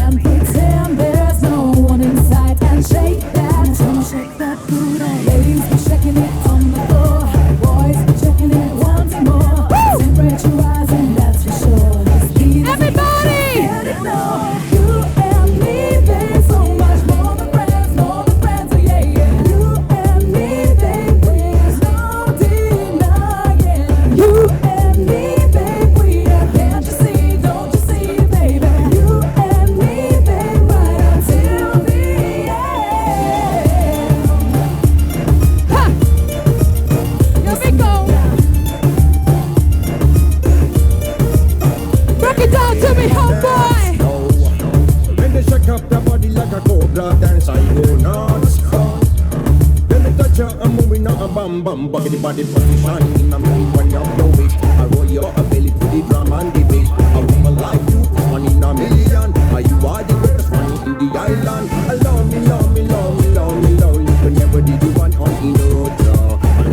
And pretend there's no one inside. And shake that. Come shake that booty. Ladies be shaking it on the floor. Boys be checking it once more. Temperature rising, that's for sure. Everybody! Get it now. You and me, baby, so much more than friends, yeah, yeah. You and me, baby, there's no denying. You and me, baby, can't you see, don't you see, baby? You and me, baby, right until the end. Ha! Here we go. Break it down to me, homeboy. When they shake up the body like a cobra. bam bam, bucket body position in a me when you blow it. I roll your belly to the drum and the bass. I woman like you, one in a million. Are you are the greatest one in the island? Allow me, love me, love me, love me, love you. Can never did you one on in the road.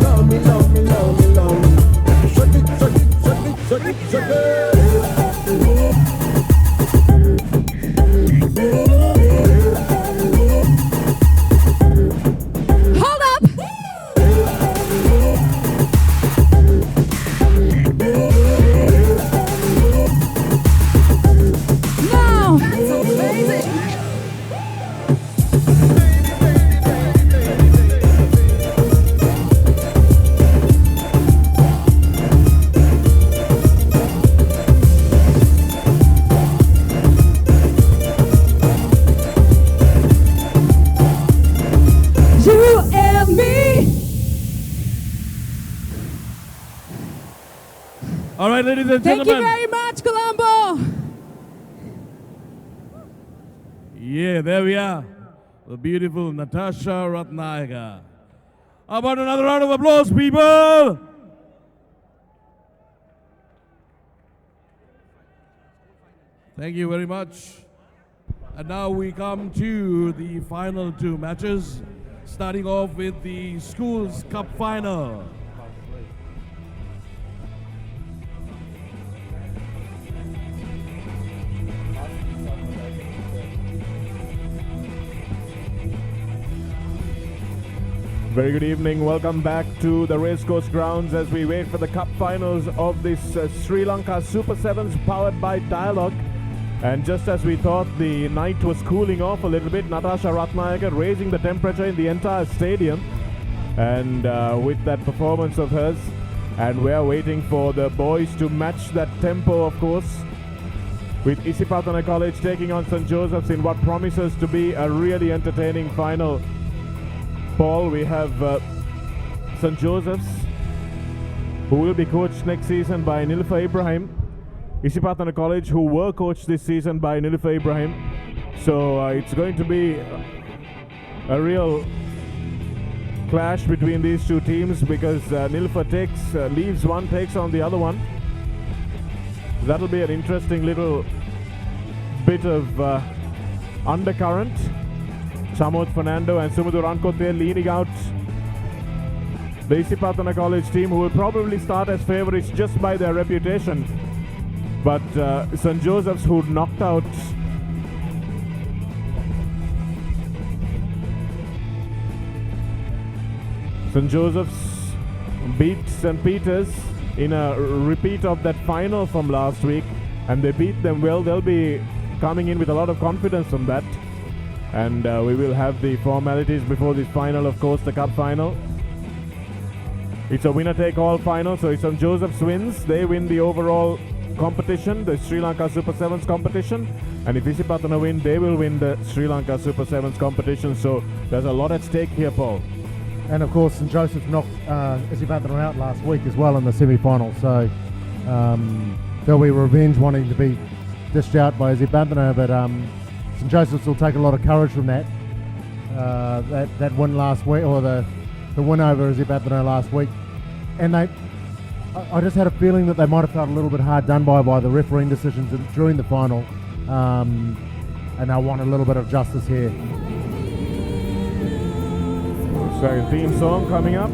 Love me, love me, love me, love me. Shut it, shut it, shut it, shut it, shut it. Hold up! Now! That's amazing! You and me! All right, ladies and Thank gentlemen. you very much, Colombo! Yeah, there we are. The beautiful Natasha Ratnaika. How about another round of applause, people? Thank you very much. And now we come to the final two matches, starting off with the Schools Cup Final. Very good evening. Welcome back to the Racecourse grounds as we wait for the cup finals of this Sri Lanka Super Sevens powered by Dialogue. And just as we thought the night was cooling off a little bit, Natasha Ratnaika raising the temperature in the entire stadium. And with that performance of hers, and we're waiting for the boys to match that tempo, of course, with Isipatana College taking on St. Joseph's in what promises to be a really entertaining final. Paul, we have St. Joseph's, who will be coached next season by Nilfa Ibrahim. Isipatana College, who were coached this season by Nilfa Ibrahim. So it's going to be a real clash between these two teams because Nilfa leaves one, takes on the other one. That'll be an interesting little bit of undercurrent. Samod Fernando and Sumudu Rankote leading out the Isipatana College team, who will probably start as favorites just by their reputation. But St. Joseph's, who knocked out St. Joseph's, beat St. Peter's in a repeat of that final from last week, and they beat them well. They'll be coming in with a lot of confidence from that. And we will have the formalities before this final, of course, the cup final. It's a winner-take-all final, so if St. Joseph's wins, they win the overall competition, the Sri Lanka Super Sevens competition. And if Isipatana win, they will win the Sri Lanka Super Sevens competition. So there's a lot at stake here, Paul. And of course, St. Joseph's knocked Isipatana out last week as well in the semi-final. So there'll be revenge wanting to be dished out by Isipatana, but St. Joseph's will take a lot of courage from that. That win last week, or the win over Isipatana last week. And I just had a feeling that they might have felt a little bit hard done by the refereeing decisions during the final. And I want a little bit of justice here. So theme song coming up.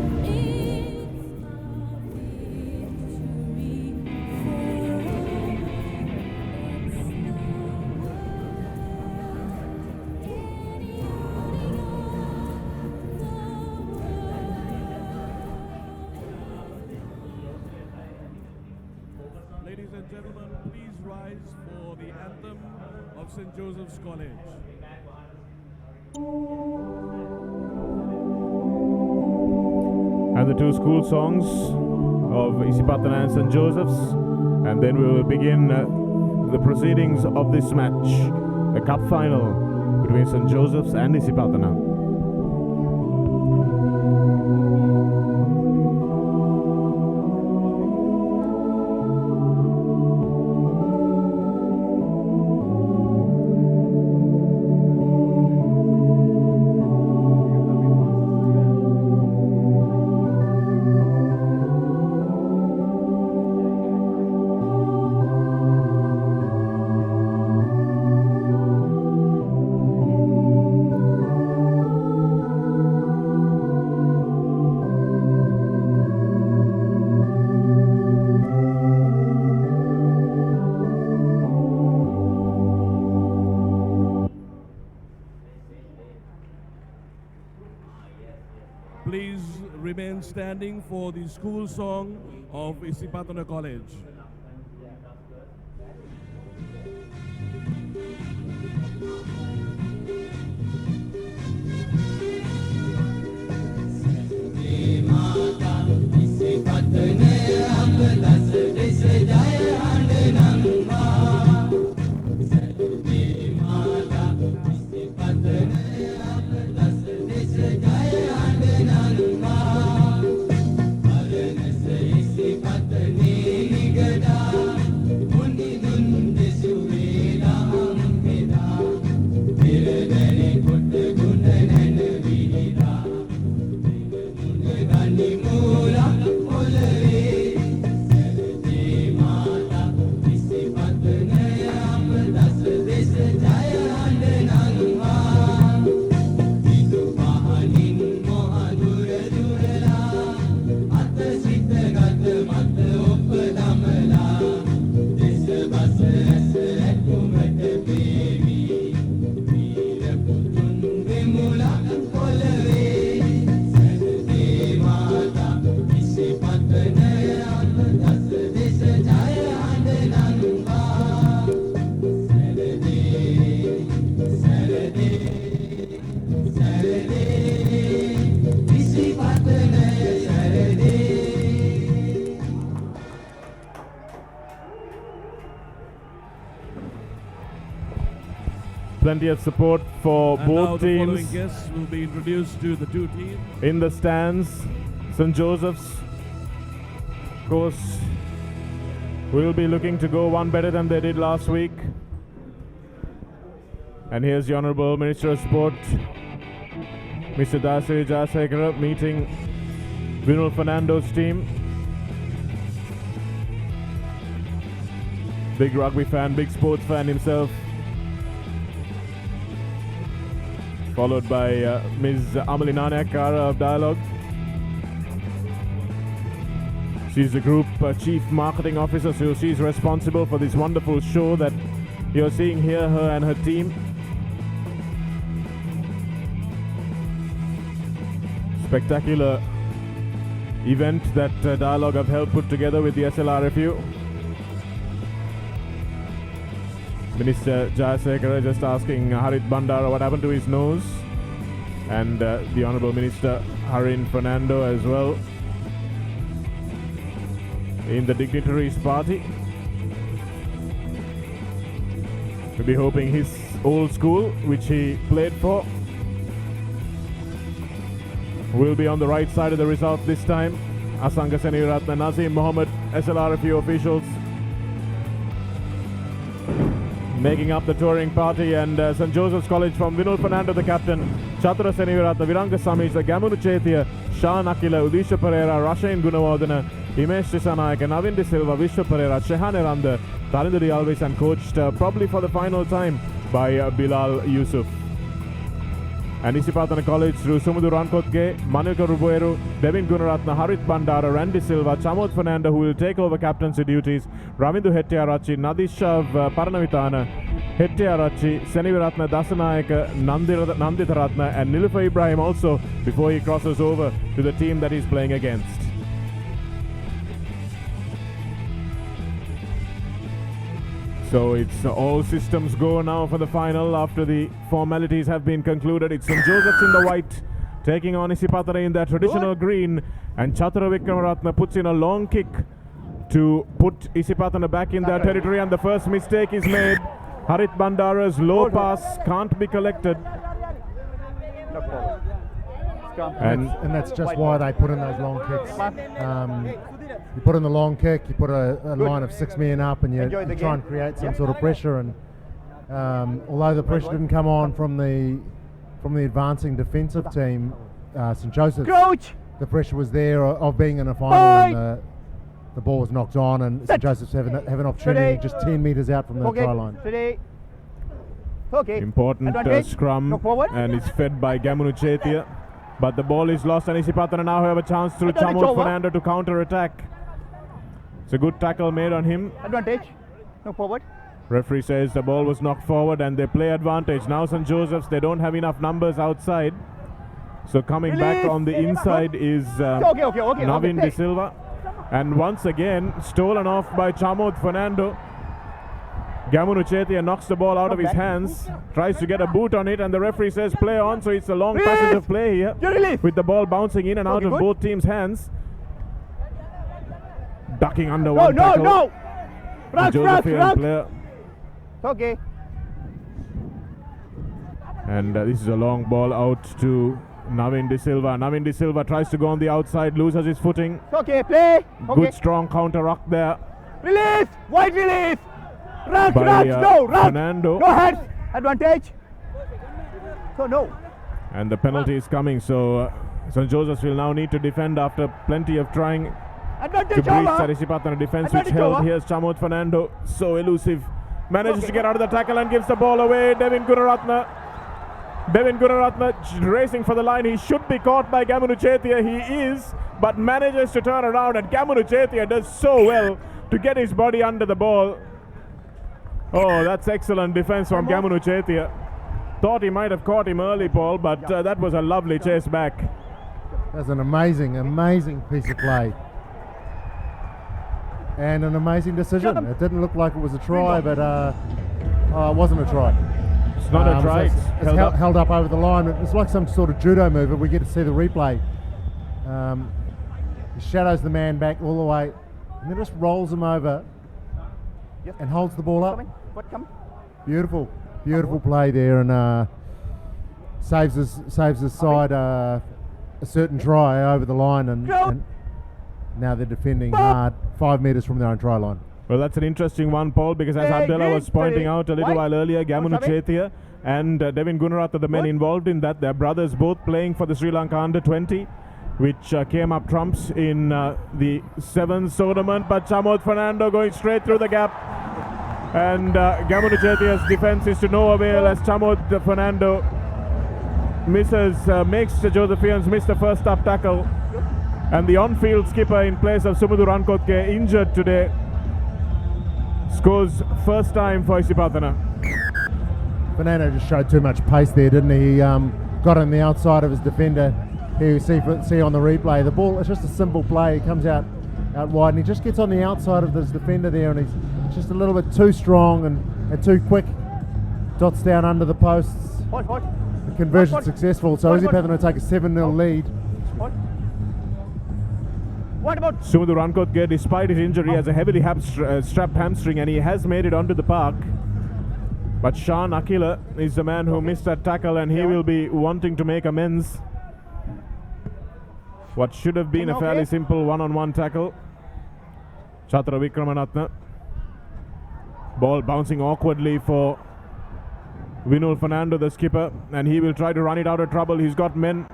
Ladies and gentlemen, please rise for the anthem of St. Joseph's College. And the two school songs of Isipatana and St. Joseph's. And then we will begin the proceedings of this match, the cup final between St. Joseph's and Isipatana. standing for the school song of Isipatana College. Plenty of support for And both now the teams. following guests will be introduced to the two teams. In the stands, St. Joseph's, of course, will be looking to go one better than they did last week. And here's the Honourable Minister of Sport, Mr. Dasari Jayasekara, meeting Vinul Fernando's team. Big rugby fan, big sports fan himself. Followed by Ms. Amali Nanayakara of Dialogue. She's the Group Chief Marketing Officer, so she's responsible for this wonderful show that you're seeing here, her and her team. Spectacular event that Dialogue have helped put together with the SLRFU. Minister Jayasekara just asking Harit Bandara what happened to his nose, and the Honourable Minister Harin Fernando as well in the dignitaries party. We'll be hoping his old school, which he played for, will be on the right side of the result this time. Asanga Seniratna, Nazim Mohammed, SLRFU officials making up the touring party, and St. Joseph's College from Vinul Fernando, the captain, Chatura Seniviratna, Viranga Samish, Gamunu Chetia, Sean Akila, Udisha Pereira, Rashain Gunawardena, Imesh Tisanayaka, Navin De Silva, Vishwa Pereira, Shehan Eranda, Talinduri Alves, and coached probably for the final time by Bilal Yusuf. And Isipatana College through Sumudu Rankotge, Manuka Rubueru, Devin Gunaratna, Harit Bandara, Randy Silva, Chamod Fernando, who will take over captaincy duties, Ravindu Hettiarachi, Nadishav Paranavitana, Hettiarachi, Seniviratna Dasanayaka, Nanditharatna, and Nilufa Ibrahim also before he crosses over to the team that he's playing against. So it's all systems go now for the final after the formalities have been concluded. It's St. Joseph's in the white taking on Isipatana in their traditional green, and Chatura Vikramaratna puts in a long kick to put Isipatana back in their territory, and the first mistake is made. Harit Bandara's low pass can't be collected. And that's just why they put in those long kicks. You put in the long kick, you put a line of 6 men up, and you try and create some sort of pressure. And although the pressure didn't come on from the advancing defensive team, St. Joseph's, the pressure was there of being in a final, and the ball was knocked on, and St. Joseph's have an opportunity just 10 metres out from the try line. Important scrum, and it's fed by Gamunu Chetia. But the ball is lost, and Isipatana now have a chance through Chamod Fernando to counter-attack. It's a good tackle made on him. Advantage. No forward. Referee says the ball was knocked forward and they play advantage. Now St. Joseph's, they don't have enough numbers outside. So coming back on the inside is Navin De Silva. And once again, stolen off by Chamod Fernando. Gamunu Chetia knocks the ball out of his hands, tries to get a boot on it, and the referee says play on, so it's a long passage of play here, with the ball bouncing in and out of both teams' hands. Ducking under one tackle. No! Josephian player. Okay. And this is a long ball out to Navin De Silva. Navin De Silva tries to go on the outside, loses his footing. Okay, play. Good strong counter ruck there. Release! Wide release! Ruck, by ruck! Fernando. Go ahead! Advantage! So no. And the penalty is coming, so St. Joseph's will now need to defend after plenty of trying Advantage to breach over. Sarisipatana defense, Advantage which held. over. Here's Chamod Fernando, so elusive. Manages to get out of the tackle and gives the ball away. Devin Gunaratne racing for the line. He should be caught by Gamunu Chetia. He is, but manages to turn around, and Gamunu Chetia does so well to get his body under the ball. Oh, that's excellent defense from Gamunu Chetia. Thought he might have caught him early, Paul, but that was a lovely chase back. That's an amazing piece of play. And an amazing decision. It didn't look like it was a try, but it wasn't a try. It's not a try. It's held up over the line. It's like some sort of judo move. We get to see the replay. He shadows the man back all the way, and then just rolls him over and holds the ball up. Beautiful play there, and saves his side a certain try over the line, and now they're defending hard 5 metres from their own try line. Well, that's an interesting one, Paul, because as Abdullah was pointing out a little while earlier, Gamunu Chetia and Devin Gunaratne, the men involved in that, their brothers both playing for the Sri Lanka under-20, which came up trumps in the sevens tournament, but Chamod Fernando going straight through the gap. And Gamunu Chetia's defense is to no avail as Chamod Fernando makes the Josephians miss the first up tackle. And the on-field skipper in place of Sumudu Rankotke, injured today, scores first time for Isipatana. Fernando just showed too much pace there, didn't he? He got on the outside of his defender. Here you see on the replay, the ball, it's just a simple play. He comes out wide, and he just gets on the outside of this defender there, and he's just a little bit too strong and too quick. Dots down under the posts. The conversion successful, so Isipatana take a 7-0 lead. What about Sumudu Rankotke, despite his injury, has a heavily strapped hamstring, and he has made it onto the park. But Sean Akila is the man who missed that tackle, and he will be wanting to make amends. What should have been a fairly simple one-on-one tackle. Chatra Vikramanatne. Ball bouncing awkwardly for Vinul Fernando, the skipper, and he will try to run it out of trouble. He's got men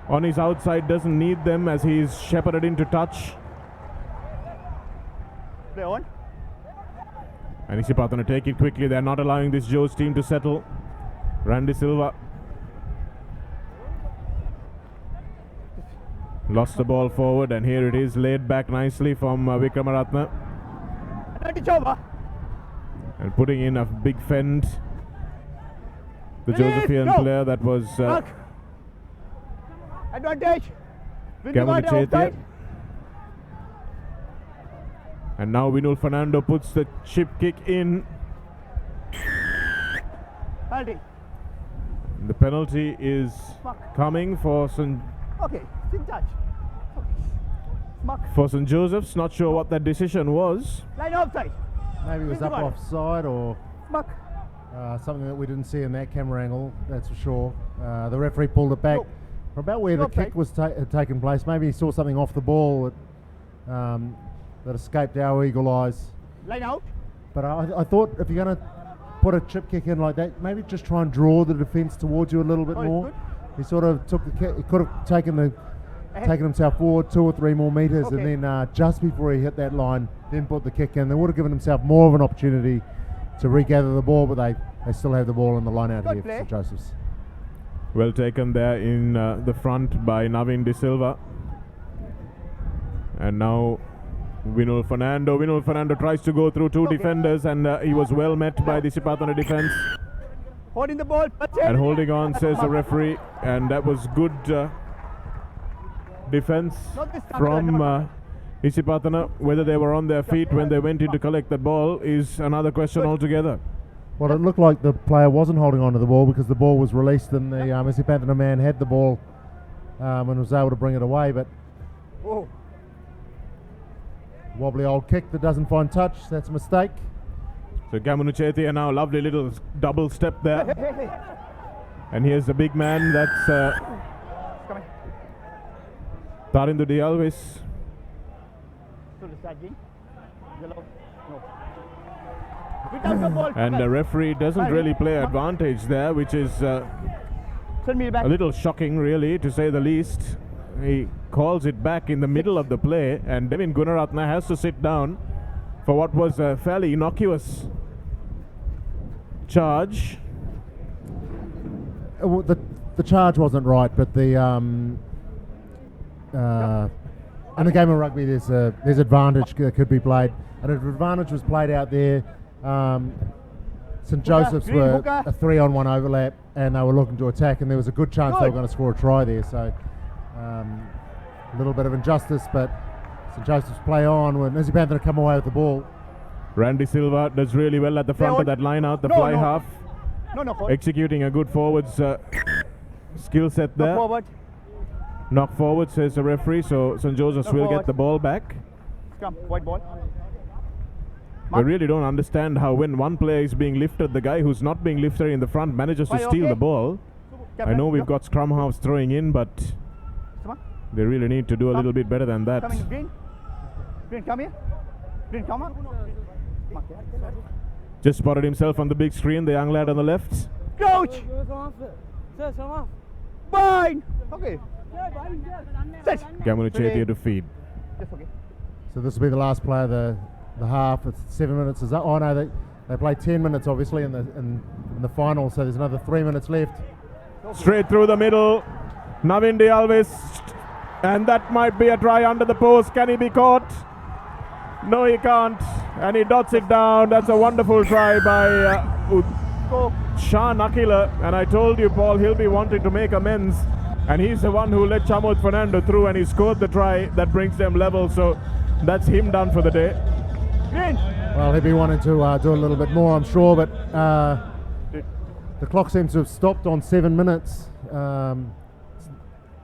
on his outside, doesn't need them as he's shepherded into touch. Play on. And Isipatana take it quickly. They're not allowing this Joe's team to settle. Randy Silva lost the ball forward, and here it is laid back nicely from Vikramaratne. And putting in a big fend. The Josephian player that was advantage. Gamunu Chetia. And now Vinul Fernando puts the chip kick in. Penalty. The penalty is coming for St. Okay, in touch. For St. Joseph's. Not sure what that decision was. Line offside. Maybe it was up offside or something that we didn't see in that camera angle, that's for sure. The referee pulled it back from about where the kick was had taken place. Maybe he saw something off the ball that escaped our eagle eyes. Line out. But I thought if you're going to put a chip kick in like that, maybe just try and draw the defence towards you a little bit more. He sort of took the kick. He could have taken himself forward 2 or 3 more metres, and then just before he hit that line, then put the kick in. They would have given himself more of an opportunity to regather the ball, but they still have the ball in the line out here for St. Joseph's. Well taken there in the front by Navin De Silva. And now Vinul Fernando. Vinul Fernando tries to go through 2 defenders, and he was well met by the Isipatana defence. Holding the ball. And holding on, says the referee. And that was good defense from Isipatana. Whether they were on their feet when they went in to collect the ball is another question altogether. Well, it looked like the player wasn't holding on to the ball because the ball was released and the Isipatana man had the ball and was able to bring it away. But wobbly old kick that doesn't find touch. That's a mistake. So Gamunu Chetia now, lovely little double step there. And here's the big man, that's Tarindu Dialvis. And the referee doesn't really play advantage there, which is a little shocking really, to say the least. He calls it back in the middle of the play, and Devin Gunaratne has to sit down for what was a fairly innocuous charge. The charge wasn't right, but the in the game of rugby there's advantage that could be played, and if advantage was played out there, St Joseph's were a 3-on-1 overlap and they were looking to attack, and there was a good chance they were going to score a try there. So a little bit of injustice, but St Joseph's play on when Isipatana come away with the ball. Randy Silva does really well at the front of that line out, the fly half. Executing a good forwards skill set there. Knock forward, says the referee, so St Joseph's will get the ball back. Come, white ball. I really don't understand how when one player is being lifted, the guy who's not being lifted in the front manages to steal the ball. I know we've got scrum halves throwing in, but they really need to do a little bit better than that. Green, come here. Green, come on. Just spotted himself on the big screen, the young lad on the left. Coach! Fine! Okay. Gamunu Chetia to feed. So this will be the last play of the half. It's 7 minutes is up. Oh no, they play 10 minutes obviously in the final, so there's another 3 minutes left. Straight through the middle, Navin Dialvis, and that might be a try under the post. Can he be caught? No, he can't, and he dots it down. That's a wonderful try by Shah Nakila, and I told you, Paul, he'll be wanting to make amends, and he's the one who let Chamod Fernando through, and he scored the try that brings them level, so that's him done for the day. Well, he'll be wanting to do a little bit more, I'm sure, but the clock seems to have stopped on 7 minutes.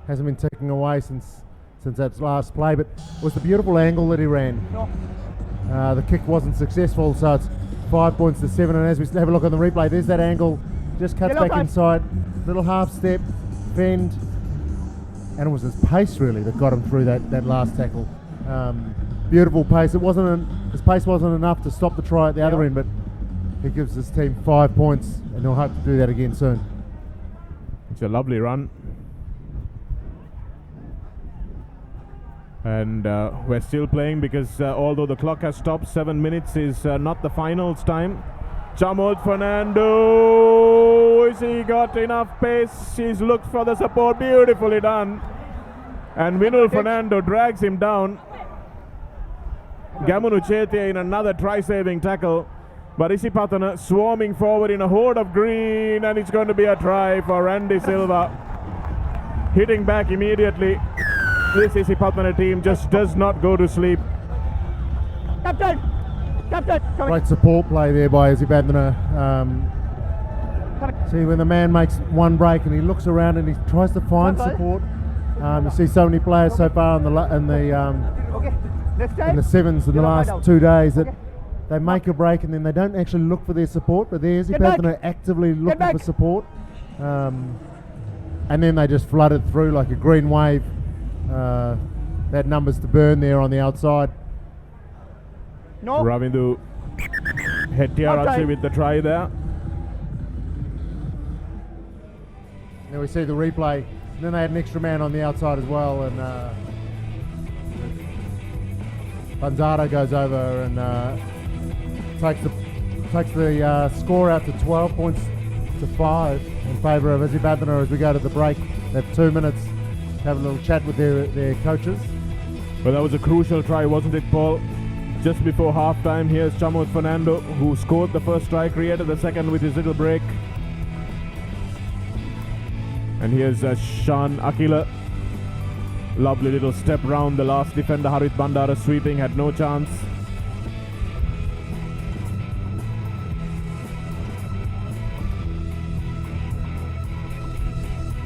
Hasn't been ticking away since that last play, but it was the beautiful angle that he ran. The kick wasn't successful, so it's 5 points to 7, and as we have a look on the replay, there's that angle, just cuts back inside, little half step, bend, and it was his pace really that got him through that last tackle. Beautiful pace. His pace wasn't enough to stop the try at the other end, but he gives his team 5 points, and he'll hope to do that again soon. It's a lovely run. And we're still playing because although the clock has stopped, 7 minutes is not the finals time. Chamod Fernando, has he got enough pace? He's looked for the support, beautifully done. And Vinul Fernando drags him down. Gamunu Chetia in another try-saving tackle. But Isipatana swarming forward in a horde of green, and it's going to be a try for Randy Silva. Hitting back immediately. This Isipatana team just does not go to sleep. Captain! Great support play there by Isipatana. See, when the man makes one break and he looks around and he tries to find support. You see so many players so far in the sevens in the last 2 days that they make a break and then they don't actually look for their support, but there's Isipatana actively looking for support. And then they just flood it through like a green wave. That numbers to burn there on the outside. Ravindu Hettiarachchi with the try there. Now we see the replay. And then they had an extra man on the outside as well, and Banzara goes over and takes the score out to 12 points to 5 in favour of Isipatana as we go to the break. They have 2 minutes to have a little chat with their coaches. Well, that was a crucial try, wasn't it, Paul? Just before half time, here's Chamod Fernando, who scored the first try, created the second with his little break. And here's Shan Akila. Lovely little step round the last defender. Harit Bandara sweeping, had no chance.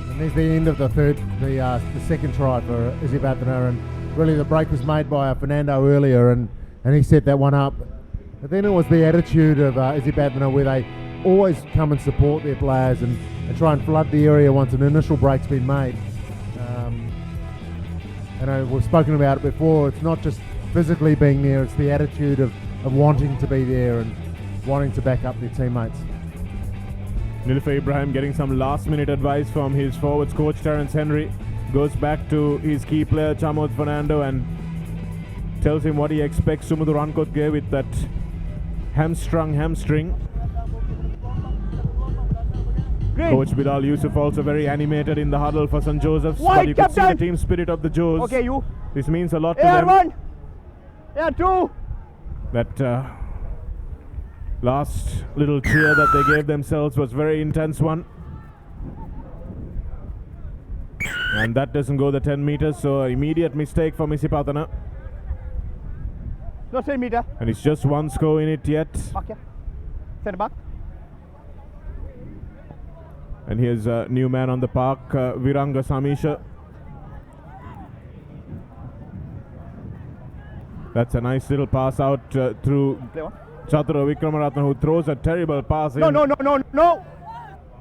And there's the end of the second try for Izzy Bathana, and really the break was made by Fernando earlier, and he set that one up. But then it was the attitude of Izzy Bathana, where they always come and support their players and try and flood the area once an initial break's been made. And we've spoken about it before, it's not just physically being there, it's the attitude of wanting to be there and wanting to back up their teammates. Nilüfer Ibrahim getting some last minute advice from his forwards coach Terence Henry. Goes back to his key player Chamod Fernando and tells him what he expects Sumudu Rankotge with that hamstring. Green. Coach Bilal Yusuf also very animated in the huddle for St. Joseph's. White But you could see captain. the team spirit of the Joes. Okay, you. This means a lot to Air them. 1. Air 2. That last little cheer that they gave themselves was very intense one. And that doesn't go the 10 meters, so immediate mistake for Misipatana. No 10 meter. And it's just one score in it yet. Back here. Center back. And here's a new man on the park, Viranga Samisha. That's a nice little pass out through Chatura Vikramaratne, who throws a terrible pass in. No.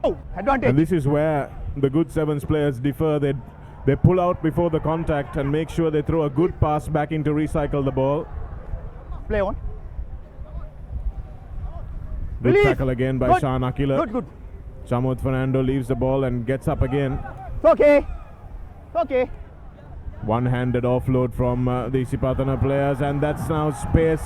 Oh, advantage. And this is where the good sevens players differ. They pull out before the contact and make sure they throw a good pass back in to recycle the ball. Play on. Good Release. tackle again by Good. Shan Akila. Good. Chamod Fernando leaves the ball and gets up again. It's okay. One-handed offload from the Isipatana players, and that's now space.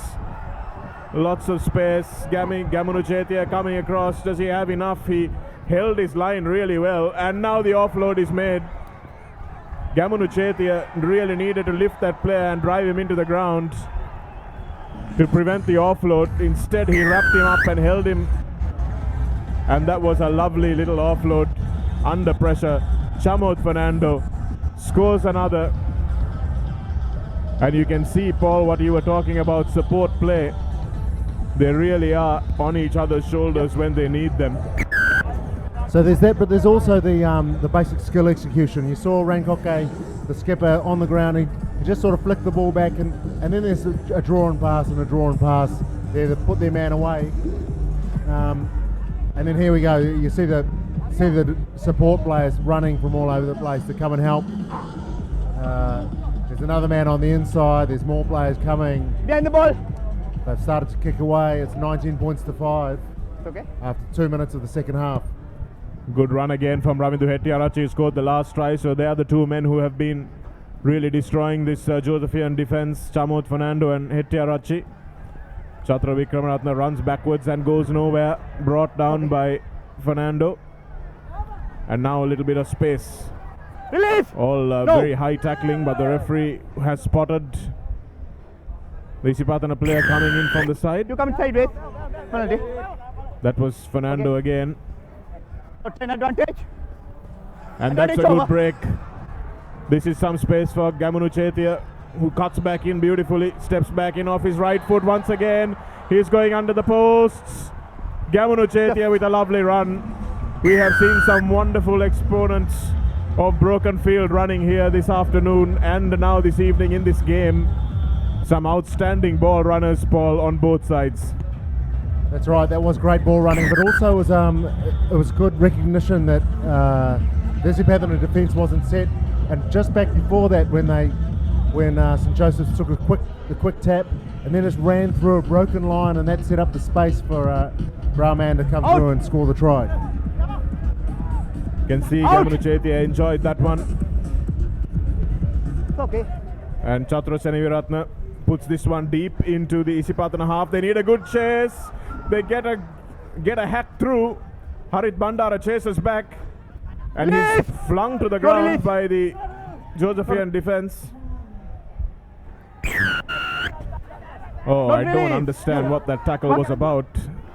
Lots of space. Gamunu Chetia coming across. Does he have enough? He held his line really well, and now the offload is made. Gamunu Chetia really needed to lift that player and drive him into the ground to prevent the offload. Instead, he wrapped him up and held him. And that was a lovely little offload under pressure. Chamod Fernando scores another. And you can see, Paul, what you were talking about, support play. They really are on each other's shoulders when they need them. So there's that, but there's also the basic skill execution. You saw Rankoke, the skipper, on the ground. He just sort of flicked the ball back, and then there's a draw and pass and a draw and pass there to put their man away. And then here we go. You see the support players running from all over the place to come and help. There's another man on the inside. There's more players coming. Behind the ball. They've started to kick away. It's 19 points to 5. It's okay. After 2 minutes of the second half. Good run again from Ravindu Hettiarachchi, who scored the last try. So they are the two men who have been really destroying this Josephian defense, Chamod Fernando and Hettiarachchi. Chatra Vikramaratne runs backwards and goes nowhere, brought down by Fernando. And now a little bit of space. Release! All very high tackling, but the referee has spotted the Isipatana player coming in from the side. You come sideways. Penalty. That was Fernando again. 10 advantage. And that's a good break. This is some space for Gamunu Chetia, who cuts back in beautifully, steps back in off his right foot once again. He's going under the posts. Gamunu Chetia with a lovely run. We have seen some wonderful exponents of broken field running here this afternoon and now this evening in this game. Some outstanding ball runners, Paul, on both sides. That's right, that was great ball running, but also it was good recognition that the Isipatana defence wasn't set. And just back before that, when St. Joseph's took a quick tap and then just ran through a broken line, and that set up the space for our man to come through and score the try. You can see Gamunu Chetia enjoyed that one. It's okay. And Chatra Seneviratne puts this one deep into the Isipatana half. They need a good chase. They get a hack through. Harit Bandara chases back. And he's flung to the ground by the Josephian defense. Oh, I don't understand what that tackle was about.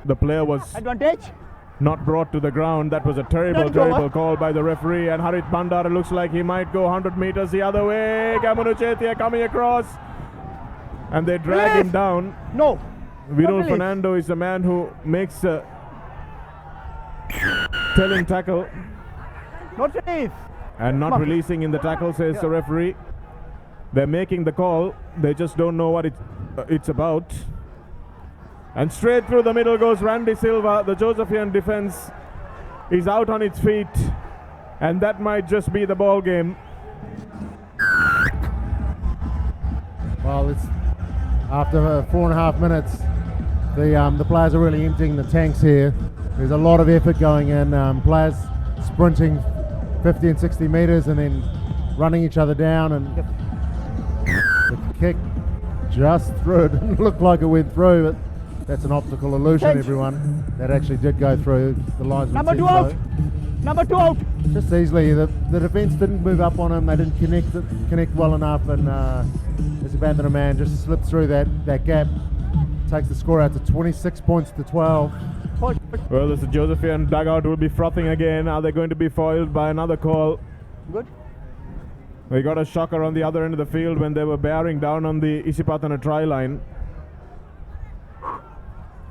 The player was Advantage. not brought to the ground. That was a terrible call by the referee. And Harit Bandara looks like he might go 100 meters the other way. Gamunu Chetia coming across. And they drag him down. No. Vinul Fernando is the man who makes a telling tackle. Not release. And not releasing in the tackle, says the referee. They're making the call. They just don't know what it's about. And straight through the middle goes Randy Silva. The Josephian defense is out on its feet. And that might just be the ball game. Well, it's after 4.5 minutes. The players are really emptying the tanks here. There's a lot of effort going in. Players sprinting 50 and 60 meters and then running each other down. And the kick just through. It didn't look like it went through, but that's an optical illusion, everyone. That actually did go through the lines. Number 2 out. Number 2 out. Just easily. The defence didn't move up on him. They didn't connect well enough, and as a Bandana man just slipped through that gap. Takes the score out to 26 points to 12. Well, the Josephian dugout will be frothing again. Are they going to be foiled by another call? Good. We got a shocker on the other end of the field when they were bearing down on the Isipatana try line.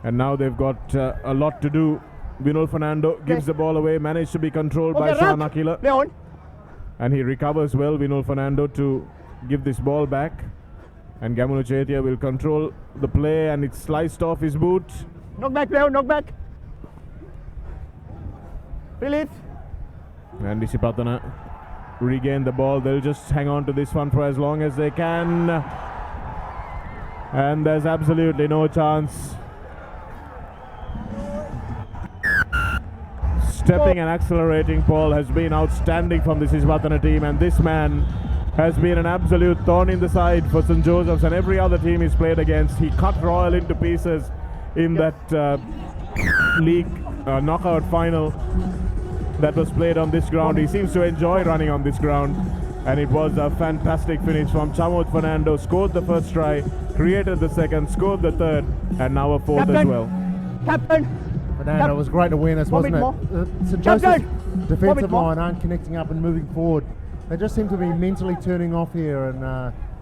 And now they've got a lot to do. Vinul Fernando gives the ball away, managed to be controlled by Sean Akila. And he recovers well, Vinul Fernando, to give this ball back. And Gamunu Chetia will control the play, and it's sliced off his boot. Knock back, Leon, knock back. Release. And Isipatana regain the ball. They'll just hang on to this one for as long as they can. And there's absolutely no chance. Stepping and accelerating Paul has been outstanding from this Isipatana team, and this man has been an absolute thorn in the side for St. Joseph's and every other team he's played against. He cut Royal into pieces in that league knockout final that was played on this ground. He seems to enjoy running on this ground, and it was a fantastic finish from Chamut Fernando. Scored the first try, created the second, scored the third, and now a fourth as well. Captain! Fernando, was great awareness, wasn't it? St. Joseph's defensive line aren't connecting up and moving forward. They just seem to be mentally turning off here, and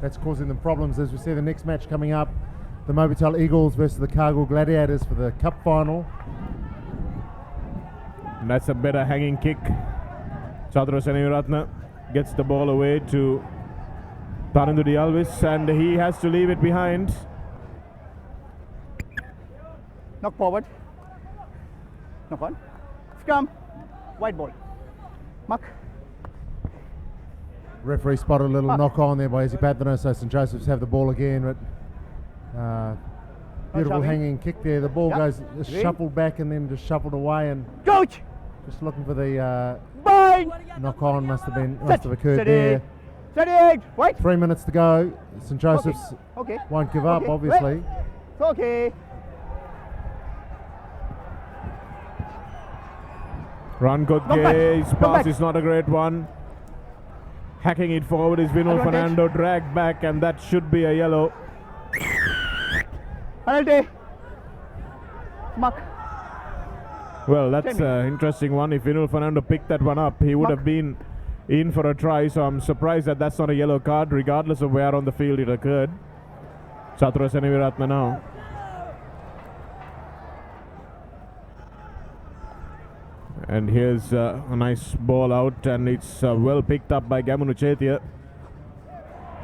that's causing them problems. As we see the next match coming up, the Mobitel Eagles versus the Cargill Gladiators for the Cup final. And that's a better hanging kick. Chandra Seneviratne gets the ball away to Tarandu Alvis, and he has to leave it behind. Knock forward. Knock on. Scrum. White ball. Mark. Referee spotted a little knock on there by Isipatana, so St. Joseph's have the ball again, but beautiful hanging kick there. The ball goes shuffled back and then just shuffled away, and coach just looking for the knock on must have occurred there. Steady, wait. 3 minutes to go. St. Joseph's won't give up, obviously. It's okay. Rankotge, his pass is not a great one. Hacking it forward is Vinul Fernando, dragged back, and that should be a yellow. Penalty. Mark. Well, that's an interesting one. If Vinul Fernando picked that one up, he would have been in for a try, so I'm surprised that that's not a yellow card, regardless of where on the field it occurred. Chandra Seneviratne now. And here's a nice ball out, and it's well picked up by Gamunu Chetia.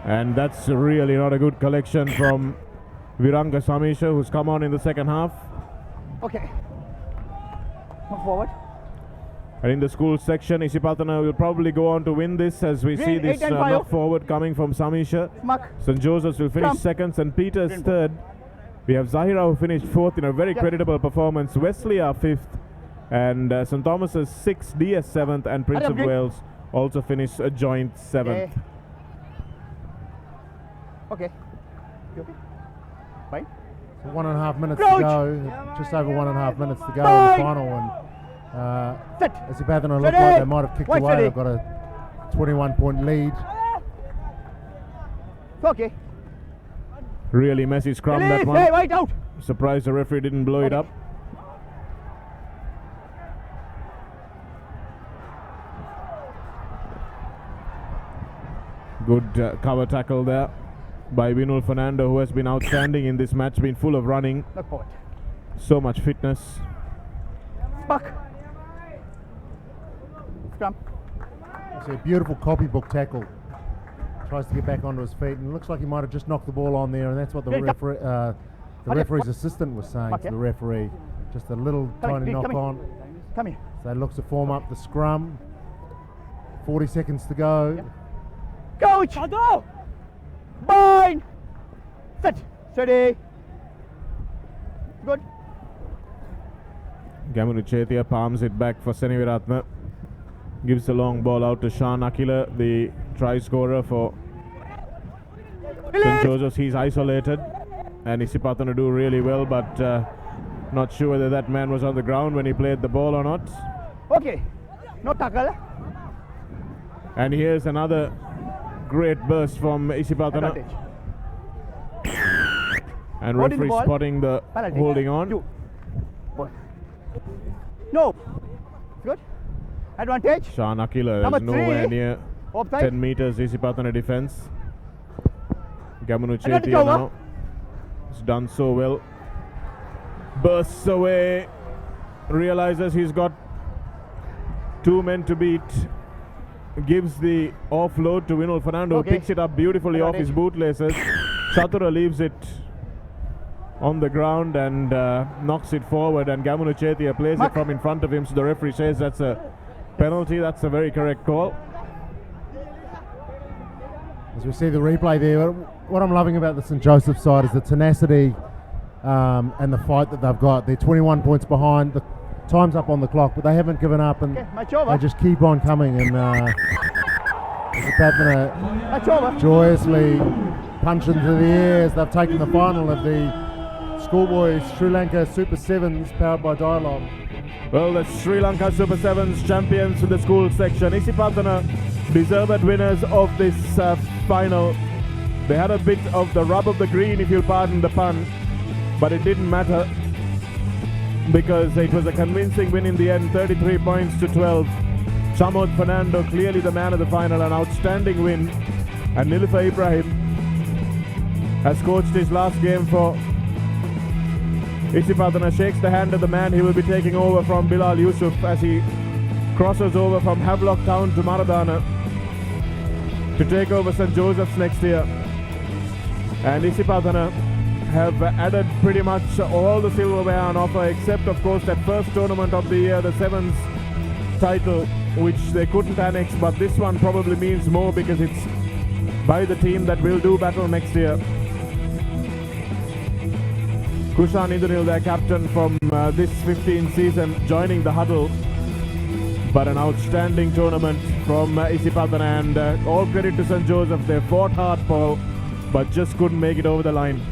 And that's really not a good collection from Viranga Samisha, who's come on in the second half. Okay. Move forward. And in the school section, Isipatana will probably go on to win this, as we see this knock forward coming from Samisha. St. Joseph's will finish second, St. Peter's third. We have Zahira, who finished fourth in a very creditable performance. Wesley are fifth. And St. Thomas's 6th, DS 7th, and Prince of Wales also finished a joint 7th. Okay. You okay? Fine. So 1.5 minutes to go, just over 1.5 minutes to go in the final, and Isipatana looked like they might have kicked away. They've got a 21-point lead. Okay. Really messy scrum that one. Hey, right out. Surprised the referee didn't blow it up. Good cover tackle there by Vinul Fernando, who has been outstanding in this match, been full of running. Look forward. So much fitness. Buck. Scrum. It's a beautiful copybook tackle. Tries to get back onto his feet, and it looks like he might have just knocked the ball on there, and that's what the referee's assistant was saying to the referee. Just a little tiny knock on. Come here. So it looks to form up the scrum. 40 seconds to go. Coach! Bind! Set! Steady! Good. Gamunu Chetia palms it back for Seneviratne. Gives the long ball out to Sean Akila, the try scorer for St. Joseph's. He's isolated, and Isipatana do really well, but not sure whether that man was on the ground when he played the ball or not. Okay, no tackle. And here's another great burst from Isipatana. And referee spotting the holding on. No. Good. Advantage. Sean Akila is nowhere near 10 meters Isipatana defense. Gamunu Chetia now. He's done so well. Bursts away. Realizes he's got 2 men to beat. Gives the offload to Vinul Fernando. Picks it up beautifully off his bootlaces. Chatura leaves it on the ground and knocks it forward, and Gamunu Chetia plays it from in front of him, so the referee says that's a penalty. That's a very correct call. As we see the replay there, what I'm loving about the St. Joseph side is the tenacity and the fight that they've got. They're 21 points behind. The time's up on the clock, but they haven't given up, and they just keep on coming. And Patna joyously punch into the air as they've taken the final of the Schoolboys Sri Lanka Super 7s powered by Dialogue. Well, the Sri Lanka Super 7s champions in the school section. Isipatana deserved winners of this final. They had a bit of the rub of the green, if you'll pardon the pun, but it didn't matter because it was a convincing win in the end, 33 points to 12. Chamod Fernando clearly the man of the final, an outstanding win. And Nilufar Ibrahim has coached his last game for Isipatana, shakes the hand of the man he will be taking over from, Bilal Yusuf, as he crosses over from Havelock Town to Maradana to take over St. Joseph's next year. And Isipatana have added pretty much all the silverware on offer, except of course that first tournament of the year, the 7s title, which they couldn't annex, but this one probably means more because it's by the team that will do battle next year. Kushan Indranil, their captain from this 15th season, joining the huddle. But an outstanding tournament from Isipatana, and all credit to St. Joseph. They fought hard, Paul, but just couldn't make it over the line.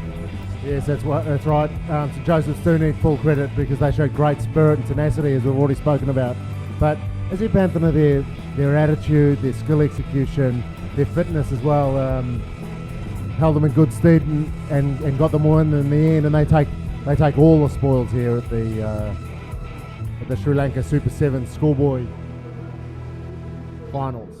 Yes, that's right. St. Joseph's do need full credit because they showed great spirit and tenacity, as we've already spoken about. But Isipatana, their attitude, their skill execution, their fitness as well, held them in good stead and got them win in the end, and they take all the spoils here at the Sri Lanka Super 7 Schoolboy Finals.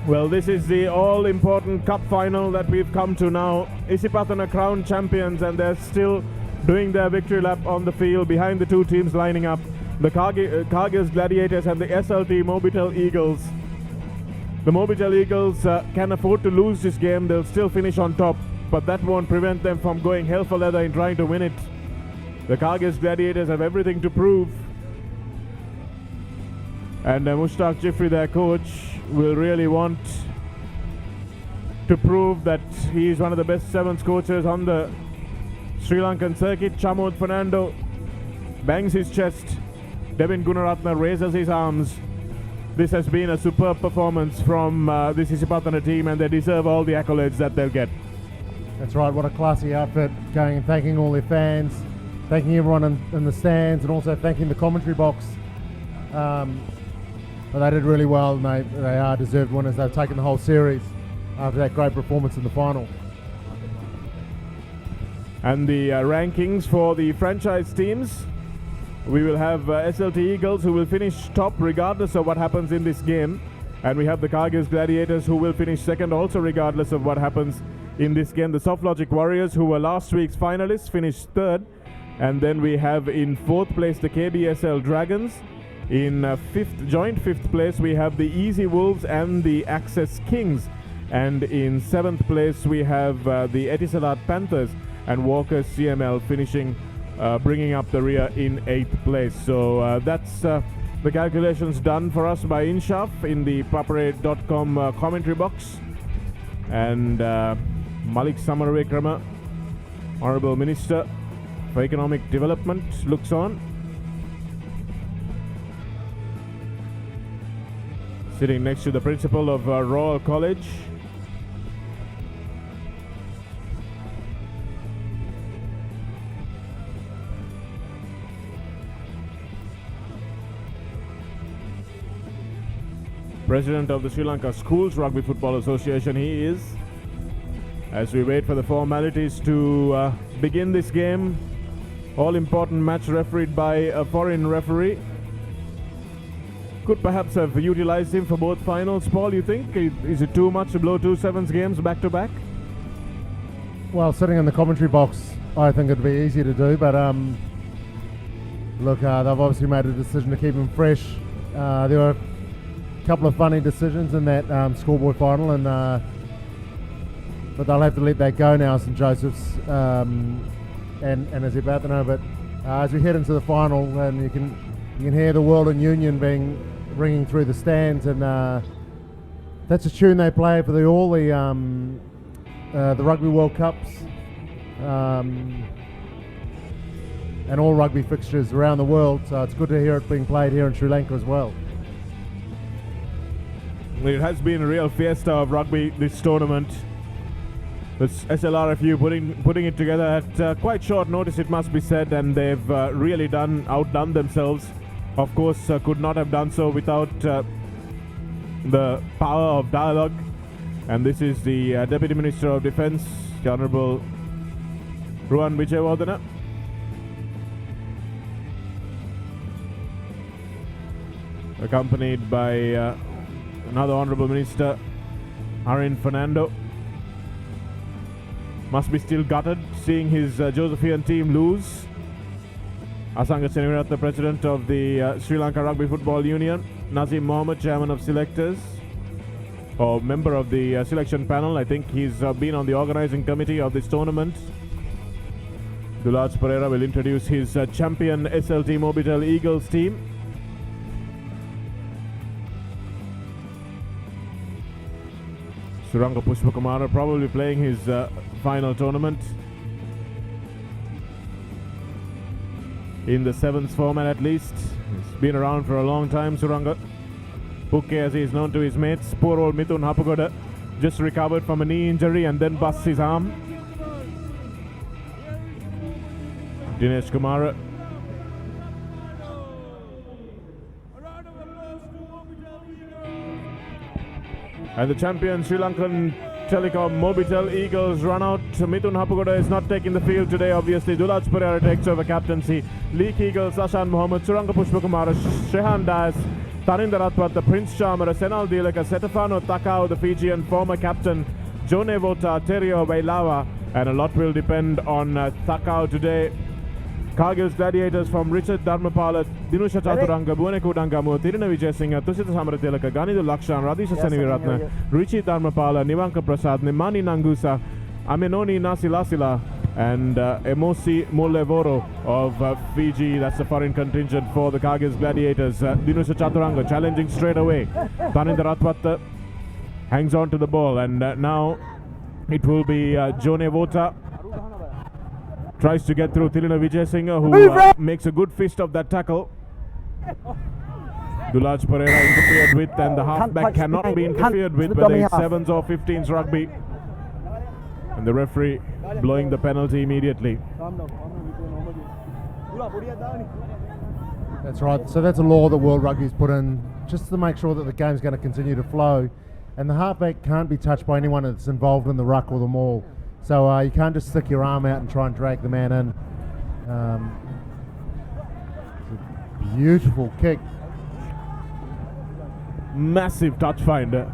Well, this is the all-important cup final that we've come to now. Isipatana crowned champions, and they're still doing their victory lap on the field behind the two teams lining up. The Kyrgyz Gladiators and the SLT Mobitel Eagles. The Mobitel Eagles can afford to lose this game. They'll still finish on top, but that won't prevent them from going hell for leather in trying to win it. The Kyrgyz Gladiators have everything to prove. And Mushtaq Jifri, their coach, will really want to prove that he is one of the best 7s coaches on the Sri Lankan circuit. Chamod Fernando bangs his chest. Devin Gunaratne raises his arms. This has been a superb performance from this Isipatana team, and they deserve all the accolades that they'll get. That's right, what a classy outfit, going and thanking all their fans, thanking everyone in the stands and also thanking the commentary box. But they did really well, and they are deserved winners. They've taken the whole series after that great performance in the final. And the rankings for the franchise teams. We will have SLT Eagles, who will finish top regardless of what happens in this game. And we have the Kargils Gladiators, who will finish second also regardless of what happens in this game. The Soft Logic Warriors, who were last week's finalists, finished third. And then we have in fourth place the KBSL Dragons. In joint fifth place we have the Easy Wolves and the Access Kings. And in seventh place we have the Etisalat Panthers and Walker's CML finishing bringing up the rear in 8th place. So that's the calculations done for us by Inshaf in the ThePapare.com commentary box. And Malik Samaravikrama, Honourable Minister for Economic Development, looks on. Sitting next to the principal of Royal College. President of the Sri Lanka Schools Rugby Football Association, he is. As we wait for the formalities to begin this game, all-important match refereed by a foreign referee. Could perhaps have utilized him for both finals. Paul, you think? Is it too much to blow 2 sevens games back-to-back? Well, sitting in the commentary box, I think it'd be easy to do, but look, they've obviously made a decision to keep him fresh. There were a couple of funny decisions in that schoolboy final, and but they'll have to let that go now, St Joseph's and as about to know. But as we head into the final, and you can hear the World and Union ringing through the stands, and that's a tune they play for the Rugby World Cups and all rugby fixtures around the world. So it's good to hear it being played here in Sri Lanka as well. It has been a real fiesta of rugby this tournament. With SLRFU putting it together at quite short notice, it must be said, and they've really outdone themselves. Of course, could not have done so without the power of dialogue. And this is the Deputy Minister of Defence, the Honourable Ruwan Wijewardena. Accompanied by another Honourable Minister, Harin Fernando. Must be still gutted seeing his Josephian team lose. Asanga Senirath, the President of the Sri Lanka Rugby Football Union. Nazim Mohammed, Chairman of Selectors, or member of the selection panel. I think he's been on the organising committee of this tournament. Dulaj Pereira will introduce his champion SLT Mobitel Eagles team. Suranga Pushpakumara probably playing his final tournament in the sevens format at least. He's been around for a long time, Suranga. Pukke, as he is known to his mates. Poor old Mithun Hapugoda just recovered from a knee injury and then busts his arm. Dinesh Kumara. And the champion Sri Lankan Telecom Mobitel Eagles run out. Mithun Hapugoda is not taking the field today, obviously. Dulaj Pereira takes over captaincy. Leek Eagles, Ashan Mohammed, Suranga Pushpakumara, Shehan Dias, Tarinder Atwat, the Prince Charmer, Senal Dileka, Setefano Takao, the Fijian former captain, Jone Vota, Terio Bailawa, and a lot will depend on Takao today. Kargils Gladiators from Richard Dharmapala, Dinusha Chaturanga, Buoneku Dangamu, Tirina Vijayasinghe, Tusita Samaratilaka, Ganidu Lakshan, Radhisha Seniviratna, Richie Dharmapala, Nivanka Prasad, Nimani Nangusa, Amenoni Nasilasila, and Emosi Mulevoro of Fiji. That's the foreign contingent for the Kargils Gladiators. Dinusha Chaturanga challenging straight away. Taninder Atwat hangs on to the ball, and now it will be Jone Vota. Tries to get through Tirina Vijayasinghe, who makes a good fist of that tackle. Dulaj Pereira interfered with, and the halfback cannot be interfered with, whether it's 7s or 15s rugby. And the referee blowing the penalty immediately. That's right. So that's a law that World Rugby's put in just to make sure that the game's going to continue to flow. And the halfback can't be touched by anyone that's involved in the ruck or the maul. So you can't just stick your arm out and try and drag the man in. It's a beautiful kick. Massive touch finder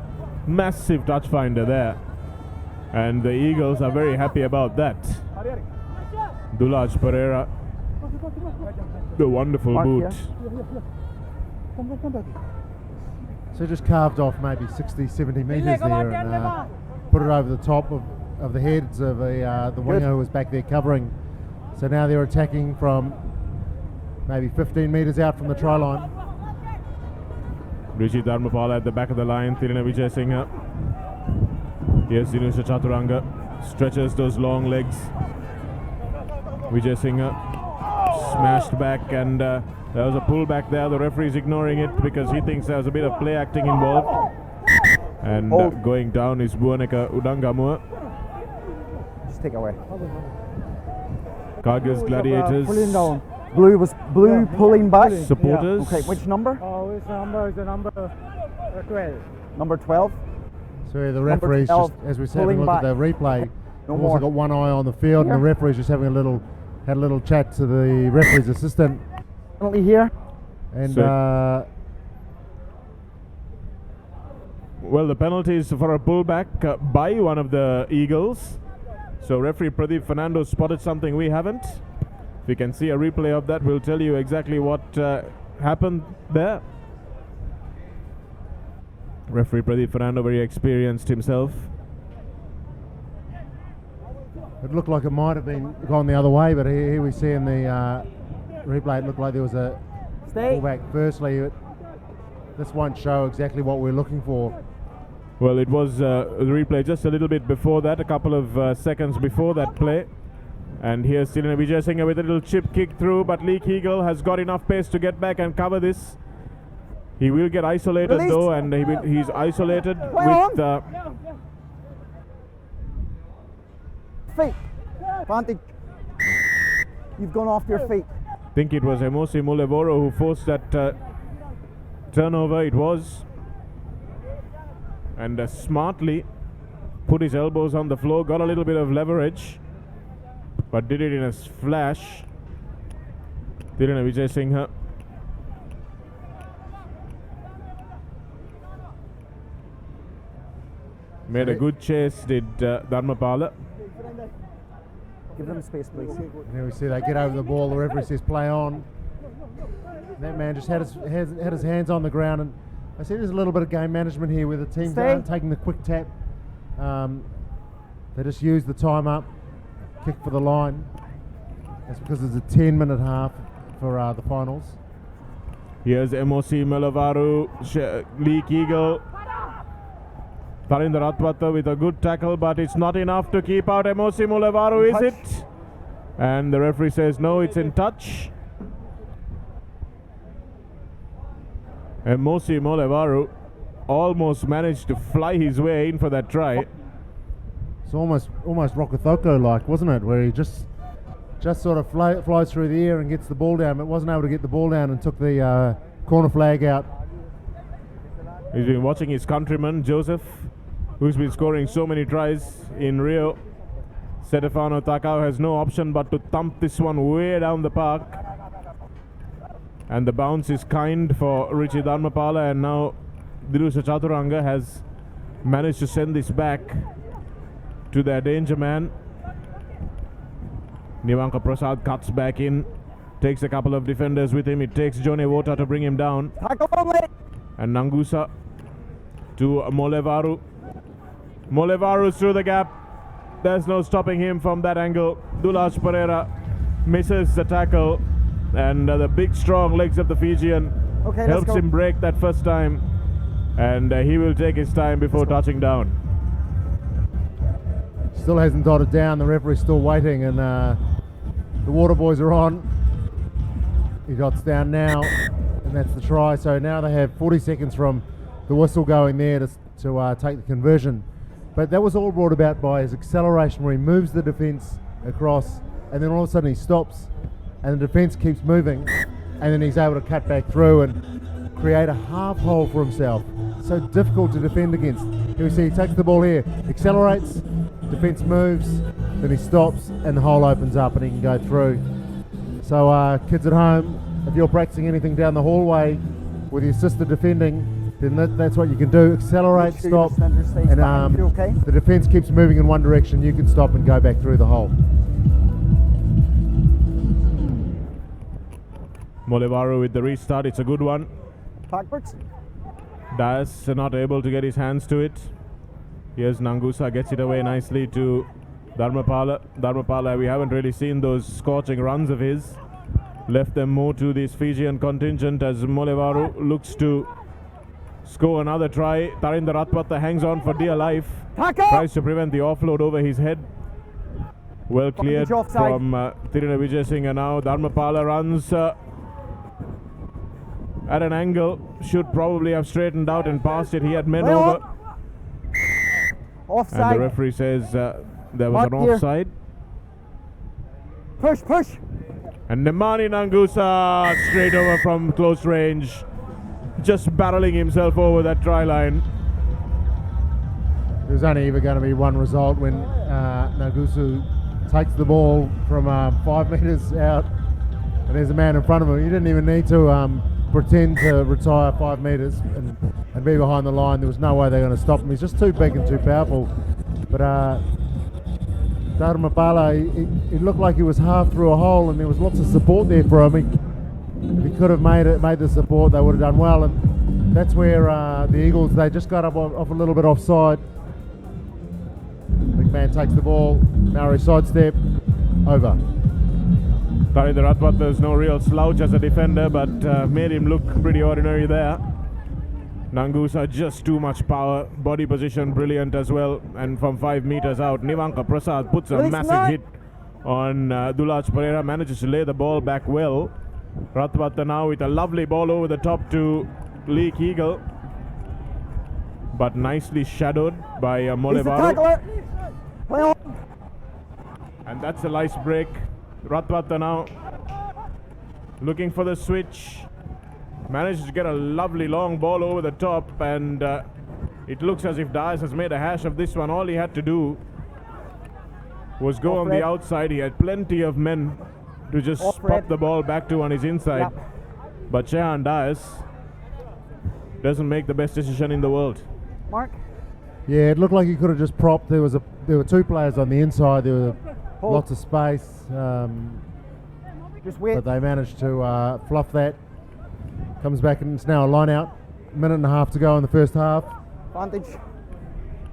there, and the Eagles are very happy about that. Dulaj Pereira, the wonderful boot. So just carved off maybe 60, 70 metres there and put it over the top of the heads of the winger who was back there covering. So now they're attacking from maybe 15 metres out from the try line. Rishi Dharmapala at the back of the line, Thirina Vijay Singh. Here's Dinusha Chaturanga, stretches those long legs. Vijay Singh smashed back, and there was a pull back there. The referee's ignoring it because he thinks there was a bit of play acting involved. And going down is Buaneka Udangamua. Just take away. Cargill's Gladiators. Pulling down. Blue pulling back. Supporters. Okay, which number? Oh, it's the number 12. Number 12. So the referee's just, as we're having a look at the replay, also got one eye on the field, and the referee's just having had a little chat to the referee's assistant. Penalty here. And well, the penalty is for a pullback by one of the Eagles. So referee Pradeep Fernando spotted something we haven't. If we can see a replay of that, we'll tell you exactly what happened there. Referee Pradeep Fernando, very experienced himself. It looked like it might have been gone the other way, but here we see in the replay it looked like there was a pullback. Firstly, this won't show exactly what we're looking for. Well, it was the replay just a little bit before that, a couple of seconds before that play. And here's Thirina Vijay Singh with a little chip kick through, but Leek Eagle has got enough pace to get back and cover this. He will get isolated though, and he's isolated with... Feet. Vantage. You've gone off your feet. I think it was Emosi Mulevoro who forced that turnover. It was. And smartly put his elbows on the floor, got a little bit of leverage, but did it in a flash. Thirina Vijay Singh. Made a good chase, did Dharmapala. Give them space, please. And here we see they get over the ball. The referee says play on. And that man just had his hands on the ground, and I see there's a little bit of game management here where the teams aren't taking the quick tap. They just use the time up, kick for the line. That's because it's a 10-minute half for the finals. Here's MOC Melavaru, Leek Eagle. Tarinder Atwata with a good tackle, but it's not enough to keep out MOC Melavaru, is it? And the referee says no, it's in touch. MOC Melavaru almost managed to fly his way in for that try. It's almost Rokothoko-like, wasn't it? Where he just sort of flies through the air and gets the ball down, but wasn't able to get the ball down and took the corner flag out. He's been watching his countryman, Joseph, who's been scoring so many tries in Rio. Stefano Takao has no option but to thump this one way down the park. And the bounce is kind for Richie Dharmapala, and now Dinusha Chaturanga has managed to send this back to their danger man. Nivanka Prasad cuts back in, takes a couple of defenders with him. It takes Johnny Wota to bring him down. And Nangusa to Molevaru. Molevaru through the gap. There's no stopping him from that angle. Dulaj Pereira misses the tackle, and the big strong legs of the Fijian helps him break that first time, and he will take his time before touching down. Still hasn't dotted down. The referee's still waiting, and the Water Boys are on. He dots down now, and that's the try. So now they have 40 seconds from the whistle going there to take the conversion. But that was all brought about by his acceleration, where he moves the defence across, and then all of a sudden he stops and the defence keeps moving, and then he's able to cut back through and create a half hole for himself. So difficult to defend against. Here we see he takes the ball here, accelerates, defence moves, then he stops, and the hole opens up and he can go through. So kids at home, if you're practicing anything down the hallway with your sister defending, then that's what you can do. Accelerate, stop, and the defence keeps moving in one direction, you can stop and go back through the hole. Molevaru with the restart, it's a good one. Backwards. Dias not able to get his hands to it. Here's Nangusa, gets it away nicely to Dharmapala. Dharmapala, we haven't really seen those scorching runs of his. Left them more to this Fijian contingent as Molevaru looks to score another try. Tarinder Ratpatha hangs on for dear life. Tries to prevent the offload over his head. Well cleared from Tirina Vijayasinghe now. Dharmapala runs at an angle. Should probably have straightened out and passed it. He had men over. Offside. And the referee says there was an offside. Push. And Nemani Nangusa straight over from close range. Just barreling himself over that try line. There's only ever going to be one result when Nangusu takes the ball from 5 metres out and there's a man in front of him. You didn't even need to pretend to retire 5 metres and be behind the line. There was no way they were going to stop him. He's just too big and too powerful. But Dharmapala, it looked like he was half through a hole and there was lots of support there for him. If he could have made the support, they would have done well. And that's where the Eagles, they just got up off a little bit offside. Big man takes the ball, Maori sidestep, over. Tarinder Ratpatha is no real slouch as a defender, but made him look pretty ordinary there. Nangusa just too much power, body position brilliant as well, and from 5 metres out, Nivanka Prasad puts a massive hit on Dulaj Pereira, manages to lay the ball back well. Ratpatha now with a lovely ball over the top to Leek Eagle, but nicely shadowed by Molevaru. And that's a nice break. Ratpatha now looking for the switch. Manages to get a lovely long ball over the top, and it looks as if Dias has made a hash of this one. All he had to do was go on the outside. He had plenty of men to just pop the ball back to on his inside. But Shehan Dias doesn't make the best decision in the world. Mark? Yeah, it looked like he could have just propped. There were 2 players on the inside. There was lots of space. Just wait. But they managed to fluff that. Comes back and it's now a line out. Minute and a half to go in the first half. Advantage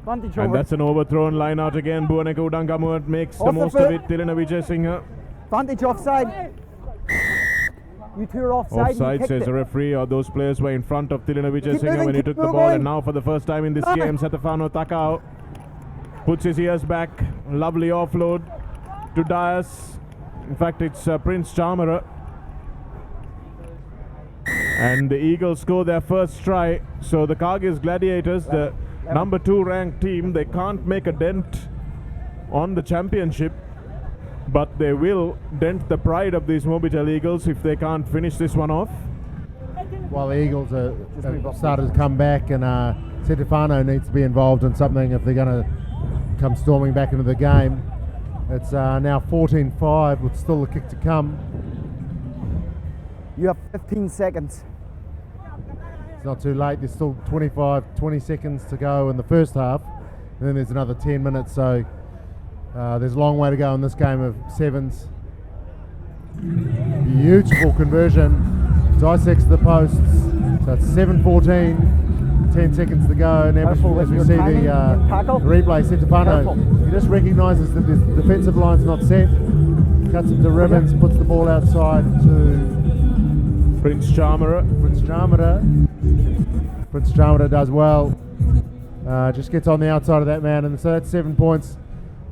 And over. that's an overthrown line out again. Buaneka Udangamuat makes the most of it. Tirina Vijayasinghe. Advantage offside. You two are offside. Offside, says the referee, or those players were in front of Tirina Vijayasinghe when he took the ball. And now for the first time in this game, Setafano Takao puts his ears back. Lovely offload to Dias. In fact, it's Prince Chamara. And the Eagles score their first try. So the Kyrgyz Gladiators, the number 2 ranked team, they can't make a dent on the championship, but they will dent the pride of these Mobitel Eagles if they can't finish this one off. While the Eagles have started to come back, and Setafano needs to be involved in something if they're going to come storming back into the game. It's now 14-5 with still a kick to come. You have 15 seconds. It's not too late. There's still 20 seconds to go in the first half. And then there's another 10 minutes. So there's a long way to go in this game of sevens. Beautiful conversion. Dissects the posts. So it's 7-14. 10 seconds to go. And as we see the replay, Setafano, he just recognises that the defensive line's not set. Cuts it to ribbons, puts the ball outside to Prince Chamara. Prince Chamara does well. Just gets on the outside of that man, and so that's 7 points,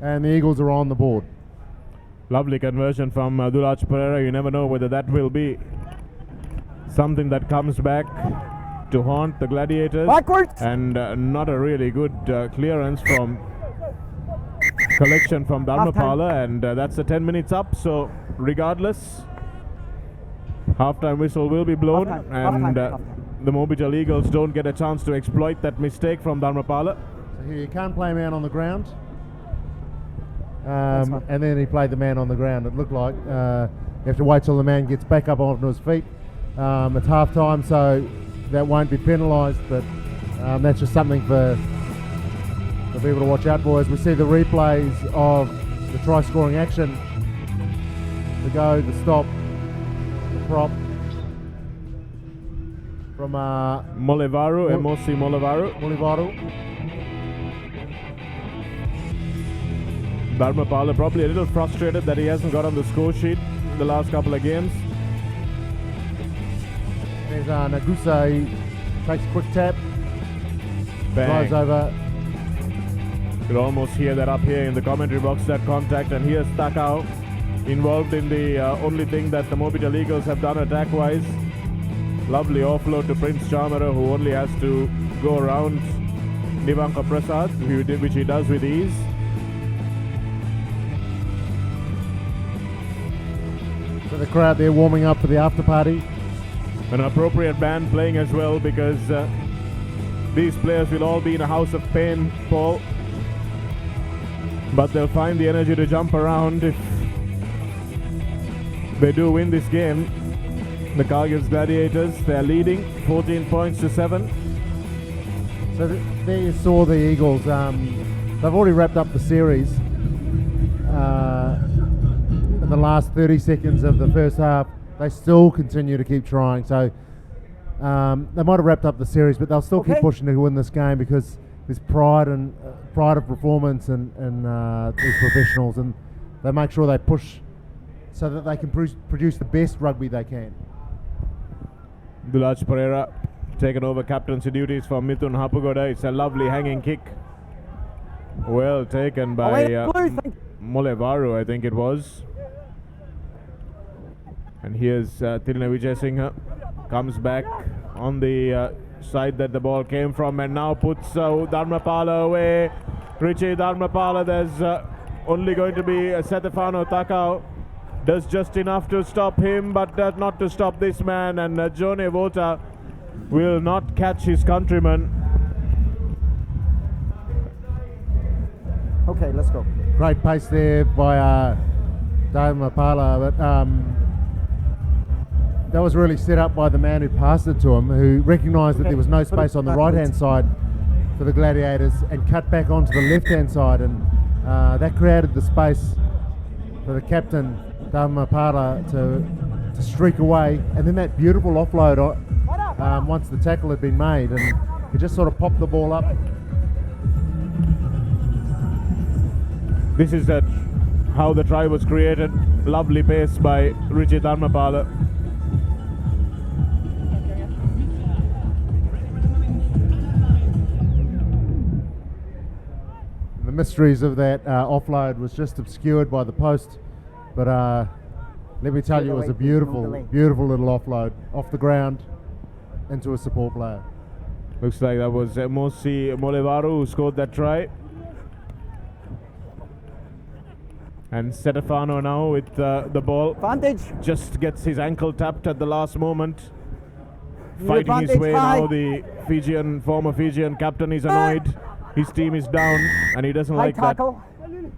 and the Eagles are on the board. Lovely conversion from Dulaj Pereira. You never know whether that will be something that comes back to haunt the Gladiators. Backwards! And not a really good clearance from collection from Dharmapala, and that's the 10 minutes up. So regardless, Half-time whistle will be blown, and the Mobitel Eagles don't get a chance to exploit that mistake from Dharmapala. So here you can't play man on the ground. And then he played the man on the ground. It looked like you have to wait till the man gets back up onto his feet. It's half time, so that won't be penalised, but that's just something for people to watch out for as we see the replays of the try scoring action. The go, the stop, the prop from Molevaru, Emosi Molevaru. Dharmapala probably a little frustrated that he hasn't got on the score sheet in the last couple of games. There's Nagusa, he takes a quick tap, Bang. drives over. You could almost hear that up here in the commentary box, that contact, and here's Takao involved in the only thing that the Mobitel Eagles have done attack-wise. Lovely offload to Prince Chamara, who only has to go around Nivanka Prasad, which he does with ease. So the crowd there warming up for the after party. An appropriate band playing as well, because these players will all be in a house of pain, Paul. But they'll find the energy to jump around if they do win this game. The Cargill's Gladiators, they're leading 14 points to 7. So there you saw the Eagles. They've already wrapped up the series. In the last 30 seconds of the first half, they still continue to keep trying. So they might have wrapped up the series, but they'll still keep pushing to win this game because there's pride and pride of performance and these professionals, and they make sure they push so that they can produce the best rugby they can. Dulaj Pereira taken over captaincy duties for Mithun Hapugoda. It's a lovely hanging kick. Well taken by Molevaru, I think it was. And here's Tiruna Vijayasinghe, comes back on the side that the ball came from, and now puts Dharmapala away. Richie Dharmapala, there's only going to be Setefano Takao. Does just enough to stop him, but does not to stop this man, and Jone Vota will not catch his countryman. Okay, let's go. Great pace there by Dharmapala, but that was really set up by the man who passed it to him, who recognised that there was no space on the right-hand side for the Gladiators and cut back onto the left-hand side, and that created the space for the captain, Dharmapala, to streak away, and then that beautiful offload once the tackle had been made, and he just sort of popped the ball up. This is how the try was created. Lovely pace by Richie Dharmapala. The mysteries of that offload was just obscured by the post, but let me tell you, it was a beautiful, beautiful little offload off the ground into a support player. Looks like that was Mosi Molevaru who scored that try. And Setefano now with the ball. Advantage. Just gets his ankle tapped at the last moment. Fighting his way now. The former Fijian captain is annoyed. His team is down and he doesn't like tackle. that.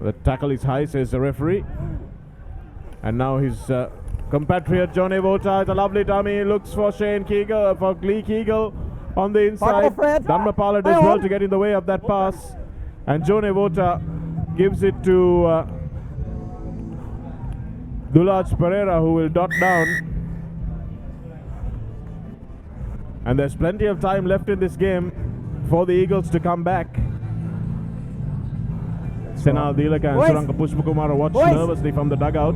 The tackle is high, says the referee. And now his compatriot Johnny Vota, the lovely dummy, looks for Shane Keegle, for Glee Keegle on the inside. Dharmapala does well to get in the way of that pass. And Johnny Vota gives it to Dulaj Pereira, who will dot down. And there's plenty of time left in this game for the Eagles to come back. Senal Dilaka and Suranka Pushpakumara watch nervously from the dugout.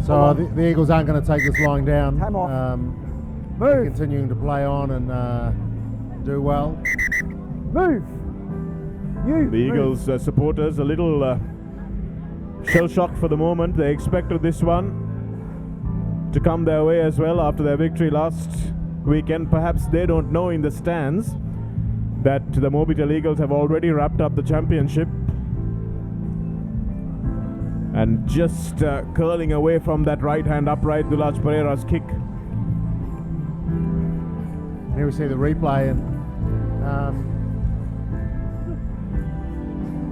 So the Eagles aren't going to take this lying down. They're continuing to play on and do well. Move! The Eagles supporters a little shell-shocked for the moment. They expected this one to come their way as well after their victory last weekend. Perhaps they don't know in the stands that the Mobitel Eagles have already wrapped up the championship And just curling away from that right hand upright, Dulaj Pereira's kick. Here we see the replay, and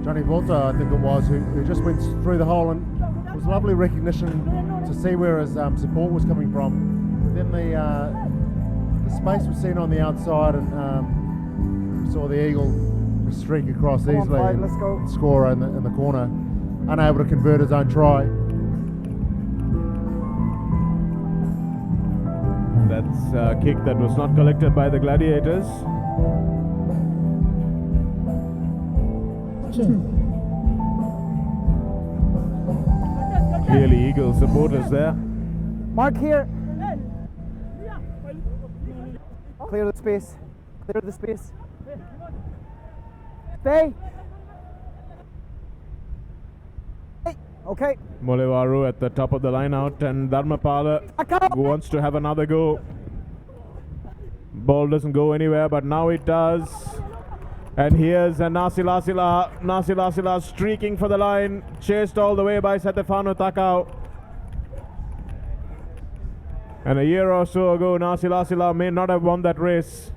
Johnny Volta, I think it was, who just went through the hole, and it was lovely recognition to see where his support was coming from. Then the space was seen on the outside, and we saw the eagle streak across easily and score in the corner, unable to convert his own try. That's a kick that was not collected by the Gladiators. Clearly Eagle supporters there. Mark here. Clear the space. Clear the space. Stay. Okay. Molevaru at the top of the line out, and Dharmapala wants to have another go. Ball doesn't go anywhere, but now it does. And here's Nasilasila. Nasilasila streaking for the line, chased all the way by Stefano Takao. And a year or so ago, Nasilasila may not have won that race,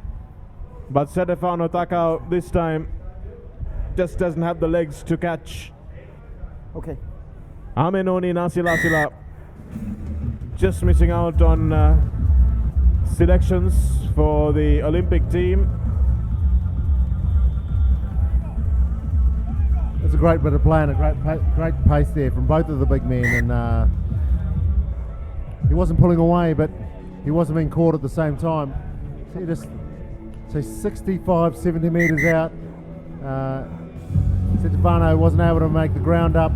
but Stefano Takao this time just doesn't have the legs to catch. Okay. Amenoni Nasilasila just missing out on selections for the Olympic team. It's a great bit of play and a great pace there from both of the big men, and he wasn't pulling away, but he wasn't being caught at the same time. See, just 65, 70 metres out. Stefano wasn't able to make the ground up.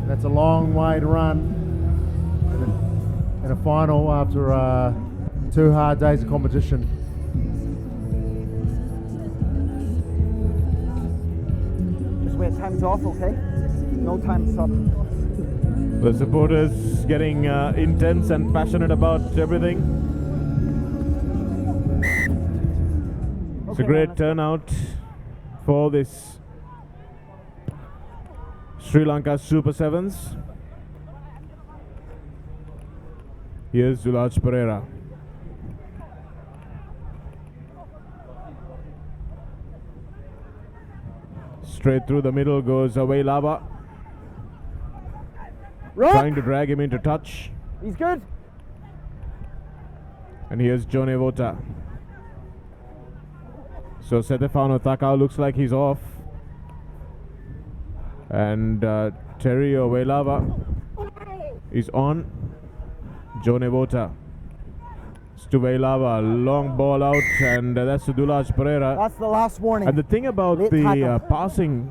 That's a long way to run in a final after 2 hard days of competition. Just wait, time's off, okay? No time to stop. The supporters getting intense and passionate about everything. It's a great turnout for this Sri Lanka Super Sevens. Here's Dulaj Pereira. Straight through the middle goes Away Lava. Trying to drag him into touch. He's good. And here's Johnny Vota. So Stefano Takao looks like he's off. And Terry Owelava is on. Johnny Vota. Stuvelava, long ball out, and that's to Dulaj Pereira. That's the last warning. And the thing about the passing,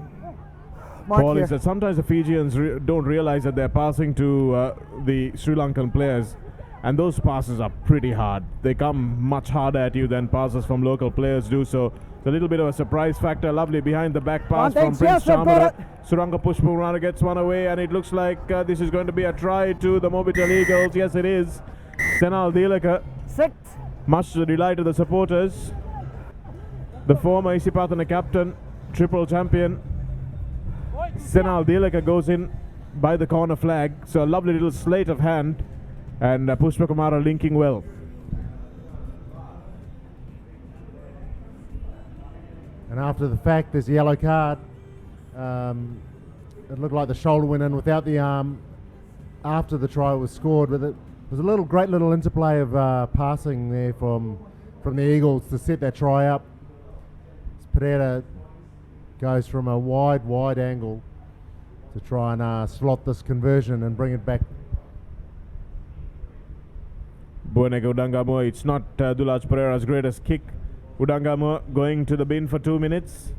Paul, is that sometimes the Fijians don't realize that they're passing to the Sri Lankan players, and those passes are pretty hard. They come much harder at you than passes from local players do, so it's a little bit of a surprise factor. Lovely behind the back pass from Prince Chamara. Suranga Pushpurana gets one away, and it looks like this is going to be a try to the Mobitel Eagles. Yes, it is. Senal Dilaka. 6. Much to the delight of the supporters. The former Isipatana captain, triple champion, Senal Dilaka goes in by the corner flag. So a lovely little sleight of hand, and Pushpa Kumara linking well. And after the fact, there's a yellow card. It looked like the shoulder went in without the arm after the try was scored, but it was a great little interplay of passing there from the Eagles to set that try up. Pereira goes from a wide angle to try and slot this conversion and bring it back. Buenega Udangamo, it's not Dulaj Pereira's greatest kick. Udangamo going to the bin for 2 minutes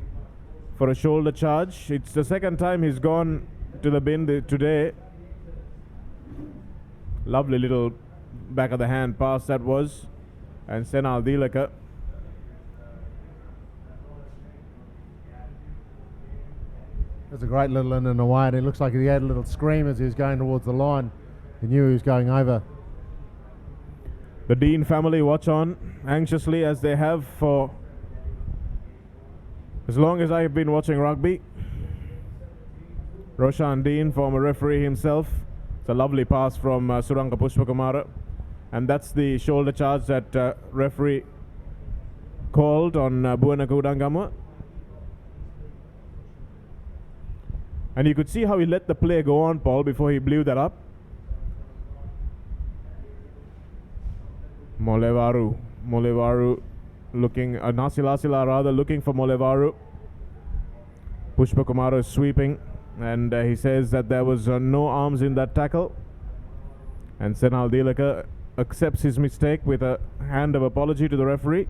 for a shoulder charge. It's the second time he's gone to the bin today. Lovely little back of the hand pass that was. And Senal Dilaka. There's a great little in and away, and it looks like he had a little scream as he was going towards the line. He knew he was going over. The Dean family watch on anxiously, as they have for as long as I have been watching rugby. Roshan Dean, former referee himself. It's a lovely pass from Suranka Pushpakumara. And that's the shoulder charge that referee called on Buanaka Udangamua. And you could see how he let the play go on, Paul, before he blew that up. Molevaru looking, Nasilasila rather, looking for Molevaru. Pushpakumara is sweeping, and he says that there was no arms in that tackle. And Senal Dilaka accepts his mistake with a hand of apology to the referee.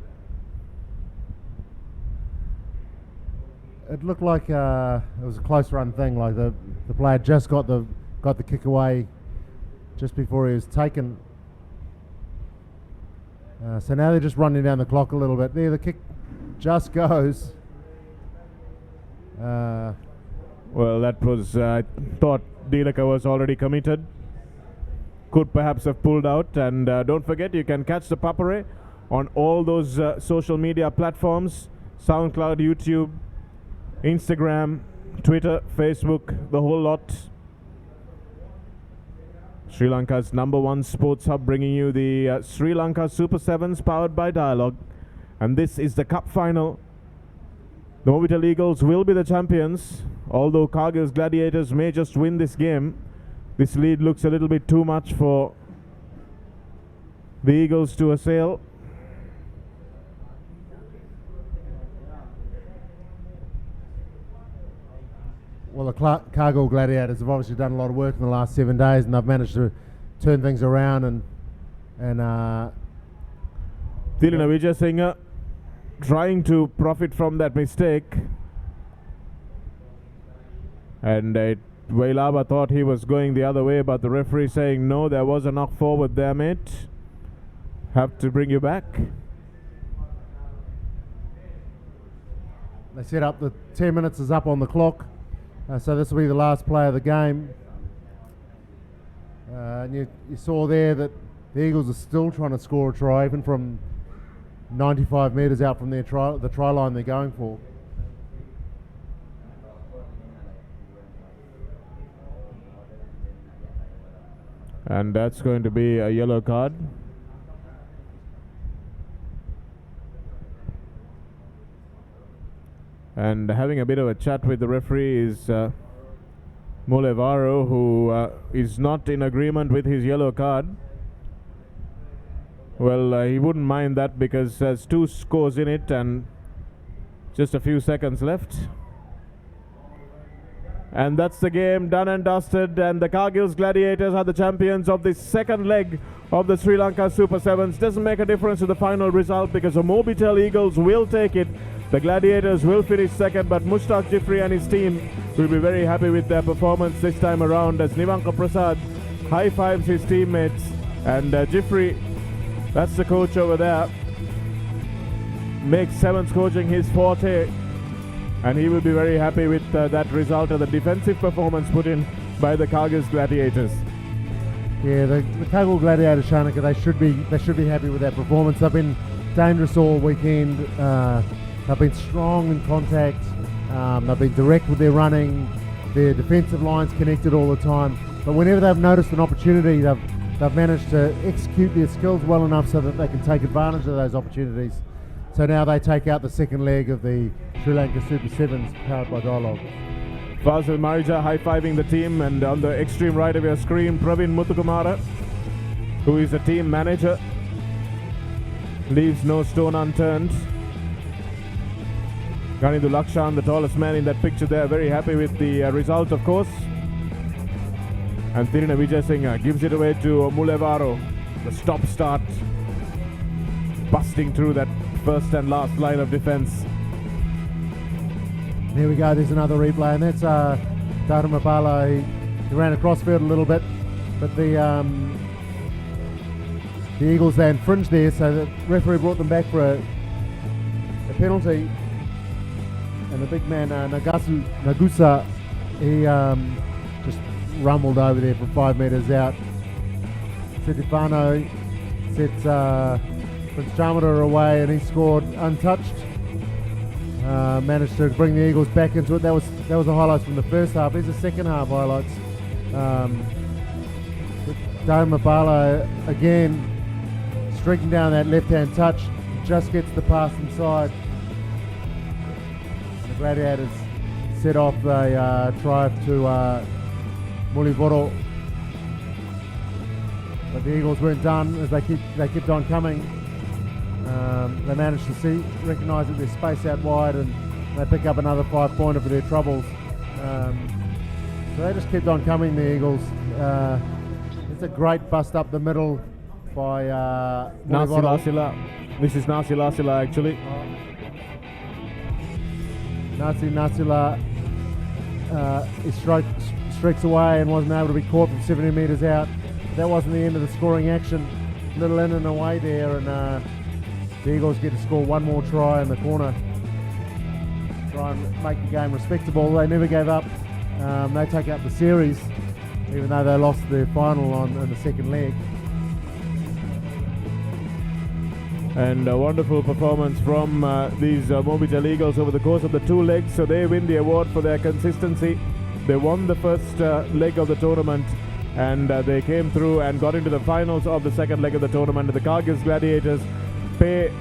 It looked like it was a close run thing. Like the player just got the kick away just before he was taken. So now they're just running down the clock a little bit. There, the kick just goes. Well, that was, I thought Dilaka was already committed. Could perhaps have pulled out. And don't forget, you can catch the Papare on all those social media platforms: SoundCloud, YouTube, Instagram, Twitter, Facebook, the whole lot. Sri Lanka's #1 sports hub, bringing you the Sri Lanka Super Sevens powered by Dialogue. And this is the cup final. The Mobitel Eagles will be the champions, although Cargill's Gladiators may just win this game. This lead looks a little bit too much for the Eagles to assail. Well, the Cargill Gladiators have obviously done a lot of work in the last 7 days, and they've managed to turn things around. And Thilina Vijayasinghe trying to profit from that mistake, and Vailaba thought he was going the other way, but the referee saying no, there was a knock forward there, mate. Have to bring you back. They set up the 10 minutes is up on the clock. So this will be the last play of the game. And you saw there that the Eagles are still trying to score a try, even from 95 metres out from the try line they're going for. And that's going to be a yellow card. And having a bit of a chat with the referee is Mulevaro, who is not in agreement with his yellow card. Well, he wouldn't mind that because there's 2 scores in it and just a few seconds left. And that's the game done and dusted, and the Cargill's Gladiators are the champions of the second leg of the Sri Lanka Super Sevens. Doesn't make a difference to the final result because the Mobitel Eagles will take it. The Gladiators will finish second, but Mushtaq Jifri and his team will be very happy with their performance this time around as Nivanka Prasad high-fives his teammates. And Jifri, that's the coach over there, makes sevens coaching his forte, and he will be very happy with that result of the defensive performance put in by the Cargill's Gladiators. Yeah, the Cargill Gladiators, Shanaka, they should be happy with that performance. They've been dangerous all weekend. They've been strong in contact. They've been direct with their running. Their defensive line's connected all the time. But whenever they've noticed an opportunity, they've managed to execute their skills well enough so that they can take advantage of those opportunities. So now they take out the second leg of the Sri Lanka Super Sevens powered by Dialogue. Fazil Marija high-fiving the team, and on the extreme right of your screen, Pravin Muthukumara, who is a team manager, leaves no stone unturned. Ganindu Lakshan, the tallest man in that picture there, very happy with the result, of course. And Thirina Vijayasinghe gives it away to Mulevaro. The stop-start, busting through that first and last line of defence. There we go, there's another replay, and that's Dharma Bala. He ran across field a little bit, but the Eagles, they infringed there, so the referee brought them back for a penalty. And the big man, Nagusa, he just rumbled over there from 5 metres out. Stefano sets Prince Chamada away, and he scored untouched. managed to bring the Eagles back into it. That was the highlights from the first half. Here's the second half highlights. ThePapare again streaking down that left-hand touch, just gets the pass inside. And the Gladiators set off a drive to Mulivoro. But the Eagles weren't done as they kept on coming. They managed to recognise that there's space out wide, and they pick up another 5-pointer for their troubles. So they just kept on coming, the Eagles. It's a great bust up the middle by Nasilasila. This is Nasilasila actually. Nasila he streaks away and wasn't able to be caught from 70 metres out. That wasn't the end of the scoring action. Little in and away there, and the Eagles get to score one more try in the corner. Try and make the game respectable. They never gave up. They take up the series, even though they lost their final in the second leg. And a wonderful performance from these Mobitel Eagles over the course of the 2 legs. So they win the award for their consistency. They won the first leg of the tournament, and they came through and got into the finals of the second leg of the tournament. The Kyrgyz Gladiators pay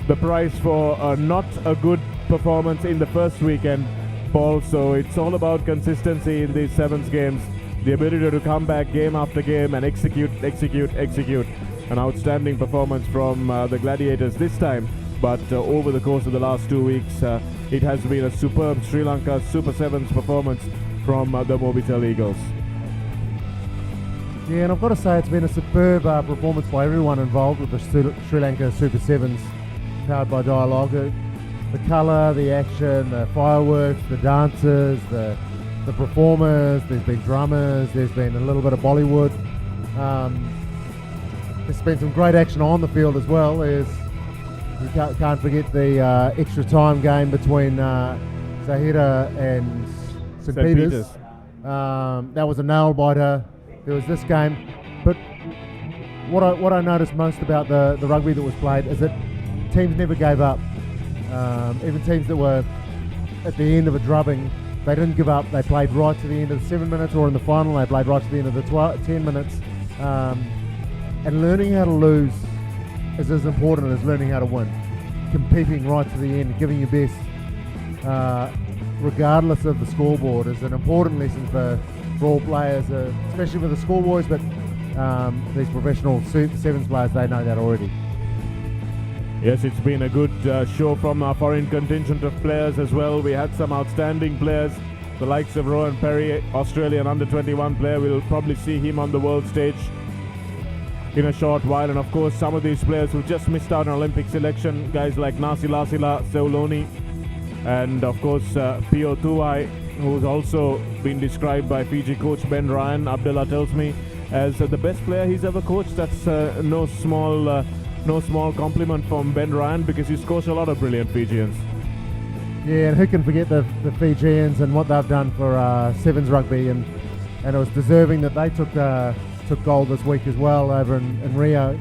the price for not a good performance in the first weekend, Paul. So it's all about consistency in these sevens games, the ability to come back game after game and execute. An outstanding performance from the Gladiators this time, but over the course of the last 2 weeks, it has been a superb Sri Lanka Super Sevens performance from the Mobitel Eagles. Yeah, and I've got to say it's been a superb performance by everyone involved with the Sri Lanka Super Sevens, powered by Dialogue. The colour, the action, the fireworks, the dancers, the performers. There's been drummers. There's been a little bit of Bollywood. There's been some great action on the field as well. You can't forget the extra time game between Zahira and St. Peter's. That was a nail biter. There was this game, but what I noticed most about the rugby that was played is that teams never gave up. Even teams that were at the end of a drubbing, they didn't give up. They played right to the end of the 7 minutes, or in the final they played right to the end of the 10 minutes. And learning how to lose is as important as learning how to win. Competing right to the end, giving your best, regardless of the scoreboard, is an important lesson for all players, especially for the schoolboys, but these professional sevens players, they know that already. Yes, it's been a good show from our foreign contingent of players as well. We had some outstanding players, the likes of Rohan Perry, Australian under-21 player. We'll probably see him on the world stage in a short while, and of course some of these players who just missed out on Olympic selection, guys like Nasilasila, Seuloni, and of course Pio Tuai, who's also been described by Fiji coach Ben Ryan, Abdullah tells me, as the best player he's ever coached. That's no small compliment from Ben Ryan, because he's coached a lot of brilliant Fijians. Yeah, and who can forget the Fijians and what they've done for sevens rugby, and it was deserving that they took gold this week as well over in Rio.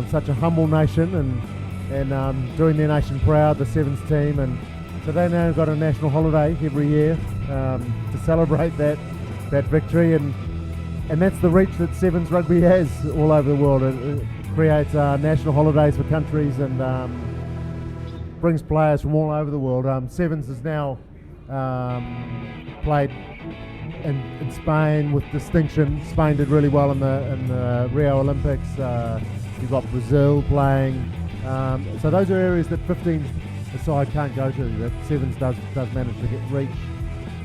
Such a humble nation, and doing their nation proud, the sevens team, and so they now got a national holiday every year to celebrate that victory, and that's the reach that sevens rugby has all over the world. It creates national holidays for countries, and brings players from all over the world. Sevens is now played in Spain with distinction. Spain did really well in the Rio Olympics. You've got Brazil playing. So those are areas that 15 aside can't go to, that sevens does manage to get reach.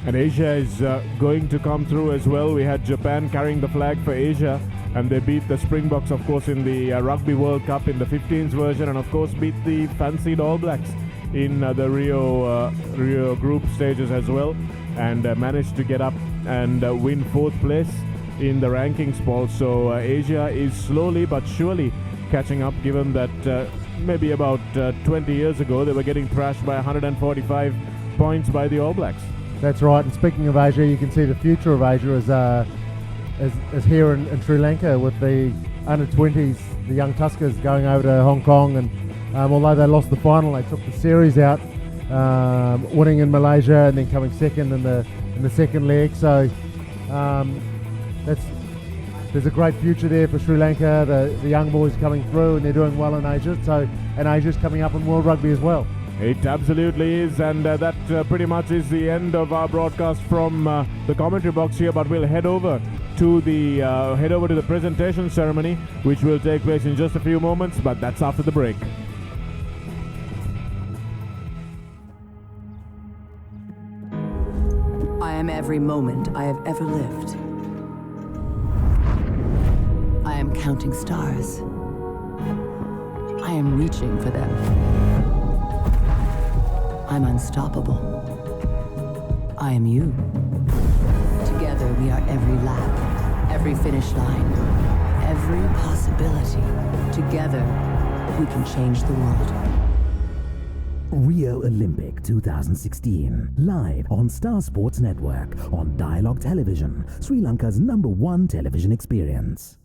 And Asia is going to come through as well. We had Japan carrying the flag for Asia, and they beat the Springboks, of course, in the Rugby World Cup in the 15s version, and of course beat the fancied All Blacks in the Rio group stages as well, and managed to get up and win 4th place in the rankings, Paul. So Asia is slowly but surely catching up, given that maybe about 20 years ago they were getting thrashed by 145 points by the All Blacks. That's right, and speaking of Asia, you can see the future of Asia is here in Sri Lanka, with the under-20s, the young Tuskers, going over to Hong Kong, and although they lost the final, they took the series out winning in Malaysia and then coming second in the second leg. So there's a great future there for Sri Lanka. The young boys coming through and they're doing well in Asia. And Asia's coming up in World Rugby as well. It absolutely is, and that pretty much is the end of our broadcast from the commentary box here. But we'll head over to the presentation ceremony, which will take place in just a few moments. But that's after the break. I am every moment I have ever lived. I am counting stars. I am reaching for them. I'm unstoppable. I am you. Together we are every lap, every finish line, every possibility. Together we can change the world. Rio Olympic 2016, live on Star Sports Network on Dialogue Television, Sri Lanka's #1 television experience.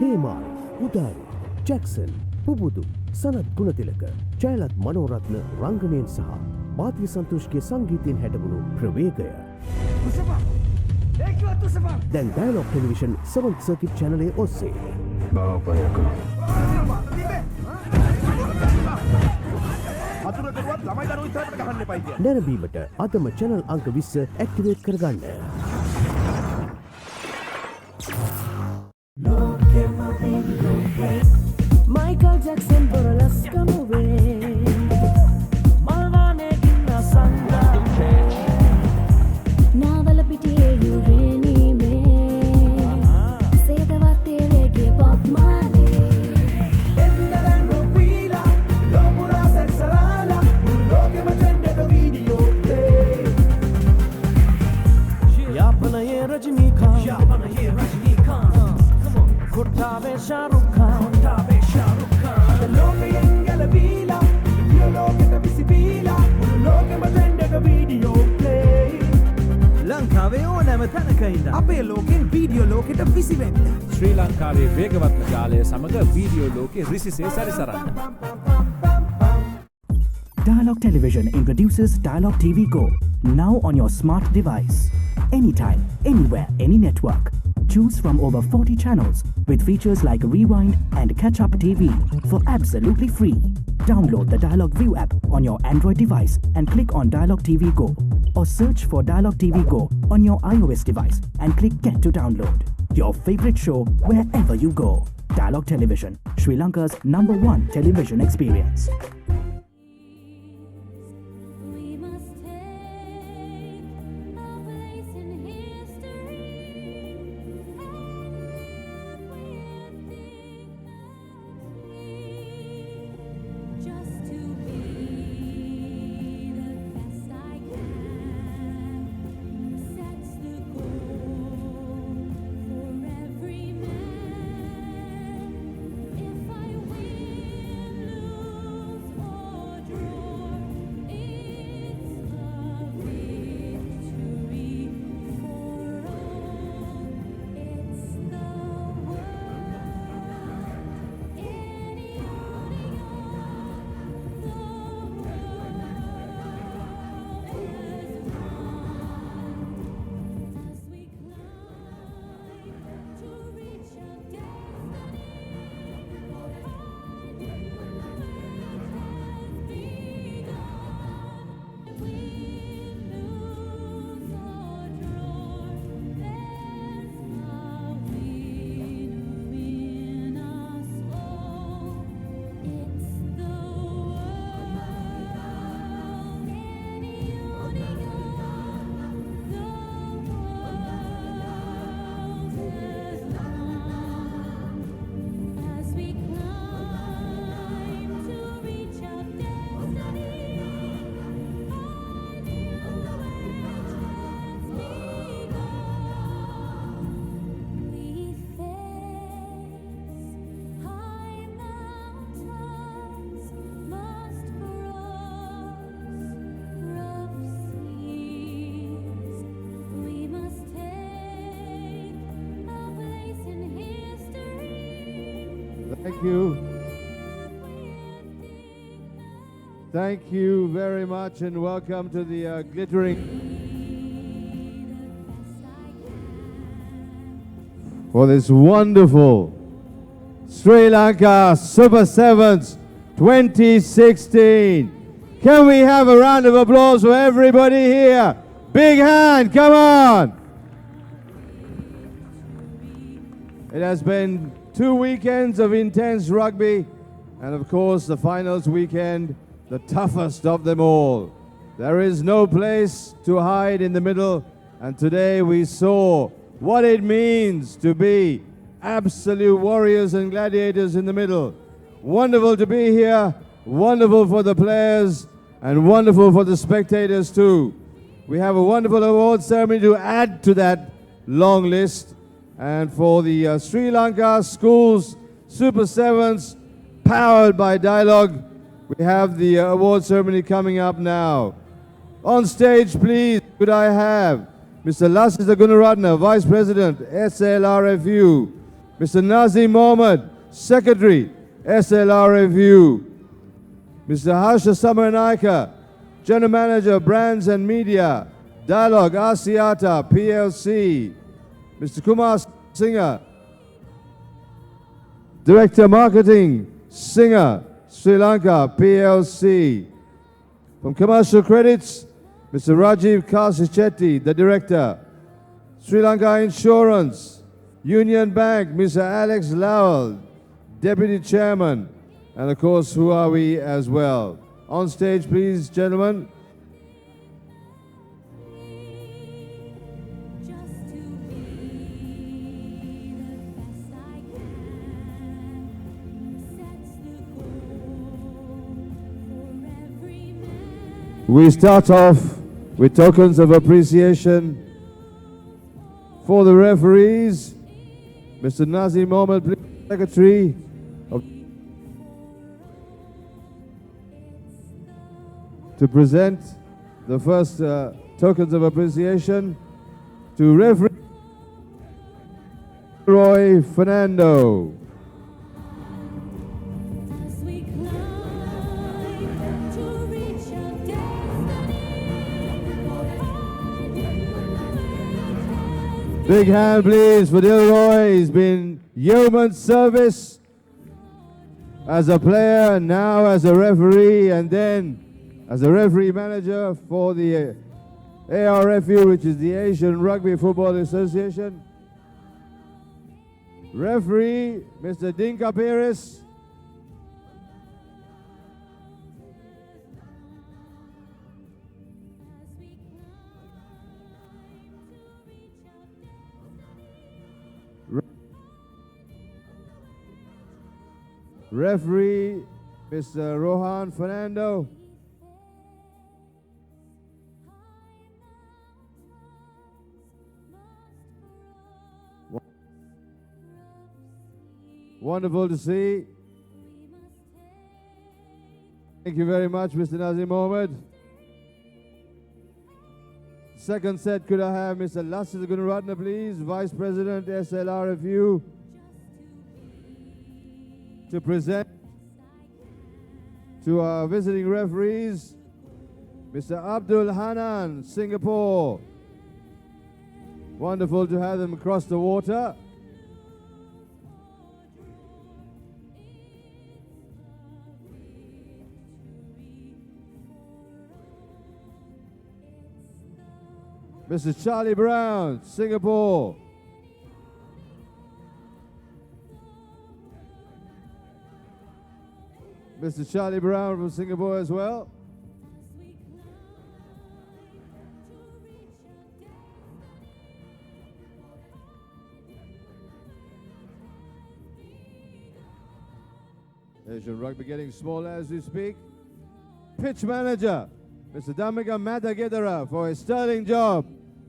Hemar, Udari, Jackson, Pubudu, Sanat Gunatilaka, Chailat Manoratna Ranganen Saha, Bhatya Santoshke Sangeethayen හැඩවුණු ප්‍රවේගය. දැන් Dialogue Television 7th Circuit Channel ඔස්සේ. නැරඹීමට අදම channel අංක 20 activate කරගන්න. Michael Jackson burlesque movie. Malvane ginna sanga. Navala pitiye ureni me. Sedavatte lege Bob Marley. Endarango pila, lopura sexalala. Loke matende the video play. Yapana ye Rajinikanth. Yapana ye Rajinikanth. Kottabe Shahrukh Khan. ලංකාවේ ඕනෑම තැනක ඉන්න අපේ ලෝකෙන් video ලෝකෙට විසි වෙන්න. ශ්‍රී ලංකාවේ වේගවත්ම ජාලය සමග වීඩියෝ ලෝකෙ රිසිසේ සැරිසරන්න. Dialogue Television introduces Dialogue TV Go, now on your smart device. Anytime, anywhere, any network. Choose from over 40 channels with features like Rewind and Catch Up TV for absolutely free. Download the Dialogue View app on your Android device and click on Dialogue TV Go, or search for Dialogue TV Go on your iOS device and click Get to download. Your favorite show wherever you go. Dialogue Television, Sri Lanka's #1 television experience. Thank you. Thank you very much and welcome to the glittering for this wonderful Sri Lanka Super Sevens 2016. Can we have a round of applause for everybody here? Big hand, come on! It has been 2 weekends of intense rugby, and of course the finals weekend, the toughest of them all. There is no place to hide in the middle, and today we saw what it means to be absolute warriors and gladiators in the middle. Wonderful to be here, wonderful for the players, and wonderful for the spectators too. We have a wonderful award ceremony to add to that long list. And for the Sri Lanka Schools Super Sevens, powered by Dialogue, we have the award ceremony coming up now. On stage, please, could I have Mr. Lasita Gunaratna, Vice President, SLRFU, Mr. Nazim Mohammed, Secretary, SLRFU, Mr. Harsha Samaranaika, General Manager, Brands and Media, Dialogue, Asiata, PLC, Mr. Kumar Singer, Director Marketing, Singer, Sri Lanka, PLC. From Commercial Credits, Mr. Rajiv Kasichetti, the Director. Sri Lanka Insurance, Union Bank, Mr. Alex Lowell, Deputy Chairman, and of course, who are we as well. On stage, please, gentlemen. We start off with tokens of appreciation for the referees. Mr. Nazim Mohammed, please, Secretary of to present the first tokens of appreciation to referee Roy Fernando. Big hand, please, for Dilroy. He's been yeoman service as a player, and now as a referee, and then as a referee manager for the ARFU, which is the Asian Rugby Football Association. Referee, Mr. Dinka Peres. Referee, Mr. Rohan Fernando. Wonderful to see. Thank you very much, Mr. Nazim Mohammed. Second set, could I have Mr. Lasita Gunaratna, please, Vice President, SLRFU, to present to our visiting referees, Mr. Abdul Hanan, Singapore. Wonderful to have them across the water. Mr. Charlie Brown, Singapore. Mr. Charlie Brown from Singapore as well. Asian rugby getting smaller as we speak. Pitch manager, Mr. Damika Matagedara, for a sterling job.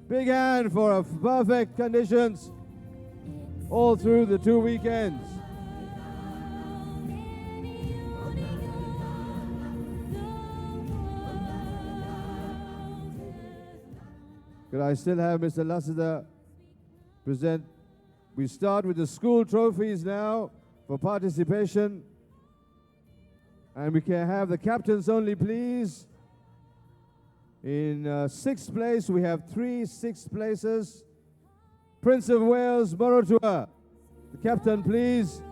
Big hand for perfect conditions all through the 2 weekends. Could I still have Mr. Lasida present? We start with the school trophies now for participation. And we can have the captains only, please. In 6th place, we have 3 6th places. Prince of Wales, Morotua. The captain, please.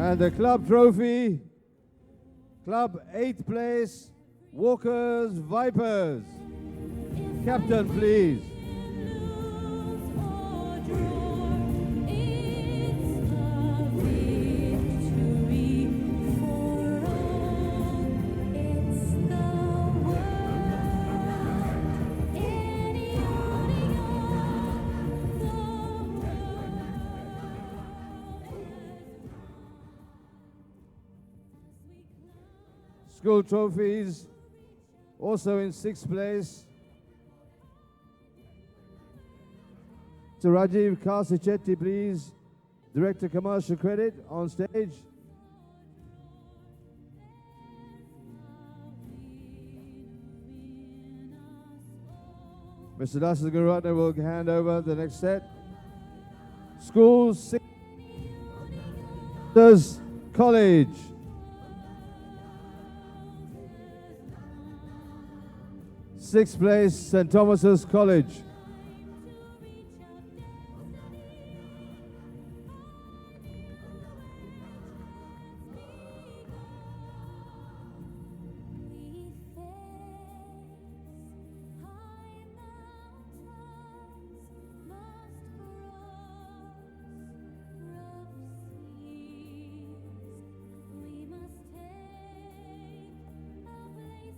And the club trophy, club 8th place, Walkers Vipers. Captain, please. School trophies, also in 6th place. To Rajiv Kasichetti, please. Director Commercial Credit on stage. Mr. Dasas Gururatna will hand over the next set. School 6 College. Sixth place, St. Thomas's College.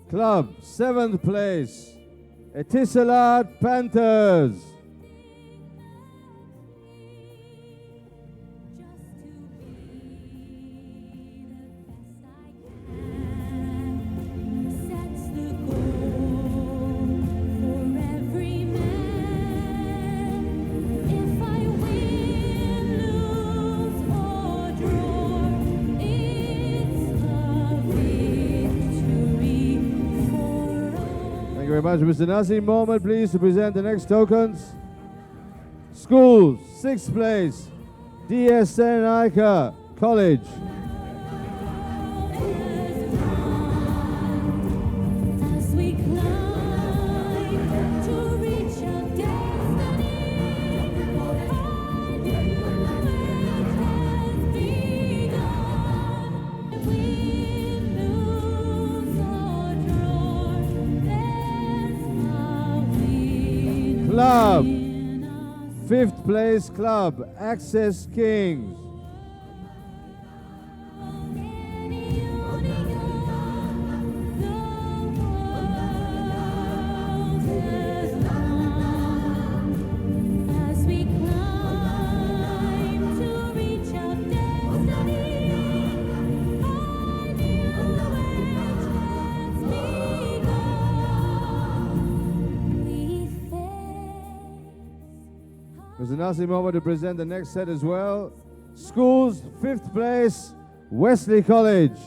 Club, 7th place, Etisalat Panthers. Very much, Mr. Nasim Mohammed, please to present the next tokens. Schools, 6th place, DSN Aika College. Club, 5th place club, Access Kings. Mr. Nasim Mohammed to present the next set as well. Schools, 5th place, Wesley College.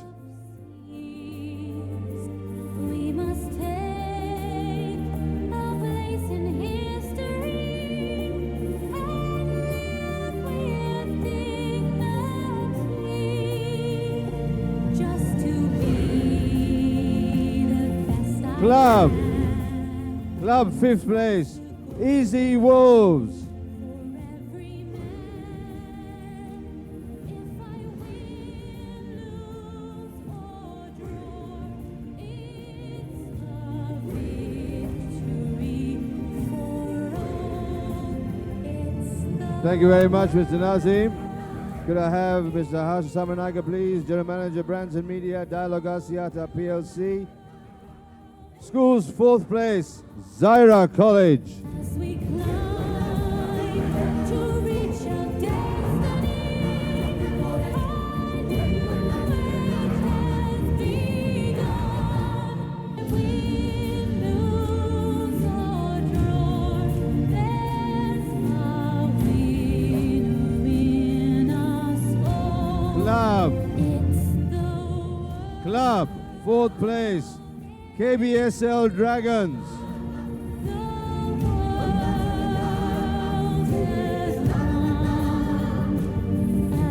Club, 5th place, Easy Wolves. Thank you very much, Mr. Nazim. Could I have Mr. Harsha Samanaga, please, General Manager, Brands and Media, Dialogue Asiata PLC. Schools, 4th place, Zaira College. 4th place, KBSL Dragons.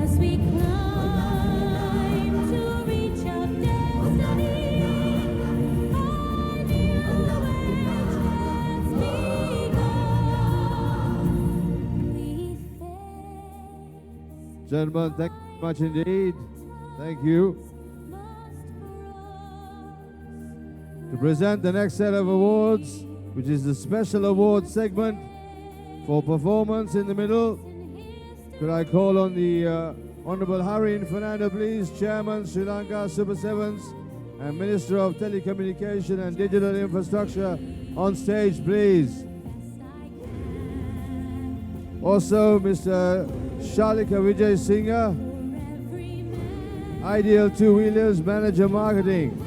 As we climb to reach our destiny, a new age has begun. Gentlemen, thank you very much indeed. Thank you. To present the next set of awards, which is the special award segment for performance in the middle, could I call on the Honorable Harin Fernando, please, Chairman, Sri Lanka Super Sevens and Minister of Telecommunication and Digital Infrastructure, on stage, please. Also, Mr. Shalika Vijay Singha, Ideal Two Wheelers Manager Marketing.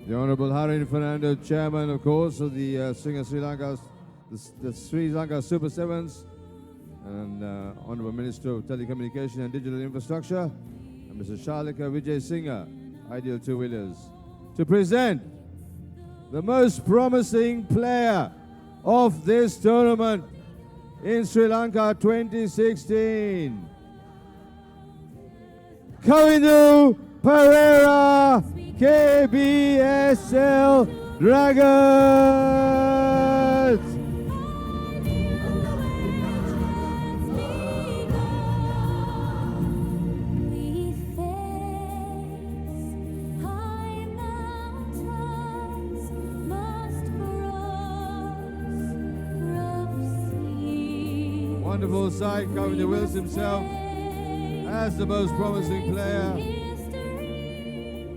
The Honorable Harin Fernando, Chairman, of course, of the Sri Lanka Super Sevens, and Honorable Minister of Telecommunication and Digital Infrastructure, and Mr. Shalika Vijay Singha, Ideal Two Wheelers, to present the most promising player of this tournament in Sri Lanka 2016. Kavindu Pereira, KBSL Dragons. Wonderful sight, coming to Wills himself as the most promising player.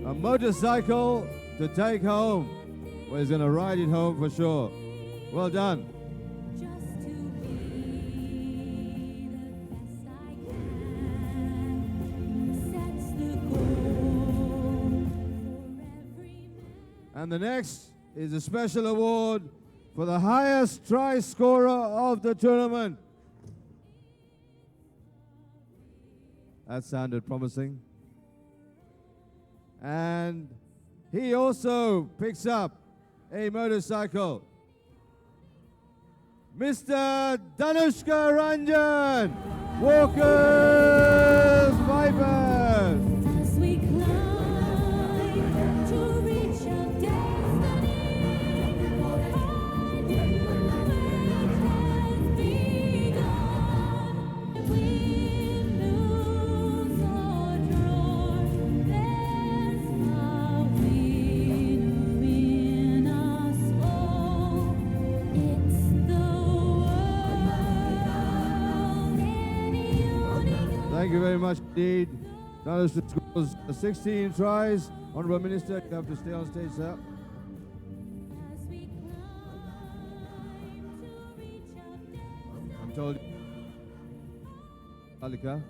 A motorcycle to take home. Well, he's going to ride it home for sure. Well done. And the next is a special award for the highest try scorer of the tournament. That sounded promising. And he also picks up a motorcycle. Mr. Danushka Ranjan, Walker's Vipers. As we climb to reach our destiny, we lose or draw. There's a winner in us all. It's the world. Thank you very much indeed. Danushka scores 16 tries. Honorable Minister, you have to stay on stage, sir. I'm told. Alika.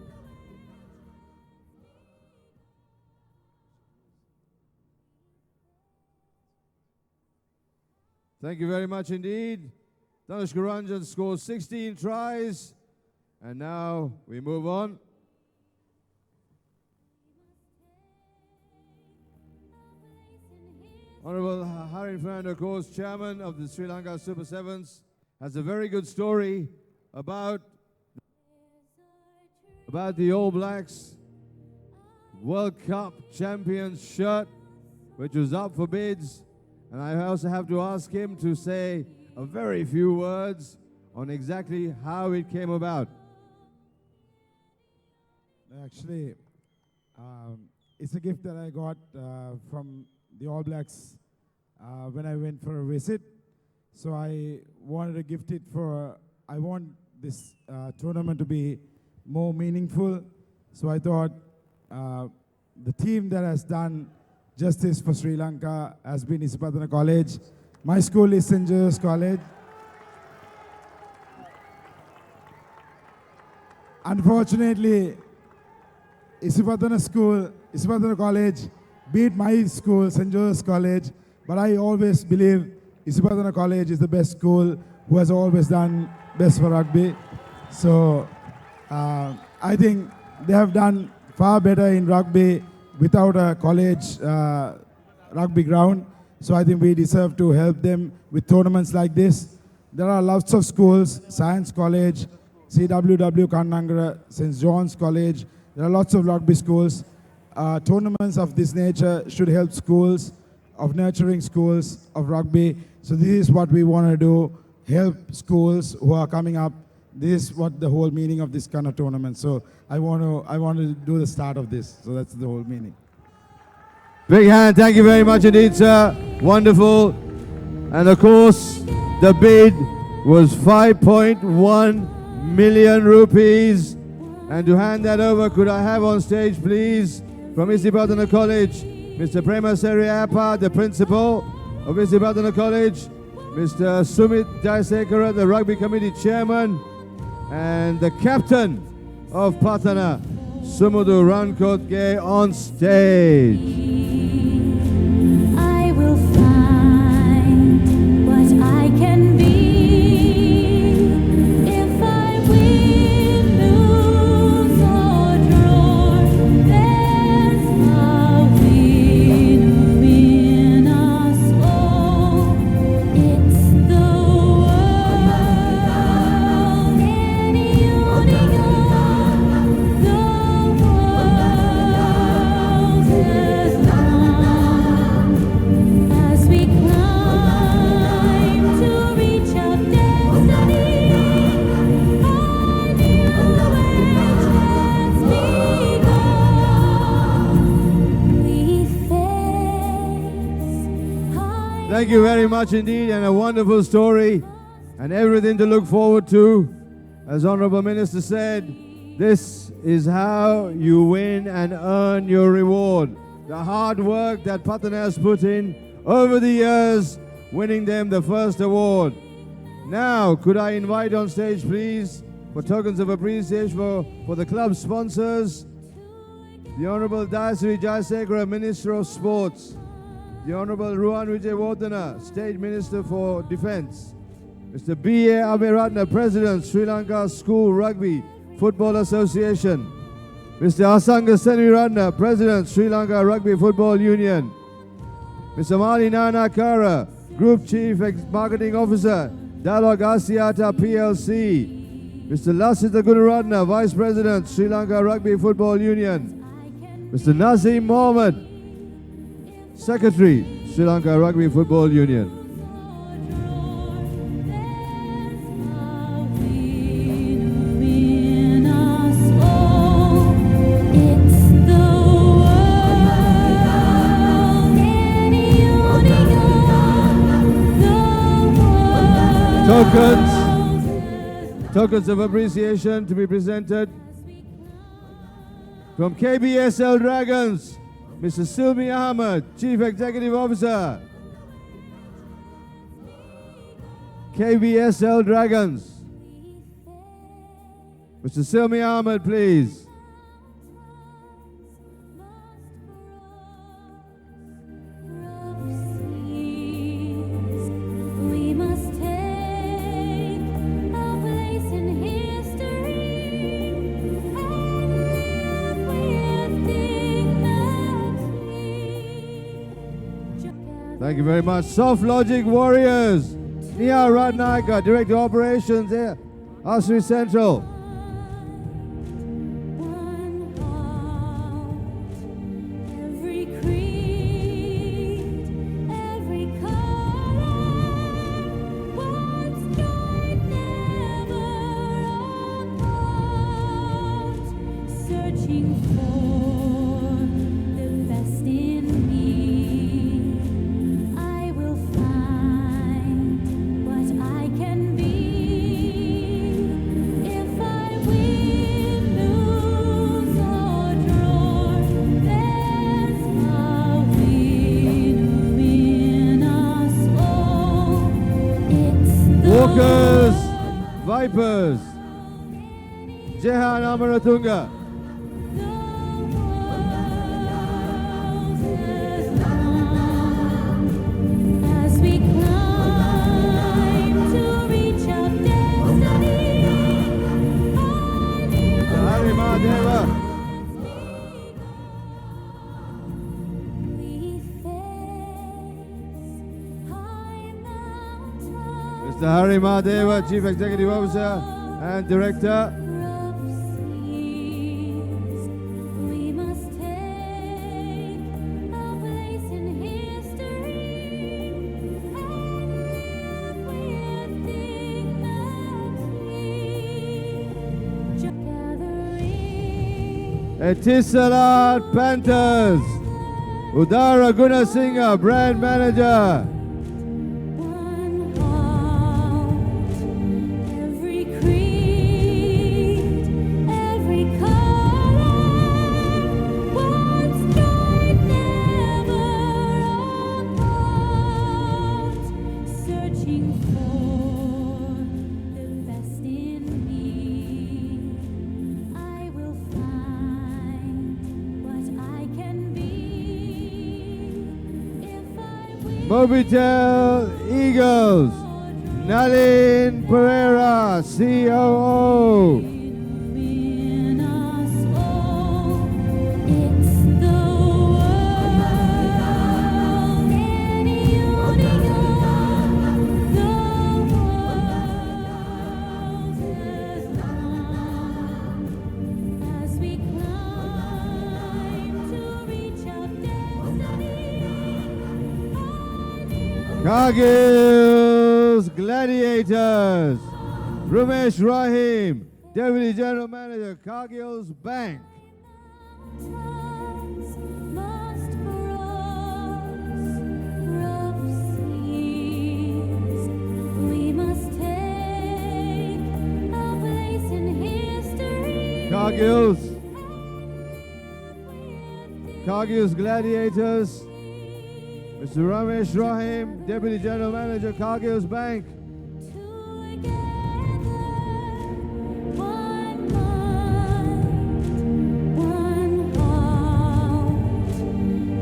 Thank you very much indeed. Danushka Ranjan scores 16 tries. And now we move on. Honorable Harin Fernando, of course, Chairman of the Sri Lanka Super Sevens, has a very good story about the All Blacks World Cup Champions shirt, which was up for bids. And I also have to ask him to say a very few words on exactly how it came about. Actually, it's a gift that I got from the All Blacks when I went for a visit. So I wanted to gift it for, I want this tournament to be more meaningful. So I thought the team that has done justice for Sri Lanka has been Isipathana College. My school is St. Joseph's College. Unfortunately, Isipathana College beat my school, St. Joseph's College, but I always believe Isipathana College is the best school who has always done best for rugby. So I think they have done far better in rugby without a college rugby ground. So I think we deserve to help them with tournaments like this. There are lots of schools, Science College, CWW Kannangara, St. John's College. There are lots of rugby schools. Tournaments of this nature should help schools, of nurturing schools of rugby. So this is what we want to do, help schools who are coming up. This is what the whole meaning of this kind of tournament. So I want to do the start of this. So that's the whole meaning. Big hand, thank you very much indeed, sir. Wonderful. And of course, the bid was 5.1 million rupees. And to hand that over, could I have on stage, please, from Isipathana College, Mr. Prema Seriappa, the principal of Isipathana College, Mr. Sumit Jayasekara, the rugby committee chairman, and the captain of Patana, Sumudu Rankotge, on stage. I will find what I can be. If I win, lose or draw, there's a winner in us all. It's the world in union. The world is one. As we climb to reach our destiny, our new age has begun. We face high. Thank you very much indeed, and a wonderful story, and everything to look forward to. As Honorable Minister said, this is how you win and earn your reward. The hard work that Patana has put in over the years, winning them the first award. Now, could I invite on stage, please, for tokens of appreciation for the club sponsors, the Honorable Dayasri Jayasekara, Minister of Sports, the Honorable Ruhan Wijewardena, State Minister for Defence, Mr. B.A. Aberatna, President, Sri Lanka School Rugby Football Association, Mr. Asanga Seniratna, President, Sri Lanka Rugby Football Union, Mr. Mali Nanakara, Group Chief Marketing Officer, Dialog Asiata PLC, Mr. Lasita Gunaratna, Vice President, Sri Lanka Rugby Football Union, Mr. Nazim Mohammed, Secretary, Sri Lanka Rugby Football Union. In us all, it's the world in union. The world. Tokens of appreciation to be presented from KBSL Dragons, Mr. Silmi Ahmed, Chief Executive Officer. KBSL Dragons. Mr. Silmi Ahmed, please. We must take our place in history and live with dignity. Thank you very much. Soft Logic Warriors. Nia Ratnayaka, Director of Operations here, Asri Central. Every creed, every color, once joined, never apart, searching for the best in me. I will find what I can be. If I win, lose or draw, there's a winner Vipers, Jehan Amaratunga. As we climb to reach our destiny, Hari Mahadeva. Mr. Hari Mahadeva, Chief Executive Officer and Director. we must take a place in history and live with dignity. Gathering Etisalat Panthers, Udara Gunasinghe, Brand Manager. every creed, every color, once joined, never apart, searching for the best in me. I will find what I can be if I will. Mobitel Eagles, Nalin Pereira, COO. In us all, it's the world in union. The world is long as we climb to reach our destiny. Cargill's Gladiators, Ramesh Rahim, Deputy General Manager, Cargill's Bank. Must cross rough seas. We must take a place in history. Cargill's Gladiators, Mr. Ramesh Rahim, Deputy General Manager, Cargill's Bank.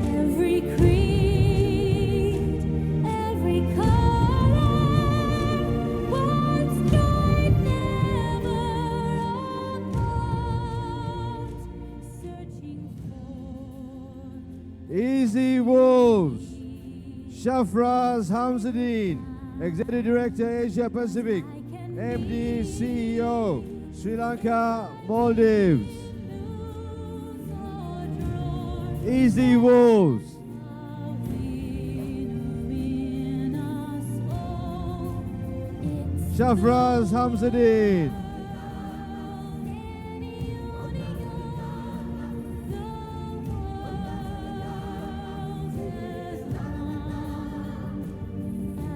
Every creed, every color, once joined, never apart, searching for. Easy Wolves, Shafraz Hamzadeen, Executive Director, Asia Pacific, MD, CEO, Sri Lanka, Maldives. Easy Wolves. Shafraz Hamzadeen.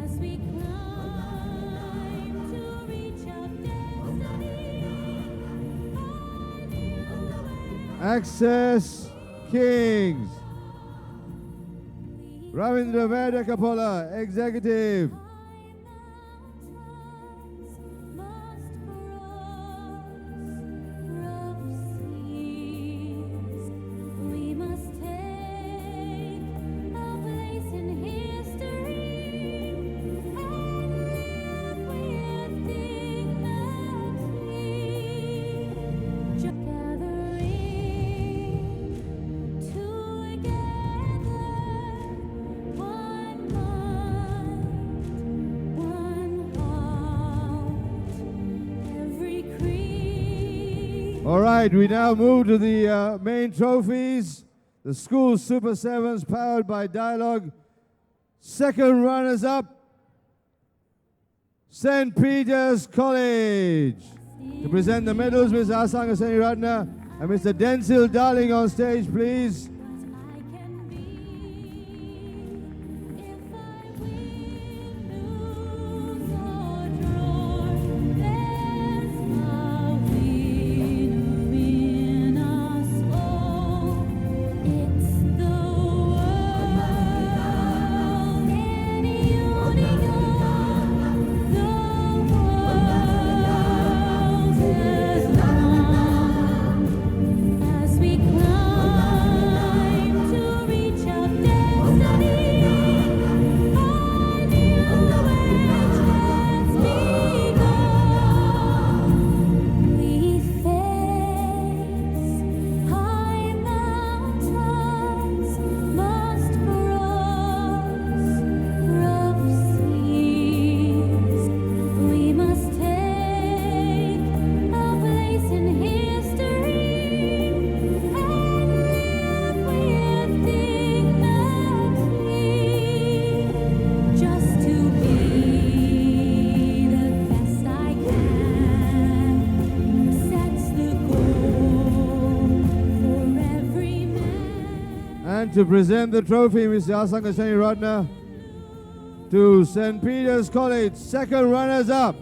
As we climb to reach our destiny. Access Kings. Ravindra Vedakapola, Executive. We must take a place in history and live with dignity. Gathering together, one mind, one heart, every creed. All right, we now move to the main trophies. The school Super Sevens powered by Dialogue. Second runners up, St. Peter's College. To present the medals, Mr. Asanga Seniratna and Mr. Denzil Darling on stage, please. And to present the trophy, Mr. Asankashani Ratna, to St. Peter's College, second runners-up.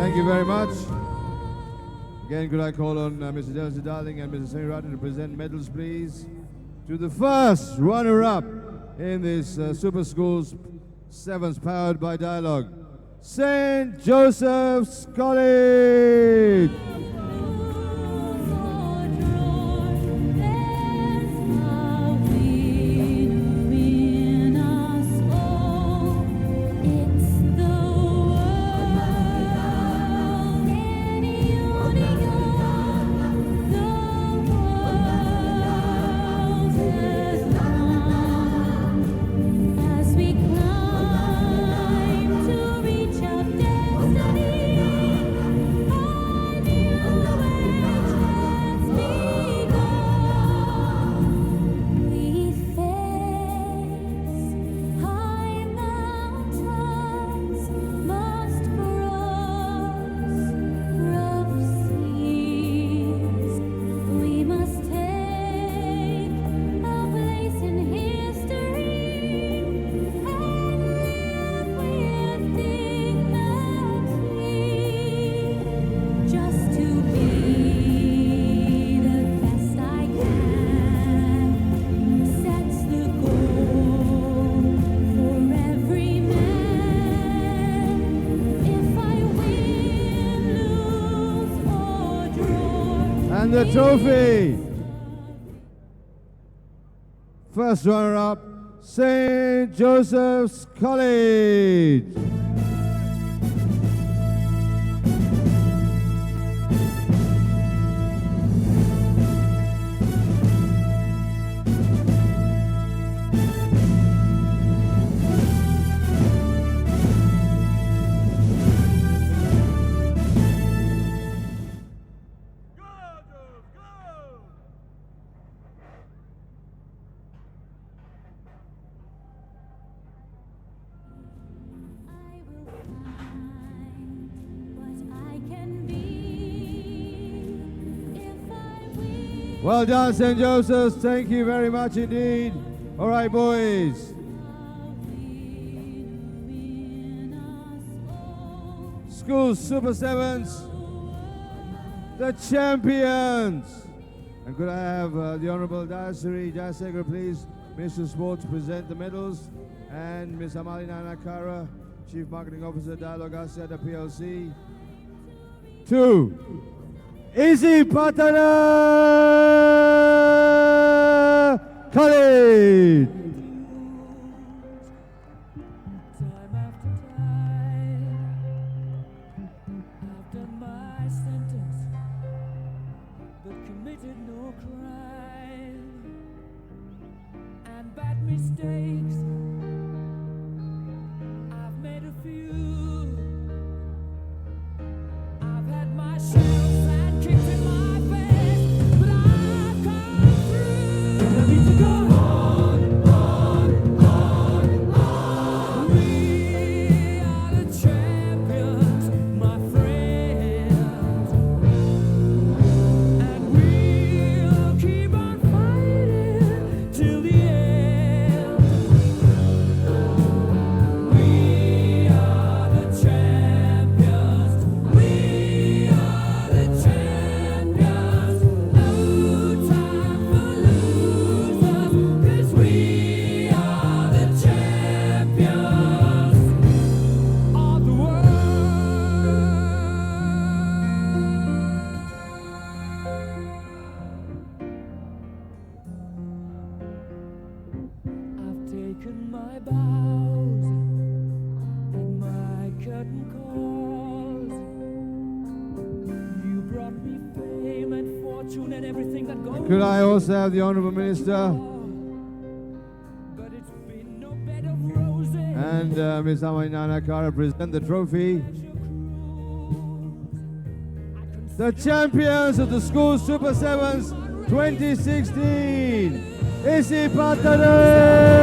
Thank you very much. Again, could I call on Mr. Delcy Darling and Mr. Sani Ratna to present medals, please, to the first runner-up in this Super Schools 7s powered by Dialogue, St. Joseph's College. And the trophy. First runner-up, St. Joseph's College. Well done, St. Joseph's. Thank you very much indeed. All right, boys. School Super 7s, the champions. And could I have the Honorable Dayasri Jayasekar, please, Minister of Sports, present the medals, and Ms. Amalina Nakara, Chief Marketing Officer, Dialogue Asia, the PLC. 2. Easy Patana College. Mistakes, I've made a few. I've had my shadows and kicks in my face, but I've come through. I need to go on, on. We are the champions, my friends, and we'll keep on fighting till the end. Taken my bows and my curtain calls. You brought me fame and fortune and everything that goes. Could I also have the Honourable Minister? But it's been no bed of and Ms. Amainana Kara present the trophy. The champions of the school Super Sevens 2016, Isi Patadu!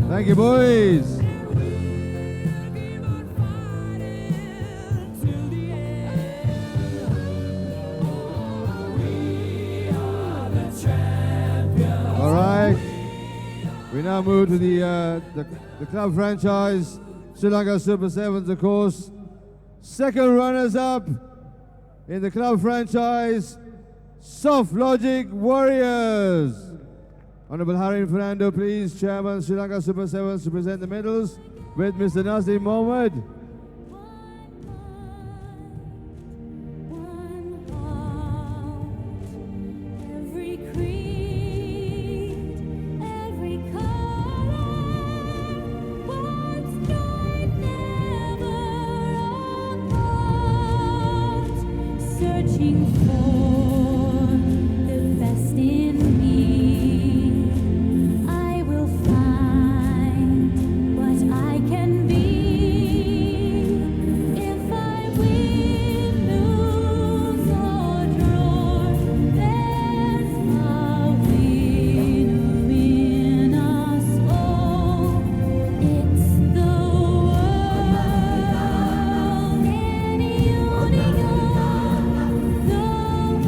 Thank you, boys. All right. We now move to the club franchise, Sri Lanka Super Sevens, of course. Second runners-up in the club franchise, Soft Logic Warriors. Honorable Harin Fernando, please, Chairman, Sri Lanka Super Sevens, to present the medals with Mr. Nazim Mohammed. Every creed, every color, once joined, never apart, searching for the best in me. I will find what I can be. If I win, lose, or draw, there's a winner in us all. It's the world in union. The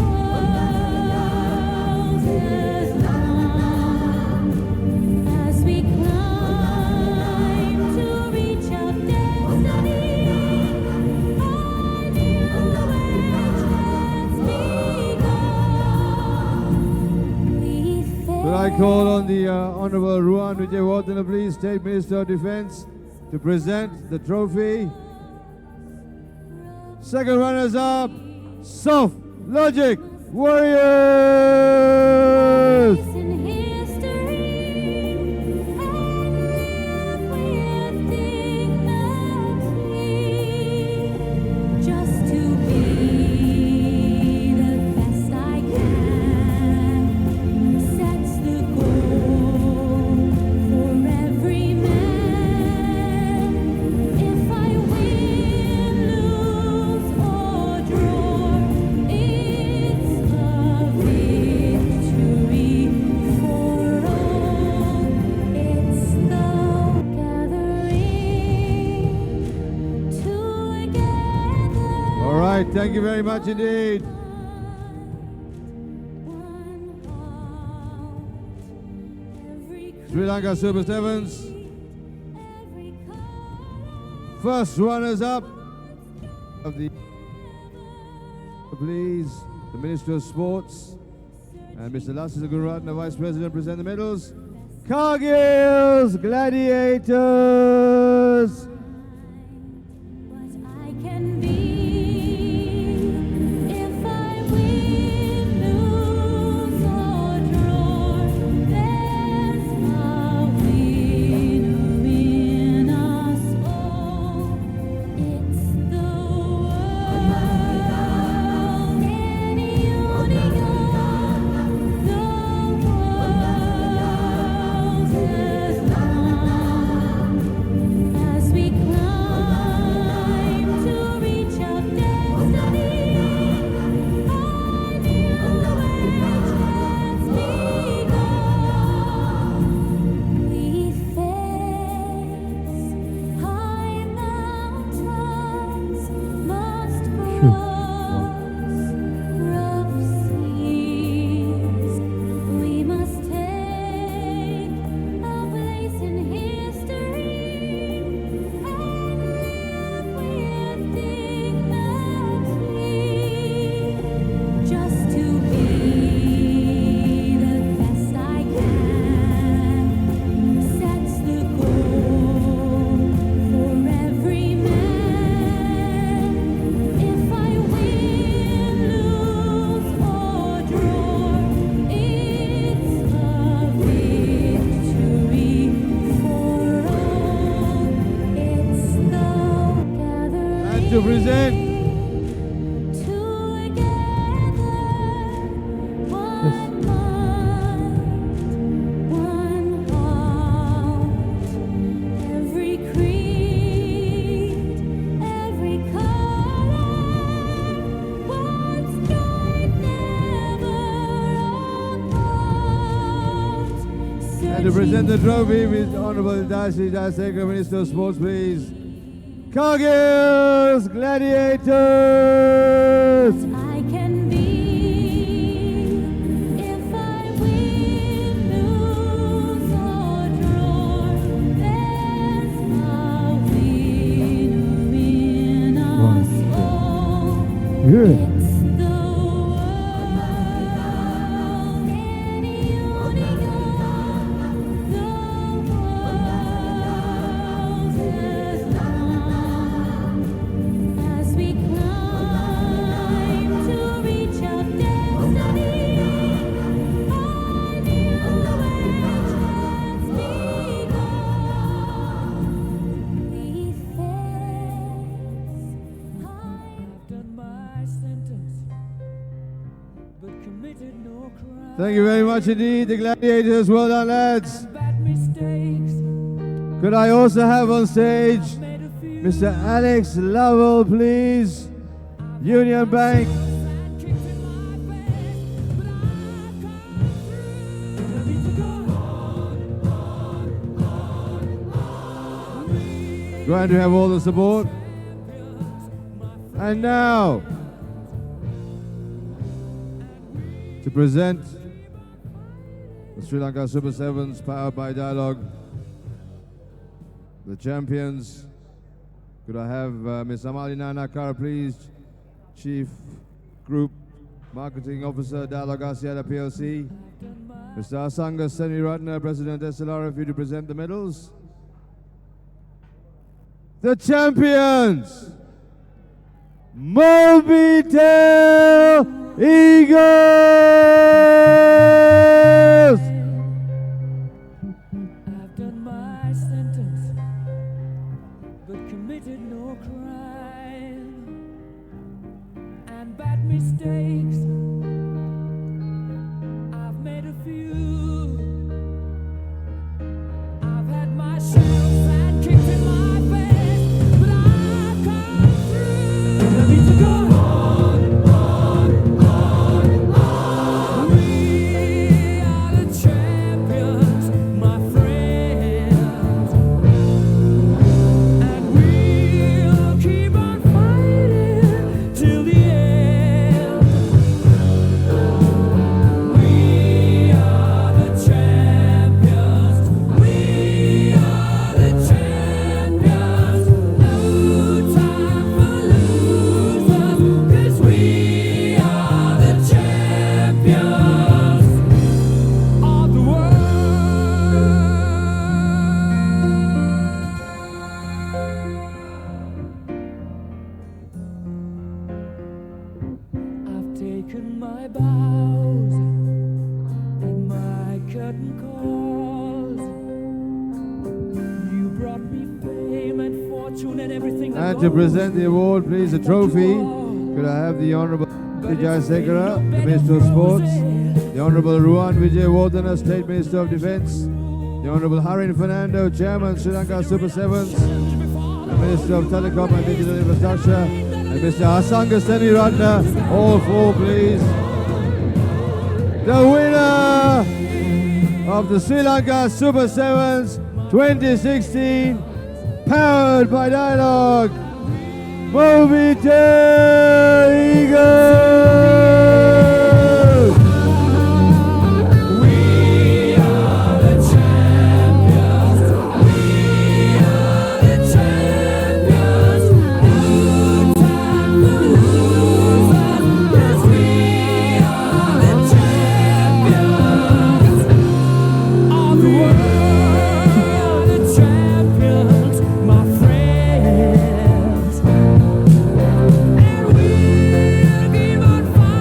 world is one. As we climb to reach our destiny, Could I call on the Honorable Ruan Vijayawardena, please, State Minister of Defense, to present the trophy. Second runners-up, Soft Logic Warriors. in history and live with dignity, just to be the best I can, sets the goal for every man. If I win, lose, or draw, it's a victory for all. It's the gathering together. All right, thank you very much indeed. Sri Lanka Super Sevens. First runners-up of the, please, the Minister of Sports and Mr. Lasisa Gururatna, Vice President, present the medals. Cargill's Gladiators. I can be. If I win, lose, or draw, there's a winner in us all. It's the world in union. The world is one. As we to present Every creed, every color, once joined, never apart. and to present the trophy with Honorable Darcy Jayasekaran, Minister of Sports, please. Cargill's Gladiators! I can be if I win, lose or draw. There's a winner in us all. Yeah. It's the world in union. The world is one. As we climb to reach our destiny, I knew where chance begun. We face I've done my sentence, but committed no crime. Thank you very much indeed, the Gladiators. Well done, lads. Bad mistakes. Could I also have on stage Mr. Alex Lovell, please? Union Bank. Glad to have all the support. And now, to present the Sri Lanka Super Sevens powered by Dialogue, the champions. Could I have Ms. Amalina Nakar, please? Chief Group Marketing Officer, Dialogue Asiata PLC. Mr. Asanga Seniratna, President SLRF, to present the medals. The champions, Mobitel Eagles! I've done my sentence, but committed no crime. And bad mistakes, I've made a few. I've had my share of bad kicks in my face, but I've come through. I need to go on. We are the champions, my friends, and we'll keep on fighting till the end. We are the champions. We are the champions. No time for losers, 'cause we are the champions of the world. I've taken my bows and my curtain calls. You brought me fame and fortune and everything. And to present the award, please, a trophy. Could I have the Honorable Vijay Sekara, the Minister of Sports, the Honorable Ruan Vijay Wardana, State Minister of Defence, the Honorable Harin Fernando, Chairman, Sri Lanka Super Sevens, the Minister of Telecom and Digital Infrastructure, and Mr. Asanga Seniratna, all four, please. The winner of the Sri Lanka Super Sevens 2016, powered by Dialogue, Mobitel Eagles! We are the champions. We are the champions. No time for losers, 'cause we are the champions of the world. The champions, my friends, and we'll keep on fighting.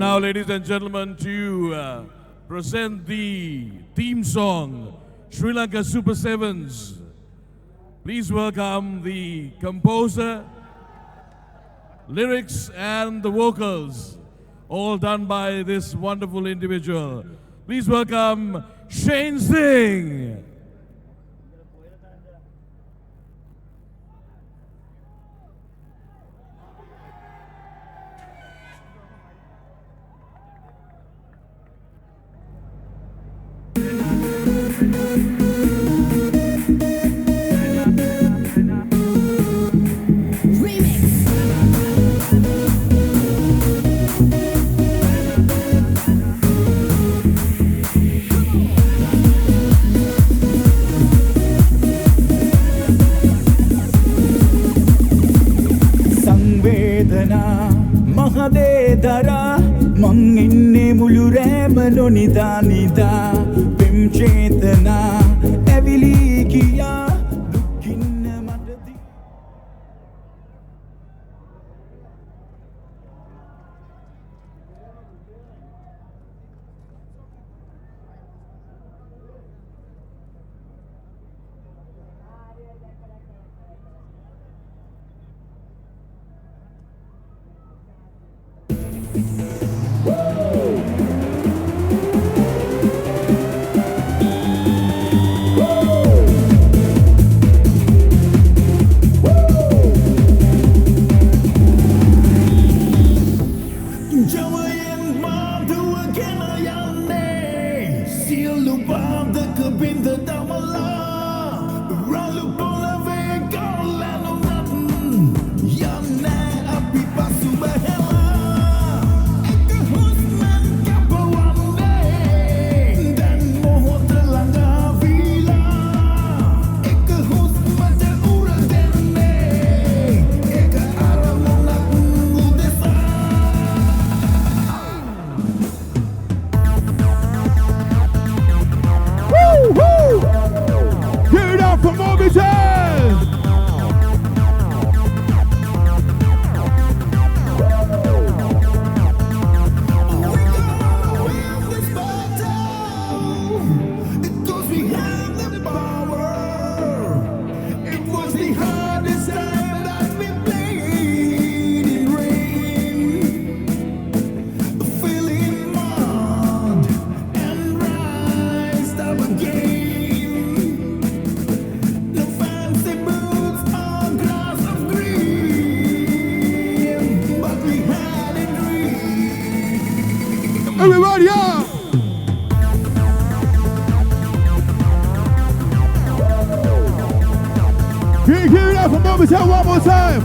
now, ladies and gentlemen, to present the theme song, Sri Lanka Super Sevens. Please welcome the composer, lyrics and the vocals, all done by this wonderful individual. Please welcome Shane Singh. Mahadedara Manginne mulurema no nida nida Pem chetana Evili kiya Dukkinna madadi Everybody up! Can you give it up for Moby Town one more time?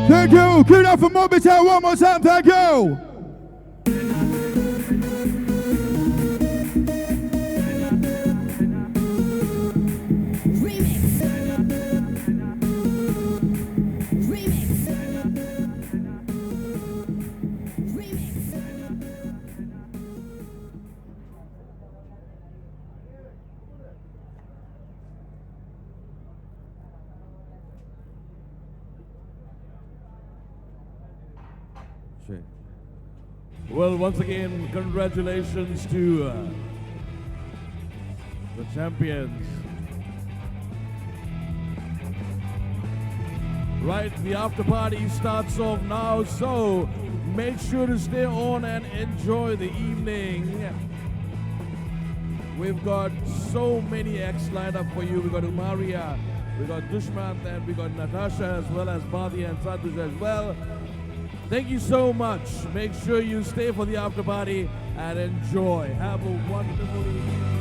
Thank you. Give it up for Moby Town one more time. Thank you. Well, once again, congratulations to the champions. Right, the after party starts off now, so make sure to stay on and enjoy the evening. We've got so many acts lined up for you. We've got Umaria, we've got Dushmant, and we've got Natasha, as well as Badi and Santosh as well. Thank you so much. Make sure you stay for the after party and enjoy. Have a wonderful evening.